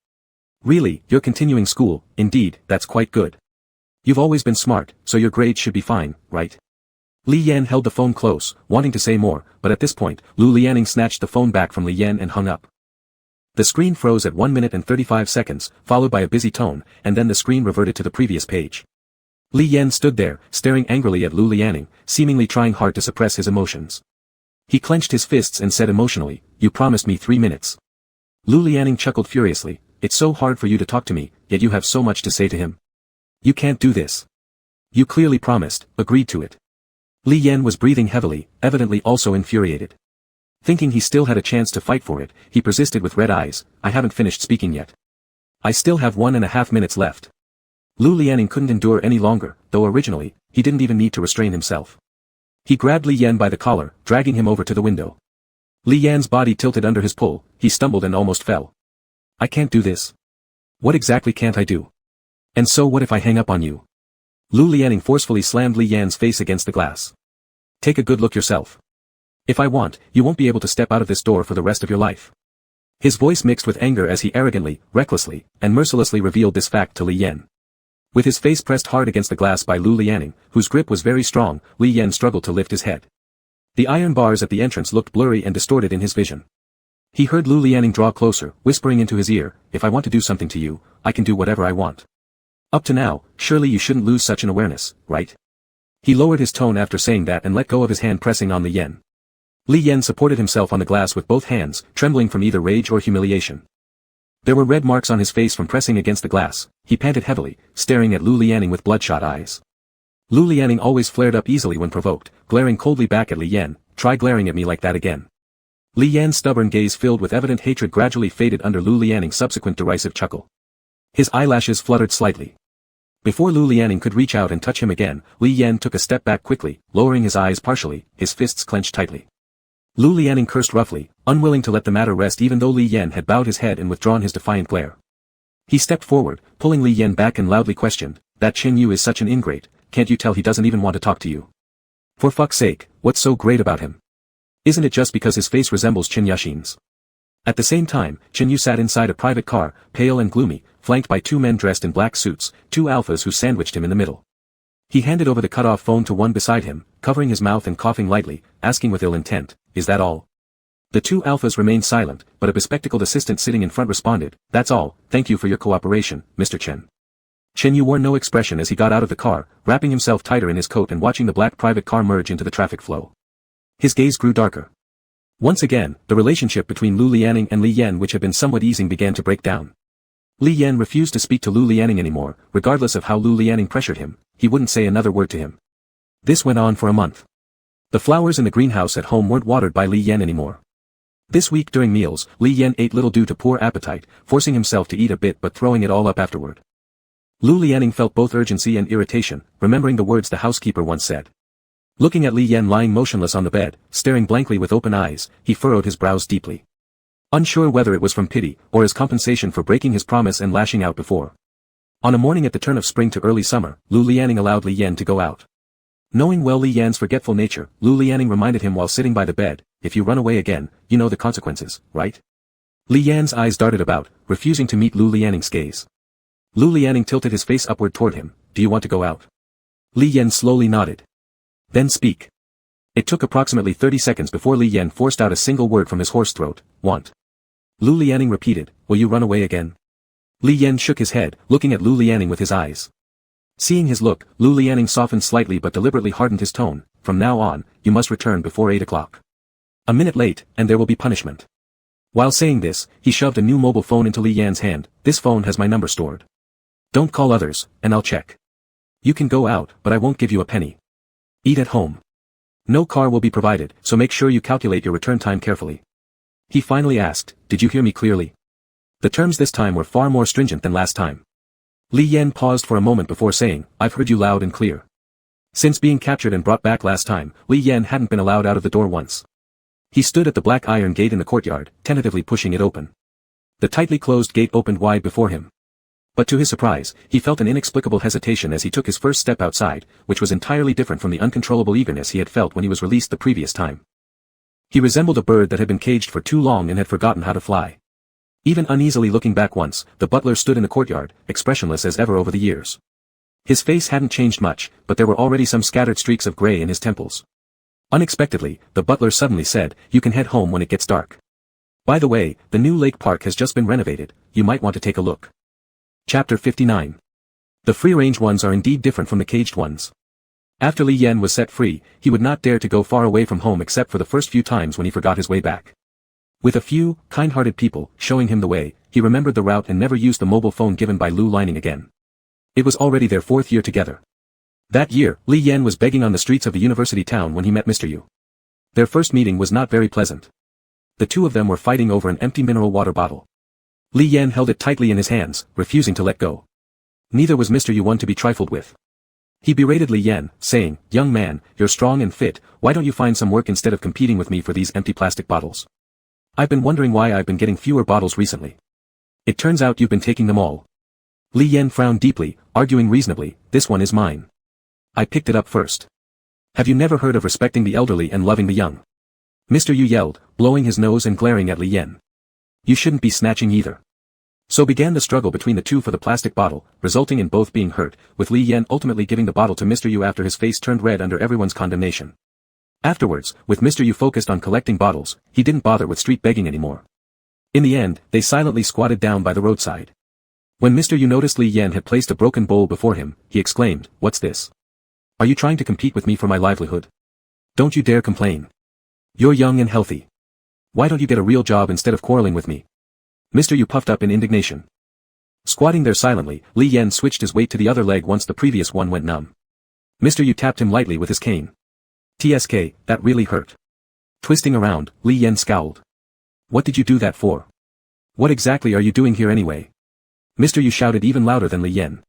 "Really, you're continuing school, indeed, that's quite good. You've always been smart, so your grades should be fine, right?" Li Yan held the phone close, wanting to say more, but at this point, Lu Lianning snatched the phone back from Li Yan and hung up. The screen froze at 1 minute and 35 seconds, followed by a busy tone, and then the screen reverted to the previous page. Li Yan stood there, staring angrily at Lu Lianning, seemingly trying hard to suppress his emotions. He clenched his fists and said emotionally, "You promised me 3 minutes." Lu Lianning chuckled furiously, "It's so hard for you to talk to me, yet you have so much to say to him. You can't do this. You clearly promised, agreed to it." Li Yan was breathing heavily, evidently also infuriated. Thinking he still had a chance to fight for it, he persisted with red eyes, "I haven't finished speaking yet. I still have 1.5 minutes left." Lu Lianning couldn't endure any longer, though originally, he didn't even need to restrain himself. He grabbed Li Yan by the collar, dragging him over to the window. Li Yan's body tilted under his pull, he stumbled and almost fell. "I can't do this. What exactly can't I do? And so what if I hang up on you?" Lu Lianning forcefully slammed Li Yan's face against the glass. "Take a good look yourself. If I want, you won't be able to step out of this door for the rest of your life." His voice mixed with anger as he arrogantly, recklessly, and mercilessly revealed this fact to Li Yan. With his face pressed hard against the glass by Lu Lianning, whose grip was very strong, Li Yan struggled to lift his head. The iron bars at the entrance looked blurry and distorted in his vision. He heard Lu Lianning draw closer, whispering into his ear, "If I want to do something to you, I can do whatever I want. Up to now, surely you shouldn't lose such an awareness, right?" He lowered his tone after saying that and let go of his hand pressing on Li Yan. Li Yan supported himself on the glass with both hands, trembling from either rage or humiliation. There were red marks on his face from pressing against the glass. He panted heavily, staring at Lu Lianning with bloodshot eyes. Lu Lianning always flared up easily when provoked, glaring coldly back at Li Yan. "Try glaring at me like that again." Li Yan's stubborn gaze filled with evident hatred gradually faded under Lu Lianning's subsequent derisive chuckle. His eyelashes fluttered slightly. Before Lu Lianning could reach out and touch him again, Li Yan took a step back quickly, lowering his eyes partially, his fists clenched tightly. Lu Lianning cursed roughly, unwilling to let the matter rest even though Li Yan had bowed his head and withdrawn his defiant glare. He stepped forward, pulling Li Yan back and loudly questioned, "That Chen Yu is such an ingrate, can't you tell he doesn't even want to talk to you? For fuck's sake, what's so great about him? Isn't it just because his face resembles Chen Yashin's?" At the same time, Chen Yu sat inside a private car, pale and gloomy, flanked by 2 men dressed in black suits, 2 alphas who sandwiched him in the middle. He handed over the cut-off phone to one beside him, covering his mouth and coughing lightly, asking with ill intent, "Is that all?" The 2 alphas remained silent, but a bespectacled assistant sitting in front responded, "That's all, thank you for your cooperation, Mr. Chen." Chen Yu wore no expression as he got out of the car, wrapping himself tighter in his coat and watching the black private car merge into the traffic flow. His gaze grew darker. Once again, the relationship between Lu Lianning and Li Yan which had been somewhat easing began to break down. Li Yan refused to speak to Lu Lianning anymore, regardless of how Lu Lianning pressured him, he wouldn't say another word to him. This went on for a month. The flowers in the greenhouse at home weren't watered by Li Yan anymore. This week during meals, Li Yan ate little due to poor appetite, forcing himself to eat a bit but throwing it all up afterward. Lu Lianning felt both urgency and irritation, remembering the words the housekeeper once said. Looking at Li Yan lying motionless on the bed, staring blankly with open eyes, he furrowed his brows deeply. Unsure whether it was from pity, or as compensation for breaking his promise and lashing out before. On a morning at the turn of spring to early summer, Lu Lianning allowed Li Yan to go out. Knowing well Li Yan's forgetful nature, Lu Lianning reminded him while sitting by the bed, if you run away again, you know the consequences, right? Li Yan's eyes darted about, refusing to meet Lu Lianing's gaze. Lu Lianing tilted his face upward toward him. Do you want to go out? Li Yan slowly nodded. Then speak. It took approximately 30 seconds before Li Yan forced out a single word from his hoarse throat. Want. Lu Lianing repeated, will you run away again? Li Yan shook his head, looking at Lu Lianing with his eyes. Seeing his look, Lu Lianing softened slightly but deliberately hardened his tone. From now on, you must return before 8 o'clock. A minute late, and there will be punishment. While saying this, he shoved a new mobile phone into Li Yan's hand. This phone has my number stored. Don't call others, and I'll check. You can go out, but I won't give you a penny. Eat at home. No car will be provided, so make sure you calculate your return time carefully. He finally asked, did you hear me clearly? The terms this time were far more stringent than last time. Li Yan paused for a moment before saying, I've heard you loud and clear. Since being captured and brought back last time, Li Yan hadn't been allowed out of the door once. He stood at the black iron gate in the courtyard, tentatively pushing it open. The tightly closed gate opened wide before him. But to his surprise, he felt an inexplicable hesitation as he took his first step outside, which was entirely different from the uncontrollable eagerness he had felt when he was released the previous time. He resembled a bird that had been caged for too long and had forgotten how to fly. Even uneasily looking back once, the butler stood in the courtyard, expressionless as ever over the years. His face hadn't changed much, but there were already some scattered streaks of gray in his temples. Unexpectedly, the butler suddenly said, you can head home when it gets dark. By the way, the new lake park has just been renovated, you might want to take a look. Chapter 59. The free-range ones are indeed different from the caged ones. After Li Yan was set free, he would not dare to go far away from home except for the first few times when he forgot his way back. With a few, kind-hearted people, showing him the way, he remembered the route and never used the mobile phone given by Lu Lining again. It was already their 4th year together. That year, Li Yan was begging on the streets of the university town when he met Mr. Yu. Their first meeting was not very pleasant. The two of them were fighting over an empty mineral water bottle. Li Yan held it tightly in his hands, refusing to let go. Neither was Mr. Yu one to be trifled with. He berated Li Yan, saying, young man, you're strong and fit, why don't you find some work instead of competing with me for these empty plastic bottles? I've been wondering why I've been getting fewer bottles recently. It turns out you've been taking them all. Li Yan frowned deeply, arguing reasonably, this one is mine. I picked it up first. Have you never heard of respecting the elderly and loving the young? Mr. Yu yelled, blowing his nose and glaring at Li Yan. You shouldn't be snatching either. So began the struggle between the two for the plastic bottle, resulting in both being hurt, with Li Yan ultimately giving the bottle to Mr. Yu after his face turned red under everyone's condemnation. Afterwards, with Mr. Yu focused on collecting bottles, he didn't bother with street begging anymore. In the end, they silently squatted down by the roadside. When Mr. Yu noticed Li Yan had placed a broken bowl before him, he exclaimed, what's this? Are you trying to compete with me for my livelihood? Don't you dare complain. You're young and healthy. Why don't you get a real job instead of quarreling with me? Mr. Yu puffed up in indignation. Squatting there silently, Li Yan switched his weight to the other leg once the previous one went numb. Mr. Yu tapped him lightly with his cane. TSK, that really hurt. Twisting around, Li Yan scowled. What did you do that for? What exactly are you doing here anyway? Mr. Yu shouted even louder than Li Yan.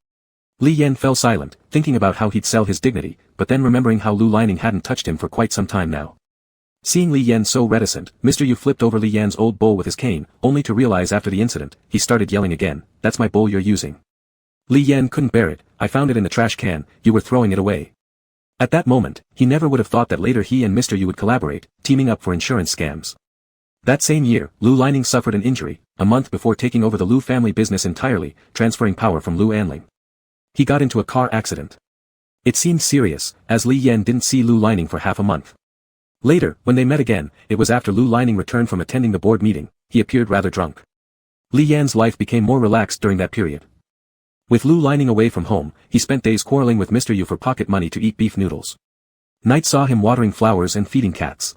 Li Yan fell silent, thinking about how he'd sell his dignity, but then remembering how Lu Lining hadn't touched him for quite some time now. Seeing Li Yan so reticent, Mr. Yu flipped over Li Yan's old bowl with his cane, only to realize after the incident, he started yelling again, that's my bowl you're using. Li Yan couldn't bear it, I found it in the trash can, you were throwing it away. At that moment, he never would have thought that later he and Mr. Yu would collaborate, teaming up for insurance scams. That same year, Lu Lining suffered an injury, a month before taking over the Lu family business entirely, transferring power from Lu Anling. He got into a car accident. It seemed serious, as Li Yan didn't see Lu Lining for half a month. Later, when they met again, it was after Lu Lining returned from attending the board meeting. He appeared rather drunk. Li Yan's life became more relaxed during that period. With Lu Lining away from home, he spent days quarreling with Mr. Yu for pocket money to eat beef noodles. Nights saw him watering flowers and feeding cats.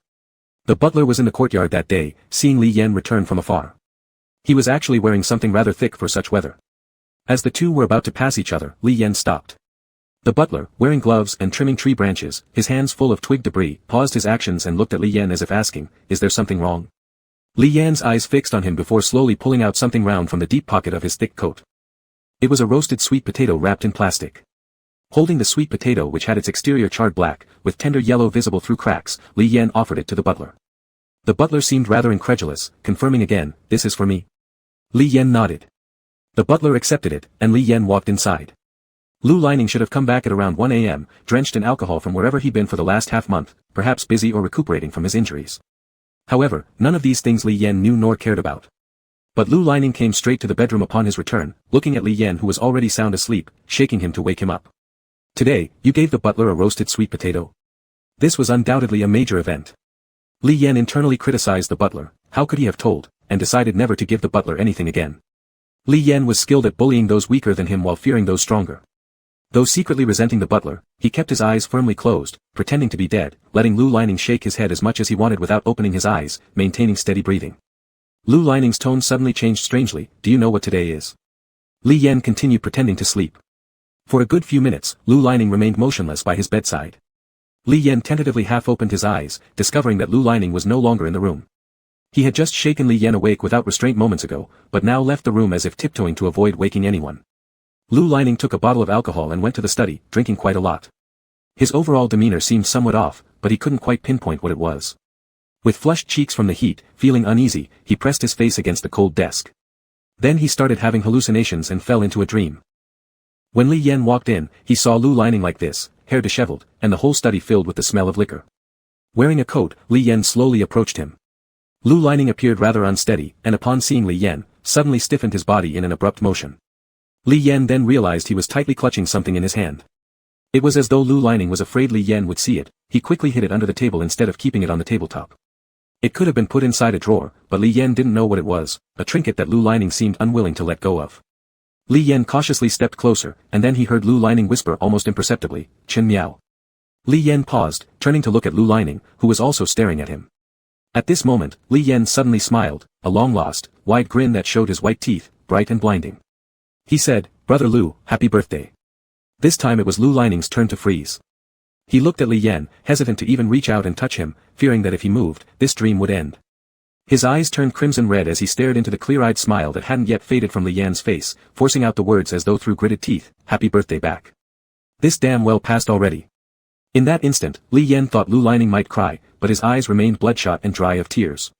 The butler was in the courtyard that day, seeing Li Yan return from afar. He was actually wearing something rather thick for such weather. As the two were about to pass each other, Li Yan stopped. The butler, wearing gloves and trimming tree branches, his hands full of twig debris, paused his actions and looked at Li Yan as if asking, is there something wrong? Li Yan's eyes fixed on him before slowly pulling out something round from the deep pocket of his thick coat. It was a roasted sweet potato wrapped in plastic. Holding the sweet potato which had its exterior charred black, with tender yellow visible through cracks, Li Yan offered it to the butler. The butler seemed rather incredulous, confirming again, this is for me. Li Yan nodded. The butler accepted it, and Li Yan walked inside. Lu Lining should have come back at around 1 a.m., drenched in alcohol from wherever he'd been for the last half-month, perhaps busy or recuperating from his injuries. However, none of these things Li Yan knew nor cared about. But Lu Lining came straight to the bedroom upon his return, looking at Li Yan who was already sound asleep, shaking him to wake him up. "Today, you gave the butler a roasted sweet potato." This was undoubtedly a major event. Li Yan internally criticized the butler, how could he have told, and decided never to give the butler anything again. Li Yan was skilled at bullying those weaker than him while fearing those stronger. Though secretly resenting the butler, he kept his eyes firmly closed, pretending to be dead, letting Lu Lining shake his head as much as he wanted without opening his eyes, maintaining steady breathing. Lu Lining's tone suddenly changed strangely. "Do you know what today is?" Li Yan continued pretending to sleep. For a good few minutes, Lu Lining remained motionless by his bedside. Li Yan tentatively half-opened his eyes, discovering that Lu Lining was no longer in the room. He had just shaken Li Yan awake without restraint moments ago, but now left the room as if tiptoeing to avoid waking anyone. Lu Lining took a bottle of alcohol and went to the study, drinking quite a lot. His overall demeanor seemed somewhat off, but he couldn't quite pinpoint what it was. With flushed cheeks from the heat, feeling uneasy, he pressed his face against the cold desk. Then he started having hallucinations and fell into a dream. When Li Yan walked in, he saw Lu Lining like this, hair disheveled, and the whole study filled with the smell of liquor. Wearing a coat, Li Yan slowly approached him. Lu Lining appeared rather unsteady, and upon seeing Li Yan, suddenly stiffened his body in an abrupt motion. Li Yan then realized he was tightly clutching something in his hand. It was as though Lu Lining was afraid Li Yan would see it. He quickly hid it under the table instead of keeping it on the tabletop. It could have been put inside a drawer, but Li Yan didn't know what it was, a trinket that Lu Lining seemed unwilling to let go of. Li Yan cautiously stepped closer, and then he heard Lu Lining whisper almost imperceptibly, "Chen Miao." Li Yan paused, turning to look at Lu Lining, who was also staring at him. At this moment, Li Yan suddenly smiled, a long-lost, wide grin that showed his white teeth, bright and blinding. He said, "Brother Lu, happy birthday." This time it was Lu Lining's turn to freeze. He looked at Li Yan, hesitant to even reach out and touch him, fearing that if he moved, this dream would end. His eyes turned crimson red as he stared into the clear-eyed smile that hadn't yet faded from Li Yan's face, forcing out the words as though through gritted teeth, "Happy birthday back." This damn well passed already. In that instant, Li Yan thought Lu Lining might cry, but his eyes remained bloodshot and dry of tears.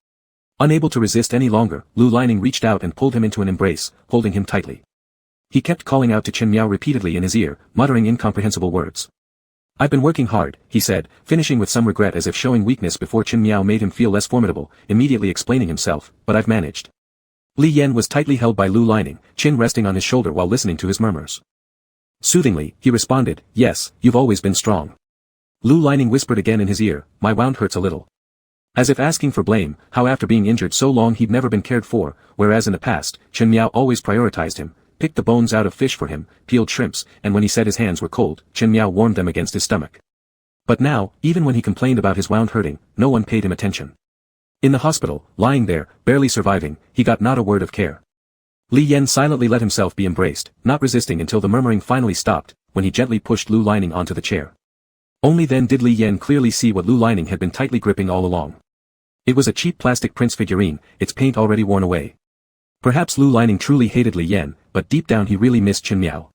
Unable to resist any longer, Lu Lining reached out and pulled him into an embrace, holding him tightly. He kept calling out to Chen Miao repeatedly in his ear, muttering incomprehensible words. "I've been working hard," he said, finishing with some regret as if showing weakness before Chen Miao made him feel less formidable, immediately explaining himself, "But I've managed." Li Yan was tightly held by Lu Lining, chin resting on his shoulder while listening to his murmurs. Soothingly, he responded, "Yes, you've always been strong." Lu Lining whispered again in his ear, "My wound hurts a little." As if asking for blame, how after being injured so long he'd never been cared for, whereas in the past, Chen Miao always prioritized him, picked the bones out of fish for him, peeled shrimps, and when he said his hands were cold, Chen Miao warmed them against his stomach. But now, even when he complained about his wound hurting, no one paid him attention. In the hospital, lying there, barely surviving, he got not a word of care. Li Yan silently let himself be embraced, not resisting until the murmuring finally stopped, when he gently pushed Lu Lining onto the chair. Only then did Li Yan clearly see what Lu Lining had been tightly gripping all along. It was a cheap plastic prince figurine, its paint already worn away. Perhaps Lu Lining truly hated Li Yan, but deep down he really missed Chen Miao.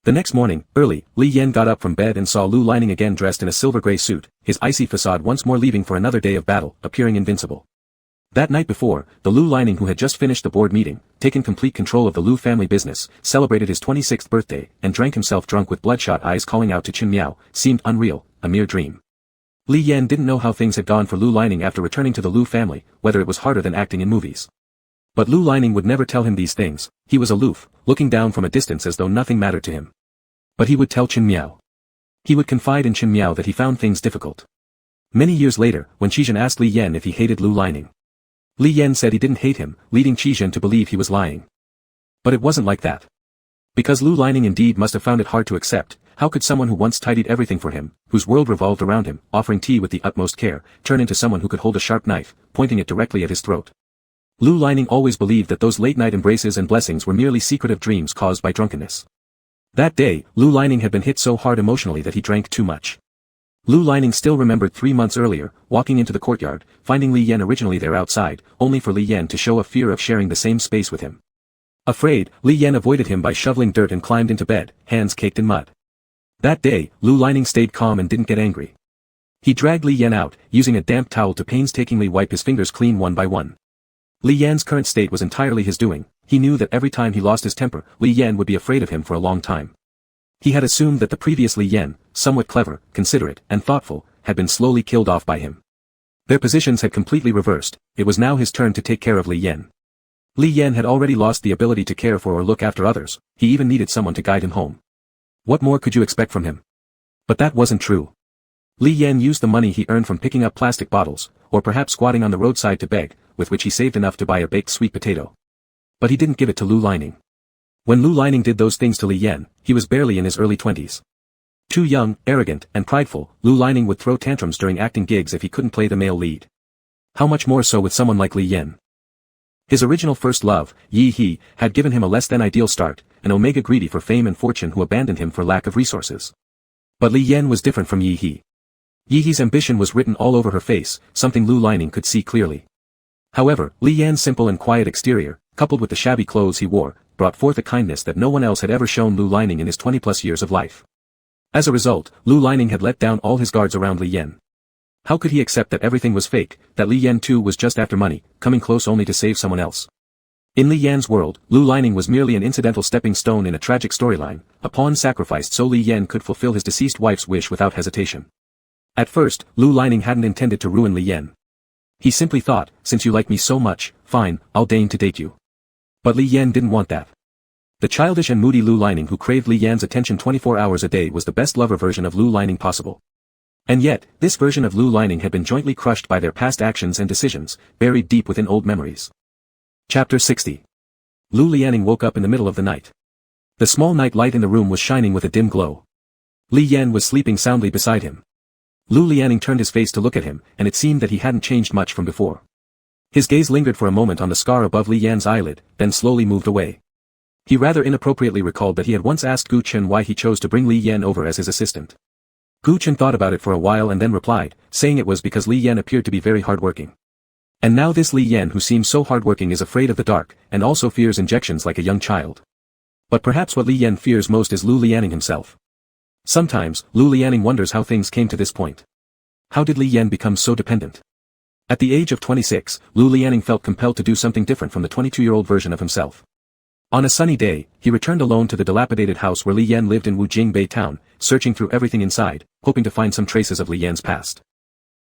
The next morning, early, Li Yan got up from bed and saw Lu Lining again dressed in a silver-gray suit, his icy facade once more leaving for another day of battle, appearing invincible. That night before, the Lu Lining who had just finished the board meeting, taken complete control of the Lu family business, celebrated his 26th birthday, and drank himself drunk with bloodshot eyes calling out to Chen Miao, seemed unreal, a mere dream. Li Yan didn't know how things had gone for Lu Lining after returning to the Lu family, whether it was harder than acting in movies. But Lu Lining would never tell him these things, he was aloof, looking down from a distance as though nothing mattered to him. But he would tell Chen Miao. He would confide in Chen Miao that he found things difficult. Many years later, when Qizhen asked Li Yan if he hated Lu Lining, Li Yan said he didn't hate him, leading Qizhen to believe he was lying. But it wasn't like that. Because Lu Lining indeed must have found it hard to accept, how could someone who once tidied everything for him, whose world revolved around him, offering tea with the utmost care, turn into someone who could hold a sharp knife, pointing it directly at his throat? Lu Lining always believed that those late-night embraces and blessings were merely secretive dreams caused by drunkenness. That day, Lu Lining had been hit so hard emotionally that he drank too much. Lu Lining still remembered 3 months earlier, walking into the courtyard, finding Li Yan originally there outside, only for Li Yan to show a fear of sharing the same space with him. Afraid, Li Yan avoided him by shoveling dirt and climbed into bed, hands caked in mud. That day, Lu Lining stayed calm and didn't get angry. He dragged Li Yan out, using a damp towel to painstakingly wipe his fingers clean one by one. Li Yan's current state was entirely his doing. He knew that every time he lost his temper, Li Yan would be afraid of him for a long time. He had assumed that the previous Li Yan, somewhat clever, considerate, and thoughtful, had been slowly killed off by him. Their positions had completely reversed, it was now his turn to take care of Li Yan. Li Yan had already lost the ability to care for or look after others, he even needed someone to guide him home. What more could you expect from him? But that wasn't true. Li Yan used the money he earned from picking up plastic bottles, or perhaps squatting on the roadside to beg, with which he saved enough to buy a baked sweet potato. But he didn't give it to Lu Lining. When Lu Lining did those things to Li Yan, he was barely in his early 20s. Too young, arrogant, and prideful, Lu Lining would throw tantrums during acting gigs if he couldn't play the male lead. How much more so with someone like Li Yan? His original first love, Yi He, had given him a less than ideal start, an omega greedy for fame and fortune who abandoned him for lack of resources. But Li Yan was different from Yi He. Yi He's ambition was written all over her face, something Lu Lining could see clearly. However, Li Yan's simple and quiet exterior, coupled with the shabby clothes he wore, brought forth a kindness that no one else had ever shown Lu Lining in his 20-plus years of life. As a result, Lu Lining had let down all his guards around Li Yan. How could he accept that everything was fake, that Li Yan too was just after money, coming close only to save someone else? In Li Yan's world, Lu Lining was merely an incidental stepping stone in a tragic storyline, a pawn sacrificed so Li Yan could fulfill his deceased wife's wish without hesitation. At first, Lu Lining hadn't intended to ruin Li Yan. He simply thought, since you like me so much, fine, I'll deign to date you. But Li Yan didn't want that. The childish and moody Lu Lining who craved Li Yan's attention 24 hours a day was the best lover version of Lu Lining possible. And yet, this version of Lu Lining had been jointly crushed by their past actions and decisions, buried deep within old memories. Chapter 60. Lu Lianing woke up in the middle of the night. The small night light in the room was shining with a dim glow. Li Yan was sleeping soundly beside him. Lu Lianing turned his face to look at him, and it seemed that he hadn't changed much from before. His gaze lingered for a moment on the scar above Li Yan's eyelid, then slowly moved away. He rather inappropriately recalled that he had once asked Gu Chen why he chose to bring Li Yan over as his assistant. Gu Chen thought about it for a while and then replied, saying it was because Li Yan appeared to be very hardworking. And now this Li Yan who seems so hardworking is afraid of the dark, and also fears injections like a young child. But perhaps what Li Yan fears most is Lu Lianing himself. Sometimes, Lu Lianing wonders how things came to this point. How did Li Yan become so dependent? At the age of 26, Lu Lianing felt compelled to do something different from the 22-year-old version of himself. On a sunny day, he returned alone to the dilapidated house where Li Yan lived in Wujing Bay town, searching through everything inside, hoping to find some traces of Li Yan's past.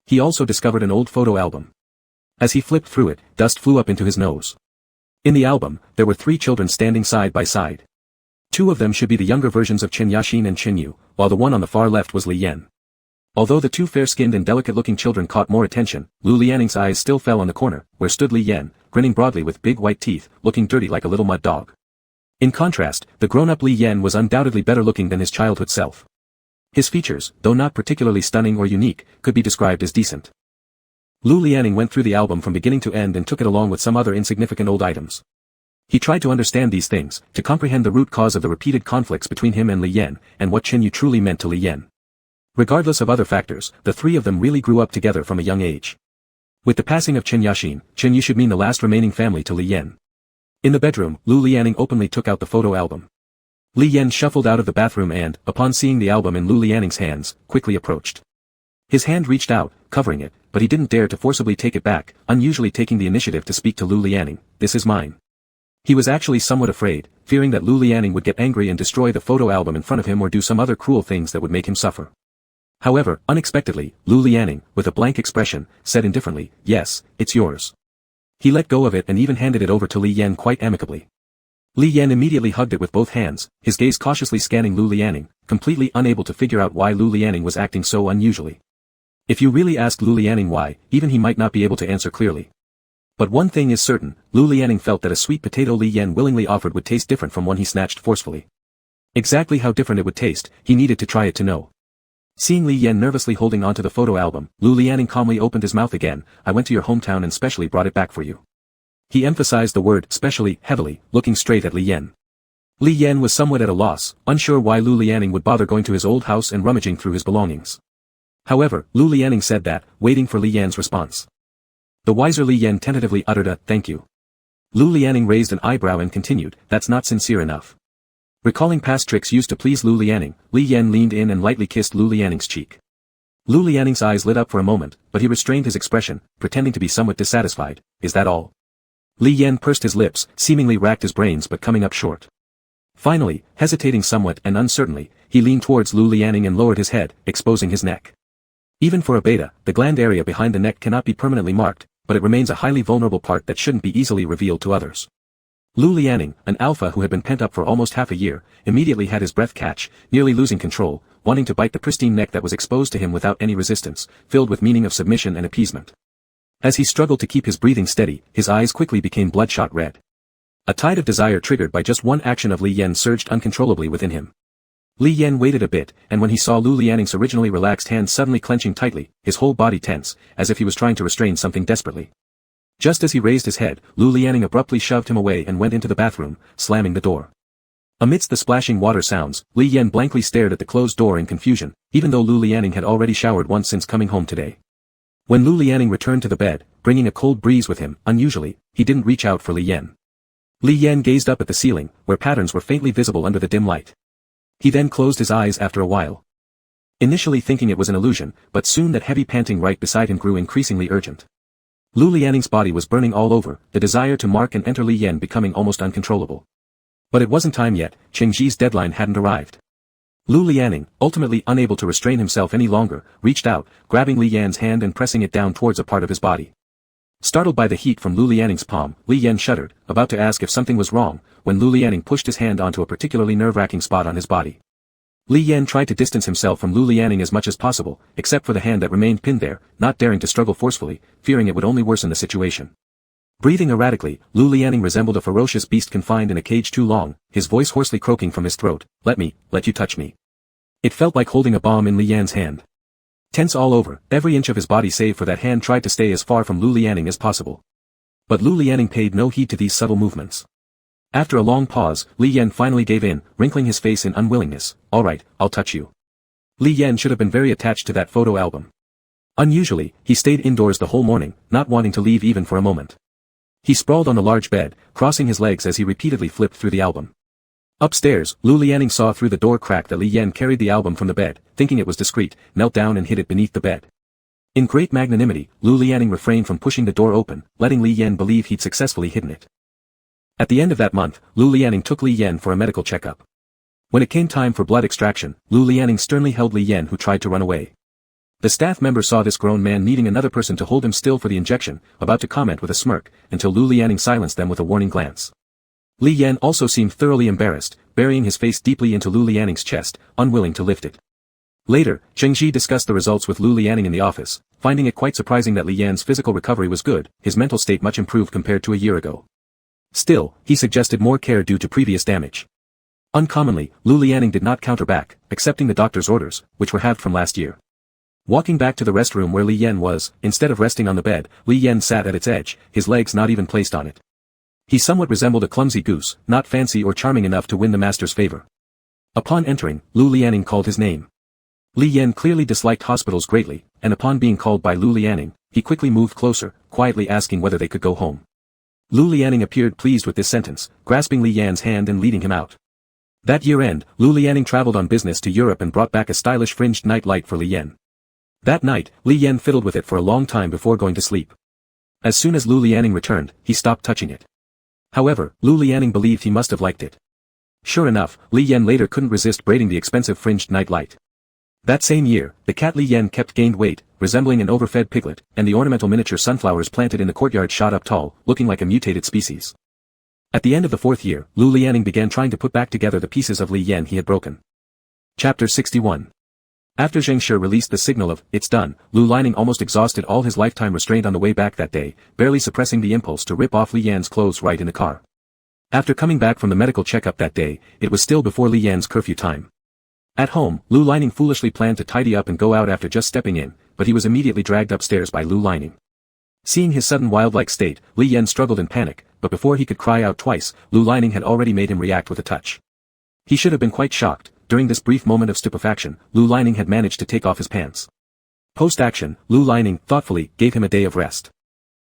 He also discovered an old photo album. As he flipped through it, dust flew up into his nose. In the album, there were 3 children standing side by side. 2 of them should be the younger versions of Chen Yaxin and Chen Yu, while the one on the far left was Li Yan. Although the 2 fair-skinned and delicate-looking children caught more attention, Lu Lianing's eyes still fell on the corner, where stood Li Yan, grinning broadly with big white teeth, looking dirty like a little mud dog. In contrast, the grown-up Li Yan was undoubtedly better looking than his childhood self. His features, though not particularly stunning or unique, could be described as decent. Lu Lianing went through the album from beginning to end and took it along with some other insignificant old items. He tried to understand these things, to comprehend the root cause of the repeated conflicts between him and Li Yan, and what Chen Yu truly meant to Li Yan. Regardless of other factors, the 3 of them really grew up together from a young age. With the passing of Chen Yaxin, Chen Yu should mean the last remaining family to Li Yan. In the bedroom, Lu Lianing openly took out the photo album. Li Yan shuffled out of the bathroom and, upon seeing the album in Lu Lianing's hands, quickly approached. His hand reached out, covering it, but he didn't dare to forcibly take it back, unusually taking the initiative to speak to Lu Lianing, "This is mine." He was actually somewhat afraid, fearing that Lu Lianing would get angry and destroy the photo album in front of him or do some other cruel things that would make him suffer. However, unexpectedly, Lu Lianing, with a blank expression, said indifferently, "Yes, it's yours." He let go of it and even handed it over to Li Yan quite amicably. Li Yan immediately hugged it with both hands, his gaze cautiously scanning Lu Lianing, completely unable to figure out why Lu Lianing was acting so unusually. If you really asked Lu Lianing why, even he might not be able to answer clearly. But one thing is certain, Lu Lianing felt that a sweet potato Li Yan willingly offered would taste different from one he snatched forcefully. Exactly how different it would taste, he needed to try it to know. Seeing Li Yan nervously holding onto the photo album, Lu Lianing calmly opened his mouth again, "I went to your hometown and specially brought it back for you." He emphasized the word specially heavily, looking straight at Li Yan. Li Yan was somewhat at a loss, unsure why Lu Lianing would bother going to his old house and rummaging through his belongings. However, Lu Lianing said that, waiting for Li Yan's response. The wiser Li Yan tentatively uttered a "thank you." Lu Lianing raised an eyebrow and continued, "That's not sincere enough." Recalling past tricks used to please Lu Lianing, Li Yan leaned in and lightly kissed Lu Lianing's cheek. Lu Lianing's eyes lit up for a moment, but he restrained his expression, pretending to be somewhat dissatisfied. "Is that all?" Li Yan pursed his lips, seemingly racked his brains but coming up short. Finally, hesitating somewhat and uncertainly, he leaned towards Lu Lianing and lowered his head, exposing his neck. Even for a beta, the gland area behind the neck cannot be permanently marked, but it remains a highly vulnerable part that shouldn't be easily revealed to others. Lu Lianing, an alpha who had been pent up for almost half a year, immediately had his breath catch, nearly losing control, wanting to bite the pristine neck that was exposed to him without any resistance, filled with meaning of submission and appeasement. As he struggled to keep his breathing steady, his eyes quickly became bloodshot red. A tide of desire triggered by just one action of Li Yan surged uncontrollably within him. Li Yan waited a bit, and when he saw Lu Lianing's originally relaxed hands suddenly clenching tightly, his whole body tense, as if he was trying to restrain something desperately. Just as he raised his head, Lu Lianing abruptly shoved him away and went into the bathroom, slamming the door. Amidst the splashing water sounds, Li Yan blankly stared at the closed door in confusion, even though Lu Lianing had already showered once since coming home today. When Lu Lianing returned to the bed, bringing a cold breeze with him, unusually, he didn't reach out for Li Yan. Li Yan gazed up at the ceiling, where patterns were faintly visible under the dim light. He then closed his eyes after a while. Initially thinking it was an illusion, but soon that heavy panting right beside him grew increasingly urgent. Lu Lianing's body was burning all over, the desire to mark and enter Li Yan becoming almost uncontrollable. But it wasn't time yet, Chengji's deadline hadn't arrived. Lu Lianing, ultimately unable to restrain himself any longer, reached out, grabbing Li Yan's hand and pressing it down towards a part of his body. Startled by the heat from Lu Lianing's palm, Li Yan shuddered, about to ask if something was wrong, when Lu Lianing pushed his hand onto a particularly nerve-wracking spot on his body. Li Yan tried to distance himself from Lu Lianing as much as possible, except for the hand that remained pinned there, not daring to struggle forcefully, fearing it would only worsen the situation. Breathing erratically, Lu Lianing resembled a ferocious beast confined in a cage too long, his voice hoarsely croaking from his throat, let you touch me. It felt like holding a bomb in Li Yan's hand. Tense all over, every inch of his body save for that hand tried to stay as far from Lu Lianing as possible. But Lu Lianing paid no heed to these subtle movements. After a long pause, Li Yan finally gave in, wrinkling his face in unwillingness. Alright, I'll touch you. Li Yan should have been very attached to that photo album. Unusually, he stayed indoors the whole morning, not wanting to leave even for a moment. He sprawled on the large bed, crossing his legs as he repeatedly flipped through the album. Upstairs, Lu Lianing saw through the door crack that Li Yan carried the album from the bed, thinking it was discreet, knelt down and hid it beneath the bed. In great magnanimity, Lu Lianing refrained from pushing the door open, letting Li Yan believe he'd successfully hidden it. At the end of that month, Lu Lianing took Li Yan for a medical checkup. When it came time for blood extraction, Lu Lianing sternly held Li Yan who tried to run away. The staff member saw this grown man needing another person to hold him still for the injection, about to comment with a smirk, until Lu Lianing silenced them with a warning glance. Li Yan also seemed thoroughly embarrassed, burying his face deeply into Lu Lianing's chest, unwilling to lift it. Later, Chengji discussed the results with Lu Lianing in the office, finding it quite surprising that Li Yan's physical recovery was good, his mental state much improved compared to a year ago. Still, he suggested more care due to previous damage. Uncommonly, Lu Lianing did not counter back, accepting the doctor's orders, which were halved from last year. Walking back to the restroom where Li Yan was, instead of resting on the bed, Li Yan sat at its edge, his legs not even placed on it. He somewhat resembled a clumsy goose, not fancy or charming enough to win the master's favor. Upon entering, Lu Lianing called his name. Li Yan clearly disliked hospitals greatly, and upon being called by Lu Lianing, he quickly moved closer, quietly asking whether they could go home. Lu Lianing appeared pleased with this sentence, grasping Li Yan's hand and leading him out. That year-end, Lu Lianing traveled on business to Europe and brought back a stylish fringed night light for Li Yan. That night, Li Yan fiddled with it for a long time before going to sleep. As soon as Lu Lianing returned, he stopped touching it. However, Lu Lianing believed he must have liked it. Sure enough, Li Yan later couldn't resist braiding the expensive fringed night light. That same year, the cat Li Yan kept gained weight, resembling an overfed piglet, and the ornamental miniature sunflowers planted in the courtyard shot up tall, looking like a mutated species. At the end of the 4th year, Lu Lianing began trying to put back together the pieces of Li Yan he had broken. Chapter 61. After Zheng Shi released the signal of, "It's done," Lu Lianing almost exhausted all his lifetime restraint on the way back that day, barely suppressing the impulse to rip off Li Yan's clothes right in the car. After coming back from the medical checkup that day, it was still before Li Yan's curfew time. At home, Lu Lianing foolishly planned to tidy up and go out after just stepping in, but he was immediately dragged upstairs by Lu Lianing. Seeing his sudden wildlike state, Li Yan struggled in panic, but before he could cry out twice, Lu Lianing had already made him react with a touch. He should have been quite shocked. During this brief moment of stupefaction, Lu Lianing had managed to take off his pants. Post-action, Lu Lianing, thoughtfully, gave him a day of rest.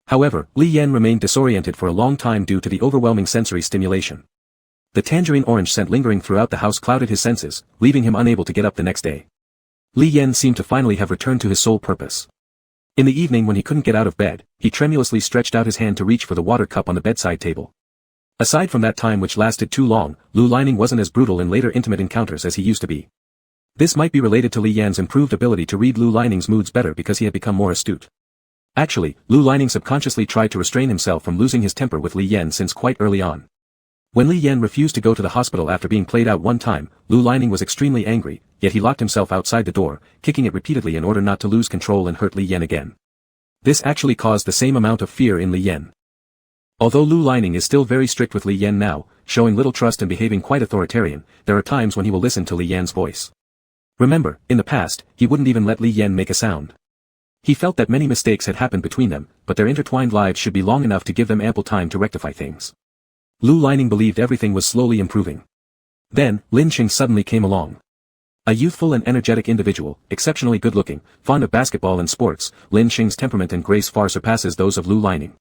However, Li Yan remained disoriented for a long time due to the overwhelming sensory stimulation. The tangerine orange scent lingering throughout the house clouded his senses, leaving him unable to get up the next day. Li Yan seemed to finally have returned to his sole purpose. In the evening when he couldn't get out of bed, he tremulously stretched out his hand to reach for the water cup on the bedside table. Aside from that time which lasted too long, Lu Lianing wasn't as brutal in later intimate encounters as he used to be. This might be related to Li Yan's improved ability to read Lu Lining's moods better because he had become more astute. Actually, Lu Lining subconsciously tried to restrain himself from losing his temper with Li Yan since quite early on. When Li Yan refused to go to the hospital after being played out one time, Lu Lining was extremely angry, yet he locked himself outside the door, kicking it repeatedly in order not to lose control and hurt Li Yan again. This actually caused the same amount of fear in Li Yan. Although Lu Lining is still very strict with Li Yan now, showing little trust and behaving quite authoritarian, there are times when he will listen to Li Yan's voice. Remember, in the past, he wouldn't even let Li Yan make a sound. He felt that many mistakes had happened between them, but their intertwined lives should be long enough to give them ample time to rectify things. Lu Lining believed everything was slowly improving. Then, Lin Xing suddenly came along. A youthful and energetic individual, exceptionally good-looking, fond of basketball and sports, Lin Xing's temperament and grace far surpasses those of Lu Lining.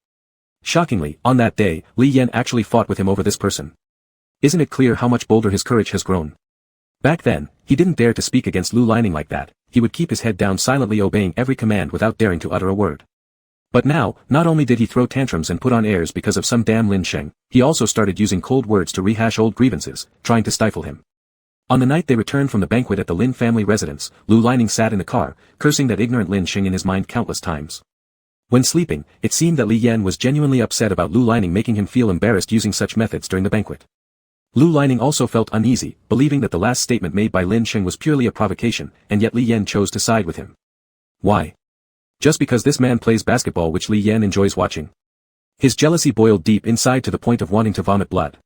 Shockingly, on that day, Li Yan actually fought with him over this person. Isn't it clear how much bolder his courage has grown? Back then, he didn't dare to speak against Lu Lining like that, he would keep his head down silently obeying every command without daring to utter a word. But now, not only did he throw tantrums and put on airs because of some damn Lin Xing, he also started using cold words to rehash old grievances, trying to stifle him. On the night they returned from the banquet at the Lin family residence, Lu Lining sat in the car, cursing that ignorant Lin Xing in his mind countless times. When sleeping, it seemed that Li Yan was genuinely upset about Lu Lining making him feel embarrassed using such methods during the banquet. Lu Lining also felt uneasy, believing that the last statement made by Lin Xing was purely a provocation, and yet Li Yan chose to side with him. Why? Just because this man plays basketball which Li Yan enjoys watching. His jealousy boiled deep inside to the point of wanting to vomit blood.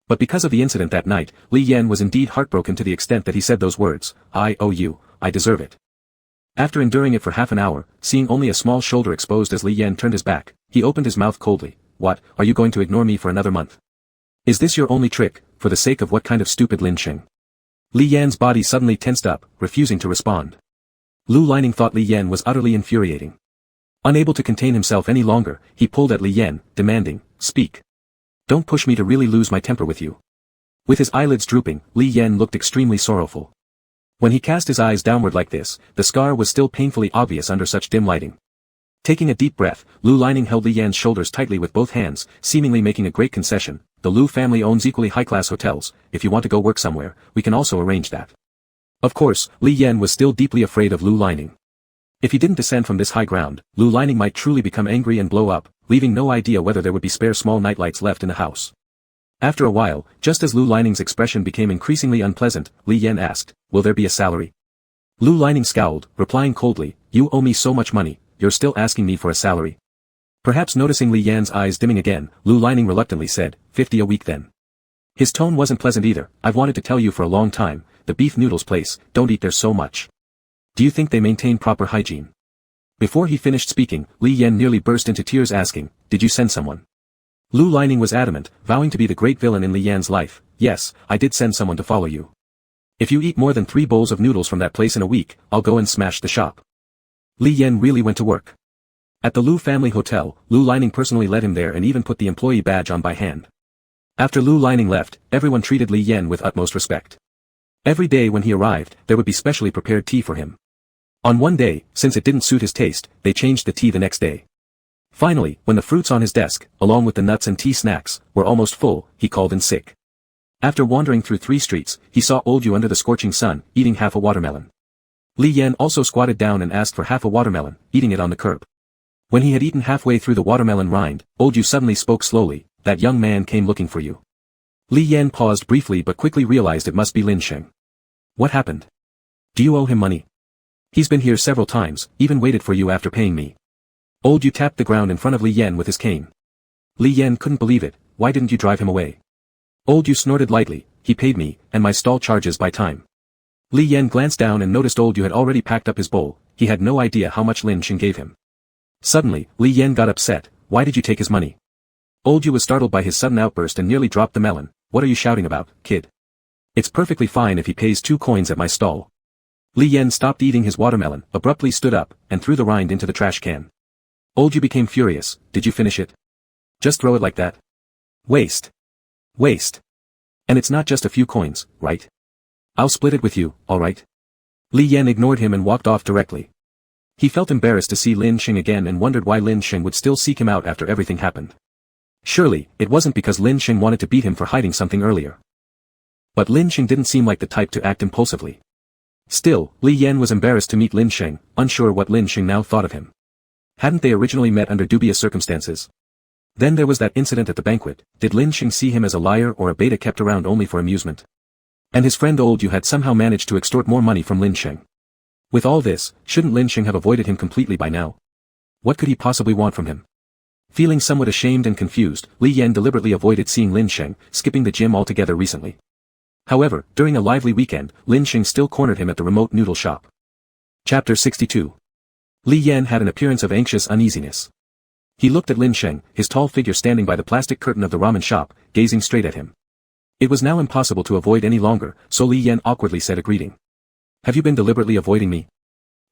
But because of the incident that night, Li Yan was indeed heartbroken to the extent that he said those words, "I owe you, I deserve it." After enduring it for half an hour, seeing only a small shoulder exposed as Li Yan turned his back, he opened his mouth coldly. "What, are you going to ignore me for another month? Is this your only trick, for the sake of what kind of stupid Lin Xing?" Li Yan's body suddenly tensed up, refusing to respond. Lu Lining thought Li Yan was utterly infuriating. Unable to contain himself any longer, he pulled at Li Yan, demanding, "Speak. Don't push me to really lose my temper with you." With his eyelids drooping, Li Yan looked extremely sorrowful. When he cast his eyes downward like this, the scar was still painfully obvious under such dim lighting. Taking a deep breath, Lu Lining held Li Yan's shoulders tightly with both hands, seemingly making a great concession. "The Lu family owns equally high-class hotels, if you want to go work somewhere, we can also arrange that." Of course, Li Yan was still deeply afraid of Lu Lining. If he didn't descend from this high ground, Lu Lining might truly become angry and blow up, leaving no idea whether there would be spare small nightlights left in the house. After a while, just as Lu Lining's expression became increasingly unpleasant, Li Yan asked, "Will there be a salary?" Lu Lining scowled, replying coldly, "You owe me so much money, you're still asking me for a salary?" Perhaps noticing Li Yan's eyes dimming again, Lu Lining reluctantly said, "50 a week then." His tone wasn't pleasant either. "I've wanted to tell you for a long time, the beef noodles place, don't eat there so much. Do you think they maintain proper hygiene?" Before he finished speaking, Li Yan nearly burst into tears asking, "Did you send someone?" Lu Lining was adamant, vowing to be the great villain in Li Yan's life. "Yes, I did send someone to follow you. If you eat more than 3 bowls of noodles from that place in a week, I'll go and smash the shop." Li Yan really went to work. At the Lu family hotel, Lu Lining personally led him there and even put the employee badge on by hand. After Lu Lining left, everyone treated Li Yan with utmost respect. Every day when he arrived, there would be specially prepared tea for him. On one day, since it didn't suit his taste, they changed the tea the next day. Finally, when the fruits on his desk, along with the nuts and tea snacks, were almost full, he called in sick. After wandering through 3 streets, he saw Old Yu under the scorching sun, eating half a watermelon. Li Yan also squatted down and asked for half a watermelon, eating it on the curb. When he had eaten halfway through the watermelon rind, Old Yu suddenly spoke slowly, "That young man came looking for you." Li Yan paused briefly but quickly realized it must be Lin Xing. "What happened? Do you owe him money? He's been here several times, even waited for you after paying me." Old Yu tapped the ground in front of Li Yan with his cane. Li Yan couldn't believe it. "Why didn't you drive him away?" Old Yu snorted lightly. "He paid me, and my stall charges by time." Li Yan glanced down and noticed Old Yu had already packed up his bowl. He had no idea how much Lin Xing gave him. Suddenly, Li Yan got upset. "Why did you take his money?" Old Yu was startled by his sudden outburst and nearly dropped the melon. "What are you shouting about, kid? It's perfectly fine if he pays 2 coins at my stall." Li Yan stopped eating his watermelon, abruptly stood up, and threw the rind into the trash can. Old Yu became furious. "Did you finish it? Just throw it like that? Waste. Waste. And it's not just a few coins, right? I'll split it with you, alright?" Li Yan ignored him and walked off directly. He felt embarrassed to see Lin Xing again and wondered why Lin Xing would still seek him out after everything happened. Surely, it wasn't because Lin Xing wanted to beat him for hiding something earlier. But Lin Xing didn't seem like the type to act impulsively. Still, Li Yan was embarrassed to meet Lin Sheng, unsure what Lin Sheng now thought of him. Hadn't they originally met under dubious circumstances? Then there was that incident at the banquet. Did Lin Sheng see him as a liar or a beta kept around only for amusement? And his friend Old Yu had somehow managed to extort more money from Lin Sheng. With all this, shouldn't Lin Sheng have avoided him completely by now? What could he possibly want from him? Feeling somewhat ashamed and confused, Li Yan deliberately avoided seeing Lin Sheng, skipping the gym altogether recently. However, during a lively weekend, Lin Sheng still cornered him at the remote noodle shop. Chapter 62. Li Yan had an appearance of anxious uneasiness. He looked at Lin Sheng, his tall figure standing by the plastic curtain of the ramen shop, gazing straight at him. It was now impossible to avoid any longer, so Li Yan awkwardly said a greeting. Have you been deliberately avoiding me?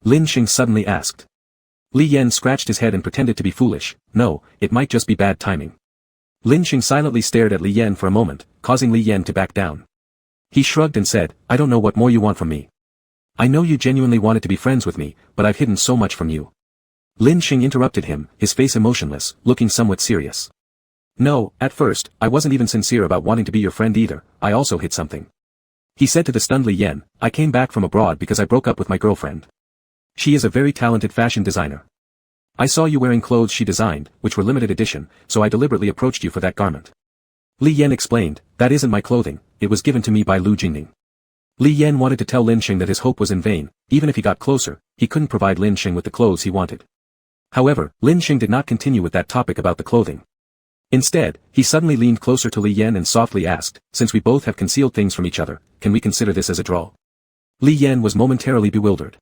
Lin Sheng suddenly asked. Li Yan scratched his head and pretended to be foolish. No, it might just be bad timing. Lin Sheng silently stared at Li Yan for a moment, causing Li Yan to back down. He shrugged and said, I don't know what more you want from me. I know you genuinely wanted to be friends with me, but I've hidden so much from you. Lin Sheng interrupted him, his face emotionless, looking somewhat serious. No, at first, I wasn't even sincere about wanting to be your friend either, I also hid something. He said to the stunned Li Yan, I came back from abroad because I broke up with my girlfriend. She is a very talented fashion designer. I saw you wearing clothes she designed, which were limited edition, so I deliberately approached you for that garment. Li Yan explained, that isn't my clothing, it was given to me by Lu Jingning. Li Yan wanted to tell Lin Sheng that his hope was in vain, even if he got closer, he couldn't provide Lin Sheng with the clothes he wanted. However, Lin Sheng did not continue with that topic about the clothing. Instead, he suddenly leaned closer to Li Yan and softly asked, since we both have concealed things from each other, can we consider this as a draw? Li Yan was momentarily bewildered.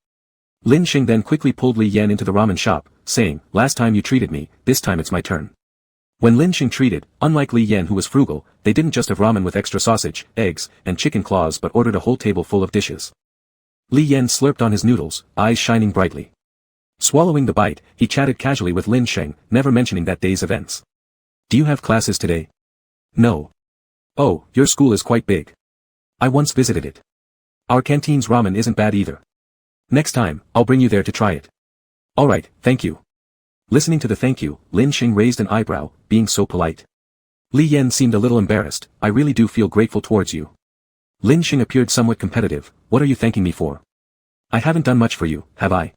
Lin Sheng then quickly pulled Li Yan into the ramen shop, saying, last time you treated me, this time it's my turn. When Lin Sheng treated, unlike Li Yan who was frugal, they didn't just have ramen with extra sausage, eggs, and chicken claws but ordered a whole table full of dishes. Li Yan slurped on his noodles, eyes shining brightly. Swallowing the bite, he chatted casually with Lin Sheng, never mentioning that day's events. Do you have classes today? No. Oh, your school is quite big. I once visited it. Our canteen's ramen isn't bad either. Next time, I'll bring you there to try it. Alright, thank you. Listening to the thank you, Lin Sheng raised an eyebrow, being so polite. Li Yan seemed a little embarrassed, I really do feel grateful towards you. Lin Sheng appeared somewhat competitive, what are you thanking me for? I haven't done much for you, have I?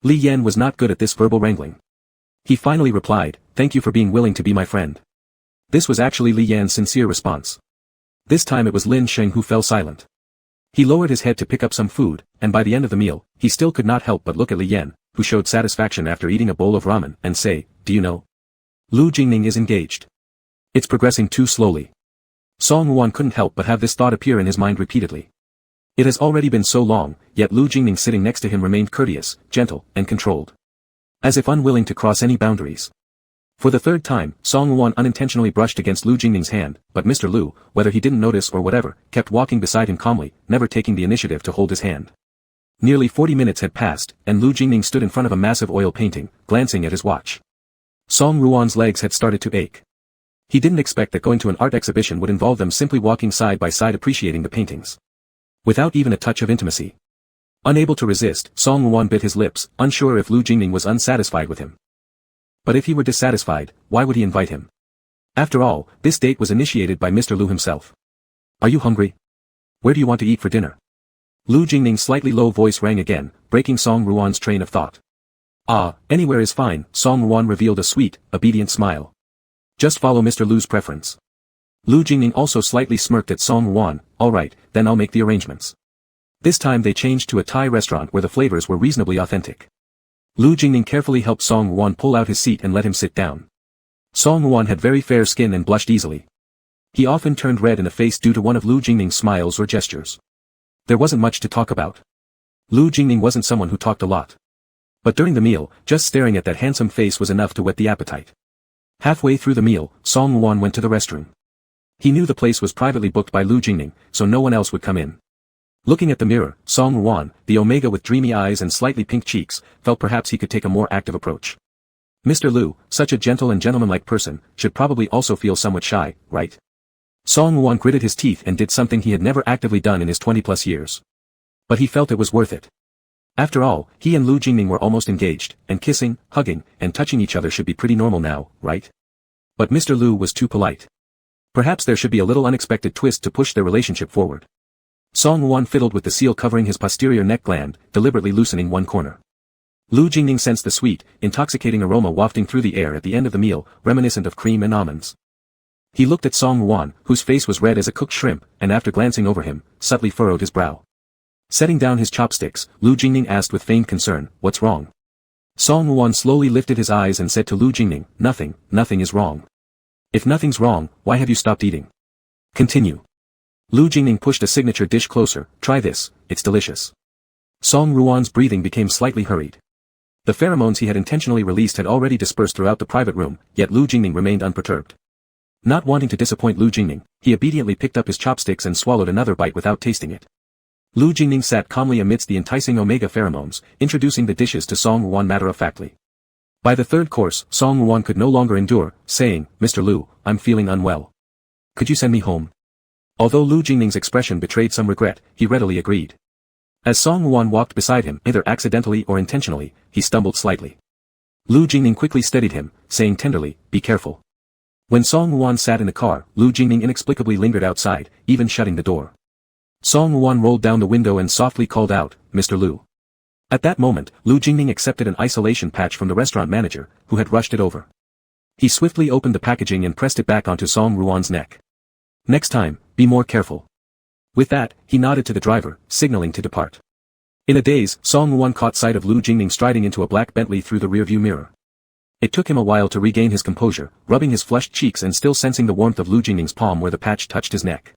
Li Yan was not good at this verbal wrangling. He finally replied, thank you for being willing to be my friend. This was actually Li Yan's sincere response. This time it was Lin Sheng who fell silent. He lowered his head to pick up some food, and by the end of the meal, he still could not help but look at Li Yan, who showed satisfaction after eating a bowl of ramen, and say, do you know? Lu Jingning is engaged. It's progressing too slowly. Song Wuan couldn't help but have this thought appear in his mind repeatedly. It has already been so long, yet Lu Jingning sitting next to him remained courteous, gentle, and controlled. As if unwilling to cross any boundaries. For the third time, Song Wuan unintentionally brushed against Lu Jingning's hand, but Mr. Lu, whether he didn't notice or whatever, kept walking beside him calmly, never taking the initiative to hold his hand. Nearly 40 minutes had passed, and Lu Jingning stood in front of a massive oil painting, glancing at his watch. Song Ruan's legs had started to ache. He didn't expect that going to an art exhibition would involve them simply walking side by side appreciating the paintings. Without even a touch of intimacy. Unable to resist, Song Wuan bit his lips, unsure if Lu Jingning was unsatisfied with him. But if he were dissatisfied, why would he invite him? After all, this date was initiated by Mr. Lu himself. Are you hungry? Where do you want to eat for dinner? Lu Jingning's slightly low voice rang again, breaking Song Ruan's train of thought. Anywhere is fine, Song Ruan revealed a sweet, obedient smile. Just follow Mr. Lu's preference. Lu Jingning also slightly smirked at Song Ruan, alright, then I'll make the arrangements. This time they changed to a Thai restaurant where the flavors were reasonably authentic. Lu Jingning carefully helped Song Ruan pull out his seat and let him sit down. Song Ruan had very fair skin and blushed easily. He often turned red in the face due to one of Lu Jingning's smiles or gestures. There wasn't much to talk about. Lu Jingning wasn't someone who talked a lot. But during the meal, just staring at that handsome face was enough to whet the appetite. Halfway through the meal, Song Ruan went to the restroom. He knew the place was privately booked by Lu Jingning, so no one else would come in. Looking at the mirror, Song Ruan, the Omega with dreamy eyes and slightly pink cheeks, felt perhaps he could take a more active approach. Mr. Lu, such a gentle and gentlemanlike person, should probably also feel somewhat shy, right? Song Ruan gritted his teeth and did something he had never actively done in his 20+ years. But he felt it was worth it. After all, he and Lu Jingning were almost engaged, and kissing, hugging, and touching each other should be pretty normal now, right? But Mr. Lu was too polite. Perhaps there should be a little unexpected twist to push their relationship forward. Song Wuan fiddled with the seal covering his posterior neck gland, deliberately loosening one corner. Lu Jingning sensed the sweet, intoxicating aroma wafting through the air at the end of the meal, reminiscent of cream and almonds. He looked at Song Wuan, whose face was red as a cooked shrimp, and after glancing over him, subtly furrowed his brow. Setting down his chopsticks, Lu Jingning asked with feigned concern, "What's wrong?" Song Wuan slowly lifted his eyes and said to Lu Jingning, "Nothing, nothing is wrong." "If nothing's wrong, why have you stopped eating?" "Continue." Lu Jingning pushed a signature dish closer, "Try this, it's delicious." Song Ruan's breathing became slightly hurried. The pheromones he had intentionally released had already dispersed throughout the private room, yet Lu Jingning remained unperturbed. Not wanting to disappoint Lu Jingning, he obediently picked up his chopsticks and swallowed another bite without tasting it. Lu Jingning sat calmly amidst the enticing omega pheromones, introducing the dishes to Song Ruan matter-of-factly. By the third course, Song Ruan could no longer endure, saying, "Mr. Lu, I'm feeling unwell. Could you send me home?" Although Lu Jingning's expression betrayed some regret, he readily agreed. As Song Wuan walked beside him, either accidentally or intentionally, he stumbled slightly. Lu Jingning quickly steadied him, saying tenderly, "Be careful." When Song Wuan sat in the car, Lu Jingning inexplicably lingered outside, even shutting the door. Song Wuan rolled down the window and softly called out, "Mr. Lu." At that moment, Lu Jingning accepted an isolation patch from the restaurant manager, who had rushed it over. He swiftly opened the packaging and pressed it back onto Song Ruan's neck. "Next time, be more careful." With that, he nodded to the driver, signaling to depart. In a daze, Song Wuan caught sight of Lu Jingning striding into a black Bentley through the rearview mirror. It took him a while to regain his composure, rubbing his flushed cheeks and still sensing the warmth of Lu Jingning's palm where the patch touched his neck.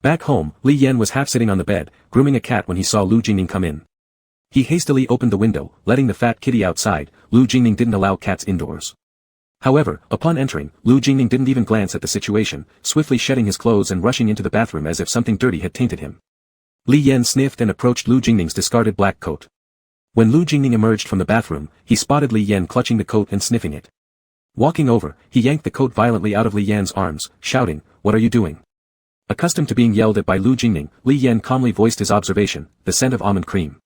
Back home, Li Yan was half sitting on the bed, grooming a cat when he saw Lu Jingning come in. He hastily opened the window, letting the fat kitty outside. Lu Jingning didn't allow cats indoors. However, upon entering, Lu Jingning didn't even glance at the situation, swiftly shedding his clothes and rushing into the bathroom as if something dirty had tainted him. Li Yan sniffed and approached Lu Jingning's discarded black coat. When Lu Jingning emerged from the bathroom, he spotted Li Yan clutching the coat and sniffing it. Walking over, he yanked the coat violently out of Li Yan's arms, shouting, "What are you doing?" Accustomed to being yelled at by Lu Jingning, Li Yan calmly voiced his observation, the scent of almond cream.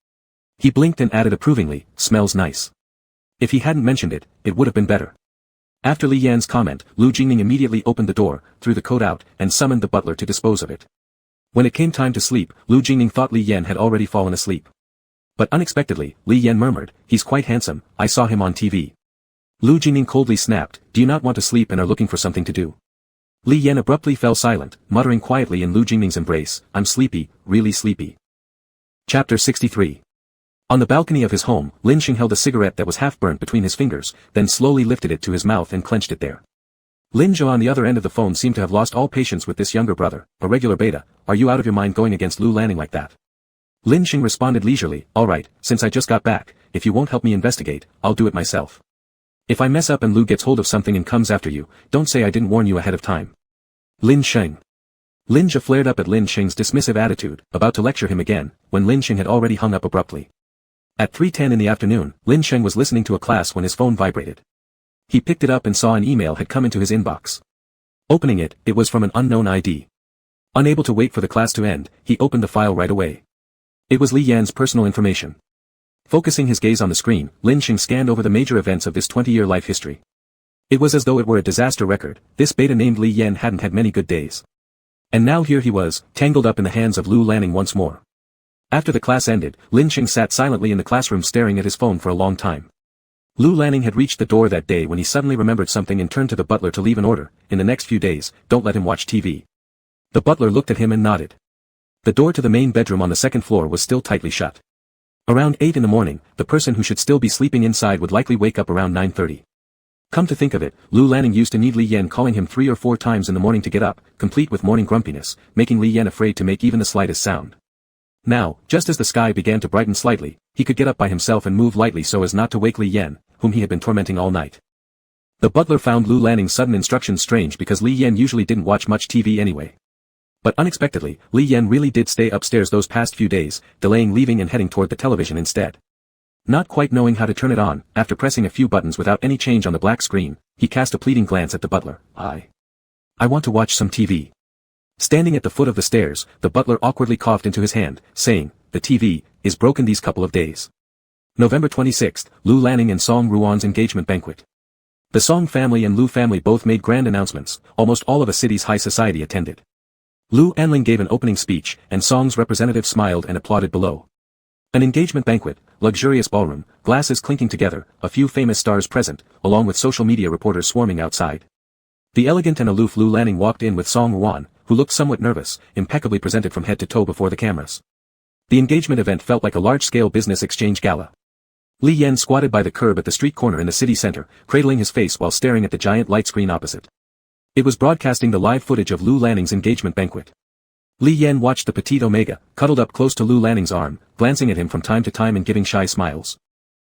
He blinked and added approvingly, "Smells nice." If he hadn't mentioned it, it would have been better. After Li Yan's comment, Lu Jingning immediately opened the door, threw the coat out, and summoned the butler to dispose of it. When it came time to sleep, Lu Jingning thought Li Yan had already fallen asleep. But unexpectedly, Li Yan murmured, "He's quite handsome, I saw him on TV." Lu Jingning coldly snapped, "Do you not want to sleep and are looking for something to do?" Li Yan abruptly fell silent, muttering quietly in Lu Jingning's embrace, "I'm sleepy, really sleepy." Chapter 63. On the balcony of his home, Lin Xing held a cigarette that was half burnt between his fingers, then slowly lifted it to his mouth and clenched it there. Lin Zhou on the other end of the phone seemed to have lost all patience with this younger brother, a regular beta. "Are you out of your mind going against Lu Lanning like that?" Lin Xing responded leisurely, "All right, since I just got back, if you won't help me investigate, I'll do it myself. If I mess up and Lu gets hold of something and comes after you, don't say I didn't warn you ahead of time." Lin Xing. Lin Zhou flared up at Lin Xing's dismissive attitude, about to lecture him again, when Lin Xing had already hung up abruptly. At 3:10 in the afternoon, Lin Xing was listening to a class when his phone vibrated. He picked it up and saw an email had come into his inbox. Opening it, it was from an unknown ID. Unable to wait for the class to end, he opened the file right away. It was Li Yan's personal information. Focusing his gaze on the screen, Lin Xing scanned over the major events of this 20-year life history. It was as though it were a disaster record. This beta named Li Yan hadn't had many good days. And now here he was, tangled up in the hands of Lu Lanning once more. After the class ended, Lin Xing sat silently in the classroom staring at his phone for a long time. Lu Lanning had reached the door that day when he suddenly remembered something and turned to the butler to leave an order. "In the next few days, don't let him watch TV." The butler looked at him and nodded. The door to the main bedroom on the second floor was still tightly shut. Around 8 in the morning, the person who should still be sleeping inside would likely wake up around 9:30. Come to think of it, Lu Lanning used to need Li Yan calling him 3 or 4 times in the morning to get up, complete with morning grumpiness, making Li Yan afraid to make even the slightest sound. Now, just as the sky began to brighten slightly, he could get up by himself and move lightly so as not to wake Li Yan, whom he had been tormenting all night. The butler found Lu Lanning's sudden instructions strange because Li Yan usually didn't watch much TV anyway. But unexpectedly, Li Yan really did stay upstairs those past few days, delaying leaving and heading toward the television instead. Not quite knowing how to turn it on, after pressing a few buttons without any change on the black screen, he cast a pleading glance at the butler. I want to watch some TV." Standing at the foot of the stairs, the butler awkwardly coughed into his hand, saying, "The TV is broken these couple of days." November 26th, Lu Lanning and Song Ruan's engagement banquet. The Song family and Lu family both made grand announcements. Almost all of a city's high society attended. Lu Anling gave an opening speech, and Song's representative smiled and applauded below. An engagement banquet, luxurious ballroom, glasses clinking together, a few famous stars present, along with social media reporters swarming outside. The elegant and aloof Lu Lanning walked in with Song Ruan, who looked somewhat nervous, impeccably presented from head to toe before the cameras. The engagement event felt like a large-scale business exchange gala. Li Yan squatted by the curb at the street corner in the city center, cradling his face while staring at the giant light screen opposite. It was broadcasting the live footage of Lu Lanning's engagement banquet. Li Yan watched the petite Omega, cuddled up close to Lu Lanning's arm, glancing at him from time to time and giving shy smiles.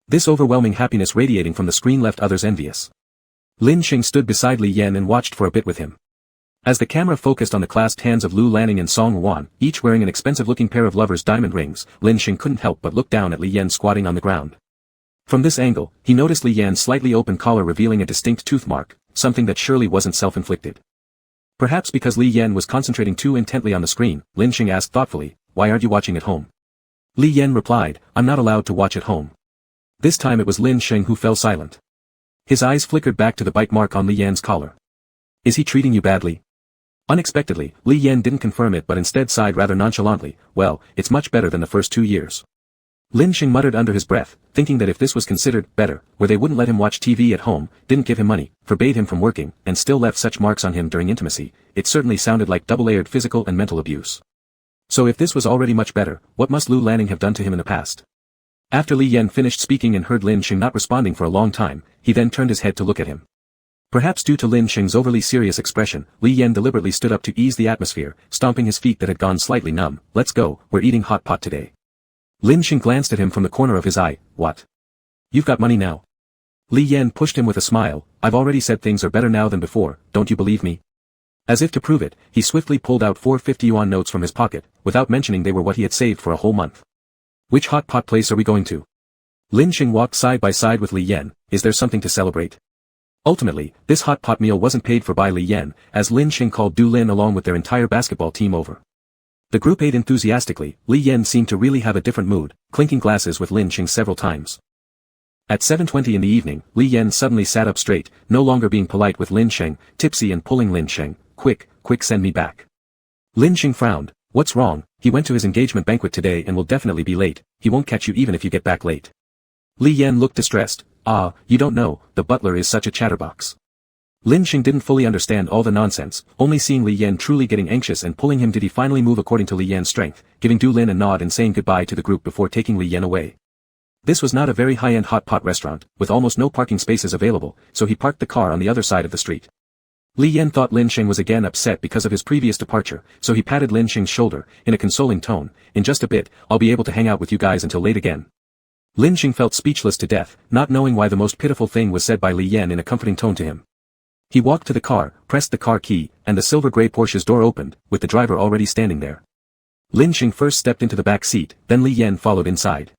This overwhelming happiness radiating from the screen left others envious. Lin Xing stood beside Li Yan and watched for a bit with him. As the camera focused on the clasped hands of Lu Lanning and Song Ruan, each wearing an expensive-looking pair of lovers' diamond rings, Lin Xing couldn't help but look down at Li Yan squatting on the ground. From this angle, he noticed Li Yan's slightly open collar revealing a distinct tooth mark, something that surely wasn't self-inflicted. Perhaps because Li Yan was concentrating too intently on the screen, Lin Xing asked thoughtfully, "Why aren't you watching at home?" Li Yan replied, "I'm not allowed to watch at home." This time it was Lin Xing who fell silent. His eyes flickered back to the bite mark on Li Yan's collar. "Is he treating you badly?" Unexpectedly, Li Yan didn't confirm it but instead sighed rather nonchalantly, "Well, it's much better than the first 2 years." Lin Xing muttered under his breath, thinking that if this was considered better, where they wouldn't let him watch TV at home, didn't give him money, forbade him from working, and still left such marks on him during intimacy, it certainly sounded like double-layered physical and mental abuse. So if this was already much better, what must Lu Lanning have done to him in the past? After Li Yan finished speaking and heard Lin Xing not responding for a long time, he then turned his head to look at him. Perhaps due to Lin Xing's overly serious expression, Li Yan deliberately stood up to ease the atmosphere, stomping his feet that had gone slightly numb. "Let's go, we're eating hot pot today." Lin Xing glanced at him from the corner of his eye. "What? You've got money now?" Li Yan pushed him with a smile. "I've already said things are better now than before, don't you believe me?" As if to prove it, he swiftly pulled out 450 yuan notes from his pocket, without mentioning they were what he had saved for a whole month. "Which hot pot place are we going to?" Lin Xing walked side by side with Li Yan. "Is there something to celebrate?" Ultimately, this hot pot meal wasn't paid for by Li Yan, as Lin Xing called Du Lin along with their entire basketball team over. The group ate enthusiastically. Li Yan seemed to really have a different mood, clinking glasses with Lin Xing several times. At 7:20 in the evening, Li Yan suddenly sat up straight, no longer being polite with Lin Xing, tipsy and pulling Lin Xing. Quick, send me back." Lin Xing frowned. "What's wrong? He went to his engagement banquet today and will definitely be late. He won't catch you even if you get back late." Li Yan looked distressed. "Ah, you don't know, the butler is such a chatterbox." Lin Xing didn't fully understand all the nonsense, only seeing Li Yan truly getting anxious and pulling him did he finally move according to Li Yan's strength, giving Du Lin a nod and saying goodbye to the group before taking Li Yan away. This was not a very high-end hot pot restaurant, with almost no parking spaces available, so he parked the car on the other side of the street. Li Yan thought Lin Xing was again upset because of his previous departure, so he patted Lin Xing's shoulder, in a consoling tone. "In just a bit, I'll be able to hang out with you guys until late again." Lin Xing felt speechless to death, not knowing why the most pitiful thing was said by Li Yan in a comforting tone to him. He walked to the car, pressed the car key, and the silver-gray Porsche's door opened, with the driver already standing there. Lin Xing first stepped into the back seat, then Li Yan followed inside.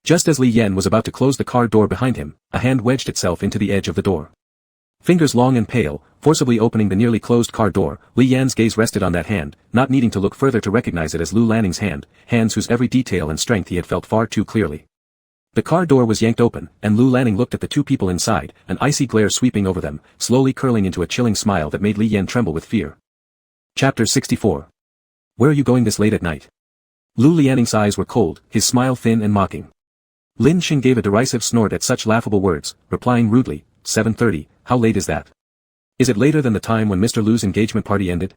Just as Li Yan was about to close the car door behind him, a hand wedged itself into the edge of the door. Fingers long and pale, forcibly opening the nearly closed car door, Li Yan's gaze rested on that hand, not needing to look further to recognize it as Lu Lanning's hand, hands whose every detail and strength he had felt far too clearly. The car door was yanked open, and Lu Lanning looked at the two people inside, an icy glare sweeping over them, slowly curling into a chilling smile that made Li Yan tremble with fear. Chapter 64. Where are you going this late at night? Lu Lianning's eyes were cold, his smile thin and mocking. Lin Xing gave a derisive snort at such laughable words, replying rudely, 7:30, how late is that? Is it later than the time when Mr. Lu's engagement party ended?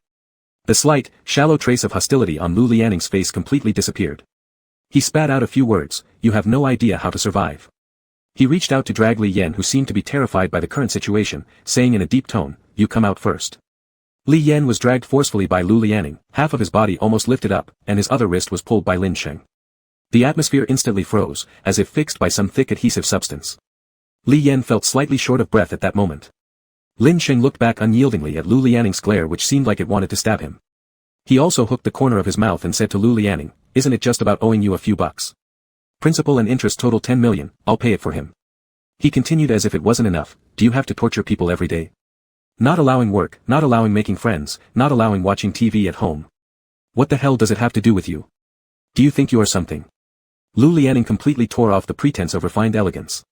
The slight, shallow trace of hostility on Lu Lianning's face completely disappeared. He spat out a few words, you have no idea how to survive. He reached out to drag Li Yan who seemed to be terrified by the current situation, saying in a deep tone, you come out first. Li Yan was dragged forcefully by Lu Lianning, half of his body almost lifted up, and his other wrist was pulled by Lin Xing. The atmosphere instantly froze, as if fixed by some thick adhesive substance. Li Yan felt slightly short of breath at that moment. Lin Xing looked back unyieldingly at Lu Lianning's glare which seemed like it wanted to stab him. He also hooked the corner of his mouth and said to Lu Lianning, isn't it just about owing you a few bucks? Principal and interest total 10 million, I'll pay it for him. He continued as if it wasn't enough, do you have to torture people every day? Not allowing work, not allowing making friends, not allowing watching TV at home. What the hell does it have to do with you? Do you think you are something? Lu Lianning completely tore off the pretense of refined elegance.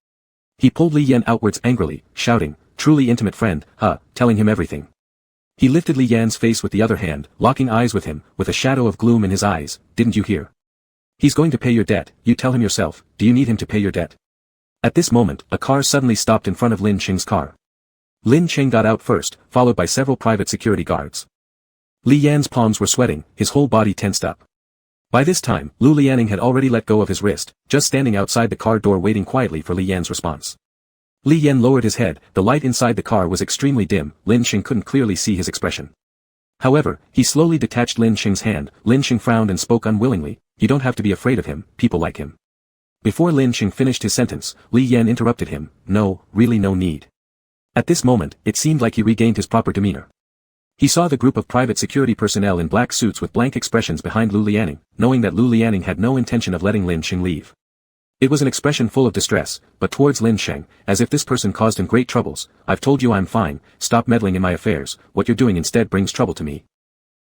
He pulled Li Yan outwards angrily, shouting, truly intimate friend, telling him everything. He lifted Li Yan's face with the other hand, locking eyes with him, with a shadow of gloom in his eyes. Didn't you hear? He's going to pay your debt, you tell him yourself. Do you need him to pay your debt? At this moment, a car suddenly stopped in front of Lin Cheng's car. Lin Cheng got out first, followed by several private security guards. Li Yan's palms were sweating, his whole body tensed up. By this time, Lu Lianing had already let go of his wrist, just standing outside the car door waiting quietly for Li Yan's response. Li Yan lowered his head, the light inside the car was extremely dim, Lin Cheng couldn't clearly see his expression. However, he slowly detached Lin Cheng's hand, Lin Cheng frowned and spoke unwillingly, you don't have to be afraid of him, people like him. Before Lin Cheng finished his sentence, Li Yan interrupted him, no, really no need. At this moment, it seemed like he regained his proper demeanor. He saw the group of private security personnel in black suits with blank expressions behind Lu Lianing, knowing that Lu Lianing had no intention of letting Lin Cheng leave. It was an expression full of distress, but towards Lin Cheng, as if this person caused him great troubles. I've told you I'm fine, stop meddling in my affairs, what you're doing instead brings trouble to me.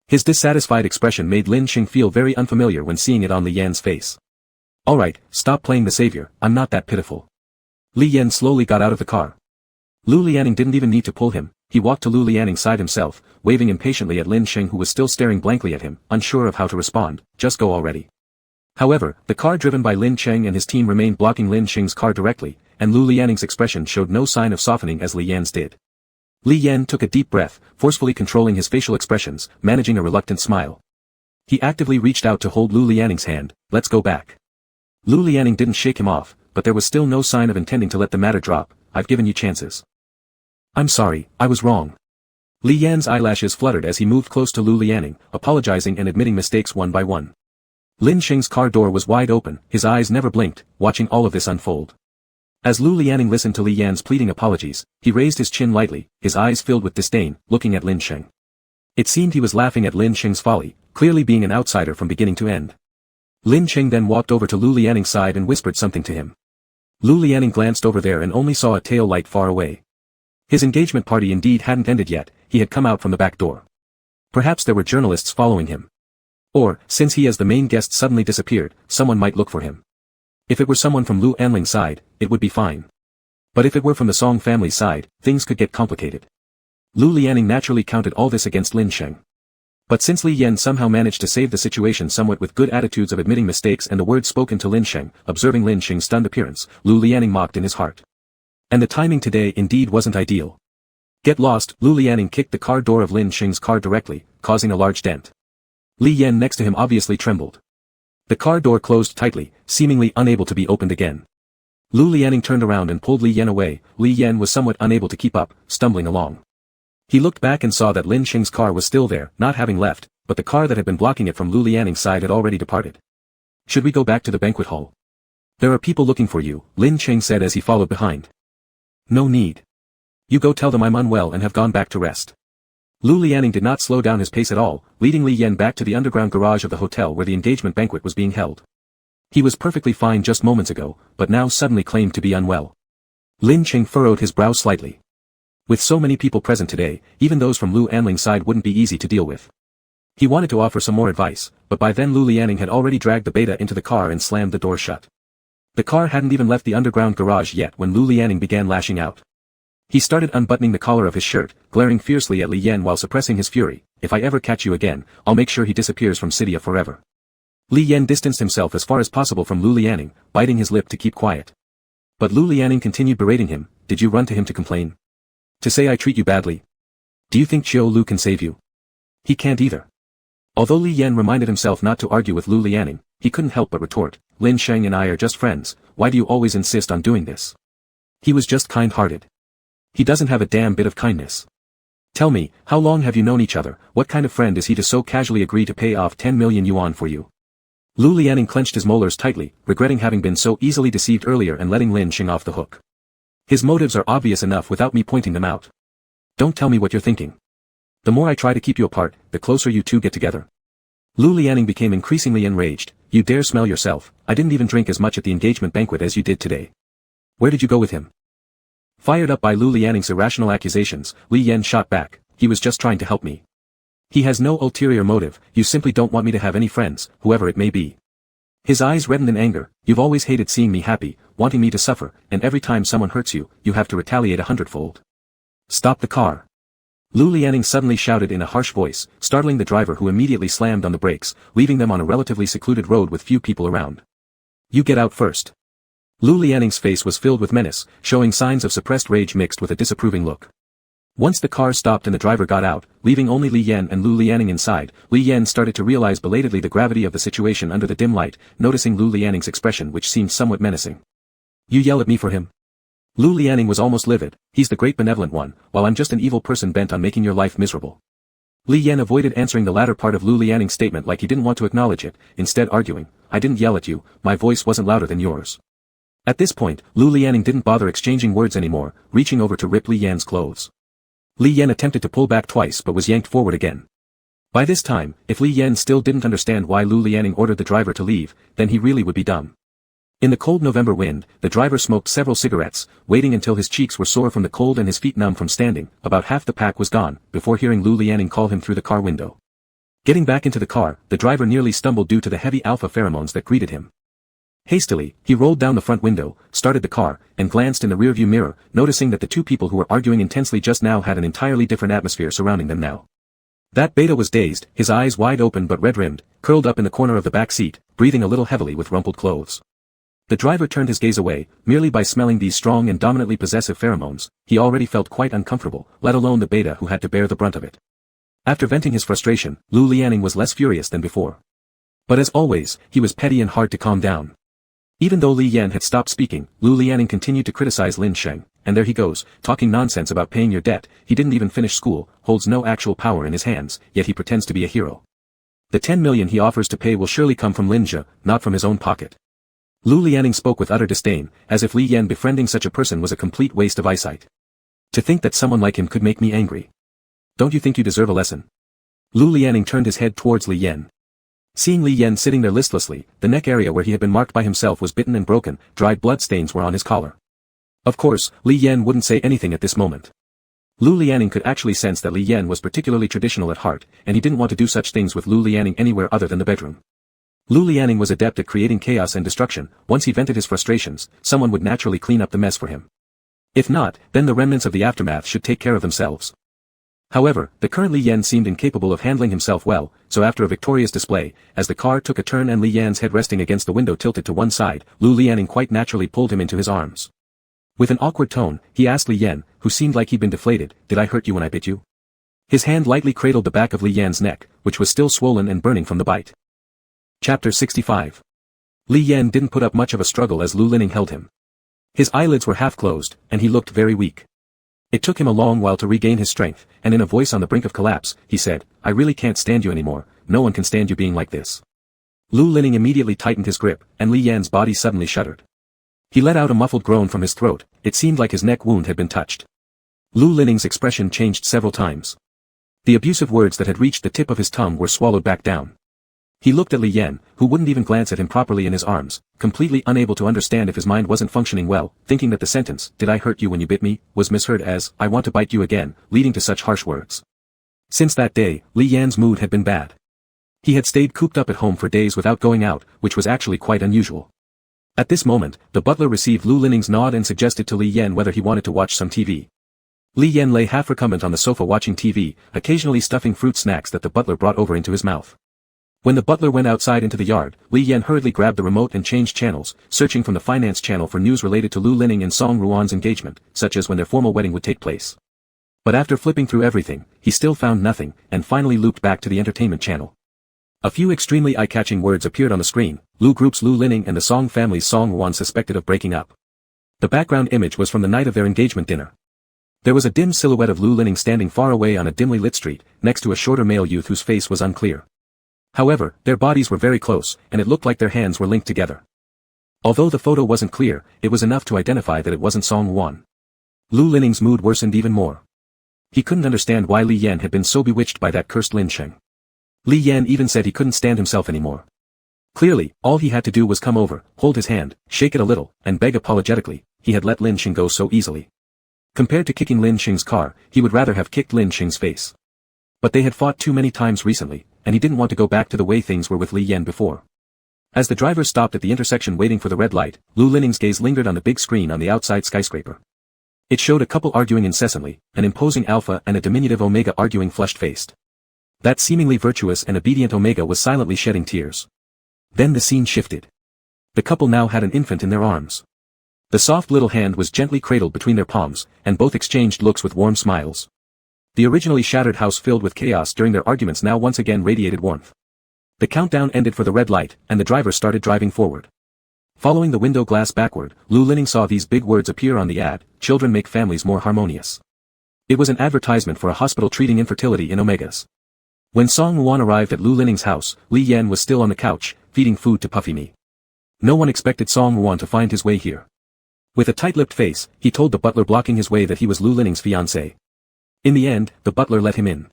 His dissatisfied expression made Lin Cheng feel very unfamiliar when seeing it on Li Yan's face. Alright, stop playing the savior, I'm not that pitiful. Li Yan slowly got out of the car. Lu Lianing didn't even need to pull him, he walked to Lu Lianing's side himself, waving impatiently at Lin Cheng who was still staring blankly at him, unsure of how to respond, just go already. However, the car driven by Lin Cheng and his team remained blocking Lin Cheng's car directly, and Lu Lianing's expression showed no sign of softening as Li Yan's did. Li Yan took a deep breath, forcefully controlling his facial expressions, managing a reluctant smile. He actively reached out to hold Lu Lianing's hand, let's go back. Lu Lianing didn't shake him off, but there was still no sign of intending to let the matter drop, I've given you chances. I'm sorry, I was wrong. Li Yan's eyelashes fluttered as he moved close to Lu Lianing, apologizing and admitting mistakes one by one. Lin Cheng's car door was wide open, his eyes never blinked, watching all of this unfold. As Lu Lianing listened to Li Yan's pleading apologies, he raised his chin lightly, his eyes filled with disdain, looking at Lin Cheng. It seemed he was laughing at Lin Cheng's folly, clearly being an outsider from beginning to end. Lin Cheng then walked over to Lu Lianing's side and whispered something to him. Lu Lianing glanced over there and only saw a tail light far away. His engagement party indeed hadn't ended yet, he had come out from the back door. Perhaps there were journalists following him. Or, since he as the main guest suddenly disappeared, someone might look for him. If it were someone from Lu Anling's side, it would be fine. But if it were from the Song family's side, things could get complicated. Lu Lianing naturally counted all this against Lin Cheng. But since Li Yan somehow managed to save the situation somewhat with good attitudes of admitting mistakes and the words spoken to Lin Cheng, observing Lin Cheng's stunned appearance, Lu Lianing mocked in his heart. And the timing today indeed wasn't ideal. Get lost, Lu Lianing kicked the car door of Lin Cheng's car directly, causing a large dent. Li Yan next to him obviously trembled. The car door closed tightly, seemingly unable to be opened again. Lu Lianing turned around and pulled Li Yan away, Li Yan was somewhat unable to keep up, stumbling along. He looked back and saw that Lin Cheng's car was still there, not having left, but the car that had been blocking it from Lu Lianing's side had already departed. Should we go back to the banquet hall? There are people looking for you, Lin Cheng said as he followed behind. No need. You go tell them I'm unwell and have gone back to rest. Lu Lianing did not slow down his pace at all, leading Li Yan back to the underground garage of the hotel where the engagement banquet was being held. He was perfectly fine just moments ago, but now suddenly claimed to be unwell. Lin Cheng furrowed his brow slightly. With so many people present today, even those from Lu Anling's side wouldn't be easy to deal with. He wanted to offer some more advice, but by then Lu Lianing had already dragged the beta into the car and slammed the door shut. The car hadn't even left the underground garage yet when Lu Lianing began lashing out. He started unbuttoning the collar of his shirt, glaring fiercely at Li Yan while suppressing his fury. If I ever catch you again, I'll make sure he disappears from Cydia forever. Li Yan distanced himself as far as possible from Lu Lianing, biting his lip to keep quiet. But Lu Lianing continued berating him. Did you run to him to complain? To say I treat you badly? Do you think Chiu Lu can save you? He can't either. Although Li Yan reminded himself not to argue with Lu Lianing, he couldn't help but retort, Lin Cheng and I are just friends, why do you always insist on doing this? He was just kind-hearted. He doesn't have a damn bit of kindness. Tell me, how long have you known each other, what kind of friend is he to so casually agree to pay off 10 million yuan for you? Lu Lianing clenched his molars tightly, regretting having been so easily deceived earlier and letting Lin Cheng off the hook. His motives are obvious enough without me pointing them out. Don't tell me what you're thinking. The more I try to keep you apart, the closer you two get together. Lu Lianing became increasingly enraged. You dare smell yourself, I didn't even drink as much at the engagement banquet as you did today. Where did you go with him? Fired up by Lu Lianing's irrational accusations, Li Yan shot back, he was just trying to help me. He has no ulterior motive, you simply don't want me to have any friends, whoever it may be. His eyes reddened in anger, you've always hated seeing me happy, wanting me to suffer, and every time someone hurts you, you have to retaliate 100-fold. Stop the car. Lu Lianing suddenly shouted in a harsh voice, startling the driver who immediately slammed on the brakes, leaving them on a relatively secluded road with few people around. You get out first. Lu Lianing's face was filled with menace, showing signs of suppressed rage mixed with a disapproving look. Once the car stopped and the driver got out, leaving only Li Yan and Lu Lianing inside, Li Yan started to realize belatedly the gravity of the situation under the dim light, noticing Lu Lianing's expression which seemed somewhat menacing. You yell at me for him? Lu Lianing was almost livid. He's the great benevolent one, while I'm just an evil person bent on making your life miserable. Li Yan avoided answering the latter part of Lu Lianing's statement like he didn't want to acknowledge it, instead arguing, I didn't yell at you, my voice wasn't louder than yours. At this point, Lu Lianing didn't bother exchanging words anymore, reaching over to rip Li Yan's clothes. Li Yan attempted to pull back twice but was yanked forward again. By this time, if Li Yan still didn't understand why Lu Lianing ordered the driver to leave, then he really would be dumb. In the cold November wind, the driver smoked several cigarettes, waiting until his cheeks were sore from the cold and his feet numb from standing. About half the pack was gone, before hearing Lu Lianing call him through the car window. Getting back into the car, the driver nearly stumbled due to the heavy alpha pheromones that greeted him. Hastily, he rolled down the front window, started the car, and glanced in the rearview mirror, noticing that the two people who were arguing intensely just now had an entirely different atmosphere surrounding them now. That beta was dazed, his eyes wide open but red-rimmed, curled up in the corner of the back seat, breathing a little heavily with rumpled clothes. The driver turned his gaze away, merely by smelling these strong and dominantly possessive pheromones, he already felt quite uncomfortable, let alone the beta who had to bear the brunt of it. After venting his frustration, Lu Lianing was less furious than before. But as always, he was petty and hard to calm down. Even though Li Yan had stopped speaking, Lu Lianing continued to criticize Lin Sheng, and there he goes, talking nonsense about paying your debt, he didn't even finish school, holds no actual power in his hands, yet he pretends to be a hero. The 10 million he offers to pay will surely come from Linja, not from his own pocket. Lu Lianing spoke with utter disdain, as if Li Yan befriending such a person was a complete waste of eyesight. To think that someone like him could make me angry. Don't you think you deserve a lesson? Lu Lianing turned his head towards Li Yan. Seeing Li Yan sitting there listlessly, the neck area where he had been marked by himself was bitten and broken, dried blood stains were on his collar. Of course, Li Yan wouldn't say anything at this moment. Lu Lianing could actually sense that Li Yan was particularly traditional at heart, and he didn't want to do such things with Lu Lianing anywhere other than the bedroom. Lu Lianing was adept at creating chaos and destruction. Once he vented his frustrations, someone would naturally clean up the mess for him. If not, then the remnants of the aftermath should take care of themselves. However, the current Li Yan seemed incapable of handling himself well, so after a victorious display, as the car took a turn and Li Yan's head resting against the window tilted to one side, Lu Lianing quite naturally pulled him into his arms. With an awkward tone, he asked Li Yan, who seemed like he'd been deflated, did I hurt you when I bit you? His hand lightly cradled the back of Li Yan's neck, which was still swollen and burning from the bite. Chapter 65. Li Yan didn't put up much of a struggle as Lu Lianing held him. His eyelids were half closed, and he looked very weak. It took him a long while to regain his strength, and in a voice on the brink of collapse, he said, I really can't stand you anymore, no one can stand you being like this. Lu Lianing immediately tightened his grip, and Li Yan's body suddenly shuddered. He let out a muffled groan from his throat, it seemed like his neck wound had been touched. Lu Lianing's expression changed several times. The abusive words that had reached the tip of his tongue were swallowed back down. He looked at Li Yan, who wouldn't even glance at him properly in his arms, completely unable to understand if his mind wasn't functioning well, thinking that the sentence, did I hurt you when you bit me, was misheard as, I want to bite you again, leading to such harsh words. Since that day, Li Yan's mood had been bad. He had stayed cooped up at home for days without going out, which was actually quite unusual. At this moment, the butler received Lu Lianing's nod and suggested to Li Yan whether he wanted to watch some TV. Li Yan lay half recumbent on the sofa watching TV, occasionally stuffing fruit snacks that the butler brought over into his mouth. When the butler went outside into the yard, Li Yan hurriedly grabbed the remote and changed channels, searching from the finance channel for news related to Lu Lianing and Song Ruan's engagement, such as when their formal wedding would take place. But after flipping through everything, he still found nothing, and finally looped back to the entertainment channel. A few extremely eye-catching words appeared on the screen, Lu Group's Lu Lianing and the Song family's Song Ruan suspected of breaking up. The background image was from the night of their engagement dinner. There was a dim silhouette of Lu Lianing standing far away on a dimly lit street, next to a shorter male youth whose face was unclear. However, their bodies were very close, and it looked like their hands were linked together. Although the photo wasn't clear, it was enough to identify that it wasn't Song Ruan. Lu Lianing's mood worsened even more. He couldn't understand why Li Yan had been so bewitched by that cursed Lin Sheng. Li Yan even said he couldn't stand himself anymore. Clearly, all he had to do was come over, hold his hand, shake it a little, and beg apologetically. He had let Lin Sheng go so easily. Compared to kicking Lin Sheng's car, he would rather have kicked Lin Sheng's face. But they had fought too many times recently, and he didn't want to go back to the way things were with Li Yan before. As the driver stopped at the intersection waiting for the red light, Lu Lianing's gaze lingered on the big screen on the outside skyscraper. It showed a couple arguing incessantly, an imposing alpha and a diminutive omega arguing flushed-faced. That seemingly virtuous and obedient omega was silently shedding tears. Then the scene shifted. The couple now had an infant in their arms. The soft little hand was gently cradled between their palms, and both exchanged looks with warm smiles. The originally shattered house filled with chaos during their arguments now once again radiated warmth. The countdown ended for the red light, and the driver started driving forward. Following the window glass backward, Lu Lining saw these big words appear on the ad, "Children make families more harmonious." It was an advertisement for a hospital treating infertility in omegas. When Song Wuan arrived at Lu Lining's house, Li Yan was still on the couch, feeding food to Puffy Me. No one expected Song Wuan to find his way here. With a tight-lipped face, he told the butler blocking his way that he was Lu Lining's fiancé. In the end, the butler let him in.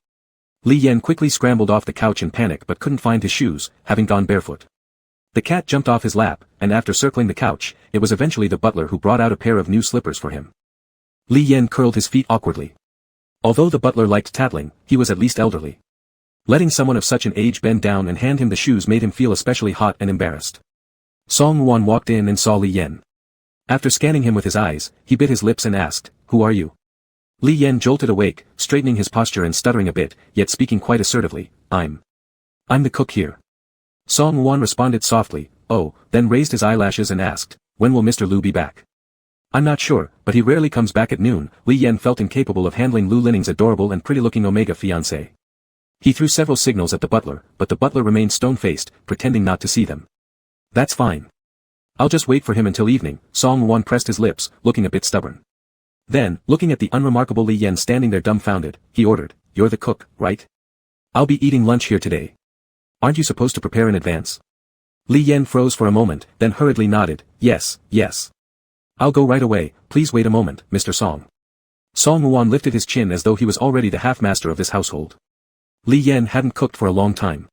Li Yan quickly scrambled off the couch in panic but couldn't find his shoes, having gone barefoot. The cat jumped off his lap, and after circling the couch, it was eventually the butler who brought out a pair of new slippers for him. Li Yan curled his feet awkwardly. Although the butler liked tattling, he was at least elderly. Letting someone of such an age bend down and hand him the shoes made him feel especially hot and embarrassed. Song Wuan walked in and saw Li Yan. After scanning him with his eyes, he bit his lips and asked, "Who are you?" Li Yan jolted awake, straightening his posture and stuttering a bit, yet speaking quite assertively, I'm the cook here." Song Wuan responded softly, "Oh," then raised his eyelashes and asked, "When will Mr. Lu be back?" "I'm not sure, but he rarely comes back at noon." Li Yan felt incapable of handling Lu Lining's adorable and pretty-looking omega fiancé. He threw several signals at the butler, but the butler remained stone-faced, pretending not to see them. "That's fine. I'll just wait for him until evening." Song Wuan pressed his lips, looking a bit stubborn. Then, looking at the unremarkable Li Yan standing there dumbfounded, he ordered, "You're the cook, right? I'll be eating lunch here today. Aren't you supposed to prepare in advance?" Li Yan froze for a moment, then hurriedly nodded, "Yes, yes. I'll go right away, please wait a moment, Mr. Song." Song Wuan lifted his chin as though he was already the half-master of this household. Li Yan hadn't cooked for a long time.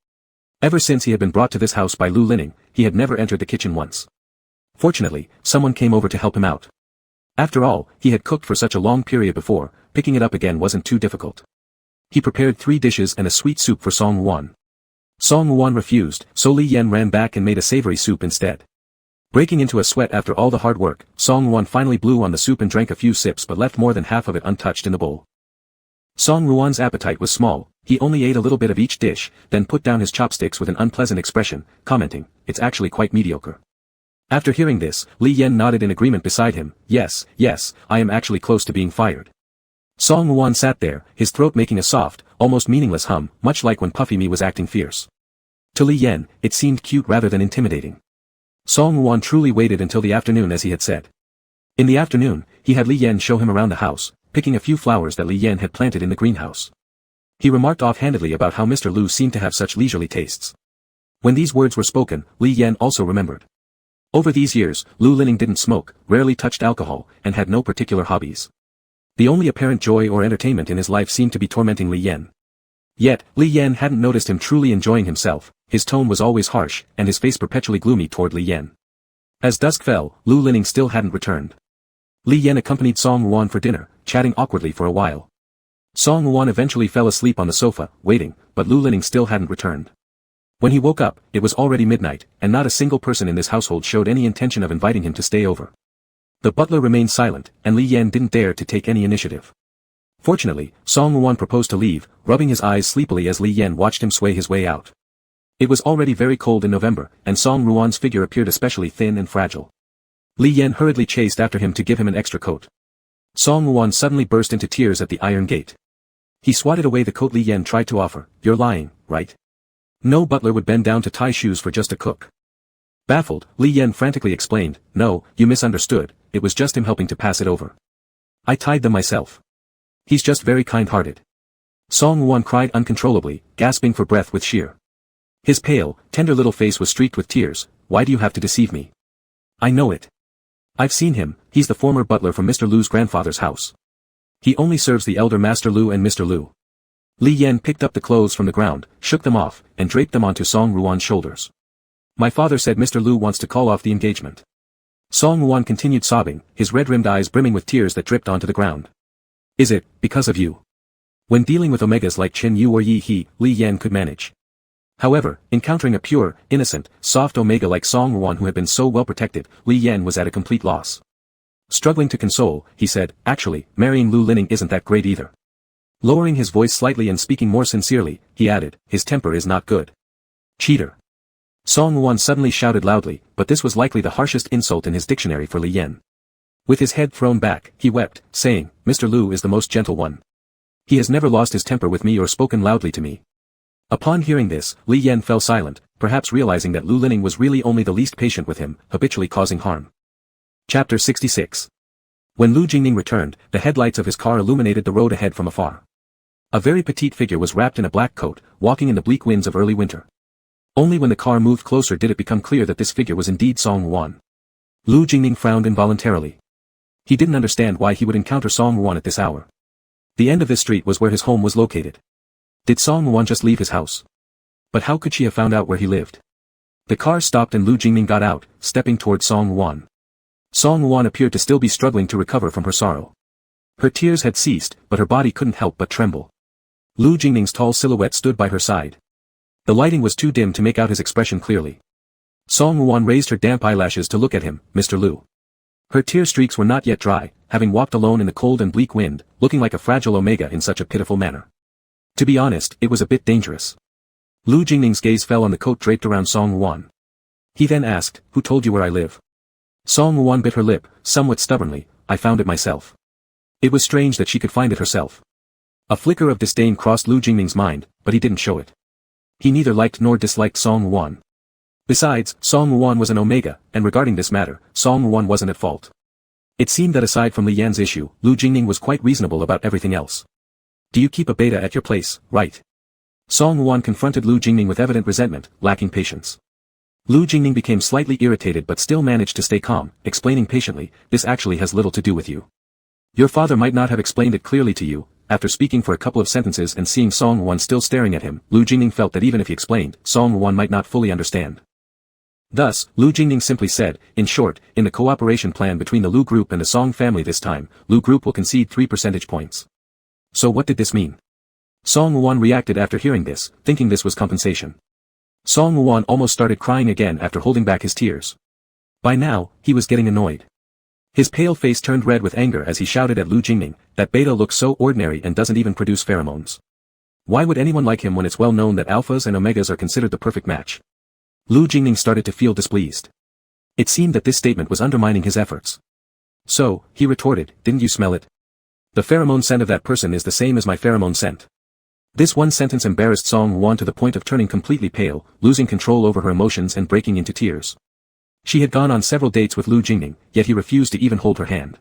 Ever since he had been brought to this house by Lu Lining, he had never entered the kitchen once. Fortunately, someone came over to help him out. After all, he had cooked for such a long period before, picking it up again wasn't too difficult. He prepared 3 dishes and a sweet soup for Song Wuan. Song Wuan refused, so Li Yan ran back and made a savory soup instead. Breaking into a sweat after all the hard work, Song Wuan finally blew on the soup and drank a few sips but left more than half of it untouched in the bowl. Song Wuan's appetite was small, he only ate a little bit of each dish, then put down his chopsticks with an unpleasant expression, commenting, "It's actually quite mediocre." After hearing this, Li Yan nodded in agreement beside him, "Yes, yes, I am actually close to being fired." Song Wuan sat there, his throat making a soft, almost meaningless hum, much like when Puffy Me was acting fierce. To Li Yan, it seemed cute rather than intimidating. Song Wuan truly waited until the afternoon as he had said. In the afternoon, he had Li Yan show him around the house, picking a few flowers that Li Yan had planted in the greenhouse. He remarked offhandedly about how Mr. Lu seemed to have such leisurely tastes. When these words were spoken, Li Yan also remembered. Over these years, Lu Lining didn't smoke, rarely touched alcohol, and had no particular hobbies. The only apparent joy or entertainment in his life seemed to be tormenting Li Yan. Yet, Li Yan hadn't noticed him truly enjoying himself, his tone was always harsh, and his face perpetually gloomy toward Li Yan. As dusk fell, Lu Lining still hadn't returned. Li Yan accompanied Song Wuan for dinner, chatting awkwardly for a while. Song Wuan eventually fell asleep on the sofa, waiting, but Lu Lining still hadn't returned. When he woke up, it was already midnight, and not a single person in this household showed any intention of inviting him to stay over. The butler remained silent, and Li Yan didn't dare to take any initiative. Fortunately, Song Wuan proposed to leave, rubbing his eyes sleepily as Li Yan watched him sway his way out. It was already very cold in November, and Song Wuan's figure appeared especially thin and fragile. Li Yan hurriedly chased after him to give him an extra coat. Song Wuan suddenly burst into tears at the iron gate. He swatted away the coat Li Yan tried to offer. "You're lying, right? No butler would bend down to tie shoes for just a cook." Baffled, Li Yan frantically explained, "No, you misunderstood, it was just him helping to pass it over. I tied them myself. He's just very kind-hearted." Song Wuan cried uncontrollably, gasping for breath with sheer. His pale, tender little face was streaked with tears. "Why do you have to deceive me? I know it. I've seen him, he's the former butler from Mr. Lu's grandfather's house. He only serves the elder Master Lu and Mr. Lu." Li Yan picked up the clothes from the ground, shook them off, and draped them onto Song Wuan's shoulders. "My father said Mr. Lu wants to call off the engagement." Song Wuan continued sobbing, his red-rimmed eyes brimming with tears that dripped onto the ground. "Is it, because of you?" When dealing with omegas like Chen Yu or Yi He, Li Yan could manage. However, encountering a pure, innocent, soft omega like Song Wuan who had been so well protected, Li Yan was at a complete loss. Struggling to console, he said, actually, marrying Lu Lining isn't that great either. Lowering his voice slightly and speaking more sincerely, he added, his temper is not good. Cheater. Song Wuan suddenly shouted loudly, but this was likely the harshest insult in his dictionary for Li Yan. With his head thrown back, he wept, saying, Mr. Lu is the most gentle one. He has never lost his temper with me or spoken loudly to me. Upon hearing this, Li Yan fell silent, perhaps realizing that Lu Lining was really only the least patient with him, habitually causing harm. Chapter 66. When Lu Jingning returned, the headlights of his car illuminated the road ahead from afar. A very petite figure was wrapped in a black coat, walking in the bleak winds of early winter. Only when the car moved closer did it become clear that this figure was indeed Song Wuan. Lu Jingning frowned involuntarily. He didn't understand why he would encounter Song Wuan at this hour. The end of this street was where his home was located. Did Song Wuan just leave his house? But how could she have found out where he lived? The car stopped and Lu Jingning got out, stepping toward Song Wuan. Song Wuan appeared to still be struggling to recover from her sorrow. Her tears had ceased, but her body couldn't help but tremble. Lu Jingning's tall silhouette stood by her side. The lighting was too dim to make out his expression clearly. Song Wuan raised her damp eyelashes to look at him, Mr. Lu. Her tear streaks were not yet dry, having walked alone in the cold and bleak wind, looking like a fragile omega in such a pitiful manner. To be honest, it was a bit dangerous. Lu Jingning's gaze fell on the coat draped around Song Wuan. He then asked, who told you where I live? Song Wuan bit her lip, somewhat stubbornly, I found it myself. It was strange that she could find it herself. A flicker of disdain crossed Lu Jingning's mind, but he didn't show it. He neither liked nor disliked Song Wuan. Besides, Song Wuan was an omega, and regarding this matter, Song Wuan wasn't at fault. It seemed that aside from Li Yan's issue, Lu Jingning was quite reasonable about everything else. Do you keep a beta at your place, right? Song Wuan confronted Lu Jingning with evident resentment, lacking patience. Lu Jingning became slightly irritated but still managed to stay calm, explaining patiently, this actually has little to do with you. Your father might not have explained it clearly to you. After speaking for a couple of sentences and seeing Song Wuan still staring at him, Lu Jingning felt that even if he explained, Song Wuan might not fully understand. Thus, Lu Jingning simply said, in short, in the cooperation plan between the Lu group and the Song family this time, Lu group will concede 3 percentage points. So what did this mean? Song Wuan reacted after hearing this, thinking this was compensation. Song Wuan almost started crying again after holding back his tears. By now, he was getting annoyed. His pale face turned red with anger as he shouted at Lu Jingning, that beta looks so ordinary and doesn't even produce pheromones. Why would anyone like him when it's well known that alphas and omegas are considered the perfect match? Lu Jingning started to feel displeased. It seemed that this statement was undermining his efforts. So, he retorted, didn't you smell it? The pheromone scent of that person is the same as my pheromone scent. This one sentence embarrassed Song Wuan to the point of turning completely pale, losing control over her emotions and breaking into tears. She had gone on several dates with Lu Jingning, yet he refused to even hold her hand.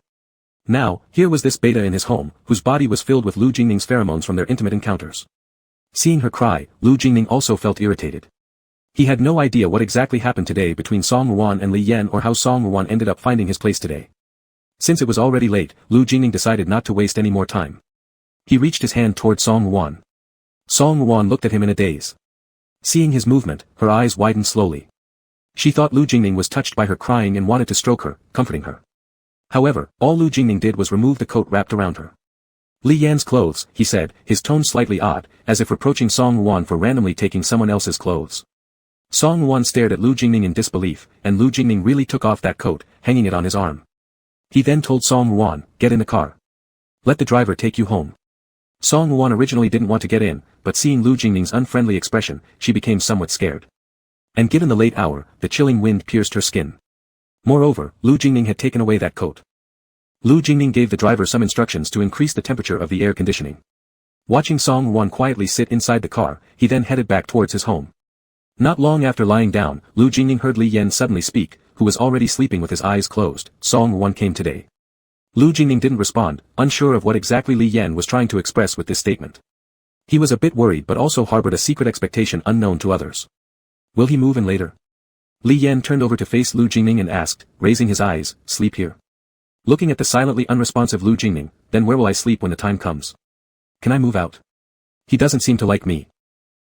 Now, here was this beta in his home, whose body was filled with Lu Jingning's pheromones from their intimate encounters. Seeing her cry, Lu Jingning also felt irritated. He had no idea what exactly happened today between Song Wuan and Li Yan or how Song Wuan ended up finding his place today. Since it was already late, Lu Jingning decided not to waste any more time. He reached his hand toward Song Wuan. Song Wuan looked at him in a daze. Seeing his movement, her eyes widened slowly. She thought Lu Jingning was touched by her crying and wanted to stroke her, comforting her. However, all Lu Jingning did was remove the coat wrapped around her. Li Yan's clothes, he said, his tone slightly odd, as if reproaching Song Wuan for randomly taking someone else's clothes. Song Wuan stared at Lu Jingning in disbelief, and Lu Jingning really took off that coat, hanging it on his arm. He then told Song Wuan, get in the car. Let the driver take you home. Song Wuan originally didn't want to get in, but seeing Lu Jingning's unfriendly expression, she became somewhat scared. And given the late hour, the chilling wind pierced her skin. Moreover, Lu Jingning had taken away that coat. Lu Jingning gave the driver some instructions to increase the temperature of the air conditioning. Watching Song Wuan quietly sit inside the car, he then headed back towards his home. Not long after lying down, Lu Jingning heard Li Yan suddenly speak, who was already sleeping with his eyes closed, Song Wuan came today. Lu Jingning didn't respond, unsure of what exactly Li Yan was trying to express with this statement. He was a bit worried but also harbored a secret expectation unknown to others. Will he move in later? Li Yan turned over to face Lu Jingning and asked, raising his eyes, sleep here. Looking at the silently unresponsive Lu Jingning, then where will I sleep when the time comes? Can I move out? He doesn't seem to like me.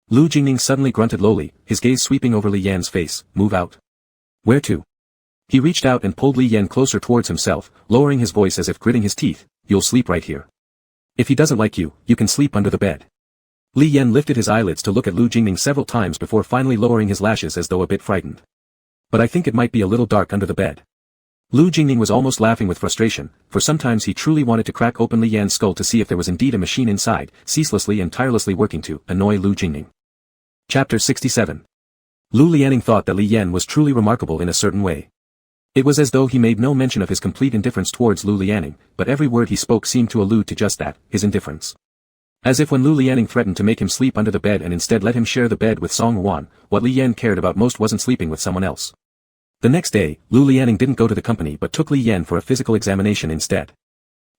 Lu Jingning suddenly grunted lowly, his gaze sweeping over Li Yan's face, move out. Where to? He reached out and pulled Li Yan closer towards himself, lowering his voice as if gritting his teeth, you'll sleep right here. If he doesn't like you, you can sleep under the bed. Li Yan lifted his eyelids to look at Lu Jingning several times before finally lowering his lashes as though a bit frightened. But I think it might be a little dark under the bed. Lu Jingning was almost laughing with frustration, for sometimes he truly wanted to crack open Li Yan's skull to see if there was indeed a machine inside, ceaselessly and tirelessly working to annoy Lu Jingning. Chapter 67. Lu Lianing thought that Li Yan was truly remarkable in a certain way. It was as though he made no mention of his complete indifference towards Lu Lianing, but every word he spoke seemed to allude to just that, his indifference. As if when Lu Lianing threatened to make him sleep under the bed and instead let him share the bed with Song Wan, what Li Yan cared about most wasn't sleeping with someone else. The next day, Lu Lianing didn't go to the company but took Li Yan for a physical examination instead.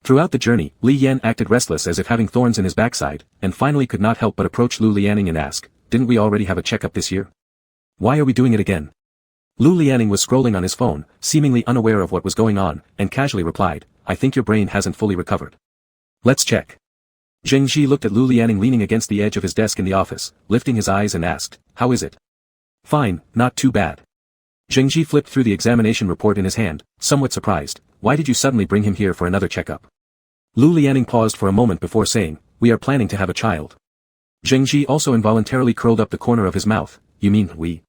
Throughout the journey, Li Yan acted restless as if having thorns in his backside, and finally could not help but approach Lu Lianing and ask, "Didn't we already have a checkup this year? Why are we doing it again?" Lu Lianing was scrolling on his phone, seemingly unaware of what was going on, and casually replied, "I think your brain hasn't fully recovered. Let's check." Zheng Ji looked at Lu Lianing leaning against the edge of his desk in the office, lifting his eyes and asked, "How is it?" "Fine, not too bad." Zheng Ji flipped through the examination report in his hand, somewhat surprised. "Why did you suddenly bring him here for another checkup?" Lu Lianing paused for a moment before saying, "We are planning to have a child." Zheng Ji also involuntarily curled up the corner of his mouth. "You mean, we?"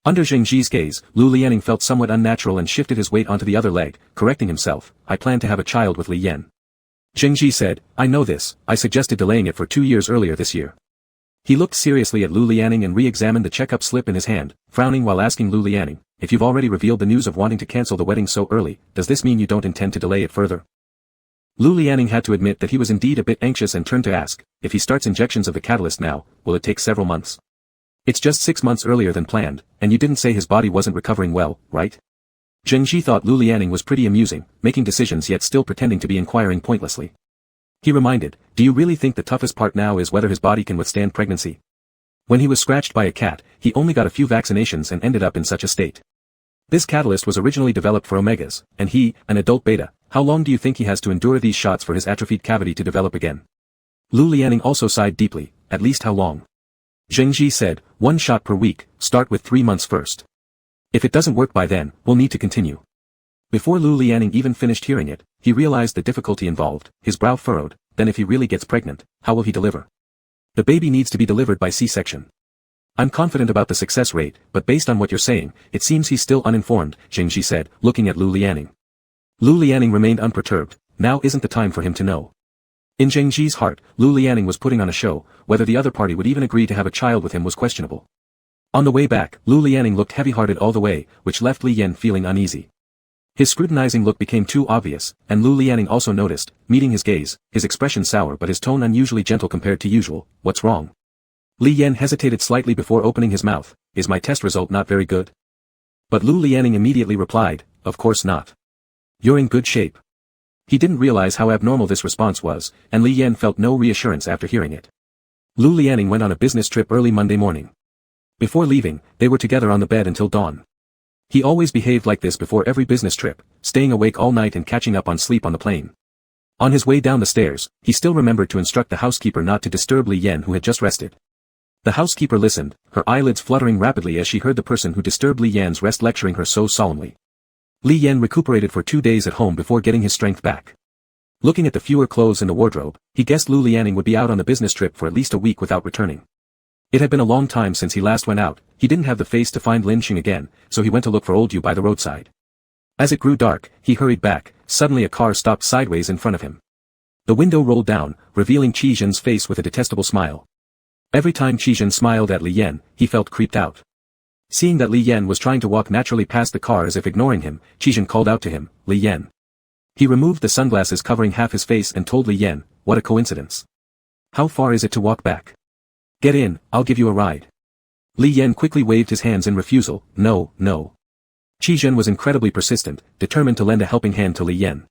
Under Zheng Ji's gaze, Lu Lianing felt somewhat unnatural and shifted his weight onto the other leg, correcting himself. "I plan to have a child with Li Yan." Zheng Ji said, "I know this, I suggested delaying it for 2 years earlier this year." He looked seriously at Lu Lianing and re-examined the checkup slip in his hand, frowning while asking Lu Lianing, "If you've already revealed the news of wanting to cancel the wedding so early, does this mean you don't intend to delay it further?" Lu Lianing had to admit that he was indeed a bit anxious and turned to ask, "If he starts injections of the catalyst now, will it take several months? It's just 6 months earlier than planned, and you didn't say his body wasn't recovering well, right?" Zheng Ji thought Lu Lianing was pretty amusing, making decisions yet still pretending to be inquiring pointlessly. He reminded, "Do you really think the toughest part now is whether his body can withstand pregnancy? When he was scratched by a cat, he only got a few vaccinations and ended up in such a state. This catalyst was originally developed for omegas, and he, an adult beta, how long do you think he has to endure these shots for his atrophied cavity to develop again?" Lu Lianing also sighed deeply. "At least how long?" Zheng Ji said, "1 shot per week, start with 3 months first. If it doesn't work by then, we'll need to continue." Before Lu Lianing even finished hearing it, he realized the difficulty involved, his brow furrowed. Then if he really gets pregnant, how will he deliver? The baby needs to be delivered by C-section. "I'm confident about the success rate, but based on what you're saying, it seems he's still uninformed," Zheng Ji said, looking at Lu Lianing. Lu Lianing remained unperturbed. Now isn't the time for him to know. In Zheng Ji's heart, Lu Lianing was putting on a show. Whether the other party would even agree to have a child with him was questionable. On the way back, Lu Lianing looked heavy-hearted all the way, which left Li Yan feeling uneasy. His scrutinizing look became too obvious, and Lu Lianing also noticed, meeting his gaze, his expression sour but his tone unusually gentle compared to usual. "What's wrong?" Li Yan hesitated slightly before opening his mouth. "Is my test result not very good?" But Lu Lianing immediately replied, "Of course not. You're in good shape." He didn't realize how abnormal this response was, and Li Yan felt no reassurance after hearing it. Lu Lianing went on a business trip early Monday morning. Before leaving, they were together on the bed until dawn. He always behaved like this before every business trip, staying awake all night and catching up on sleep on the plane. On his way down the stairs, he still remembered to instruct the housekeeper not to disturb Li Yan who had just rested. The housekeeper listened, her eyelids fluttering rapidly as she heard the person who disturbed Li Yan's rest lecturing her so solemnly. Li Yan recuperated for 2 days at home before getting his strength back. Looking at the fewer clothes in the wardrobe, he guessed Lu Lianing would be out on the business trip for at least a week without returning. It had been a long time since he last went out. He didn't have the face to find Lin Xing again, so he went to look for old Yu by the roadside. As it grew dark, he hurried back. Suddenly a car stopped sideways in front of him. The window rolled down, revealing Qi Zhen's face with a detestable smile. Every time Qi Zhen smiled at Li Yan, he felt creeped out. Seeing that Li Yan was trying to walk naturally past the car as if ignoring him, Qi Zhen called out to him, "Li Yan." He removed the sunglasses covering half his face and told Li Yan, "What a coincidence. How far is it to walk back? Get in, I'll give you a ride." Li Yan quickly waved his hands in refusal. "No, no." Qi Zhen was incredibly persistent, determined to lend a helping hand to Li Yan.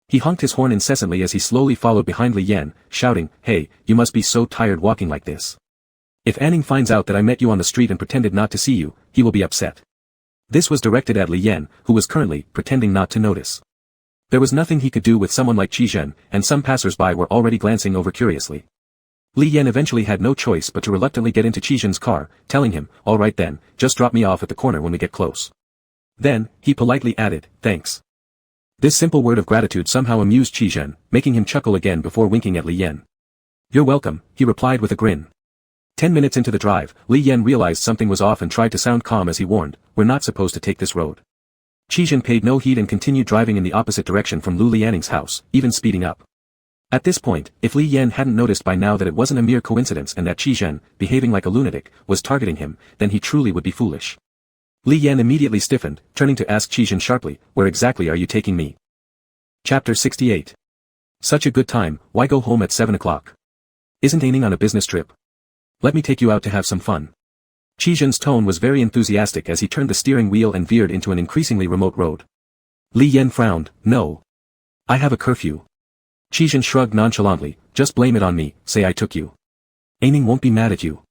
He honked his horn incessantly as he slowly followed behind Li Yan, shouting, "Hey, you must be so tired walking like this. If Anning finds out that I met you on the street and pretended not to see you, he will be upset." This was directed at Li Yan, who was currently pretending not to notice. There was nothing he could do with someone like Qi Zhen, and some passers-by were already glancing over curiously. Li Yan eventually had no choice but to reluctantly get into Qi Zhen's car, telling him, "All right then, just drop me off at the corner when we get close." Then, he politely added, "Thanks." This simple word of gratitude somehow amused Qi Zhen, making him chuckle again before winking at Li Yan. "You're welcome," he replied with a grin. 10 minutes into the drive, Li Yan realized something was off and tried to sound calm as he warned, "We're not supposed to take this road." Qi Zhen paid no heed and continued driving in the opposite direction from Lu Lianning's house, even speeding up. At this point, if Li Yan hadn't noticed by now that it wasn't a mere coincidence and that Qi Zhen, behaving like a lunatic, was targeting him, then he truly would be foolish. Li Yan immediately stiffened, turning to ask Qi Zhen sharply, "Where exactly are you taking me?" Chapter 68. Such a good time, why go home at 7 o'clock? Isn't Aining on a business trip? Let me take you out to have some fun. Qi Zhen's tone was very enthusiastic as he turned the steering wheel and veered into an increasingly remote road. Li Yan frowned, "No. I have a curfew." Qi Zhen shrugged nonchalantly, "Just blame it on me, say I took you. Aining won't be mad at you."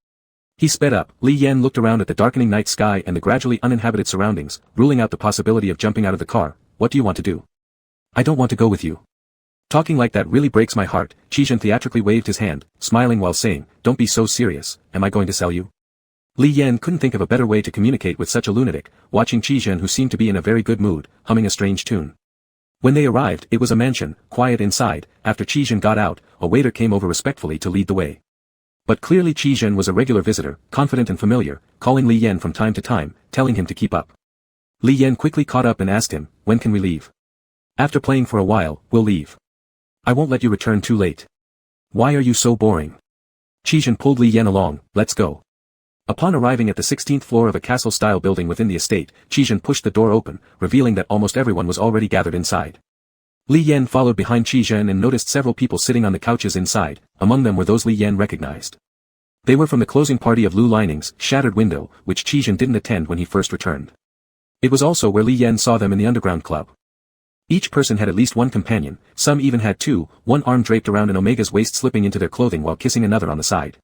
He sped up. Li Yan looked around at the darkening night sky and the gradually uninhabited surroundings, ruling out the possibility of jumping out of the car. "What do you want to do?" "I don't want to go with you." "Talking like that really breaks my heart." Qi Zhen theatrically waved his hand, smiling while saying, "Don't be so serious, am I going to sell you?" Li Yan couldn't think of a better way to communicate with such a lunatic, watching Qi Zhen who seemed to be in a very good mood, humming a strange tune. When they arrived, it was a mansion, quiet inside. After Qi Zhen got out, a waiter came over respectfully to lead the way. But clearly Qi Zhen was a regular visitor, confident and familiar, calling Li Yan from time to time, telling him to keep up. Li Yan quickly caught up and asked him, "When can we leave?" "After playing for a while, we'll leave. I won't let you return too late." "Why are you so boring?" Qi Zhen pulled Li Yan along, "Let's go." Upon arriving at the 16th floor of a castle-style building within the estate, Qi Zhen pushed the door open, revealing that almost everyone was already gathered inside. Li Yan followed behind Qi Zhen and noticed several people sitting on the couches inside. Among them were those Li Yan recognized. They were from the closing party of Lu Lianning's Shattered Window, which Qi Zhen didn't attend when he first returned. It was also where Li Yan saw them in the underground club. Each person had at least one companion, some even had two, one arm draped around an Omega's waist slipping into their clothing while kissing another on the side.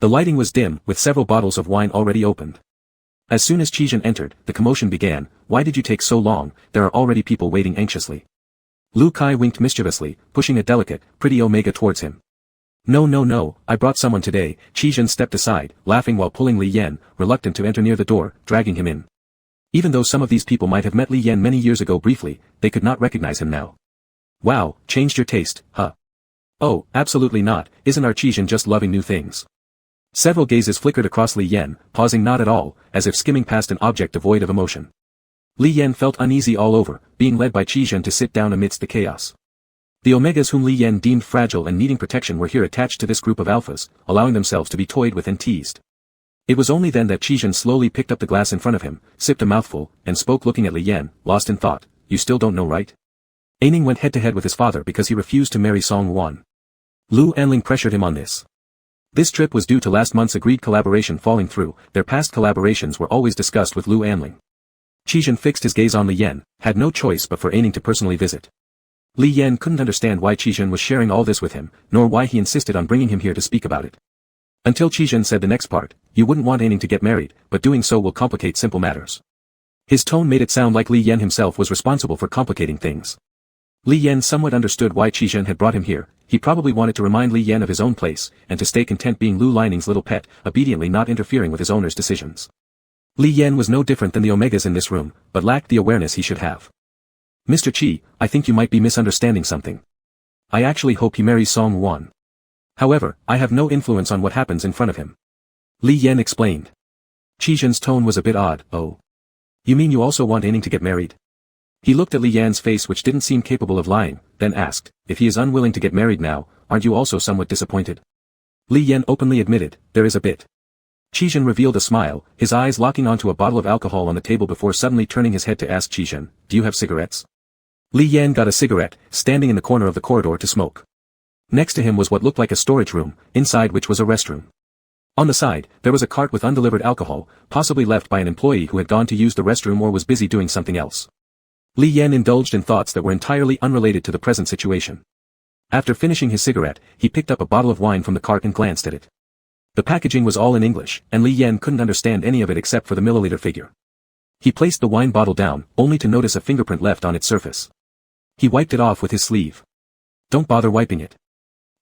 The lighting was dim, with several bottles of wine already opened. As soon as Qi Zhen entered, the commotion began. "Why did you take so long? There are already people waiting anxiously." Lu Kai winked mischievously, pushing a delicate, pretty Omega towards him. No, I brought someone today." Qi Zhen stepped aside, laughing while pulling Li Yan, reluctant to enter near the door, dragging him in. Even though some of these people might have met Li Yan many years ago briefly, they could not recognize him now. "Wow, changed your taste, huh?" "Oh, absolutely not, isn't our Qi Zhen just loving new things?" Several gazes flickered across Li Yan, pausing not at all, as if skimming past an object devoid of emotion. Li Yan felt uneasy all over, being led by Qi Zhen to sit down amidst the chaos. The Omegas whom Li Yan deemed fragile and needing protection were here attached to this group of alphas, allowing themselves to be toyed with and teased. It was only then that Qi Zhen slowly picked up the glass in front of him, sipped a mouthful, and spoke looking at Li Yan, lost in thought. "You still don't know, right?" Aining went head-to-head with his father because he refused to marry Song Wan. Lu Anling pressured him on this. This trip was due to last month's agreed collaboration falling through. Their past collaborations were always discussed with Lu Anling. Qi Zhen fixed his gaze on Li Yan, had no choice but for Aining to personally visit. Li Yan couldn't understand why Qi Zhen was sharing all this with him, nor why he insisted on bringing him here to speak about it. Until Qi Zhen said the next part, "You wouldn't want Aining to get married, but doing so will complicate simple matters." His tone made it sound like Li Yan himself was responsible for complicating things. Li Yan somewhat understood why Qi Zhen had brought him here. He probably wanted to remind Li Yan of his own place, and to stay content being Lu Lianning's little pet, obediently not interfering with his owner's decisions. Li Yan was no different than the Omegas in this room, but lacked the awareness he should have. "Mr. Qi, I think you might be misunderstanding something. I actually hope he marries Song Wan. However, I have no influence on what happens in front of him." Li Yan explained. Qi Zhen's tone was a bit odd. "Oh. You mean you also want Aining to get married?" He looked at Li Yan's face which didn't seem capable of lying, then asked, "If he is unwilling to get married now, aren't you also somewhat disappointed?" Li Yan openly admitted, "There is a bit." Qi Zhen revealed a smile, his eyes locking onto a bottle of alcohol on the table before suddenly turning his head to ask Qi Zhen, "Do you have cigarettes?" Li Yan got a cigarette, standing in the corner of the corridor to smoke. Next to him was what looked like a storage room, inside which was a restroom. On the side, there was a cart with undelivered alcohol, possibly left by an employee who had gone to use the restroom or was busy doing something else. Li Yan indulged in thoughts that were entirely unrelated to the present situation. After finishing his cigarette, he picked up a bottle of wine from the cart and glanced at it. The packaging was all in English, and Li Yan couldn't understand any of it except for the milliliter figure. He placed the wine bottle down, only to notice a fingerprint left on its surface. He wiped it off with his sleeve. "Don't bother wiping it.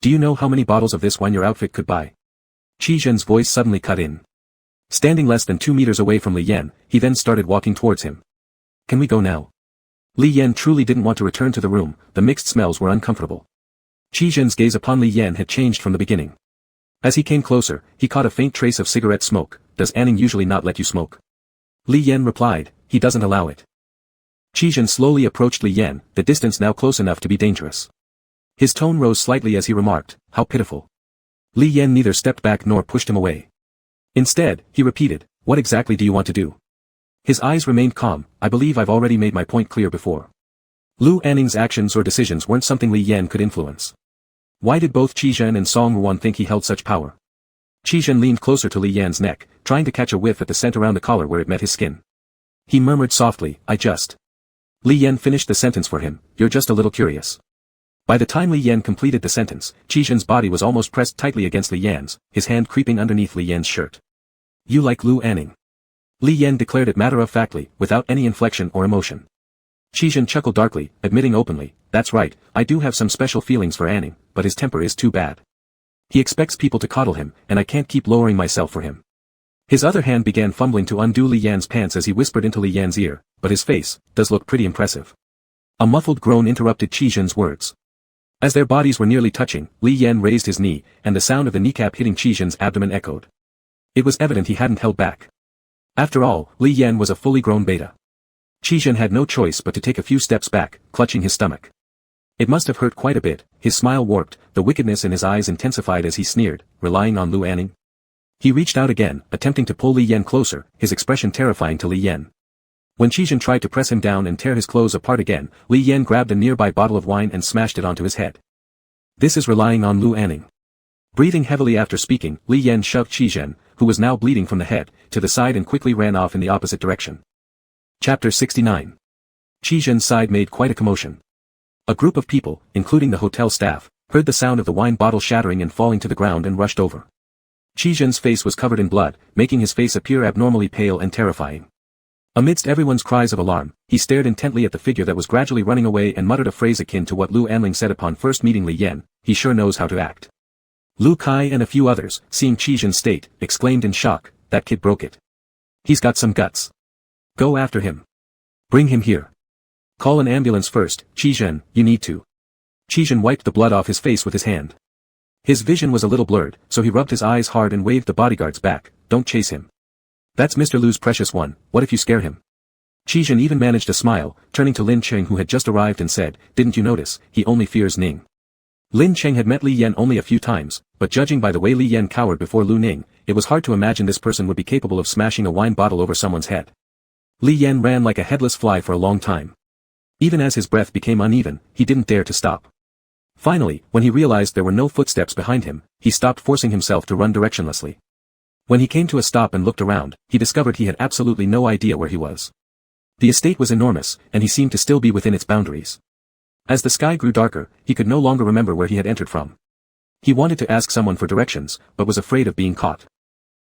Do you know how many bottles of this wine your outfit could buy?" Qi Zhen's voice suddenly cut in. Standing less than 2 meters away from Li Yan, he then started walking towards him. "Can we go now?" Li Yan truly didn't want to return to the room, the mixed smells were uncomfortable. Qi Zhen's gaze upon Li Yan had changed from the beginning. As he came closer, he caught a faint trace of cigarette smoke. "Does Anning usually not let you smoke?" Li Yan replied, "He doesn't allow it." Qizhen slowly approached Li Yan, the distance now close enough to be dangerous. His tone rose slightly as he remarked, "How pitiful." Li Yan neither stepped back nor pushed him away. Instead, he repeated, "What exactly do you want to do?" His eyes remained calm. "I believe I've already made my point clear before." Lu Anning's actions or decisions weren't something Li Yan could influence. Why did both Qizhen and Song Ruan think he held such power? Qizhen leaned closer to Li Yan's neck, trying to catch a whiff at the scent around the collar where it met his skin. He murmured softly, "I just..." Li Yan finished the sentence for him, "You're just a little curious." By the time Li Yan completed the sentence, Qizhen's body was almost pressed tightly against Li Yan's, his hand creeping underneath Li Yan's shirt. "You like Lu Anning?" Li Yan declared it matter-of-factly, without any inflection or emotion. Qizhen chuckled darkly, admitting openly, "That's right, I do have some special feelings for Anning, but his temper is too bad. He expects people to coddle him, and I can't keep lowering myself for him." His other hand began fumbling to undo Li Yan's pants as he whispered into Li Yan's ear, "But his face does look pretty impressive." A muffled groan interrupted Qizhen's words. As their bodies were nearly touching, Li Yan raised his knee, and the sound of the kneecap hitting Qizhen's abdomen echoed. It was evident he hadn't held back. After all, Li Yan was a fully grown beta. Qizhen had no choice but to take a few steps back, clutching his stomach. It must have hurt quite a bit. His smile warped, the wickedness in his eyes intensified as he sneered, "Relying on Lu Anning?" He reached out again, attempting to pull Li Yan closer, his expression terrifying to Li Yan. When Qizhen tried to press him down and tear his clothes apart again, Li Yan grabbed a nearby bottle of wine and smashed it onto his head. "This is relying on Lu Anning." Breathing heavily after speaking, Li Yan shoved Qizhen, who was now bleeding from the head, to the side and quickly ran off in the opposite direction. Chapter 69. Qizhen's side made quite a commotion. A group of people, including the hotel staff, heard the sound of the wine bottle shattering and falling to the ground and rushed over. Qizhen's face was covered in blood, making his face appear abnormally pale and terrifying. Amidst everyone's cries of alarm, he stared intently at the figure that was gradually running away and muttered a phrase akin to what Lu Anling said upon first meeting Li Yan, "He sure knows how to act." Lu Kai and a few others, seeing Qizhen's state, exclaimed in shock, "That kid broke it. He's got some guts. Go after him. Bring him here. Call an ambulance first, Qizhen, you need to." Qizhen wiped the blood off his face with his hand. His vision was a little blurred, so he rubbed his eyes hard and waved the bodyguards back, "Don't chase him. That's Mr. Lu's precious one, what if you scare him?" Qizhen even managed a smile, turning to Lin Cheng who had just arrived and said, "Didn't you notice, he only fears Ning." Lin Cheng had met Li Yan only a few times, but judging by the way Li Yan cowered before Lu Ning, it was hard to imagine this person would be capable of smashing a wine bottle over someone's head. Li Yan ran like a headless fly for a long time. Even as his breath became uneven, he didn't dare to stop. Finally, when he realized there were no footsteps behind him, he stopped forcing himself to run directionlessly. When he came to a stop and looked around, he discovered he had absolutely no idea where he was. The estate was enormous, and he seemed to still be within its boundaries. As the sky grew darker, he could no longer remember where he had entered from. He wanted to ask someone for directions, but was afraid of being caught.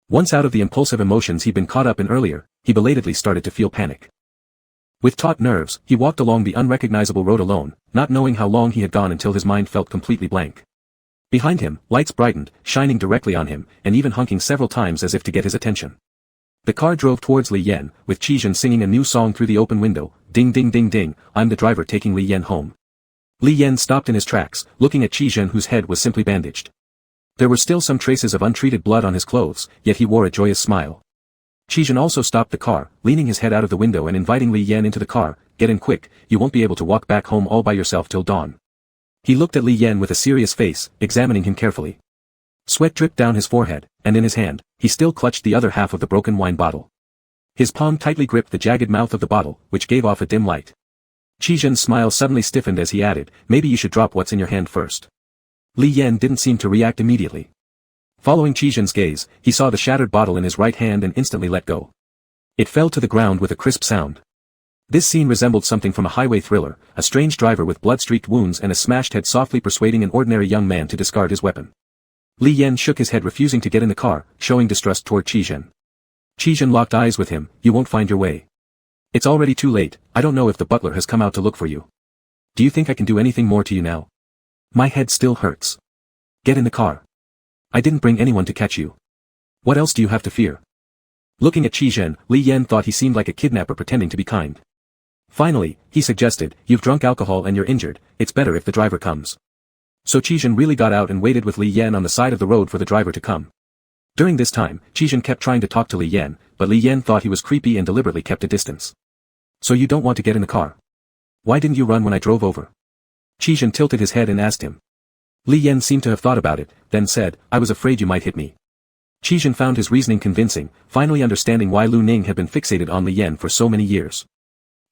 Once out of the impulsive emotions he'd been caught up in earlier, he belatedly started to feel panic. With taut nerves, he walked along the unrecognizable road alone, not knowing how long he had gone until his mind felt completely blank. Behind him, lights brightened, shining directly on him, and even honking several times as if to get his attention. The car drove towards Li Yan, with Qizhen singing a new song through the open window, "Ding ding ding ding, I'm the driver taking Li Yan home." Li Yan stopped in his tracks, looking at Qizhen whose head was simply bandaged. There were still some traces of untreated blood on his clothes, yet he wore a joyous smile. Qizhen also stopped the car, leaning his head out of the window and inviting Li Yan into the car, "Get in quick, you won't be able to walk back home all by yourself till dawn." He looked at Li Yan with a serious face, examining him carefully. Sweat dripped down his forehead, and in his hand, he still clutched the other half of the broken wine bottle. His palm tightly gripped the jagged mouth of the bottle, which gave off a dim light. Qizhen's smile suddenly stiffened as he added, "Maybe you should drop what's in your hand first." Li Yan didn't seem to react immediately. Following Qizhen's gaze, he saw the shattered bottle in his right hand and instantly let go. It fell to the ground with a crisp sound. This scene resembled something from a highway thriller, a strange driver with blood-streaked wounds and a smashed head softly persuading an ordinary young man to discard his weapon. Li Yan shook his head refusing to get in the car, showing distrust toward Qizhen. Qizhen locked eyes with him, "You won't find your way. It's already too late, I don't know if the butler has come out to look for you. Do you think I can do anything more to you now? My head still hurts. Get in the car. I didn't bring anyone to catch you. What else do you have to fear?" Looking at Qizhen, Li Yan thought he seemed like a kidnapper pretending to be kind. Finally, he suggested, "You've drunk alcohol and you're injured, it's better if the driver comes." So Qizhen really got out and waited with Li Yan on the side of the road for the driver to come. During this time, Qizhen kept trying to talk to Li Yan, but Li Yan thought he was creepy and deliberately kept a distance. So you don't want to get in the car? Why didn't you run when I drove over? Qi tilted his head and asked him. Li Yan seemed to have thought about it, then said, I was afraid you might hit me. Qi found his reasoning convincing, finally understanding why Lu Ning had been fixated on Li Yan for so many years.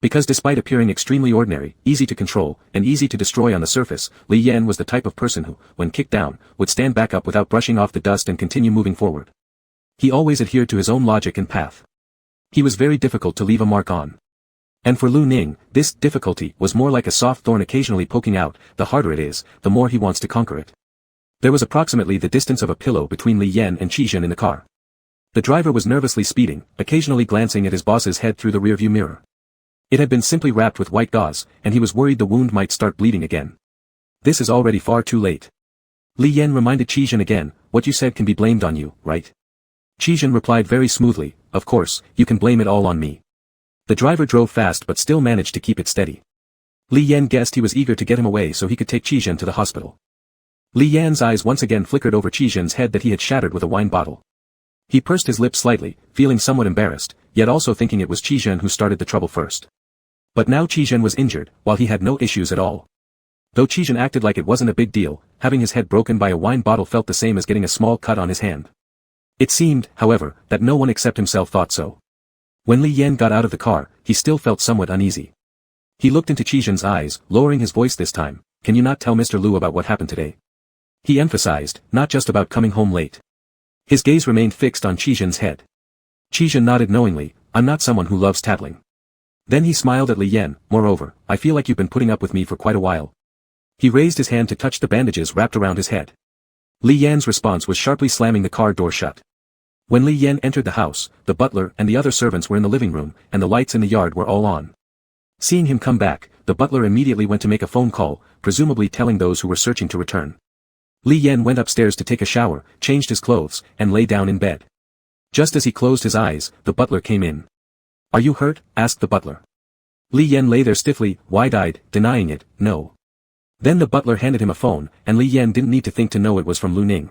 Because despite appearing extremely ordinary, easy to control, and easy to destroy on the surface, Li Yan was the type of person who, when kicked down, would stand back up without brushing off the dust and continue moving forward. He always adhered to his own logic and path. He was very difficult to leave a mark on. And for Lu Ning, this difficulty was more like a soft thorn occasionally poking out. The harder it is, the more he wants to conquer it. There was approximately the distance of a pillow between Li Yan and Qi in the car. The driver was nervously speeding, occasionally glancing at his boss's head through the rearview mirror. It had been simply wrapped with white gauze, and he was worried the wound might start bleeding again. This is already far too late. Li Yan reminded Qi again, what you said can be blamed on you, right? Qi replied very smoothly, of course, you can blame it all on me. The driver drove fast but still managed to keep it steady. Li Yan guessed he was eager to get him away so he could take Qi to the hospital. Li Yan's eyes once again flickered over Qi's head that he had shattered with a wine bottle. He pursed his lips slightly, feeling somewhat embarrassed, yet also thinking it was Qi who started the trouble first. But now Qi was injured, while he had no issues at all. Though Qi acted like it wasn't a big deal, having his head broken by a wine bottle felt the same as getting a small cut on his hand. It seemed, however, that no one except himself thought so. When Li Yan got out of the car, he still felt somewhat uneasy. He looked into Qi's eyes, lowering his voice this time, can you not tell Mr. Lu about what happened today? He emphasized, not just about coming home late. His gaze remained fixed on Qi's head. Qi nodded knowingly, I'm not someone who loves tattling. Then he smiled at Li Yan, moreover, I feel like you've been putting up with me for quite a while. He raised his hand to touch the bandages wrapped around his head. Li Yan's response was sharply slamming the car door shut. When Li Yan entered the house, the butler and the other servants were in the living room, and the lights in the yard were all on. Seeing him come back, the butler immediately went to make a phone call, presumably telling those who were searching to return. Li Yan went upstairs to take a shower, changed his clothes, and lay down in bed. Just as he closed his eyes, the butler came in. Are you hurt? Asked the butler. Li Yan lay there stiffly, wide-eyed, denying it, no. Then the butler handed him a phone, and Li Yan didn't need to think to know it was from Lu Ning.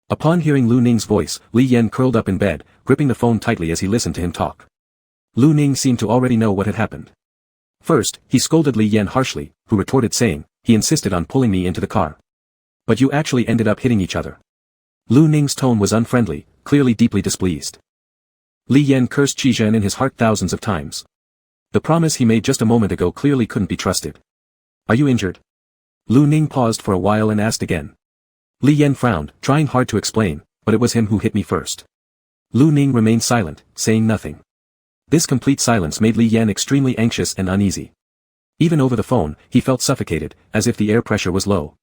Upon hearing Lu Ning's voice, Li Yan curled up in bed, gripping the phone tightly as he listened to him talk. Lu Ning seemed to already know what had happened. First, he scolded Li Yan harshly, who retorted saying, he insisted on pulling me into the car. But you actually ended up hitting each other. Lu Ning's tone was unfriendly, clearly deeply displeased. Li Yan cursed Qi in his heart thousands of times. The promise he made just a moment ago clearly couldn't be trusted. Are you injured? Lu Ning paused for a while and asked again. Li Yan frowned, trying hard to explain, but it was him who hit me first. Lu Ning remained silent, saying nothing. This complete silence made Li Yan extremely anxious and uneasy. Even over the phone, he felt suffocated, as if the air pressure was low.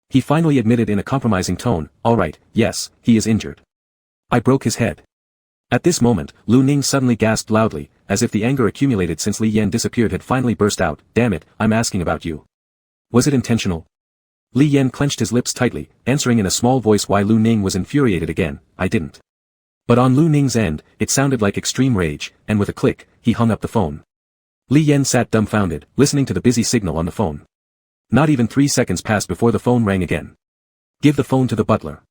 He finally admitted in a compromising tone, all right, yes, he is injured. I broke his head. At this moment, Lu Ning suddenly gasped loudly, as if the anger accumulated since Li Yan disappeared had finally burst out, damn it, I'm asking about you. Was it intentional? Li Yan clenched his lips tightly, answering in a small voice why Lu Ning was infuriated again, I didn't. But on Lu Ning's end, it sounded like extreme rage, and with a click, he hung up the phone. Li Yan sat dumbfounded, listening to the busy signal on the phone. Not even 3 seconds passed before the phone rang again. Give the phone to the butler.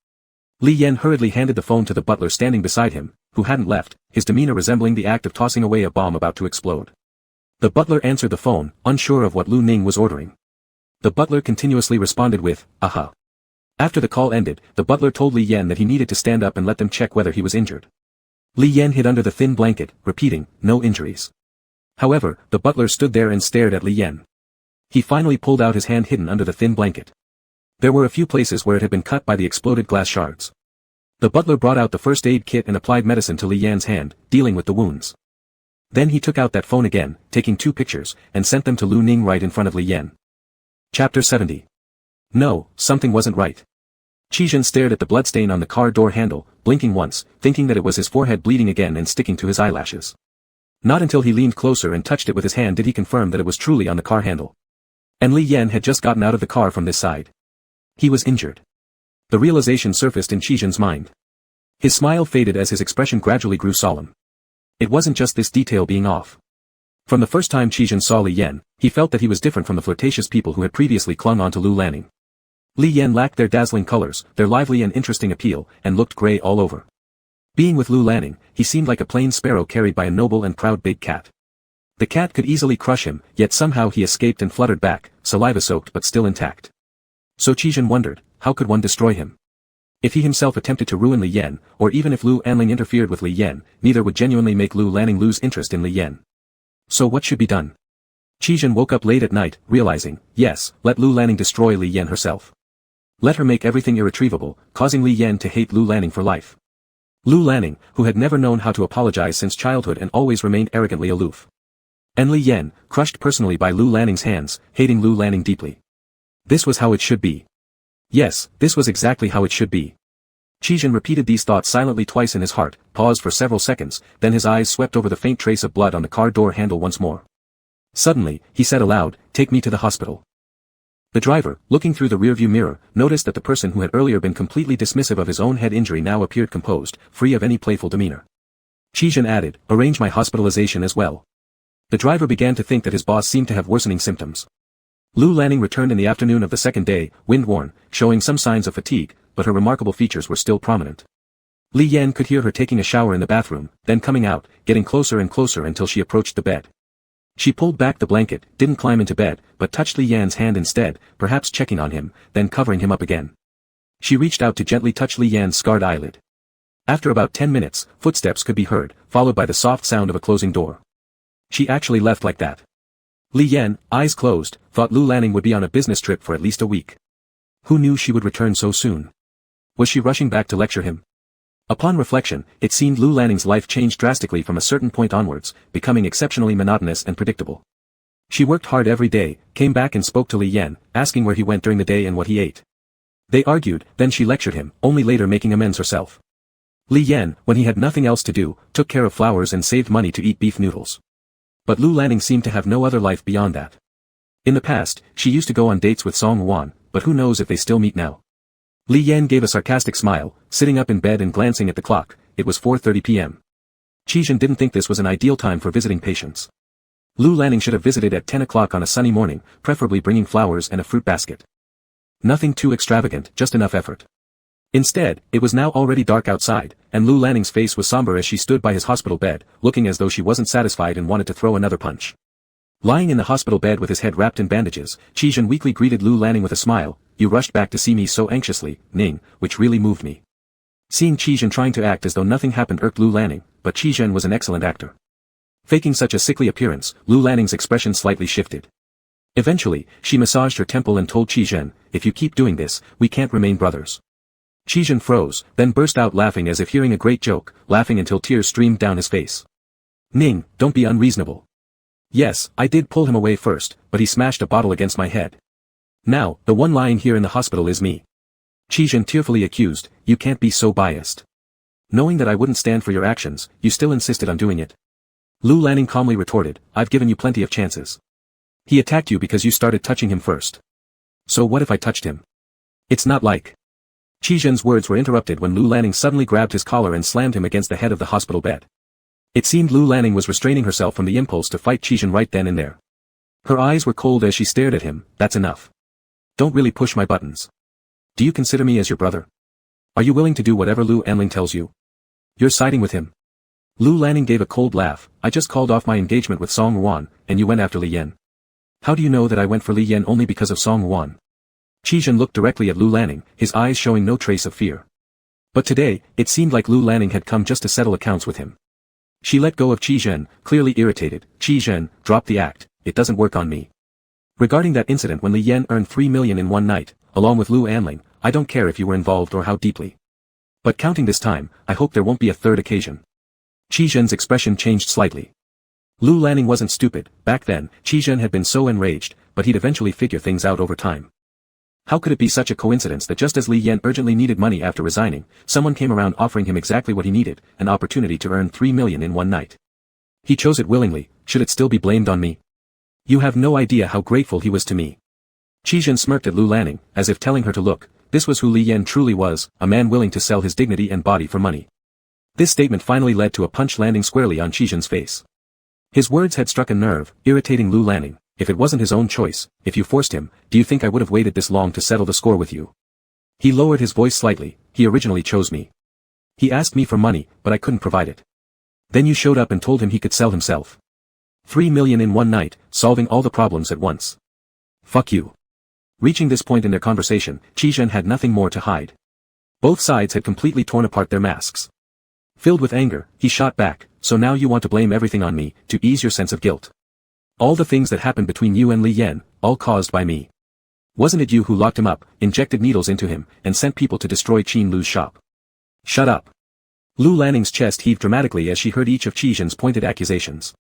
Li Yan hurriedly handed the phone to the butler standing beside him, who hadn't left, his demeanor resembling the act of tossing away a bomb about to explode. The butler answered the phone, unsure of what Lu Ning was ordering. The butler continuously responded with, aha. After the call ended, the butler told Li Yan that he needed to stand up and let them check whether he was injured. Li Yan hid under the thin blanket, repeating, no injuries. However, the butler stood there and stared at Li Yan. He finally pulled out his hand hidden under the thin blanket. There were a few places where it had been cut by the exploded glass shards. The butler brought out the first aid kit and applied medicine to Li Yan's hand, dealing with the wounds. Then he took out that phone again, taking 2 pictures, and sent them to Lu Ning right in front of Li Yan. Chapter 70. No, something wasn't right. Qi stared at the bloodstain on the car door handle, blinking once, thinking that it was his forehead bleeding again and sticking to his eyelashes. Not until he leaned closer and touched it with his hand did he confirm that it was truly on the car handle. And Li Yan had just gotten out of the car from this side. He was injured. The realization surfaced in Qi's mind. His smile faded as his expression gradually grew solemn. It wasn't just this detail being off. From the first time Qi saw Li Yan, he felt that he was different from the flirtatious people who had previously clung on to Lu Lanning. Li Yan lacked their dazzling colors, their lively and interesting appeal, and looked gray all over. Being with Lu Lanning, he seemed like a plain sparrow carried by a noble and proud big cat. The cat could easily crush him, yet somehow he escaped and fluttered back, saliva-soaked but still intact. So Qizhen wondered, how could one destroy him? If he himself attempted to ruin Li Yan, or even if Lu Anling interfered with Li Yan, neither would genuinely make Lu Lanning lose interest in Li Yan. So what should be done? Qizhen woke up late at night, realizing, yes, let Lu Lanning destroy Li Yan herself. Let her make everything irretrievable, causing Li Yan to hate Lu Lanning for life. Lu Lanning, who had never known how to apologize since childhood and always remained arrogantly aloof. And Li Yan, crushed personally by Lu Lanning's hands, hating Lu Lanning deeply. This was how it should be. Yes, this was exactly how it should be. Qizhen repeated these thoughts silently twice in his heart, paused for several seconds, then his eyes swept over the faint trace of blood on the car door handle once more. Suddenly, he said aloud, "Take me to the hospital." The driver, looking through the rearview mirror, noticed that the person who had earlier been completely dismissive of his own head injury now appeared composed, free of any playful demeanor. Qizhen added, "Arrange my hospitalization as well." The driver began to think that his boss seemed to have worsening symptoms. Lu Lanning returned in the afternoon of the second day, wind-worn, showing some signs of fatigue, but her remarkable features were still prominent. Li Yan could hear her taking a shower in the bathroom, then coming out, getting closer and closer until she approached the bed. She pulled back the blanket, didn't climb into bed, but touched Li Yan's hand instead, perhaps checking on him, then covering him up again. She reached out to gently touch Li Yan's scarred eyelid. After about 10 minutes, footsteps could be heard, followed by the soft sound of a closing door. She actually left like that. Li Yan, eyes closed, thought Lu Lanning would be on a business trip for at least a week. Who knew she would return so soon? Was she rushing back to lecture him? Upon reflection, it seemed Lu Lanning's life changed drastically from a certain point onwards, becoming exceptionally monotonous and predictable. She worked hard every day, came back and spoke to Li Yan, asking where he went during the day and what he ate. They argued, then she lectured him, only later making amends herself. Li Yan, when he had nothing else to do, took care of flowers and saved money to eat beef noodles. But Lu Lanning seemed to have no other life beyond that. In the past, she used to go on dates with Song Wan, but who knows if they still meet now. Li Yan gave a sarcastic smile, sitting up in bed and glancing at the clock. It was 4:30 p.m. Qizhen didn't think this was an ideal time for visiting patients. Lu Lanning should have visited at 10 o'clock on a sunny morning, preferably bringing flowers and a fruit basket. Nothing too extravagant, just enough effort. Instead, it was now already dark outside, and Lu Lanning's face was somber as she stood by his hospital bed, looking as though she wasn't satisfied and wanted to throw another punch. Lying in the hospital bed with his head wrapped in bandages, Qizhen weakly greeted Lu Lanning with a smile. "You rushed back to see me so anxiously, Ning," which really moved me. Seeing Qizhen trying to act as though nothing happened irked Lu Lanning, but Qizhen was an excellent actor. Faking such a sickly appearance, Lu Lanning's expression slightly shifted. Eventually, she massaged her temple and told Qizhen, "If you keep doing this, we can't remain brothers." Qizhen froze, then burst out laughing as if hearing a great joke, laughing until tears streamed down his face. "Ning, don't be unreasonable. Yes, I did pull him away first, but he smashed a bottle against my head. Now, the one lying here in the hospital is me." Qizhen tearfully accused, "You can't be so biased. Knowing that I wouldn't stand for your actions, you still insisted on doing it." Lu Lanning calmly retorted, "I've given you plenty of chances. He attacked you because you started touching him first. So what if I touched him? It's not like..." Qizhen's words were interrupted when Lu Lanning suddenly grabbed his collar and slammed him against the head of the hospital bed. It seemed Lu Lanning was restraining herself from the impulse to fight Qizhen right then and there. Her eyes were cold as she stared at him. "That's enough. Don't really push my buttons. Do you consider me as your brother? Are you willing to do whatever Lu Anling tells you? You're siding with him." Lu Lanning gave a cold laugh. "I just called off my engagement with Song Wan, and you went after Li Yan. How do you know that I went for Li Yan only because of Song Wan?" Qizhen looked directly at Lu Lanning, his eyes showing no trace of fear. But today, it seemed like Lu Lanning had come just to settle accounts with him. She let go of Qizhen, clearly irritated. "Qizhen, drop the act, it doesn't work on me. Regarding that incident when Li Yan earned 3 million in one night, along with Lu Anling, I don't care if you were involved or how deeply. But counting this time, I hope there won't be a third occasion." Qizhen's expression changed slightly. Lu Lanning wasn't stupid. Back then, Qizhen had been so enraged, but he'd eventually figure things out over time. How could it be such a coincidence that just as Li Yan urgently needed money after resigning, someone came around offering him exactly what he needed, an opportunity to earn 3 million in one night? He chose it willingly. Should it still be blamed on me? You have no idea how grateful he was to me. Qizhen smirked at Lu Lanning, as if telling her to look. This was who Li Yan truly was, a man willing to sell his dignity and body for money. This statement finally led to a punch landing squarely on Qizhen's face. His words had struck a nerve, irritating Lu Lanning. "If it wasn't his own choice, if you forced him, do you think I would have waited this long to settle the score with you?" He lowered his voice slightly. "He originally chose me. He asked me for money, but I couldn't provide it. Then you showed up and told him he could sell himself. 3 million in one night, solving all the problems at once. Fuck you. Reaching this point in their conversation, Qizhen had nothing more to hide. Both sides had completely torn apart their masks. Filled with anger, he shot back, so now you want to blame everything on me, to ease your sense of guilt. All the things that happened between you and Li Yan, all caused by me. Wasn't it you who locked him up, injected needles into him, and sent people to destroy Qin Lu's shop? Shut up. Lu Lanning's chest heaved dramatically as she heard each of Qizhen's pointed accusations.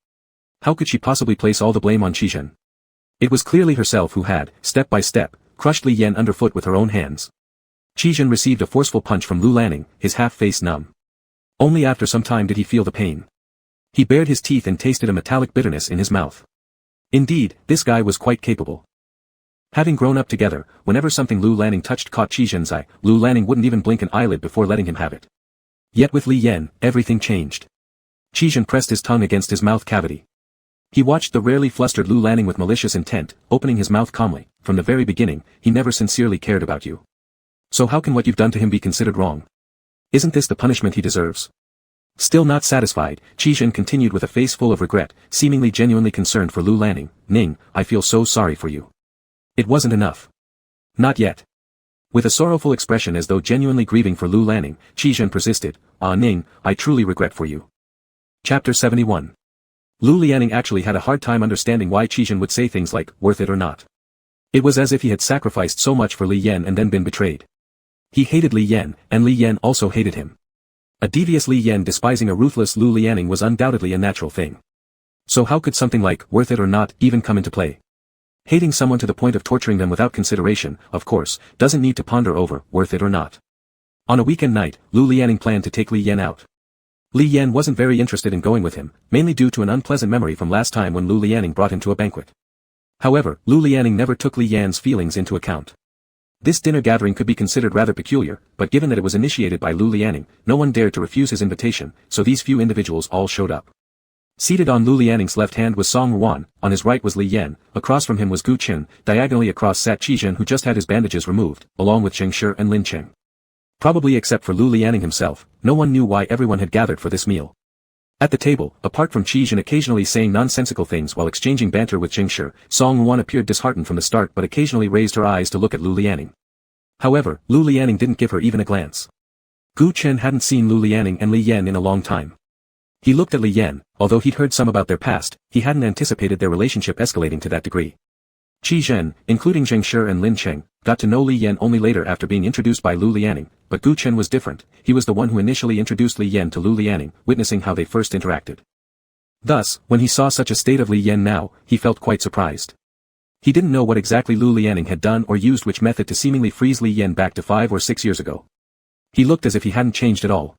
How could she possibly place all the blame on Qizhen? It was clearly herself who had, step by step, crushed Li Yan underfoot with her own hands. Qizhen received a forceful punch from Lu Lanning, his half-face numb. Only after some time did he feel the pain. He bared his teeth and tasted a metallic bitterness in his mouth. Indeed, this guy was quite capable. Having grown up together, whenever something Lu Lanning touched caught Qizhen's eye, Lu Lanning wouldn't even blink an eyelid before letting him have it. Yet with Li Yan, everything changed. Qizhen pressed his tongue against his mouth cavity. He watched the rarely flustered Lu Lanning with malicious intent, opening his mouth calmly. From the very beginning, he never sincerely cared about you. So how can what you've done to him be considered wrong? Isn't this the punishment he deserves? Still not satisfied, Qizhen continued with a face full of regret, seemingly genuinely concerned for Lu Lanning. Ning, I feel so sorry for you. It wasn't enough. Not yet. With a sorrowful expression as though genuinely grieving for Lu Lanning, Qizhen persisted, Ning, I truly regret for you. Chapter 71. Lu Lianing actually had a hard time understanding why Qizhen would say things like, worth it or not. It was as if he had sacrificed so much for Li Yan and then been betrayed. He hated Li Yan, and Li Yan also hated him. A devious Li Yan despising a ruthless Lu Lianing was undoubtedly a natural thing. So how could something like, worth it or not, even come into play? Hating someone to the point of torturing them without consideration, of course, doesn't need to ponder over, worth it or not. On a weekend night, Lu Lianing planned to take Li Yan out. Li Yan wasn't very interested in going with him, mainly due to an unpleasant memory from last time when Lu Lianing brought him to a banquet. However, Lu Lianing never took Li Yan's feelings into account. This dinner gathering could be considered rather peculiar, but given that it was initiated by Lu Lianing, no one dared to refuse his invitation, so these few individuals all showed up. Seated on Lu Lianing's left hand was Song Ruan, on his right was Li Yan, across from him was Gu Qin, diagonally across sat Qizhen who just had his bandages removed, along with Zheng Shi and Lin Cheng. Probably except for Lu Lianing himself, no one knew why everyone had gathered for this meal. At the table, apart from Qizhen occasionally saying nonsensical things while exchanging banter with Zheng Shi, Song Ruan appeared disheartened from the start but occasionally raised her eyes to look at Lu Lianing. However, Lu Lianing didn't give her even a glance. Gu Qin hadn't seen Lu Lianing and Li Yan in a long time. He looked at Li Yan, although he'd heard some about their past, he hadn't anticipated their relationship escalating to that degree. Qizhen, including Zheng Shi and Lin Cheng, got to know Li Yan only later after being introduced by Lu Lianing, but Gu Qin was different. He was the one who initially introduced Li Yan to Lu Lianing, witnessing how they first interacted. Thus, when he saw such a state of Li Yan now, he felt quite surprised. He didn't know what exactly Lu Lianing had done or used which method to seemingly freeze Li Yan back to 5 or 6 years ago. He looked as if he hadn't changed at all.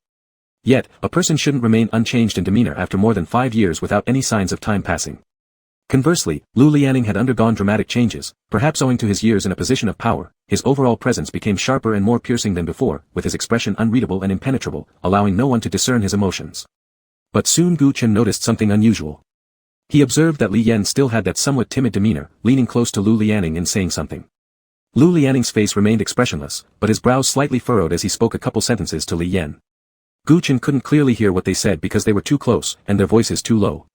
Yet, a person shouldn't remain unchanged in demeanor after more than 5 years without any signs of time passing. Conversely, Lu Lianing had undergone dramatic changes, perhaps owing to his years in a position of power. His overall presence became sharper and more piercing than before, with his expression unreadable and impenetrable, allowing no one to discern his emotions. But soon Gu Qin noticed something unusual. He observed that Li Yan still had that somewhat timid demeanor, leaning close to Lu Lianing and saying something. Lu Lianing's face remained expressionless, but his brows slightly furrowed as he spoke a couple sentences to Li Yan. Gu Qin couldn't clearly hear what they said because they were too close, and their voices too low.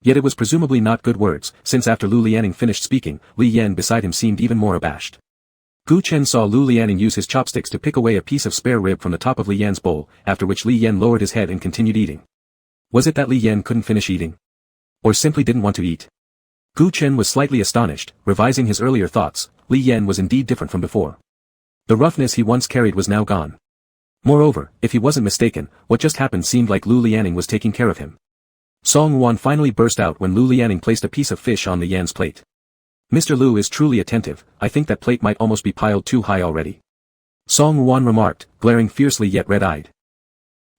Yet it was presumably not good words, since after Lu Lianing finished speaking, Li Yan beside him seemed even more abashed. Gu Qin saw Lu Lianing use his chopsticks to pick away a piece of spare rib from the top of Li Yan's bowl, after which Li Yan lowered his head and continued eating. Was it that Li Yan couldn't finish eating? Or simply didn't want to eat? Gu Qin was slightly astonished, revising his earlier thoughts. Li Yan was indeed different from before. The roughness he once carried was now gone. Moreover, if he wasn't mistaken, what just happened seemed like Lu Lianing was taking care of him. Song Ruan finally burst out when Lu Lianing placed a piece of fish on Li Yan's plate. Mr. Lu is truly attentive, I think that plate might almost be piled too high already. Song Ruan remarked, glaring fiercely yet red-eyed.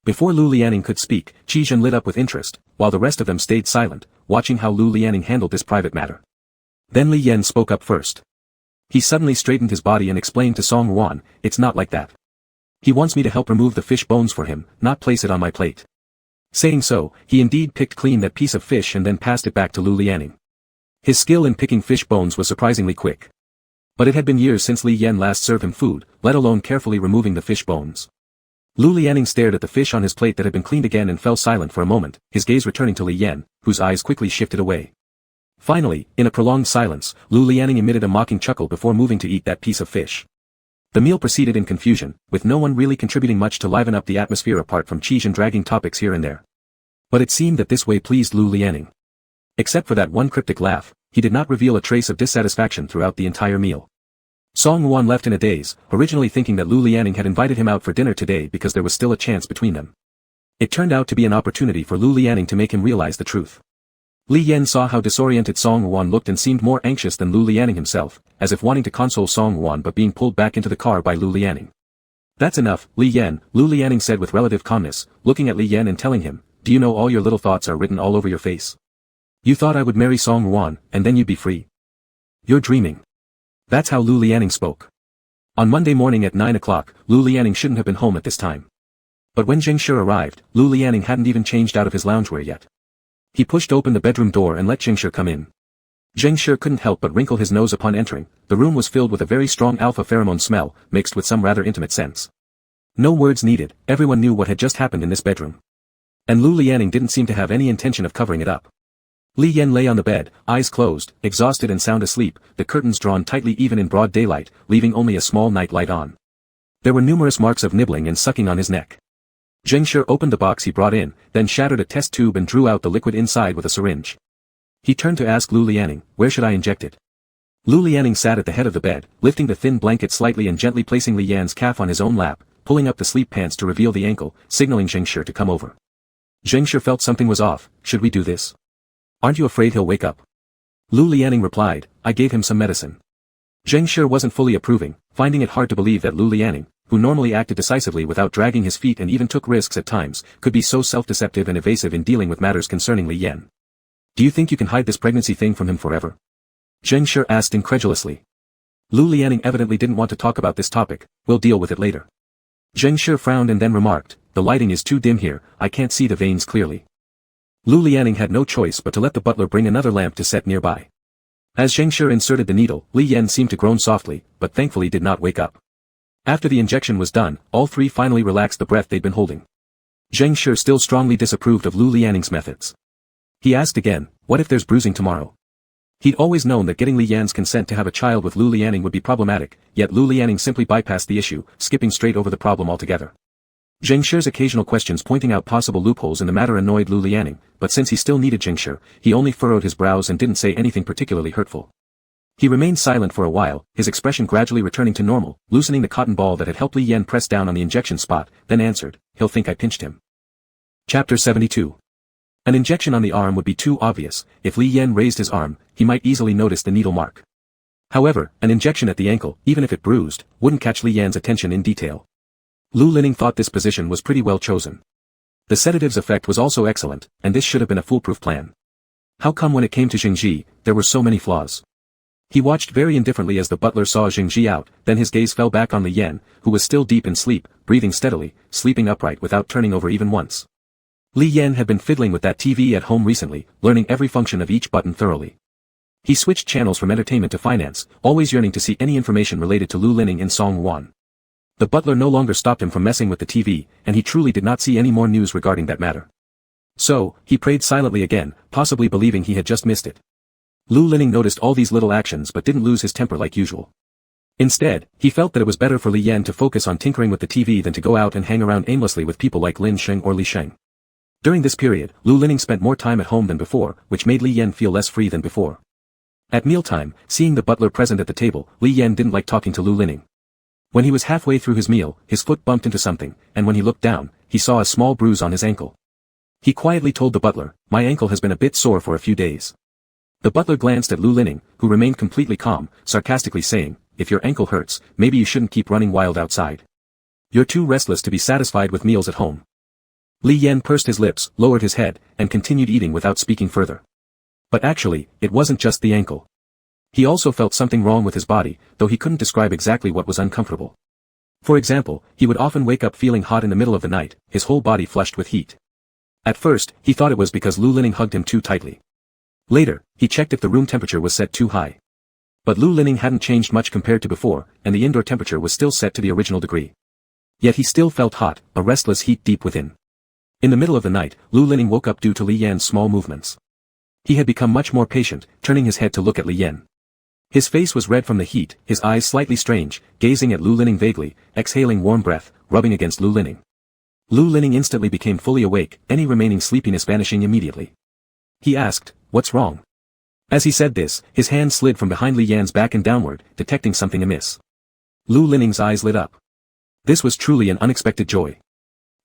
Before Lu Lianing could speak, Qizhen lit up with interest, while the rest of them stayed silent, watching how Lu Lianing handled this private matter. Then Li Yan spoke up first. He suddenly straightened his body and explained to Song Ruan, it's not like that. He wants me to help remove the fish bones for him, not place it on my plate. Saying so, he indeed picked clean that piece of fish and then passed it back to Lu Lianing. His skill in picking fish bones was surprisingly quick. But it had been years since Li Yan last served him food, let alone carefully removing the fish bones. Lu Lianing stared at the fish on his plate that had been cleaned again and fell silent for a moment, his gaze returning to Li Yan, whose eyes quickly shifted away. Finally, in a prolonged silence, Lu Lianing emitted a mocking chuckle before moving to eat that piece of fish. The meal proceeded in confusion, with no one really contributing much to liven up the atmosphere apart from Qi Jin dragging topics here and there. But it seemed that this way pleased Lu Lianing. Except for that one cryptic laugh, he did not reveal a trace of dissatisfaction throughout the entire meal. Song Wuan left in a daze, originally thinking that Lu Lianing had invited him out for dinner today because there was still a chance between them. It turned out to be an opportunity for Lu Lianing to make him realize the truth. Li Yan saw how disoriented Song Wuan looked and seemed more anxious than Lu Lianing himself, as if wanting to console Song Wuan but being pulled back into the car by Lu Lianing. "That's enough, Li Yan," Lu Lianing said with relative calmness, looking at Li Yan and telling him, "Do you know all your little thoughts are written all over your face? You thought I would marry Song Wuan, and then you'd be free. You're dreaming." That's how Lu Lianing spoke. On Monday morning at 9 o'clock, Lu Lianing shouldn't have been home at this time. But when Zheng Shi arrived, Lu Lianing hadn't even changed out of his loungewear yet. He pushed open the bedroom door and let Zheng Shi come in. Zheng Shi couldn't help but wrinkle his nose upon entering. The room was filled with a very strong alpha pheromone smell, mixed with some rather intimate scents. No words needed, everyone knew what had just happened in this bedroom. And Lu Lianing didn't seem to have any intention of covering it up. Li Yan lay on the bed, eyes closed, exhausted and sound asleep, the curtains drawn tightly even in broad daylight, leaving only a small night light on. There were numerous marks of nibbling and sucking on his neck. Zheng Shi opened the box he brought in, then shattered a test tube and drew out the liquid inside with a syringe. He turned to ask Lu Lianing, "Where should I inject it?" Lu Lianing sat at the head of the bed, lifting the thin blanket slightly and gently placing Li Yan's calf on his own lap, pulling up the sleep pants to reveal the ankle, signaling Zheng Shi to come over. Zheng Shi felt something was off. "Should we do this? Aren't you afraid he'll wake up?" Lu Lianing replied, "I gave him some medicine." Zheng Shi wasn't fully approving, finding it hard to believe that Lu Lianing, who normally acted decisively without dragging his feet and even took risks at times, could be so self-deceptive and evasive in dealing with matters concerning Li Yan. "Do you think you can hide this pregnancy thing from him forever?" Zheng Shi asked incredulously. Lu Lianing evidently didn't want to talk about this topic. "We'll deal with it later." Zheng Shi frowned and then remarked, "The lighting is too dim here, I can't see the veins clearly." Lu Lianing had no choice but to let the butler bring another lamp to set nearby. As Zheng Shi inserted the needle, Li Yan seemed to groan softly, but thankfully did not wake up. After the injection was done, all three finally relaxed the breath they'd been holding. Zheng Shi still strongly disapproved of Lu Lianing's methods. He asked again, "What if there's bruising tomorrow?" He'd always known that getting Li Yan's consent to have a child with Lu Lianing would be problematic, yet Lu Lianing simply bypassed the issue, skipping straight over the problem altogether. Zheng Shi's occasional questions pointing out possible loopholes in the matter annoyed Lu Lianing, but since he still needed Zheng Shi, he only furrowed his brows and didn't say anything particularly hurtful. He remained silent for a while, his expression gradually returning to normal, loosening the cotton ball that had helped Li Yan press down on the injection spot, then answered, "He'll think I pinched him." Chapter 72. An injection on the arm would be too obvious. If Li Yan raised his arm, he might easily notice the needle mark. However, an injection at the ankle, even if it bruised, wouldn't catch Li Yan's attention in detail. Lu Lianing thought this position was pretty well chosen. The sedative's effect was also excellent, and this should have been a foolproof plan. How come when it came to Jingji, there were so many flaws? He watched very indifferently as the butler saw Jingji out, then his gaze fell back on Li Yan, who was still deep in sleep, breathing steadily, sleeping upright without turning over even once. Li Yan had been fiddling with that TV at home recently, learning every function of each button thoroughly. He switched channels from entertainment to finance, always yearning to see any information related to Lu Lianing and Song Wuan. The butler no longer stopped him from messing with the TV, and he truly did not see any more news regarding that matter. So, he prayed silently again, possibly believing he had just missed it. Lu Lianing noticed all these little actions but didn't lose his temper like usual. Instead, he felt that it was better for Li Yan to focus on tinkering with the TV than to go out and hang around aimlessly with people like Lin Sheng or Li Sheng. During this period, Lu Lianing spent more time at home than before, which made Li Yan feel less free than before. At mealtime, seeing the butler present at the table, Li Yan didn't like talking to Lu Lianing. When he was halfway through his meal, his foot bumped into something, and when he looked down, he saw a small bruise on his ankle. He quietly told the butler, "My ankle has been a bit sore for a few days." The butler glanced at Lu Lianing, who remained completely calm, sarcastically saying, "If your ankle hurts, maybe you shouldn't keep running wild outside. You're too restless to be satisfied with meals at home." Li Yan pursed his lips, lowered his head, and continued eating without speaking further. But actually, it wasn't just the ankle. He also felt something wrong with his body, though he couldn't describe exactly what was uncomfortable. For example, he would often wake up feeling hot in the middle of the night, his whole body flushed with heat. At first, he thought it was because Lu Lianing hugged him too tightly. Later, he checked if the room temperature was set too high. But Lu Lianing hadn't changed much compared to before, and the indoor temperature was still set to the original degree. Yet he still felt hot, a restless heat deep within. In the middle of the night, Lu Lining woke up due to Li Yan's small movements. He had become much more patient, turning his head to look at Li Yan. His face was red from the heat, his eyes slightly strange, gazing at Lu Lining vaguely, exhaling warm breath, rubbing against Lu Lining. Lu Lining instantly became fully awake, any remaining sleepiness vanishing immediately. He asked, "What's wrong?" As he said this, his hand slid from behind Li Yan's back and downward, detecting something amiss. Lu Lining's eyes lit up. This was truly an unexpected joy.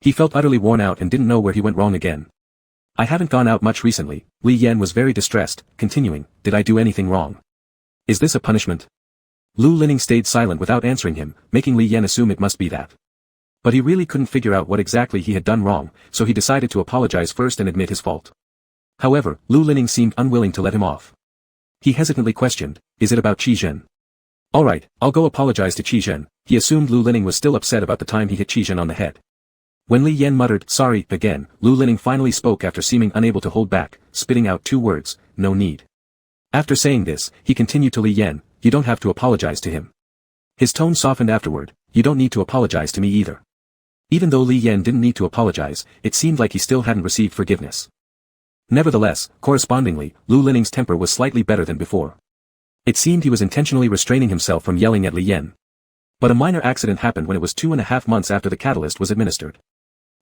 He felt utterly worn out and didn't know where he went wrong again. "I haven't gone out much recently." Li Yan was very distressed, continuing, "Did I do anything wrong? Is this a punishment?" Lu Lining stayed silent without answering him, making Li Yan assume it must be that. But he really couldn't figure out what exactly he had done wrong, so he decided to apologize first and admit his fault. However, Lu Lining seemed unwilling to let him off. He hesitantly questioned, "Is it about Qi Zhen?" "Alright, I'll go apologize to Qi Zhen." He assumed Lu Lining was still upset about the time he hit Qi Zhen on the head. When Li Yan muttered, "Sorry," again, Lu Lining finally spoke after seeming unable to hold back, spitting out 2 words, "No need." After saying this, he continued to Li Yan, "You don't have to apologize to him." His tone softened afterward, "You don't need to apologize to me either." Even though Li Yan didn't need to apologize, it seemed like he still hadn't received forgiveness. Nevertheless, correspondingly, Lu Lining's temper was slightly better than before. It seemed he was intentionally restraining himself from yelling at Li Yan. But a minor accident happened when it was 2.5 months after the catalyst was administered.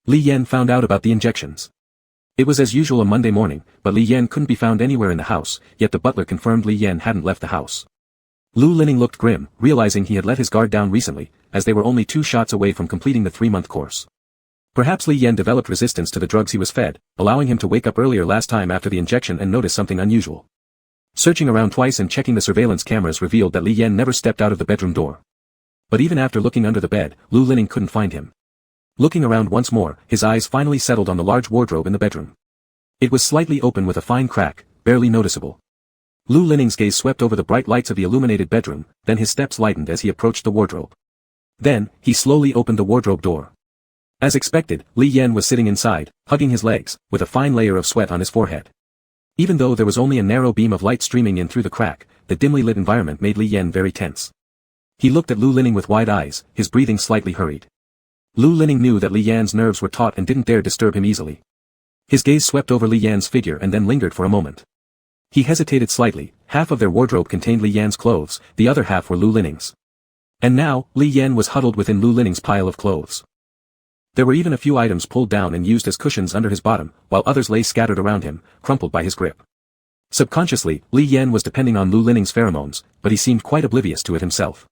Li Yan found out about the injections. It was as usual a Monday morning, but Li Yan couldn't be found anywhere in the house, yet the butler confirmed Li Yan hadn't left the house. Lu Lining looked grim, realizing he had let his guard down recently, as they were only 2 shots away from completing the 3-month course. Perhaps Li Yan developed resistance to the drugs he was fed, allowing him to wake up earlier last time after the injection and notice something unusual. Searching around twice and checking the surveillance cameras revealed that Li Yan never stepped out of the bedroom door. But even after looking under the bed, Lu Lining couldn't find him. Looking around once more, his eyes finally settled on the large wardrobe in the bedroom. It was slightly open with a fine crack, barely noticeable. Lu Lining's gaze swept over the bright lights of the illuminated bedroom, then his steps lightened as he approached the wardrobe. Then, he slowly opened the wardrobe door. As expected, Li Yan was sitting inside, hugging his legs, with a fine layer of sweat on his forehead. Even though there was only a narrow beam of light streaming in through the crack, the dimly lit environment made Li Yan very tense. He looked at Lu Lining with wide eyes, his breathing slightly hurried. Lu Lining knew that Li Yan's nerves were taut and didn't dare disturb him easily. His gaze swept over Li Yan's figure and then lingered for a moment. He hesitated slightly. Half of their wardrobe contained Li Yan's clothes, the other half were Lu Lining's. And now, Li Yan was huddled within Lu Lining's pile of clothes. There were even a few items pulled down and used as cushions under his bottom, while others lay scattered around him, crumpled by his grip. Subconsciously, Li Yan was depending on Lu Lining's pheromones, but he seemed quite oblivious to it himself.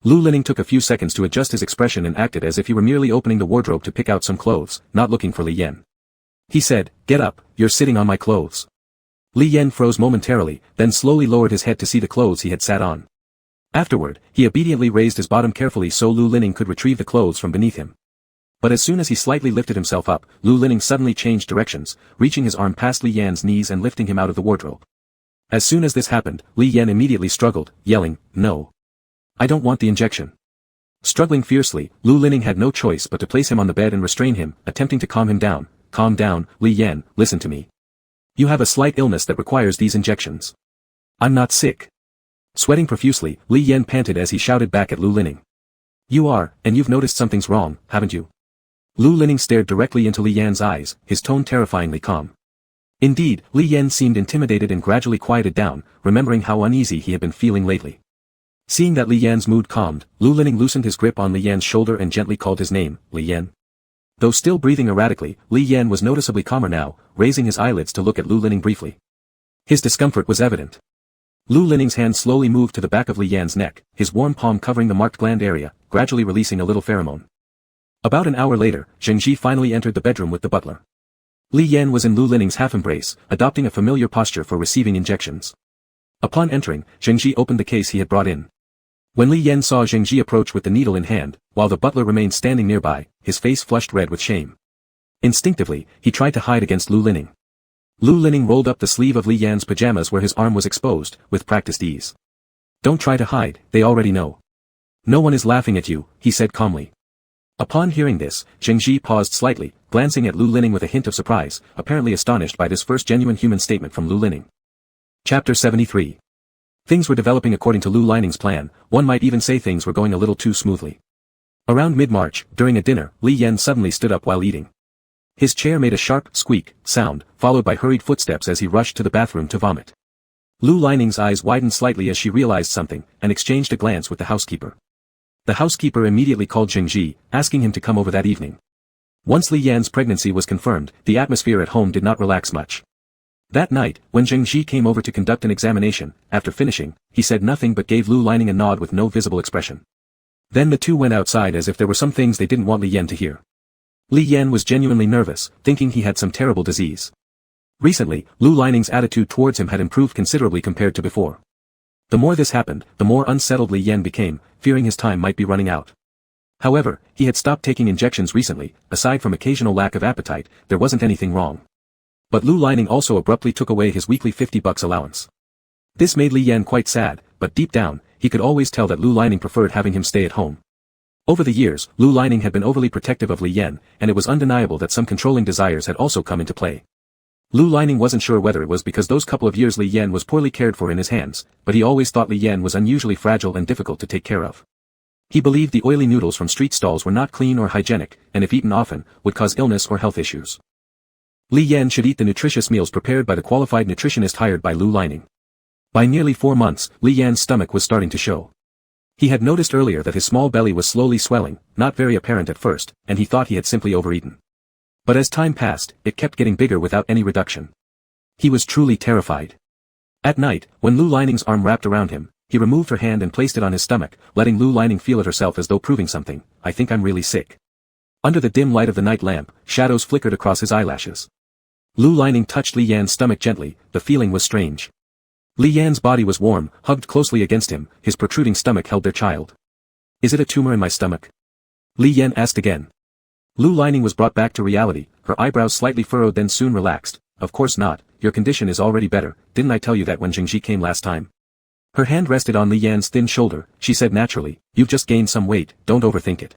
Lu Lining took a few seconds to adjust his expression and acted as if he were merely opening the wardrobe to pick out some clothes, not looking for Li Yan. He said, "Get up, you're sitting on my clothes." Li Yan froze momentarily, then slowly lowered his head to see the clothes he had sat on. Afterward, he obediently raised his bottom carefully so Lu Lining could retrieve the clothes from beneath him. But as soon as he slightly lifted himself up, Lu Lining suddenly changed directions, reaching his arm past Li Yan's knees and lifting him out of the wardrobe. As soon as this happened, Li Yan immediately struggled, yelling, "No. I don't want the injection." Struggling fiercely, Lu Lining had no choice but to place him on the bed and restrain him, attempting to calm him down. "Calm down, Li Yan, listen to me. You have a slight illness that requires these injections. I'm not sick." Sweating profusely, Li Yan panted as he shouted back at Lu Lining. "You are, and you've noticed something's wrong, haven't you?" Lu Lining stared directly into Li Yan's eyes, his tone terrifyingly calm. Indeed, Li Yan seemed intimidated and gradually quieted down, remembering how uneasy he had been feeling lately. Seeing that Li Yan's mood calmed, Lu Lining loosened his grip on Li Yan's shoulder and gently called his name, "Li Yan." Though still breathing erratically, Li Yan was noticeably calmer now, raising his eyelids to look at Lu Lining briefly. His discomfort was evident. Lu Lining's hand slowly moved to the back of Li Yan's neck, his warm palm covering the marked gland area, gradually releasing a little pheromone. About an hour later, Zheng Ji finally entered the bedroom with the butler. Li Yan was in Lu Lining's half-embrace, adopting a familiar posture for receiving injections. Upon entering, Zheng Ji opened the case he had brought in. When Li Yan saw Zheng Ji approach with the needle in hand, while the butler remained standing nearby, his face flushed red with shame. Instinctively, he tried to hide against Lu Lining. Lu Lining rolled up the sleeve of Li Yan's pajamas where his arm was exposed, with practiced ease. "Don't try to hide, they already know. No one is laughing at you," he said calmly. Upon hearing this, Zheng Ji paused slightly, glancing at Lu Lining with a hint of surprise, apparently astonished by this first genuine human statement from Lu Lining. Chapter 73. Things were developing according to Lu Lining's plan, one might even say things were going a little too smoothly. Around mid-March, during a dinner, Li Yan suddenly stood up while eating. His chair made a sharp, squeak, sound, followed by hurried footsteps as he rushed to the bathroom to vomit. Lu Lining's eyes widened slightly as she realized something, and exchanged a glance with the housekeeper. The housekeeper immediately called Jingji, asking him to come over that evening. Once Li Yan's pregnancy was confirmed, the atmosphere at home did not relax much. That night, when Jingji came over to conduct an examination, after finishing, he said nothing but gave Lu Lining a nod with no visible expression. Then the two went outside as if there were some things they didn't want Li Yan to hear. Li Yan was genuinely nervous, thinking he had some terrible disease. Recently, Lu Lining's attitude towards him had improved considerably compared to before. The more this happened, the more unsettled Li Yan became, fearing his time might be running out. However, he had stopped taking injections recently. Aside from occasional lack of appetite, there wasn't anything wrong. But Lu Lining also abruptly took away his weekly $50 allowance. This made Li Yan quite sad, but deep down, he could always tell that Lu Lining preferred having him stay at home. Over the years, Lu Lining had been overly protective of Li Yan, and it was undeniable that some controlling desires had also come into play. Lu Lining wasn't sure whether it was because those couple of years Li Yan was poorly cared for in his hands, but he always thought Li Yan was unusually fragile and difficult to take care of. He believed the oily noodles from street stalls were not clean or hygienic, and if eaten often, would cause illness or health issues. Li Yan should eat the nutritious meals prepared by the qualified nutritionist hired by Lu Lining. By nearly 4 months, Li Yan's stomach was starting to show. He had noticed earlier that his small belly was slowly swelling, not very apparent at first, and he thought he had simply overeaten. But as time passed, it kept getting bigger without any reduction. He was truly terrified. At night, when Lu Lining's arm wrapped around him, he removed her hand and placed it on his stomach, letting Lu Lining feel it herself as though proving something. "I think I'm really sick." Under the dim light of the night lamp, shadows flickered across his eyelashes. Lu Lining touched Li Yan's stomach gently. The feeling was strange. Li Yan's body was warm, hugged closely against him, his protruding stomach held their child. "Is it a tumor in my stomach?" Li Yan asked again. Lu Lining was brought back to reality, her eyebrows slightly furrowed then soon relaxed. "Of course not, your condition is already better, didn't I tell you that when Jingji came last time?" Her hand rested on Li Yan's thin shoulder, she said naturally, "You've just gained some weight, don't overthink it."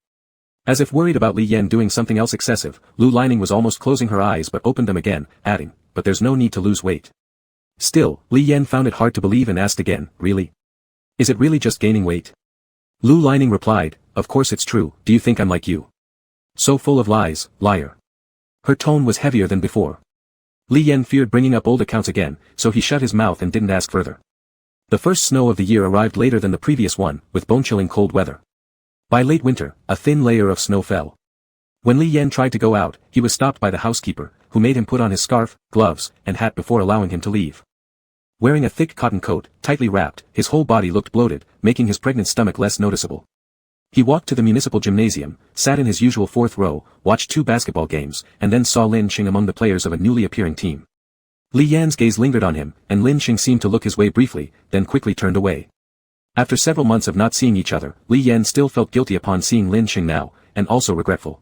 As if worried about Li Yan doing something else excessive, Lu Lining was almost closing her eyes but opened them again, adding, "But there's no need to lose weight." Still, Li Yan found it hard to believe and asked again, "Really? Is it really just gaining weight?" Lu Lining replied, "Of course it's true, do you think I'm like you? So full of lies, liar." Her tone was heavier than before. Li Yan feared bringing up old accounts again, so he shut his mouth and didn't ask further. The first snow of the year arrived later than the previous one, with bone-chilling cold weather. By late winter, a thin layer of snow fell. When Li Yan tried to go out, he was stopped by the housekeeper, who made him put on his scarf, gloves, and hat before allowing him to leave. Wearing a thick cotton coat, tightly wrapped, his whole body looked bloated, making his pregnant stomach less noticeable. He walked to the municipal gymnasium, sat in his usual 4th row, watched 2 basketball games, and then saw Lin Xing among the players of a newly appearing team. Li Yan's gaze lingered on him, and Lin Xing seemed to look his way briefly, then quickly turned away. After several months of not seeing each other, Li Yan still felt guilty upon seeing Lin Xing now, and also regretful.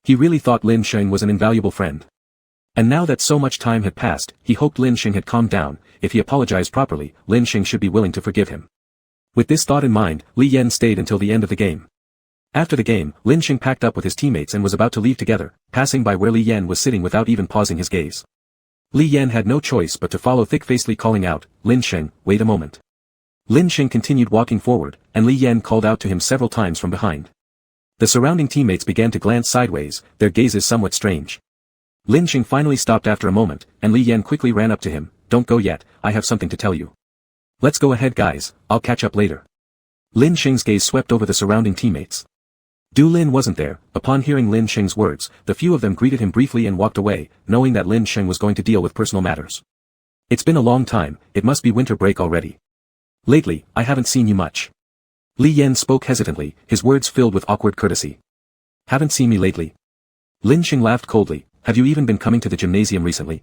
He really thought Lin Xing was an invaluable friend. And now that so much time had passed, he hoped Lin Xing had calmed down. If he apologized properly, Lin Xing should be willing to forgive him. With this thought in mind, Li Yan stayed until the end of the game. After the game, Lin Xing packed up with his teammates and was about to leave together, passing by where Li Yan was sitting without even pausing his gaze. Li Yan had no choice but to follow thick-facedly calling out, "Lin Xing, wait a moment." Lin Xing continued walking forward, and Li Yan called out to him several times from behind. The surrounding teammates began to glance sideways, their gazes somewhat strange. Lin Xing finally stopped after a moment, and Li Yan quickly ran up to him, "Don't go yet, I have something to tell you." "Let's go ahead guys, I'll catch up later." Lin Xing's gaze swept over the surrounding teammates. Du Lin wasn't there. Upon hearing Lin Xing's words, the few of them greeted him briefly and walked away, knowing that Lin Xing was going to deal with personal matters. "It's been a long time, it must be winter break already. Lately, I haven't seen you much." Li Yan spoke hesitantly, his words filled with awkward courtesy. "Haven't seen me lately?" Lin Xing laughed coldly, "Have you even been coming to the gymnasium recently?"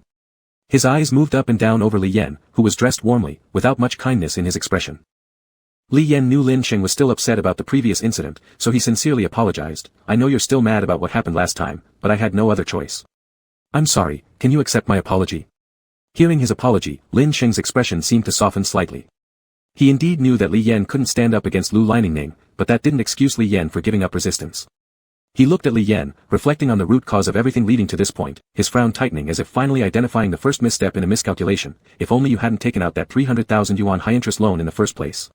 His eyes moved up and down over Li Yan, who was dressed warmly, without much kindness in his expression. Li Yan knew Lin Xing was still upset about the previous incident, so he sincerely apologized. "I know you're still mad about what happened last time, but I had no other choice." "I'm sorry, can you accept my apology?" Hearing his apology, Lin Xing's expression seemed to soften slightly. He indeed knew that Li Yan couldn't stand up against Lu Lining, but that didn't excuse Li Yan for giving up resistance. He looked at Li Yan, reflecting on the root cause of everything leading to this point, his frown tightening as if finally identifying the first misstep in a miscalculation. "If only you hadn't taken out that 300,000 yuan high-interest loan in the first place."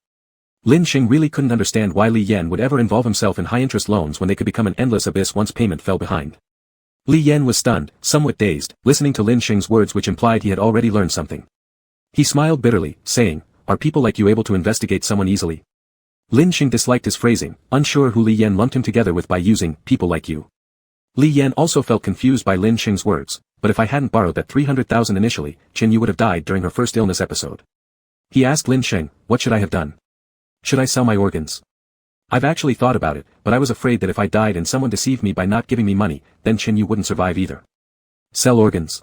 Lin Xing really couldn't understand why Li Yan would ever involve himself in high-interest loans when they could become an endless abyss once payment fell behind. Li Yan was stunned, somewhat dazed, listening to Lin Xing's words which implied he had already learned something. He smiled bitterly, saying, "Are people like you able to investigate someone easily?" Lin Xing disliked his phrasing, unsure who Li Yan lumped him together with by using, "people like you." Li Yan also felt confused by Lin Xing's words, but if I hadn't borrowed that 300,000 initially, Chen Yu would have died during her first illness episode. He asked Lin Xing, "What should I have done? Should I sell my organs? I've actually thought about it, but I was afraid that if I died and someone deceived me by not giving me money, then Chen Yu wouldn't survive either." Sell organs.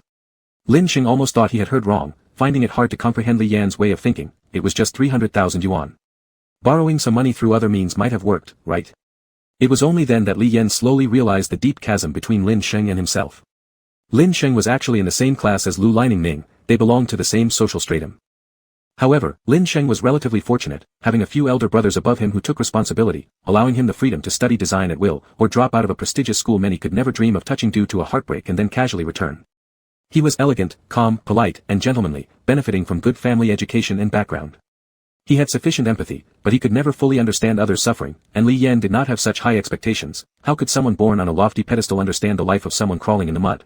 Lin Xing almost thought he had heard wrong, finding it hard to comprehend Li Yan's way of thinking. It was just 300,000 yuan. Borrowing some money through other means might have worked, right? It was only then that Li Yan slowly realized the deep chasm between Lin Xing and himself. Lin Xing was actually in the same class as Lu Lining, they belonged to the same social stratum. However, Lin Xing was relatively fortunate, having a few elder brothers above him who took responsibility, allowing him the freedom to study design at will or drop out of a prestigious school many could never dream of touching due to a heartbreak and then casually return. He was elegant, calm, polite, and gentlemanly, benefiting from good family education and background. He had sufficient empathy, but he could never fully understand others' suffering, and Li Yan did not have such high expectations. How could someone born on a lofty pedestal understand the life of someone crawling in the mud?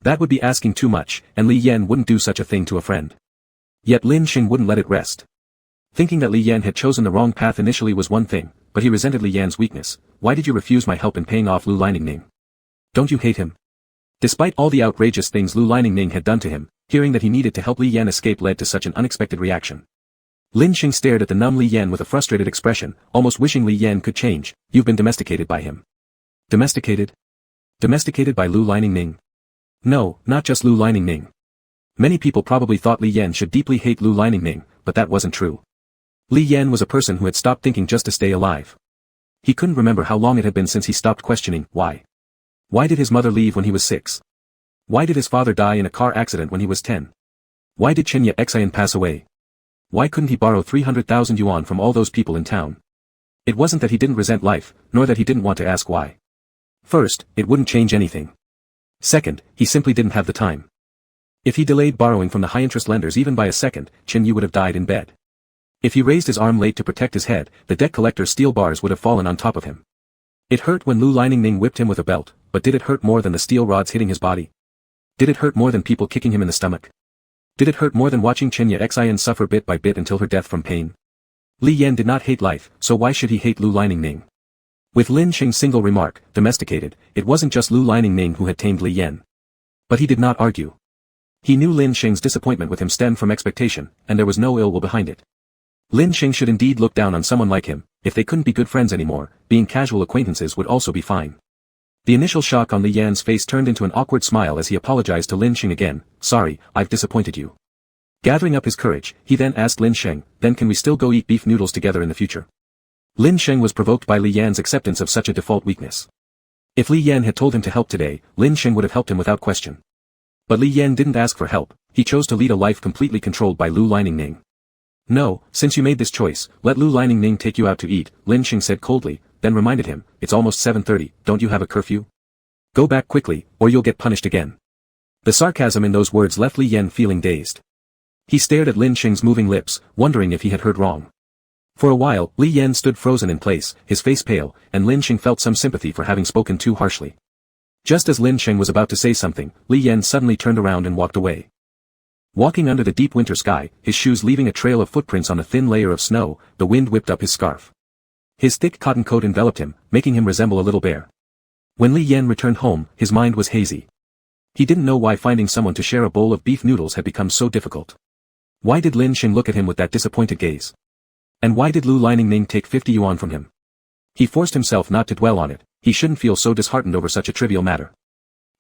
That would be asking too much, and Li Yan wouldn't do such a thing to a friend. Yet Lin Xing wouldn't let it rest. Thinking that Li Yan had chosen the wrong path initially was one thing, but he resented Li Yan's weakness. "Why did you refuse my help in paying off Lu Lining? Don't you hate him?" Despite all the outrageous things Lu Lining had done to him, hearing that he needed to help Li Yan escape led to such an unexpected reaction. Lin Xing stared at the numb Li Yan with a frustrated expression, almost wishing Li Yan could change. "You've been domesticated by him." Domesticated? Domesticated by Lu Lining? No, not just Lu Lining. Many people probably thought Li Yan should deeply hate Lu Lining, but that wasn't true. Li Yan was a person who had stopped thinking just to stay alive. He couldn't remember how long it had been since he stopped questioning, why. Why did his mother leave when he was 6? Why did his father die in a car accident when he was 10? Why did Chen Xian pass away? Why couldn't he borrow 300,000 yuan from all those people in town? It wasn't that he didn't resent life, nor that he didn't want to ask why. First, it wouldn't change anything. Second, he simply didn't have the time. If he delayed borrowing from the high-interest lenders even by a second, Chen Yu would have died in bed. If he raised his arm late to protect his head, the debt collector's steel bars would have fallen on top of him. It hurt when Lu Lining whipped him with a belt, but did it hurt more than the steel rods hitting his body? Did it hurt more than people kicking him in the stomach? Did it hurt more than watching Chen Xian suffer bit by bit until her death from pain? Li Yan did not hate life, so why should he hate Lu Lining? With Lin Xing's single remark, domesticated, it wasn't just Lu Lining who had tamed Li Yan. But he did not argue. He knew Lin Xing's disappointment with him stemmed from expectation, and there was no ill will behind it. Lin Xing should indeed look down on someone like him. If they couldn't be good friends anymore, being casual acquaintances would also be fine. The initial shock on Li Yan's face turned into an awkward smile as he apologized to Lin Xing again. "Sorry, I've disappointed you." Gathering up his courage, he then asked Lin Xing, "Then can we still go eat beef noodles together in the future?" Lin Xing was provoked by Li Yan's acceptance of such a default weakness. If Li Yan had told him to help today, Lin Xing would have helped him without question. But Li Yan didn't ask for help, he chose to lead a life completely controlled by Lu Lining. "No, since you made this choice, let Lu Lining take you out to eat," Lin Xing said coldly, then reminded him, "It's almost 7:30, don't you have a curfew? Go back quickly, or you'll get punished again." The sarcasm in those words left Li Yan feeling dazed. He stared at Lin Xing's moving lips, wondering if he had heard wrong. For a while, Li Yan stood frozen in place, his face pale, and Lin Xing felt some sympathy for having spoken too harshly. Just as Lin Xing was about to say something, Li Yan suddenly turned around and walked away. Walking under the deep winter sky, his shoes leaving a trail of footprints on a thin layer of snow, the wind whipped up his scarf. His thick cotton coat enveloped him, making him resemble a little bear. When Li Yan returned home, his mind was hazy. He didn't know why finding someone to share a bowl of beef noodles had become so difficult. Why did Lin Xing look at him with that disappointed gaze? And why did Lu Lining take 50 yuan from him? He forced himself not to dwell on it, he shouldn't feel so disheartened over such a trivial matter.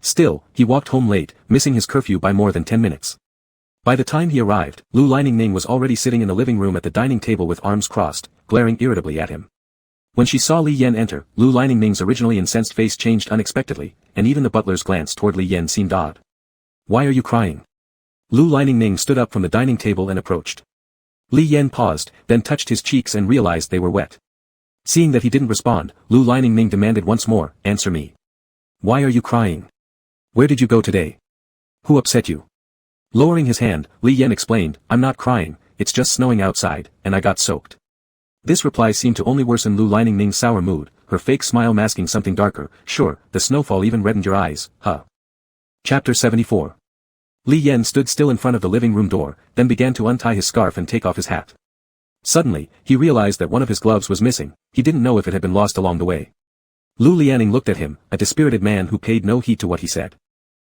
Still, he walked home late, missing his curfew by more than 10 minutes. By the time he arrived, Lu Lining was already sitting in the living room at the dining table with arms crossed, glaring irritably at him. When she saw Li Yan enter, Lu Lining's originally incensed face changed unexpectedly, and even the butler's glance toward Li Yan seemed odd. "Why are you crying?" Lu Lining stood up from the dining table and approached. Li Yan paused, then touched his cheeks and realized they were wet. Seeing that he didn't respond, Lu Lining demanded once more, "Answer me. Why are you crying? Where did you go today? Who upset you?" Lowering his hand, Li Yan explained, "I'm not crying, it's just snowing outside, and I got soaked." This reply seemed to only worsen Lu Lining's sour mood, her fake smile masking something darker. Sure, the snowfall even reddened your eyes, huh? Chapter 74. Li Yan stood still in front of the living room door, then began to untie his scarf and take off his hat. Suddenly, he realized that one of his gloves was missing. He didn't know if it had been lost along the way. Lu Lianing looked at him, a dispirited man who paid no heed to what he said.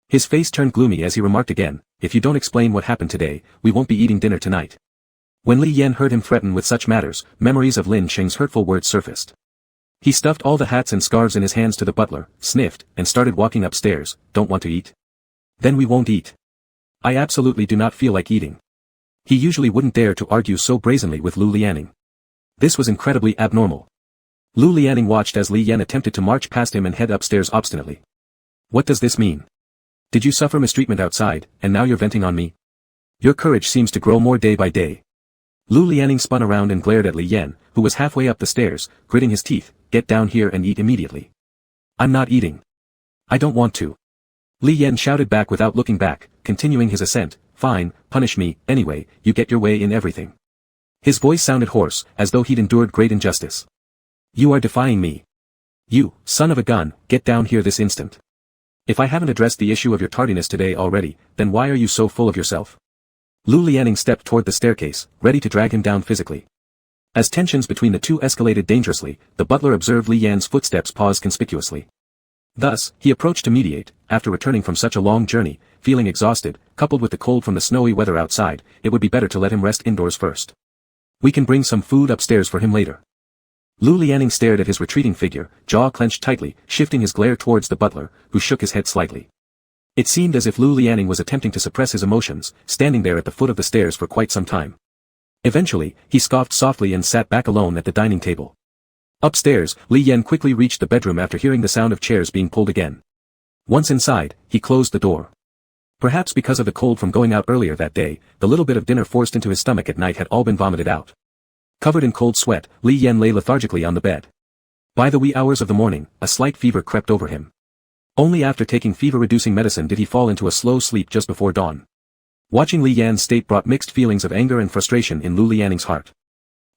His face turned gloomy as he remarked again, "If you don't explain what happened today, we won't be eating dinner tonight." When Li Yan heard him threaten with such matters, memories of Lin Sheng's hurtful words surfaced. He stuffed all the hats and scarves in his hands to the butler, sniffed, and started walking upstairs. "Don't want to eat? Then we won't eat. I absolutely do not feel like eating." He usually wouldn't dare to argue so brazenly with Lu Lianing. This was incredibly abnormal. Lu Lianing watched as Li Yan attempted to march past him and head upstairs obstinately. "What does this mean? Did you suffer mistreatment outside, and now you're venting on me? Your courage seems to grow more day by day." Lu Lianing spun around and glared at Li Yan, who was halfway up the stairs, gritting his teeth. "Get down here and eat immediately." "I'm not eating. I don't want to." Li Yan shouted back without looking back, continuing his ascent. "Fine, punish me, anyway, you get your way in everything." His voice sounded hoarse, as though he'd endured great injustice. "You are defying me. You, son of a gun, get down here this instant. If I haven't addressed the issue of your tardiness today already, then why are you so full of yourself?" Lu Lianing stepped toward the staircase, ready to drag him down physically. As tensions between the two escalated dangerously, the butler observed Li Yan's footsteps pause conspicuously. Thus, he approached to mediate. After returning from such a long journey, feeling exhausted, coupled with the cold from the snowy weather outside, it would be better to let him rest indoors first. "We can bring some food upstairs for him later." Lu Lianing stared at his retreating figure, jaw clenched tightly, shifting his glare towards the butler, who shook his head slightly. It seemed as if Lu Lianing was attempting to suppress his emotions, standing there at the foot of the stairs for quite some time. Eventually, he scoffed softly and sat back alone at the dining table. Upstairs, Li Yan quickly reached the bedroom after hearing the sound of chairs being pulled again. Once inside, he closed the door. Perhaps because of the cold from going out earlier that day, the little bit of dinner forced into his stomach at night had all been vomited out. Covered in cold sweat, Li Yan lay lethargically on the bed. By the wee hours of the morning, a slight fever crept over him. Only after taking fever-reducing medicine did he fall into a slow sleep just before dawn. Watching Li Yan's state brought mixed feelings of anger and frustration in Lu Lianing's heart.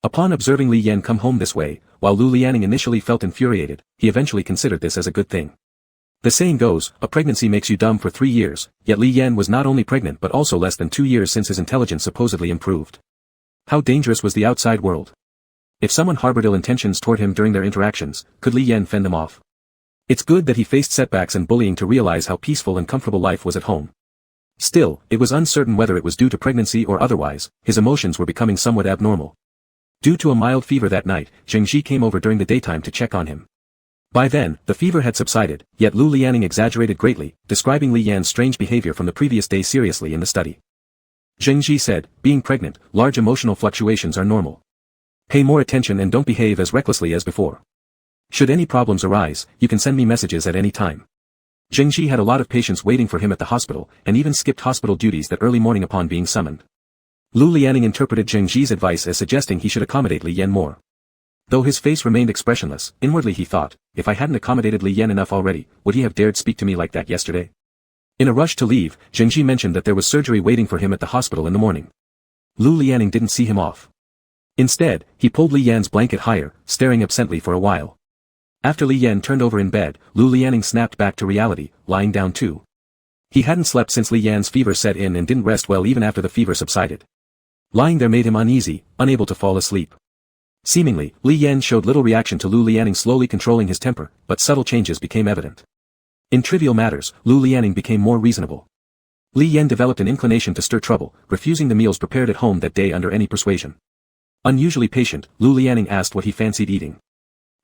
Upon observing Li Yan come home this way, while Lu Lianing initially felt infuriated, he eventually considered this as a good thing. The saying goes, a pregnancy makes you dumb for 3 years, yet Li Yan was not only pregnant but also less than 2 years since his intelligence supposedly improved. How dangerous was the outside world? If someone harbored ill intentions toward him during their interactions, could Li Yan fend them off? It's good that he faced setbacks and bullying to realize how peaceful and comfortable life was at home. Still, it was uncertain whether it was due to pregnancy or otherwise, his emotions were becoming somewhat abnormal. Due to a mild fever that night, Zheng Ji came over during the daytime to check on him. By then, the fever had subsided, yet Lu Lianing exaggerated greatly, describing Li Yan's strange behavior from the previous day seriously in the study. Zheng Ji said, "Being pregnant, large emotional fluctuations are normal. Pay more attention and don't behave as recklessly as before. Should any problems arise, you can send me messages at any time." Zheng Ji had a lot of patients waiting for him at the hospital, and even skipped hospital duties that early morning upon being summoned. Lu Lianing interpreted Zheng Ji's advice as suggesting he should accommodate Li Yan more. Though his face remained expressionless, inwardly he thought, if I hadn't accommodated Li Yan enough already, would he have dared speak to me like that yesterday? In a rush to leave, Zheng Ji mentioned that there was surgery waiting for him at the hospital in the morning. Lu Lianing didn't see him off. Instead, he pulled Li Yan's blanket higher, staring absently for a while. After Li Yan turned over in bed, Lu Lianing snapped back to reality, lying down too. He hadn't slept since Li Yan's fever set in and didn't rest well even after the fever subsided. Lying there made him uneasy, unable to fall asleep. Seemingly, Li Yan showed little reaction to Lu Lianing slowly controlling his temper, but subtle changes became evident. In trivial matters, Lu Lianing became more reasonable. Li Yan developed an inclination to stir trouble, refusing the meals prepared at home that day under any persuasion. Unusually patient, Lu Lianing asked what he fancied eating.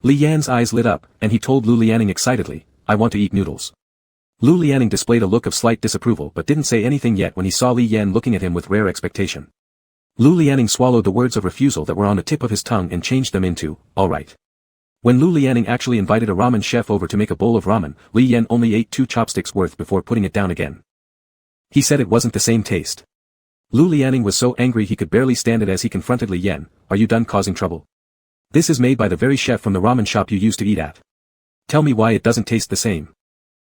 Li Yan's eyes lit up, and he told Lu Lianing excitedly, "I want to eat noodles." Lu Lianing displayed a look of slight disapproval but didn't say anything yet when he saw Li Yan looking at him with rare expectation. Lu Lianing swallowed the words of refusal that were on the tip of his tongue and changed them into, "All right." When Lu Lianing actually invited a ramen chef over to make a bowl of ramen, Li Yan only ate 2 chopsticks worth before putting it down again. He said it wasn't the same taste. Lu Lianing was so angry he could barely stand it as he confronted Li Yan, "Are you done causing trouble? This is made by the very chef from the ramen shop you used to eat at. Tell me why it doesn't taste the same."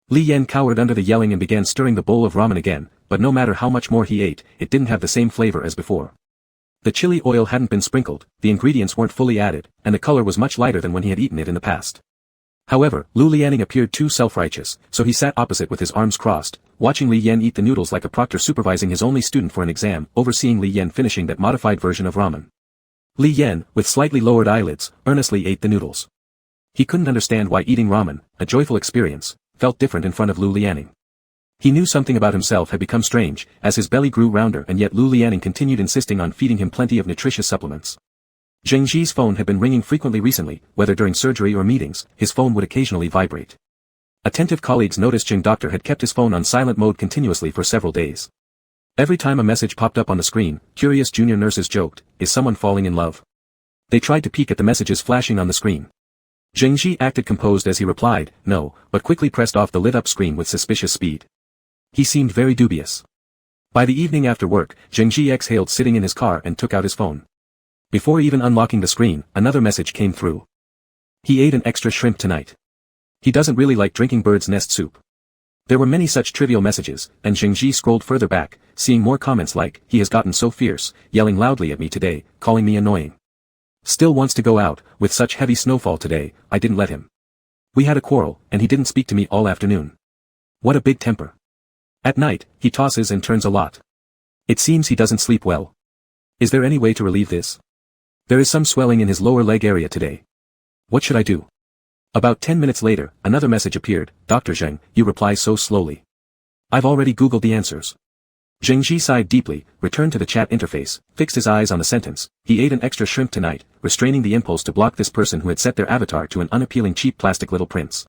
Li Yan cowered under the yelling and began stirring the bowl of ramen again, but no matter how much more he ate, it didn't have the same flavor as before. The chili oil hadn't been sprinkled, the ingredients weren't fully added, and the color was much lighter than when he had eaten it in the past. However, Lu Lianing appeared too self-righteous, so he sat opposite with his arms crossed, watching Li Yan eat the noodles like a proctor supervising his only student for an exam, overseeing Li Yan finishing that modified version of ramen. Li Yan, with slightly lowered eyelids, earnestly ate the noodles. He couldn't understand why eating ramen, a joyful experience, felt different in front of Lu Lianing. He knew something about himself had become strange, as his belly grew rounder, and yet Lu Lianing continued insisting on feeding him plenty of nutritious supplements. Zheng Ji's phone had been ringing frequently recently, whether during surgery or meetings, his phone would occasionally vibrate. Attentive colleagues noticed Zheng Doctor had kept his phone on silent mode continuously for several days. Every time a message popped up on the screen, curious junior nurses joked, "Is someone falling in love?" They tried to peek at the messages flashing on the screen. Zheng Ji acted composed as he replied, "No," but quickly pressed off the lit-up screen with suspicious speed. He seemed very dubious. By the evening after work, Zheng Ji exhaled sitting in his car and took out his phone. Before even unlocking the screen, another message came through. He ate an extra shrimp tonight. He doesn't really like drinking bird's nest soup. There were many such trivial messages, and Zheng Ji scrolled further back, seeing more comments like, "He has gotten so fierce, yelling loudly at me today, calling me annoying. Still wants to go out, with such heavy snowfall today, I didn't let him. We had a quarrel, and he didn't speak to me all afternoon. What a big temper. At night, he tosses and turns a lot. It seems he doesn't sleep well. Is there any way to relieve this? There is some swelling in his lower leg area today. What should I do?" About 10 minutes later, another message appeared, "Dr. Zheng, you reply so slowly. I've already Googled the answers." Zheng Ji sighed deeply, returned to the chat interface, fixed his eyes on the sentence, "He ate an extra shrimp tonight," restraining the impulse to block this person who had set their avatar to an unappealing cheap plastic little prince.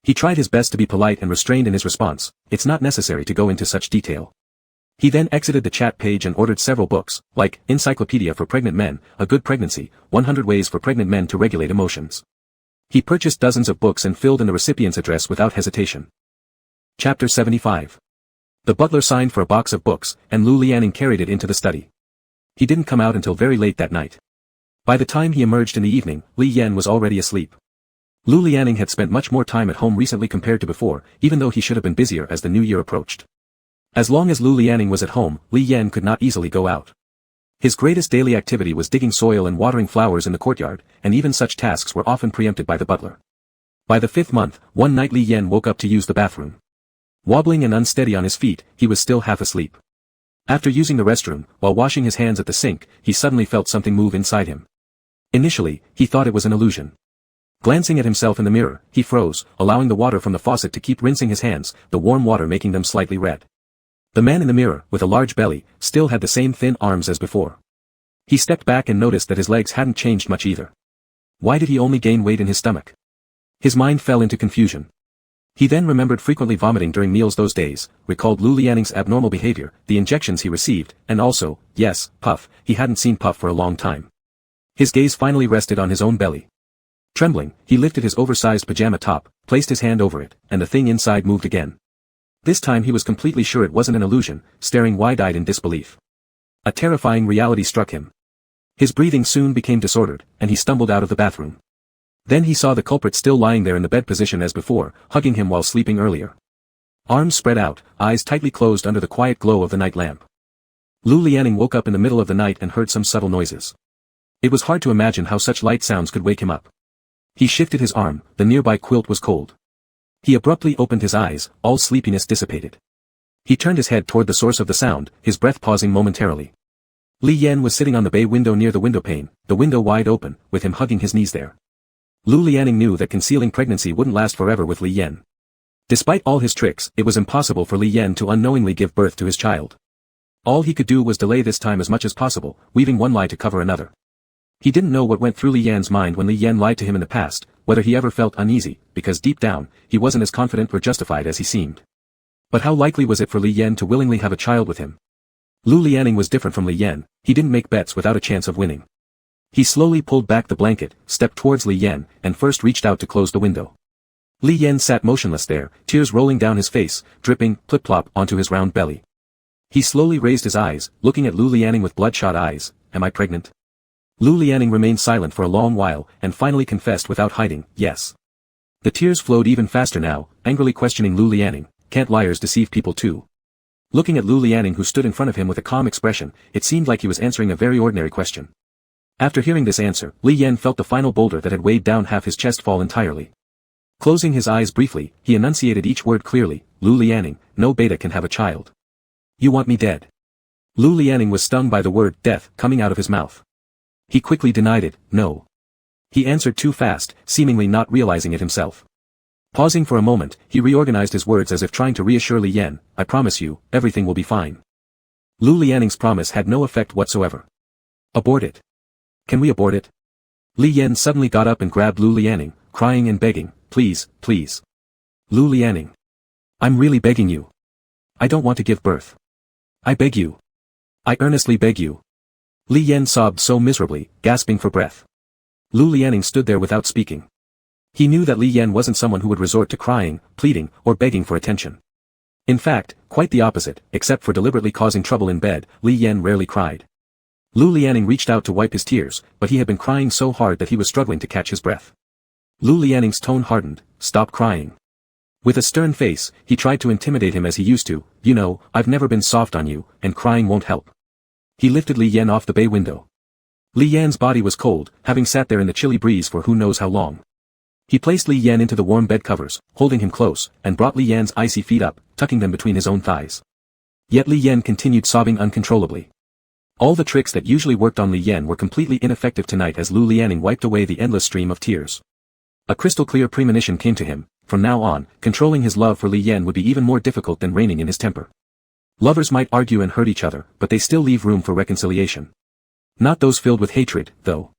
He tried his best to be polite and restrained in his response, "It's not necessary to go into such detail." He then exited the chat page and ordered several books, like Encyclopedia for Pregnant Men, A Good Pregnancy, 100 Ways for Pregnant Men to Regulate Emotions. He purchased dozens of books and filled in the recipient's address without hesitation. Chapter 75. The butler signed for a box of books, and Lu Lianing carried it into the study. He didn't come out until very late that night. By the time he emerged in the evening, Li Yan was already asleep. Lu Lianing had spent much more time at home recently compared to before, even though he should have been busier as the new year approached. As long as Lu Lianing was at home, Li Yan could not easily go out. His greatest daily activity was digging soil and watering flowers in the courtyard, and even such tasks were often preempted by the butler. By the 5th month, one night Li Yan woke up to use the bathroom. Wobbling and unsteady on his feet, he was still half asleep. After using the restroom, while washing his hands at the sink, he suddenly felt something move inside him. Initially, he thought it was an illusion. Glancing at himself in the mirror, he froze, allowing the water from the faucet to keep rinsing his hands, the warm water making them slightly red. The man in the mirror, with a large belly, still had the same thin arms as before. He stepped back and noticed that his legs hadn't changed much either. Why did he only gain weight in his stomach? His mind fell into confusion. He then remembered frequently vomiting during meals those days, recalled Lu Lianing's abnormal behavior, the injections he received, and also, yes, Puff, he hadn't seen Puff for a long time. His gaze finally rested on his own belly. Trembling, he lifted his oversized pajama top, placed his hand over it, and the thing inside moved again. This time he was completely sure it wasn't an illusion, staring wide-eyed in disbelief. A terrifying reality struck him. His breathing soon became disordered, and he stumbled out of the bathroom. Then he saw the culprit still lying there in the bed position as before, hugging him while sleeping earlier. Arms spread out, eyes tightly closed under the quiet glow of the night lamp. Lu Lianing woke up in the middle of the night and heard some subtle noises. It was hard to imagine how such light sounds could wake him up. He shifted his arm, the nearby quilt was cold. He abruptly opened his eyes, all sleepiness dissipated. He turned his head toward the source of the sound, his breath pausing momentarily. Li Yan was sitting on the bay window near the windowpane, the window wide open, with him hugging his knees there. Lu Lianing knew that concealing pregnancy wouldn't last forever with Li Yan. Despite all his tricks, it was impossible for Li Yan to unknowingly give birth to his child. All he could do was delay this time as much as possible, weaving one lie to cover another. He didn't know what went through Li Yan's mind when Li Yan lied to him in the past, whether he ever felt uneasy, because deep down, he wasn't as confident or justified as he seemed. But how likely was it for Li Yan to willingly have a child with him? Lu Lianing was different from Li Yan, he didn't make bets without a chance of winning. He slowly pulled back the blanket, stepped towards Li Yan, and first reached out to close the window. Li Yan sat motionless there, tears rolling down his face, dripping, plip-plop, onto his round belly. He slowly raised his eyes, looking at Lu Lianing with bloodshot eyes. "Am I pregnant?" Lu Lianing remained silent for a long while, and finally confessed without hiding, "Yes." The tears flowed even faster now, angrily questioning Lu Lianing, "Can't liars deceive people too?" Looking at Lu Lianing, who stood in front of him with a calm expression, it seemed like he was answering a very ordinary question. After hearing this answer, Li Yan felt the final boulder that had weighed down half his chest fall entirely. Closing his eyes briefly, he enunciated each word clearly. Lu Lianing, no beta can have a child. You want me dead? Lu Lianing was stung by the word death coming out of his mouth. He quickly denied it. No. He answered too fast, seemingly not realizing it himself. Pausing for a moment, he reorganized his words as if trying to reassure Li Yan. I promise you, everything will be fine. Lu Lianing's promise had no effect whatsoever. Abort it. Can we abort it? Li Yan suddenly got up and grabbed Lu Lianing, crying and begging, please, please. Lu Lianing. I'm really begging you. I don't want to give birth. I beg you. I earnestly beg you. Li Yan sobbed so miserably, gasping for breath. Lu Lianing stood there without speaking. He knew that Li Yan wasn't someone who would resort to crying, pleading, or begging for attention. In fact, quite the opposite, except for deliberately causing trouble in bed, Li Yan rarely cried. Lu Lianing reached out to wipe his tears, but he had been crying so hard that he was struggling to catch his breath. Lu Lianing's tone hardened. Stop crying. With a stern face, he tried to intimidate him as he used to. You know, I've never been soft on you, and crying won't help. He lifted Li Yan off the bay window. Li Yan's body was cold, having sat there in the chilly breeze for who knows how long. He placed Li Yan into the warm bed covers, holding him close, and brought Li Yan's icy feet up, tucking them between his own thighs. Yet Li Yan continued sobbing uncontrollably. All the tricks that usually worked on Li Yan were completely ineffective tonight as Lu Lianing wiped away the endless stream of tears. A crystal-clear premonition came to him. From now on, controlling his love for Li Yan would be even more difficult than reining in his temper. Lovers might argue and hurt each other, but they still leave room for reconciliation. Not those filled with hatred, though.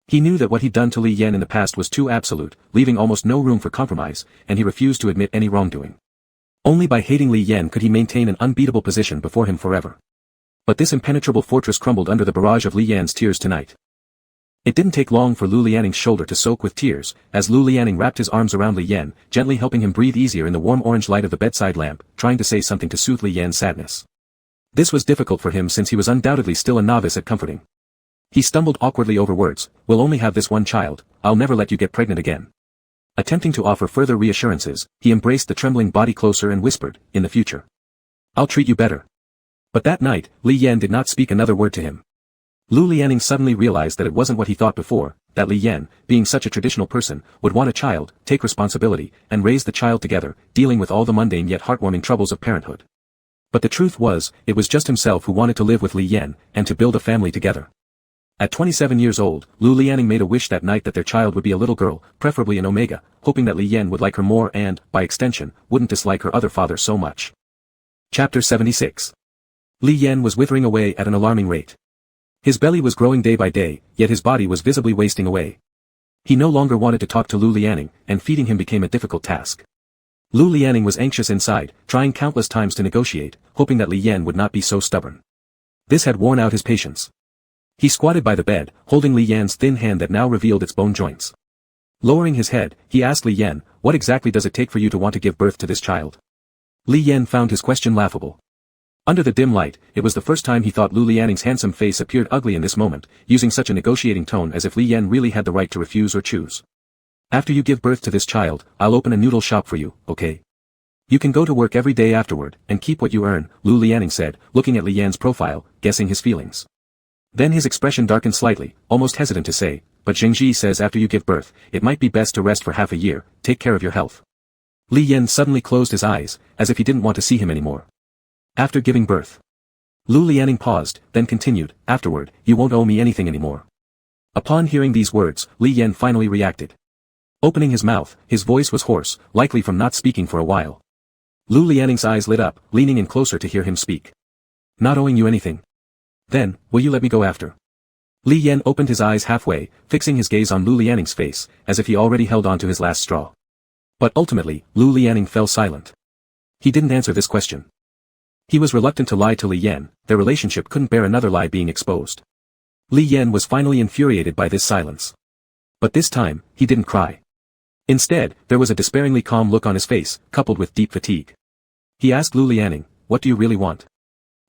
He knew that what he'd done to Li Yan in the past was too absolute, leaving almost no room for compromise, and he refused to admit any wrongdoing. Only by hating Li Yan could he maintain an unbeatable position before him forever. But this impenetrable fortress crumbled under the barrage of Li Yan's tears tonight. It didn't take long for Lu Lianing's shoulder to soak with tears, as Lu Lianing wrapped his arms around Li Yan, gently helping him breathe easier in the warm orange light of the bedside lamp, trying to say something to soothe Li Yan's sadness. This was difficult for him since he was undoubtedly still a novice at comforting. He stumbled awkwardly over words. We'll only have this one child, I'll never let you get pregnant again. Attempting to offer further reassurances, he embraced the trembling body closer and whispered, in the future. I'll treat you better. But that night, Li Yan did not speak another word to him. Lu Lianing suddenly realized that it wasn't what he thought before, that Li Yan, being such a traditional person, would want a child, take responsibility, and raise the child together, dealing with all the mundane yet heartwarming troubles of parenthood. But the truth was, it was just himself who wanted to live with Li Yan, and to build a family together. At 27 years old, Lu Lianing made a wish that night that their child would be a little girl, preferably an Omega, hoping that Li Yan would like her more and, by extension, wouldn't dislike her other father so much. Chapter 76. Li Yan was withering away at an alarming rate. His belly was growing day by day, yet his body was visibly wasting away. He no longer wanted to talk to Lu Lianing, and feeding him became a difficult task. Lu Lianing was anxious inside, trying countless times to negotiate, hoping that Li Yan would not be so stubborn. This had worn out his patience. He squatted by the bed, holding Li Yan's thin hand that now revealed its bone joints. Lowering his head, he asked Li Yan, what exactly does it take for you to want to give birth to this child? Li Yan found his question laughable. Under the dim light, it was the first time he thought Lu Lianing's handsome face appeared ugly in this moment, using such a negotiating tone as if Li Yan really had the right to refuse or choose. After you give birth to this child, I'll open a noodle shop for you, okay? You can go to work every day afterward, and keep what you earn, Lu Lianing said, looking at Li Yan's profile, guessing his feelings. Then his expression darkened slightly, almost hesitant to say, but Zhengji says after you give birth, it might be best to rest for half a year, take care of your health. Li Yan suddenly closed his eyes, as if he didn't want to see him anymore. After giving birth. Lu Lianing paused, then continued, afterward, you won't owe me anything anymore. Upon hearing these words, Li Yan finally reacted. Opening his mouth, his voice was hoarse, likely from not speaking for a while. Lu Lianing's eyes lit up, leaning in closer to hear him speak. Not owing you anything. Then, will you let me go after? Li Yan opened his eyes halfway, fixing his gaze on Lu Lianing's face, as if he already held on to his last straw. But ultimately, Lu Lianing fell silent. He didn't answer this question. He was reluctant to lie to Li Yan, their relationship couldn't bear another lie being exposed. Li Yan was finally infuriated by this silence. But this time, he didn't cry. Instead, there was a despairingly calm look on his face, coupled with deep fatigue. He asked Lu Lianing, what do you really want?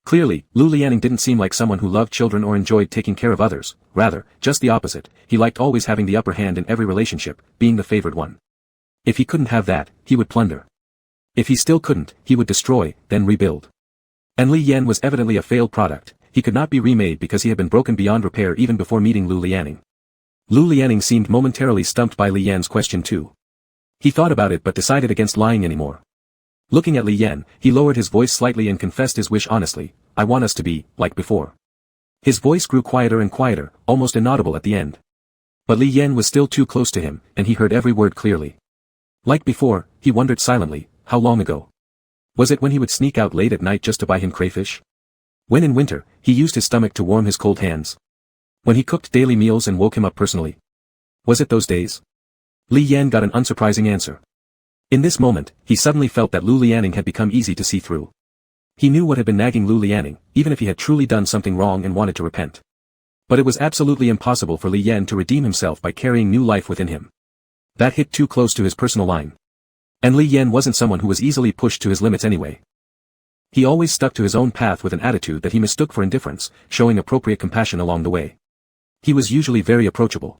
Clearly, Lu Lianing didn't seem like someone who loved children or enjoyed taking care of others, rather, just the opposite, he liked always having the upper hand in every relationship, being the favored one. If he couldn't have that, he would plunder. If he still couldn't, he would destroy, then rebuild. And Li Yan was evidently a failed product. He could not be remade because he had been broken beyond repair even before meeting Lu Lianing. Lu Lianing seemed momentarily stumped by Li Yan's question too. He thought about it but decided against lying anymore. Looking at Li Yan, he lowered his voice slightly and confessed his wish honestly, I want us to be, like before. His voice grew quieter and quieter, almost inaudible at the end. But Li Yan was still too close to him, and he heard every word clearly. Like before, he wondered silently, how long ago? Was it when he would sneak out late at night just to buy him crayfish? When in winter, he used his stomach to warm his cold hands? When he cooked daily meals and woke him up personally? Was it those days? Li Yan got an unsurprising answer. In this moment, he suddenly felt that Lu Lianing had become easy to see through. He knew what had been nagging Lu Lianing, even if he had truly done something wrong and wanted to repent. But it was absolutely impossible for Li Yan to redeem himself by carrying new life within him. That hit too close to his personal line. And Li Yan wasn't someone who was easily pushed to his limits anyway. He always stuck to his own path with an attitude that he mistook for indifference, showing appropriate compassion along the way. He was usually very approachable.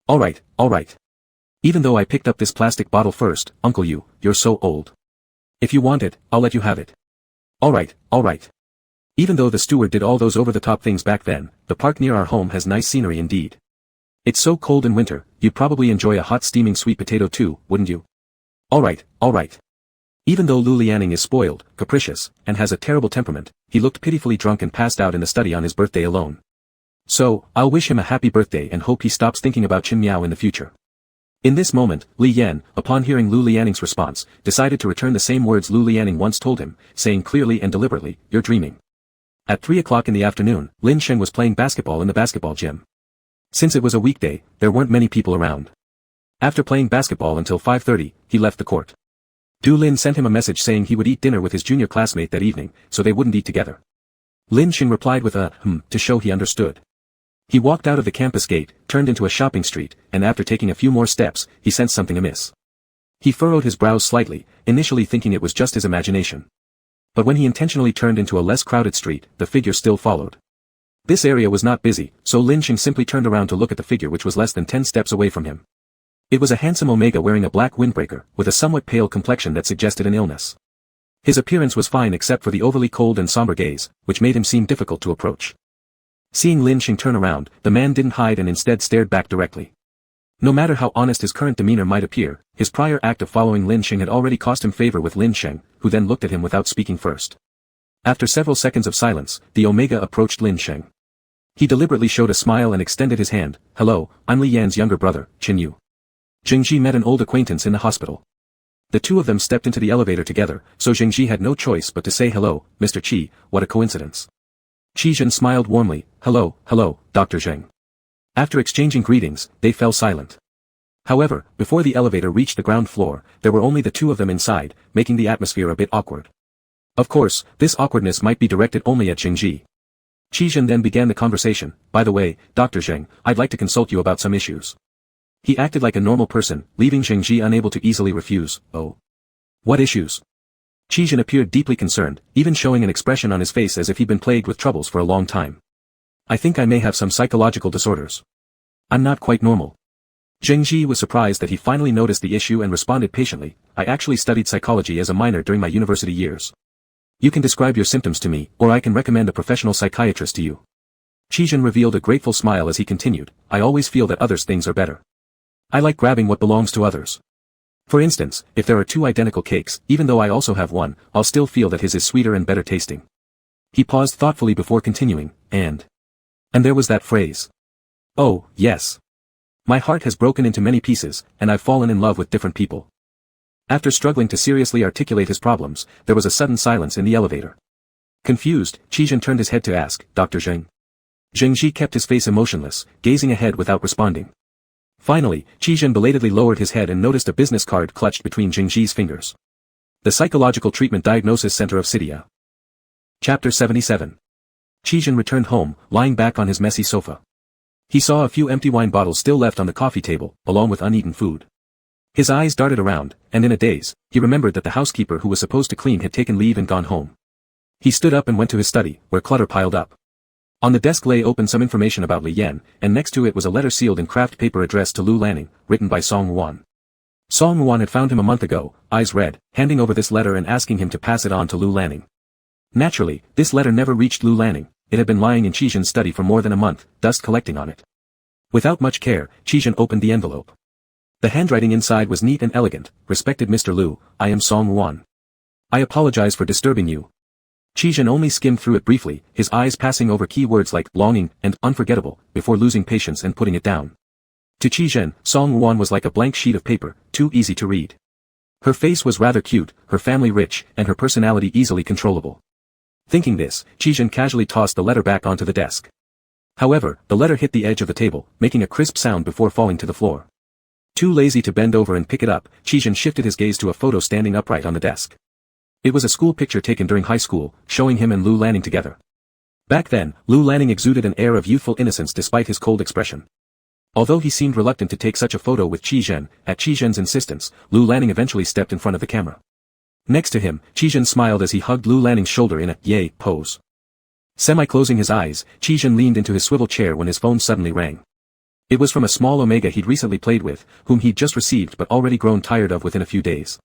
Alright. Even though I picked up this plastic bottle first, Uncle you're so old. If you want it, I'll let you have it. Alright. Even though the steward did all those over-the-top things back then, the park near our home has nice scenery indeed. It's so cold in winter, you'd probably enjoy a hot steaming sweet potato too, wouldn't you? Alright. Even though Lu Lianing is spoiled, capricious, and has a terrible temperament, he looked pitifully drunk and passed out in the study on his birthday alone. So, I'll wish him a happy birthday and hope he stops thinking about Chin Miao in the future. In this moment, Li Yan, upon hearing Lu Lianing's response, decided to return the same words Lu Lianing once told him, saying clearly and deliberately, you're dreaming. At 3 o'clock in the afternoon, Lin Sheng was playing basketball in the basketball gym. Since it was a weekday, there weren't many people around. After playing basketball until 5:30, he left the court. Du Lin sent him a message saying he would eat dinner with his junior classmate that evening, so they wouldn't eat together. Lin Sheng replied with a to show he understood. He walked out of the campus gate, turned into a shopping street, and after taking a few more steps, he sensed something amiss. He furrowed his brows slightly, initially thinking it was just his imagination. But when he intentionally turned into a less crowded street, the figure still followed. This area was not busy, so Lin Sheng simply turned around to look at the figure which was less than 10 steps away from him. It was a handsome Omega wearing a black windbreaker, with a somewhat pale complexion that suggested an illness. His appearance was fine except for the overly cold and somber gaze, which made him seem difficult to approach. Seeing Lin Sheng turn around, the man didn't hide and instead stared back directly. No matter how honest his current demeanor might appear, his prior act of following Lin Sheng had already cost him favor with Lin Sheng, who then looked at him without speaking first. After several seconds of silence, the Omega approached Lin Sheng. He deliberately showed a smile and extended his hand. Hello, I'm Li Yan's younger brother, Qin Yu. Zhengji met an old acquaintance in the hospital. The two of them stepped into the elevator together, so Zhengji had no choice but to say hello, Mr. Qi, what a coincidence. Qi Zhen smiled warmly, hello, Dr. Zheng. After exchanging greetings, they fell silent. However, before the elevator reached the ground floor, there were only the two of them inside, making the atmosphere a bit awkward. Of course, this awkwardness might be directed only at Zhengji. Qi Zhen then began the conversation, by the way, Dr. Zheng, I'd like to consult you about some issues. He acted like a normal person, leaving Zhengji unable to easily refuse. Oh. What issues? Qi Zhen appeared deeply concerned, even showing an expression on his face as if he'd been plagued with troubles for a long time. I think I may have some psychological disorders. I'm not quite normal. Zhengji was surprised that he finally noticed the issue and responded patiently, I actually studied psychology as a minor during my university years. You can describe your symptoms to me, or I can recommend a professional psychiatrist to you. Qi Zhen revealed a grateful smile as he continued, I always feel that others' things are better. I like grabbing what belongs to others. For instance, if there are two identical cakes, even though I also have one, I'll still feel that his is sweeter and better tasting. He paused thoughtfully before continuing, and there was that phrase. Oh, yes. My heart has broken into many pieces, and I've fallen in love with different people. After struggling to seriously articulate his problems, there was a sudden silence in the elevator. Confused, Qi Zhen turned his head to ask, Dr. Zheng. Zhengji kept his face emotionless, gazing ahead without responding. Finally, Qi Zhen belatedly lowered his head and noticed a business card clutched between Zhengji's fingers. The Psychological Treatment Diagnosis Center of Sidia. Chapter 77. Qi Zhen returned home, lying back on his messy sofa. He saw a few empty wine bottles still left on the coffee table, along with uneaten food. His eyes darted around, and in a daze, he remembered that the housekeeper who was supposed to clean had taken leave and gone home. He stood up and went to his study, where clutter piled up. On the desk lay open some information about Li Yan, and next to it was a letter sealed in craft paper addressed to Lu Lanning, written by Song Wan. Song Wan had found him a month ago, eyes red, handing over this letter and asking him to pass it on to Lu Lanning. Naturally, this letter never reached Lu Lanning. It had been lying in Chizhen's study for more than a month, dust collecting on it. Without much care, Chizhen opened the envelope. The handwriting inside was neat and elegant. Respected Mr. Lu, I am Song Wan. I apologize for disturbing you. Chizhen only skimmed through it briefly, his eyes passing over key words like longing and unforgettable, before losing patience and putting it down. To Chizhen, Song Wan was like a blank sheet of paper, too easy to read. Her face was rather cute, her family rich, and her personality easily controllable. Thinking this, Chizhen casually tossed the letter back onto the desk. However, the letter hit the edge of the table, making a crisp sound before falling to the floor. Too lazy to bend over and pick it up, Chizhen shifted his gaze to a photo standing upright on the desk. It was a school picture taken during high school, showing him and Lu Lanning together. Back then, Lu Lanning exuded an air of youthful innocence despite his cold expression. Although he seemed reluctant to take such a photo with Chizhen, at Chizhen's insistence, Lu Lanning eventually stepped in front of the camera. Next to him, Chizhen smiled as he hugged Lu Lanning's shoulder in a yay pose. Semi-closing his eyes, Chizhen leaned into his swivel chair when his phone suddenly rang. It was from a small Omega he'd recently played with, whom he'd just received but already grown tired of within a few days.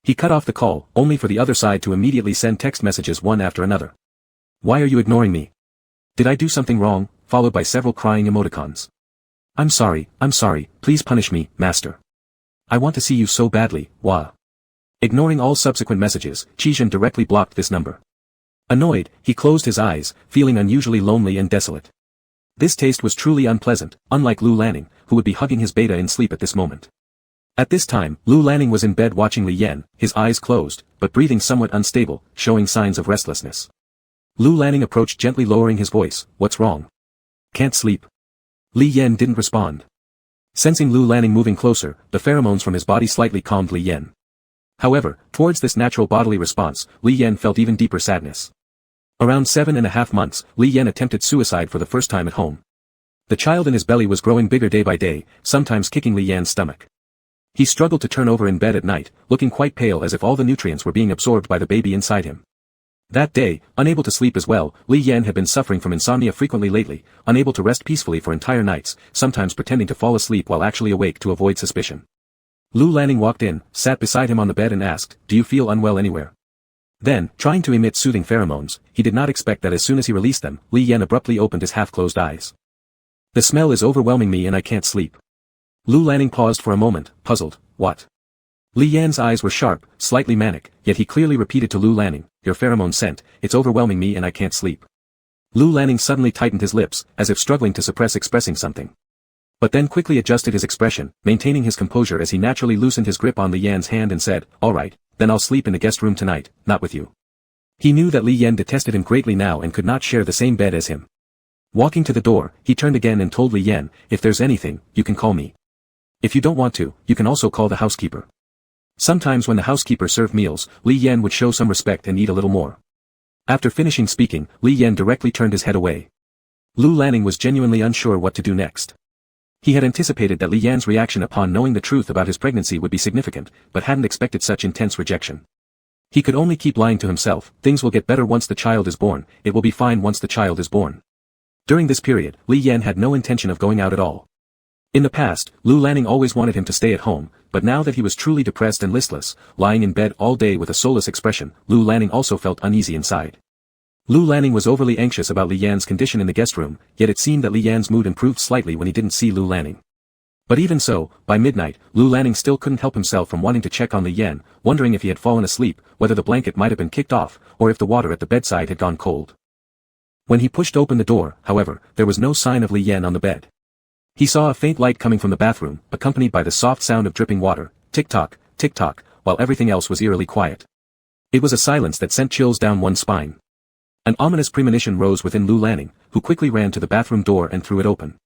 He cut off the call, only for the other side to immediately send text messages one after another. Why are you ignoring me? Did I do something wrong? Followed by several crying emoticons. I'm sorry, please punish me, master. I want to see you so badly, wah. Ignoring all subsequent messages, Chizhen directly blocked this number. Annoyed, he closed his eyes, feeling unusually lonely and desolate. This taste was truly unpleasant, unlike Lu Lanning, who would be hugging his beta in sleep at this moment. At this time, Lu Lanning was in bed watching Li Yan, his eyes closed, but breathing somewhat unstable, showing signs of restlessness. Lu Lanning approached gently lowering his voice, what's wrong? Can't sleep. Li Yan didn't respond. Sensing Lu Lanning moving closer, the pheromones from his body slightly calmed Li Yan. However, towards this natural bodily response, Li Yan felt even deeper sadness. Around 7.5 months, Li Yan attempted suicide for the first time at home. The child in his belly was growing bigger day by day, sometimes kicking Li Yan's stomach. He struggled to turn over in bed at night, looking quite pale as if all the nutrients were being absorbed by the baby inside him. That day, unable to sleep as well, Li Yan had been suffering from insomnia frequently lately, unable to rest peacefully for entire nights, sometimes pretending to fall asleep while actually awake to avoid suspicion. Lu Lanning walked in, sat beside him on the bed and asked, do you feel unwell anywhere? Then, trying to emit soothing pheromones, he did not expect that as soon as he released them, Li Yan abruptly opened his half-closed eyes. The smell is overwhelming me and I can't sleep. Lu Lanning paused for a moment, puzzled, what? Li Yan's eyes were sharp, slightly manic, yet he clearly repeated to Lu Lanning, your pheromone scent, it's overwhelming me and I can't sleep. Lu Lanning suddenly tightened his lips, as if struggling to suppress expressing something. But then quickly adjusted his expression, maintaining his composure as he naturally loosened his grip on Li Yan's hand and said, alright, then I'll sleep in the guest room tonight, not with you. He knew that Li Yan detested him greatly now and could not share the same bed as him. Walking to the door, he turned again and told Li Yan, if there's anything, you can call me. If you don't want to, you can also call the housekeeper. Sometimes when the housekeeper served meals, Li Yan would show some respect and eat a little more. After finishing speaking, Li Yan directly turned his head away. Lu Lanning was genuinely unsure what to do next. He had anticipated that Li Yan's reaction upon knowing the truth about his pregnancy would be significant, but hadn't expected such intense rejection. He could only keep lying to himself, things will get better once the child is born, it will be fine once the child is born. During this period, Li Yan had no intention of going out at all. In the past, Lu Lanning always wanted him to stay at home, but now that he was truly depressed and listless, lying in bed all day with a soulless expression, Lu Lanning also felt uneasy inside. Lu Lanning was overly anxious about Li Yan's condition in the guest room, yet it seemed that Li Yan's mood improved slightly when he didn't see Lu Lanning. But even so, by midnight, Lu Lanning still couldn't help himself from wanting to check on Li Yan, wondering if he had fallen asleep, whether the blanket might have been kicked off, or if the water at the bedside had gone cold. When he pushed open the door, however, there was no sign of Li Yan on the bed. He saw a faint light coming from the bathroom, accompanied by the soft sound of dripping water, tick-tock, while everything else was eerily quiet. It was a silence that sent chills down one's spine. An ominous premonition rose within Lu Lanning, who quickly ran to the bathroom door and threw it open.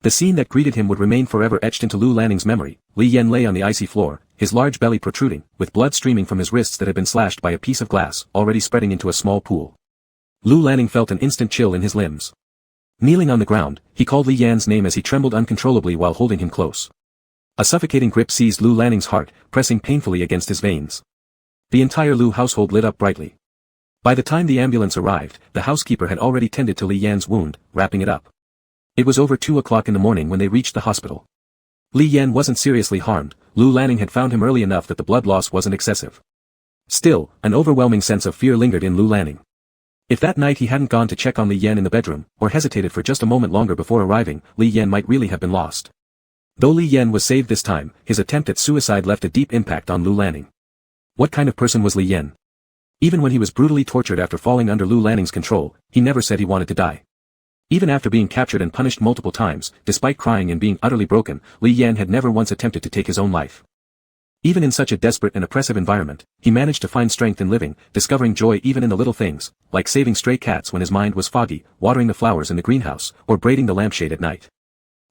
The scene that greeted him would remain forever etched into Lu Lanning's memory. Li Yan lay on the icy floor, his large belly protruding, with blood streaming from his wrists that had been slashed by a piece of glass, already spreading into a small pool. Lu Lanning felt an instant chill in his limbs. Kneeling on the ground, he called Li Yan's name as he trembled uncontrollably while holding him close. A suffocating grip seized Lu Lanning's heart, pressing painfully against his veins. The entire Lu household lit up brightly. By the time the ambulance arrived, the housekeeper had already tended to Li Yan's wound, wrapping it up. It was over 2 o'clock in the morning when they reached the hospital. Li Yan wasn't seriously harmed, Lu Lanning had found him early enough that the blood loss wasn't excessive. Still, an overwhelming sense of fear lingered in Lu Lanning. If that night he hadn't gone to check on Li Yan in the bedroom, or hesitated for just a moment longer before arriving, Li Yan might really have been lost. Though Li Yan was saved this time, his attempt at suicide left a deep impact on Lu Lanning. What kind of person was Li Yan? Even when he was brutally tortured after falling under Lu Lanning's control, he never said he wanted to die. Even after being captured and punished multiple times, despite crying and being utterly broken, Li Yan had never once attempted to take his own life. Even in such a desperate and oppressive environment, he managed to find strength in living, discovering joy even in the little things, like saving stray cats when his mind was foggy, watering the flowers in the greenhouse, or braiding the lampshade at night.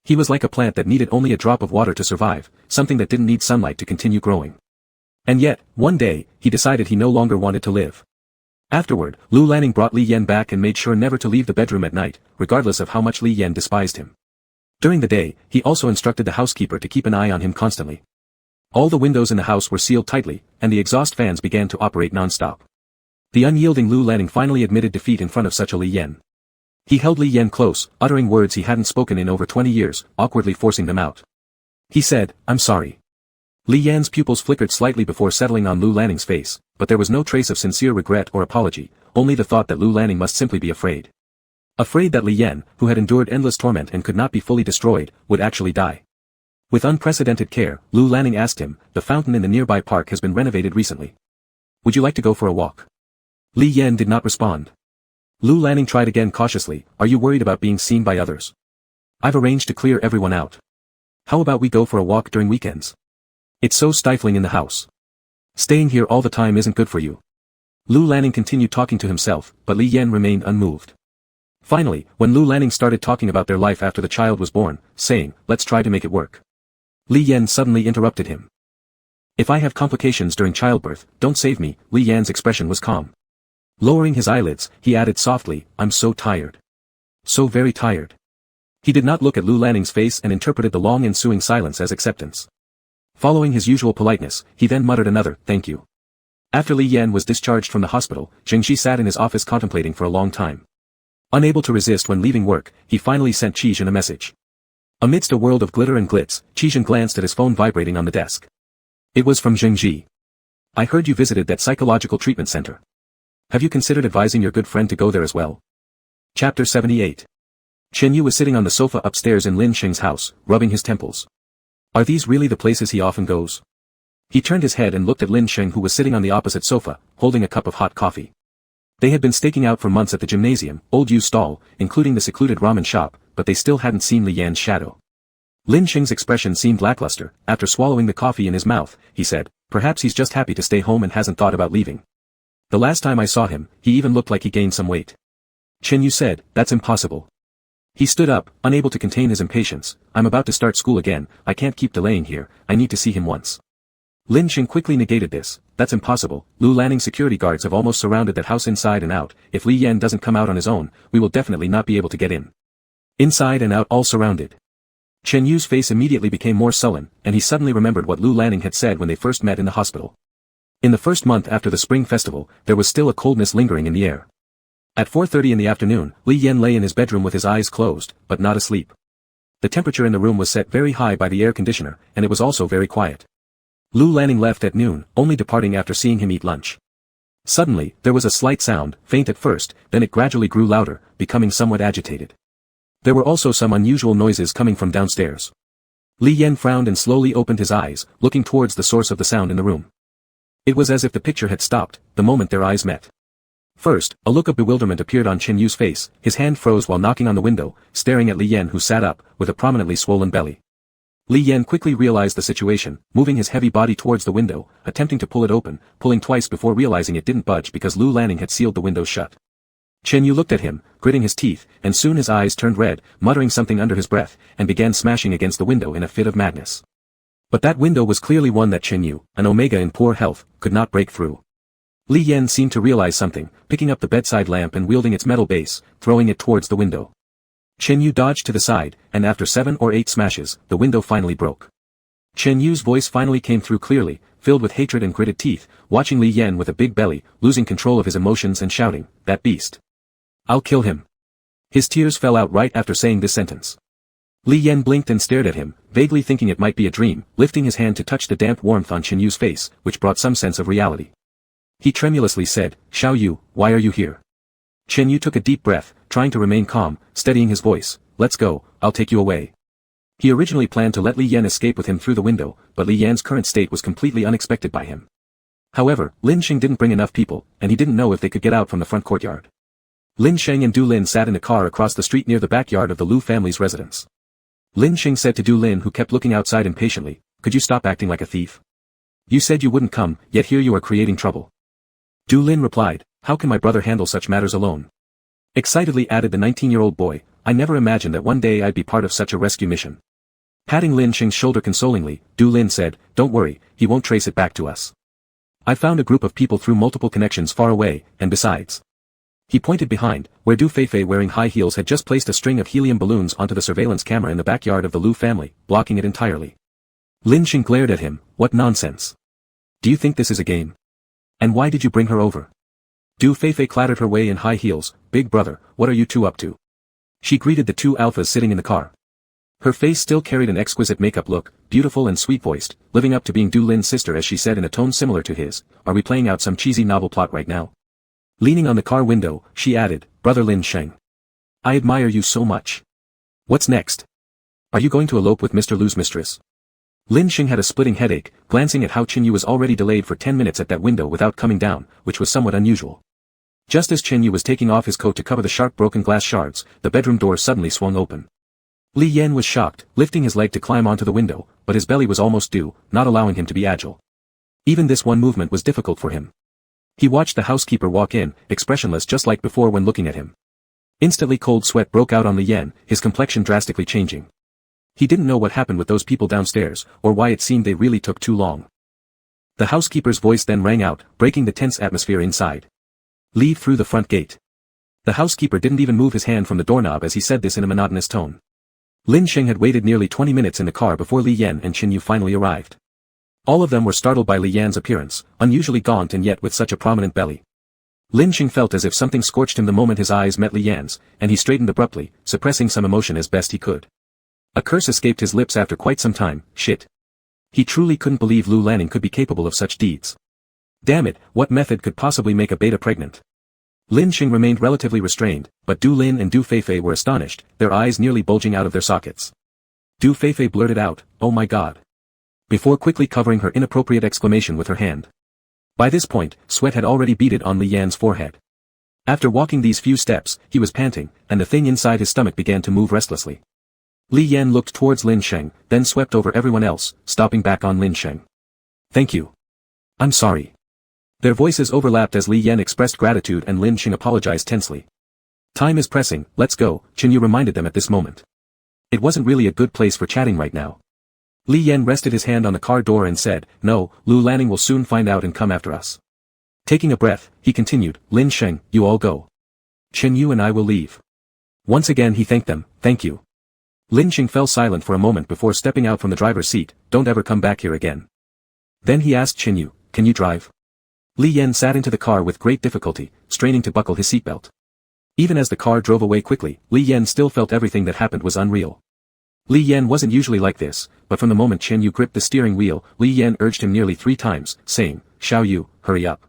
He was like a plant that needed only a drop of water to survive, something that didn't need sunlight to continue growing. And yet, one day, he decided he no longer wanted to live. Afterward, Lu Lanning brought Li Yan back and made sure never to leave the bedroom at night, regardless of how much Li Yan despised him. During the day, he also instructed the housekeeper to keep an eye on him constantly. All the windows in the house were sealed tightly, and the exhaust fans began to operate non-stop. The unyielding Lu Lanning finally admitted defeat in front of such a Li Yan. He held Li Yan close, uttering words he hadn't spoken in over 20 years, awkwardly forcing them out. He said, "I'm sorry." Li Yan's pupils flickered slightly before settling on Lu Lanning's face, but there was no trace of sincere regret or apology, only the thought that Lu Lanning must simply be afraid. Afraid that Li Yan, who had endured endless torment and could not be fully destroyed, would actually die. With unprecedented care, Lu Lanning asked him, "The fountain in the nearby park has been renovated recently. Would you like to go for a walk?" Li Yan did not respond. Lu Lanning tried again cautiously, "Are you worried about being seen by others? I've arranged to clear everyone out. How about we go for a walk during weekends? It's so stifling in the house. Staying here all the time isn't good for you." Lu Lanning continued talking to himself, but Li Yan remained unmoved. Finally, when Lu Lanning started talking about their life after the child was born, saying, "Let's try to make it work," Li Yan suddenly interrupted him. "If I have complications during childbirth, don't save me." Li Yan's expression was calm. Lowering his eyelids, he added softly, "I'm so tired. So very tired." He did not look at Lu Lanning's face and interpreted the long ensuing silence as acceptance. Following his usual politeness, he then muttered another, "Thank you." After Li Yan was discharged from the hospital, Zhengji sat in his office contemplating for a long time. Unable to resist when leaving work, he finally sent Qizhen a message. Amidst a world of glitter and glitz, Qizhen glanced at his phone vibrating on the desk. It was from Zhengji. "I heard you visited that psychological treatment center. Have you considered advising your good friend to go there as well?" Chapter 78. Chen Yu was sitting on the sofa upstairs in Lin Sheng's house, rubbing his temples. Are these really the places he often goes? He turned his head and looked at Lin Sheng, who was sitting on the opposite sofa, holding a cup of hot coffee. They had been staking out for months at the gymnasium, Old Yu's stall, including the secluded ramen shop, but they still hadn't seen Li Yan's shadow. Lin Sheng's expression seemed lackluster. After swallowing the coffee in his mouth, he said, "Perhaps he's just happy to stay home and hasn't thought about leaving. The last time I saw him, he even looked like he gained some weight." Chen Yu said, "That's impossible." He stood up, unable to contain his impatience. "I'm about to start school again, I can't keep delaying here, I need to see him once." Lin Sheng quickly negated this. "That's impossible. Lu Lanning's security guards have almost surrounded that house inside and out. If Li Yan doesn't come out on his own, we will definitely not be able to get in. Inside and out all surrounded." Chen Yu's face immediately became more sullen, and he suddenly remembered what Lu Lanning had said when they first met in the hospital. In the first month after the spring festival, there was still a coldness lingering in the air. At 4:30 in the afternoon, Li Yan lay in his bedroom with his eyes closed, but not asleep. The temperature in the room was set very high by the air conditioner, and it was also very quiet. Lu Lanning left at noon, only departing after seeing him eat lunch. Suddenly, there was a slight sound, faint at first, then it gradually grew louder, becoming somewhat agitated. There were also some unusual noises coming from downstairs. Li Yan frowned and slowly opened his eyes, looking towards the source of the sound in the room. It was as if the picture had stopped, the moment their eyes met. First, a look of bewilderment appeared on Chen Yu's face, his hand froze while knocking on the window, staring at Li Yan, who sat up, with a prominently swollen belly. Li Yan quickly realized the situation, moving his heavy body towards the window, attempting to pull it open, pulling twice before realizing it didn't budge because Lu Lanning had sealed the window shut. Chen Yu looked at him, gritting his teeth, and soon his eyes turned red, muttering something under his breath, and began smashing against the window in a fit of madness. But that window was clearly one that Chen Yu, an omega in poor health, could not break through. Li Yan seemed to realize something, picking up the bedside lamp and wielding its metal base, throwing it towards the window. Chen Yu dodged to the side, and after 7 or 8 smashes, the window finally broke. Chen Yu's voice finally came through clearly, filled with hatred and gritted teeth, watching Li Yan with a big belly, losing control of his emotions and shouting, "That beast! I'll kill him." His tears fell out right after saying this sentence. Li Yan blinked and stared at him, vaguely thinking it might be a dream, lifting his hand to touch the damp warmth on Chen Yu's face, which brought some sense of reality. He tremulously said, "Xiao Yu, why are you here?" Chen Yu took a deep breath, trying to remain calm, steadying his voice. Let's go, I'll take you away. He originally planned to let Li Yan escape with him through the window, but Li Yan's current state was completely unexpected by him. However, Lin Sheng didn't bring enough people, and he didn't know if they could get out from the front courtyard. Lin Sheng and Du Lin sat in a car across the street near the backyard of the Lu family's residence. Lin Sheng said to Du Lin, who kept looking outside impatiently, "Could you stop acting like a thief? You said you wouldn't come, yet here you are creating trouble." Du Lin replied, "How can my brother handle such matters alone?" Excitedly added the 19-year-old boy, "I never imagined that one day I'd be part of such a rescue mission." Patting Lin Sheng's shoulder consolingly, Du Lin said, "Don't worry, he won't trace it back to us. I found a group of people through multiple connections far away, and besides." He pointed behind, where Du Feifei wearing high heels had just placed a string of helium balloons onto the surveillance camera in the backyard of the Lu family, blocking it entirely. Lin Sheng glared at him, "What nonsense? Do you think this is a game? And why did you bring her over?" Du Feifei clattered her way in high heels, "Big brother, what are you two up to?" She greeted the two alphas sitting in the car. Her face still carried an exquisite makeup look, beautiful and sweet-voiced, living up to being Du Lin's sister as she said in a tone similar to his, "Are we playing out some cheesy novel plot right now?" Leaning on the car window, she added, "Brother Lin Sheng. I admire you so much. What's next? Are you going to elope with Mr. Lu's mistress?" Lin Sheng had a splitting headache, glancing at how Chen Yu was already delayed for 10 minutes at that window without coming down, which was somewhat unusual. Just as Chen Yu was taking off his coat to cover the sharp broken glass shards, the bedroom door suddenly swung open. Li Yan was shocked, lifting his leg to climb onto the window, but his belly was almost due, not allowing him to be agile. Even this one movement was difficult for him. He watched the housekeeper walk in, expressionless just like before when looking at him. Instantly cold sweat broke out on Li Yan, his complexion drastically changing. He didn't know what happened with those people downstairs, or why it seemed they really took too long. The housekeeper's voice then rang out, breaking the tense atmosphere inside. "Leave through the front gate." The housekeeper didn't even move his hand from the doorknob as he said this in a monotonous tone. Lin Sheng had waited nearly 20 minutes in the car before Li Yan and Chen Yu finally arrived. All of them were startled by Li Yan's appearance, unusually gaunt and yet with such a prominent belly. Lin Sheng felt as if something scorched him the moment his eyes met Li Yan's, and he straightened abruptly, suppressing some emotion as best he could. A curse escaped his lips after quite some time, shit. He truly couldn't believe Lu Lanning could be capable of such deeds. Damn it, what method could possibly make a beta pregnant? Lin Sheng remained relatively restrained, but Du Lin and Du Feifei were astonished, their eyes nearly bulging out of their sockets. Du Feifei blurted out, "Oh my god," before quickly covering her inappropriate exclamation with her hand. By this point, sweat had already beaded on Li Yan's forehead. After walking these few steps, he was panting, and the thing inside his stomach began to move restlessly. Li Yan looked towards Lin Sheng, then swept over everyone else, stopping back on Lin Sheng. "Thank you. I'm sorry." Their voices overlapped as Li Yan expressed gratitude and Lin Sheng apologized tensely. "Time is pressing, let's go," Chen Yu reminded them at this moment. It wasn't really a good place for chatting right now. Li Yan rested his hand on the car door and said, "No, Lu Lanning will soon find out and come after us." Taking a breath, he continued, "Lin Sheng, you all go. Chen Yu and I will leave." Once again he thanked them, "Thank you." Lin Sheng fell silent for a moment before stepping out from the driver's seat, "Don't ever come back here again." Then he asked Chen Yu, "Can you drive?" Li Yan sat into the car with great difficulty, straining to buckle his seatbelt. Even as the car drove away quickly, Li Yan still felt everything that happened was unreal. Li Yan wasn't usually like this, but from the moment Chen Yu gripped the steering wheel, Li Yan urged him nearly 3 times, saying, "Xiao Yu, hurry up."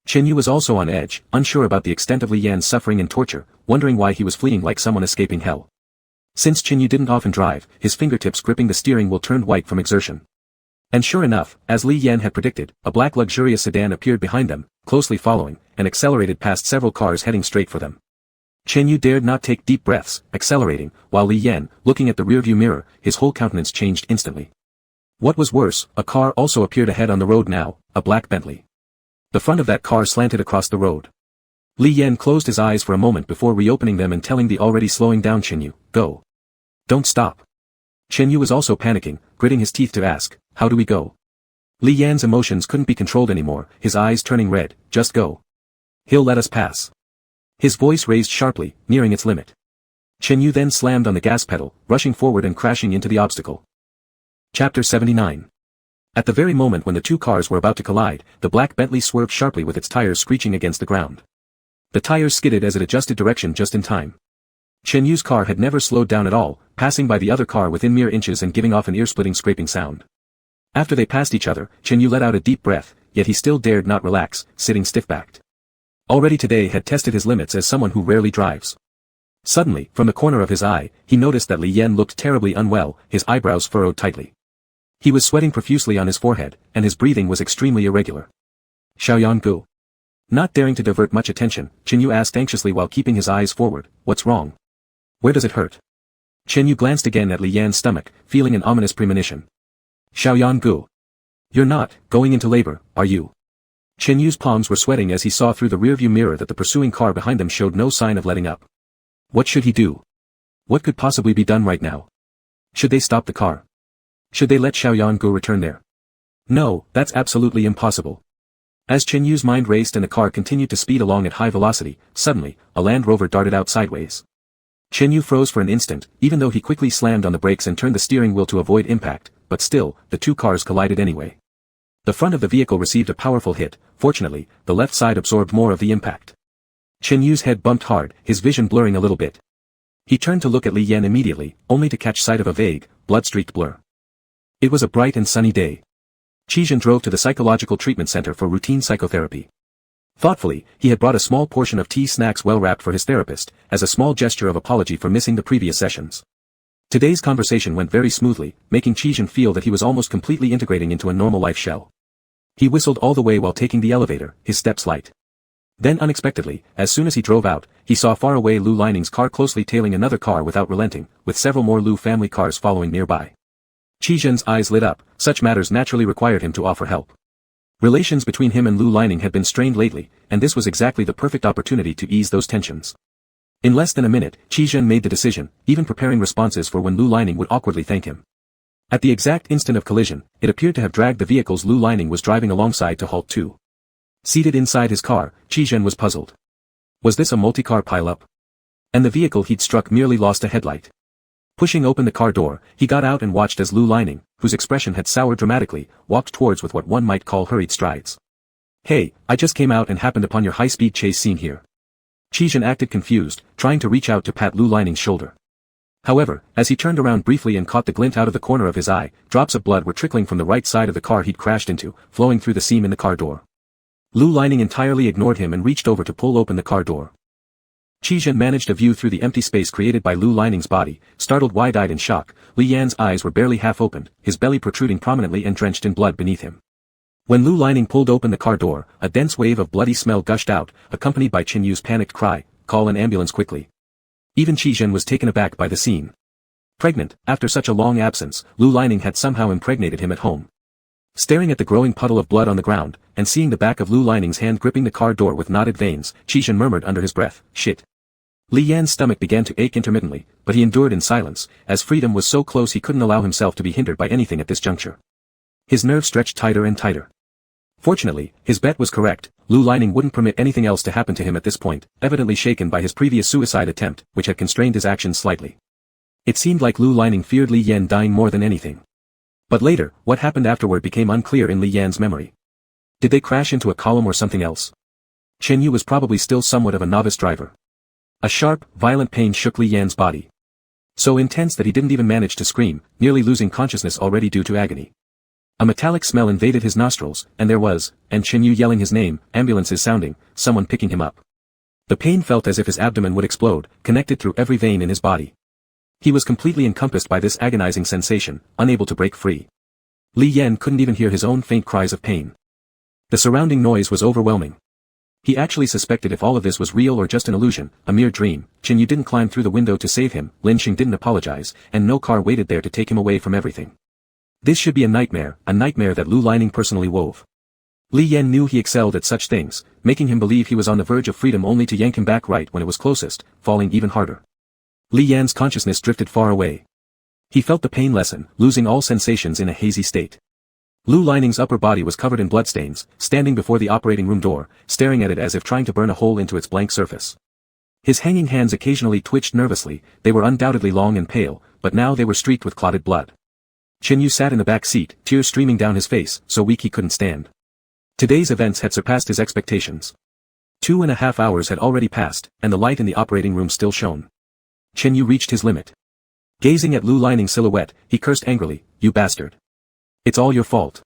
Chen Yu was also on edge, unsure about the extent of Li Yan's suffering and torture, wondering why he was fleeing like someone escaping hell. Since Chen Yu didn't often drive, his fingertips gripping the steering wheel turned white from exertion. And sure enough, as Li Yan had predicted, a black luxurious sedan appeared behind them, closely following, and accelerated past several cars heading straight for them. Chen Yu dared not take deep breaths, accelerating, while Li Yan, looking at the rearview mirror, his whole countenance changed instantly. What was worse, a car also appeared ahead on the road now, a black Bentley. The front of that car slanted across the road. Li Yan closed his eyes for a moment before reopening them and telling the already slowing down Chen Yu, "Go. Don't stop." Chen Yu was also panicking, gritting his teeth to ask, "How do we go?" Li Yan's emotions couldn't be controlled anymore, his eyes turning red, "Just go. He'll let us pass." His voice raised sharply, nearing its limit. Chen Yu then slammed on the gas pedal, rushing forward and crashing into the obstacle. Chapter 79. At the very moment when the two cars were about to collide, the black Bentley swerved sharply with its tires screeching against the ground. The tires skidded as it adjusted direction just in time. Chen Yu's car had never slowed down at all, passing by the other car within mere inches and giving off an ear-splitting scraping sound. After they passed each other, Chen Yu let out a deep breath, yet he still dared not relax, sitting stiff-backed. already today had tested his limits as someone who rarely drives. Suddenly, from the corner of his eye, he noticed that Li Yan looked terribly unwell, his eyebrows furrowed tightly. He was sweating profusely on his forehead, and his breathing was extremely irregular. Xiaoyan Gu. Not daring to divert much attention, Chen Yu asked anxiously while keeping his eyes forward, "What's wrong? Where does it hurt?" Chen Yu glanced again at Li Yan's stomach, feeling an ominous premonition. Xiaoyan Gu. You're not going into labor, are you? Chen Yu's palms were sweating as he saw through the rearview mirror that the pursuing car behind them showed no sign of letting up. What should he do? What could possibly be done right now? Should they stop the car? Should they let Xiaoyan Gu return there? No, that's absolutely impossible. As Chen Yu's mind raced and the car continued to speed along at high velocity, suddenly, a Land Rover darted out sideways. Chen Yu froze for an instant, even though he quickly slammed on the brakes and turned the steering wheel to avoid impact, but still, the two cars collided anyway. The front of the vehicle received a powerful hit. Fortunately, the left side absorbed more of the impact. Chen Yu's head bumped hard, his vision blurring a little bit. He turned to look at Li Yan immediately, only to catch sight of a vague, blood-streaked blur. It was a bright and sunny day. Qizhen drove to the psychological treatment center for routine psychotherapy. Thoughtfully, he had brought a small portion of tea snacks well wrapped for his therapist, as a small gesture of apology for missing the previous sessions. Today's conversation went very smoothly, making Qizhen feel that he was almost completely integrating into a normal life shell. He whistled all the way while taking the elevator, his steps light. Then unexpectedly, as soon as he drove out, he saw far away Lu Lining's car closely tailing another car without relenting, with several more Lu family cars following nearby. Qizhen's eyes lit up. Such matters naturally required him to offer help. Relations between him and Lu Lining had been strained lately, and this was exactly the perfect opportunity to ease those tensions. In less than a minute, Qizhen made the decision, even preparing responses for when Lu Lining would awkwardly thank him. At the exact instant of collision, it appeared to have dragged the vehicles Lu Lining was driving alongside to halt too. Seated inside his car, Qizhen was puzzled. Was this a multi-car pileup? And the vehicle he'd struck merely lost a headlight. Pushing open the car door, he got out and watched as Lu Lining, whose expression had soured dramatically, walked towards with what one might call hurried strides. Hey, I just came out and happened upon your high-speed chase scene here. Qizhen acted confused, trying to reach out to pat Lu Lining's shoulder. However, as he turned around briefly and caught the glint out of the corner of his eye, drops of blood were trickling from the right side of the car he'd crashed into, flowing through the seam in the car door. Lu Lining entirely ignored him and reached over to pull open the car door. Qizhen managed a view through the empty space created by Lu Lining's body. Startled, wide-eyed in shock, Li Yan's eyes were barely half opened, his belly protruding prominently and drenched in blood beneath him. When Lu Lining pulled open the car door, a dense wave of bloody smell gushed out, accompanied by Chen Yu's panicked cry, "Call an ambulance quickly." Even Qizhen was taken aback by the scene. Pregnant, after such a long absence, Lu Lining had somehow impregnated him at home. Staring at the growing puddle of blood on the ground, and seeing the back of Lu Lining's hand gripping the car door with knotted veins, Qizhen murmured under his breath, "Shit." Li Yan's stomach began to ache intermittently, but he endured in silence, as freedom was so close he couldn't allow himself to be hindered by anything at this juncture. His nerves stretched tighter and tighter. Fortunately, his bet was correct. Lu Lining wouldn't permit anything else to happen to him at this point, evidently shaken by his previous suicide attempt, which had constrained his actions slightly. It seemed like Lu Lining feared Li Yan dying more than anything. But later, what happened afterward became unclear in Li Yan's memory. Did they crash into a column or something else? Chen Yu was probably still somewhat of a novice driver. A sharp, violent pain shook Li Yan's body. So intense that he didn't even manage to scream, nearly losing consciousness already due to agony. A metallic smell invaded his nostrils, and there was, and Chen Yu yelling his name, ambulances sounding, someone picking him up. The pain felt as if his abdomen would explode, connected through every vein in his body. He was completely encompassed by this agonizing sensation, unable to break free. Li Yan couldn't even hear his own faint cries of pain. The surrounding noise was overwhelming. He actually suspected if all of this was real or just an illusion, a mere dream. Chen Yu didn't climb through the window to save him, Lin Xing didn't apologize, and no car waited there to take him away from everything. This should be a nightmare that Lu Lining personally wove. Li Yan knew he excelled at such things, making him believe he was on the verge of freedom only to yank him back right when it was closest, falling even harder. Li Yan's consciousness drifted far away. He felt the pain lessen, losing all sensations in a hazy state. Lu Lining's upper body was covered in bloodstains, standing before the operating room door, staring at it as if trying to burn a hole into its blank surface. His hanging hands occasionally twitched nervously. They were undoubtedly long and pale, but now they were streaked with clotted blood. Chen Yu sat in the back seat, tears streaming down his face, so weak he couldn't stand. Today's events had surpassed his expectations. 2.5 hours had already passed, and the light in the operating room still shone. Chen Yu reached his limit. Gazing at Lu Lining's silhouette, he cursed angrily, "You bastard. It's all your fault.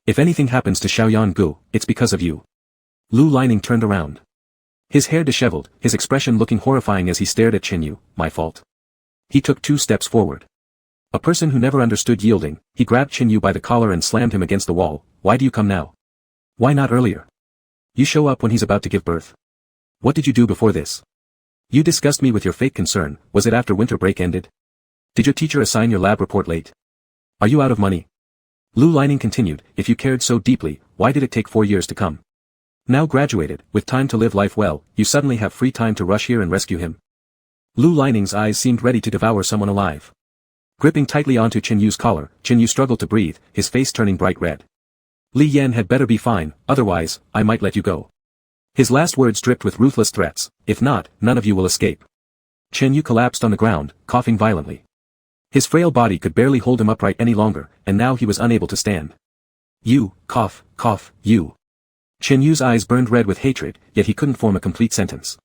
If anything happens to Xiaoyan Gu, it's because of you." Lu Lining turned around. His hair disheveled, his expression looking horrifying as he stared at Chenyu. My fault. He took 2 steps forward. A person who never understood yielding, he grabbed Chenyu by the collar and slammed him against the wall. Why do you come now? Why not earlier? You show up when he's about to give birth. What did you do before this? You disgust me with your fake concern. Was it after winter break ended? Did your teacher assign your lab report late? Are you out of money? Lu Lining continued, if you cared so deeply, why did it take 4 years to come? Now graduated, with time to live life well, you suddenly have free time to rush here and rescue him. Lu Lining's eyes seemed ready to devour someone alive. Gripping tightly onto Chenyu's collar, Chenyu struggled to breathe, his face turning bright red. Li Yan had better be fine, otherwise, I might let you go. His last words dripped with ruthless threats, if not, none of you will escape. Chenyu collapsed on the ground, coughing violently. His frail body could barely hold him upright any longer, and now he was unable to stand. You, cough, you. Chenyu's eyes burned red with hatred, yet he couldn't form a complete sentence.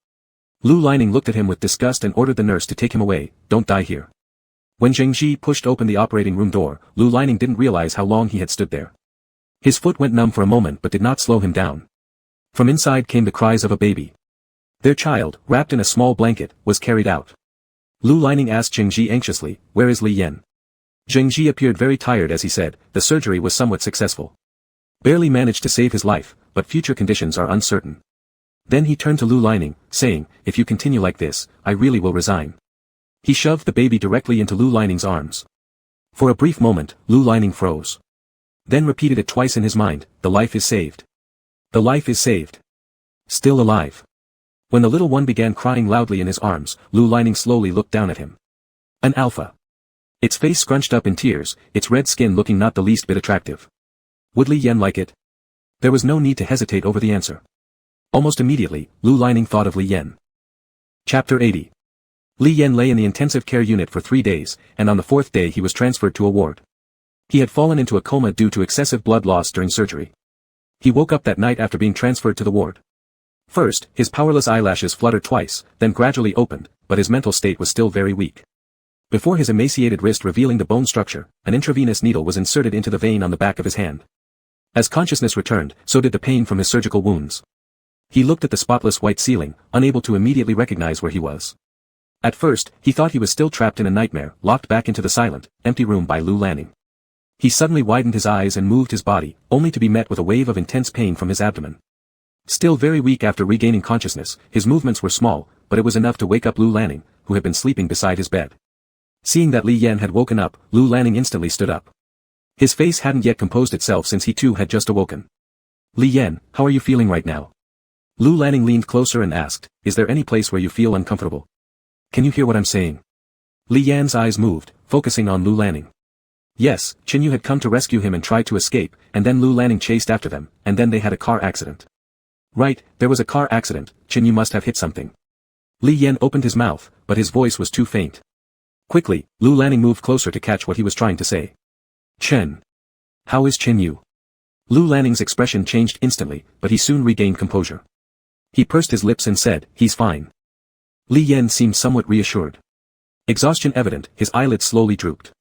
Lu Lining looked at him with disgust and ordered the nurse to take him away. Don't die here. When Zheng Ji pushed open the operating room door, Lu Lining didn't realize how long he had stood there. His foot went numb for a moment but did not slow him down. From inside came the cries of a baby. Their child, wrapped in a small blanket, was carried out. Lu Lining asked Zheng Ji anxiously, where is Li Yan? Zheng Ji appeared very tired as he said, the surgery was somewhat successful. Barely managed to save his life, but future conditions are uncertain. Then he turned to Lu Lining, saying, if you continue like this, I really will resign. He shoved the baby directly into Lu Lining's arms. For a brief moment, Lu Lining froze. Then repeated it twice in his mind, the life is saved. The life is saved. Still alive. When the little one began crying loudly in his arms, Lu Lining slowly looked down at him. An alpha. Its face scrunched up in tears, its red skin looking not the least bit attractive. Would Li Yan like it? There was no need to hesitate over the answer. Almost immediately, Lu Lining thought of Li Yan. Chapter 80. Li Yan lay in the intensive care unit for 3 days, and on the 4th day he was transferred to a ward. He had fallen into a coma due to excessive blood loss during surgery. He woke up that night after being transferred to the ward. First, his powerless eyelashes fluttered twice, then gradually opened, but his mental state was still very weak. Before his emaciated wrist revealing the bone structure, an intravenous needle was inserted into the vein on the back of his hand. As consciousness returned, so did the pain from his surgical wounds. He looked at the spotless white ceiling, unable to immediately recognize where he was. At first, he thought he was still trapped in a nightmare, locked back into the silent, empty room by Lu Lining. He suddenly widened his eyes and moved his body, only to be met with a wave of intense pain from his abdomen. Still very weak after regaining consciousness, his movements were small, but it was enough to wake up Lu Lining, who had been sleeping beside his bed. Seeing that Li Yan had woken up, Lu Lining instantly stood up. His face hadn't yet composed itself since he too had just awoken. Li Yan, how are you feeling right now? Lu Lining leaned closer and asked, is there any place where you feel uncomfortable? Can you hear what I'm saying? Li Yan's eyes moved, focusing on Lu Lining. Yes, Chenyu had come to rescue him and tried to escape, and then Lu Lining chased after them, and then they had a car accident. Right, there was a car accident, Chenyu must have hit something. Li Yan opened his mouth, but his voice was too faint. Quickly, Lu Lining moved closer to catch what he was trying to say. Chen. How is Chenyu? Lu Lining's expression changed instantly, but he soon regained composure. He pursed his lips and said, he's fine. Li Yan seemed somewhat reassured. Exhaustion evident, his eyelids slowly drooped.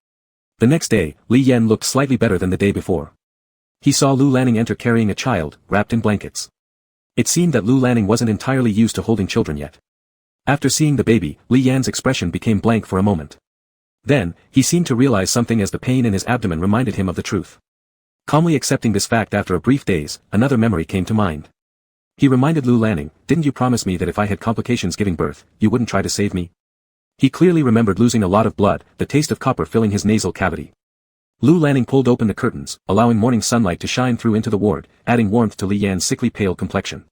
The next day, Li Yan looked slightly better than the day before. He saw Lu Lining enter carrying a child, wrapped in blankets. It seemed that Lu Lining wasn't entirely used to holding children yet. After seeing the baby, Li Yan's expression became blank for a moment. Then, he seemed to realize something as the pain in his abdomen reminded him of the truth. Calmly accepting this fact after a brief daze, another memory came to mind. He reminded Lu Lining, didn't you promise me that if I had complications giving birth, you wouldn't try to save me? He clearly remembered losing a lot of blood, the taste of copper filling his nasal cavity. Lu Lining pulled open the curtains, allowing morning sunlight to shine through into the ward, adding warmth to Li Yan's sickly pale complexion.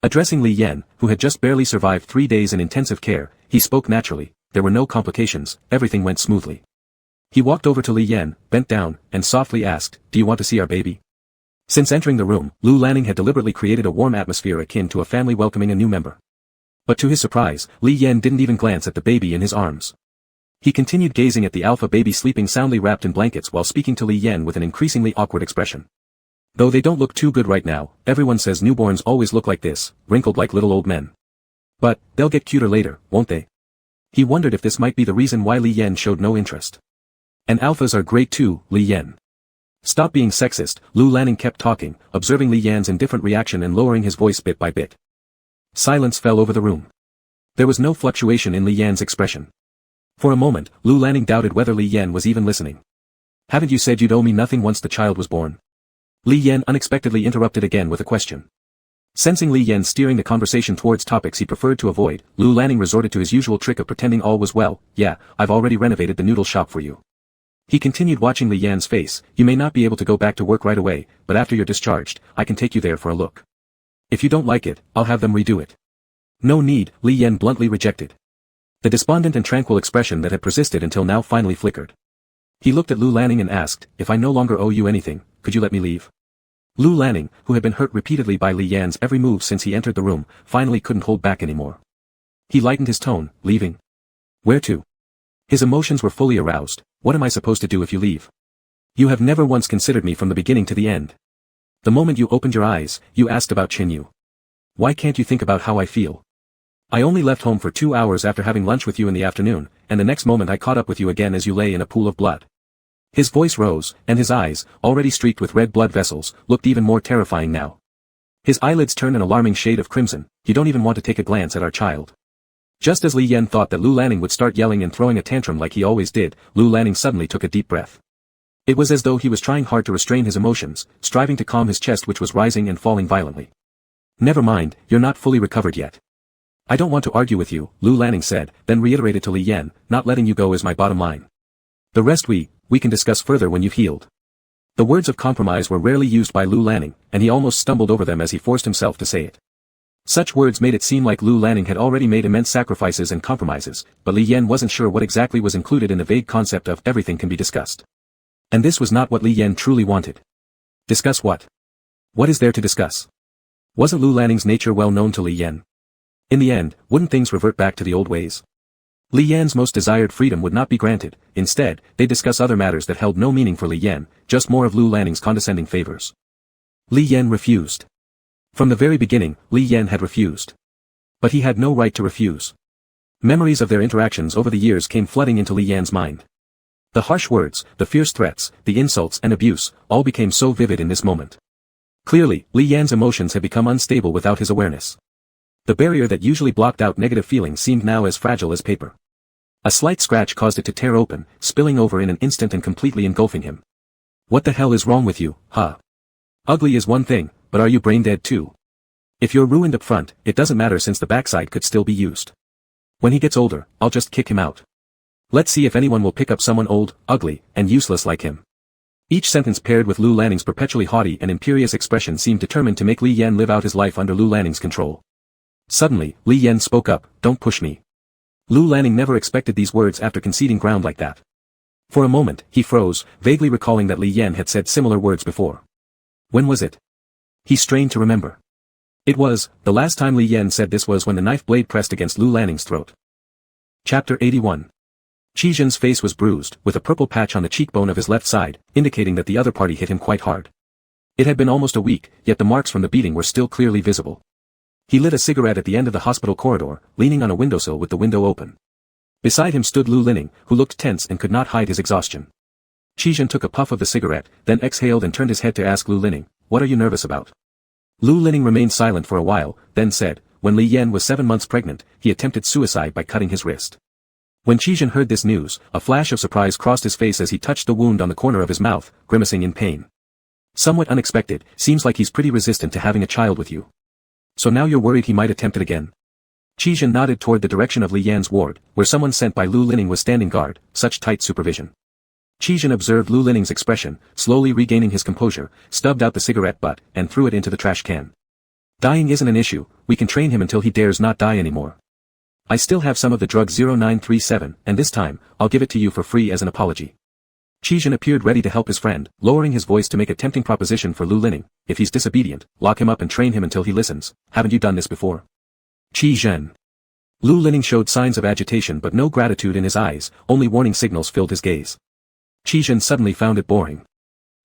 Addressing Li Yan, who had just barely survived 3 days in intensive care, he spoke naturally, there were no complications, everything went smoothly. He walked over to Li Yan, bent down, and softly asked, do you want to see our baby? Since entering the room, Lu Lining had deliberately created a warm atmosphere akin to a family welcoming a new member. But to his surprise, Li Yan didn't even glance at the baby in his arms. He continued gazing at the alpha baby sleeping soundly wrapped in blankets while speaking to Li Yan with an increasingly awkward expression. Though they don't look too good right now, everyone says newborns always look like this, wrinkled like little old men. But, they'll get cuter later, won't they? He wondered if this might be the reason why Li Yan showed no interest. And alphas are great too, Li Yan. Stop being sexist, Lu Lining kept talking, observing Li Yan's indifferent reaction and lowering his voice bit by bit. Silence fell over the room. There was no fluctuation in Li Yan's expression. For a moment, Lu Lanning doubted whether Li Yan was even listening. Haven't you said you'd owe me nothing once the child was born? Li Yan unexpectedly interrupted again with a question. Sensing Li Yan steering the conversation towards topics he preferred to avoid, Lu Lanning resorted to his usual trick of pretending all was well. Yeah, I've already renovated the noodle shop for you. He continued watching Li Yan's face. You may not be able to go back to work right away, but after you're discharged, I can take you there for a look. If you don't like it, I'll have them redo it. No need, Li Yan bluntly rejected. The despondent and tranquil expression that had persisted until now finally flickered. He looked at Lu Lanning and asked, if I no longer owe you anything, could you let me leave? Lu Lanning, who had been hurt repeatedly by Li Yan's every move since he entered the room, finally couldn't hold back anymore. He lightened his tone. Leaving? Where to? His emotions were fully aroused. What am I supposed to do if you leave? You have never once considered me from the beginning to the end. The moment you opened your eyes, you asked about Chinyu. Why can't you think about how I feel? I only left home for 2 hours after having lunch with you in the afternoon, and the next moment I caught up with you again as you lay in a pool of blood. His voice rose, and his eyes, already streaked with red blood vessels, looked even more terrifying now. His eyelids turned an alarming shade of crimson. You don't even want to take a glance at our child. Just as Li Yan thought that Lu Lanning would start yelling and throwing a tantrum like he always did, Lu Lanning suddenly took a deep breath. It was as though he was trying hard to restrain his emotions, striving to calm his chest which was rising and falling violently. Never mind, you're not fully recovered yet. I don't want to argue with you, Lu Lanning said, then reiterated to Li Yan, not letting you go is my bottom line. The rest we can discuss further when you've healed. The words of compromise were rarely used by Lu Lanning, and he almost stumbled over them as he forced himself to say it. Such words made it seem like Lu Lanning had already made immense sacrifices and compromises, but Li Yan wasn't sure what exactly was included in the vague concept of everything can be discussed. And this was not what Li Yan truly wanted. Discuss what? What is there to discuss? Wasn't Lu Lanning's nature well known to Li Yan? In the end, wouldn't things revert back to the old ways? Li Yan's most desired freedom would not be granted. Instead, they discuss other matters that held no meaning for Li Yan, just more of Lu Lanning's condescending favors. Li Yan refused. From the very beginning, Li Yan had refused. But he had no right to refuse. Memories of their interactions over the years came flooding into Li Yan's mind. The harsh words, the fierce threats, the insults and abuse, all became so vivid in this moment. Clearly, Li Yan's emotions had become unstable without his awareness. The barrier that usually blocked out negative feelings seemed now as fragile as paper. A slight scratch caused it to tear open, spilling over in an instant and completely engulfing him. What the hell is wrong with you, huh? Ugly is one thing, but are you brain dead too? If you're ruined up front, it doesn't matter since the backside could still be used. When he gets older, I'll just kick him out. Let's see if anyone will pick up someone old, ugly, and useless like him. Each sentence paired with Lu Lanning's perpetually haughty and imperious expression seemed determined to make Li Yan live out his life under Lu Lanning's control. Suddenly, Li Yan spoke up, don't push me. Lu Lanning never expected these words after conceding ground like that. For a moment, he froze, vaguely recalling that Li Yan had said similar words before. When was it? He strained to remember. It was, the last time Li Yan said this was when the knife blade pressed against Lu Lanning's throat. Chapter 81. Qizhen's face was bruised, with a purple patch on the cheekbone of his left side, indicating that the other party hit him quite hard. It had been almost a week, yet the marks from the beating were still clearly visible. He lit a cigarette at the end of the hospital corridor, leaning on a windowsill with the window open. Beside him stood Lu Lanning, who looked tense and could not hide his exhaustion. Qizhen took a puff of the cigarette, then exhaled and turned his head to ask Lu Lanning, what are you nervous about? Lu Lanning remained silent for a while, then said, when Li Yan was 7 months pregnant, he attempted suicide by cutting his wrist. When Qizhen heard this news, a flash of surprise crossed his face as he touched the wound on the corner of his mouth, grimacing in pain. Somewhat unexpected, seems like he's pretty resistant to having a child with you. So now you're worried he might attempt it again? Qizhen nodded toward the direction of Li Yan's ward, where someone sent by Lu Lanning was standing guard, such tight supervision. Qizhen observed Lu Lanning's expression, slowly regaining his composure, stubbed out the cigarette butt, and threw it into the trash can. Dying isn't an issue, we can train him until he dares not die anymore. I still have some of the drug 0937, and this time, I'll give it to you for free as an apology. Qizhen appeared ready to help his friend, lowering his voice to make a tempting proposition for Lu Lanning. If he's disobedient, lock him up and train him until he listens. Haven't you done this before? Qizhen. Lu Lanning showed signs of agitation but no gratitude in his eyes, only warning signals filled his gaze. Qizhen suddenly found it boring.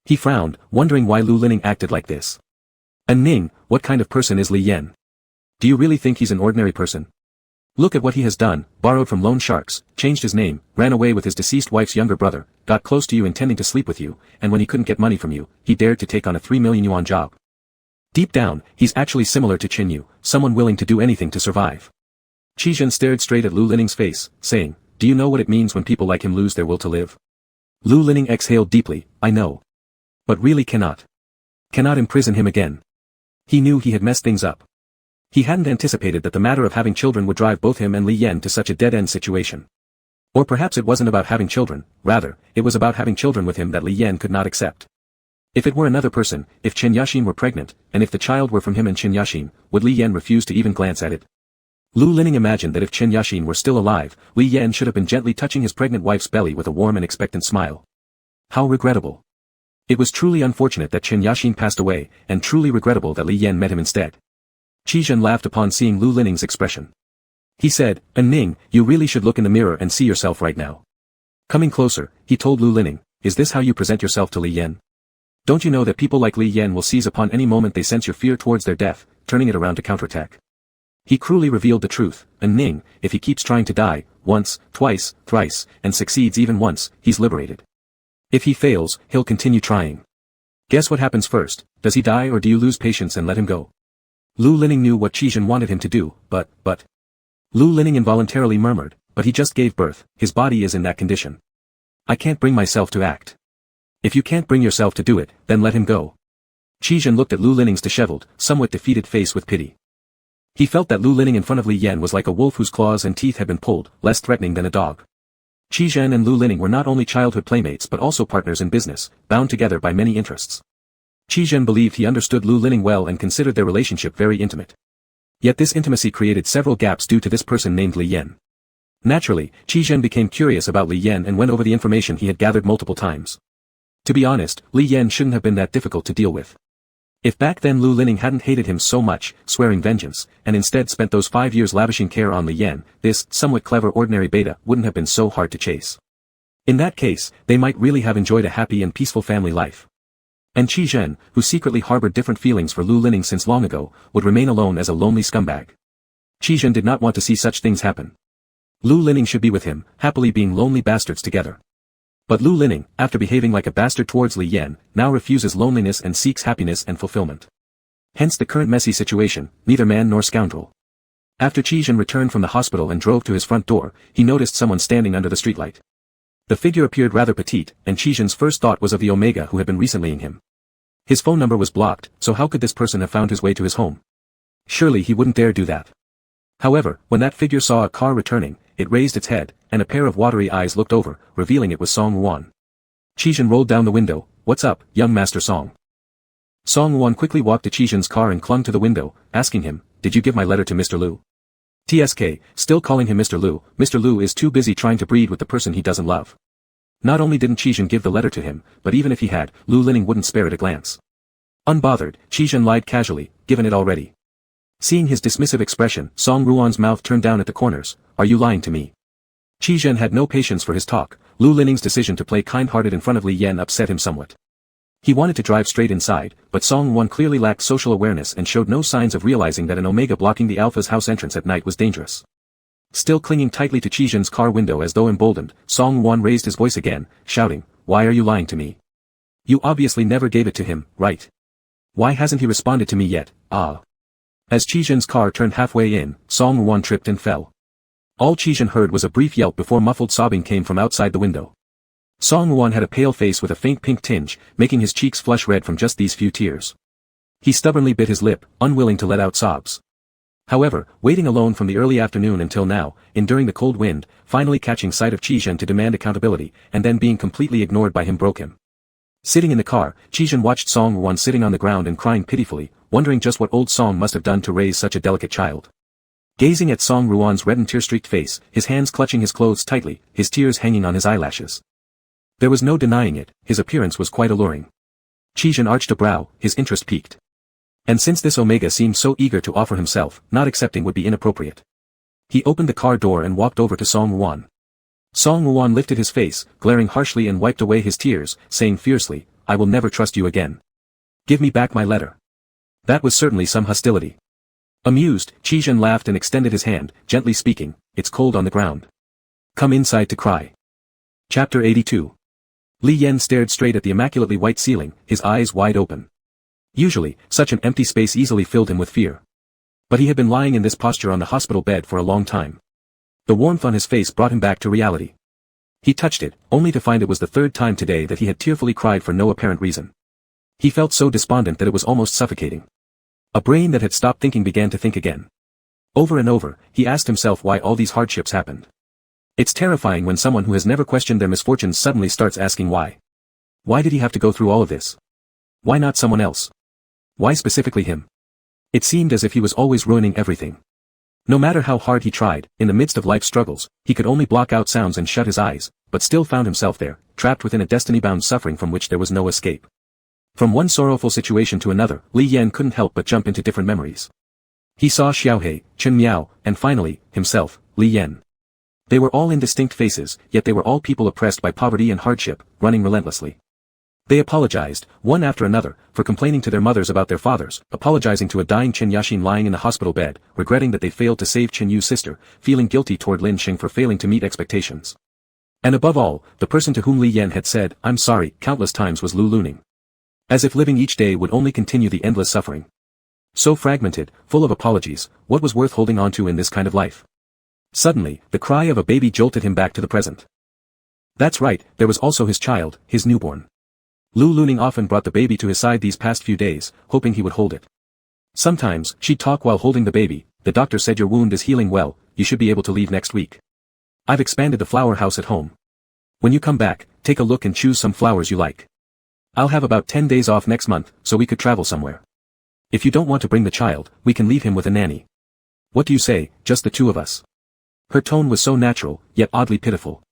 He frowned, wondering why Lu Lanning acted like this. Ning, what kind of person is Li Yan? Do you really think he's an ordinary person? Look at what he has done, borrowed from loan sharks, changed his name, ran away with his deceased wife's younger brother, got close to you intending to sleep with you, and when he couldn't get money from you, he dared to take on a 3 million yuan job. Deep down, he's actually similar to Qin Yu, someone willing to do anything to survive. Qi stared straight at Lu Lining's face, saying, "Do you know what it means when people like him lose their will to live?" Lu Lining exhaled deeply, "I know. But really cannot. Cannot imprison him again." He knew he had messed things up. He hadn't anticipated that the matter of having children would drive both him and Li Yan to such a dead-end situation. Or perhaps it wasn't about having children, rather, it was about having children with him that Li Yan could not accept. If it were another person, if Chen Yashin were pregnant, and if the child were from him and Chen Yashin, would Li Yan refuse to even glance at it? Lu Lining imagined that if Chen Yashin were still alive, Li Yan should have been gently touching his pregnant wife's belly with a warm and expectant smile. How regrettable. It was truly unfortunate that Chen Yashin passed away, and truly regrettable that Li Yan met him instead. Qi Zhen laughed upon seeing Lu Lining's expression. He said, "Ning, you really should look in the mirror and see yourself right now." Coming closer, he told Lu Lining, "Is this how you present yourself to Li Yan? Don't you know that people like Li Yan will seize upon any moment they sense your fear towards their death, turning it around to counterattack?" He cruelly revealed the truth, Ning, if he keeps trying to die, once, twice, thrice, and succeeds even once, he's liberated. If he fails, he'll continue trying. Guess what happens first, does he die or do you lose patience and let him go? Lu Lining knew what Qi Zhen wanted him to do, but. Lu Lining involuntarily murmured, "But he just gave birth, his body is in that condition. I can't bring myself to act." "If you can't bring yourself to do it, then let him go." Qi Zhen looked at Lu Lining's disheveled, somewhat defeated face with pity. He felt that Lu Lining in front of Li Yan was like a wolf whose claws and teeth had been pulled, less threatening than a dog. Qi Zhen and Lu Lining were not only childhood playmates but also partners in business, bound together by many interests. Qi Zhen believed he understood Lu Lining well and considered their relationship very intimate. Yet this intimacy created several gaps due to this person named Li Yan. Naturally, Qi Zhen became curious about Li Yan and went over the information he had gathered multiple times. To be honest, Li Yan shouldn't have been that difficult to deal with. If back then Lu Lining hadn't hated him so much, swearing vengeance, and instead spent those 5 years lavishing care on Li Yan, this, somewhat clever ordinary beta wouldn't have been so hard to chase. In that case, they might really have enjoyed a happy and peaceful family life. And Qi Zhen, who secretly harbored different feelings for Lu Lining since long ago, would remain alone as a lonely scumbag. Qi Zhen did not want to see such things happen. Lu Lining should be with him, happily being lonely bastards together. But Lu Lining, after behaving like a bastard towards Li Yan, now refuses loneliness and seeks happiness and fulfillment. Hence the current messy situation, neither man nor scoundrel. After Qi Zhen returned from the hospital and drove to his front door, he noticed someone standing under the streetlight. The figure appeared rather petite, and Qi Zhen's first thought was of the Omega who had been recentlying him. His phone number was blocked, so how could this person have found his way to his home? Surely he wouldn't dare do that. However, when that figure saw a car returning, it raised its head, and a pair of watery eyes looked over, revealing it was Song Wuan. Qi Zhen rolled down the window. "What's up, young Master Song?" Song Wuan quickly walked to Qi Zhen's car and clung to the window, asking him, "Did you give my letter to Mr. Lu?" TSK, still calling him Mr. Lu is too busy trying to breed with the person he doesn't love. Not only didn't Qi Zhen give the letter to him, but even if he had, Lu Lining wouldn't spare it a glance. Unbothered, Qi Zhen lied casually, "Given it already." Seeing his dismissive expression, Song Ruan's mouth turned down at the corners. "Are you lying to me?" Qi Zhen had no patience for his talk. Lu Lining's decision to play kind-hearted in front of Li Yan upset him somewhat. He wanted to drive straight inside, but Song Wuan clearly lacked social awareness and showed no signs of realizing that an Omega blocking the Alpha's house entrance at night was dangerous. Still clinging tightly to Qi Zhen's car window as though emboldened, Song Wuan raised his voice again, shouting, "Why are you lying to me? You obviously never gave it to him, right? Why hasn't he responded to me yet? Ah." As Qi Zhen's car turned halfway in, Song Wuan tripped and fell. All Qi Zhen heard was a brief yelp before muffled sobbing came from outside the window. Song Wuan had a pale face with a faint pink tinge, making his cheeks flush red from just these few tears. He stubbornly bit his lip, unwilling to let out sobs. However, waiting alone from the early afternoon until now, enduring the cold wind, finally catching sight of Qi Zhen to demand accountability, and then being completely ignored by him broke him. Sitting in the car, Qi Zhen watched Song Wuan sitting on the ground and crying pitifully, wondering just what old Song must have done to raise such a delicate child. Gazing at Song Ruan's red and tear-streaked face, his hands clutching his clothes tightly, his tears hanging on his eyelashes. There was no denying it, his appearance was quite alluring. Qi Zhen arched a brow, his interest piqued. And since this Omega seemed so eager to offer himself, not accepting would be inappropriate. He opened the car door and walked over to Song Wuan. Song Wuan lifted his face, glaring harshly and wiped away his tears, saying fiercely, "I will never trust you again. Give me back my letter." That was certainly some hostility. Amused, Qi Zhen laughed and extended his hand, gently speaking, "It's cold on the ground. Come inside to cry." Chapter 82. Li Yan stared straight at the immaculately white ceiling, his eyes wide open. Usually, such an empty space easily filled him with fear. But he had been lying in this posture on the hospital bed for a long time. The warmth on his face brought him back to reality. He touched it, only to find it was the third time today that he had tearfully cried for no apparent reason. He felt so despondent that it was almost suffocating. A brain that had stopped thinking began to think again. Over and over, he asked himself why all these hardships happened. It's terrifying when someone who has never questioned their misfortunes suddenly starts asking why. Why did he have to go through all of this? Why not someone else? Why specifically him? It seemed as if he was always ruining everything. No matter how hard he tried, in the midst of life's struggles, he could only block out sounds and shut his eyes, but still found himself there, trapped within a destiny-bound suffering from which there was no escape. From one sorrowful situation to another, Li Yan couldn't help but jump into different memories. He saw Xiaohei, Chen Miao, and finally, himself, Li Yan. They were all indistinct faces, yet they were all people oppressed by poverty and hardship, running relentlessly. They apologized, one after another, for complaining to their mothers about their fathers, apologizing to a dying Chen Yaxin lying in the hospital bed, regretting that they failed to save Chen Yu's sister, feeling guilty toward Lin Xing for failing to meet expectations. And above all, the person to whom Li Yan had said, "I'm sorry," countless times was Lu Luning. As if living each day would only continue the endless suffering. So fragmented, full of apologies, what was worth holding on to in this kind of life? Suddenly, the cry of a baby jolted him back to the present. That's right, there was also his child, his newborn. Lu Luning often brought the baby to his side these past few days, hoping he would hold it. Sometimes, she'd talk while holding the baby. "The doctor said your wound is healing well, you should be able to leave next week. I've expanded the flower house at home. When you come back, take a look and choose some flowers you like. I'll have about 10 days off next month, so we could travel somewhere. If you don't want to bring the child, we can leave him with a nanny. What do you say, just the two of us?" Her tone was so natural, yet oddly pitiful.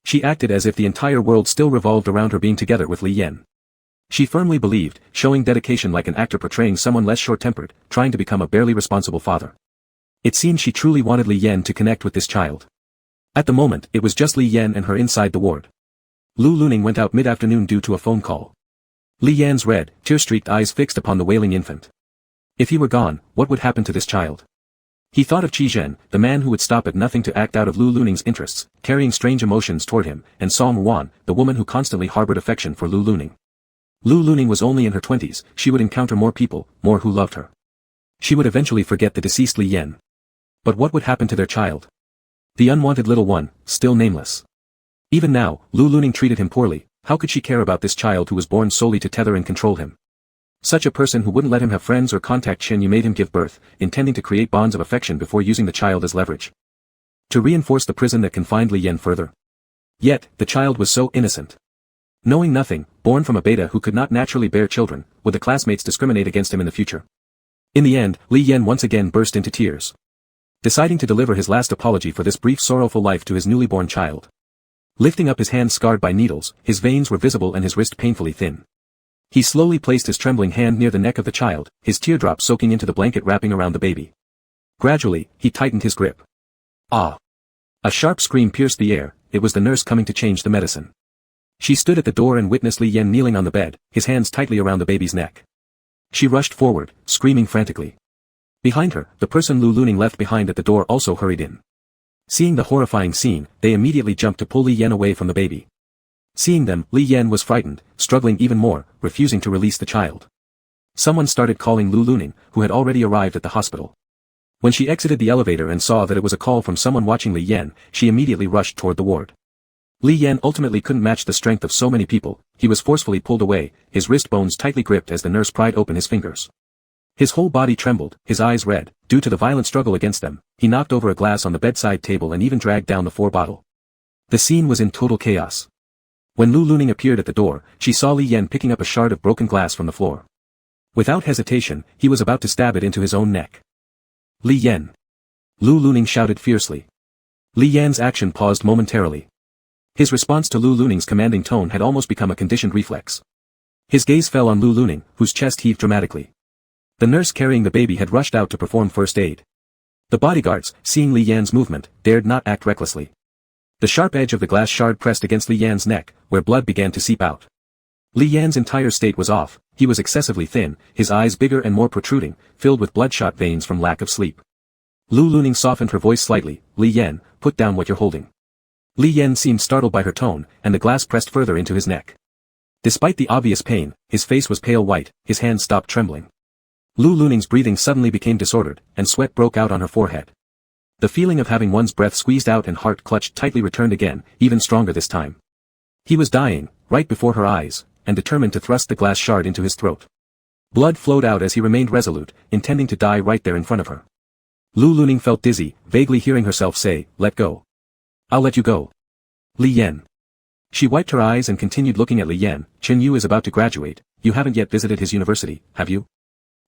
She acted as if the entire world still revolved around her being together with Li Yan. She firmly believed, showing dedication like an actor portraying someone less short-tempered, trying to become a barely responsible father. It seemed she truly wanted Li Yan to connect with this child. At the moment, it was just Li Yan and her inside the ward. Lu Luning went out mid-afternoon due to a phone call. Li Yan's red, tear-streaked eyes fixed upon the wailing infant. If he were gone, what would happen to this child? He thought of Qi Zhen, the man who would stop at nothing to act out of Lu Luning's interests, carrying strange emotions toward him, and Song Wan, the woman who constantly harbored affection for Lu Luning. Lu Luning was only in her 20s, she would encounter more people, more who loved her. She would eventually forget the deceased Li Yan. But what would happen to their child? The unwanted little one, still nameless. Even now, Lu Luning treated him poorly. How could she care about this child who was born solely to tether and control him? Such a person who wouldn't let him have friends or contact Chen Yu made him give birth, intending to create bonds of affection before using the child as leverage. To reinforce the prison that confined Li Yan further. Yet, the child was so innocent. Knowing nothing, born from a beta who could not naturally bear children, would the classmates discriminate against him in the future? In the end, Li Yan once again burst into tears. Deciding to deliver his last apology for this brief sorrowful life to his newly born child. Lifting up his hand scarred by needles, his veins were visible and his wrist painfully thin. He slowly placed his trembling hand near the neck of the child, his teardrops soaking into the blanket wrapping around the baby. Gradually, he tightened his grip. Ah! A sharp scream pierced the air. It was the nurse coming to change the medicine. She stood at the door and witnessed Li Yan kneeling on the bed, his hands tightly around the baby's neck. She rushed forward, screaming frantically. Behind her, the person Lu Luning left behind at the door also hurried in. Seeing the horrifying scene, they immediately jumped to pull Li Yan away from the baby. Seeing them, Li Yan was frightened, struggling even more, refusing to release the child. Someone started calling Lu Luning, who had already arrived at the hospital. When she exited the elevator and saw that it was a call from someone watching Li Yan, she immediately rushed toward the ward. Li Yan ultimately couldn't match the strength of so many people. He was forcefully pulled away, his wrist bones tightly gripped as the nurse pried open his fingers. His whole body trembled, his eyes red, due to the violent struggle against them. He knocked over a glass on the bedside table and even dragged down the 4 bottle. The scene was in total chaos. When Lu Luning appeared at the door, she saw Li Yan picking up a shard of broken glass from the floor. Without hesitation, he was about to stab it into his own neck. Li Yan! Lu Luning shouted fiercely. Li Yan's action paused momentarily. His response to Lu Luning's commanding tone had almost become a conditioned reflex. His gaze fell on Lu Luning, whose chest heaved dramatically. The nurse carrying the baby had rushed out to perform first aid. The bodyguards, seeing Li Yan's movement, dared not act recklessly. The sharp edge of the glass shard pressed against Li Yan's neck, where blood began to seep out. Li Yan's entire state was off. He was excessively thin, his eyes bigger and more protruding, filled with bloodshot veins from lack of sleep. Lu Luning softened her voice slightly. Li Yan, put down what you're holding. Li Yan seemed startled by her tone, and the glass pressed further into his neck. Despite the obvious pain, his face was pale white, his hands stopped trembling. Lu Luning's breathing suddenly became disordered, and sweat broke out on her forehead. The feeling of having one's breath squeezed out and heart clutched tightly returned again, even stronger this time. He was dying, right before her eyes, and determined to thrust the glass shard into his throat. Blood flowed out as he remained resolute, intending to die right there in front of her. Lu Luning felt dizzy, vaguely hearing herself say, "Let go. I'll let you go. Li Yan." She wiped her eyes and continued looking at Li Yan. "Chen Yu is about to graduate, you haven't yet visited his university, have you?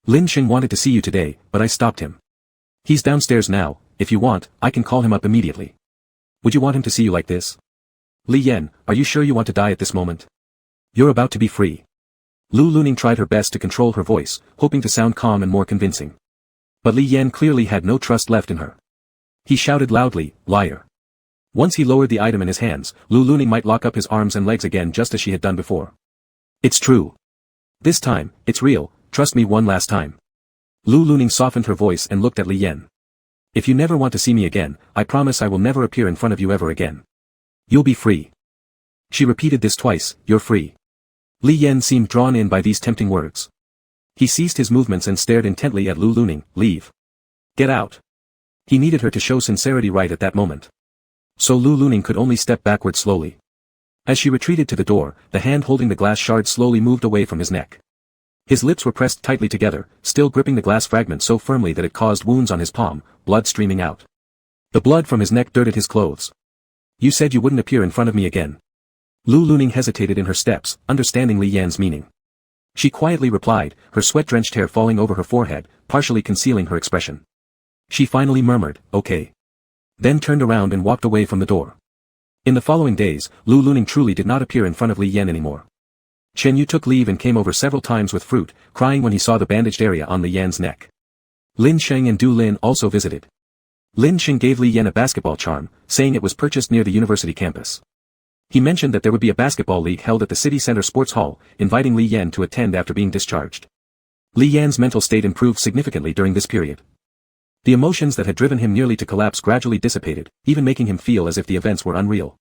Lin Xing wanted to see you today, but I stopped him. He's downstairs now, if you want, I can call him up immediately. Would you want him to see you like this? Li Yan, are you sure you want to die at this moment? You're about to be free." Lu Luning tried her best to control her voice, hoping to sound calm and more convincing. But Li Yan clearly had no trust left in her. He shouted loudly, "Liar." Once he lowered the item in his hands, Lu Luning might lock up his arms and legs again just as she had done before. "It's true. This time, it's real, trust me one last time." Lu Luning softened her voice and looked at Li Yan. "If you never want to see me again, I promise I will never appear in front of you ever again. You'll be free." She repeated this twice, "You're free." Li Yan seemed drawn in by these tempting words. He ceased his movements and stared intently at Lu Luning. "Leave. Get out." He needed her to show sincerity right at that moment. So Lu Luning could only step backward slowly. As she retreated to the door, the hand holding the glass shard slowly moved away from his neck. His lips were pressed tightly together, still gripping the glass fragment so firmly that it caused wounds on his palm, blood streaming out. The blood from his neck dirted his clothes. "You said you wouldn't appear in front of me again." Lu Luning hesitated in her steps, understanding Li Yan's meaning. She quietly replied, her sweat-drenched hair falling over her forehead, partially concealing her expression. She finally murmured, "Okay." Then turned around and walked away from the door. In the following days, Lu Luning truly did not appear in front of Li Yan anymore. Chen Yu took leave and came over several times with fruit, crying when he saw the bandaged area on Li Yan's neck. Lin Sheng and Du Lin also visited. Lin Sheng gave Li Yan a basketball charm, saying it was purchased near the university campus. He mentioned that there would be a basketball league held at the city center sports hall, inviting Li Yan to attend after being discharged. Li Yan's mental state improved significantly during this period. The emotions that had driven him nearly to collapse gradually dissipated, even making him feel as if the events were unreal.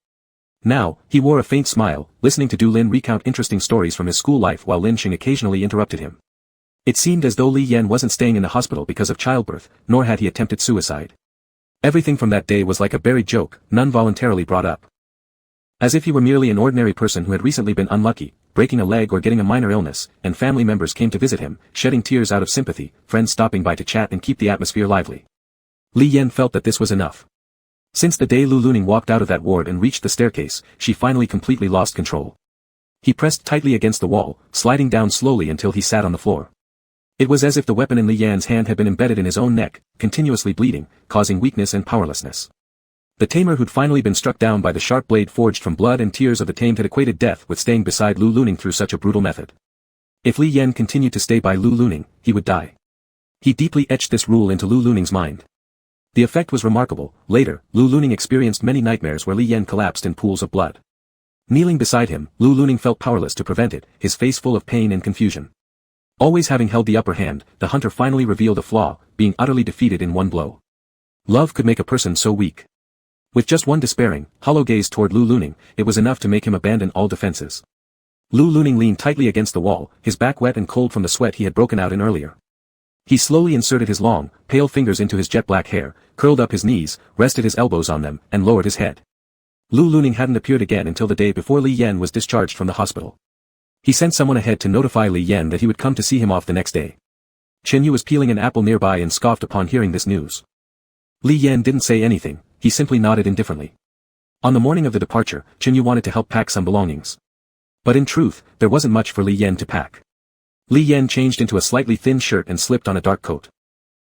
Now, he wore a faint smile, listening to Du Lin recount interesting stories from his school life while Lin Xing occasionally interrupted him. It seemed as though Li Yan wasn't staying in the hospital because of childbirth, nor had he attempted suicide. Everything from that day was like a buried joke, none voluntarily brought up. As if he were merely an ordinary person who had recently been unlucky, breaking a leg or getting a minor illness, and family members came to visit him, shedding tears out of sympathy, friends stopping by to chat and keep the atmosphere lively. Li Yan felt that this was enough. Since the day Lu Luning walked out of that ward and reached the staircase, she finally completely lost control. He pressed tightly against the wall, sliding down slowly until he sat on the floor. It was as if the weapon in Li Yan's hand had been embedded in his own neck, continuously bleeding, causing weakness and powerlessness. The tamer who'd finally been struck down by the sharp blade forged from blood and tears of the tamed had equated death with staying beside Lu Luning through such a brutal method. If Li Yan continued to stay by Lu Luning, he would die. He deeply etched this rule into Lu Luning's mind. The effect was remarkable. Later, Lu Luning experienced many nightmares where Li Yan collapsed in pools of blood. Kneeling beside him, Lu Luning felt powerless to prevent it, his face full of pain and confusion. Always having held the upper hand, the hunter finally revealed a flaw, being utterly defeated in one blow. Love could make a person so weak. With just one despairing, hollow gaze toward Lu Luning, it was enough to make him abandon all defenses. Lu Luning leaned tightly against the wall, his back wet and cold from the sweat he had broken out in earlier. He slowly inserted his long, pale fingers into his jet-black hair, curled up his knees, rested his elbows on them, and lowered his head. Lu Luning hadn't appeared again until the day before Li Yan was discharged from the hospital. He sent someone ahead to notify Li Yan that he would come to see him off the next day. Chen Yu was peeling an apple nearby and scoffed upon hearing this news. Li Yan didn't say anything, he simply nodded indifferently. On the morning of the departure, Chen Yu wanted to help pack some belongings. But in truth, there wasn't much for Li Yan to pack. Li Yan changed into a slightly thin shirt and slipped on a dark coat.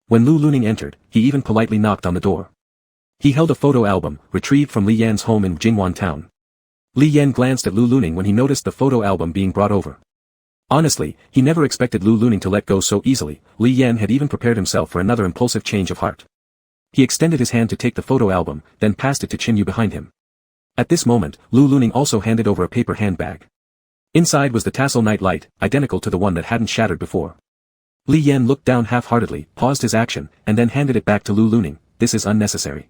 When Lu Luning entered, he even politely knocked on the door. He held a photo album, retrieved from Li Yan's home in Jingwan town. Li Yan glanced at Lu Luning when he noticed the photo album being brought over. Honestly, he never expected Lu Luning to let go so easily. Li Yan had even prepared himself for another impulsive change of heart. He extended his hand to take the photo album, then passed it to Chen Yu behind him. At this moment, Lu Luning also handed over a paper handbag. Inside was the tassel night light, identical to the one that hadn't shattered before. Li Yan looked down half-heartedly, paused his action, and then handed it back to Lu Luning. "This is unnecessary."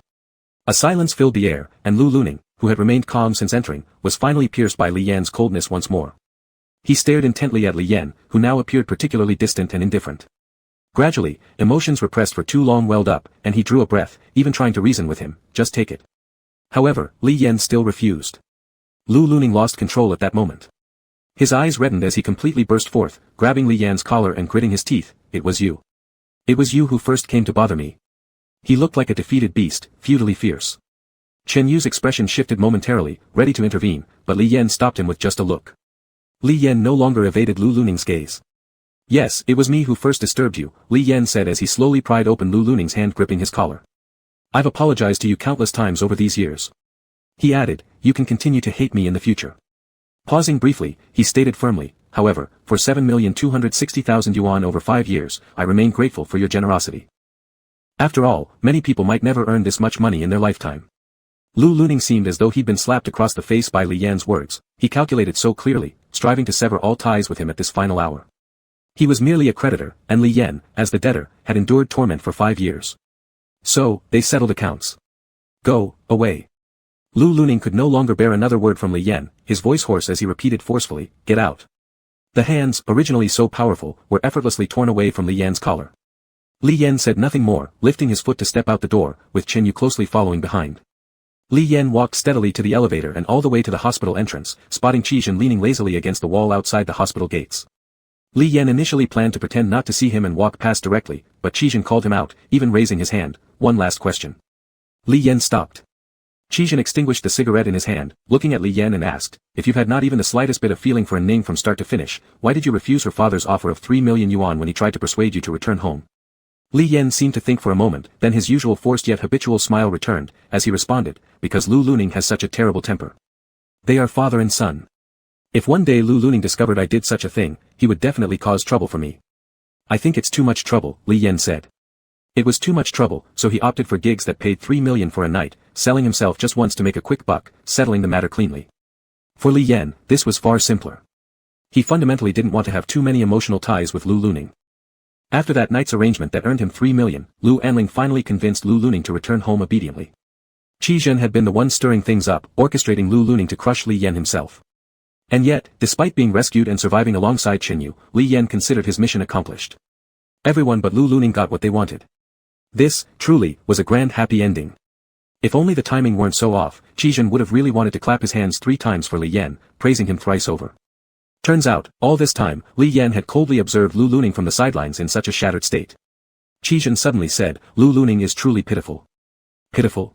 A silence filled the air, and Lu Luning, who had remained calm since entering, was finally pierced by Li Yan's coldness once more. He stared intently at Li Yan, who now appeared particularly distant and indifferent. Gradually, emotions repressed for too long welled up, and he drew a breath, even trying to reason with him, just take it. However, Li Yan still refused. Lu Luning lost control at that moment. His eyes reddened as he completely burst forth, grabbing Li Yan's collar and gritting his teeth, "It was you. It was you who first came to bother me." He looked like a defeated beast, futilely fierce. Chen Yu's expression shifted momentarily, ready to intervene, but Li Yan stopped him with just a look. Li Yan no longer evaded Lu Luning's gaze. "Yes, it was me who first disturbed you," Li Yan said as he slowly pried open Lu Luning's hand gripping his collar. "I've apologized to you countless times over these years." He added, "You can continue to hate me in the future." Pausing briefly, he stated firmly, "However, for 7,260,000 yuan over 5 years, I remain grateful for your generosity. After all, many people might never earn this much money in their lifetime." Lu Luning seemed as though he'd been slapped across the face by Li Yan's words. He calculated so clearly, striving to sever all ties with him at this final hour. He was merely a creditor, and Li Yan, as the debtor, had endured torment for 5 years. So, they settled accounts. "Go, away." Lu Luning could no longer bear another word from Li Yan, his voice hoarse as he repeated forcefully, "Get out." The hands, originally so powerful, were effortlessly torn away from Li Yan's collar. Li Yan said nothing more, lifting his foot to step out the door, with Chen Yu closely following behind. Li Yan walked steadily to the elevator and all the way to the hospital entrance, spotting Qizhen leaning lazily against the wall outside the hospital gates. Li Yan initially planned to pretend not to see him and walk past directly, but Qizhen called him out, even raising his hand. "One last question." Li Yan stopped. Qizhen extinguished the cigarette in his hand, looking at Li Yan and asked, "If you've had not even the slightest bit of feeling for Ning from start to finish, why did you refuse her father's offer of 3 million yuan when he tried to persuade you to return home?" Li Yan seemed to think for a moment, then his usual forced yet habitual smile returned, as he responded, "Because Lu Luning has such a terrible temper. They are father and son. If one day Lu Luning discovered I did such a thing, he would definitely cause trouble for me." "I think it's too much trouble," Li Yan said. It was too much trouble, so he opted for gigs that paid 3 million for a night, selling himself just once to make a quick buck, settling the matter cleanly. For Li Yan, this was far simpler. He fundamentally didn't want to have too many emotional ties with Lu Luning. After that night's arrangement that earned him 3 million, Lu Anling finally convinced Lu Luning to return home obediently. Qizhen had been the one stirring things up, orchestrating Lu Luning to crush Li Yan himself. And yet, despite being rescued and surviving alongside Chen Yu, Li Yan considered his mission accomplished. Everyone but Lu Luning got what they wanted. This, truly, was a grand happy ending. If only the timing weren't so off, Qizhen would have really wanted to clap his hands 3 times for Li Yan, praising him thrice over. Turns out, all this time, Li Yan had coldly observed Lu Luning from the sidelines in such a shattered state. Qizhen suddenly said, "Lu Luning is truly pitiful." Pitiful?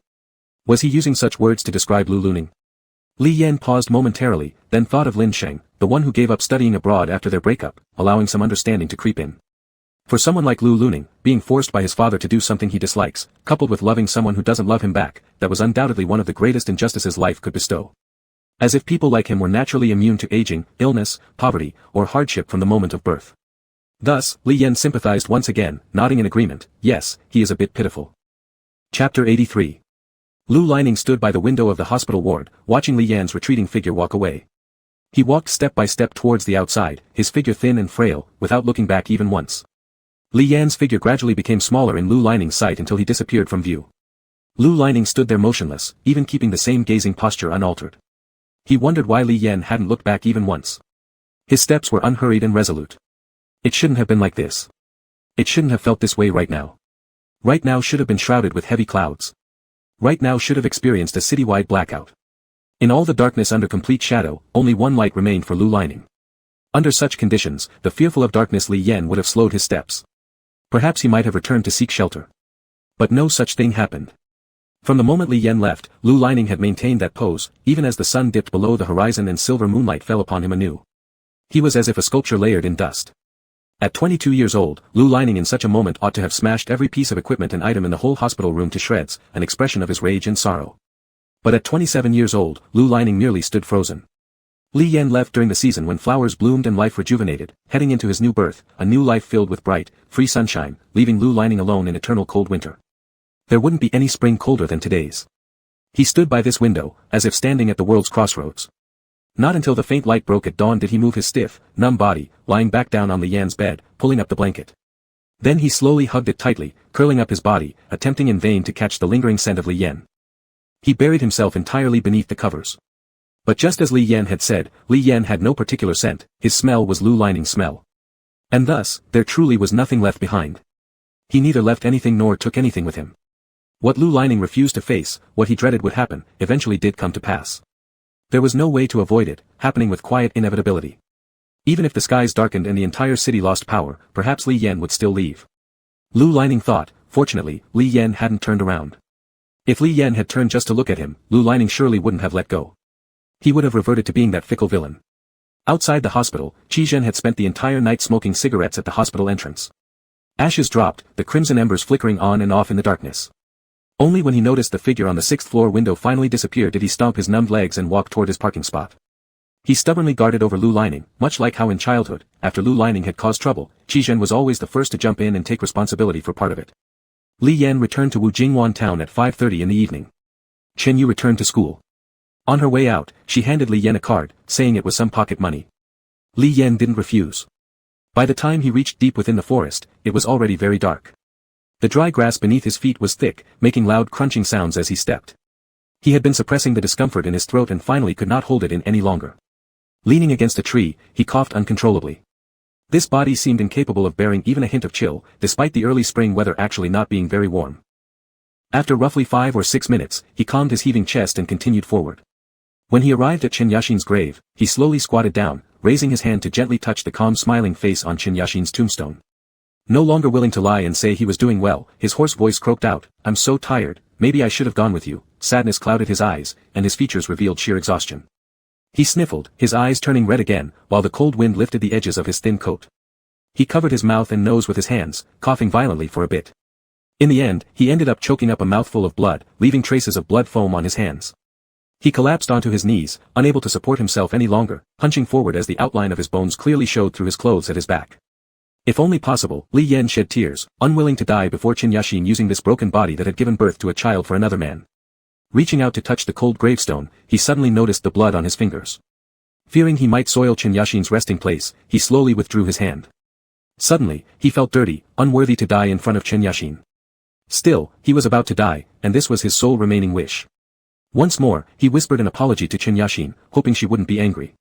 Was he using such words to describe Lu Luning? Li Yan paused momentarily, then thought of Lin Sheng, the one who gave up studying abroad after their breakup, allowing some understanding to creep in. For someone like Lu Luning, being forced by his father to do something he dislikes, coupled with loving someone who doesn't love him back, that was undoubtedly one of the greatest injustices life could bestow. As if people like him were naturally immune to aging, illness, poverty, or hardship from the moment of birth. Thus, Li Yan sympathized once again, nodding in agreement, yes, he is a bit pitiful. Chapter 83. Lu Lining stood by the window of the hospital ward, watching Li Yan's retreating figure walk away. He walked step by step towards the outside, his figure thin and frail, without looking back even once. Li Yan's figure gradually became smaller in Lu Lining's sight until he disappeared from view. Lu Lining stood there motionless, even keeping the same gazing posture unaltered. He wondered why Li Yan hadn't looked back even once. His steps were unhurried and resolute. It shouldn't have been like this. It shouldn't have felt this way right now. Right now should have been shrouded with heavy clouds. Right now should have experienced a citywide blackout. In all the darkness under complete shadow, only one light remained for Lu Lining. Under such conditions, the fearful of darkness Li Yan would have slowed his steps. Perhaps he might have returned to seek shelter. But no such thing happened. From the moment Li Yan left, Lu Lining had maintained that pose, even as the sun dipped below the horizon and silver moonlight fell upon him anew. He was as if a sculpture layered in dust. At 22 years old, Lu Lining in such a moment ought to have smashed every piece of equipment and item in the whole hospital room to shreds, an expression of his rage and sorrow. But at 27 years old, Lu Lining merely stood frozen. Li Yan left during the season when flowers bloomed and life rejuvenated, heading into his new birth, a new life filled with bright, free sunshine, leaving Lu Lining alone in eternal cold winter. There wouldn't be any spring colder than today's. He stood by this window, as if standing at the world's crossroads. Not until the faint light broke at dawn did he move his stiff, numb body, lying back down on Li Yan's bed, pulling up the blanket. Then he slowly hugged it tightly, curling up his body, attempting in vain to catch the lingering scent of Li Yan. He buried himself entirely beneath the covers. But just as Li Yan had said, Li Yan had no particular scent, his smell was Lu Lining's smell. And thus, there truly was nothing left behind. He neither left anything nor took anything with him. What Lu Lining refused to face, what he dreaded would happen, eventually did come to pass. There was no way to avoid it, happening with quiet inevitability. Even if the skies darkened and the entire city lost power, perhaps Li Yan would still leave. Lu Lining thought. Fortunately, Li Yan hadn't turned around. If Li Yan had turned just to look at him, Lu Lining surely wouldn't have let go. He would have reverted to being that fickle villain. Outside the hospital, Qi Zhen had spent the entire night smoking cigarettes at the hospital entrance. Ashes dropped, the crimson embers flickering on and off in the darkness. Only when he noticed the figure on the 6th floor window finally disappear did he stomp his numbed legs and walk toward his parking spot. He stubbornly guarded over Lu Lining, much like how in childhood, after Lu Lining had caused trouble, Qi Zhen was always the first to jump in and take responsibility for part of it. Li Yan returned to Wu Jingwan town at 5:30 in the evening. Chen Yu returned to school. On her way out, she handed Li Yan a card, saying it was some pocket money. Li Yan didn't refuse. By the time he reached deep within the forest, it was already very dark. The dry grass beneath his feet was thick, making loud crunching sounds as he stepped. He had been suppressing the discomfort in his throat and finally could not hold it in any longer. Leaning against a tree, he coughed uncontrollably. This body seemed incapable of bearing even a hint of chill, despite the early spring weather actually not being very warm. After roughly 5 or 6 minutes, he calmed his heaving chest and continued forward. When he arrived at Qin Yashin's grave, he slowly squatted down, raising his hand to gently touch the calm smiling face on Qin Yashin's tombstone. No longer willing to lie and say he was doing well, his hoarse voice croaked out, "I'm so tired, maybe I should have gone with you." Sadness clouded his eyes, and his features revealed sheer exhaustion. He sniffled, his eyes turning red again, while the cold wind lifted the edges of his thin coat. He covered his mouth and nose with his hands, coughing violently for a bit. In the end, he ended up choking up a mouthful of blood, leaving traces of blood foam on his hands. He collapsed onto his knees, unable to support himself any longer, hunching forward as the outline of his bones clearly showed through his clothes at his back. If only possible, Li Yan shed tears, unwilling to die before Qin Yashin using this broken body that had given birth to a child for another man. Reaching out to touch the cold gravestone, he suddenly noticed the blood on his fingers. Fearing he might soil Qin Yashin's resting place, he slowly withdrew his hand. Suddenly, he felt dirty, unworthy to die in front of Qin Yashin. Still, he was about to die, and this was his sole remaining wish. Once more, he whispered an apology to Qin Yashin, hoping she wouldn't be angry.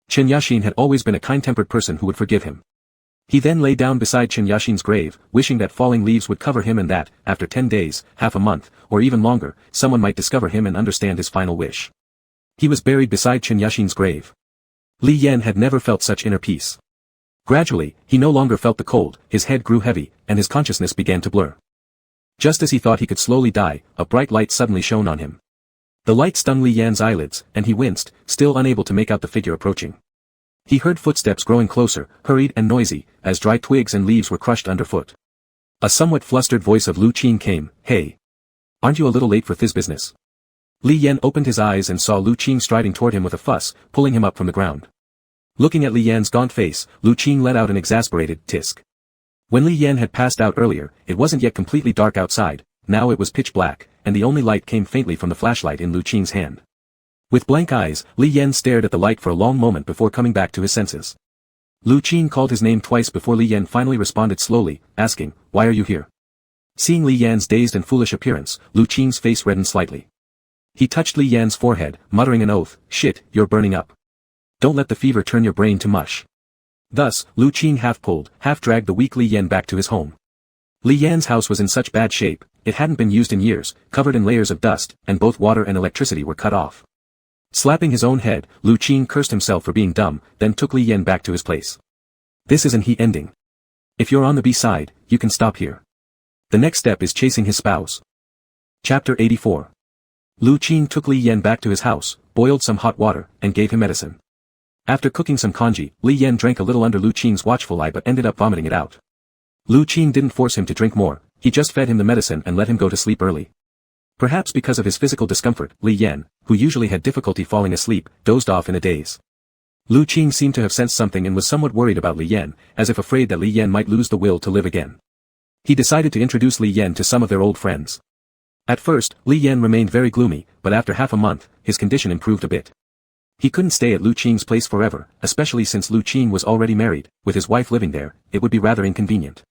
Qin Yashin had always been a kind-tempered person who would forgive him. He then lay down beside Qin Yashin's grave, wishing that falling leaves would cover him and that, after 10 days, half a month, or even longer, someone might discover him and understand his final wish. He was buried beside Qin Yashin's grave. Li Yan had never felt such inner peace. Gradually, he no longer felt the cold, his head grew heavy, and his consciousness began to blur. Just as he thought he could slowly die, a bright light suddenly shone on him. The light stung Li Yan's eyelids, and he winced, still unable to make out the figure approaching. He heard footsteps growing closer, hurried and noisy, as dry twigs and leaves were crushed underfoot. A somewhat flustered voice of Lu Qin came, "Hey! Aren't you a little late for this business?" Li Yan opened his eyes and saw Lu Qin striding toward him with a fuss, pulling him up from the ground. Looking at Li Yan's gaunt face, Lu Qin let out an exasperated tisk. When Li Yan had passed out earlier, it wasn't yet completely dark outside, now it was pitch black, and the only light came faintly from the flashlight in Lu Qin's hand. With blank eyes, Li Yan stared at the light for a long moment before coming back to his senses. Lu Qin called his name twice before Li Yan finally responded slowly, asking, "Why are you here?" Seeing Li Yan's dazed and foolish appearance, Lu Qin's face reddened slightly. He touched Li Yan's forehead, muttering an oath, "Shit, you're burning up. Don't let the fever turn your brain to mush." Thus, Lu Qin half pulled, half dragged the weak Li Yan back to his home. Li Yan's house was in such bad shape, it hadn't been used in years, covered in layers of dust, and both water and electricity were cut off. Slapping his own head, Lu Qin cursed himself for being dumb, then took Li Yan back to his place. "This is an he ending. If you're on the B side, you can stop here. The next step is chasing his spouse." Chapter 84. Lu Qin took Li Yan back to his house, boiled some hot water, and gave him medicine. After cooking some congee, Li Yan drank a little under Lu Qin's watchful eye but ended up vomiting it out. Lu Qin didn't force him to drink more, he just fed him the medicine and let him go to sleep early. Perhaps because of his physical discomfort, Li Yan, who usually had difficulty falling asleep, dozed off in a daze. Lu Qin seemed to have sensed something and was somewhat worried about Li Yan, as if afraid that Li Yan might lose the will to live again. He decided to introduce Li Yan to some of their old friends. At first, Li Yan remained very gloomy, but after half a month, his condition improved a bit. He couldn't stay at Lu Qin's place forever, especially since Lu Qin was already married, with his wife living there, it would be rather inconvenient.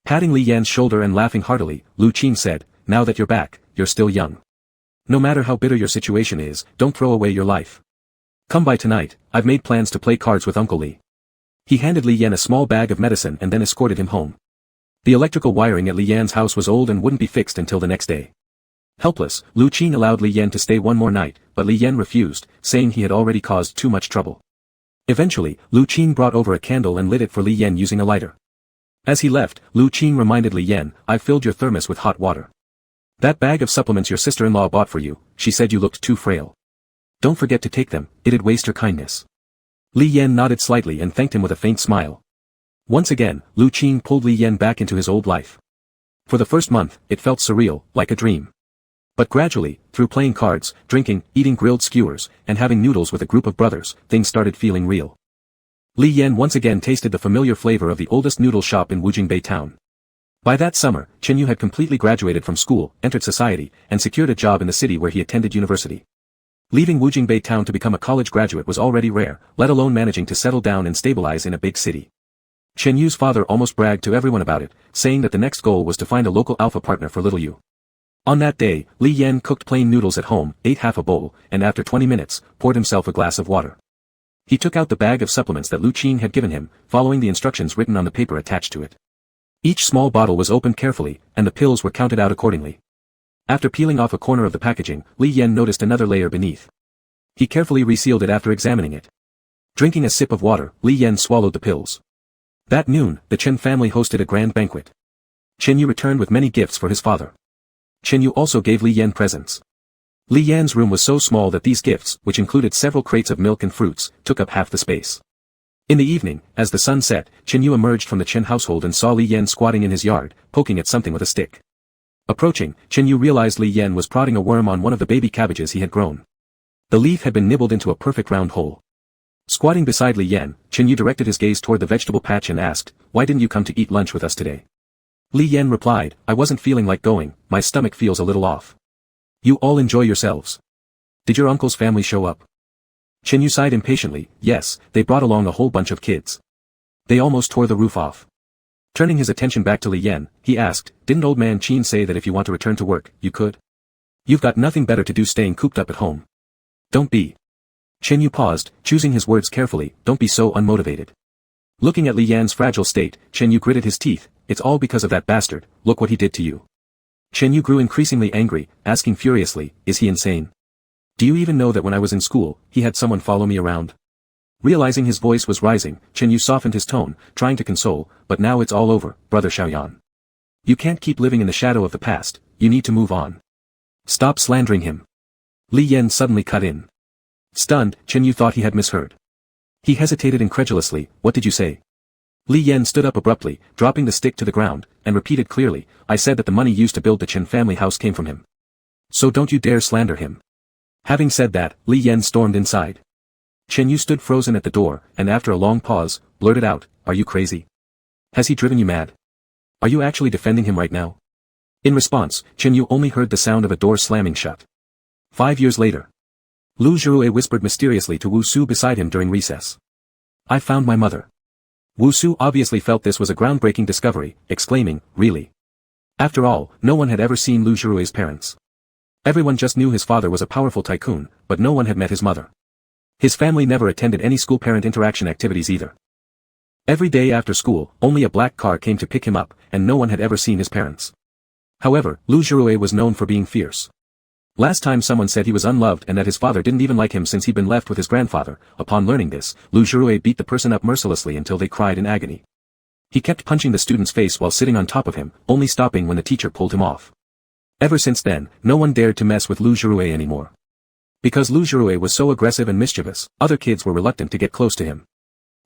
Patting Li Yan's shoulder and laughing heartily, Lu Qin said, "Now that you're back, you're still young. No matter how bitter your situation is, don't throw away your life. Come by tonight, I've made plans to play cards with Uncle Li. He handed Li Yan a small bag of medicine and then escorted him home. The electrical wiring at Li Yan's house was old and wouldn't be fixed until the next day. Helpless, Lu Qing allowed Li Yan to stay one more night, but Li Yan refused, saying he had already caused too much trouble. Eventually, Lu Qing brought over a candle and lit it for Li Yan using a lighter. As he left, Lu Qing reminded Li Yan, "I've filled your thermos with hot water. That bag of supplements your sister-in-law bought for you, she said you looked too frail. Don't forget to take them, it'd waste her kindness." Li Yan nodded slightly and thanked him with a faint smile. Once again, Lu Qing pulled Li Yan back into his old life. For the first month, it felt surreal, like a dream. But gradually, through playing cards, drinking, eating grilled skewers, and having noodles with a group of brothers, things started feeling real. Li Yan once again tasted the familiar flavor of the oldest noodle shop in Wujingbei town. By that summer, Chen Yu had completely graduated from school, entered society, and secured a job in the city where he attended university. Leaving Wujingbei town to become a college graduate was already rare, let alone managing to settle down and stabilize in a big city. Chen Yu's father almost bragged to everyone about it, saying that the next goal was to find a local alpha partner for little Yu. On that day, Li Yan cooked plain noodles at home, ate half a bowl, and after 20 minutes, poured himself a glass of water. He took out the bag of supplements that Lu Qing had given him, following the instructions written on the paper attached to it. Each small bottle was opened carefully, and the pills were counted out accordingly. After peeling off a corner of the packaging, Li Yan noticed another layer beneath. He carefully resealed it after examining it. Drinking a sip of water, Li Yan swallowed the pills. That noon, the Chen family hosted a grand banquet. Chen Yu returned with many gifts for his father. Chen Yu also gave Li Yan presents. Li Yan's room was so small that these gifts, which included several crates of milk and fruits, took up half the space. In the evening, as the sun set, Chen Yu emerged from the Chen household and saw Li Yan squatting in his yard, poking at something with a stick. Approaching, Chen Yu realized Li Yan was prodding a worm on one of the baby cabbages he had grown. The leaf had been nibbled into a perfect round hole. Squatting beside Li Yan, Chen Yu directed his gaze toward the vegetable patch and asked, "Why didn't you come to eat lunch with us today?" Li Yan replied, "I wasn't feeling like going, my stomach feels a little off." "You all enjoy yourselves. Did your uncle's family show up?" Chen Yu sighed impatiently, "Yes, they brought along a whole bunch of kids. They almost tore the roof off." Turning his attention back to Li Yan, he asked, "Didn't old man Qin say that if you want to return to work, you could? You've got nothing better to do staying cooped up at home. Don't be." Chen Yu paused, choosing his words carefully, "Don't be so unmotivated." Looking at Li Yan's fragile state, Chen Yu gritted his teeth, "It's all because of that bastard, look what he did to you." Chen Yu grew increasingly angry, asking furiously, "Is he insane? Do you even know that when I was in school, he had someone follow me around?" Realizing his voice was rising, Chen Yu softened his tone, trying to console, "But now it's all over, brother Xiaoyan. You can't keep living in the shadow of the past, you need to move on. Stop slandering him." Li Yan suddenly cut in. Stunned, Chen Yu thought he had misheard. He hesitated incredulously, "What did you say?" Li Yan stood up abruptly, dropping the stick to the ground, and repeated clearly, "I said that the money used to build the Chen family house came from him. So don't you dare slander him." Having said that, Li Yan stormed inside. Chen Yu stood frozen at the door, and after a long pause, blurted out, "Are you crazy? Has he driven you mad? Are you actually defending him right now?" In response, Chen Yu only heard the sound of a door slamming shut. 5 years later. Lu Zhirue whispered mysteriously to Wu Su beside him during recess. "I found my mother." Wu Su obviously felt this was a groundbreaking discovery, exclaiming, "Really?" After all, no one had ever seen Lu Zhirue's parents. Everyone just knew his father was a powerful tycoon, but no one had met his mother. His family never attended any school-parent interaction activities either. Every day after school, only a black car came to pick him up, and no one had ever seen his parents. However, Lu Zhirue was known for being fierce. Last time someone said he was unloved and that his father didn't even like him since he'd been left with his grandfather. Upon learning this, Lu Zhirue beat the person up mercilessly until they cried in agony. He kept punching the student's face while sitting on top of him, only stopping when the teacher pulled him off. Ever since then, no one dared to mess with Lu Zhirue anymore. Because Lu Zhirue was so aggressive and mischievous, other kids were reluctant to get close to him.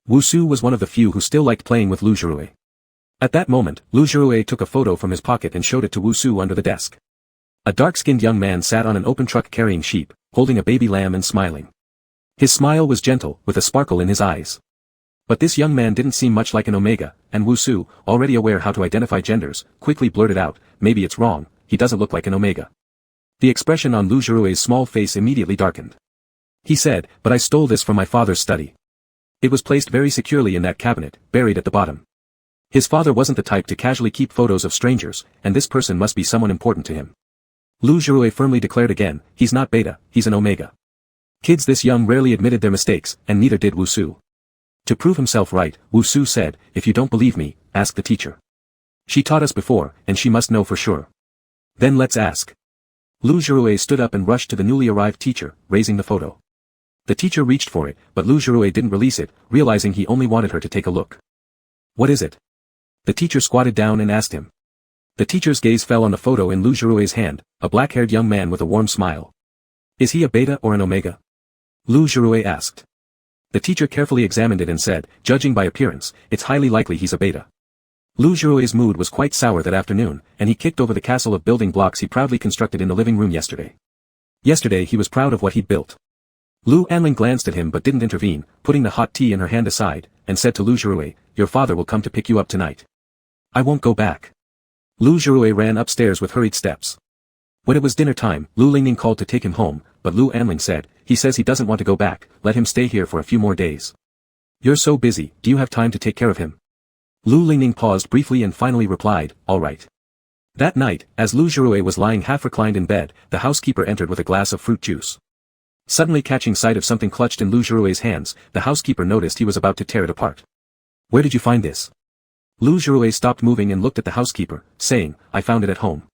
Wu Su was one of the few who still liked playing with Lu Zhirue. At that moment, Lu Zhirue took a photo from his pocket and showed it to Wu Su under the desk. A dark-skinned young man sat on an open truck carrying sheep, holding a baby lamb and smiling. His smile was gentle, with a sparkle in his eyes. But this young man didn't seem much like an Omega, and Wu Su, already aware how to identify genders, quickly blurted out, "Maybe it's wrong, he doesn't look like an Omega." The expression on Lu Zhirue's small face immediately darkened. He said, "But I stole this from my father's study. It was placed very securely in that cabinet, buried at the bottom." His father wasn't the type to casually keep photos of strangers, and this person must be someone important to him. Lu Zhirue firmly declared again, "He's not Beta, he's an Omega." Kids this young rarely admitted their mistakes, and neither did Wusu. To prove himself right, Wusu said, "If you don't believe me, ask the teacher. She taught us before, and she must know for sure." "Then let's ask." Lu Zhirui stood up and rushed to the newly arrived teacher, raising the photo. The teacher reached for it, but Lu Zhirui didn't release it, realizing he only wanted her to take a look. "What is it?" The teacher squatted down and asked him. The teacher's gaze fell on the photo in Lu Zhirui's hand, a black-haired young man with a warm smile. "Is he a beta or an omega?" Lu Zhirui asked. The teacher carefully examined it and said, "Judging by appearance, it's highly likely he's a beta." Lu Zhirui's mood was quite sour that afternoon, and he kicked over the castle of building blocks he proudly constructed in the living room yesterday. Yesterday he was proud of what he'd built. Lu Anling glanced at him but didn't intervene, putting the hot tea in her hand aside, and said to Lu Zhirui, "Your father will come to pick you up tonight." "I won't go back." Lu Zhirui ran upstairs with hurried steps. When it was dinner time, Lu Lingning called to take him home, but Lu Anling said, "He says he doesn't want to go back, let him stay here for a few more days." "You're so busy, do you have time to take care of him?" Lu Lingning paused briefly and finally replied, "All right." That night, as Lu Zhirui was lying half reclined in bed, the housekeeper entered with a glass of fruit juice. Suddenly catching sight of something clutched in Lu Zhirui's hands, the housekeeper noticed he was about to tear it apart. "Where did you find this?" Lu Zhirui stopped moving and looked at the housekeeper, saying, "I found it at home."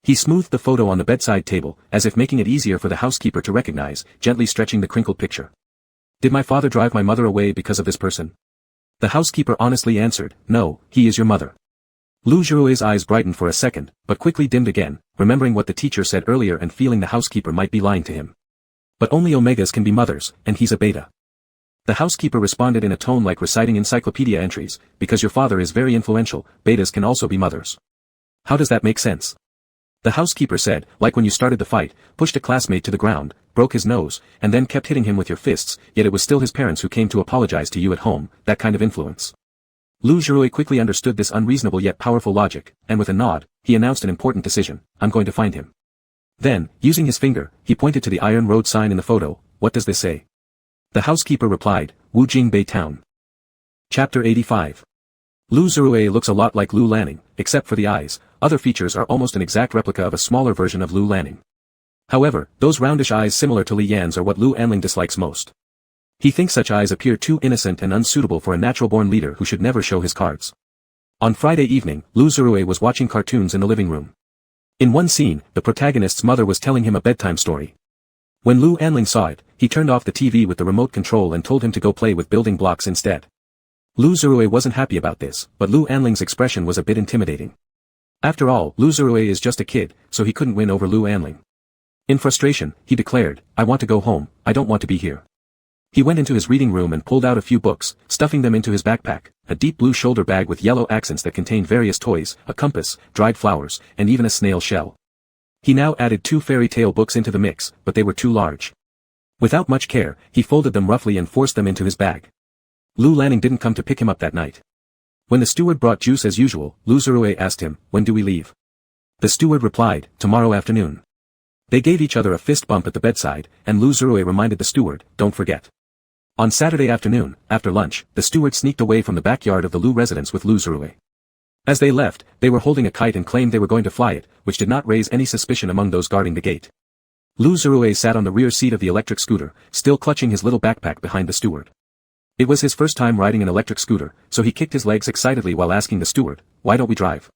He smoothed the photo on the bedside table, as if making it easier for the housekeeper to recognize, gently stretching the crinkled picture. "Did my father drive my mother away because of this person?" The housekeeper honestly answered, "No, he is your mother." Lu Zhirui's eyes brightened for a second, but quickly dimmed again, remembering what the teacher said earlier and feeling the housekeeper might be lying to him. "But only omegas can be mothers, and he's a beta." The housekeeper responded in a tone like reciting encyclopedia entries, "Because your father is very influential, betas can also be mothers." "How does that make sense?" The housekeeper said, "Like when you started the fight, pushed a classmate to the ground, broke his nose, and then kept hitting him with your fists, yet it was still his parents who came to apologize to you at home, that kind of influence." Lu Zhirui quickly understood this unreasonable yet powerful logic, and with a nod, he announced an important decision, "I'm going to find him." Then, using his finger, he pointed to the iron road sign in the photo. "What does this say?" The housekeeper replied, "Wujing Bay Town." Chapter 85. Lu Zhirui looks a lot like Lu Lanning, except for the eyes. Other features are almost an exact replica of a smaller version of Lu Lanning. However, those roundish eyes similar to Li Yan's are what Lu Anling dislikes most. He thinks such eyes appear too innocent and unsuitable for a natural-born leader who should never show his cards. On Friday evening, Lu Zhirui was watching cartoons in the living room. In one scene, the protagonist's mother was telling him a bedtime story. When Lu Anling saw it, he turned off the TV with the remote control and told him to go play with building blocks instead. Lu Zhirui wasn't happy about this, but Lu Anling's expression was a bit intimidating. After all, Lu Zhirui is just a kid, so he couldn't win over Lu Anling. In frustration, he declared, "I want to go home, I don't want to be here." He went into his reading room and pulled out a few books, stuffing them into his backpack, a deep blue shoulder bag with yellow accents that contained various toys, a compass, dried flowers, and even a snail shell. He now added 2 fairy tale books into the mix, but they were too large. Without much care, he folded them roughly and forced them into his bag. Lu Lanning didn't come to pick him up that night. When the steward brought juice as usual, Lu Zhirui asked him, "When do we leave?" The steward replied, "Tomorrow afternoon." They gave each other a fist bump at the bedside, and Lu Zhirui reminded the steward, "Don't forget." On Saturday afternoon, after lunch, the steward sneaked away from the backyard of the Lu residence with Lu Zhirui. As they left, they were holding a kite and claimed they were going to fly it, which did not raise any suspicion among those guarding the gate. Lu Zhirui sat on the rear seat of the electric scooter, still clutching his little backpack behind the steward. It was his first time riding an electric scooter, so he kicked his legs excitedly while asking the steward, "Why don't we drive?"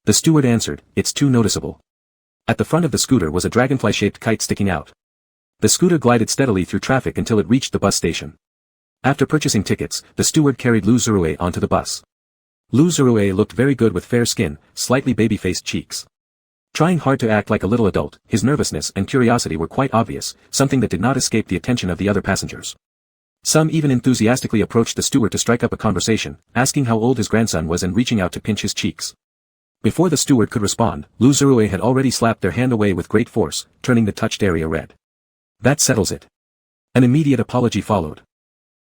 The steward answered, "It's too noticeable." At the front of the scooter was a dragonfly-shaped kite sticking out. The scooter glided steadily through traffic until it reached the bus station. After purchasing tickets, the steward carried Lu Zhirui onto the bus. Lu Zhirui looked very good with fair skin, slightly baby-faced cheeks. Trying hard to act like a little adult, his nervousness and curiosity were quite obvious, something that did not escape the attention of the other passengers. Some even enthusiastically approached the steward to strike up a conversation, asking how old his grandson was and reaching out to pinch his cheeks. Before the steward could respond, Lu Zhirui had already slapped their hand away with great force, turning the touched area red. "That settles it." An immediate apology followed.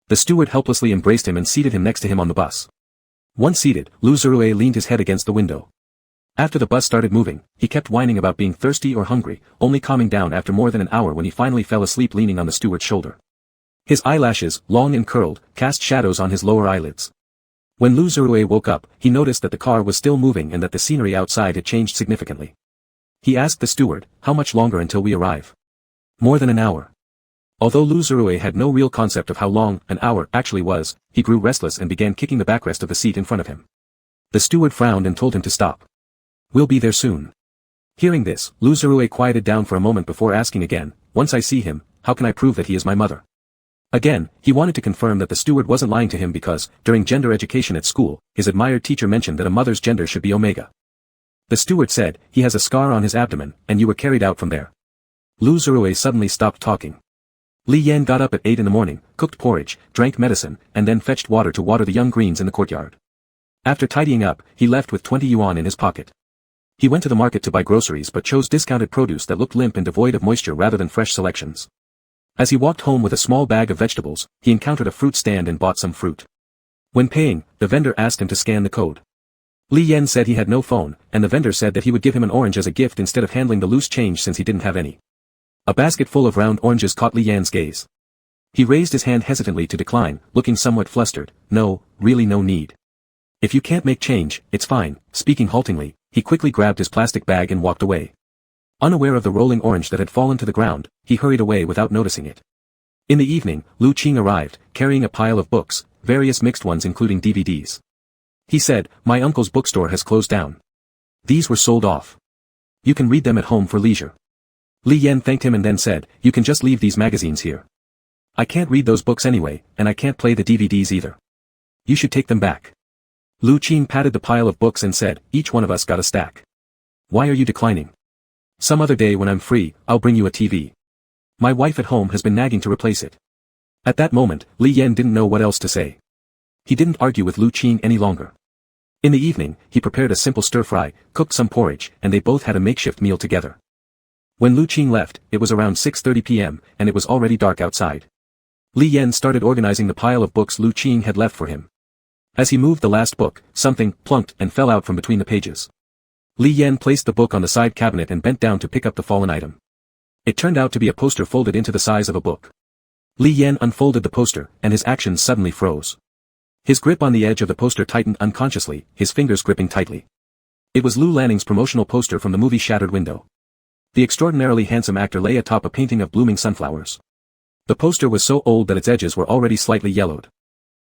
The steward helplessly embraced him and seated him next to him on the bus. Once seated, Lu Zhirui leaned his head against the window. After the bus started moving, he kept whining about being thirsty or hungry, only calming down after more than an hour when he finally fell asleep leaning on the steward's shoulder. His eyelashes, long and curled, cast shadows on his lower eyelids. When Lu Zhirui woke up, he noticed that the car was still moving and that the scenery outside had changed significantly. He asked the steward, "How much longer until we arrive?" "More than an hour." Although Lu Zirui had no real concept of how long an hour actually was, he grew restless and began kicking the backrest of the seat in front of him. The steward frowned and told him to stop. "We'll be there soon." Hearing this, Lu Zirui quieted down for a moment before asking again, "Once I see him, how can I prove that he is my mother?" Again, he wanted to confirm that the steward wasn't lying to him because, during gender education at school, his admired teacher mentioned that a mother's gender should be omega. The steward said, "He has a scar on his abdomen, and you were carried out from there." Lu Zirui suddenly stopped talking. Li Yan got up at 8 in the morning, cooked porridge, drank medicine, and then fetched water to water the young greens in the courtyard. After tidying up, he left with 20 yuan in his pocket. He went to the market to buy groceries but chose discounted produce that looked limp and devoid of moisture rather than fresh selections. As he walked home with a small bag of vegetables, he encountered a fruit stand and bought some fruit. When paying, the vendor asked him to scan the code. Li Yan said he had no phone, and the vendor said that he would give him an orange as a gift instead of handling the loose change since he didn't have any. A basket full of round oranges caught Li Yan's gaze. He raised his hand hesitantly to decline, looking somewhat flustered. "No, really no need. If you can't make change, it's fine." Speaking haltingly, he quickly grabbed his plastic bag and walked away. Unaware of the rolling orange that had fallen to the ground, he hurried away without noticing it. In the evening, Lu Qing arrived, carrying a pile of books, various mixed ones including DVDs. He said, "My uncle's bookstore has closed down. These were sold off. You can read them at home for leisure." Li Yan thanked him and then said, "You can just leave these magazines here. I can't read those books anyway, and I can't play the DVDs either. You should take them back." Lu Qing patted the pile of books and said, "Each one of us got a stack. Why are you declining? Some other day when I'm free, I'll bring you a TV. My wife at home has been nagging to replace it." At that moment, Li Yan didn't know what else to say. He didn't argue with Lu Qing any longer. In the evening, he prepared a simple stir-fry, cooked some porridge, and they both had a makeshift meal together. When Lu Qing left, it was around 6:30 p.m., and it was already dark outside. Li Yan started organizing the pile of books Lu Qing had left for him. As he moved the last book, something plunked and fell out from between the pages. Li Yan placed the book on the side cabinet and bent down to pick up the fallen item. It turned out to be a poster folded into the size of a book. Li Yan unfolded the poster, and his actions suddenly froze. His grip on the edge of the poster tightened unconsciously, his fingers gripping tightly. It was Lu Lanning's promotional poster from the movie Shattered Window. The extraordinarily handsome actor lay atop a painting of blooming sunflowers. The poster was so old that its edges were already slightly yellowed.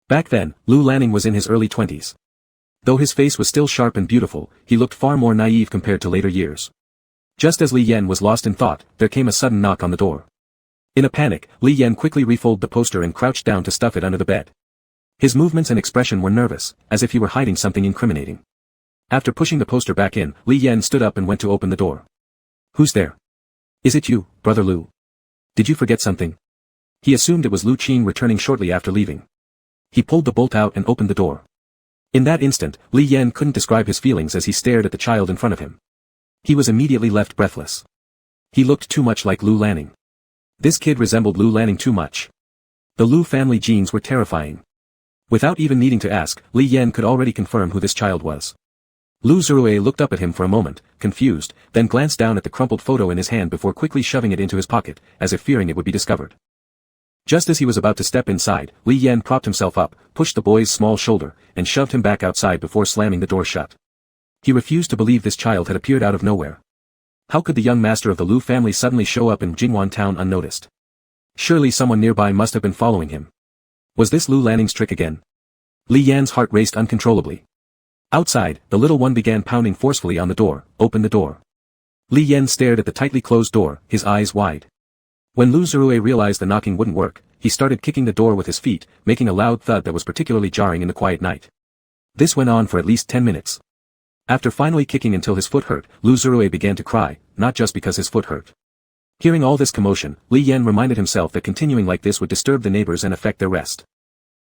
Back then, Lu Lanning was in his early 20s. Though his face was still sharp and beautiful, he looked far more naive compared to later years. Just as Li Yan was lost in thought, there came a sudden knock on the door. In a panic, Li Yan quickly refolded the poster and crouched down to stuff it under the bed. His movements and expression were nervous, as if he were hiding something incriminating. After pushing the poster back in, Li Yan stood up and went to open the door. "Who's there?" "Is it you, Brother Lu? Did you forget something?" He assumed it was Lu Qing returning shortly after leaving. He pulled the bolt out and opened the door. In that instant, Li Yan couldn't describe his feelings as he stared at the child in front of him. He was immediately left breathless. He looked too much like Lu Lanning. This kid resembled Lu Lanning too much. The Lu family genes were terrifying. Without even needing to ask, Li Yan could already confirm who this child was. Lu Zirui looked up at him for a moment, confused, then glanced down at the crumpled photo in his hand before quickly shoving it into his pocket, as if fearing it would be discovered. Just as he was about to step inside, Li Yan propped himself up, pushed the boy's small shoulder, and shoved him back outside before slamming the door shut. He refused to believe this child had appeared out of nowhere. How could the young master of the Lu family suddenly show up in Jingwan town unnoticed? Surely someone nearby must have been following him. Was this Lu Lanning's trick again? Li Yan's heart raced uncontrollably. Outside, the little one began pounding forcefully on the door. "Open the door." Li Yan stared at the tightly closed door, his eyes wide. When Lu Zirui realized the knocking wouldn't work, he started kicking the door with his feet, making a loud thud that was particularly jarring in the quiet night. This went on for at least 10 minutes. After finally kicking until his foot hurt, Lu Zirui began to cry, not just because his foot hurt. Hearing all this commotion, Li Yan reminded himself that continuing like this would disturb the neighbors and affect their rest.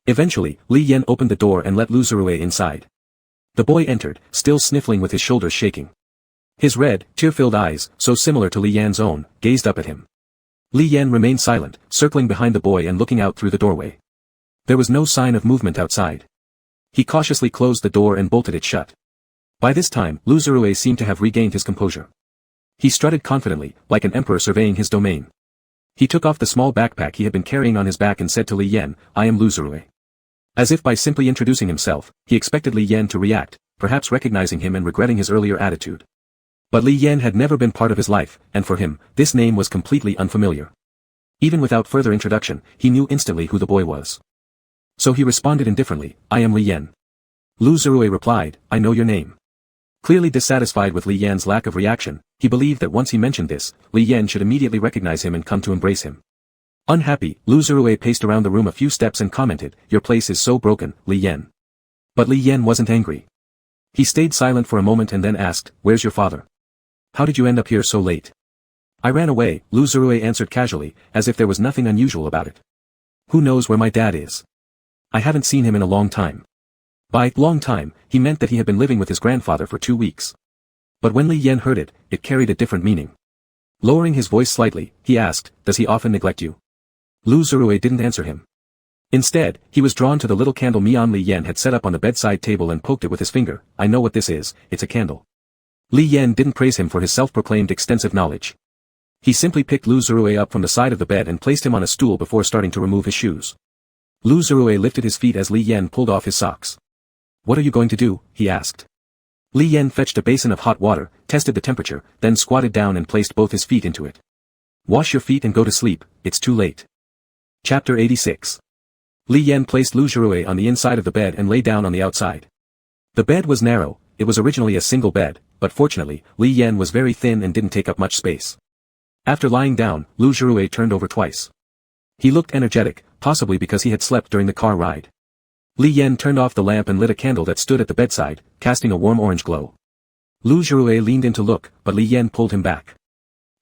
Eventually, Li Yan opened the door and let Lu Zirui inside. The boy entered, still sniffling with his shoulders shaking. His red, tear-filled eyes, so similar to Li Yan's own, gazed up at him. Li Yan remained silent, circling behind the boy and looking out through the doorway. There was no sign of movement outside. He cautiously closed the door and bolted it shut. By this time, Lu Zirui seemed to have regained his composure. He strutted confidently, like an emperor surveying his domain. He took off the small backpack he had been carrying on his back and said to Li Yan, "I am Lu Zirui." As if by simply introducing himself, he expected Li Yan to react, perhaps recognizing him and regretting his earlier attitude. But Li Yan had never been part of his life, and for him, this name was completely unfamiliar. Even without further introduction, he knew instantly who the boy was. So he responded indifferently, "I am Li Yan." Lu Zirui replied, "I know your name." Clearly dissatisfied with Li Yan's lack of reaction, he believed that once he mentioned this, Li Yan should immediately recognize him and come to embrace him. Unhappy, Lu Zirui paced around the room a few steps and commented, "Your place is so broken, Li Yan." But Li Yan wasn't angry. He stayed silent for a moment and then asked, "Where's your father? How did you end up here so late?" "I ran away," Lu Zirui answered casually, as if there was nothing unusual about it. "Who knows where my dad is? I haven't seen him in a long time." By long time, he meant that he had been living with his grandfather for 2 weeks. But when Li Yan heard it, it carried a different meaning. Lowering his voice slightly, he asked, "Does he often neglect you?" Lu Zirui didn't answer him. Instead, he was drawn to the little candle Li Yan had set up on the bedside table and poked it with his finger. "I know what this is, it's a candle." Li Yan didn't praise him for his self-proclaimed extensive knowledge. He simply picked Lu Zirui up from the side of the bed and placed him on a stool before starting to remove his shoes. Lu Zirui lifted his feet as Li Yan pulled off his socks. "What are you going to do?" he asked. Li Yan fetched a basin of hot water, tested the temperature, then squatted down and placed both his feet into it. "Wash your feet and go to sleep, it's too late." Chapter 86. Li Yan placed Lu Zirui on the inside of the bed and lay down on the outside. The bed was narrow, it was originally a single bed, but fortunately, Li Yan was very thin and didn't take up much space. After lying down, Lu Zirui turned over twice. He looked energetic, possibly because he had slept during the car ride. Li Yan turned off the lamp and lit a candle that stood at the bedside, casting a warm orange glow. Lu Zirui leaned in to look, but Li Yan pulled him back.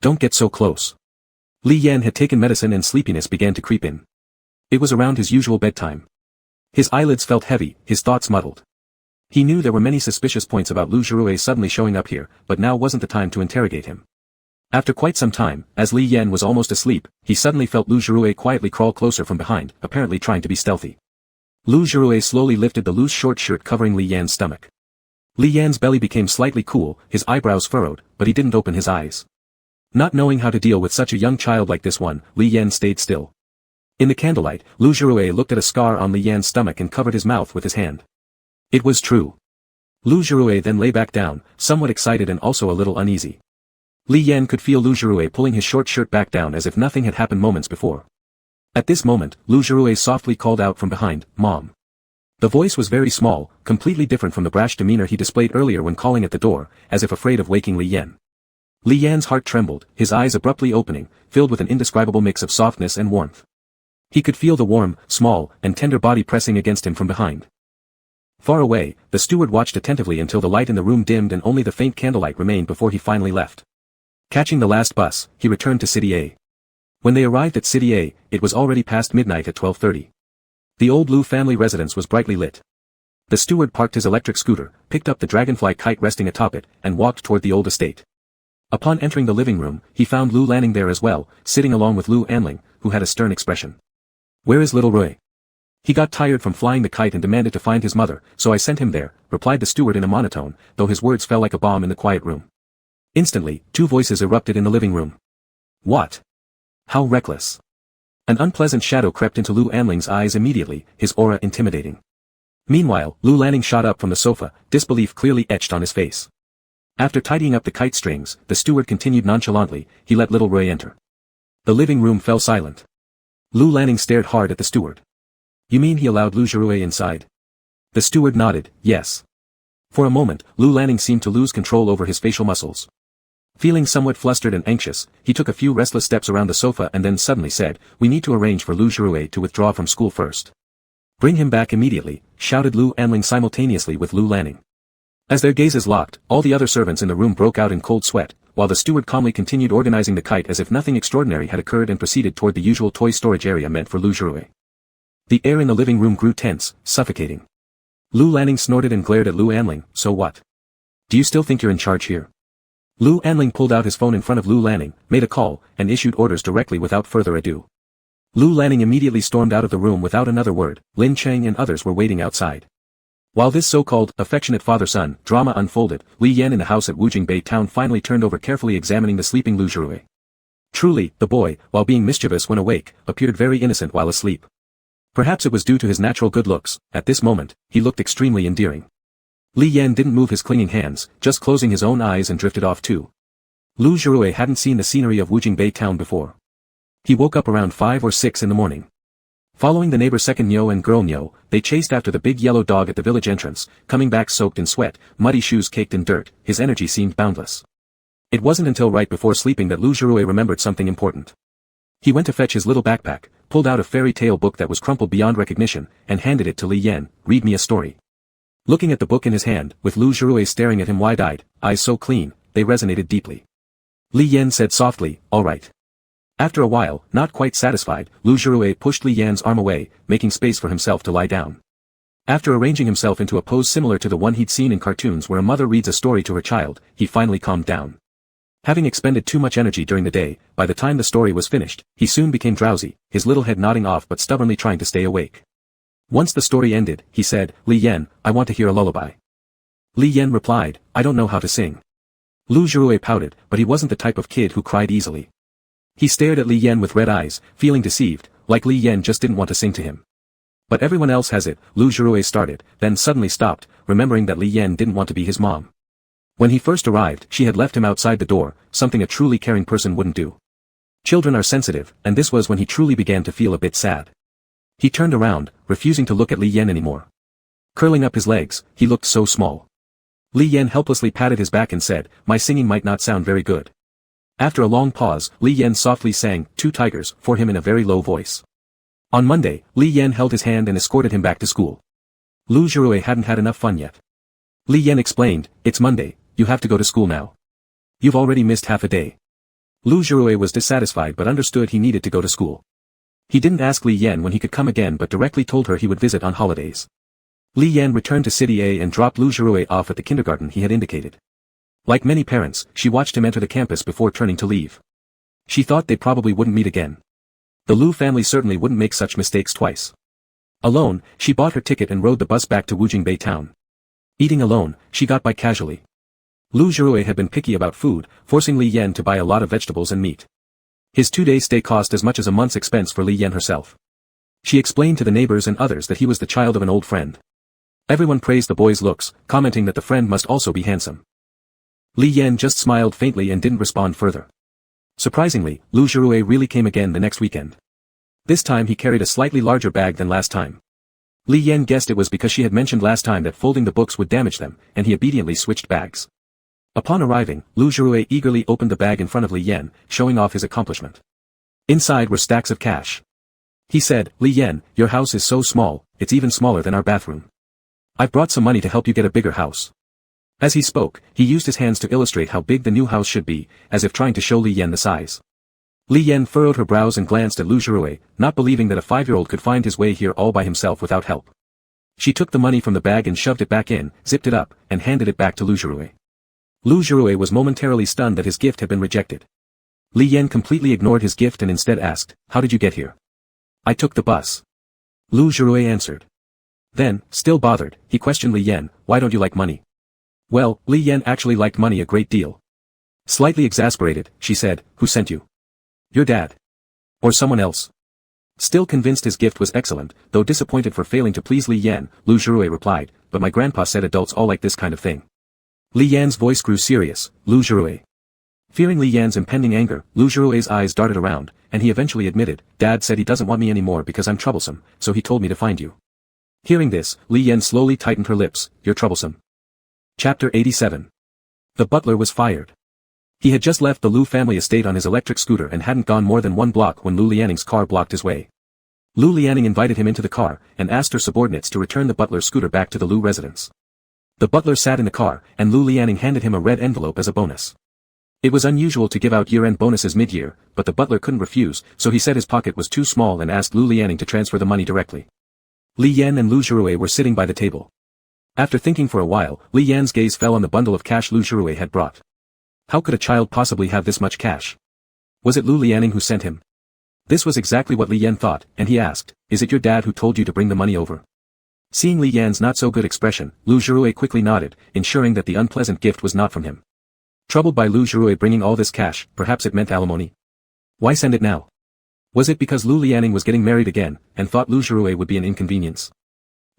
"Don't get so close." Li Yan had taken medicine and sleepiness began to creep in. It was around his usual bedtime. His eyelids felt heavy, his thoughts muddled. He knew there were many suspicious points about Lu Zirui suddenly showing up here, but now wasn't the time to interrogate him. After quite some time, as Li Yan was almost asleep, he suddenly felt Lu Zirui quietly crawl closer from behind, apparently trying to be stealthy. Lu Zirui slowly lifted the loose short shirt covering Li Yan's stomach. Li Yan's belly became slightly cool, his eyebrows furrowed, but he didn't open his eyes. Not knowing how to deal with such a young child like this one, Li Yan stayed still. In the candlelight, Lu Zirui looked at a scar on Li Yan's stomach and covered his mouth with his hand. It was true. Lu Zirui then lay back down, somewhat excited and also a little uneasy. Li Yan could feel Lu Zirui pulling his short shirt back down as if nothing had happened moments before. At this moment, Lu Zirui softly called out from behind, "Mom." The voice was very small, completely different from the brash demeanor he displayed earlier when calling at the door, as if afraid of waking Li Yan. Li Yan's heart trembled, his eyes abruptly opening, filled with an indescribable mix of softness and warmth. He could feel the warm, small, and tender body pressing against him from behind. Far away, the steward watched attentively until the light in the room dimmed and only the faint candlelight remained before he finally left. Catching the last bus, he returned to City A. When they arrived at City A, it was already past midnight at 12:30. The old Lu family residence was brightly lit. The steward parked his electric scooter, picked up the dragonfly kite resting atop it, and walked toward the old estate. Upon entering the living room, he found Lu Lanning there as well, sitting along with Lu Anling, who had a stern expression. "Where is little Roy? He got tired from flying the kite and demanded to find his mother, so I sent him there," replied the steward in a monotone, though his words fell like a bomb in the quiet room. Instantly, 2 voices erupted in the living room. "What? How reckless." An unpleasant shadow crept into Lu Anling's eyes immediately, his aura intimidating. Meanwhile, Lu Lanning shot up from the sofa, disbelief clearly etched on his face. After tidying up the kite strings, the steward continued nonchalantly, "He let little Roy enter." The living room fell silent. Lu Lanning stared hard at the steward. "You mean he allowed Lu Zirui inside?" The steward nodded, "Yes." For a moment, Lu Lanning seemed to lose control over his facial muscles. Feeling somewhat flustered and anxious, he took a few restless steps around the sofa and then suddenly said, "We need to arrange for Lu Zirui to withdraw from school first." "Bring him back immediately," shouted Lu Anling simultaneously with Lu Lanning. As their gazes locked, all the other servants in the room broke out in cold sweat, while the steward calmly continued organizing the kite as if nothing extraordinary had occurred and proceeded toward the usual toy storage area meant for Lu Zirui. The air in the living room grew tense, suffocating. Lu Lanning snorted and glared at Lu Anling, "So what? Do you still think you're in charge here?" Lu Anling pulled out his phone in front of Lu Lanning, made a call, and issued orders directly without further ado. Lu Lanning immediately stormed out of the room without another word. Lin Cheng and others were waiting outside. While this so-called affectionate father-son drama unfolded, Li Yan in the house at Wujing Bay town finally turned over carefully examining the sleeping Lu Zirui. Truly, the boy, while being mischievous when awake, appeared very innocent while asleep. Perhaps it was due to his natural good looks, at this moment, he looked extremely endearing. Li Yan didn't move his clinging hands, just closing his own eyes and drifted off too. Lu Zirui hadn't seen the scenery of Wujing Bay town before. He woke up around 5 or 6 in the morning. Following the neighbor's second Nyo and girl Nyo, they chased after the big yellow dog at the village entrance, coming back soaked in sweat, muddy shoes caked in dirt. His energy seemed boundless. It wasn't until right before sleeping that Lu Zhiruo remembered something important. He went to fetch his little backpack, pulled out a fairy tale book that was crumpled beyond recognition, and handed it to Li Yan. "Read me a story." Looking at the book in his hand, with Lu Zhiruo staring at him wide-eyed, eyes so clean, they resonated deeply. Li Yan said softly, "All right." After a while, not quite satisfied, Lu Zhiruo pushed Li Yan's arm away, making space for himself to lie down. After arranging himself into a pose similar to the one he'd seen in cartoons where a mother reads a story to her child, he finally calmed down. Having expended too much energy during the day, by the time the story was finished, he soon became drowsy, his little head nodding off but stubbornly trying to stay awake. Once the story ended, he said, "Li Yan, I want to hear a lullaby." Li Yan replied, "I don't know how to sing." Lu Zhiruo pouted, but he wasn't the type of kid who cried easily. He stared at Li Yan with red eyes, feeling deceived, like Li Yan just didn't want to sing to him. "But everyone else has it," Lu Zhiruo started, then suddenly stopped, remembering that Li Yan didn't want to be his mom. When he first arrived, she had left him outside the door, something a truly caring person wouldn't do. Children are sensitive, and this was when he truly began to feel a bit sad. He turned around, refusing to look at Li Yan anymore. Curling up his legs, he looked so small. Li Yan helplessly patted his back and said, "My singing might not sound very good." After a long pause, Li Yan softly sang, "Two Tigers," for him in a very low voice. On Monday, Li Yan held his hand and escorted him back to school. Lu Zhiruo hadn't had enough fun yet. Li Yan explained, "It's Monday, you have to go to school now. You've already missed half a day." Lu Zhiruo was dissatisfied but understood he needed to go to school. He didn't ask Li Yan when he could come again but directly told her he would visit on holidays. Li Yan returned to City A and dropped Lu Zhiruo off at the kindergarten he had indicated. Like many parents, she watched him enter the campus before turning to leave. She thought they probably wouldn't meet again. The Lu family certainly wouldn't make such mistakes twice. Alone, she bought her ticket and rode the bus back to Wujingbei town. Eating alone, she got by casually. Lu Zhiruo had been picky about food, forcing Li Yan to buy a lot of vegetables and meat. His 2-day stay cost as much as a month's expense for Li Yan herself. She explained to the neighbors and others that he was the child of an old friend. Everyone praised the boy's looks, commenting that the friend must also be handsome. Li Yan just smiled faintly and didn't respond further. Surprisingly, Lu Zhiruo really came again the next weekend. This time he carried a slightly larger bag than last time. Li Yan guessed it was because she had mentioned last time that folding the books would damage them, and he obediently switched bags. Upon arriving, Lu Zhiruo eagerly opened the bag in front of Li Yan, showing off his accomplishment. Inside were stacks of cash. He said, "Li Yan, your house is so small, it's even smaller than our bathroom. I've brought some money to help you get a bigger house." As he spoke, he used his hands to illustrate how big the new house should be, as if trying to show Li Yan the size. Li Yan furrowed her brows and glanced at Lu Zhiruo, not believing that a 5-year-old could find his way here all by himself without help. She took the money from the bag and shoved it back in, zipped it up, and handed it back to Lu Zhiruo. Lu Zhiruo was momentarily stunned that his gift had been rejected. Li Yan completely ignored his gift and instead asked, "How did you get here?" "I took the bus." Lu Zhiruo answered. Then, still bothered, he questioned Li Yan, "Why don't you like money?" Well, Li Yan actually liked money a great deal. Slightly exasperated, she said, "Who sent you? Your dad? Or someone else?" Still convinced his gift was excellent, though disappointed for failing to please Li Yan, Lu Zhiruo replied, "But my grandpa said adults all like this kind of thing." Li Yan's voice grew serious, "Lu Zhiruo." Fearing Li Yan's impending anger, Lu Zhiruo's eyes darted around, and he eventually admitted, "Dad said he doesn't want me anymore because I'm troublesome, so he told me to find you." Hearing this, Li Yan slowly tightened her lips, "You're troublesome." Chapter 87. The butler was fired. He had just left the Lu family estate on his electric scooter and hadn't gone more than 1 block when Lu Lianing's car blocked his way. Lu Lianing invited him into the car, and asked her subordinates to return the butler's scooter back to the Lu residence. The butler sat in the car, and Lu Lianing handed him a red envelope as a bonus. It was unusual to give out year-end bonuses mid-year, but the butler couldn't refuse, so he said his pocket was too small and asked Lu Lianing to transfer the money directly. Li Yan and Lu Zhiruo were sitting by the table. After thinking for a while, Li Yan's gaze fell on the bundle of cash Lu Zhiruo had brought. How could a child possibly have this much cash? Was it Lu Lianing who sent him? This was exactly what Li Yan thought, and he asked, "Is it your dad who told you to bring the money over?" Seeing Li Yan's not-so-good expression, Lu Zhiruo quickly nodded, ensuring that the unpleasant gift was not from him. Troubled by Lu Zhiruo bringing all this cash, perhaps it meant alimony. Why send it now? Was it because Lu Lianing was getting married again, and thought Lu Zhiruo would be an inconvenience?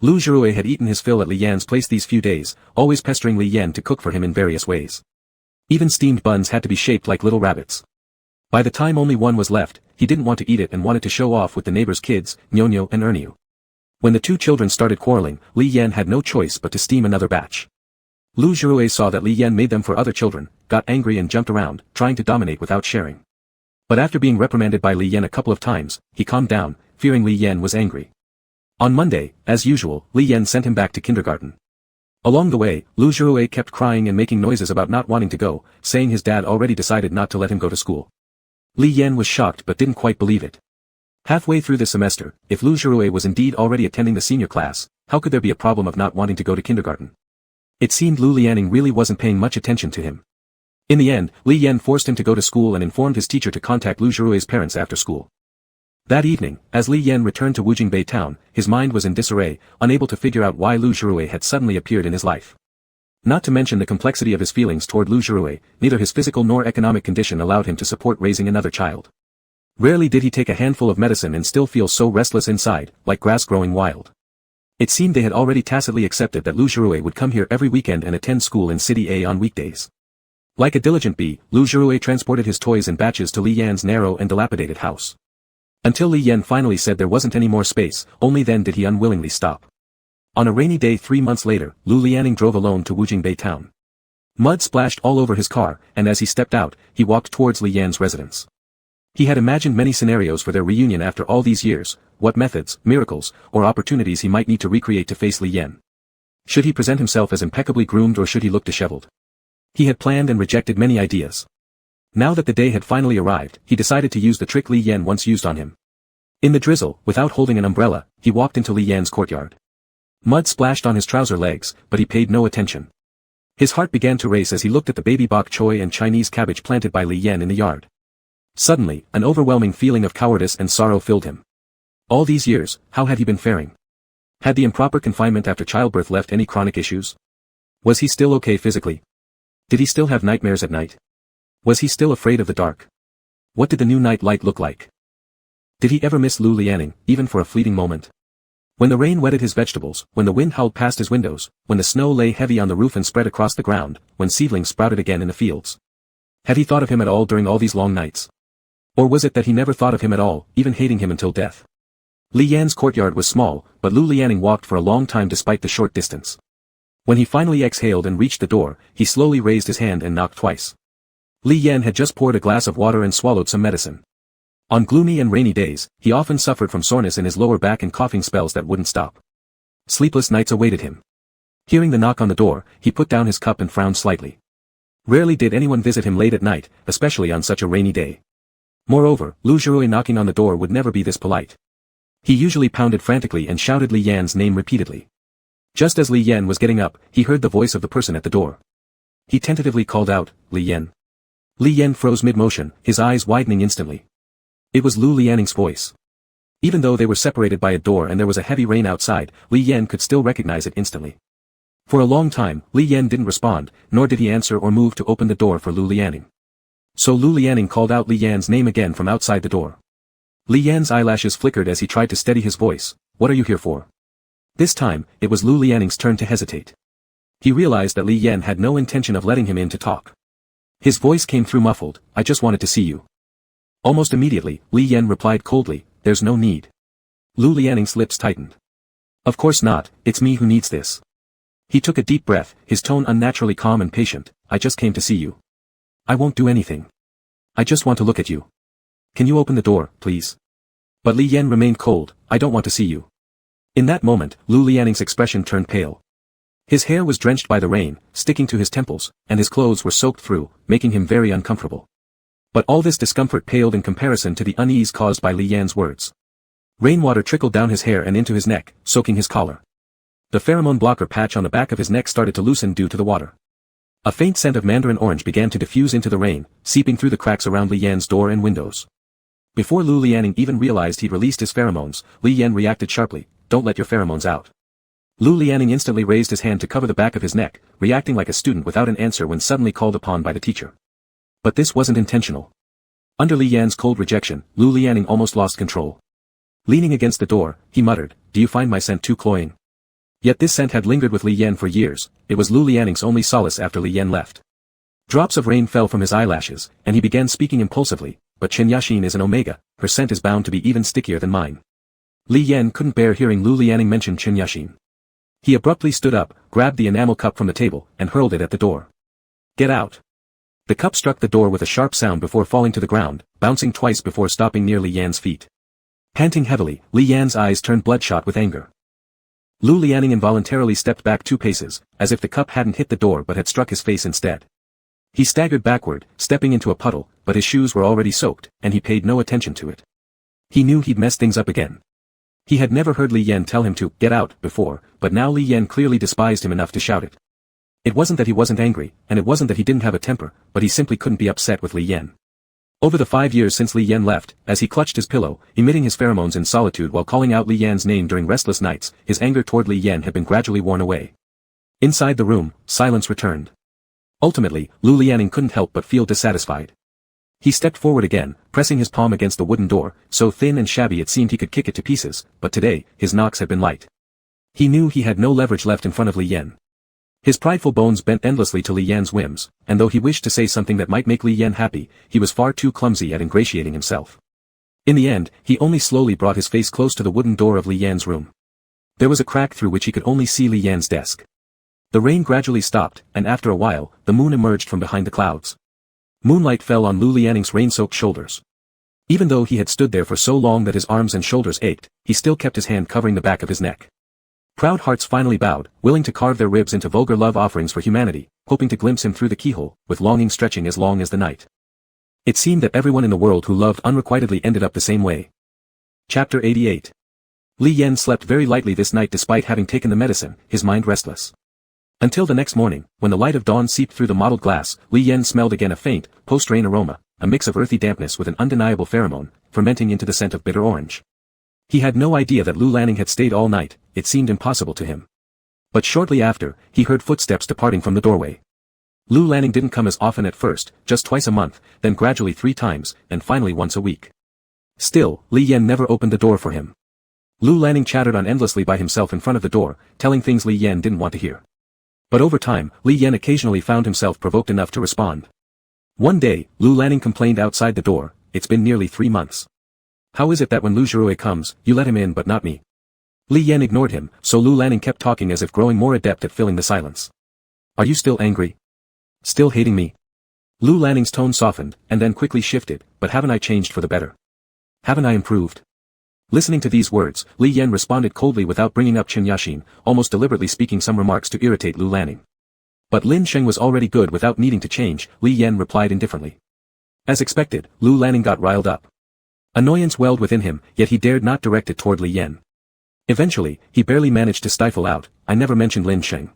Lu Zhiruo had eaten his fill at Li Yan's place these few days, always pestering Li Yan to cook for him in various ways. Even steamed buns had to be shaped like little rabbits. By the time only one was left, he didn't want to eat it and wanted to show off with the neighbor's kids, Nyonyo and Ernyu. When the two children started quarreling, Li Yan had no choice but to steam another batch. Lu Zhirue saw that Li Yan made them for other children, got angry and jumped around, trying to dominate without sharing. But after being reprimanded by Li Yan a couple of times, he calmed down, fearing Li Yan was angry. On Monday, as usual, Li Yan sent him back to kindergarten. Along the way, Lu Zhirue kept crying and making noises about not wanting to go, saying his dad already decided not to let him go to school. Li Yan was shocked but didn't quite believe it. Halfway through the semester, if Lu Zhirue was indeed already attending the senior class, how could there be a problem of not wanting to go to kindergarten? It seemed Lu Lianing really wasn't paying much attention to him. In the end, Li Yan forced him to go to school and informed his teacher to contact Lu Zhirue's parents after school. That evening, as Li Yan returned to Wujingbei town, his mind was in disarray, unable to figure out why Lu Zhirue had suddenly appeared in his life. Not to mention the complexity of his feelings toward Lu Zhirue, neither his physical nor economic condition allowed him to support raising another child. Rarely did he take a handful of medicine and still feel so restless inside, like grass growing wild. It seemed they had already tacitly accepted that Lu Zhirue would come here every weekend and attend school in City A on weekdays. Like a diligent bee, Lu Zhirue transported his toys in batches to Li Yan's narrow and dilapidated house. Until Li Yan finally said there wasn't any more space, only then did he unwillingly stop. On a rainy day 3 months later, Lu Lianing drove alone to Wujingbei town. Mud splashed all over his car, and as he stepped out, he walked towards Li Yan's residence. He had imagined many scenarios for their reunion after all these years, what methods, miracles, or opportunities he might need to recreate to face Li Yan. Should he present himself as impeccably groomed or should he look disheveled? He had planned and rejected many ideas. Now that the day had finally arrived, he decided to use the trick Li Yan once used on him. In the drizzle, without holding an umbrella, he walked into Li Yan's courtyard. Mud splashed on his trouser legs, but he paid no attention. His heart began to race as he looked at the baby bok choy and Chinese cabbage planted by Li Yan in the yard. Suddenly, an overwhelming feeling of cowardice and sorrow filled him. All these years, how had he been faring? Had the improper confinement after childbirth left any chronic issues? Was he still okay physically? Did he still have nightmares at night? Was he still afraid of the dark? What did the new night light look like? Did he ever miss Lu Lianing, even for a fleeting moment? When the rain wetted his vegetables, when the wind howled past his windows, when the snow lay heavy on the roof and spread across the ground, when seedlings sprouted again in the fields. Had he thought of him at all during all these long nights? Or was it that he never thought of him at all, even hating him until death? Li Yan's courtyard was small, but Lu Lianing walked for a long time despite the short distance. When he finally exhaled and reached the door, he slowly raised his hand and knocked twice. Li Yan had just poured a glass of water and swallowed some medicine. On gloomy and rainy days, he often suffered from soreness in his lower back and coughing spells that wouldn't stop. Sleepless nights awaited him. Hearing the knock on the door, he put down his cup and frowned slightly. Rarely did anyone visit him late at night, especially on such a rainy day. Moreover, Lu Zhirue knocking on the door would never be this polite. He usually pounded frantically and shouted Li Yan's name repeatedly. Just as Li Yan was getting up, he heard the voice of the person at the door. He tentatively called out, "Li Yan." Li Yan froze mid-motion, his eyes widening instantly. It was Lu Lianing's voice. Even though they were separated by a door and there was a heavy rain outside, Li Yan could still recognize it instantly. For a long time, Li Yan didn't respond, nor did he answer or move to open the door for Lu Lianing. So Lu Lianing called out Li Yan's name again from outside the door. Li Yan's eyelashes flickered as he tried to steady his voice. "What are you here for?" This time, it was Lu Lianing's turn to hesitate. He realized that Li Yan had no intention of letting him in to talk. His voice came through muffled, "I just wanted to see you." Almost immediately, Li Yan replied coldly, "There's no need." Lu Lianing's lips tightened. "Of course not, it's me who needs this." He took a deep breath, his tone unnaturally calm and patient. "I just came to see you. I won't do anything. I just want to look at you. Can you open the door, please?" But Li Yan remained cold. "I don't want to see you." In that moment, Lu Lianing's expression turned pale. His hair was drenched by the rain, sticking to his temples, and his clothes were soaked through, making him very uncomfortable. But all this discomfort paled in comparison to the unease caused by Li Yan's words. Rainwater trickled down his hair and into his neck, soaking his collar. The pheromone blocker patch on the back of his neck started to loosen due to the water. A faint scent of mandarin orange began to diffuse into the rain, seeping through the cracks around Li Yan's door and windows. Before Lu Lianing even realized he'd released his pheromones, Li Yan reacted sharply, "Don't let your pheromones out." Lu Lianing instantly raised his hand to cover the back of his neck, reacting like a student without an answer when suddenly called upon by the teacher. But this wasn't intentional. Under Li Yan's cold rejection, Lu Lianing almost lost control. Leaning against the door, he muttered, "Do you find my scent too cloying?" Yet this scent had lingered with Li Yan for years. It was Lu Lianing's only solace after Li Yan left. Drops of rain fell from his eyelashes, and he began speaking impulsively, but Chen Yashin is an omega, her scent is bound to be even stickier than mine. Li Yan couldn't bear hearing Lu Lianing mention Chen Yashin. He abruptly stood up, grabbed the enamel cup from the table, and hurled it at the door. Get out! The cup struck the door with a sharp sound before falling to the ground, bouncing twice before stopping near Li Yan's feet. Panting heavily, Li Yan's eyes turned bloodshot with anger. Lu Lianing involuntarily stepped back 2 paces, as if the cup hadn't hit the door but had struck his face instead. He staggered backward, stepping into a puddle, but his shoes were already soaked, and he paid no attention to it. He knew he'd messed things up again. He had never heard Li Yan tell him to get out before, but now Li Yan clearly despised him enough to shout it. It wasn't that he wasn't angry, and it wasn't that he didn't have a temper, but he simply couldn't be upset with Li Yan. Over the 5 years since Li Yan left, as he clutched his pillow, emitting his pheromones in solitude while calling out Li Yan's name during restless nights, his anger toward Li Yan had been gradually worn away. Inside the room, silence returned. Ultimately, Lu Lianing couldn't help but feel dissatisfied. He stepped forward again, pressing his palm against the wooden door, so thin and shabby it seemed he could kick it to pieces, but today, his knocks had been light. He knew he had no leverage left in front of Li Yan. His prideful bones bent endlessly to Li Yan's whims, and though he wished to say something that might make Li Yan happy, he was far too clumsy at ingratiating himself. In the end, he only slowly brought his face close to the wooden door of Li Yan's room. There was a crack through which he could only see Li Yan's desk. The rain gradually stopped, and after a while, the moon emerged from behind the clouds. Moonlight fell on Lu Lianing's rain-soaked shoulders. Even though he had stood there for so long that his arms and shoulders ached, he still kept his hand covering the back of his neck. Proud hearts finally bowed, willing to carve their ribs into vulgar love offerings for humanity, hoping to glimpse him through the keyhole, with longing stretching as long as the night. It seemed that everyone in the world who loved unrequitedly ended up the same way. Chapter 88. Li Yan slept very lightly this night despite having taken the medicine, his mind restless. Until the next morning, when the light of dawn seeped through the mottled glass, Li Yan smelled again a faint, post-rain aroma, a mix of earthy dampness with an undeniable pheromone, fermenting into the scent of bitter orange. He had no idea that Lu Lianing had stayed all night, it seemed impossible to him. But shortly after, he heard footsteps departing from the doorway. Lu Lianing didn't come as often at first, just twice a month, then gradually 3 times, and finally once a week. Still, Li Yan never opened the door for him. Lu Lianing chattered on endlessly by himself in front of the door, telling things Li Yan didn't want to hear. But over time, Li Yan occasionally found himself provoked enough to respond. One day, Lu Lianing complained outside the door, "It's been nearly 3 months. How is it that when Lu Zhiruo comes, you let him in but not me?" Li Yan ignored him, so Lu Lianing kept talking as if growing more adept at filling the silence. "Are you still angry? Still hating me?" Lu Lianing's tone softened, and then quickly shifted, "But haven't I changed for the better? Haven't I improved?" Listening to these words, Li Yan responded coldly without bringing up Chen Yashin, almost deliberately speaking some remarks to irritate Lu Lianing. But Lin Sheng was already good without needing to change, Li Yan replied indifferently. As expected, Lu Lianing got riled up. Annoyance welled within him, yet he dared not direct it toward Li Yan. Eventually, he barely managed to stifle out, "I never mentioned Lin Sheng.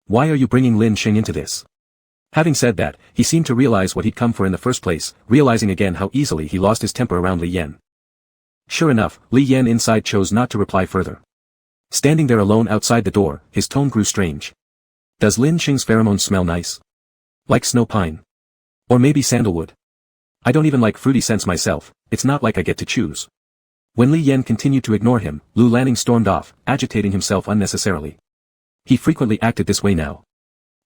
Why are you bringing Lin Sheng into this?" Having said that, he seemed to realize what he'd come for in the first place, realizing again how easily he lost his temper around Li Yan. Sure enough, Li Yan inside chose not to reply further. Standing there alone outside the door, his tone grew strange. "Does Lin Sheng's pheromones smell nice? Like snow pine? Or maybe sandalwood? I don't even like fruity scents myself, it's not like I get to choose." When Li Yan continued to ignore him, Lu Lianing stormed off, agitating himself unnecessarily. He frequently acted this way now.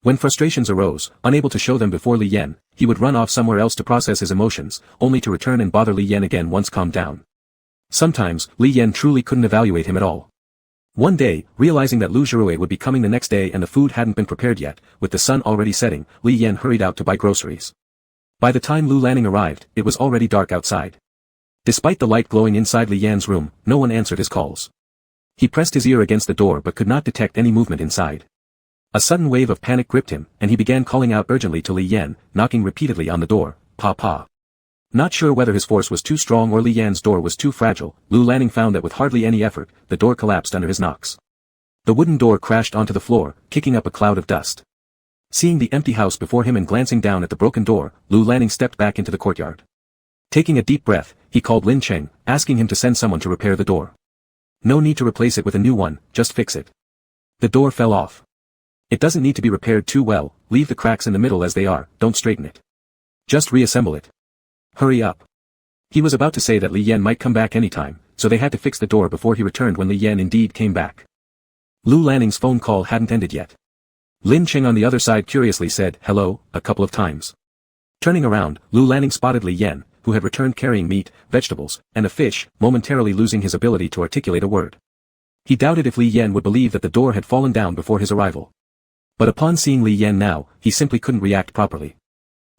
When frustrations arose, unable to show them before Li Yan, he would run off somewhere else to process his emotions, only to return and bother Li Yan again once calmed down. Sometimes, Li Yan truly couldn't evaluate him at all. One day, realizing that Lu Zhiruo would be coming the next day and the food hadn't been prepared yet, with the sun already setting, Li Yan hurried out to buy groceries. By the time Lu Lianing arrived, it was already dark outside. Despite the light glowing inside Li Yan's room, no one answered his calls. He pressed his ear against the door but could not detect any movement inside. A sudden wave of panic gripped him, and he began calling out urgently to Li Yan, knocking repeatedly on the door, "Pa pa." Not sure whether his force was too strong or Li Yan's door was too fragile, Lu Lianing found that with hardly any effort, the door collapsed under his knocks. The wooden door crashed onto the floor, kicking up a cloud of dust. Seeing the empty house before him and glancing down at the broken door, Lu Lianing stepped back into the courtyard. Taking a deep breath, he called Lin Sheng, asking him to send someone to repair the door. "No need to replace it with a new one, just fix it. The door fell off. It doesn't need to be repaired too well, leave the cracks in the middle as they are, don't straighten it. Just reassemble it. Hurry up." He was about to say that Li Yan might come back anytime, so they had to fix the door before he returned when Li Yan indeed came back. Lu Lianing's phone call hadn't ended yet. Lin Sheng on the other side curiously said, "Hello," a couple of times. Turning around, Lu Lianing spotted Li Yan, who had returned carrying meat, vegetables, and a fish, momentarily losing his ability to articulate a word. He doubted if Li Yan would believe that the door had fallen down before his arrival. But upon seeing Li Yan now, he simply couldn't react properly.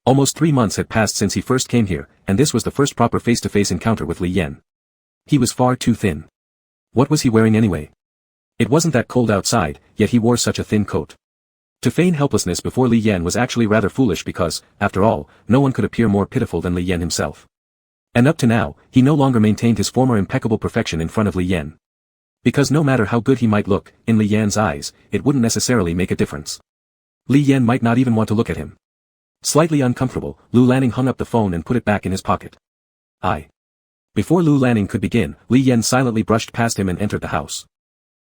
Almost 3 months had passed since he first came here, and this was the first proper face-to-face encounter with Li Yan. He was far too thin. What was he wearing anyway? It wasn't that cold outside, yet he wore such a thin coat. To feign helplessness before Li Yan was actually rather foolish because, after all, no one could appear more pitiful than Li Yan himself. And up to now, he no longer maintained his former impeccable perfection in front of Li Yan. Because no matter how good he might look, in Li Yan's eyes, it wouldn't necessarily make a difference. Li Yan might not even want to look at him. Slightly uncomfortable, Lu Lanning hung up the phone and put it back in his pocket. Before Lu Lanning could begin, Li Yan silently brushed past him and entered the house.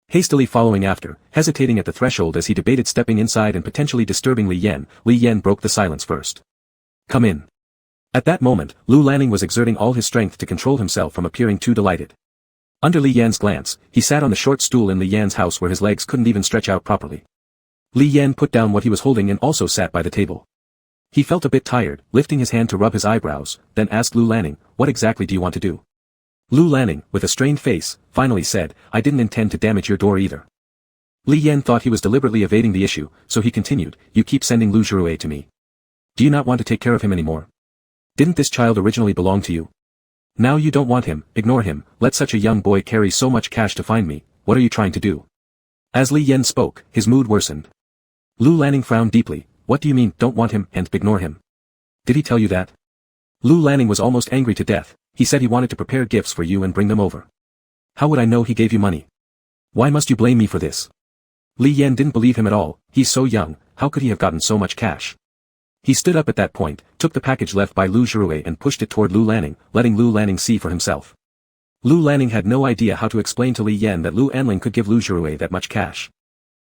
Hastily following after, hesitating at the threshold as he debated stepping inside and potentially disturbing Li Yan broke the silence first. "Come in." At that moment, Lu Lanning was exerting all his strength to control himself from appearing too delighted. Under Li Yan's glance, he sat on the short stool in Li Yan's house where his legs couldn't even stretch out properly. Li Yan put down what he was holding and also sat by the table. He felt a bit tired, lifting his hand to rub his eyebrows, then asked Lu Lanning, "What exactly do you want to do?" Lu Lanning, with a strained face, finally said, "I didn't intend to damage your door either." Li Yan thought he was deliberately evading the issue, so he continued, "You keep sending Lu Zhuruei to me. Do you not want to take care of him anymore? Didn't this child originally belong to you? Now you don't want him, ignore him, let such a young boy carry so much cash to find me, what are you trying to do?" As Li Yan spoke, his mood worsened. Lu Lanning frowned deeply, "What do you mean, don't want him, and ignore him? Did he tell you that?" Lu Lanning was almost angry to death. He said he wanted to prepare gifts for you and bring them over. "How would I know he gave you money? Why must you blame me for this?" Li Yan didn't believe him at all. He's so young, how could he have gotten so much cash? He stood up at that point, took the package left by Lu Zhuruei and pushed it toward Lu Lanning, letting Lu Lanning see for himself. Lu Lanning had no idea how to explain to Li Yan that Lu Anling could give Lu Zhuruei that much cash.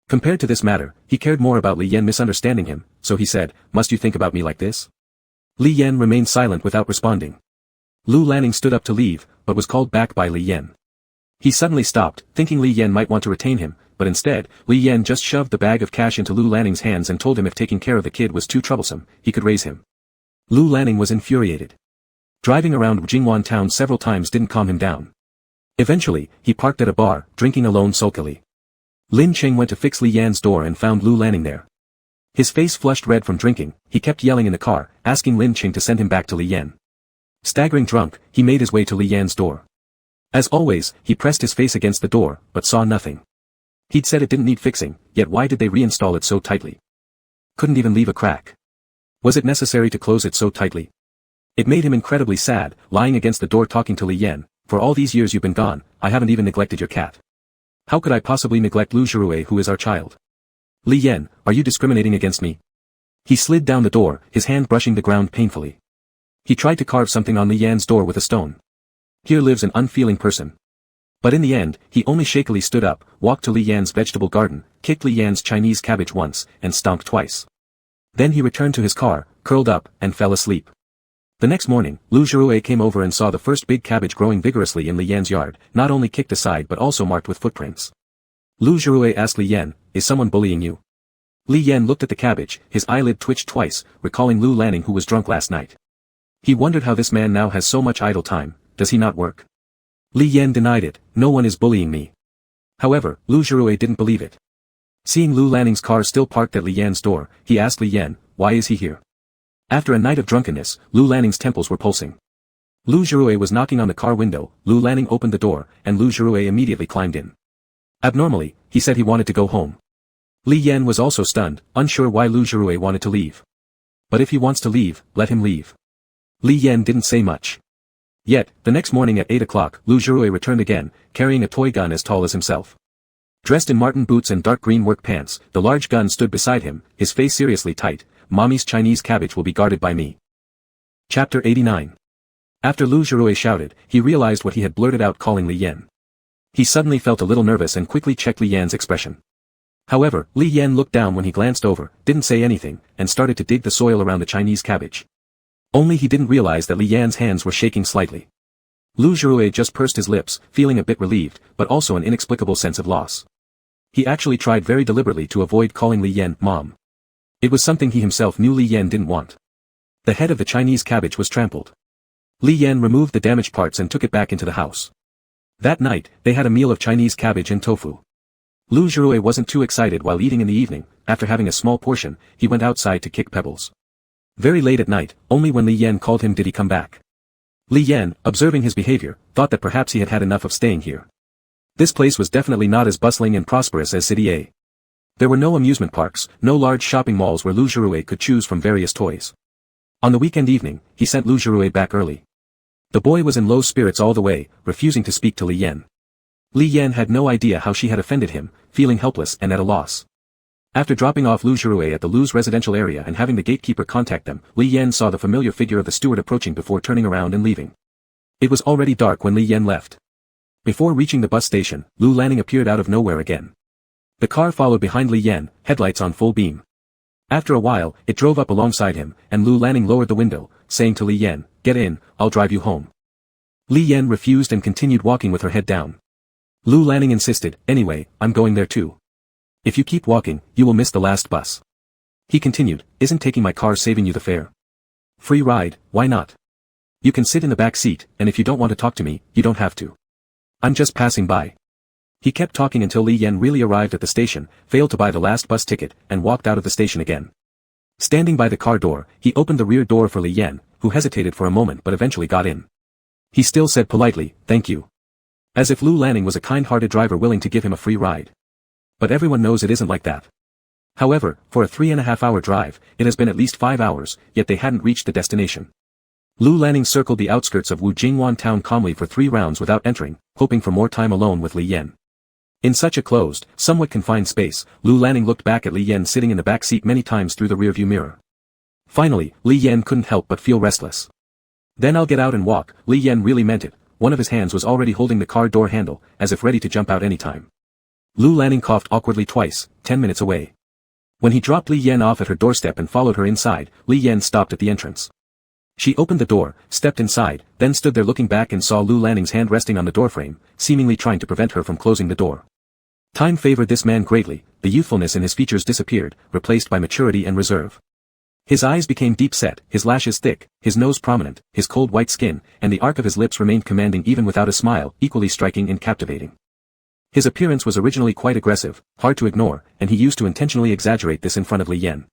Compared to this matter, he cared more about Li Yan misunderstanding him, so he said, "Must you think about me like this?" Li Yan remained silent without responding. Lu Lanning stood up to leave, but was called back by Li Yan. He suddenly stopped, thinking Li Yan might want to retain him, but instead, Li Yan just shoved the bag of cash into Lu Lanning's hands and told him if taking care of the kid was too troublesome, he could raise him. Lu Lanning was infuriated. Driving around Jingwan town several times didn't calm him down. Eventually, he parked at a bar, drinking alone sulkily. Lin Cheng went to fix Li Yan's door and found Lu Lanning there. His face flushed red from drinking, he kept yelling in the car, asking Lin Cheng to send him back to Li Yan. Staggering drunk, he made his way to Li Yan's door. As always, he pressed his face against the door, but saw nothing. He'd said it didn't need fixing, yet why did they reinstall it so tightly? Couldn't even leave a crack. Was it necessary to close it so tightly? It made him incredibly sad, lying against the door talking to Li Yan, "For all these years you've been gone, I haven't even neglected your cat. How could I possibly neglect Lu Zhuruei who is our child? Li Yan, are you discriminating against me?" He slid down the door, his hand brushing the ground painfully. He tried to carve something on Li Yan's door with a stone. Here lives an unfeeling person. But in the end, he only shakily stood up, walked to Li Yan's vegetable garden, kicked Li Yan's Chinese cabbage once, and stomped twice. Then he returned to his car, curled up, and fell asleep. The next morning, Lu Zhuruei came over and saw the first big cabbage growing vigorously in Li Yan's yard, not only kicked aside but also marked with footprints. Lu Zhuruei asked Li Yan, "Is someone bullying you?" Li Yan looked at the cabbage, his eyelid twitched twice, recalling Lu Lanning who was drunk last night. He wondered how this man now has so much idle time, does he not work? Li Yan denied it, "No one is bullying me." However, Lu Zhuruei didn't believe it. Seeing Lu Lanning's car still parked at Li Yan's door, he asked Li Yan, "Why is he here?" After a night of drunkenness, Lu Lanning's temples were pulsing. Lu Zhuruei was knocking on the car window, Lu Lanning opened the door, and Lu Zhuruei immediately climbed in. Abnormally, he said he wanted to go home. Li Yan was also stunned, unsure why Lu Zhuruei wanted to leave. But if he wants to leave, let him leave. Li Yan didn't say much. Yet, the next morning at 8 o'clock, Lu Zhuruei returned again, carrying a toy gun as tall as himself. Dressed in marten boots and dark green work pants, the large gun stood beside him, his face seriously tight. "Mommy's Chinese cabbage will be guarded by me." Chapter 89. After Lu Zhuruei shouted, he realized what he had blurted out calling Li Yan. He suddenly felt a little nervous and quickly checked Li Yan's expression. However, Li Yan looked down when he glanced over, didn't say anything, and started to dig the soil around the Chinese cabbage. Only he didn't realize that Li Yan's hands were shaking slightly. Lu Zhuruei just pursed his lips, feeling a bit relieved, but also an inexplicable sense of loss. He actually tried very deliberately to avoid calling Li Yan "Mom." It was something he himself knew Li Yan didn't want. The head of the Chinese cabbage was trampled. Li Yan removed the damaged parts and took it back into the house. That night, they had a meal of Chinese cabbage and tofu. Lu Zhirui wasn't too excited while eating in the evening. After having a small portion, he went outside to kick pebbles. Very late at night, only when Li Yan called him did he come back. Li Yan, observing his behavior, thought that perhaps he had had enough of staying here. This place was definitely not as bustling and prosperous as City A. There were no amusement parks, no large shopping malls where Lu Zhirui could choose from various toys. On the weekend evening, he sent Lu Zhirui back early. The boy was in low spirits all the way, refusing to speak to Li Yan. Li Yan had no idea how she had offended him, feeling helpless and at a loss. After dropping off Lu Zhirui at the Lu's residential area and having the gatekeeper contact them, Li Yan saw the familiar figure of the steward approaching before turning around and leaving. It was already dark when Li Yan left. Before reaching the bus station, Lu Lanning appeared out of nowhere again. The car followed behind Li Yan, headlights on full beam. After a while, it drove up alongside him, and Lu Lanning lowered the window, saying to Li Yan, "Get in, I'll drive you home." Li Yan refused and continued walking with her head down. Lu Lanning insisted, "Anyway, I'm going there too. If you keep walking, you will miss the last bus." He continued, "Isn't taking my car saving you the fare? Free ride, why not? You can sit in the back seat, and if you don't want to talk to me, you don't have to. I'm just passing by." He kept talking until Li Yan really arrived at the station, failed to buy the last bus ticket, and walked out of the station again. Standing by the car door, he opened the rear door for Li Yan, who hesitated for a moment but eventually got in. He still said politely, "Thank you." As if Lu Lanning was a kind-hearted driver willing to give him a free ride. But everyone knows it isn't like that. However, for a 3.5-hour drive, it has been at least 5 hours, yet they hadn't reached the destination. Lu Lanning circled the outskirts of Wu Jingwan town calmly for 3 rounds without entering, hoping for more time alone with Li Yan. In such a closed, somewhat confined space, Lu Lanning looked back at Li Yan sitting in the back seat many times through the rearview mirror. Finally, Li Yan couldn't help but feel restless. "Then I'll get out and walk." Li Yan really meant it. One of his hands was already holding the car door handle, as if ready to jump out any time. Lu Lanning coughed awkwardly twice, 10 minutes away. When he dropped Li Yan off at her doorstep and followed her inside, Li Yan stopped at the entrance. She opened the door, stepped inside, then stood there looking back and saw Lu Lanning's hand resting on the doorframe, seemingly trying to prevent her from closing the door. Time favored this man greatly, the youthfulness in his features disappeared, replaced by maturity and reserve. His eyes became deep-set, his lashes thick, his nose prominent, his cold white skin, and the arc of his lips remained commanding even without a smile, equally striking and captivating. His appearance was originally quite aggressive, hard to ignore, and he used to intentionally exaggerate this in front of Li Yan.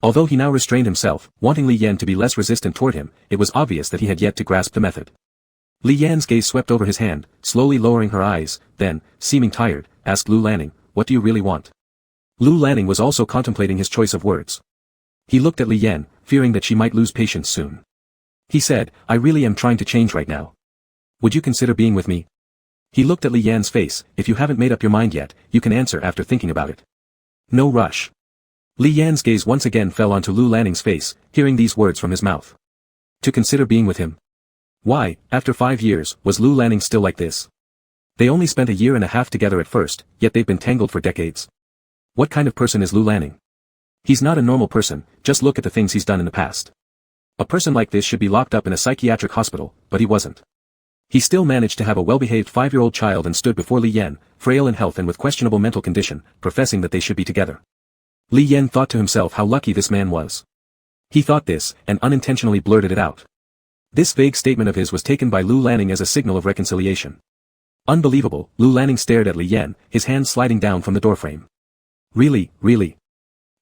Although he now restrained himself, wanting Li Yan to be less resistant toward him, it was obvious that he had yet to grasp the method. Li Yan's gaze swept over his hand, slowly lowering her eyes, then, seeming tired, asked Lu Lanning, "What do you really want?" Lu Lanning was also contemplating his choice of words. He looked at Li Yan, fearing that she might lose patience soon. He said, "I really am trying to change right now. Would you consider being with me?" He looked at Li Yan's face. "If you haven't made up your mind yet, you can answer after thinking about it. No rush." Li Yan's gaze once again fell onto Lu Lanning's face, hearing these words from his mouth. To consider being with him? Why, after 5 years, was Lu Lanning still like this? They only spent a year and a half together at first, yet they've been tangled for decades. What kind of person is Lu Lanning? He's not a normal person, just look at the things he's done in the past. A person like this should be locked up in a psychiatric hospital, but he wasn't. He still managed to have a well-behaved 5-year-old child and stood before Li Yan, frail in health and with questionable mental condition, professing that they should be together. Li Yan thought to himself how lucky this man was. He thought this, and unintentionally blurted it out. This vague statement of his was taken by Lu Lanning as a signal of reconciliation. Unbelievable, Lu Lanning stared at Li Yan, his hand sliding down from the doorframe. Really, really?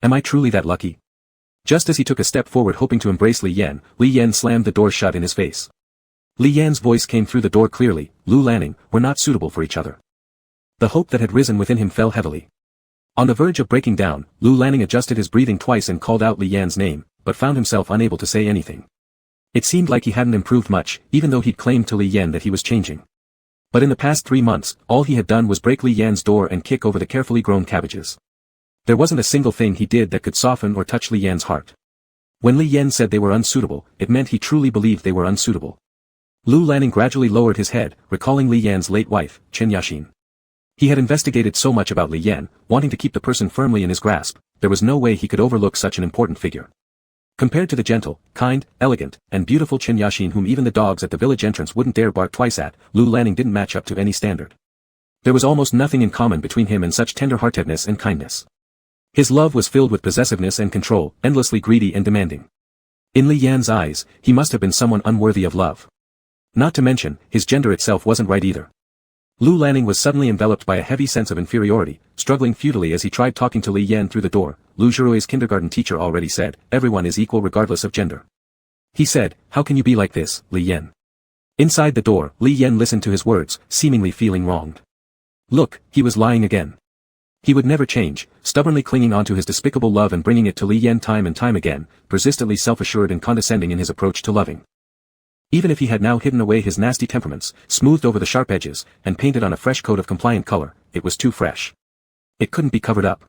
Am I truly that lucky? Just as he took a step forward hoping to embrace Li Yan slammed the door shut in his face. Li Yan's voice came through the door clearly, "Lu Lanning, we're not suitable for each other." The hope that had risen within him fell heavily. On the verge of breaking down, Lu Lanning adjusted his breathing twice and called out Li Yan's name, but found himself unable to say anything. It seemed like he hadn't improved much, even though he'd claimed to Li Yan that he was changing. But in the past 3 months, all he had done was break Li Yan's door and kick over the carefully grown cabbages. There wasn't a single thing he did that could soften or touch Li Yan's heart. When Li Yan said they were unsuitable, it meant he truly believed they were unsuitable. Lu Lanning gradually lowered his head, recalling Li Yan's late wife, Chen Yaxin. He had investigated so much about Li Yan, wanting to keep the person firmly in his grasp, there was no way he could overlook such an important figure. Compared to the gentle, kind, elegant, and beautiful Chen Yaxin whom even the dogs at the village entrance wouldn't dare bark twice at, Lu Lanning didn't match up to any standard. There was almost nothing in common between him and such tender-heartedness and kindness. His love was filled with possessiveness and control, endlessly greedy and demanding. In Li Yan's eyes, he must have been someone unworthy of love. Not to mention, his gender itself wasn't right either. Lu Lanning was suddenly enveloped by a heavy sense of inferiority, struggling futilely as he tried talking to Li Yan through the door. Lu Jirui's kindergarten teacher already said, everyone is equal regardless of gender. He said, how can you be like this, Li Yan? Inside the door, Li Yan listened to his words, seemingly feeling wronged. Look, he was lying again. He would never change, stubbornly clinging on to his despicable love and bringing it to Li Yan time and time again, persistently self-assured and condescending in his approach to loving. Even if he had now hidden away his nasty temperaments, smoothed over the sharp edges, and painted on a fresh coat of compliant color, it was too fresh. It couldn't be covered up.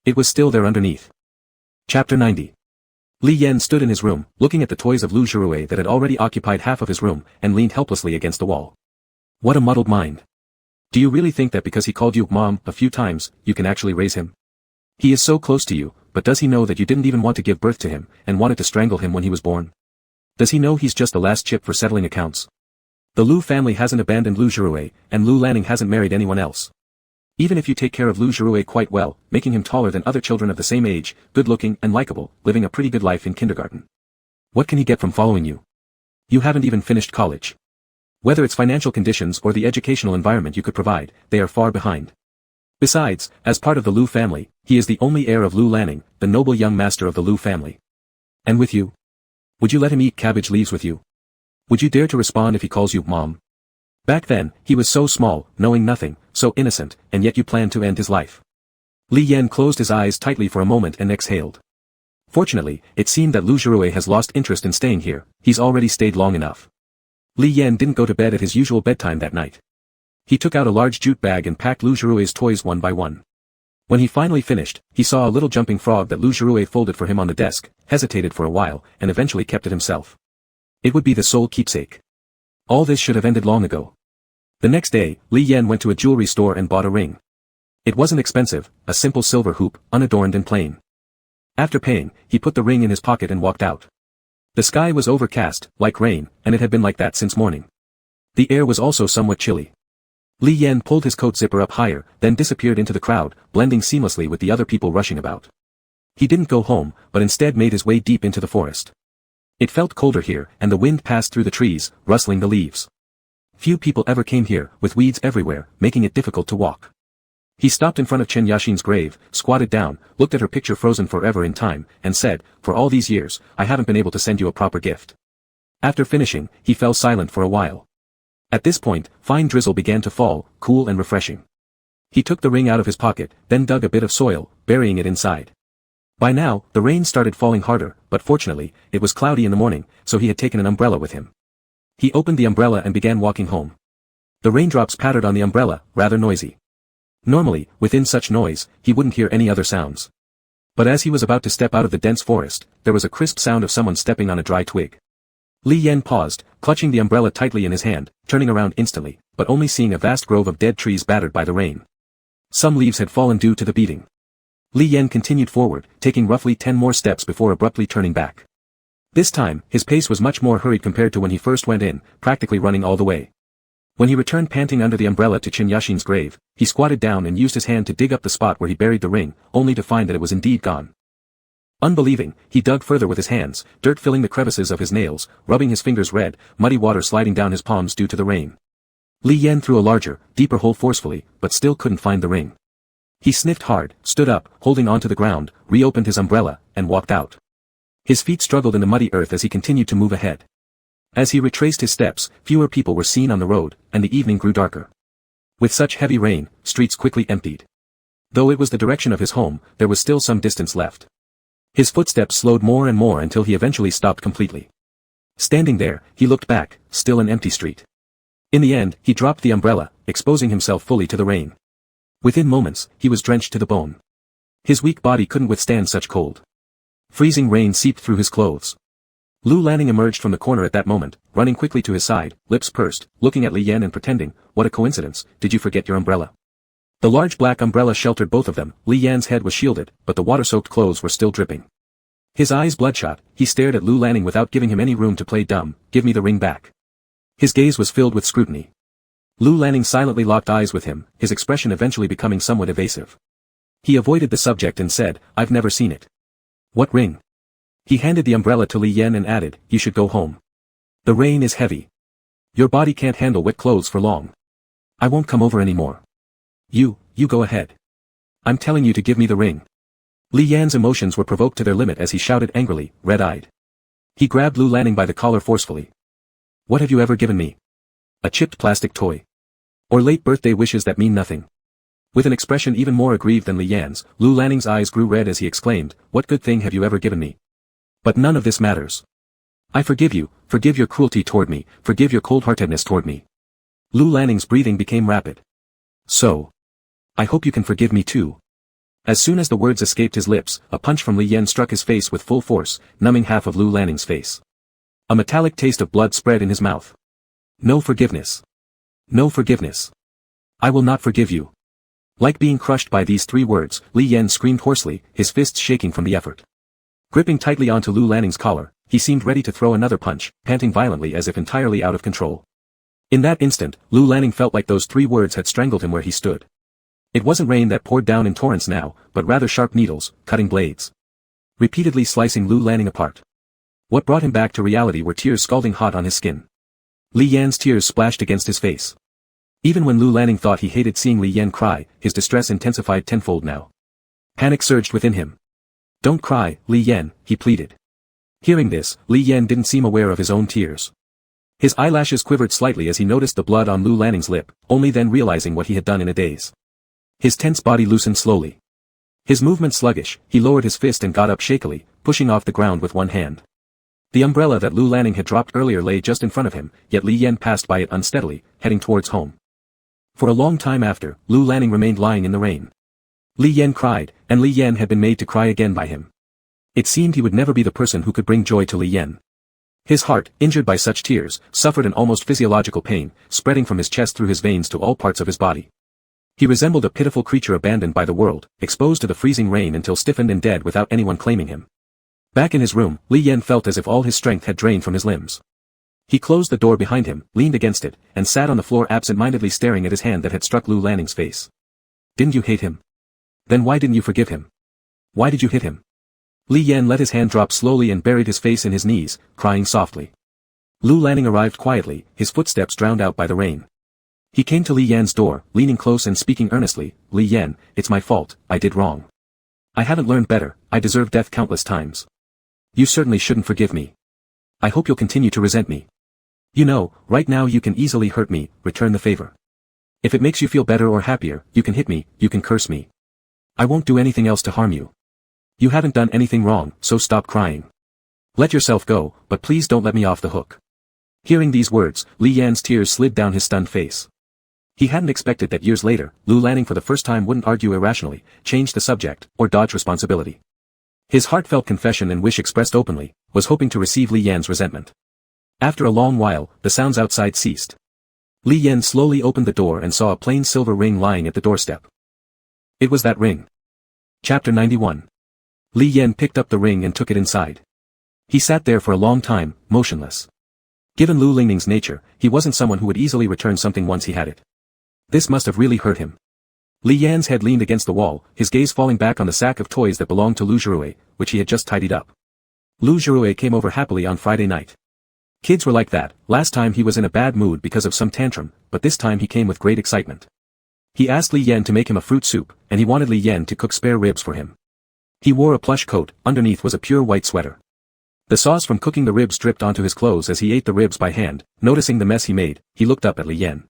It was still there underneath. Chapter 90. Li Yan stood in his room, looking at the toys of Lu Jirui that had already occupied half of his room, and leaned helplessly against the wall. What a muddled mind. Do you really think that because he called you Mom a few times, you can actually raise him? He is so close to you, but does he know that you didn't even want to give birth to him, and wanted to strangle him when he was born? Does he know he's just the last chip for settling accounts? The Lu family hasn't abandoned Lu Jirui, and Lu Lanning hasn't married anyone else. Even if you take care of Lu Jirui quite well, making him taller than other children of the same age, good-looking and likable, living a pretty good life in kindergarten. What can he get from following you? You haven't even finished college. Whether it's financial conditions or the educational environment you could provide, they are far behind. Besides, as part of the Lu family, he is the only heir of Lu Lanning, the noble young master of the Lu family. And with you? Would you let him eat cabbage leaves with you? Would you dare to respond if he calls you Mom? Back then, he was so small, knowing nothing, so innocent, and yet you planned to end his life. Li Yan closed his eyes tightly for a moment and exhaled. Fortunately, it seemed that Lu Jirui has lost interest in staying here, he's already stayed long enough. Li Yan didn't go to bed at his usual bedtime that night. He took out a large jute bag and packed Lu Jirui's toys one by one. When he finally finished, he saw a little jumping frog that Lu Jirui folded for him on the desk, hesitated for a while, and eventually kept it himself. It would be the sole keepsake. All this should have ended long ago. The next day, Li Yan went to a jewelry store and bought a ring. It wasn't expensive, a simple silver hoop, unadorned and plain. After paying, he put the ring in his pocket and walked out. The sky was overcast, like rain, and it had been like that since morning. The air was also somewhat chilly. Li Yan pulled his coat zipper up higher, then disappeared into the crowd, blending seamlessly with the other people rushing about. He didn't go home, but instead made his way deep into the forest. It felt colder here, and the wind passed through the trees, rustling the leaves. Few people ever came here, with weeds everywhere, making it difficult to walk. He stopped in front of Chen Yashin's grave, squatted down, looked at her picture frozen forever in time, and said, for all these years, I haven't been able to send you a proper gift. After finishing, he fell silent for a while. At this point, fine drizzle began to fall, cool and refreshing. He took the ring out of his pocket, then dug a bit of soil, burying it inside. By now, the rain started falling harder, but fortunately, it was cloudy in the morning, so he had taken an umbrella with him. He opened the umbrella and began walking home. The raindrops pattered on the umbrella, rather noisy. Normally, within such noise, he wouldn't hear any other sounds. But as he was about to step out of the dense forest, there was a crisp sound of someone stepping on a dry twig. Li Yan paused, clutching the umbrella tightly in his hand, turning around instantly, but only seeing a vast grove of dead trees battered by the rain. Some leaves had fallen due to the beating. Li Yan continued forward, taking roughly 10 more steps before abruptly turning back. This time, his pace was much more hurried compared to when he first went in, practically running all the way. When he returned panting under the umbrella to Chen Yashin's grave, he squatted down and used his hand to dig up the spot where he buried the ring, only to find that it was indeed gone. Unbelieving, he dug further with his hands, dirt filling the crevices of his nails, rubbing his fingers red, muddy water sliding down his palms due to the rain. Li Yan threw a larger, deeper hole forcefully, but still couldn't find the ring. He sniffed hard, stood up, holding onto the ground, reopened his umbrella, and walked out. His feet struggled in the muddy earth as he continued to move ahead. As he retraced his steps, fewer people were seen on the road, and the evening grew darker. With such heavy rain, streets quickly emptied. Though it was the direction of his home, there was still some distance left. His footsteps slowed more and more until he eventually stopped completely. Standing there, he looked back, still an empty street. In the end, he dropped the umbrella, exposing himself fully to the rain. Within moments, he was drenched to the bone. His weak body couldn't withstand such cold. Freezing rain seeped through his clothes. Lu Lanning emerged from the corner at that moment, running quickly to his side, lips pursed, looking at Li Yan and pretending, what a coincidence, did you forget your umbrella? The large black umbrella sheltered both of them, Li Yan's head was shielded, but the water-soaked clothes were still dripping. His eyes bloodshot, he stared at Lu Lanning without giving him any room to play dumb, give me the ring back. His gaze was filled with scrutiny. Lu Lanning silently locked eyes with him, his expression eventually becoming somewhat evasive. He avoided the subject and said, I've never seen it. What ring? He handed the umbrella to Li Yan and added, you should go home. The rain is heavy. Your body can't handle wet clothes for long. I won't come over anymore. You go ahead. I'm telling you to give me the ring. Li Yan's emotions were provoked to their limit as he shouted angrily, red-eyed. He grabbed Lu Lanning by the collar forcefully. What have you ever given me? A chipped plastic toy? Or late birthday wishes that mean nothing? With an expression even more aggrieved than Li Yan's, Lu Lanning's eyes grew red as he exclaimed, what good thing have you ever given me? But none of this matters. I forgive you, forgive your cruelty toward me, forgive your cold-heartedness toward me. Lu Lanning's breathing became rapid. So. I hope you can forgive me too. As soon as the words escaped his lips, a punch from Li Yan struck his face with full force, numbing half of Lu Lanning's face. A metallic taste of blood spread in his mouth. No forgiveness. No forgiveness. I will not forgive you. Like being crushed by these 3 words, Li Yan screamed hoarsely, his fists shaking from the effort. Gripping tightly onto Lu Lanning's collar, he seemed ready to throw another punch, panting violently as if entirely out of control. In that instant, Lu Lanning felt like those 3 words had strangled him where he stood. It wasn't rain that poured down in torrents now, but rather sharp needles, cutting blades. Repeatedly slicing Lu Lanning apart. What brought him back to reality were tears scalding hot on his skin. Li Yan's tears splashed against his face. Even when Lu Lanning thought he hated seeing Li Yan cry, his distress intensified tenfold now. Panic surged within him. Don't cry, Li Yan, he pleaded. Hearing this, Li Yan didn't seem aware of his own tears. His eyelashes quivered slightly as he noticed the blood on Lu Lanning's lip, only then realizing what he had done in a daze. His tense body loosened slowly. His movement sluggish, he lowered his fist and got up shakily, pushing off the ground with one hand. The umbrella that Lu Lanning had dropped earlier lay just in front of him, yet Li Yan passed by it unsteadily, heading towards home. For a long time after, Lu Lanning remained lying in the rain. Li Yan cried, and Li Yan had been made to cry again by him. It seemed he would never be the person who could bring joy to Li Yan. His heart, injured by such tears, suffered an almost physiological pain, spreading from his chest through his veins to all parts of his body. He resembled a pitiful creature abandoned by the world, exposed to the freezing rain until stiffened and dead without anyone claiming him. Back in his room, Li Yan felt as if all his strength had drained from his limbs. He closed the door behind him, leaned against it, and sat on the floor absent-mindedly staring at his hand that had struck Lu Lanning's face. Didn't you hate him? Then why didn't you forgive him? Why did you hit him? Li Yan let his hand drop slowly and buried his face in his knees, crying softly. Lu Lanning arrived quietly, his footsteps drowned out by the rain. He came to Li Yan's door, leaning close and speaking earnestly, Li Yan, it's my fault, I did wrong. I haven't learned better, I deserve death countless times. You certainly shouldn't forgive me. I hope you'll continue to resent me. You know, right now you can easily hurt me, return the favor. If it makes you feel better or happier, you can hit me, you can curse me. I won't do anything else to harm you. You haven't done anything wrong, so stop crying. Let yourself go, but please don't let me off the hook. Hearing these words, Li Yan's tears slid down his stunned face. He hadn't expected that years later, Lu Lanning for the first time wouldn't argue irrationally, change the subject, or dodge responsibility. His heartfelt confession and wish expressed openly, was hoping to receive Li Yan's resentment. After a long while, the sounds outside ceased. Li Yan slowly opened the door and saw a plain silver ring lying at the doorstep. It was that ring. Chapter 91. Li Yan picked up the ring and took it inside. He sat there for a long time, motionless. Given Lu Lingning's nature, he wasn't someone who would easily return something once he had it. This must have really hurt him. Li Yan's head leaned against the wall, his gaze falling back on the sack of toys that belonged to Lu Zhirui, which he had just tidied up. Lu Zhirui came over happily on Friday night. Kids were like that, last time he was in a bad mood because of some tantrum, but this time he came with great excitement. He asked Li Yan to make him a fruit soup, and he wanted Li Yan to cook spare ribs for him. He wore a plush coat, underneath was a pure white sweater. The sauce from cooking the ribs dripped onto his clothes as he ate the ribs by hand. Noticing the mess he made, he looked up at Li Yan.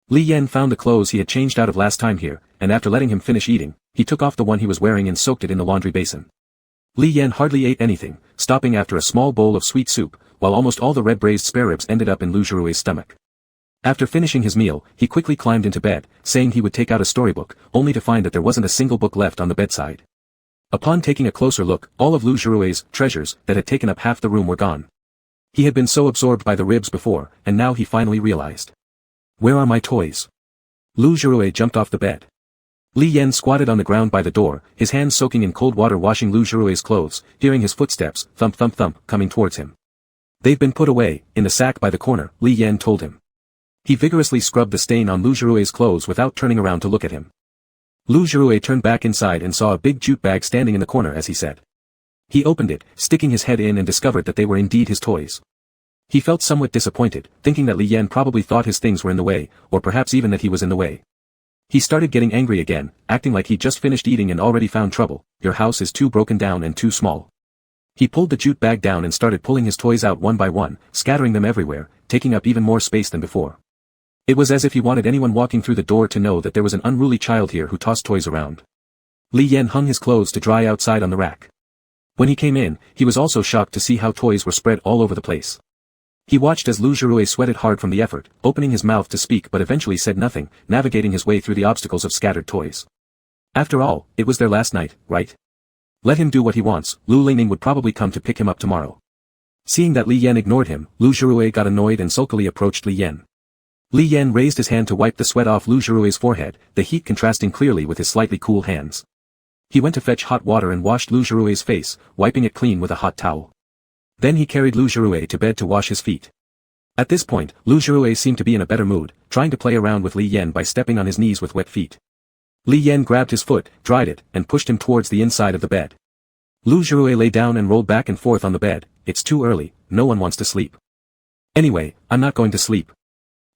Li Yan found the clothes he had changed out of last time here, and after letting him finish eating, he took off the one he was wearing and soaked it in the laundry basin. Li Yan hardly ate anything, stopping after a small bowl of sweet soup, while almost all the red braised spare ribs ended up in Lu Zhirui's stomach. After finishing his meal, he quickly climbed into bed, saying he would take out a storybook, only to find that there wasn't a single book left on the bedside. Upon taking a closer look, all of Lu Zhirui's treasures that had taken up half the room were gone. He had been so absorbed by the ribs before, and now he finally realized. Where are my toys? Lu Zhirui jumped off the bed. Li Yan squatted on the ground by the door, his hands soaking in cold water washing Lu Zhirui's clothes, hearing his footsteps, thump thump thump, coming towards him. They've been put away, in the sack by the corner, Li Yan told him. He vigorously scrubbed the stain on Lu Zhirui's clothes without turning around to look at him. Lu Zhirui turned back inside and saw a big jute bag standing in the corner as he said. He opened it, sticking his head in and discovered that they were indeed his toys. He felt somewhat disappointed, thinking that Li Yan probably thought his things were in the way, or perhaps even that he was in the way. He started getting angry again, acting like he'd just finished eating and already found trouble. Your house is too broken down and too small. He pulled the jute bag down and started pulling his toys out one by one, scattering them everywhere, taking up even more space than before. It was as if he wanted anyone walking through the door to know that there was an unruly child here who tossed toys around. Li Yan hung his clothes to dry outside on the rack. When he came in, he was also shocked to see how toys were spread all over the place. He watched as Lu Zhirui sweated hard from the effort, opening his mouth to speak but eventually said nothing, navigating his way through the obstacles of scattered toys. After all, it was their last night, right? Let him do what he wants, Lu Lingning would probably come to pick him up tomorrow. Seeing that Li Yan ignored him, Lu Zhirui got annoyed and sulkily approached Li Yan. Li Yan raised his hand to wipe the sweat off Lu Zhirui's forehead, the heat contrasting clearly with his slightly cool hands. He went to fetch hot water and washed Lu Zhirui's face, wiping it clean with a hot towel. Then he carried Lu Zhirui to bed to wash his feet. At this point, Lu Zhirui seemed to be in a better mood, trying to play around with Li Yan by stepping on his knees with wet feet. Li Yan grabbed his foot, dried it, and pushed him towards the inside of the bed. Lu Zhirui lay down and rolled back and forth on the bed. It's too early, no one wants to sleep. Anyway, I'm not going to sleep.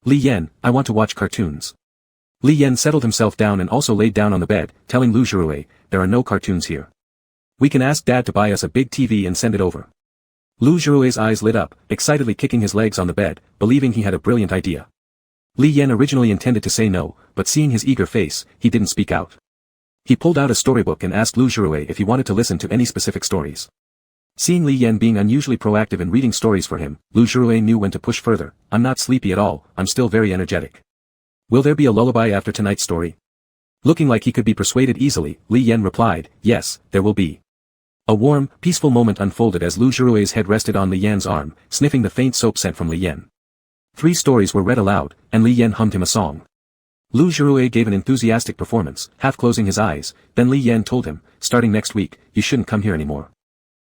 Li Yan, I want to watch cartoons. Li Yan settled himself down and also laid down on the bed, telling Lu Zhirui, there are no cartoons here. We can ask Dad to buy us a big TV and send it over. Lu Zhirui's eyes lit up, excitedly kicking his legs on the bed, believing he had a brilliant idea. Li Yan originally intended to say no, but seeing his eager face, he didn't speak out. He pulled out a storybook and asked Lu Zhirui if he wanted to listen to any specific stories. Seeing Li Yan being unusually proactive in reading stories for him, Lu Zhirui knew when to push further. I'm not sleepy at all, I'm still very energetic. Will there be a lullaby after tonight's story? Looking like he could be persuaded easily, Li Yan replied, yes, there will be. A warm, peaceful moment unfolded as Lu Zhirui's head rested on Li Yan's arm, sniffing the faint soap scent from Li Yan. 3 stories were read aloud, and Li Yan hummed him a song. Lu Zhirui gave an enthusiastic performance, half closing his eyes, then Li Yan told him, starting next week, you shouldn't come here anymore.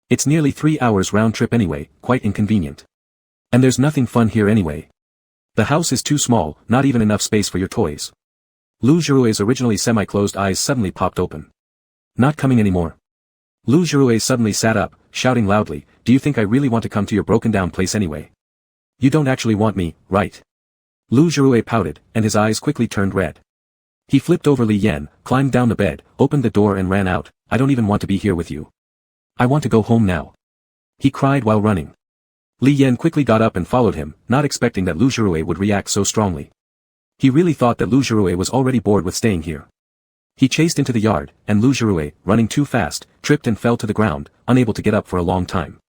It's nearly 3 hours round trip anyway, quite inconvenient. And there's nothing fun here anyway. The house is too small, not even enough space for your toys. Lu Zhirui's originally semi-closed eyes suddenly popped open. Not coming anymore. Lu Zhirui suddenly sat up, shouting loudly, do you think I really want to come to your broken-down place anyway? You don't actually want me, right? Lu Zhirui pouted, and his eyes quickly turned red. He flipped over Li Yan, climbed down the bed, opened the door and ran out. I don't even want to be here with you. I want to go home now. He cried while running. Li Yan quickly got up and followed him, not expecting that Lu Zhirui would react so strongly. He really thought that Lu Zhirui was already bored with staying here. He chased into the yard, and Lu Zhirui, running too fast, tripped and fell to the ground, unable to get up for a long time.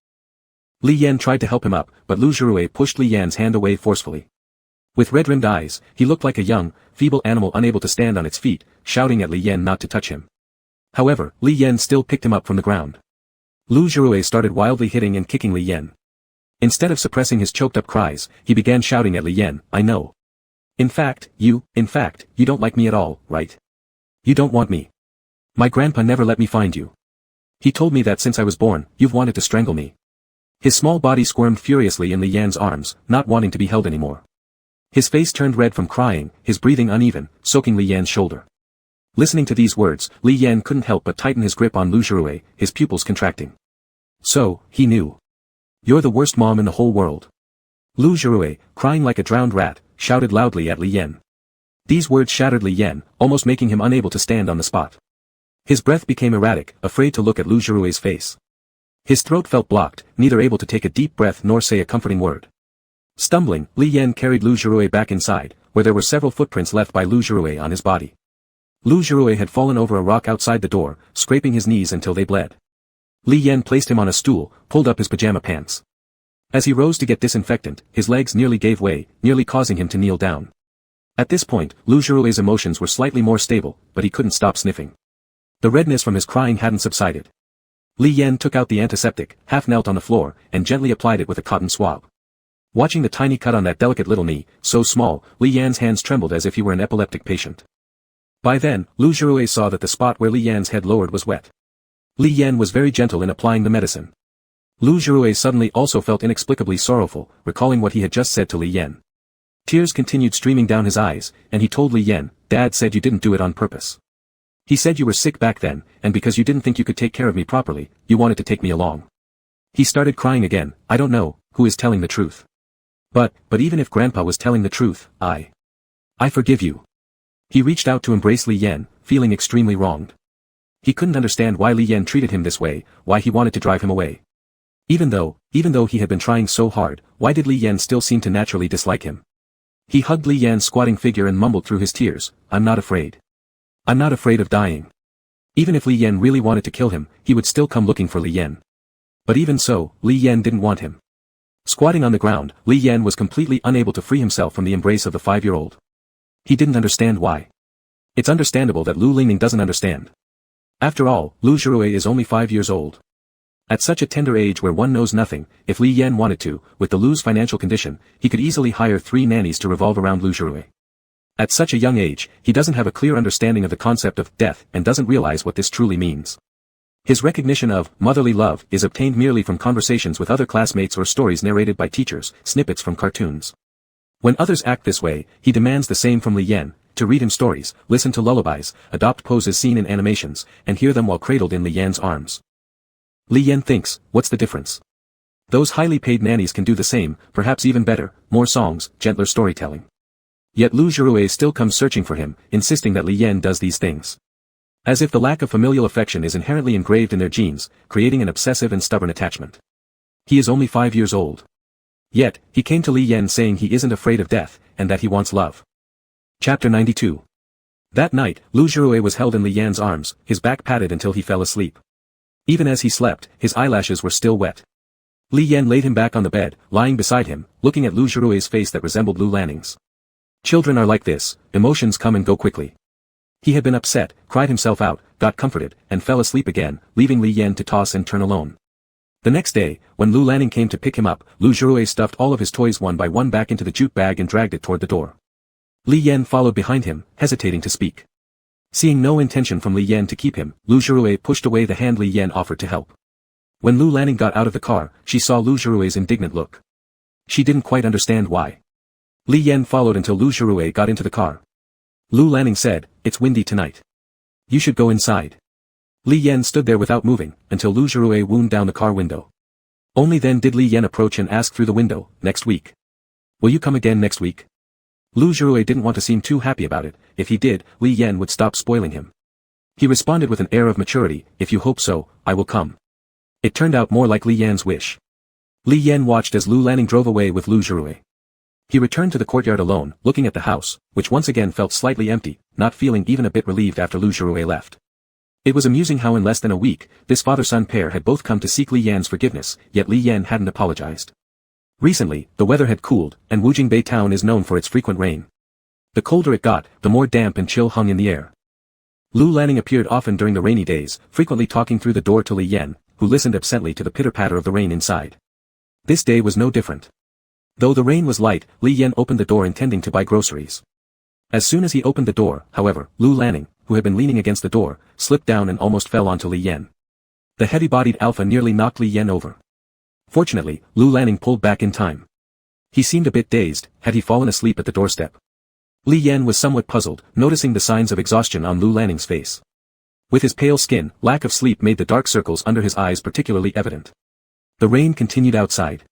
Li Yan tried to help him up, but Lu Zhirui pushed Li Yan's hand away forcefully. With red-rimmed eyes, he looked like a young, feeble animal unable to stand on its feet, shouting at Li Yan not to touch him. However, Li Yan still picked him up from the ground. Lu Zhirui started wildly hitting and kicking Li Yan. Instead of suppressing his choked-up cries, he began shouting at Li Yan, I know. In fact, you don't like me at all, right? You don't want me. My grandpa never let me find you. He told me that since I was born, you've wanted to strangle me. His small body squirmed furiously in Li Yan's arms, not wanting to be held anymore. His face turned red from crying, his breathing uneven, soaking Li Yan's shoulder. Listening to these words, Li Yan couldn't help but tighten his grip on Lu Zhirui, his pupils contracting. So, he knew. You're the worst mom in the whole world. Lu Zhirui, crying like a drowned rat, shouted loudly at Li Yan. These words shattered Li Yan, almost making him unable to stand on the spot. His breath became erratic, afraid to look at Lu Zhirui's face. His throat felt blocked, neither able to take a deep breath nor say a comforting word. Stumbling, Li Yan carried Lu Zhirui back inside, where there were several footprints left by Lu Zhirui on his body. Lu Zhirui had fallen over a rock outside the door, scraping his knees until they bled. Li Yan placed him on a stool, pulled up his pajama pants. As he rose to get disinfectant, his legs nearly gave way, nearly causing him to kneel down. At this point, Lu Zhirui's emotions were slightly more stable, but he couldn't stop sniffing. The redness from his crying hadn't subsided. Li Yan took out the antiseptic, half knelt on the floor, and gently applied it with a cotton swab. Watching the tiny cut on that delicate little knee, so small, Li Yan's hands trembled as if he were an epileptic patient. By then, Lu Zhirui saw that the spot where Li Yan's head lowered was wet. Li Yan was very gentle in applying the medicine. Lu Zhirui suddenly also felt inexplicably sorrowful, recalling what he had just said to Li Yan. Tears continued streaming down his eyes, and he told Li Yan, Dad said you didn't do it on purpose. He said you were sick back then, and because you didn't think you could take care of me properly, you wanted to take me along. He started crying again. I don't know, who is telling the truth. But even if Grandpa was telling the truth, I forgive you. He reached out to embrace Li Yan, feeling extremely wronged. He couldn't understand why Li Yan treated him this way, why he wanted to drive him away. Even though he had been trying so hard, why did Li Yan still seem to naturally dislike him? He hugged Li Yan's squatting figure and mumbled through his tears, "I'm not afraid. I'm not afraid of dying." Even if Li Yan really wanted to kill him, he would still come looking for Li Yan. But even so, Li Yan didn't want him. Squatting on the ground, Li Yan was completely unable to free himself from the embrace of the 5-year-old. He didn't understand why. It's understandable that Lu Lingning doesn't understand. After all, Lu Zhirui is only 5 years old. At such a tender age where one knows nothing, if Li Yan wanted to, with the Lu's financial condition, he could easily hire 3 nannies to revolve around Lu Zhirui. At such a young age, he doesn't have a clear understanding of the concept of death and doesn't realize what this truly means. His recognition of motherly love is obtained merely from conversations with other classmates or stories narrated by teachers, snippets from cartoons. When others act this way, he demands the same from Li Yan, to read him stories, listen to lullabies, adopt poses seen in animations, and hear them while cradled in Li Yan's arms. Li Yan thinks, what's the difference? Those highly paid nannies can do the same, perhaps even better, more songs, gentler storytelling. Yet Lu Zhirui still comes searching for him, insisting that Li Yan does these things. As if the lack of familial affection is inherently engraved in their genes, creating an obsessive and stubborn attachment. He is only 5 years old. Yet, he came to Li Yan saying he isn't afraid of death, and that he wants love. Chapter 92. That night, Lu Zhirui was held in Li Yan's arms, his back patted until he fell asleep. Even as he slept, his eyelashes were still wet. Li Yan laid him back on the bed, lying beside him, looking at Lu Zhirui's face that resembled Lu Lanning's. Children are like this, emotions come and go quickly. He had been upset, cried himself out, got comforted, and fell asleep again, leaving Li Yan to toss and turn alone. The next day, when Lu Lanning came to pick him up, Lu Zhirui stuffed all of his toys one by one back into the jute bag and dragged it toward the door. Li Yan followed behind him, hesitating to speak. Seeing no intention from Li Yan to keep him, Lu Zhirui pushed away the hand Li Yan offered to help. When Lu Lanning got out of the car, she saw Lu Zhirui's indignant look. She didn't quite understand why. Li Yan followed until Lu Zhirui got into the car. Lu Lanning said, "It's windy tonight. You should go inside." Li Yan stood there without moving, until Lu Zhirui wound down the car window. Only then did Li Yan approach and ask through the window, "Next week? Will you come again next week?" Lu Zhirui didn't want to seem too happy about it. If he did, Li Yan would stop spoiling him. He responded with an air of maturity, "If you hope so, I will come." It turned out more like Li Yan's wish. Li Yan watched as Lu Lanning drove away with Lu Zhirui. He returned to the courtyard alone, looking at the house, which once again felt slightly empty, not feeling even a bit relieved after Lu Zhirui left. It was amusing how in less than a week, this father-son pair had both come to seek Li Yan's forgiveness, yet Li Yan hadn't apologized. Recently, the weather had cooled, and Wujingbei town is known for its frequent rain. The colder it got, the more damp and chill hung in the air. Lu Lanning appeared often during the rainy days, frequently talking through the door to Li Yan, who listened absently to the pitter-patter of the rain inside. This day was no different. Though the rain was light, Li Yan opened the door intending to buy groceries. As soon as he opened the door, however, Lu Lanning, who had been leaning against the door, slipped down and almost fell onto Li Yan. The heavy-bodied alpha nearly knocked Li Yan over. Fortunately, Lu Lanning pulled back in time. He seemed a bit dazed, had he fallen asleep at the doorstep? Li Yan was somewhat puzzled, noticing the signs of exhaustion on Lu Lanning's face. With his pale skin, lack of sleep made the dark circles under his eyes particularly evident. The rain continued outside.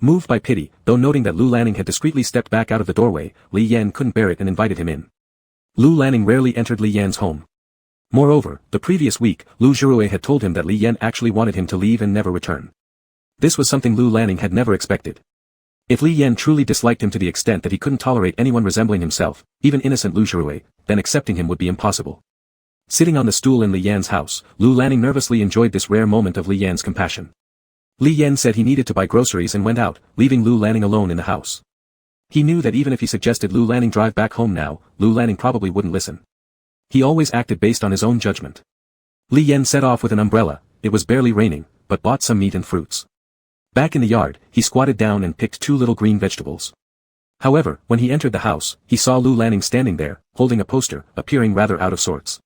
Moved by pity, though noting that Lu Lanning had discreetly stepped back out of the doorway, Li Yan couldn't bear it and invited him in. Lu Lanning rarely entered Li Yan's home. Moreover, the previous week, Lu Zhirui had told him that Li Yan actually wanted him to leave and never return. This was something Lu Lanning had never expected. If Li Yan truly disliked him to the extent that he couldn't tolerate anyone resembling himself, even innocent Lu Zhirui, then accepting him would be impossible. Sitting on the stool in Li Yan's house, Lu Lanning nervously enjoyed this rare moment of Li Yan's compassion. Li Yan said he needed to buy groceries and went out, leaving Lu Lanning alone in the house. He knew that even if he suggested Lu Lanning drive back home now, Lu Lanning probably wouldn't listen. He always acted based on his own judgment. Li Yan set off with an umbrella. It was barely raining, but bought some meat and fruits. Back in the yard, he squatted down and picked 2 little green vegetables. However, when he entered the house, he saw Lu Lanning standing there, holding a poster, appearing rather out of sorts.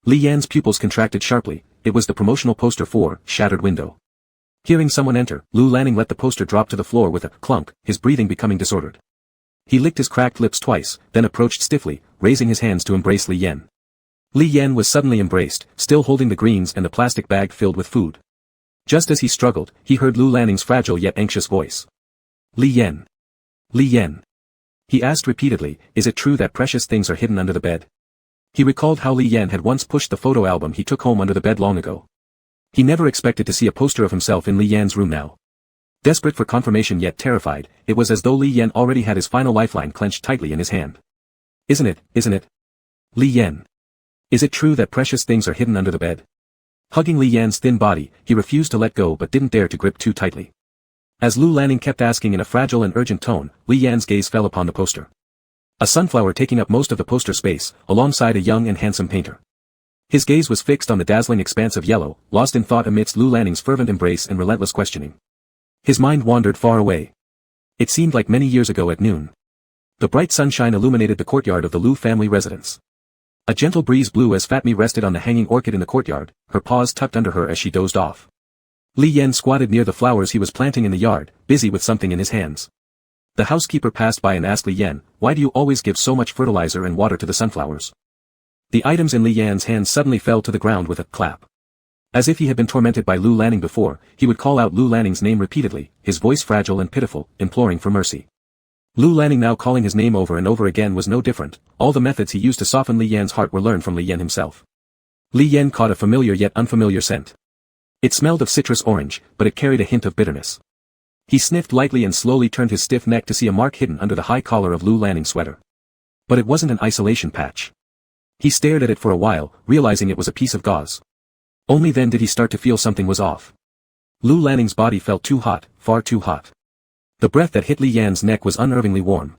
Li Yan's pupils contracted sharply. It was the promotional poster for Shattered Window. Hearing someone enter, Lu Lanning let the poster drop to the floor with a clunk, his breathing becoming disordered. He licked his cracked lips twice, then approached stiffly, raising his hands to embrace Li Yan. Li Yan was suddenly embraced, still holding the greens and the plastic bag filled with food. Just as he struggled, he heard Lu Lanning's fragile yet anxious voice. "Li Yan. Li Yan. He asked repeatedly, is it true that precious things are hidden under the bed? He recalled how Li Yan had once pushed the photo album he took home under the bed long ago. He never expected to see a poster of himself in Li Yan's room now. Desperate for confirmation yet terrified, it was as though Li Yan already had his final lifeline clenched tightly in his hand. Isn't it? Li Yan. Is it true that precious things are hidden under the bed? Hugging Li Yan's thin body, he refused to let go but didn't dare to grip too tightly. As Lu Lanning kept asking in a fragile and urgent tone, Li Yan's gaze fell upon the poster. A sunflower taking up most of the poster space, alongside a young and handsome painter. His gaze was fixed on the dazzling expanse of yellow, lost in thought amidst Lu Lanning's fervent embrace and relentless questioning. His mind wandered far away. It seemed like many years ago at noon. The bright sunshine illuminated the courtyard of the Lu family residence. A gentle breeze blew as Fatmi rested on the hanging orchid in the courtyard, her paws tucked under her as she dozed off. Li Yan squatted near the flowers he was planting in the yard, busy with something in his hands. The housekeeper passed by and asked Li Yan, why do you always give so much fertilizer and water to the sunflowers? The items in Li Yan's hands suddenly fell to the ground with a clap. As if he had been tormented by Lu Lanning before, he would call out Lu Lanning's name repeatedly, his voice fragile and pitiful, imploring for mercy. Lu Lanning now calling his name over and over again was no different. All the methods he used to soften Li Yan's heart were learned from Li Yan himself. Li Yan caught a familiar yet unfamiliar scent. It smelled of citrus orange, but it carried a hint of bitterness. He sniffed lightly and slowly turned his stiff neck to see a mark hidden under the high collar of Lu Lanning's sweater. But it wasn't an isolation patch. He stared at it for a while, realizing it was a piece of gauze. Only then did he start to feel something was off. Lu Lanning's body felt too hot, far too hot. The breath that hit Li Yan's neck was unnervingly warm.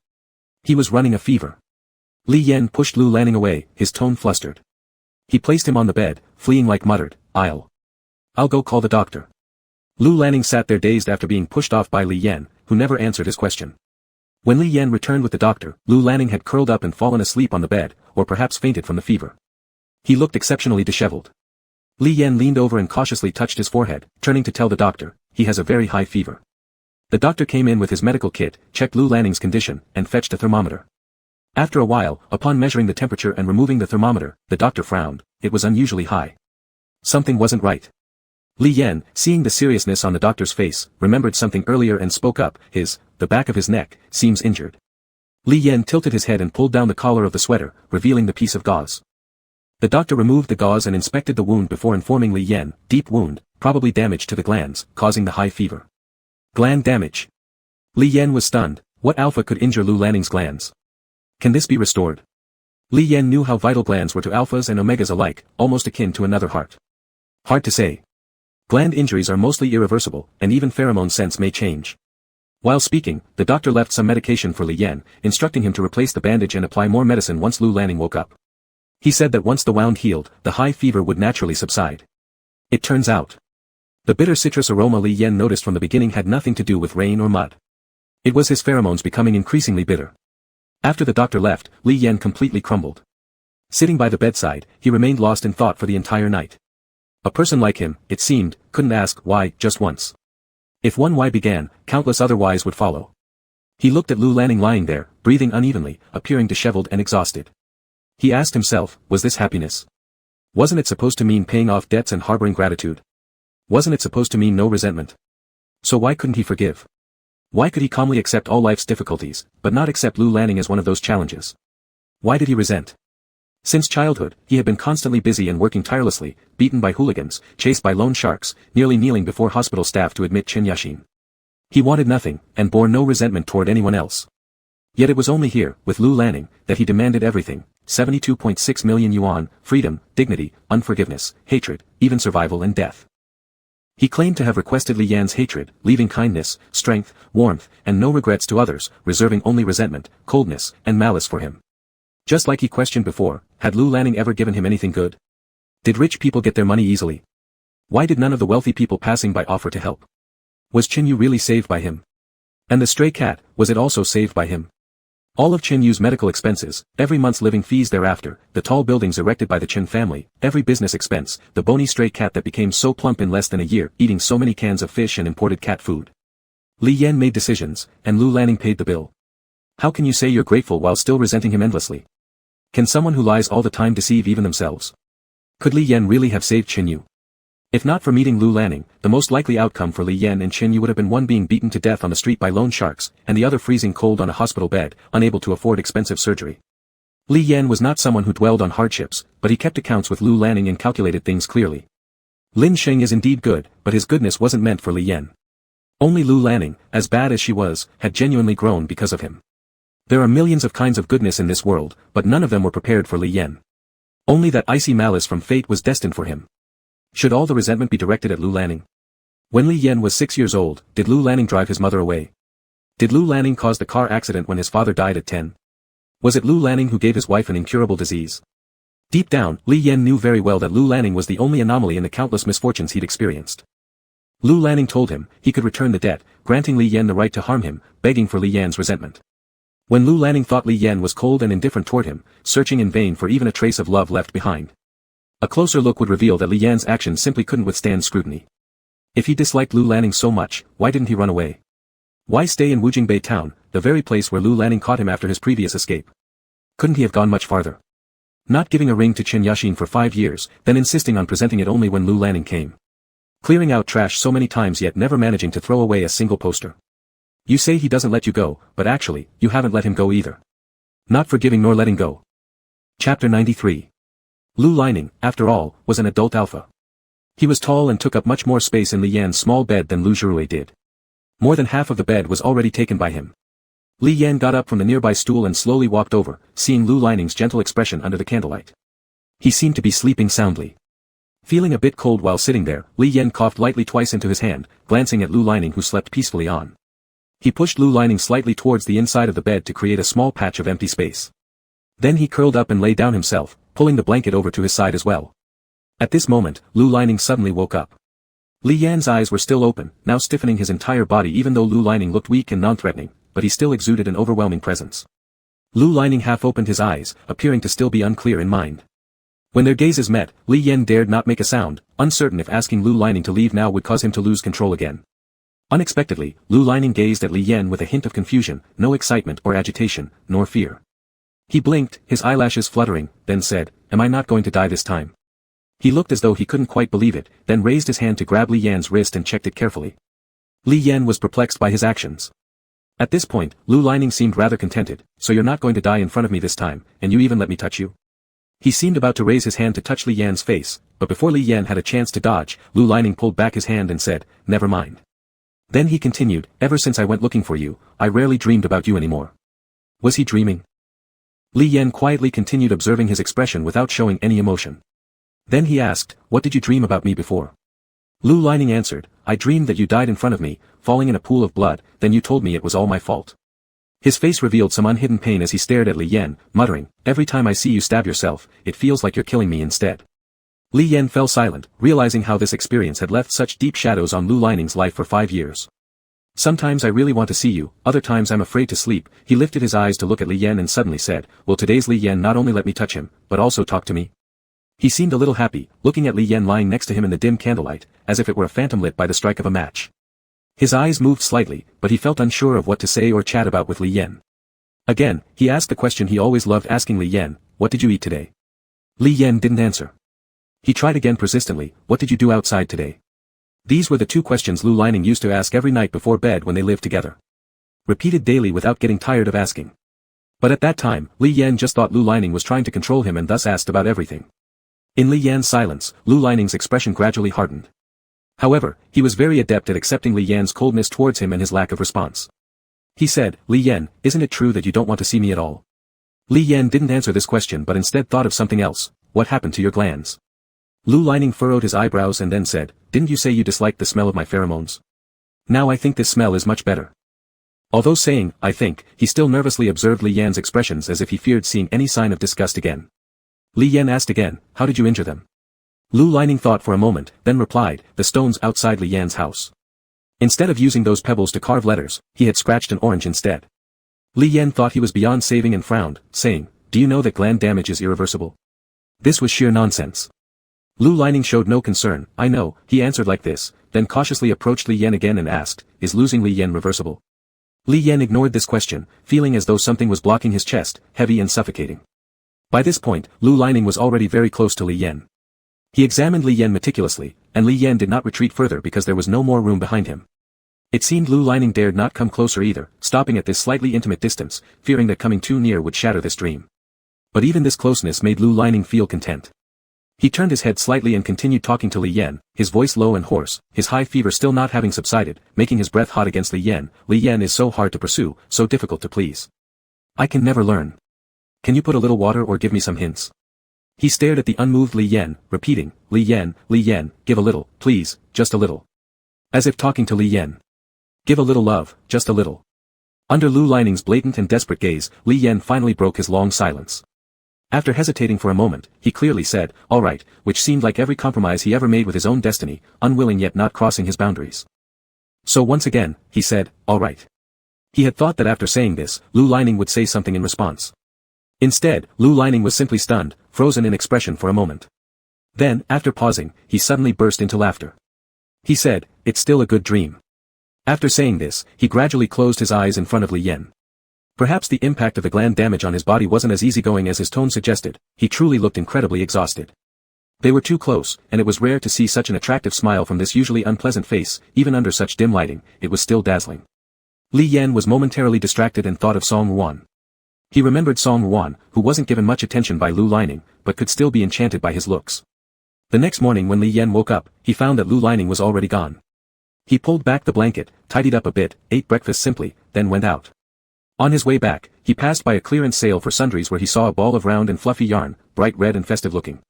He was running a fever. Li Yan pushed Lu Lanning away, his tone flustered. He placed him on the bed, fleeing like muttered, I'll go call the doctor. Lu Lanning sat there dazed after being pushed off by Li Yan, who never answered his question. When Li Yan returned with the doctor, Lu Lanning had curled up and fallen asleep on the bed, or perhaps fainted from the fever. He looked exceptionally disheveled. Li Yan leaned over and cautiously touched his forehead, turning to tell the doctor, he has a very high fever. The doctor came in with his medical kit, checked Lu Lanning's condition, and fetched a thermometer. After a while, upon measuring the temperature and removing the thermometer, the doctor frowned. It was unusually high. Something wasn't right. Li Yan, seeing the seriousness on the doctor's face, remembered something earlier and spoke up, the back of his neck, seems injured. Li Yan tilted his head and pulled down the collar of the sweater, revealing the piece of gauze. The doctor removed the gauze and inspected the wound before informing Li Yan, deep wound, probably damage to the glands, causing the high fever. Gland damage. Li Yan was stunned. What alpha could injure Lu Lanning's glands? Can this be restored? Li Yan knew how vital glands were to alphas and omegas alike, almost akin to another heart. Hard to say. Gland injuries are mostly irreversible, and even pheromone sense may change. While speaking, the doctor left some medication for Li Yan, instructing him to replace the bandage and apply more medicine once Lu Lanning woke up. He said that once the wound healed, the high fever would naturally subside. It turns out, the bitter citrus aroma Li Yan noticed from the beginning had nothing to do with rain or mud. It was his pheromones becoming increasingly bitter. After the doctor left, Li Yan completely crumbled. Sitting by the bedside, he remained lost in thought for the entire night. A person like him, it seemed, couldn't ask why just once. If one why began, countless other whys would follow. He looked at Lu Lanning lying there, breathing unevenly, appearing disheveled and exhausted. He asked himself, was this happiness? Wasn't it supposed to mean paying off debts and harboring gratitude? Wasn't it supposed to mean no resentment? So why couldn't he forgive? Why could he calmly accept all life's difficulties, but not accept Lu Lanning as one of those challenges? Why did he resent? Since childhood, he had been constantly busy and working tirelessly, beaten by hooligans, chased by loan sharks, nearly kneeling before hospital staff to admit Chen Yashin. He wanted nothing, and bore no resentment toward anyone else. Yet it was only here, with Lu Lanning, that he demanded everything, 72.6 million yuan, freedom, dignity, unforgiveness, hatred, even survival and death. He claimed to have requested Li Yan's hatred, leaving kindness, strength, warmth, and no regrets to others, reserving only resentment, coldness, and malice for him. Just like he questioned before, had Lu Lanning ever given him anything good? Did rich people get their money easily? Why did none of the wealthy people passing by offer to help? Was Chen Yu really saved by him? And the stray cat, was it also saved by him? All of Chen Yu's medical expenses, every month's living fees thereafter, the tall buildings erected by the Chen family, every business expense, the bony stray cat that became so plump in less than a year, eating so many cans of fish and imported cat food. Li Yan made decisions, and Lu Lanning paid the bill. How can you say you're grateful while still resenting him endlessly? Can someone who lies all the time deceive even themselves? Could Li Yan really have saved Chen Yu? If not for meeting Lu Lanning, the most likely outcome for Li Yan and Qin Yu would have been one being beaten to death on the street by loan sharks, and the other freezing cold on a hospital bed, unable to afford expensive surgery. Li Yan was not someone who dwelled on hardships, but he kept accounts with Lu Lanning and calculated things clearly. Lin Sheng is indeed good, but his goodness wasn't meant for Li Yan. Only Lu Lanning, as bad as she was, had genuinely grown because of him. There are millions of kinds of goodness in this world, but none of them were prepared for Li Yan. Only that icy malice from fate was destined for him. Should all the resentment be directed at Lu Lanning? When Li Yan was 6 years old, did Lu Lanning drive his mother away? Did Lu Lanning cause the car accident when his father died at 10? Was it Lu Lanning who gave his wife an incurable disease? Deep down, Li Yan knew very well that Lu Lanning was the only anomaly in the countless misfortunes he'd experienced. Lu Lanning told him he could return the debt, granting Li Yan the right to harm him, begging for Li Yan's resentment. When Lu Lanning thought Li Yan was cold and indifferent toward him, searching in vain for even a trace of love left behind. A closer look would reveal that Li Yan's actions simply couldn't withstand scrutiny. If he disliked Lu Lanning so much, why didn't he run away? Why stay in Wujingbei town, the very place where Lu Lanning caught him after his previous escape? Couldn't he have gone much farther? Not giving a ring to Qin Yashin for 5 years, then insisting on presenting it only when Lu Lanning came. Clearing out trash so many times yet never managing to throw away a single poster. You say he doesn't let you go, but actually, you haven't let him go either. Not forgiving nor letting go. Chapter 93. Lu Lanning, after all, was an adult alpha. He was tall and took up much more space in Li Yan's small bed than Lu Zhirui did. More than half of the bed was already taken by him. Li Yan got up from the nearby stool and slowly walked over, seeing Lu Lanning's gentle expression under the candlelight. He seemed to be sleeping soundly. Feeling a bit cold while sitting there, Li Yan coughed lightly twice into his hand, glancing at Lu Lanning who slept peacefully on. He pushed Lu Lanning slightly towards the inside of the bed to create a small patch of empty space. Then he curled up and lay down himself, pulling the blanket over to his side as well. At this moment, Lu Lanning suddenly woke up. Li Yan's eyes were still open, now stiffening his entire body even though Lu Lanning looked weak and non-threatening, but he still exuded an overwhelming presence. Lu Lanning half opened his eyes, appearing to still be unclear in mind. When their gazes met, Li Yan dared not make a sound, uncertain if asking Lu Lanning to leave now would cause him to lose control again. Unexpectedly, Lu Lanning gazed at Li Yan with a hint of confusion, no excitement or agitation, nor fear. He blinked, his eyelashes fluttering, then said, "Am I not going to die this time?" He looked as though he couldn't quite believe it, then raised his hand to grab Li Yan's wrist and checked it carefully. Li Yan was perplexed by his actions. At this point, Lu Lanning seemed rather contented. "So you're not going to die in front of me this time, and you even let me touch you?" He seemed about to raise his hand to touch Li Yan's face, but before Li Yan had a chance to dodge, Lu Lanning pulled back his hand and said, "Never mind." Then he continued, "Ever since I went looking for you, I rarely dreamed about you anymore." Was he dreaming? Li Yan quietly continued observing his expression without showing any emotion. Then he asked, "What did you dream about me before?" Lu Lanning answered, "I dreamed that you died in front of me, falling in a pool of blood, then you told me it was all my fault." His face revealed some unhidden pain as he stared at Li Yan, muttering, "Every time I see you stab yourself, it feels like you're killing me instead." Li Yan fell silent, realizing how this experience had left such deep shadows on Lu Lanning's life for 5 years. "Sometimes I really want to see you, other times I'm afraid to sleep." He lifted his eyes to look at Li Yan and suddenly said, "Will today's Li Yan not only let me touch him, but also talk to me?" He seemed a little happy, looking at Li Yan lying next to him in the dim candlelight, as if it were a phantom lit by the strike of a match. His eyes moved slightly, but he felt unsure of what to say or chat about with Li Yan. Again, he asked the question he always loved asking Li Yan, "What did you eat today?" Li Yan didn't answer. He tried again persistently, "What did you do outside today?" These were the two questions Lu Lanning used to ask every night before bed when they lived together. Repeated daily without getting tired of asking. But at that time, Li Yan just thought Lu Lanning was trying to control him and thus asked about everything. In Li Yan's silence, Lu Lanning's expression gradually hardened. However, he was very adept at accepting Li Yan's coldness towards him and his lack of response. He said, "Li Yan, isn't it true that you don't want to see me at all?" Li Yan didn't answer this question but instead thought of something else. "What happened to your glands?" Lu Lanning furrowed his eyebrows and then said, "Didn't you say you disliked the smell of my pheromones? Now I think this smell is much better." Although saying, "I think," he still nervously observed Li Yan's expressions as if he feared seeing any sign of disgust again. Li Yan asked again, "How did you injure them?" Lu Lanning thought for a moment, then replied, "The stones outside Li Yan's house. Instead of using those pebbles to carve letters, he had scratched an orange instead." Li Yan thought he was beyond saving and frowned, saying, "Do you know that gland damage is irreversible?" This was sheer nonsense. Lu Lanning showed no concern. "I know," he answered like this, then cautiously approached Li Yan again and asked, "Is losing Li Yan reversible?" Li Yan ignored this question, feeling as though something was blocking his chest, heavy and suffocating. By this point, Lu Lanning was already very close to Li Yan. He examined Li Yan meticulously, and Li Yan did not retreat further because there was no more room behind him. It seemed Lu Lining dared not come closer either, stopping at this slightly intimate distance, fearing that coming too near would shatter this dream. But even this closeness made Lu Lining feel content. He turned his head slightly and continued talking to Li Yan, his voice low and hoarse, his high fever still not having subsided, making his breath hot against Li Yan. Li Yan is so hard to pursue, so difficult to please. I can never learn. Can you put a little water or give me some hints? He stared at the unmoved Li Yan, repeating, Li Yan, give a little, please, just a little. As if talking to Li Yan. Give a little love, just a little. Under Lu Lining's blatant and desperate gaze, Li Yan finally broke his long silence. After hesitating for a moment, he clearly said, all right, which seemed like every compromise he ever made with his own destiny, unwilling yet not crossing his boundaries. So once again, he said, all right. He had thought that after saying this, Lu Lining would say something in response. Instead, Lu Lining was simply stunned, frozen in expression for a moment. Then, after pausing, he suddenly burst into laughter. He said, it's still a good dream. After saying this, he gradually closed his eyes in front of Li Yan. Perhaps the impact of the gland damage on his body wasn't as easygoing as his tone suggested, he truly looked incredibly exhausted. They were too close, and it was rare to see such an attractive smile from this usually unpleasant face, even under such dim lighting, it was still dazzling. Li Yan was momentarily distracted and thought of Song Ruan. He remembered Song Ruan, who wasn't given much attention by Lu Lining, but could still be enchanted by his looks. The next morning when Li Yan woke up, he found that Lu Lining was already gone. He pulled back the blanket, tidied up a bit, ate breakfast simply, then went out. On his way back, he passed by a clearance sale for sundries where he saw a ball of round and fluffy yarn, bright red and festive looking.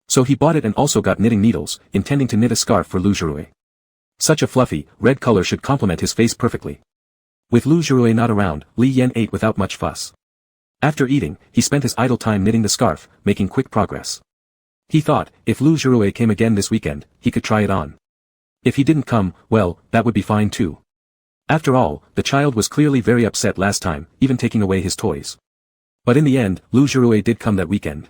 So he bought it and also got knitting needles, intending to knit a scarf for Lu Zhuruo. Such a fluffy, red color should complement his face perfectly. With Lu Zhuruo not around, Li Yan ate without much fuss. After eating, he spent his idle time knitting the scarf, making quick progress. He thought, if Lu Zhuruo came again this weekend, he could try it on. If he didn't come, well, that would be fine too. After all, the child was clearly very upset last time, even taking away his toys. But in the end, Lu Zhuruo did come that weekend.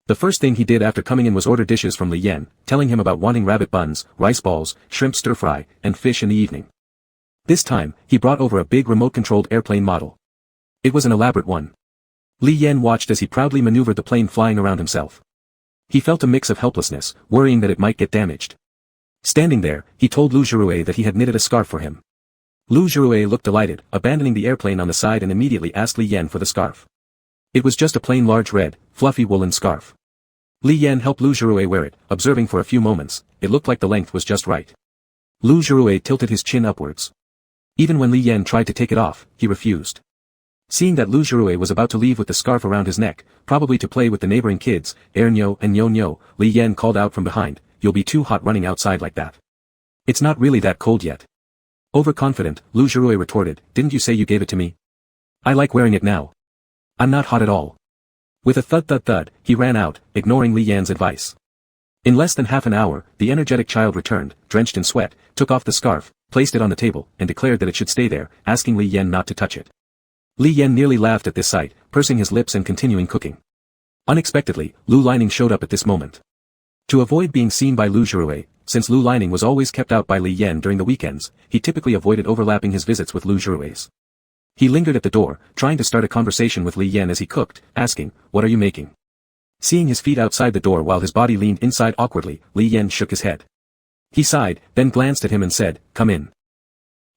The first thing he did after coming in was order dishes from Li Yan, telling him about wanting rabbit buns, rice balls, shrimp stir-fry, and fish in the evening. This time, he brought over a big remote-controlled airplane model. It was an elaborate one. Li Yan watched as he proudly maneuvered the plane flying around himself. He felt a mix of helplessness, worrying that it might get damaged. Standing there, he told Lu Zhuruo that he had knitted a scarf for him. Lu Zhuruo looked delighted, abandoning the airplane on the side and immediately asked Li Yan for the scarf. It was just a plain large red, fluffy woolen scarf. Li Yan helped Lu Zhuruo wear it, observing for a few moments, it looked like the length was just right. Lu Zhuruo tilted his chin upwards. Even when Li Yan tried to take it off, he refused. Seeing that Lu Zhuruo was about to leave with the scarf around his neck, probably to play with the neighboring kids, Ernyo and Nyo, Li Yan called out from behind, you'll be too hot running outside like that. It's not really that cold yet. Overconfident, Lu Zhuruo retorted, didn't you say you gave it to me? I like wearing it now. I'm not hot at all. With a thud, he ran out, ignoring Li Yan's advice. In less than half an hour, the energetic child returned, drenched in sweat, took off the scarf, placed it on the table, and declared that it should stay there, asking Li Yan not to touch it. Li Yan nearly laughed at this sight, pursing his lips and continuing cooking. Unexpectedly, Lu Lining showed up at this moment. To avoid being seen by Lu Zhuruo, since Lu Lining was always kept out by Li Yan during the weekends, he typically avoided overlapping his visits with Lu Zhuruo's. He lingered at the door, trying to start a conversation with Li Yan as he cooked, asking, what are you making? Seeing his feet outside the door while his body leaned inside awkwardly, Li Yan shook his head. He sighed, then glanced at him and said, come in.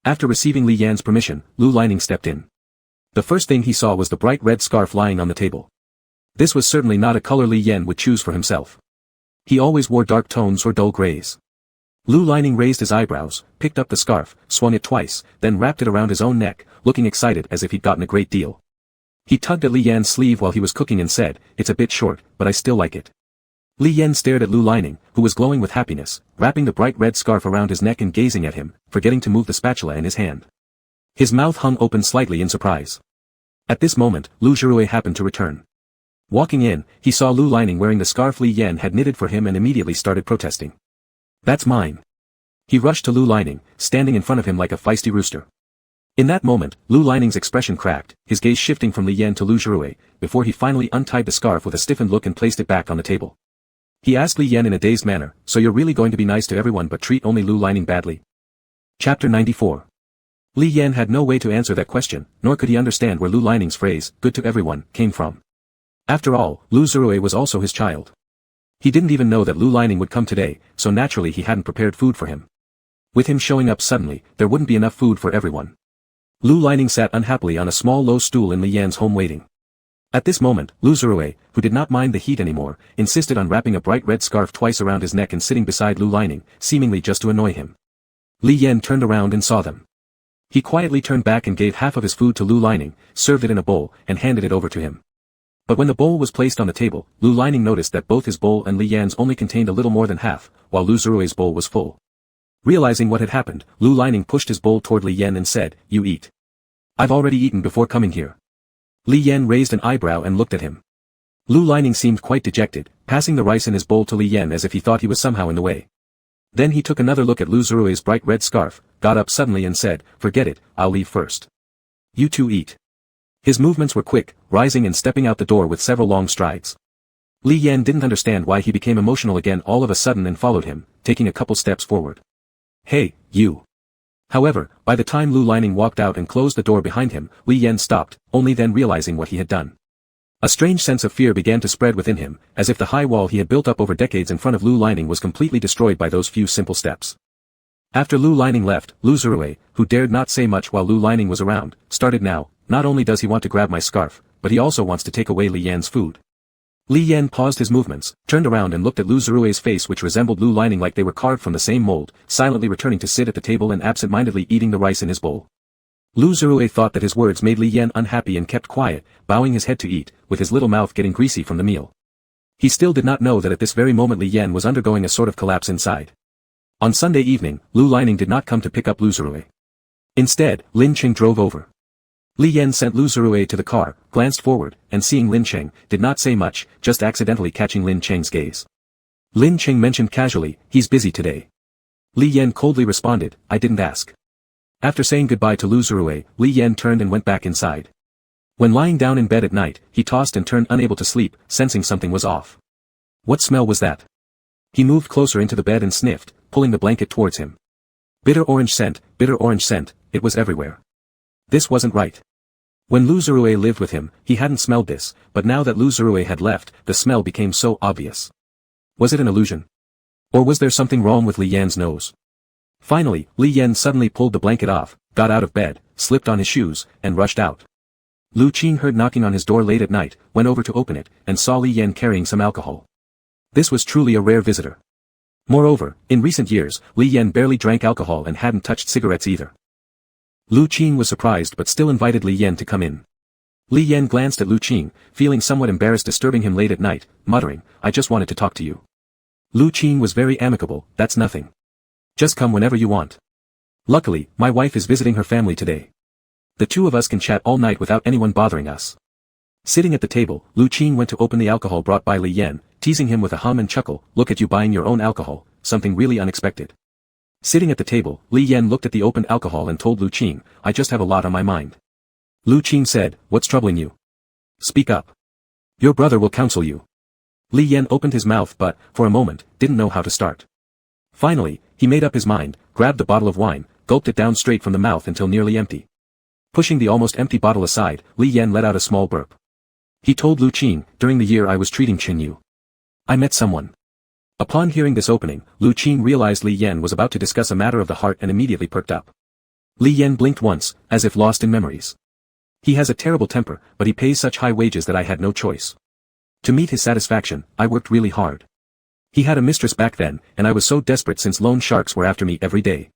After receiving Li Yan's permission, Lu Lining stepped in. The first thing he saw was the bright red scarf lying on the table. This was certainly not a color Li Yan would choose for himself. He always wore dark tones or dull grays. Lu Lining raised his eyebrows, picked up the scarf, swung it twice, then wrapped it around his own neck, looking excited as if he'd gotten a great deal. He tugged at Li Yan's sleeve while he was cooking and said, it's a bit short, but I still like it. Li Yan stared at Lu Lining, who was glowing with happiness, wrapping the bright red scarf around his neck and gazing at him, forgetting to move the spatula in his hand. His mouth hung open slightly in surprise. At this moment, Lu Zhuruo happened to return. Walking in, he saw Lu Lining wearing the scarf Li Yan had knitted for him and immediately started protesting. That's mine. He rushed to Lu Lining, standing in front of him like a feisty rooster. In that moment, Lu Lining's expression cracked, his gaze shifting from Li Yan to Lu Zhuruo, before he finally untied the scarf with a stiffened look and placed it back on the table. He asked Li Yan in a dazed manner, so you're really going to be nice to everyone but treat only Lu Lining badly? Chapter 94. Li Yan had no way to answer that question, nor could he understand where Lu Lining's phrase, good to everyone, came from. After all, Lu Zhuruo was also his child. He didn't even know that Lu Lining would come today, so naturally he hadn't prepared food for him. With him showing up suddenly, there wouldn't be enough food for everyone. Lu Lining sat unhappily on a small low stool in Li Yan's home waiting. At this moment, Lu Zirui, who did not mind the heat anymore, insisted on wrapping a bright red scarf twice around his neck and sitting beside Lu Lining, seemingly just to annoy him. Li Yan turned around and saw them. He quietly turned back and gave half of his food to Lu Lining, served it in a bowl, and handed it over to him. But when the bowl was placed on the table, Lu Lining noticed that both his bowl and Li Yan's only contained a little more than half, while Lu Zirui's bowl was full. Realizing what had happened, Lu Lining pushed his bowl toward Li Yan and said, "You eat. I've already eaten before coming here." Li Yan raised an eyebrow and looked at him. Lu Lining seemed quite dejected, passing the rice in his bowl to Li Yan as if he thought he was somehow in the way. Then he took another look at Lu Zirui's bright red scarf, got up suddenly and said, "Forget it, I'll leave first. You two eat." His movements were quick, rising and stepping out the door with several long strides. Li Yan didn't understand why he became emotional again all of a sudden and followed him, taking a couple steps forward. "Hey, you." However, by the time Lu Lining walked out and closed the door behind him, Li Yan stopped, only then realizing what he had done. A strange sense of fear began to spread within him, as if the high wall he had built up over decades in front of Lu Lining was completely destroyed by those few simple steps. After Lu Lining left, Lu Zirui, who dared not say much while Lu Lining was around, started now. Not only does he want to grab my scarf, but he also wants to take away Li Yan's food. Li Yan paused his movements, turned around and looked at Lu Zirui's face which resembled Lu Lining like they were carved from the same mold, silently returning to sit at the table and absent-mindedly eating the rice in his bowl. Lu Zirui thought that his words made Li Yan unhappy and kept quiet, bowing his head to eat, with his little mouth getting greasy from the meal. He still did not know that at this very moment Li Yan was undergoing a sort of collapse inside. On Sunday evening, Lu Lining did not come to pick up Lu Zirui. Instead, Lin Cheng drove over. Li Yan sent Lu Zirui to the car, glanced forward, and seeing Lin Cheng, did not say much, just accidentally catching Lin Cheng's gaze. Lin Cheng mentioned casually, "He's busy today." Li Yan coldly responded, "I didn't ask." After saying goodbye to Lu Zirui, Li Yan turned and went back inside. When lying down in bed at night, he tossed and turned unable to sleep, sensing something was off. What smell was that? He moved closer into the bed and sniffed, pulling the blanket towards him. Bitter orange scent, it was everywhere. This wasn't right. When Lu Zirui lived with him, he hadn't smelled this, but now that Lu Zirui had left, the smell became so obvious. Was it an illusion? Or was there something wrong with Li Yan's nose? Finally, Li Yan suddenly pulled the blanket off, got out of bed, slipped on his shoes, and rushed out. Lu Qing heard knocking on his door late at night, went over to open it, and saw Li Yan carrying some alcohol. This was truly a rare visitor. Moreover, in recent years, Li Yan barely drank alcohol and hadn't touched cigarettes either. Lu Qing was surprised but still invited Li Yan to come in. Li Yan glanced at Lu Qing, feeling somewhat embarrassed disturbing him late at night, muttering, "I just wanted to talk to you." Lu Qing was very amicable, "That's nothing. Just come whenever you want. Luckily, my wife is visiting her family today. The two of us can chat all night without anyone bothering us." Sitting at the table, Lu Qing went to open the alcohol brought by Li Yan, teasing him with a hum and chuckle, "Look at you buying your own alcohol, something really unexpected." Sitting at the table, Li Yan looked at the opened alcohol and told Lu Qing, "I just have a lot on my mind." Lu Qing said, "What's troubling you? Speak up. Your brother will counsel you." Li Yan opened his mouth but, for a moment, didn't know how to start. Finally, he made up his mind, grabbed the bottle of wine, gulped it down straight from the mouth until nearly empty. Pushing the almost empty bottle aside, Li Yan let out a small burp. He told Lu Qing, "During the year I was treating Qin Yu, I met someone." Upon hearing this opening, Lu Qing realized Li Yan was about to discuss a matter of the heart and immediately perked up. Li Yan blinked once, as if lost in memories. "He has a terrible temper, but he pays such high wages that I had no choice. To meet his satisfaction, I worked really hard. He had a mistress back then, and I was so desperate since loan sharks were after me every day.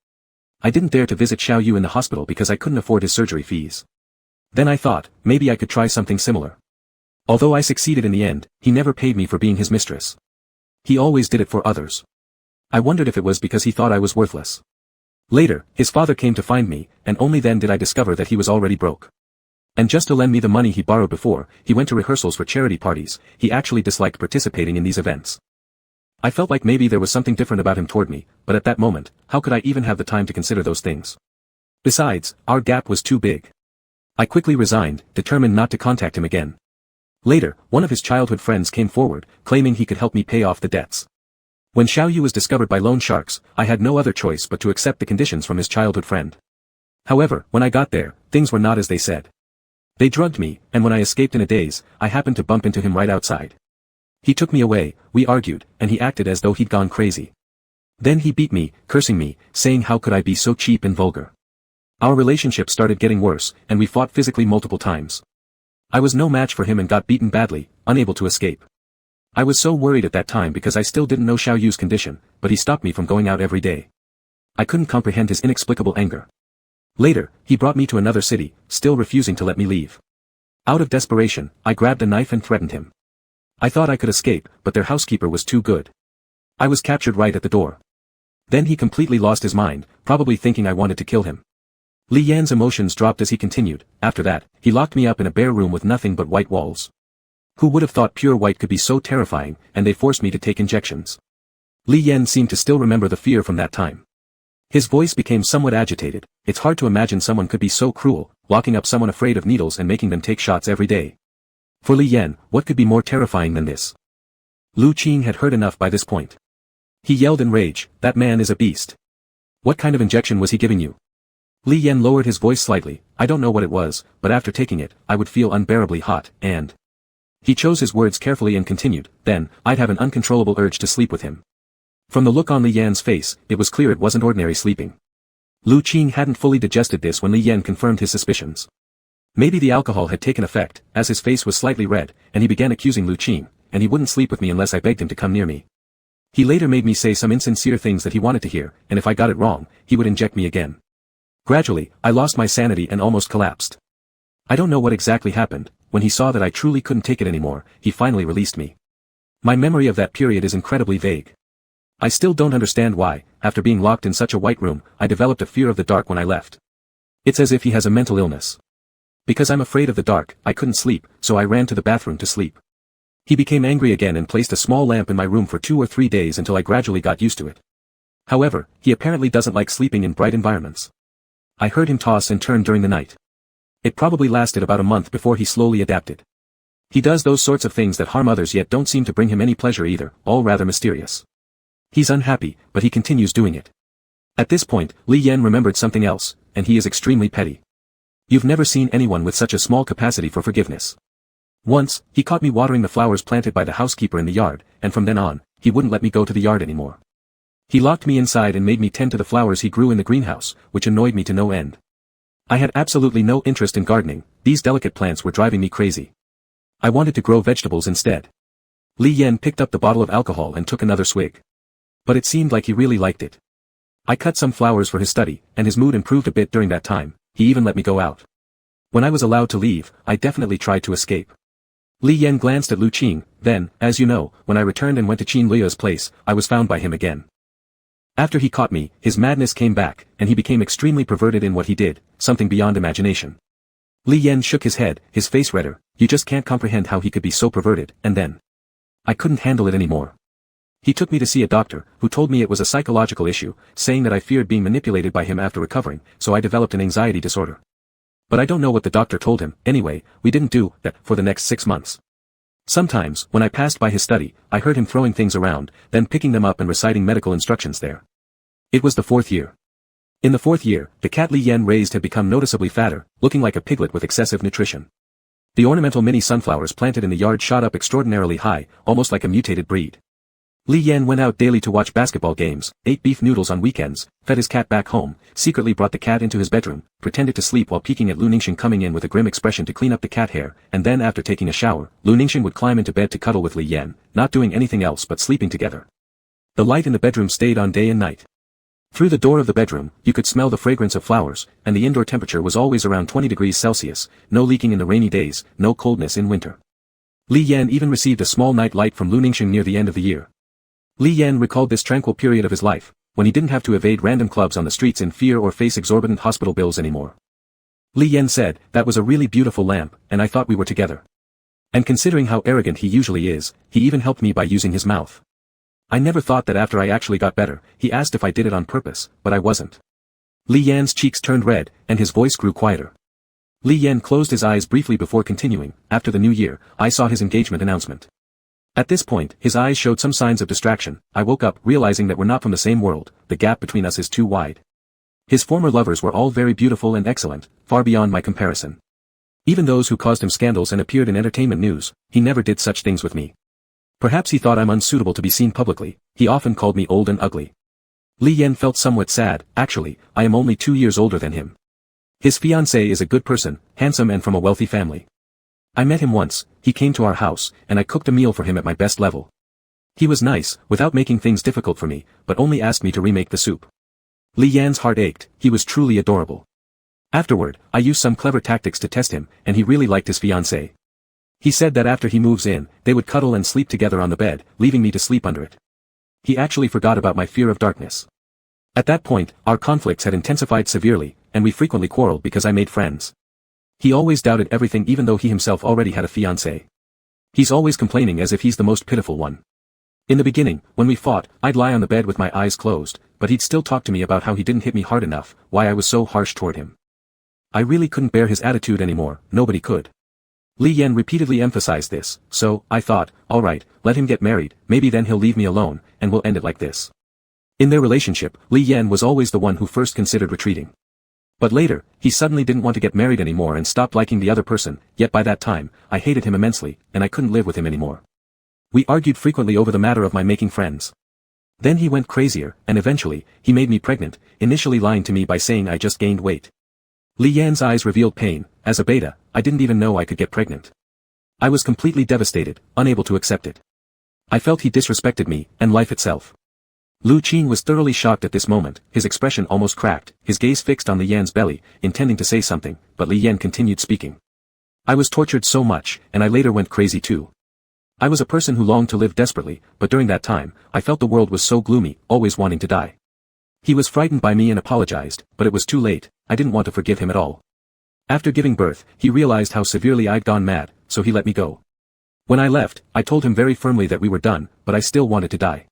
I didn't dare to visit Xiao Yu in the hospital because I couldn't afford his surgery fees. Then I thought, maybe I could try something similar. Although I succeeded in the end, he never paid me for being his mistress. He always did it for others. I wondered if it was because he thought I was worthless. Later, his father came to find me, and only then did I discover that he was already broke. And just to lend me the money he borrowed before, he went to rehearsals for charity parties. He actually disliked participating in these events. I felt like maybe there was something different about him toward me, but at that moment, how could I even have the time to consider those things? Besides, our gap was too big. I quickly resigned, determined not to contact him again. Later, one of his childhood friends came forward, claiming he could help me pay off the debts. When Xiao Yu was discovered by loan sharks, I had no other choice but to accept the conditions from his childhood friend. However, when I got there, things were not as they said. They drugged me, and when I escaped in a daze, I happened to bump into him right outside. He took me away, we argued, and he acted as though he'd gone crazy. Then he beat me, cursing me, saying how could I be so cheap and vulgar. Our relationship started getting worse, and we fought physically multiple times. I was no match for him and got beaten badly, unable to escape. I was so worried at that time because I still didn't know Xiao Yu's condition, but he stopped me from going out every day. I couldn't comprehend his inexplicable anger. Later, he brought me to another city, still refusing to let me leave. Out of desperation, I grabbed a knife and threatened him. I thought I could escape, but their housekeeper was too good. I was captured right at the door. Then he completely lost his mind, probably thinking I wanted to kill him. Li Yan's emotions dropped as he continued. After that, he locked me up in a bare room with nothing but white walls. Who would have thought pure white could be so terrifying, and they forced me to take injections. Li Yan seemed to still remember the fear from that time. His voice became somewhat agitated. It's hard to imagine someone could be so cruel, locking up someone afraid of needles and making them take shots every day. For Li Yan, what could be more terrifying than this? Lu Qing had heard enough by this point. He yelled in rage, "That man is a beast. What kind of injection was he giving you?" Li Yan lowered his voice slightly. "I don't know what it was, but after taking it, I would feel unbearably hot, and..." He chose his words carefully and continued, "Then, I'd have an uncontrollable urge to sleep with him." From the look on Li Yan's face, it was clear it wasn't ordinary sleeping. Lu Qing hadn't fully digested this when Li Yan confirmed his suspicions. Maybe the alcohol had taken effect, as his face was slightly red, and he began accusing Lu Qing, and he wouldn't sleep with me unless I begged him to come near me. He later made me say some insincere things that he wanted to hear, and if I got it wrong, he would inject me again. Gradually, I lost my sanity and almost collapsed. I don't know what exactly happened. When he saw that I truly couldn't take it anymore, he finally released me. My memory of that period is incredibly vague. I still don't understand why, after being locked in such a white room, I developed a fear of the dark when I left. It's as if he has a mental illness. Because I'm afraid of the dark, I couldn't sleep, so I ran to the bathroom to sleep. He became angry again and placed a small lamp in my room for 2 or 3 days until I gradually got used to it. However, he apparently doesn't like sleeping in bright environments. I heard him toss and turn during the night. It probably lasted about a month before he slowly adapted. He does those sorts of things that harm others yet don't seem to bring him any pleasure either, all rather mysterious. He's unhappy, but he continues doing it. At this point, Li Yan remembered something else, and he is extremely petty. You've never seen anyone with such a small capacity for forgiveness. Once, he caught me watering the flowers planted by the housekeeper in the yard, and from then on, he wouldn't let me go to the yard anymore. He locked me inside and made me tend to the flowers he grew in the greenhouse, which annoyed me to no end. I had absolutely no interest in gardening, these delicate plants were driving me crazy. I wanted to grow vegetables instead. Li Yan picked up the bottle of alcohol and took another swig. But it seemed like he really liked it. I cut some flowers for his study, and his mood improved a bit during that time. He even let me go out. When I was allowed to leave, I definitely tried to escape. Li Yan glanced at Lu Qing. Then, as you know, when I returned and went to Qin Liu's place, I was found by him again. After he caught me, his madness came back, and he became extremely perverted in what he did, something beyond imagination. Li Yan shook his head, his face redder. You just can't comprehend how he could be so perverted, and then. I couldn't handle it anymore. He took me to see a doctor, who told me it was a psychological issue, saying that I feared being manipulated by him after recovering, so I developed an anxiety disorder. But I don't know what the doctor told him. Anyway, we didn't do that for the next 6 months. Sometimes, when I passed by his study, I heard him throwing things around, then picking them up and reciting medical instructions there. It was the 4th year. In the 4th year, the cat Li Yan raised had become noticeably fatter, looking like a piglet with excessive nutrition. The ornamental mini sunflowers planted in the yard shot up extraordinarily high, almost like a mutated breed. Li Yan went out daily to watch basketball games, ate beef noodles on weekends, fed his cat back home, secretly brought the cat into his bedroom, pretended to sleep while peeking at Lu Ningxing coming in with a grim expression to clean up the cat hair, and then after taking a shower, Lu Ningxing would climb into bed to cuddle with Li Yan, not doing anything else but sleeping together. The light in the bedroom stayed on day and night. Through the door of the bedroom, you could smell the fragrance of flowers, and the indoor temperature was always around 20 degrees Celsius, no leaking in the rainy days, no coldness in winter. Li Yan even received a small night light from Lu Ningxing near the end of the year. Li Yan recalled this tranquil period of his life, when he didn't have to evade random clubs on the streets in fear or face exorbitant hospital bills anymore. Li Yan said, "That was a really beautiful lamp, and I thought we were together." And considering how arrogant he usually is, he even helped me by using his mouth. I never thought that after I actually got better, he asked if I did it on purpose, but I wasn't. Li Yan's cheeks turned red, and his voice grew quieter. Li Yan closed his eyes briefly before continuing. After the new year, I saw his engagement announcement. At this point, his eyes showed some signs of distraction. I woke up, realizing that we're not from the same world, the gap between us is too wide. His former lovers were all very beautiful and excellent, far beyond my comparison. Even those who caused him scandals and appeared in entertainment news, he never did such things with me. Perhaps he thought I'm unsuitable to be seen publicly. He often called me old and ugly. Li Yan felt somewhat sad. Actually, I am only 2 years older than him. His fiancée is a good person, handsome and from a wealthy family. I met him once, he came to our house, and I cooked a meal for him at my best level. He was nice, without making things difficult for me, but only asked me to remake the soup. Li Yan's heart ached. He was truly adorable. Afterward, I used some clever tactics to test him, and he really liked his fiancée. He said that after he moves in, they would cuddle and sleep together on the bed, leaving me to sleep under it. He actually forgot about my fear of darkness. At that point, our conflicts had intensified severely, and we frequently quarreled because I made friends. He always doubted everything even though he himself already had a fiancée. He's always complaining as if he's the most pitiful one. In the beginning, when we fought, I'd lie on the bed with my eyes closed, but he'd still talk to me about how he didn't hit me hard enough, why I was so harsh toward him. I really couldn't bear his attitude anymore, nobody could. Li Yan repeatedly emphasized this, so, I thought, alright, let him get married, maybe then he'll leave me alone, and we'll end it like this. In their relationship, Li Yan was always the one who first considered retreating. But later, he suddenly didn't want to get married anymore and stopped liking the other person, yet by that time, I hated him immensely, and I couldn't live with him anymore. We argued frequently over the matter of my making friends. Then he went crazier, and eventually, he made me pregnant, initially lying to me by saying I just gained weight. Li Yan's eyes revealed pain. As a beta, I didn't even know I could get pregnant. I was completely devastated, unable to accept it. I felt he disrespected me, and life itself. Lu Qing was thoroughly shocked at this moment, his expression almost cracked, his gaze fixed on Li Yan's belly, intending to say something, but Li Yan continued speaking. I was tortured so much, and I later went crazy too. I was a person who longed to live desperately, but during that time, I felt the world was so gloomy, always wanting to die. He was frightened by me and apologized, but it was too late, I didn't want to forgive him at all. After giving birth, he realized how severely I'd gone mad, so he let me go. When I left, I told him very firmly that we were done, but I still wanted to die.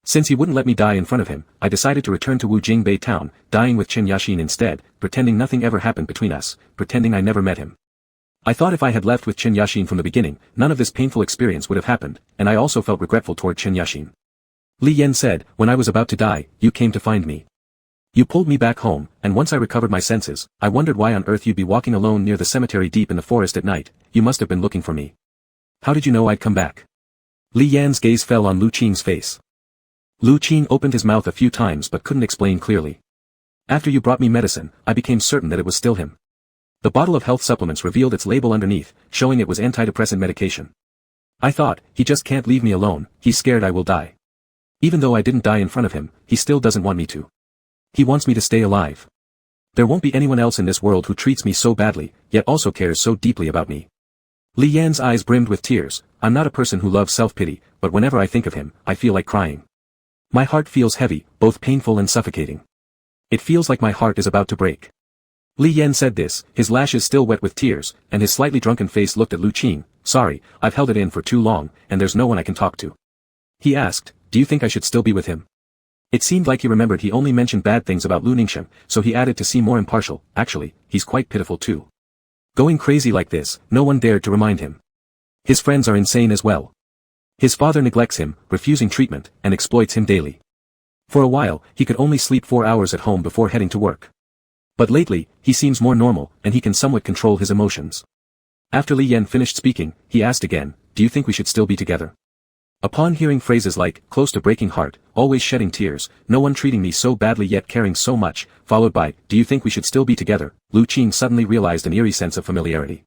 Since he wouldn't let me die in front of him, I decided to return to Wujingbei town, dying with Chen Yashin instead, pretending nothing ever happened between us, pretending I never met him. I thought if I had left with Chen Yashin from the beginning, none of this painful experience would have happened, and I also felt regretful toward Chen Yashin. Li Yan said, when I was about to die, you came to find me. You pulled me back home, and once I recovered my senses, I wondered why on earth you'd be walking alone near the cemetery deep in the forest at night. You must have been looking for me. How did you know I'd come back? Li Yan's gaze fell on Lu Qing's face. Lu Qing opened his mouth a few times but couldn't explain clearly. After you brought me medicine, I became certain that it was still him. The bottle of health supplements revealed its label underneath, showing it was antidepressant medication. I thought, he just can't leave me alone, he's scared I will die. Even though I didn't die in front of him, he still doesn't want me to. He wants me to stay alive. There won't be anyone else in this world who treats me so badly, yet also cares so deeply about me. Li Yan's eyes brimmed with tears. I'm not a person who loves self-pity, but whenever I think of him, I feel like crying. My heart feels heavy, both painful and suffocating. It feels like my heart is about to break. Li Yan said this, his lashes still wet with tears, and his slightly drunken face looked at Lu Qing. Sorry, I've held it in for too long, and there's no one I can talk to. He asked, do you think I should still be with him? It seemed like he remembered he only mentioned bad things about Lu Ningxiang, so he added to seem more impartial, actually, he's quite pitiful too. Going crazy like this, no one dared to remind him. His friends are insane as well. His father neglects him, refusing treatment, and exploits him daily. For a while, he could only sleep 4 hours at home before heading to work. But lately, he seems more normal, and he can somewhat control his emotions. After Li Yan finished speaking, he asked again, do you think we should still be together? Upon hearing phrases like, close to breaking heart, always shedding tears, no one treating me so badly yet caring so much, followed by, do you think we should still be together, Lu Qing suddenly realized an eerie sense of familiarity.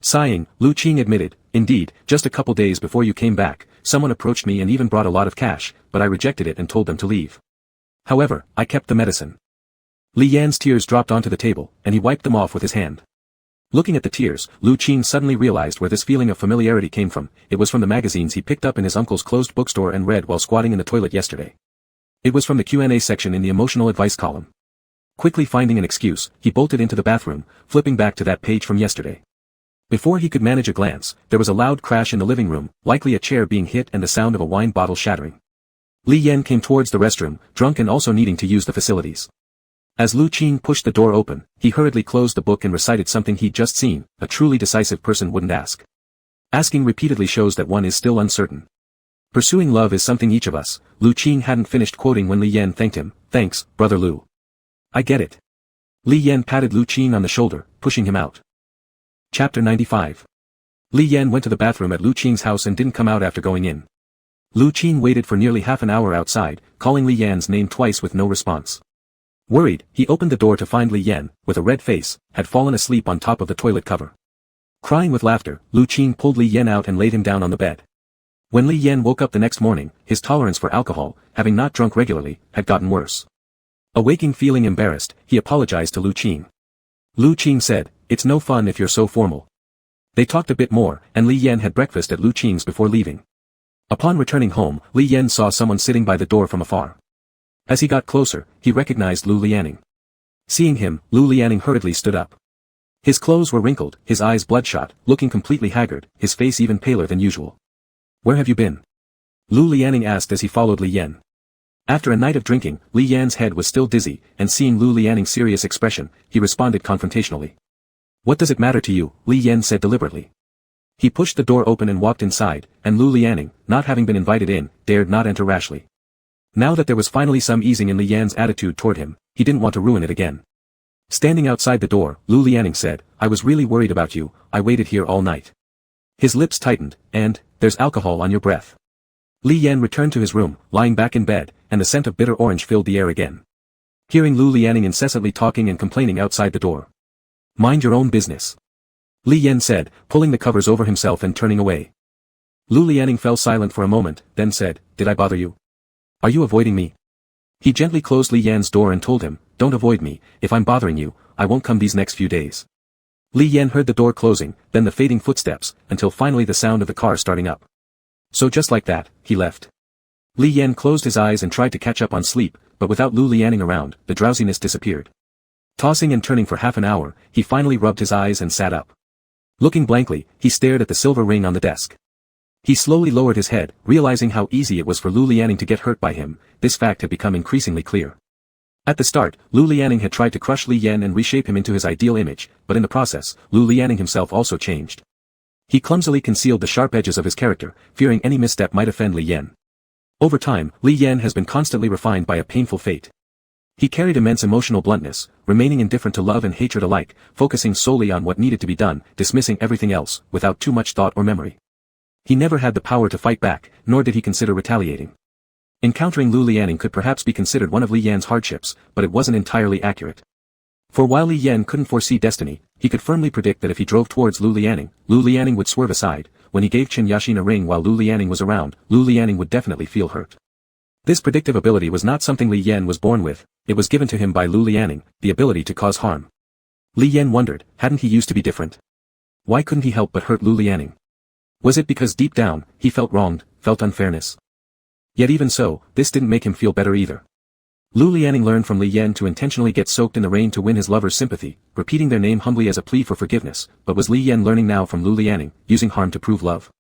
Sighing, Lu Qing admitted, indeed, just a couple days before you came back, someone approached me and even brought a lot of cash, but I rejected it and told them to leave. However, I kept the medicine. Li Yan's tears dropped onto the table, and he wiped them off with his hand. Looking at the tears, Lu Qing suddenly realized where this feeling of familiarity came from. It was from the magazines he picked up in his uncle's closed bookstore and read while squatting in the toilet yesterday. It was from the Q&A section in the emotional advice column. Quickly finding an excuse, he bolted into the bathroom, flipping back to that page from yesterday. Before he could manage a glance, there was a loud crash in the living room, likely a chair being hit and the sound of a wine bottle shattering. Li Yan came towards the restroom, drunk and also needing to use the facilities. As Lu Qing pushed the door open, he hurriedly closed the book and recited something he'd just seen. A truly decisive person wouldn't ask. Asking repeatedly shows that one is still uncertain. Pursuing love is something each of us. Lu Qing hadn't finished quoting when Li Yan thanked him. Thanks, brother Lu. I get it. Li Yan patted Lu Qing on the shoulder, pushing him out. Chapter 95. Li Yan went to the bathroom at Lu Qing's house and didn't come out after going in. Lu Qing waited for nearly half an hour outside, calling Li Yan's name twice with no response. Worried, he opened the door to find Li Yan, with a red face, had fallen asleep on top of the toilet cover. Crying with laughter, Lu Qing pulled Li Yan out and laid him down on the bed. When Li Yan woke up the next morning, his tolerance for alcohol, having not drunk regularly, had gotten worse. Awaking feeling embarrassed, he apologized to Lu Qing. Lu Qing said, "It's no fun if you're so formal." They talked a bit more, and Li Yan had breakfast at Lu Qing's before leaving. Upon returning home, Li Yan saw someone sitting by the door from afar. As he got closer, he recognized Lu Lianing. Seeing him, Lu Lianing hurriedly stood up. His clothes were wrinkled, his eyes bloodshot, looking completely haggard, his face even paler than usual. "Where have you been?" Lu Lianing asked as he followed Li Yan. After a night of drinking, Li Yan's head was still dizzy, and seeing Lu Lianing's serious expression, he responded confrontationally. "What does it matter to you?" Li Yan said deliberately. He pushed the door open and walked inside, and Lu Lianing, not having been invited in, dared not enter rashly. Now that there was finally some easing in Li Yan's attitude toward him, he didn't want to ruin it again. Standing outside the door, Lu Lianing said, "I was really worried about you, I waited here all night." His lips tightened, and, "There's alcohol on your breath." Li Yan returned to his room, lying back in bed, and the scent of bitter orange filled the air again. Hearing Lu Lianing incessantly talking and complaining outside the door. "Mind your own business," Li Yan said, pulling the covers over himself and turning away. Lu Lianing fell silent for a moment, then said, "Did I bother you? Are you avoiding me?" He gently closed Li Yan's door and told him, "Don't avoid me, if I'm bothering you, I won't come these next few days." Li Yan heard the door closing, then the fading footsteps, until finally the sound of the car starting up. So just like that, he left. Li Yan closed his eyes and tried to catch up on sleep, but without Lu Lianing around, the drowsiness disappeared. Tossing and turning for half an hour, he finally rubbed his eyes and sat up. Looking blankly, he stared at the silver ring on the desk. He slowly lowered his head, realizing how easy it was for Lu Lianing to get hurt by him. This fact had become increasingly clear. At the start, Lu Lianing had tried to crush Li Yan and reshape him into his ideal image, but in the process, Lu Lianing himself also changed. He clumsily concealed the sharp edges of his character, fearing any misstep might offend Li Yan. Over time, Li Yan has been constantly refined by a painful fate. He carried immense emotional bluntness, remaining indifferent to love and hatred alike, focusing solely on what needed to be done, dismissing everything else, without too much thought or memory. He never had the power to fight back, nor did he consider retaliating. Encountering Lu Lianing could perhaps be considered one of Li Yan's hardships, but it wasn't entirely accurate. For while Li Yan couldn't foresee destiny, he could firmly predict that if he drove towards Lu Lianing would swerve aside. When he gave Chen Yashin a ring while Lu Lianing was around, Lu Lianing would definitely feel hurt. This predictive ability was not something Li Yan was born with, it was given to him by Lu Lianing, the ability to cause harm. Li Yan wondered, hadn't he used to be different? Why couldn't he help but hurt Lu Lianing? Was it because deep down, he felt wronged, felt unfairness? Yet even so, this didn't make him feel better either. Lu Lianing learned from Li Yan to intentionally get soaked in the rain to win his lover's sympathy, repeating their name humbly as a plea for forgiveness, but was Li Yan learning now from Lu Lianing, using harm to prove love?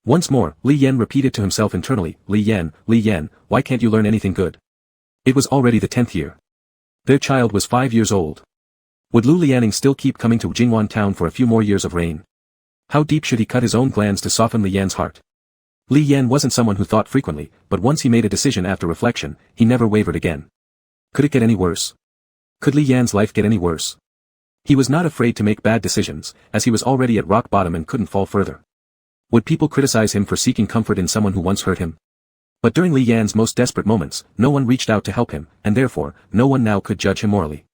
Once more, Li Yan repeated to himself internally, Li Yan, why can't you learn anything good? It was already the 10th year. Their child was 5 years old. Would Lu Lianing still keep coming to Jingwan town for a few more years of rain? How deep should he cut his own glands to soften Li Yan's heart? Li Yan wasn't someone who thought frequently, but once he made a decision after reflection, he never wavered again. Could it get any worse? Could Li Yan's life get any worse? He was not afraid to make bad decisions, as he was already at rock bottom and couldn't fall further. Would people criticize him for seeking comfort in someone who once hurt him? But during Li Yan's most desperate moments, no one reached out to help him, and therefore, no one now could judge him morally.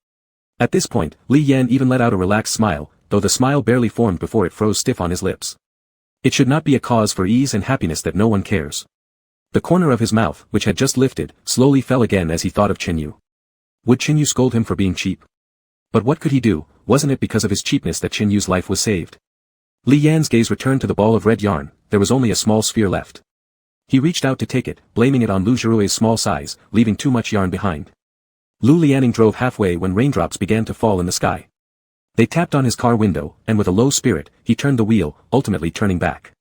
At this point, Li Yan even let out a relaxed smile, though the smile barely formed before it froze stiff on his lips. It should not be a cause for ease and happiness that no one cares. The corner of his mouth, which had just lifted, slowly fell again as he thought of Chen Yu. Would Chen Yu scold him for being cheap? But what could he do? Wasn't it because of his cheapness that Chen Yu's life was saved? Li Yan's gaze returned to the ball of red yarn, there was only a small sphere left. He reached out to take it, blaming it on Lu Jirui's small size, leaving too much yarn behind. Lu Lianing drove halfway when raindrops began to fall in the sky. They tapped on his car window, and with a low spirit, he turned the wheel, ultimately turning back.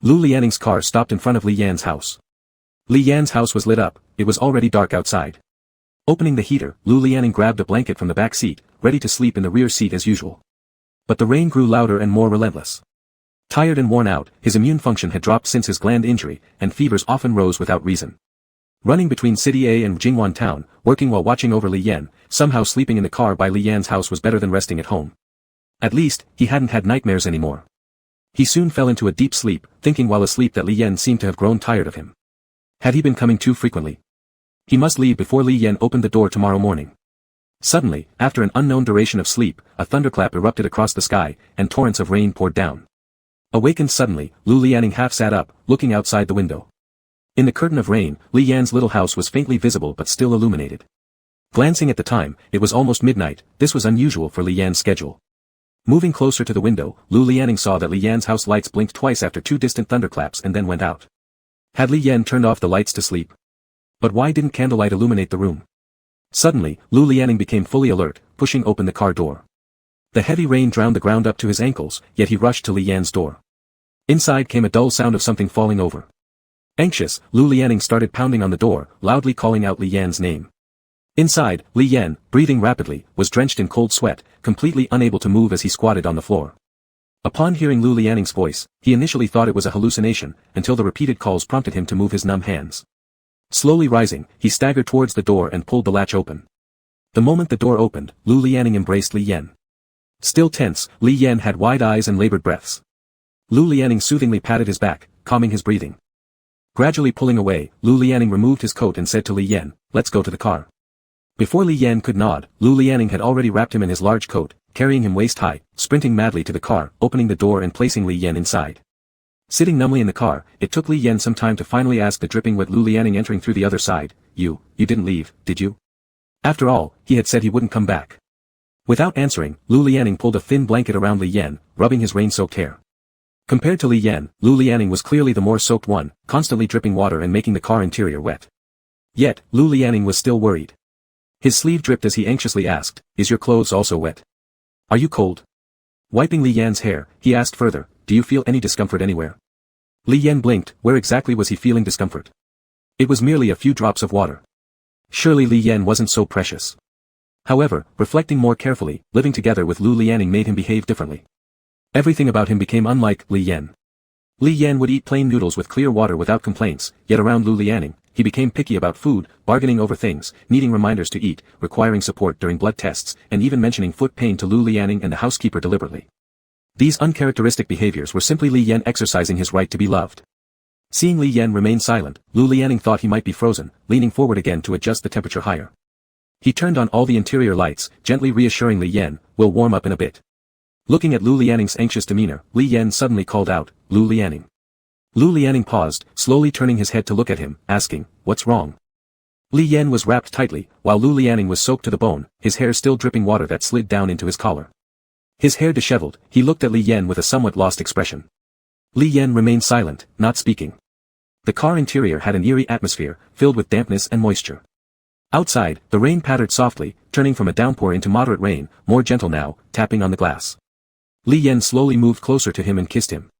Lu Lianing's car stopped in front of Li Yan's house. Li Yan's house was lit up, it was already dark outside. Opening the heater, Lu Lianing grabbed a blanket from the back seat, ready to sleep in the rear seat as usual. But the rain grew louder and more relentless. Tired and worn out, his immune function had dropped since his gland injury, and fevers often rose without reason. Running between City A and Jingwan town, working while watching over Li Yan, somehow sleeping in the car by Li Yan's house was better than resting at home. At least, he hadn't had nightmares anymore. He soon fell into a deep sleep, thinking while asleep that Li Yan seemed to have grown tired of him. Had he been coming too frequently? He must leave before Li Yan opened the door tomorrow morning. Suddenly, after an unknown duration of sleep, a thunderclap erupted across the sky, and torrents of rain poured down. Awakened suddenly, Lu Lianing half sat up, looking outside the window. In the curtain of rain, Li Yan's little house was faintly visible but still illuminated. Glancing at the time, it was almost midnight. This was unusual for Li Yan's schedule. Moving closer to the window, Lu Lianing saw that Li Yan's house lights blinked twice after two distant thunderclaps and then went out. Had Li Yan turned off the lights to sleep? But why didn't candlelight illuminate the room? Suddenly, Lu Lianing became fully alert, pushing open the car door. The heavy rain drowned the ground up to his ankles, yet he rushed to Li Yan's door. Inside came a dull sound of something falling over. Anxious, Lu Lianing started pounding on the door, loudly calling out Li Yan's name. Inside, Li Yan, breathing rapidly, was drenched in cold sweat, completely unable to move as he squatted on the floor. Upon hearing Lu Lianing's voice, he initially thought it was a hallucination, until the repeated calls prompted him to move his numb hands. Slowly rising, he staggered towards the door and pulled the latch open. The moment the door opened, Lu Lianing embraced Li Yan. Still tense, Li Yan had wide eyes and labored breaths. Lu Lianing soothingly patted his back, calming his breathing. Gradually pulling away, Lu Lianing removed his coat and said to Li Yan, "Let's go to the car." Before Li Yan could nod, Lu Lianing had already wrapped him in his large coat, carrying him waist-high, sprinting madly to the car, opening the door and placing Li Yan inside. Sitting numbly in the car, it took Li Yan some time to finally ask the dripping wet Lu Lianing entering through the other side, You didn't leave, did you?" After all, he had said he wouldn't come back. Without answering, Lu Lianing pulled a thin blanket around Li Yan, rubbing his rain-soaked hair. Compared to Li Yan, Lu Lianing was clearly the more soaked one, constantly dripping water and making the car interior wet. Yet, Lu Lianing was still worried. His sleeve dripped as he anxiously asked, "Is your clothes also wet? Are you cold?" Wiping Li Yan's hair, he asked further, "Do you feel any discomfort anywhere?" Li Yan blinked. Where exactly was he feeling discomfort? It was merely a few drops of water. Surely Li Yan wasn't so precious. However, reflecting more carefully, living together with Lu Lianing made him behave differently. Everything about him became unlike Li Yan. Li Yan would eat plain noodles with clear water without complaints, yet around Lu Lianing, he became picky about food, bargaining over things, needing reminders to eat, requiring support during blood tests, and even mentioning foot pain to Lu Lianing and the housekeeper deliberately. These uncharacteristic behaviors were simply Li Yan exercising his right to be loved. Seeing Li Yan remain silent, Lu Lianing thought he might be frozen, leaning forward again to adjust the temperature higher. He turned on all the interior lights, gently reassuring Li Yan, "We'll warm up in a bit." Looking at Lu Lianing's anxious demeanor, Li Yan suddenly called out, "Lu Lianing." Lu Lianing paused, slowly turning his head to look at him, asking, "What's wrong?" Li Yan was wrapped tightly, while Lu Lianing was soaked to the bone, his hair still dripping water that slid down into his collar. His hair disheveled, he looked at Li Yan with a somewhat lost expression. Li Yan remained silent, not speaking. The car interior had an eerie atmosphere, filled with dampness and moisture. Outside, the rain pattered softly, turning from a downpour into moderate rain, more gentle now, tapping on the glass. Li Yan slowly moved closer to him and kissed him.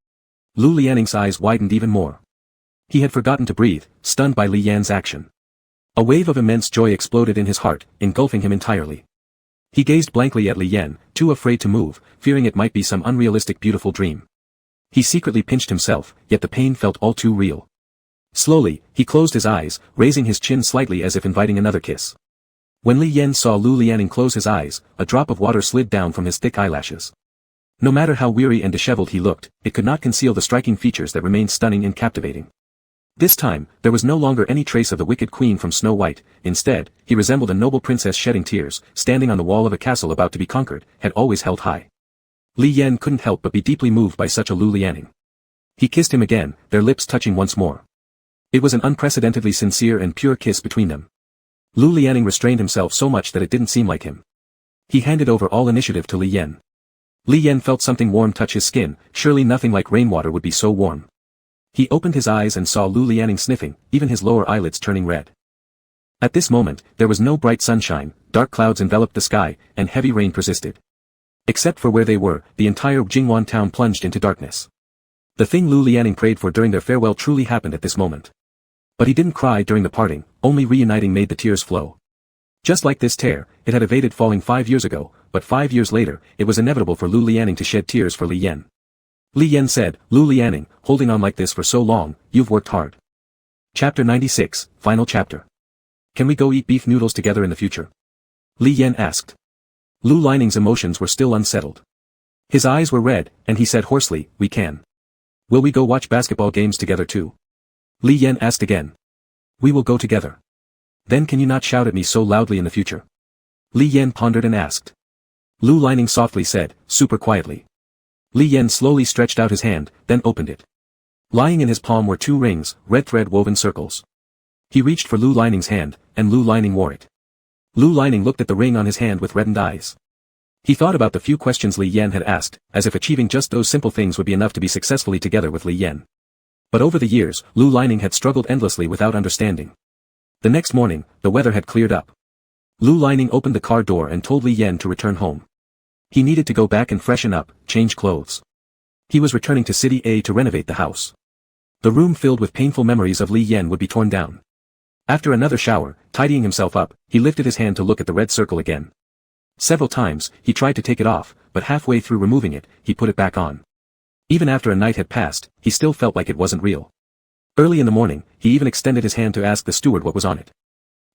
Lu Lianing's eyes widened even more. He had forgotten to breathe, stunned by Li Yan's action. A wave of immense joy exploded in his heart, engulfing him entirely. He gazed blankly at Li Yan, too afraid to move, fearing it might be some unrealistic beautiful dream. He secretly pinched himself, yet the pain felt all too real. Slowly, he closed his eyes, raising his chin slightly as if inviting another kiss. When Li Yan saw Lu Lianing close his eyes, a drop of water slid down from his thick eyelashes. No matter how weary and disheveled he looked, it could not conceal the striking features that remained stunning and captivating. This time, there was no longer any trace of the wicked queen from Snow White. Instead, he resembled a noble princess shedding tears, standing on the wall of a castle about to be conquered, head always held high. Li Yan couldn't help but be deeply moved by such a Lu Lianing. He kissed him again, their lips touching once more. It was an unprecedentedly sincere and pure kiss between them. Lu Lianing restrained himself so much that it didn't seem like him. He handed over all initiative to Li Yan. Li Yan felt something warm touch his skin, surely nothing like rainwater would be so warm. He opened his eyes and saw Lu Lianing sniffing, even his lower eyelids turning red. At this moment, there was no bright sunshine, dark clouds enveloped the sky, and heavy rain persisted. Except for where they were, the entire Jingwan town plunged into darkness. The thing Lu Lianing prayed for during their farewell truly happened at this moment. But he didn't cry during the parting, only reuniting made the tears flow. Just like this tear, it had evaded falling 5 years ago, but 5 years later, it was inevitable for Lu Lianing to shed tears for Li Yan. Li Yan said, "Lu Lianing, holding on like this for so long, you've worked hard." Chapter 96, Final Chapter. "Can we go eat beef noodles together in the future?" Li Yan asked. Lu Lianing's emotions were still unsettled. His eyes were red, and he said hoarsely, "We can. Will we go watch basketball games together too?" Li Yan asked again. "We will go together. Then can you not shout at me so loudly in the future?" Li Yan pondered and asked. Lu Lining softly said, super quietly. Li Yan slowly stretched out his hand, then opened it. Lying in his palm were 2 rings, red thread-woven circles. He reached for Lu Lining's hand, and Lu Lining wore it. Lu Lining looked at the ring on his hand with reddened eyes. He thought about the few questions Li Yan had asked, as if achieving just those simple things would be enough to be successfully together with Li Yan. But over the years, Lu Lining had struggled endlessly without understanding. The next morning, the weather had cleared up. Lu Lining opened the car door and told Li Yan to return home. He needed to go back and freshen up, change clothes. He was returning to City A to renovate the house. The room filled with painful memories of Li Yan would be torn down. After another shower, tidying himself up, he lifted his hand to look at the red circle again. Several times, he tried to take it off, but halfway through removing it, he put it back on. Even after a night had passed, he still felt like it wasn't real. Early in the morning, he even extended his hand to ask the steward what was on it.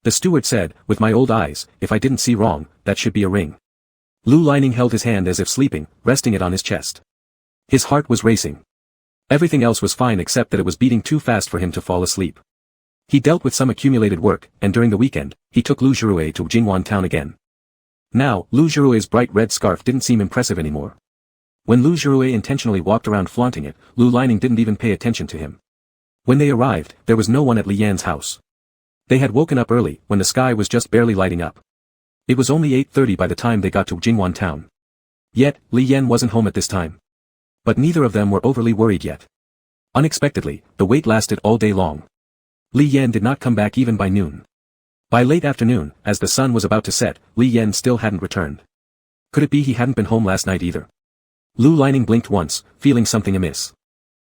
The steward said, "With my old eyes, if I didn't see wrong, that should be a ring." Lu Lining held his hand as if sleeping, resting it on his chest. His heart was racing. Everything else was fine except that it was beating too fast for him to fall asleep. He dealt with some accumulated work, and during the weekend, he took Lu Zhirui to Jingwan town again. Now, Lu Zhirui's bright red scarf didn't seem impressive anymore. When Lu Zhirui intentionally walked around flaunting it, Lu Lining didn't even pay attention to him. When they arrived, there was no one at Li Yan's house. They had woken up early, when the sky was just barely lighting up. It was only 8:30 by the time they got to Jingwan town. Yet, Li Yan wasn't home at this time. But neither of them were overly worried yet. Unexpectedly, the wait lasted all day long. Li Yan did not come back even by noon. By late afternoon, as the sun was about to set, Li Yan still hadn't returned. Could it be he hadn't been home last night either? Lu Lining blinked once, feeling something amiss.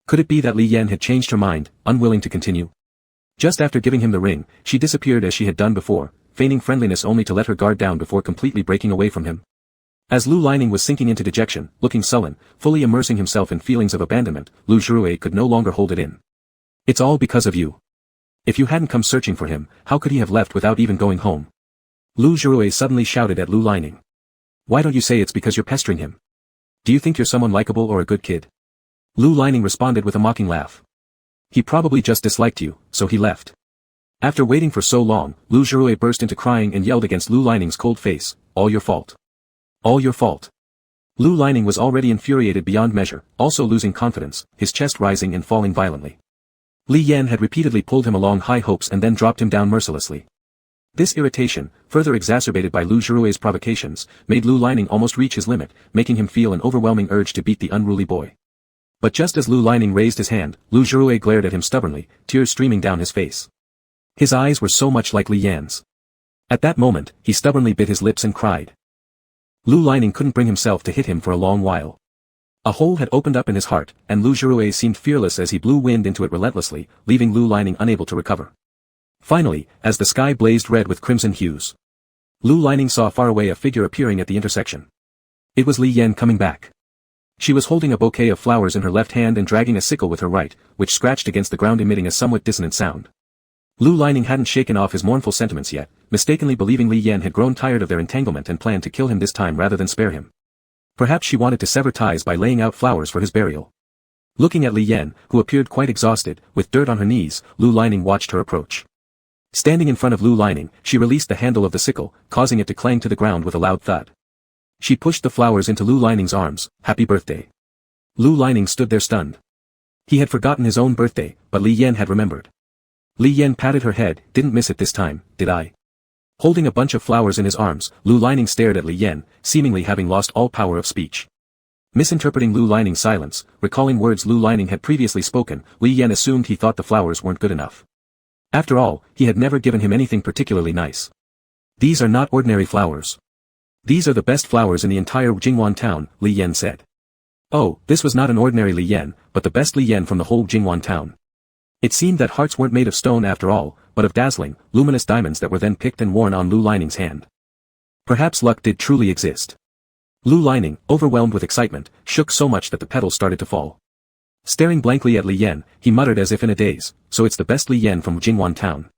Could it be that Li Yan had changed her mind, unwilling to continue? Just after giving him the ring, she disappeared as she had done before, feigning friendliness only to let her guard down before completely breaking away from him. As Lu Lining was sinking into dejection, looking sullen, fully immersing himself in feelings of abandonment, Lu Zhirui could no longer hold it in. "It's all because of you. If you hadn't come searching for him, how could he have left without even going home?" Lu Zhirui suddenly shouted at Lu Lining. "Why don't you say it's because you're pestering him? Do you think you're someone likable or a good kid?" Lu Lining responded with a mocking laugh. "He probably just disliked you, so he left." After waiting for so long, Lu Zhirui burst into crying and yelled against Lu Lining's cold face, "All your fault. All your fault." Lu Lining was already infuriated beyond measure, also losing confidence, his chest rising and falling violently. Li Yan had repeatedly pulled him along high hopes and then dropped him down mercilessly. This irritation, further exacerbated by Lu Zhirui's provocations, made Lu Lining almost reach his limit, making him feel an overwhelming urge to beat the unruly boy. But just as Lu Lining raised his hand, Lu Zhirui glared at him stubbornly, tears streaming down his face. His eyes were so much like Li Yan's. At that moment, he stubbornly bit his lips and cried. Lu Lining couldn't bring himself to hit him for a long while. A hole had opened up in his heart, and Lu Zhirui seemed fearless as he blew wind into it relentlessly, leaving Lu Lining unable to recover. Finally, as the sky blazed red with crimson hues, Lu Lining saw far away a figure appearing at the intersection. It was Li Yan coming back. She was holding a bouquet of flowers in her left hand and dragging a sickle with her right, which scratched against the ground emitting a somewhat dissonant sound. Lu Lining hadn't shaken off his mournful sentiments yet, mistakenly believing Li Yan had grown tired of their entanglement and planned to kill him this time rather than spare him. Perhaps she wanted to sever ties by laying out flowers for his burial. Looking at Li Yan, who appeared quite exhausted, with dirt on her knees, Lu Lining watched her approach. Standing in front of Lu Lining, she released the handle of the sickle, causing it to clang to the ground with a loud thud. She pushed the flowers into Lu Lining's arms. "Happy birthday." Lu Lining stood there stunned. He had forgotten his own birthday, but Li Yan had remembered. Li Yan patted her head. "Didn't miss it this time, did I?" Holding a bunch of flowers in his arms, Lu Lining stared at Li Yan, seemingly having lost all power of speech. Misinterpreting Lu Lining's silence, recalling words Lu Lining had previously spoken, Li Yan assumed he thought the flowers weren't good enough. After all, he had never given him anything particularly nice. "These are not ordinary flowers. These are the best flowers in the entire Jingwan town," Li Yan said. Oh, this was not an ordinary Li Yan, but the best Li Yan from the whole Jingwan town. It seemed that hearts weren't made of stone after all, but of dazzling, luminous diamonds that were then picked and worn on Lu Lining's hand. Perhaps luck did truly exist. Lu Lining, overwhelmed with excitement, shook so much that the petals started to fall. Staring blankly at Li Yan, he muttered as if in a daze, "So it's the best Li Yan from Jingwan town."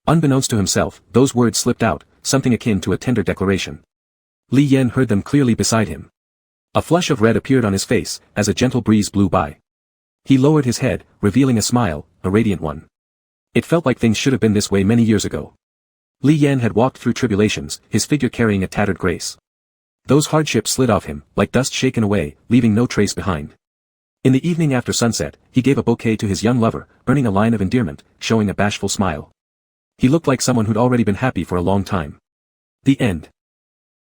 Unbeknownst to himself, those words slipped out, something akin to a tender declaration. Li Yan heard them clearly beside him. A flush of red appeared on his face, as a gentle breeze blew by. He lowered his head, revealing a smile, a radiant one. It felt like things should have been this way many years ago. Li Yan had walked through tribulations, his figure carrying a tattered grace. Those hardships slid off him, like dust shaken away, leaving no trace behind. In the evening after sunset, he gave a bouquet to his young lover, earning a line of endearment, showing a bashful smile. He looked like someone who'd already been happy for a long time. The end.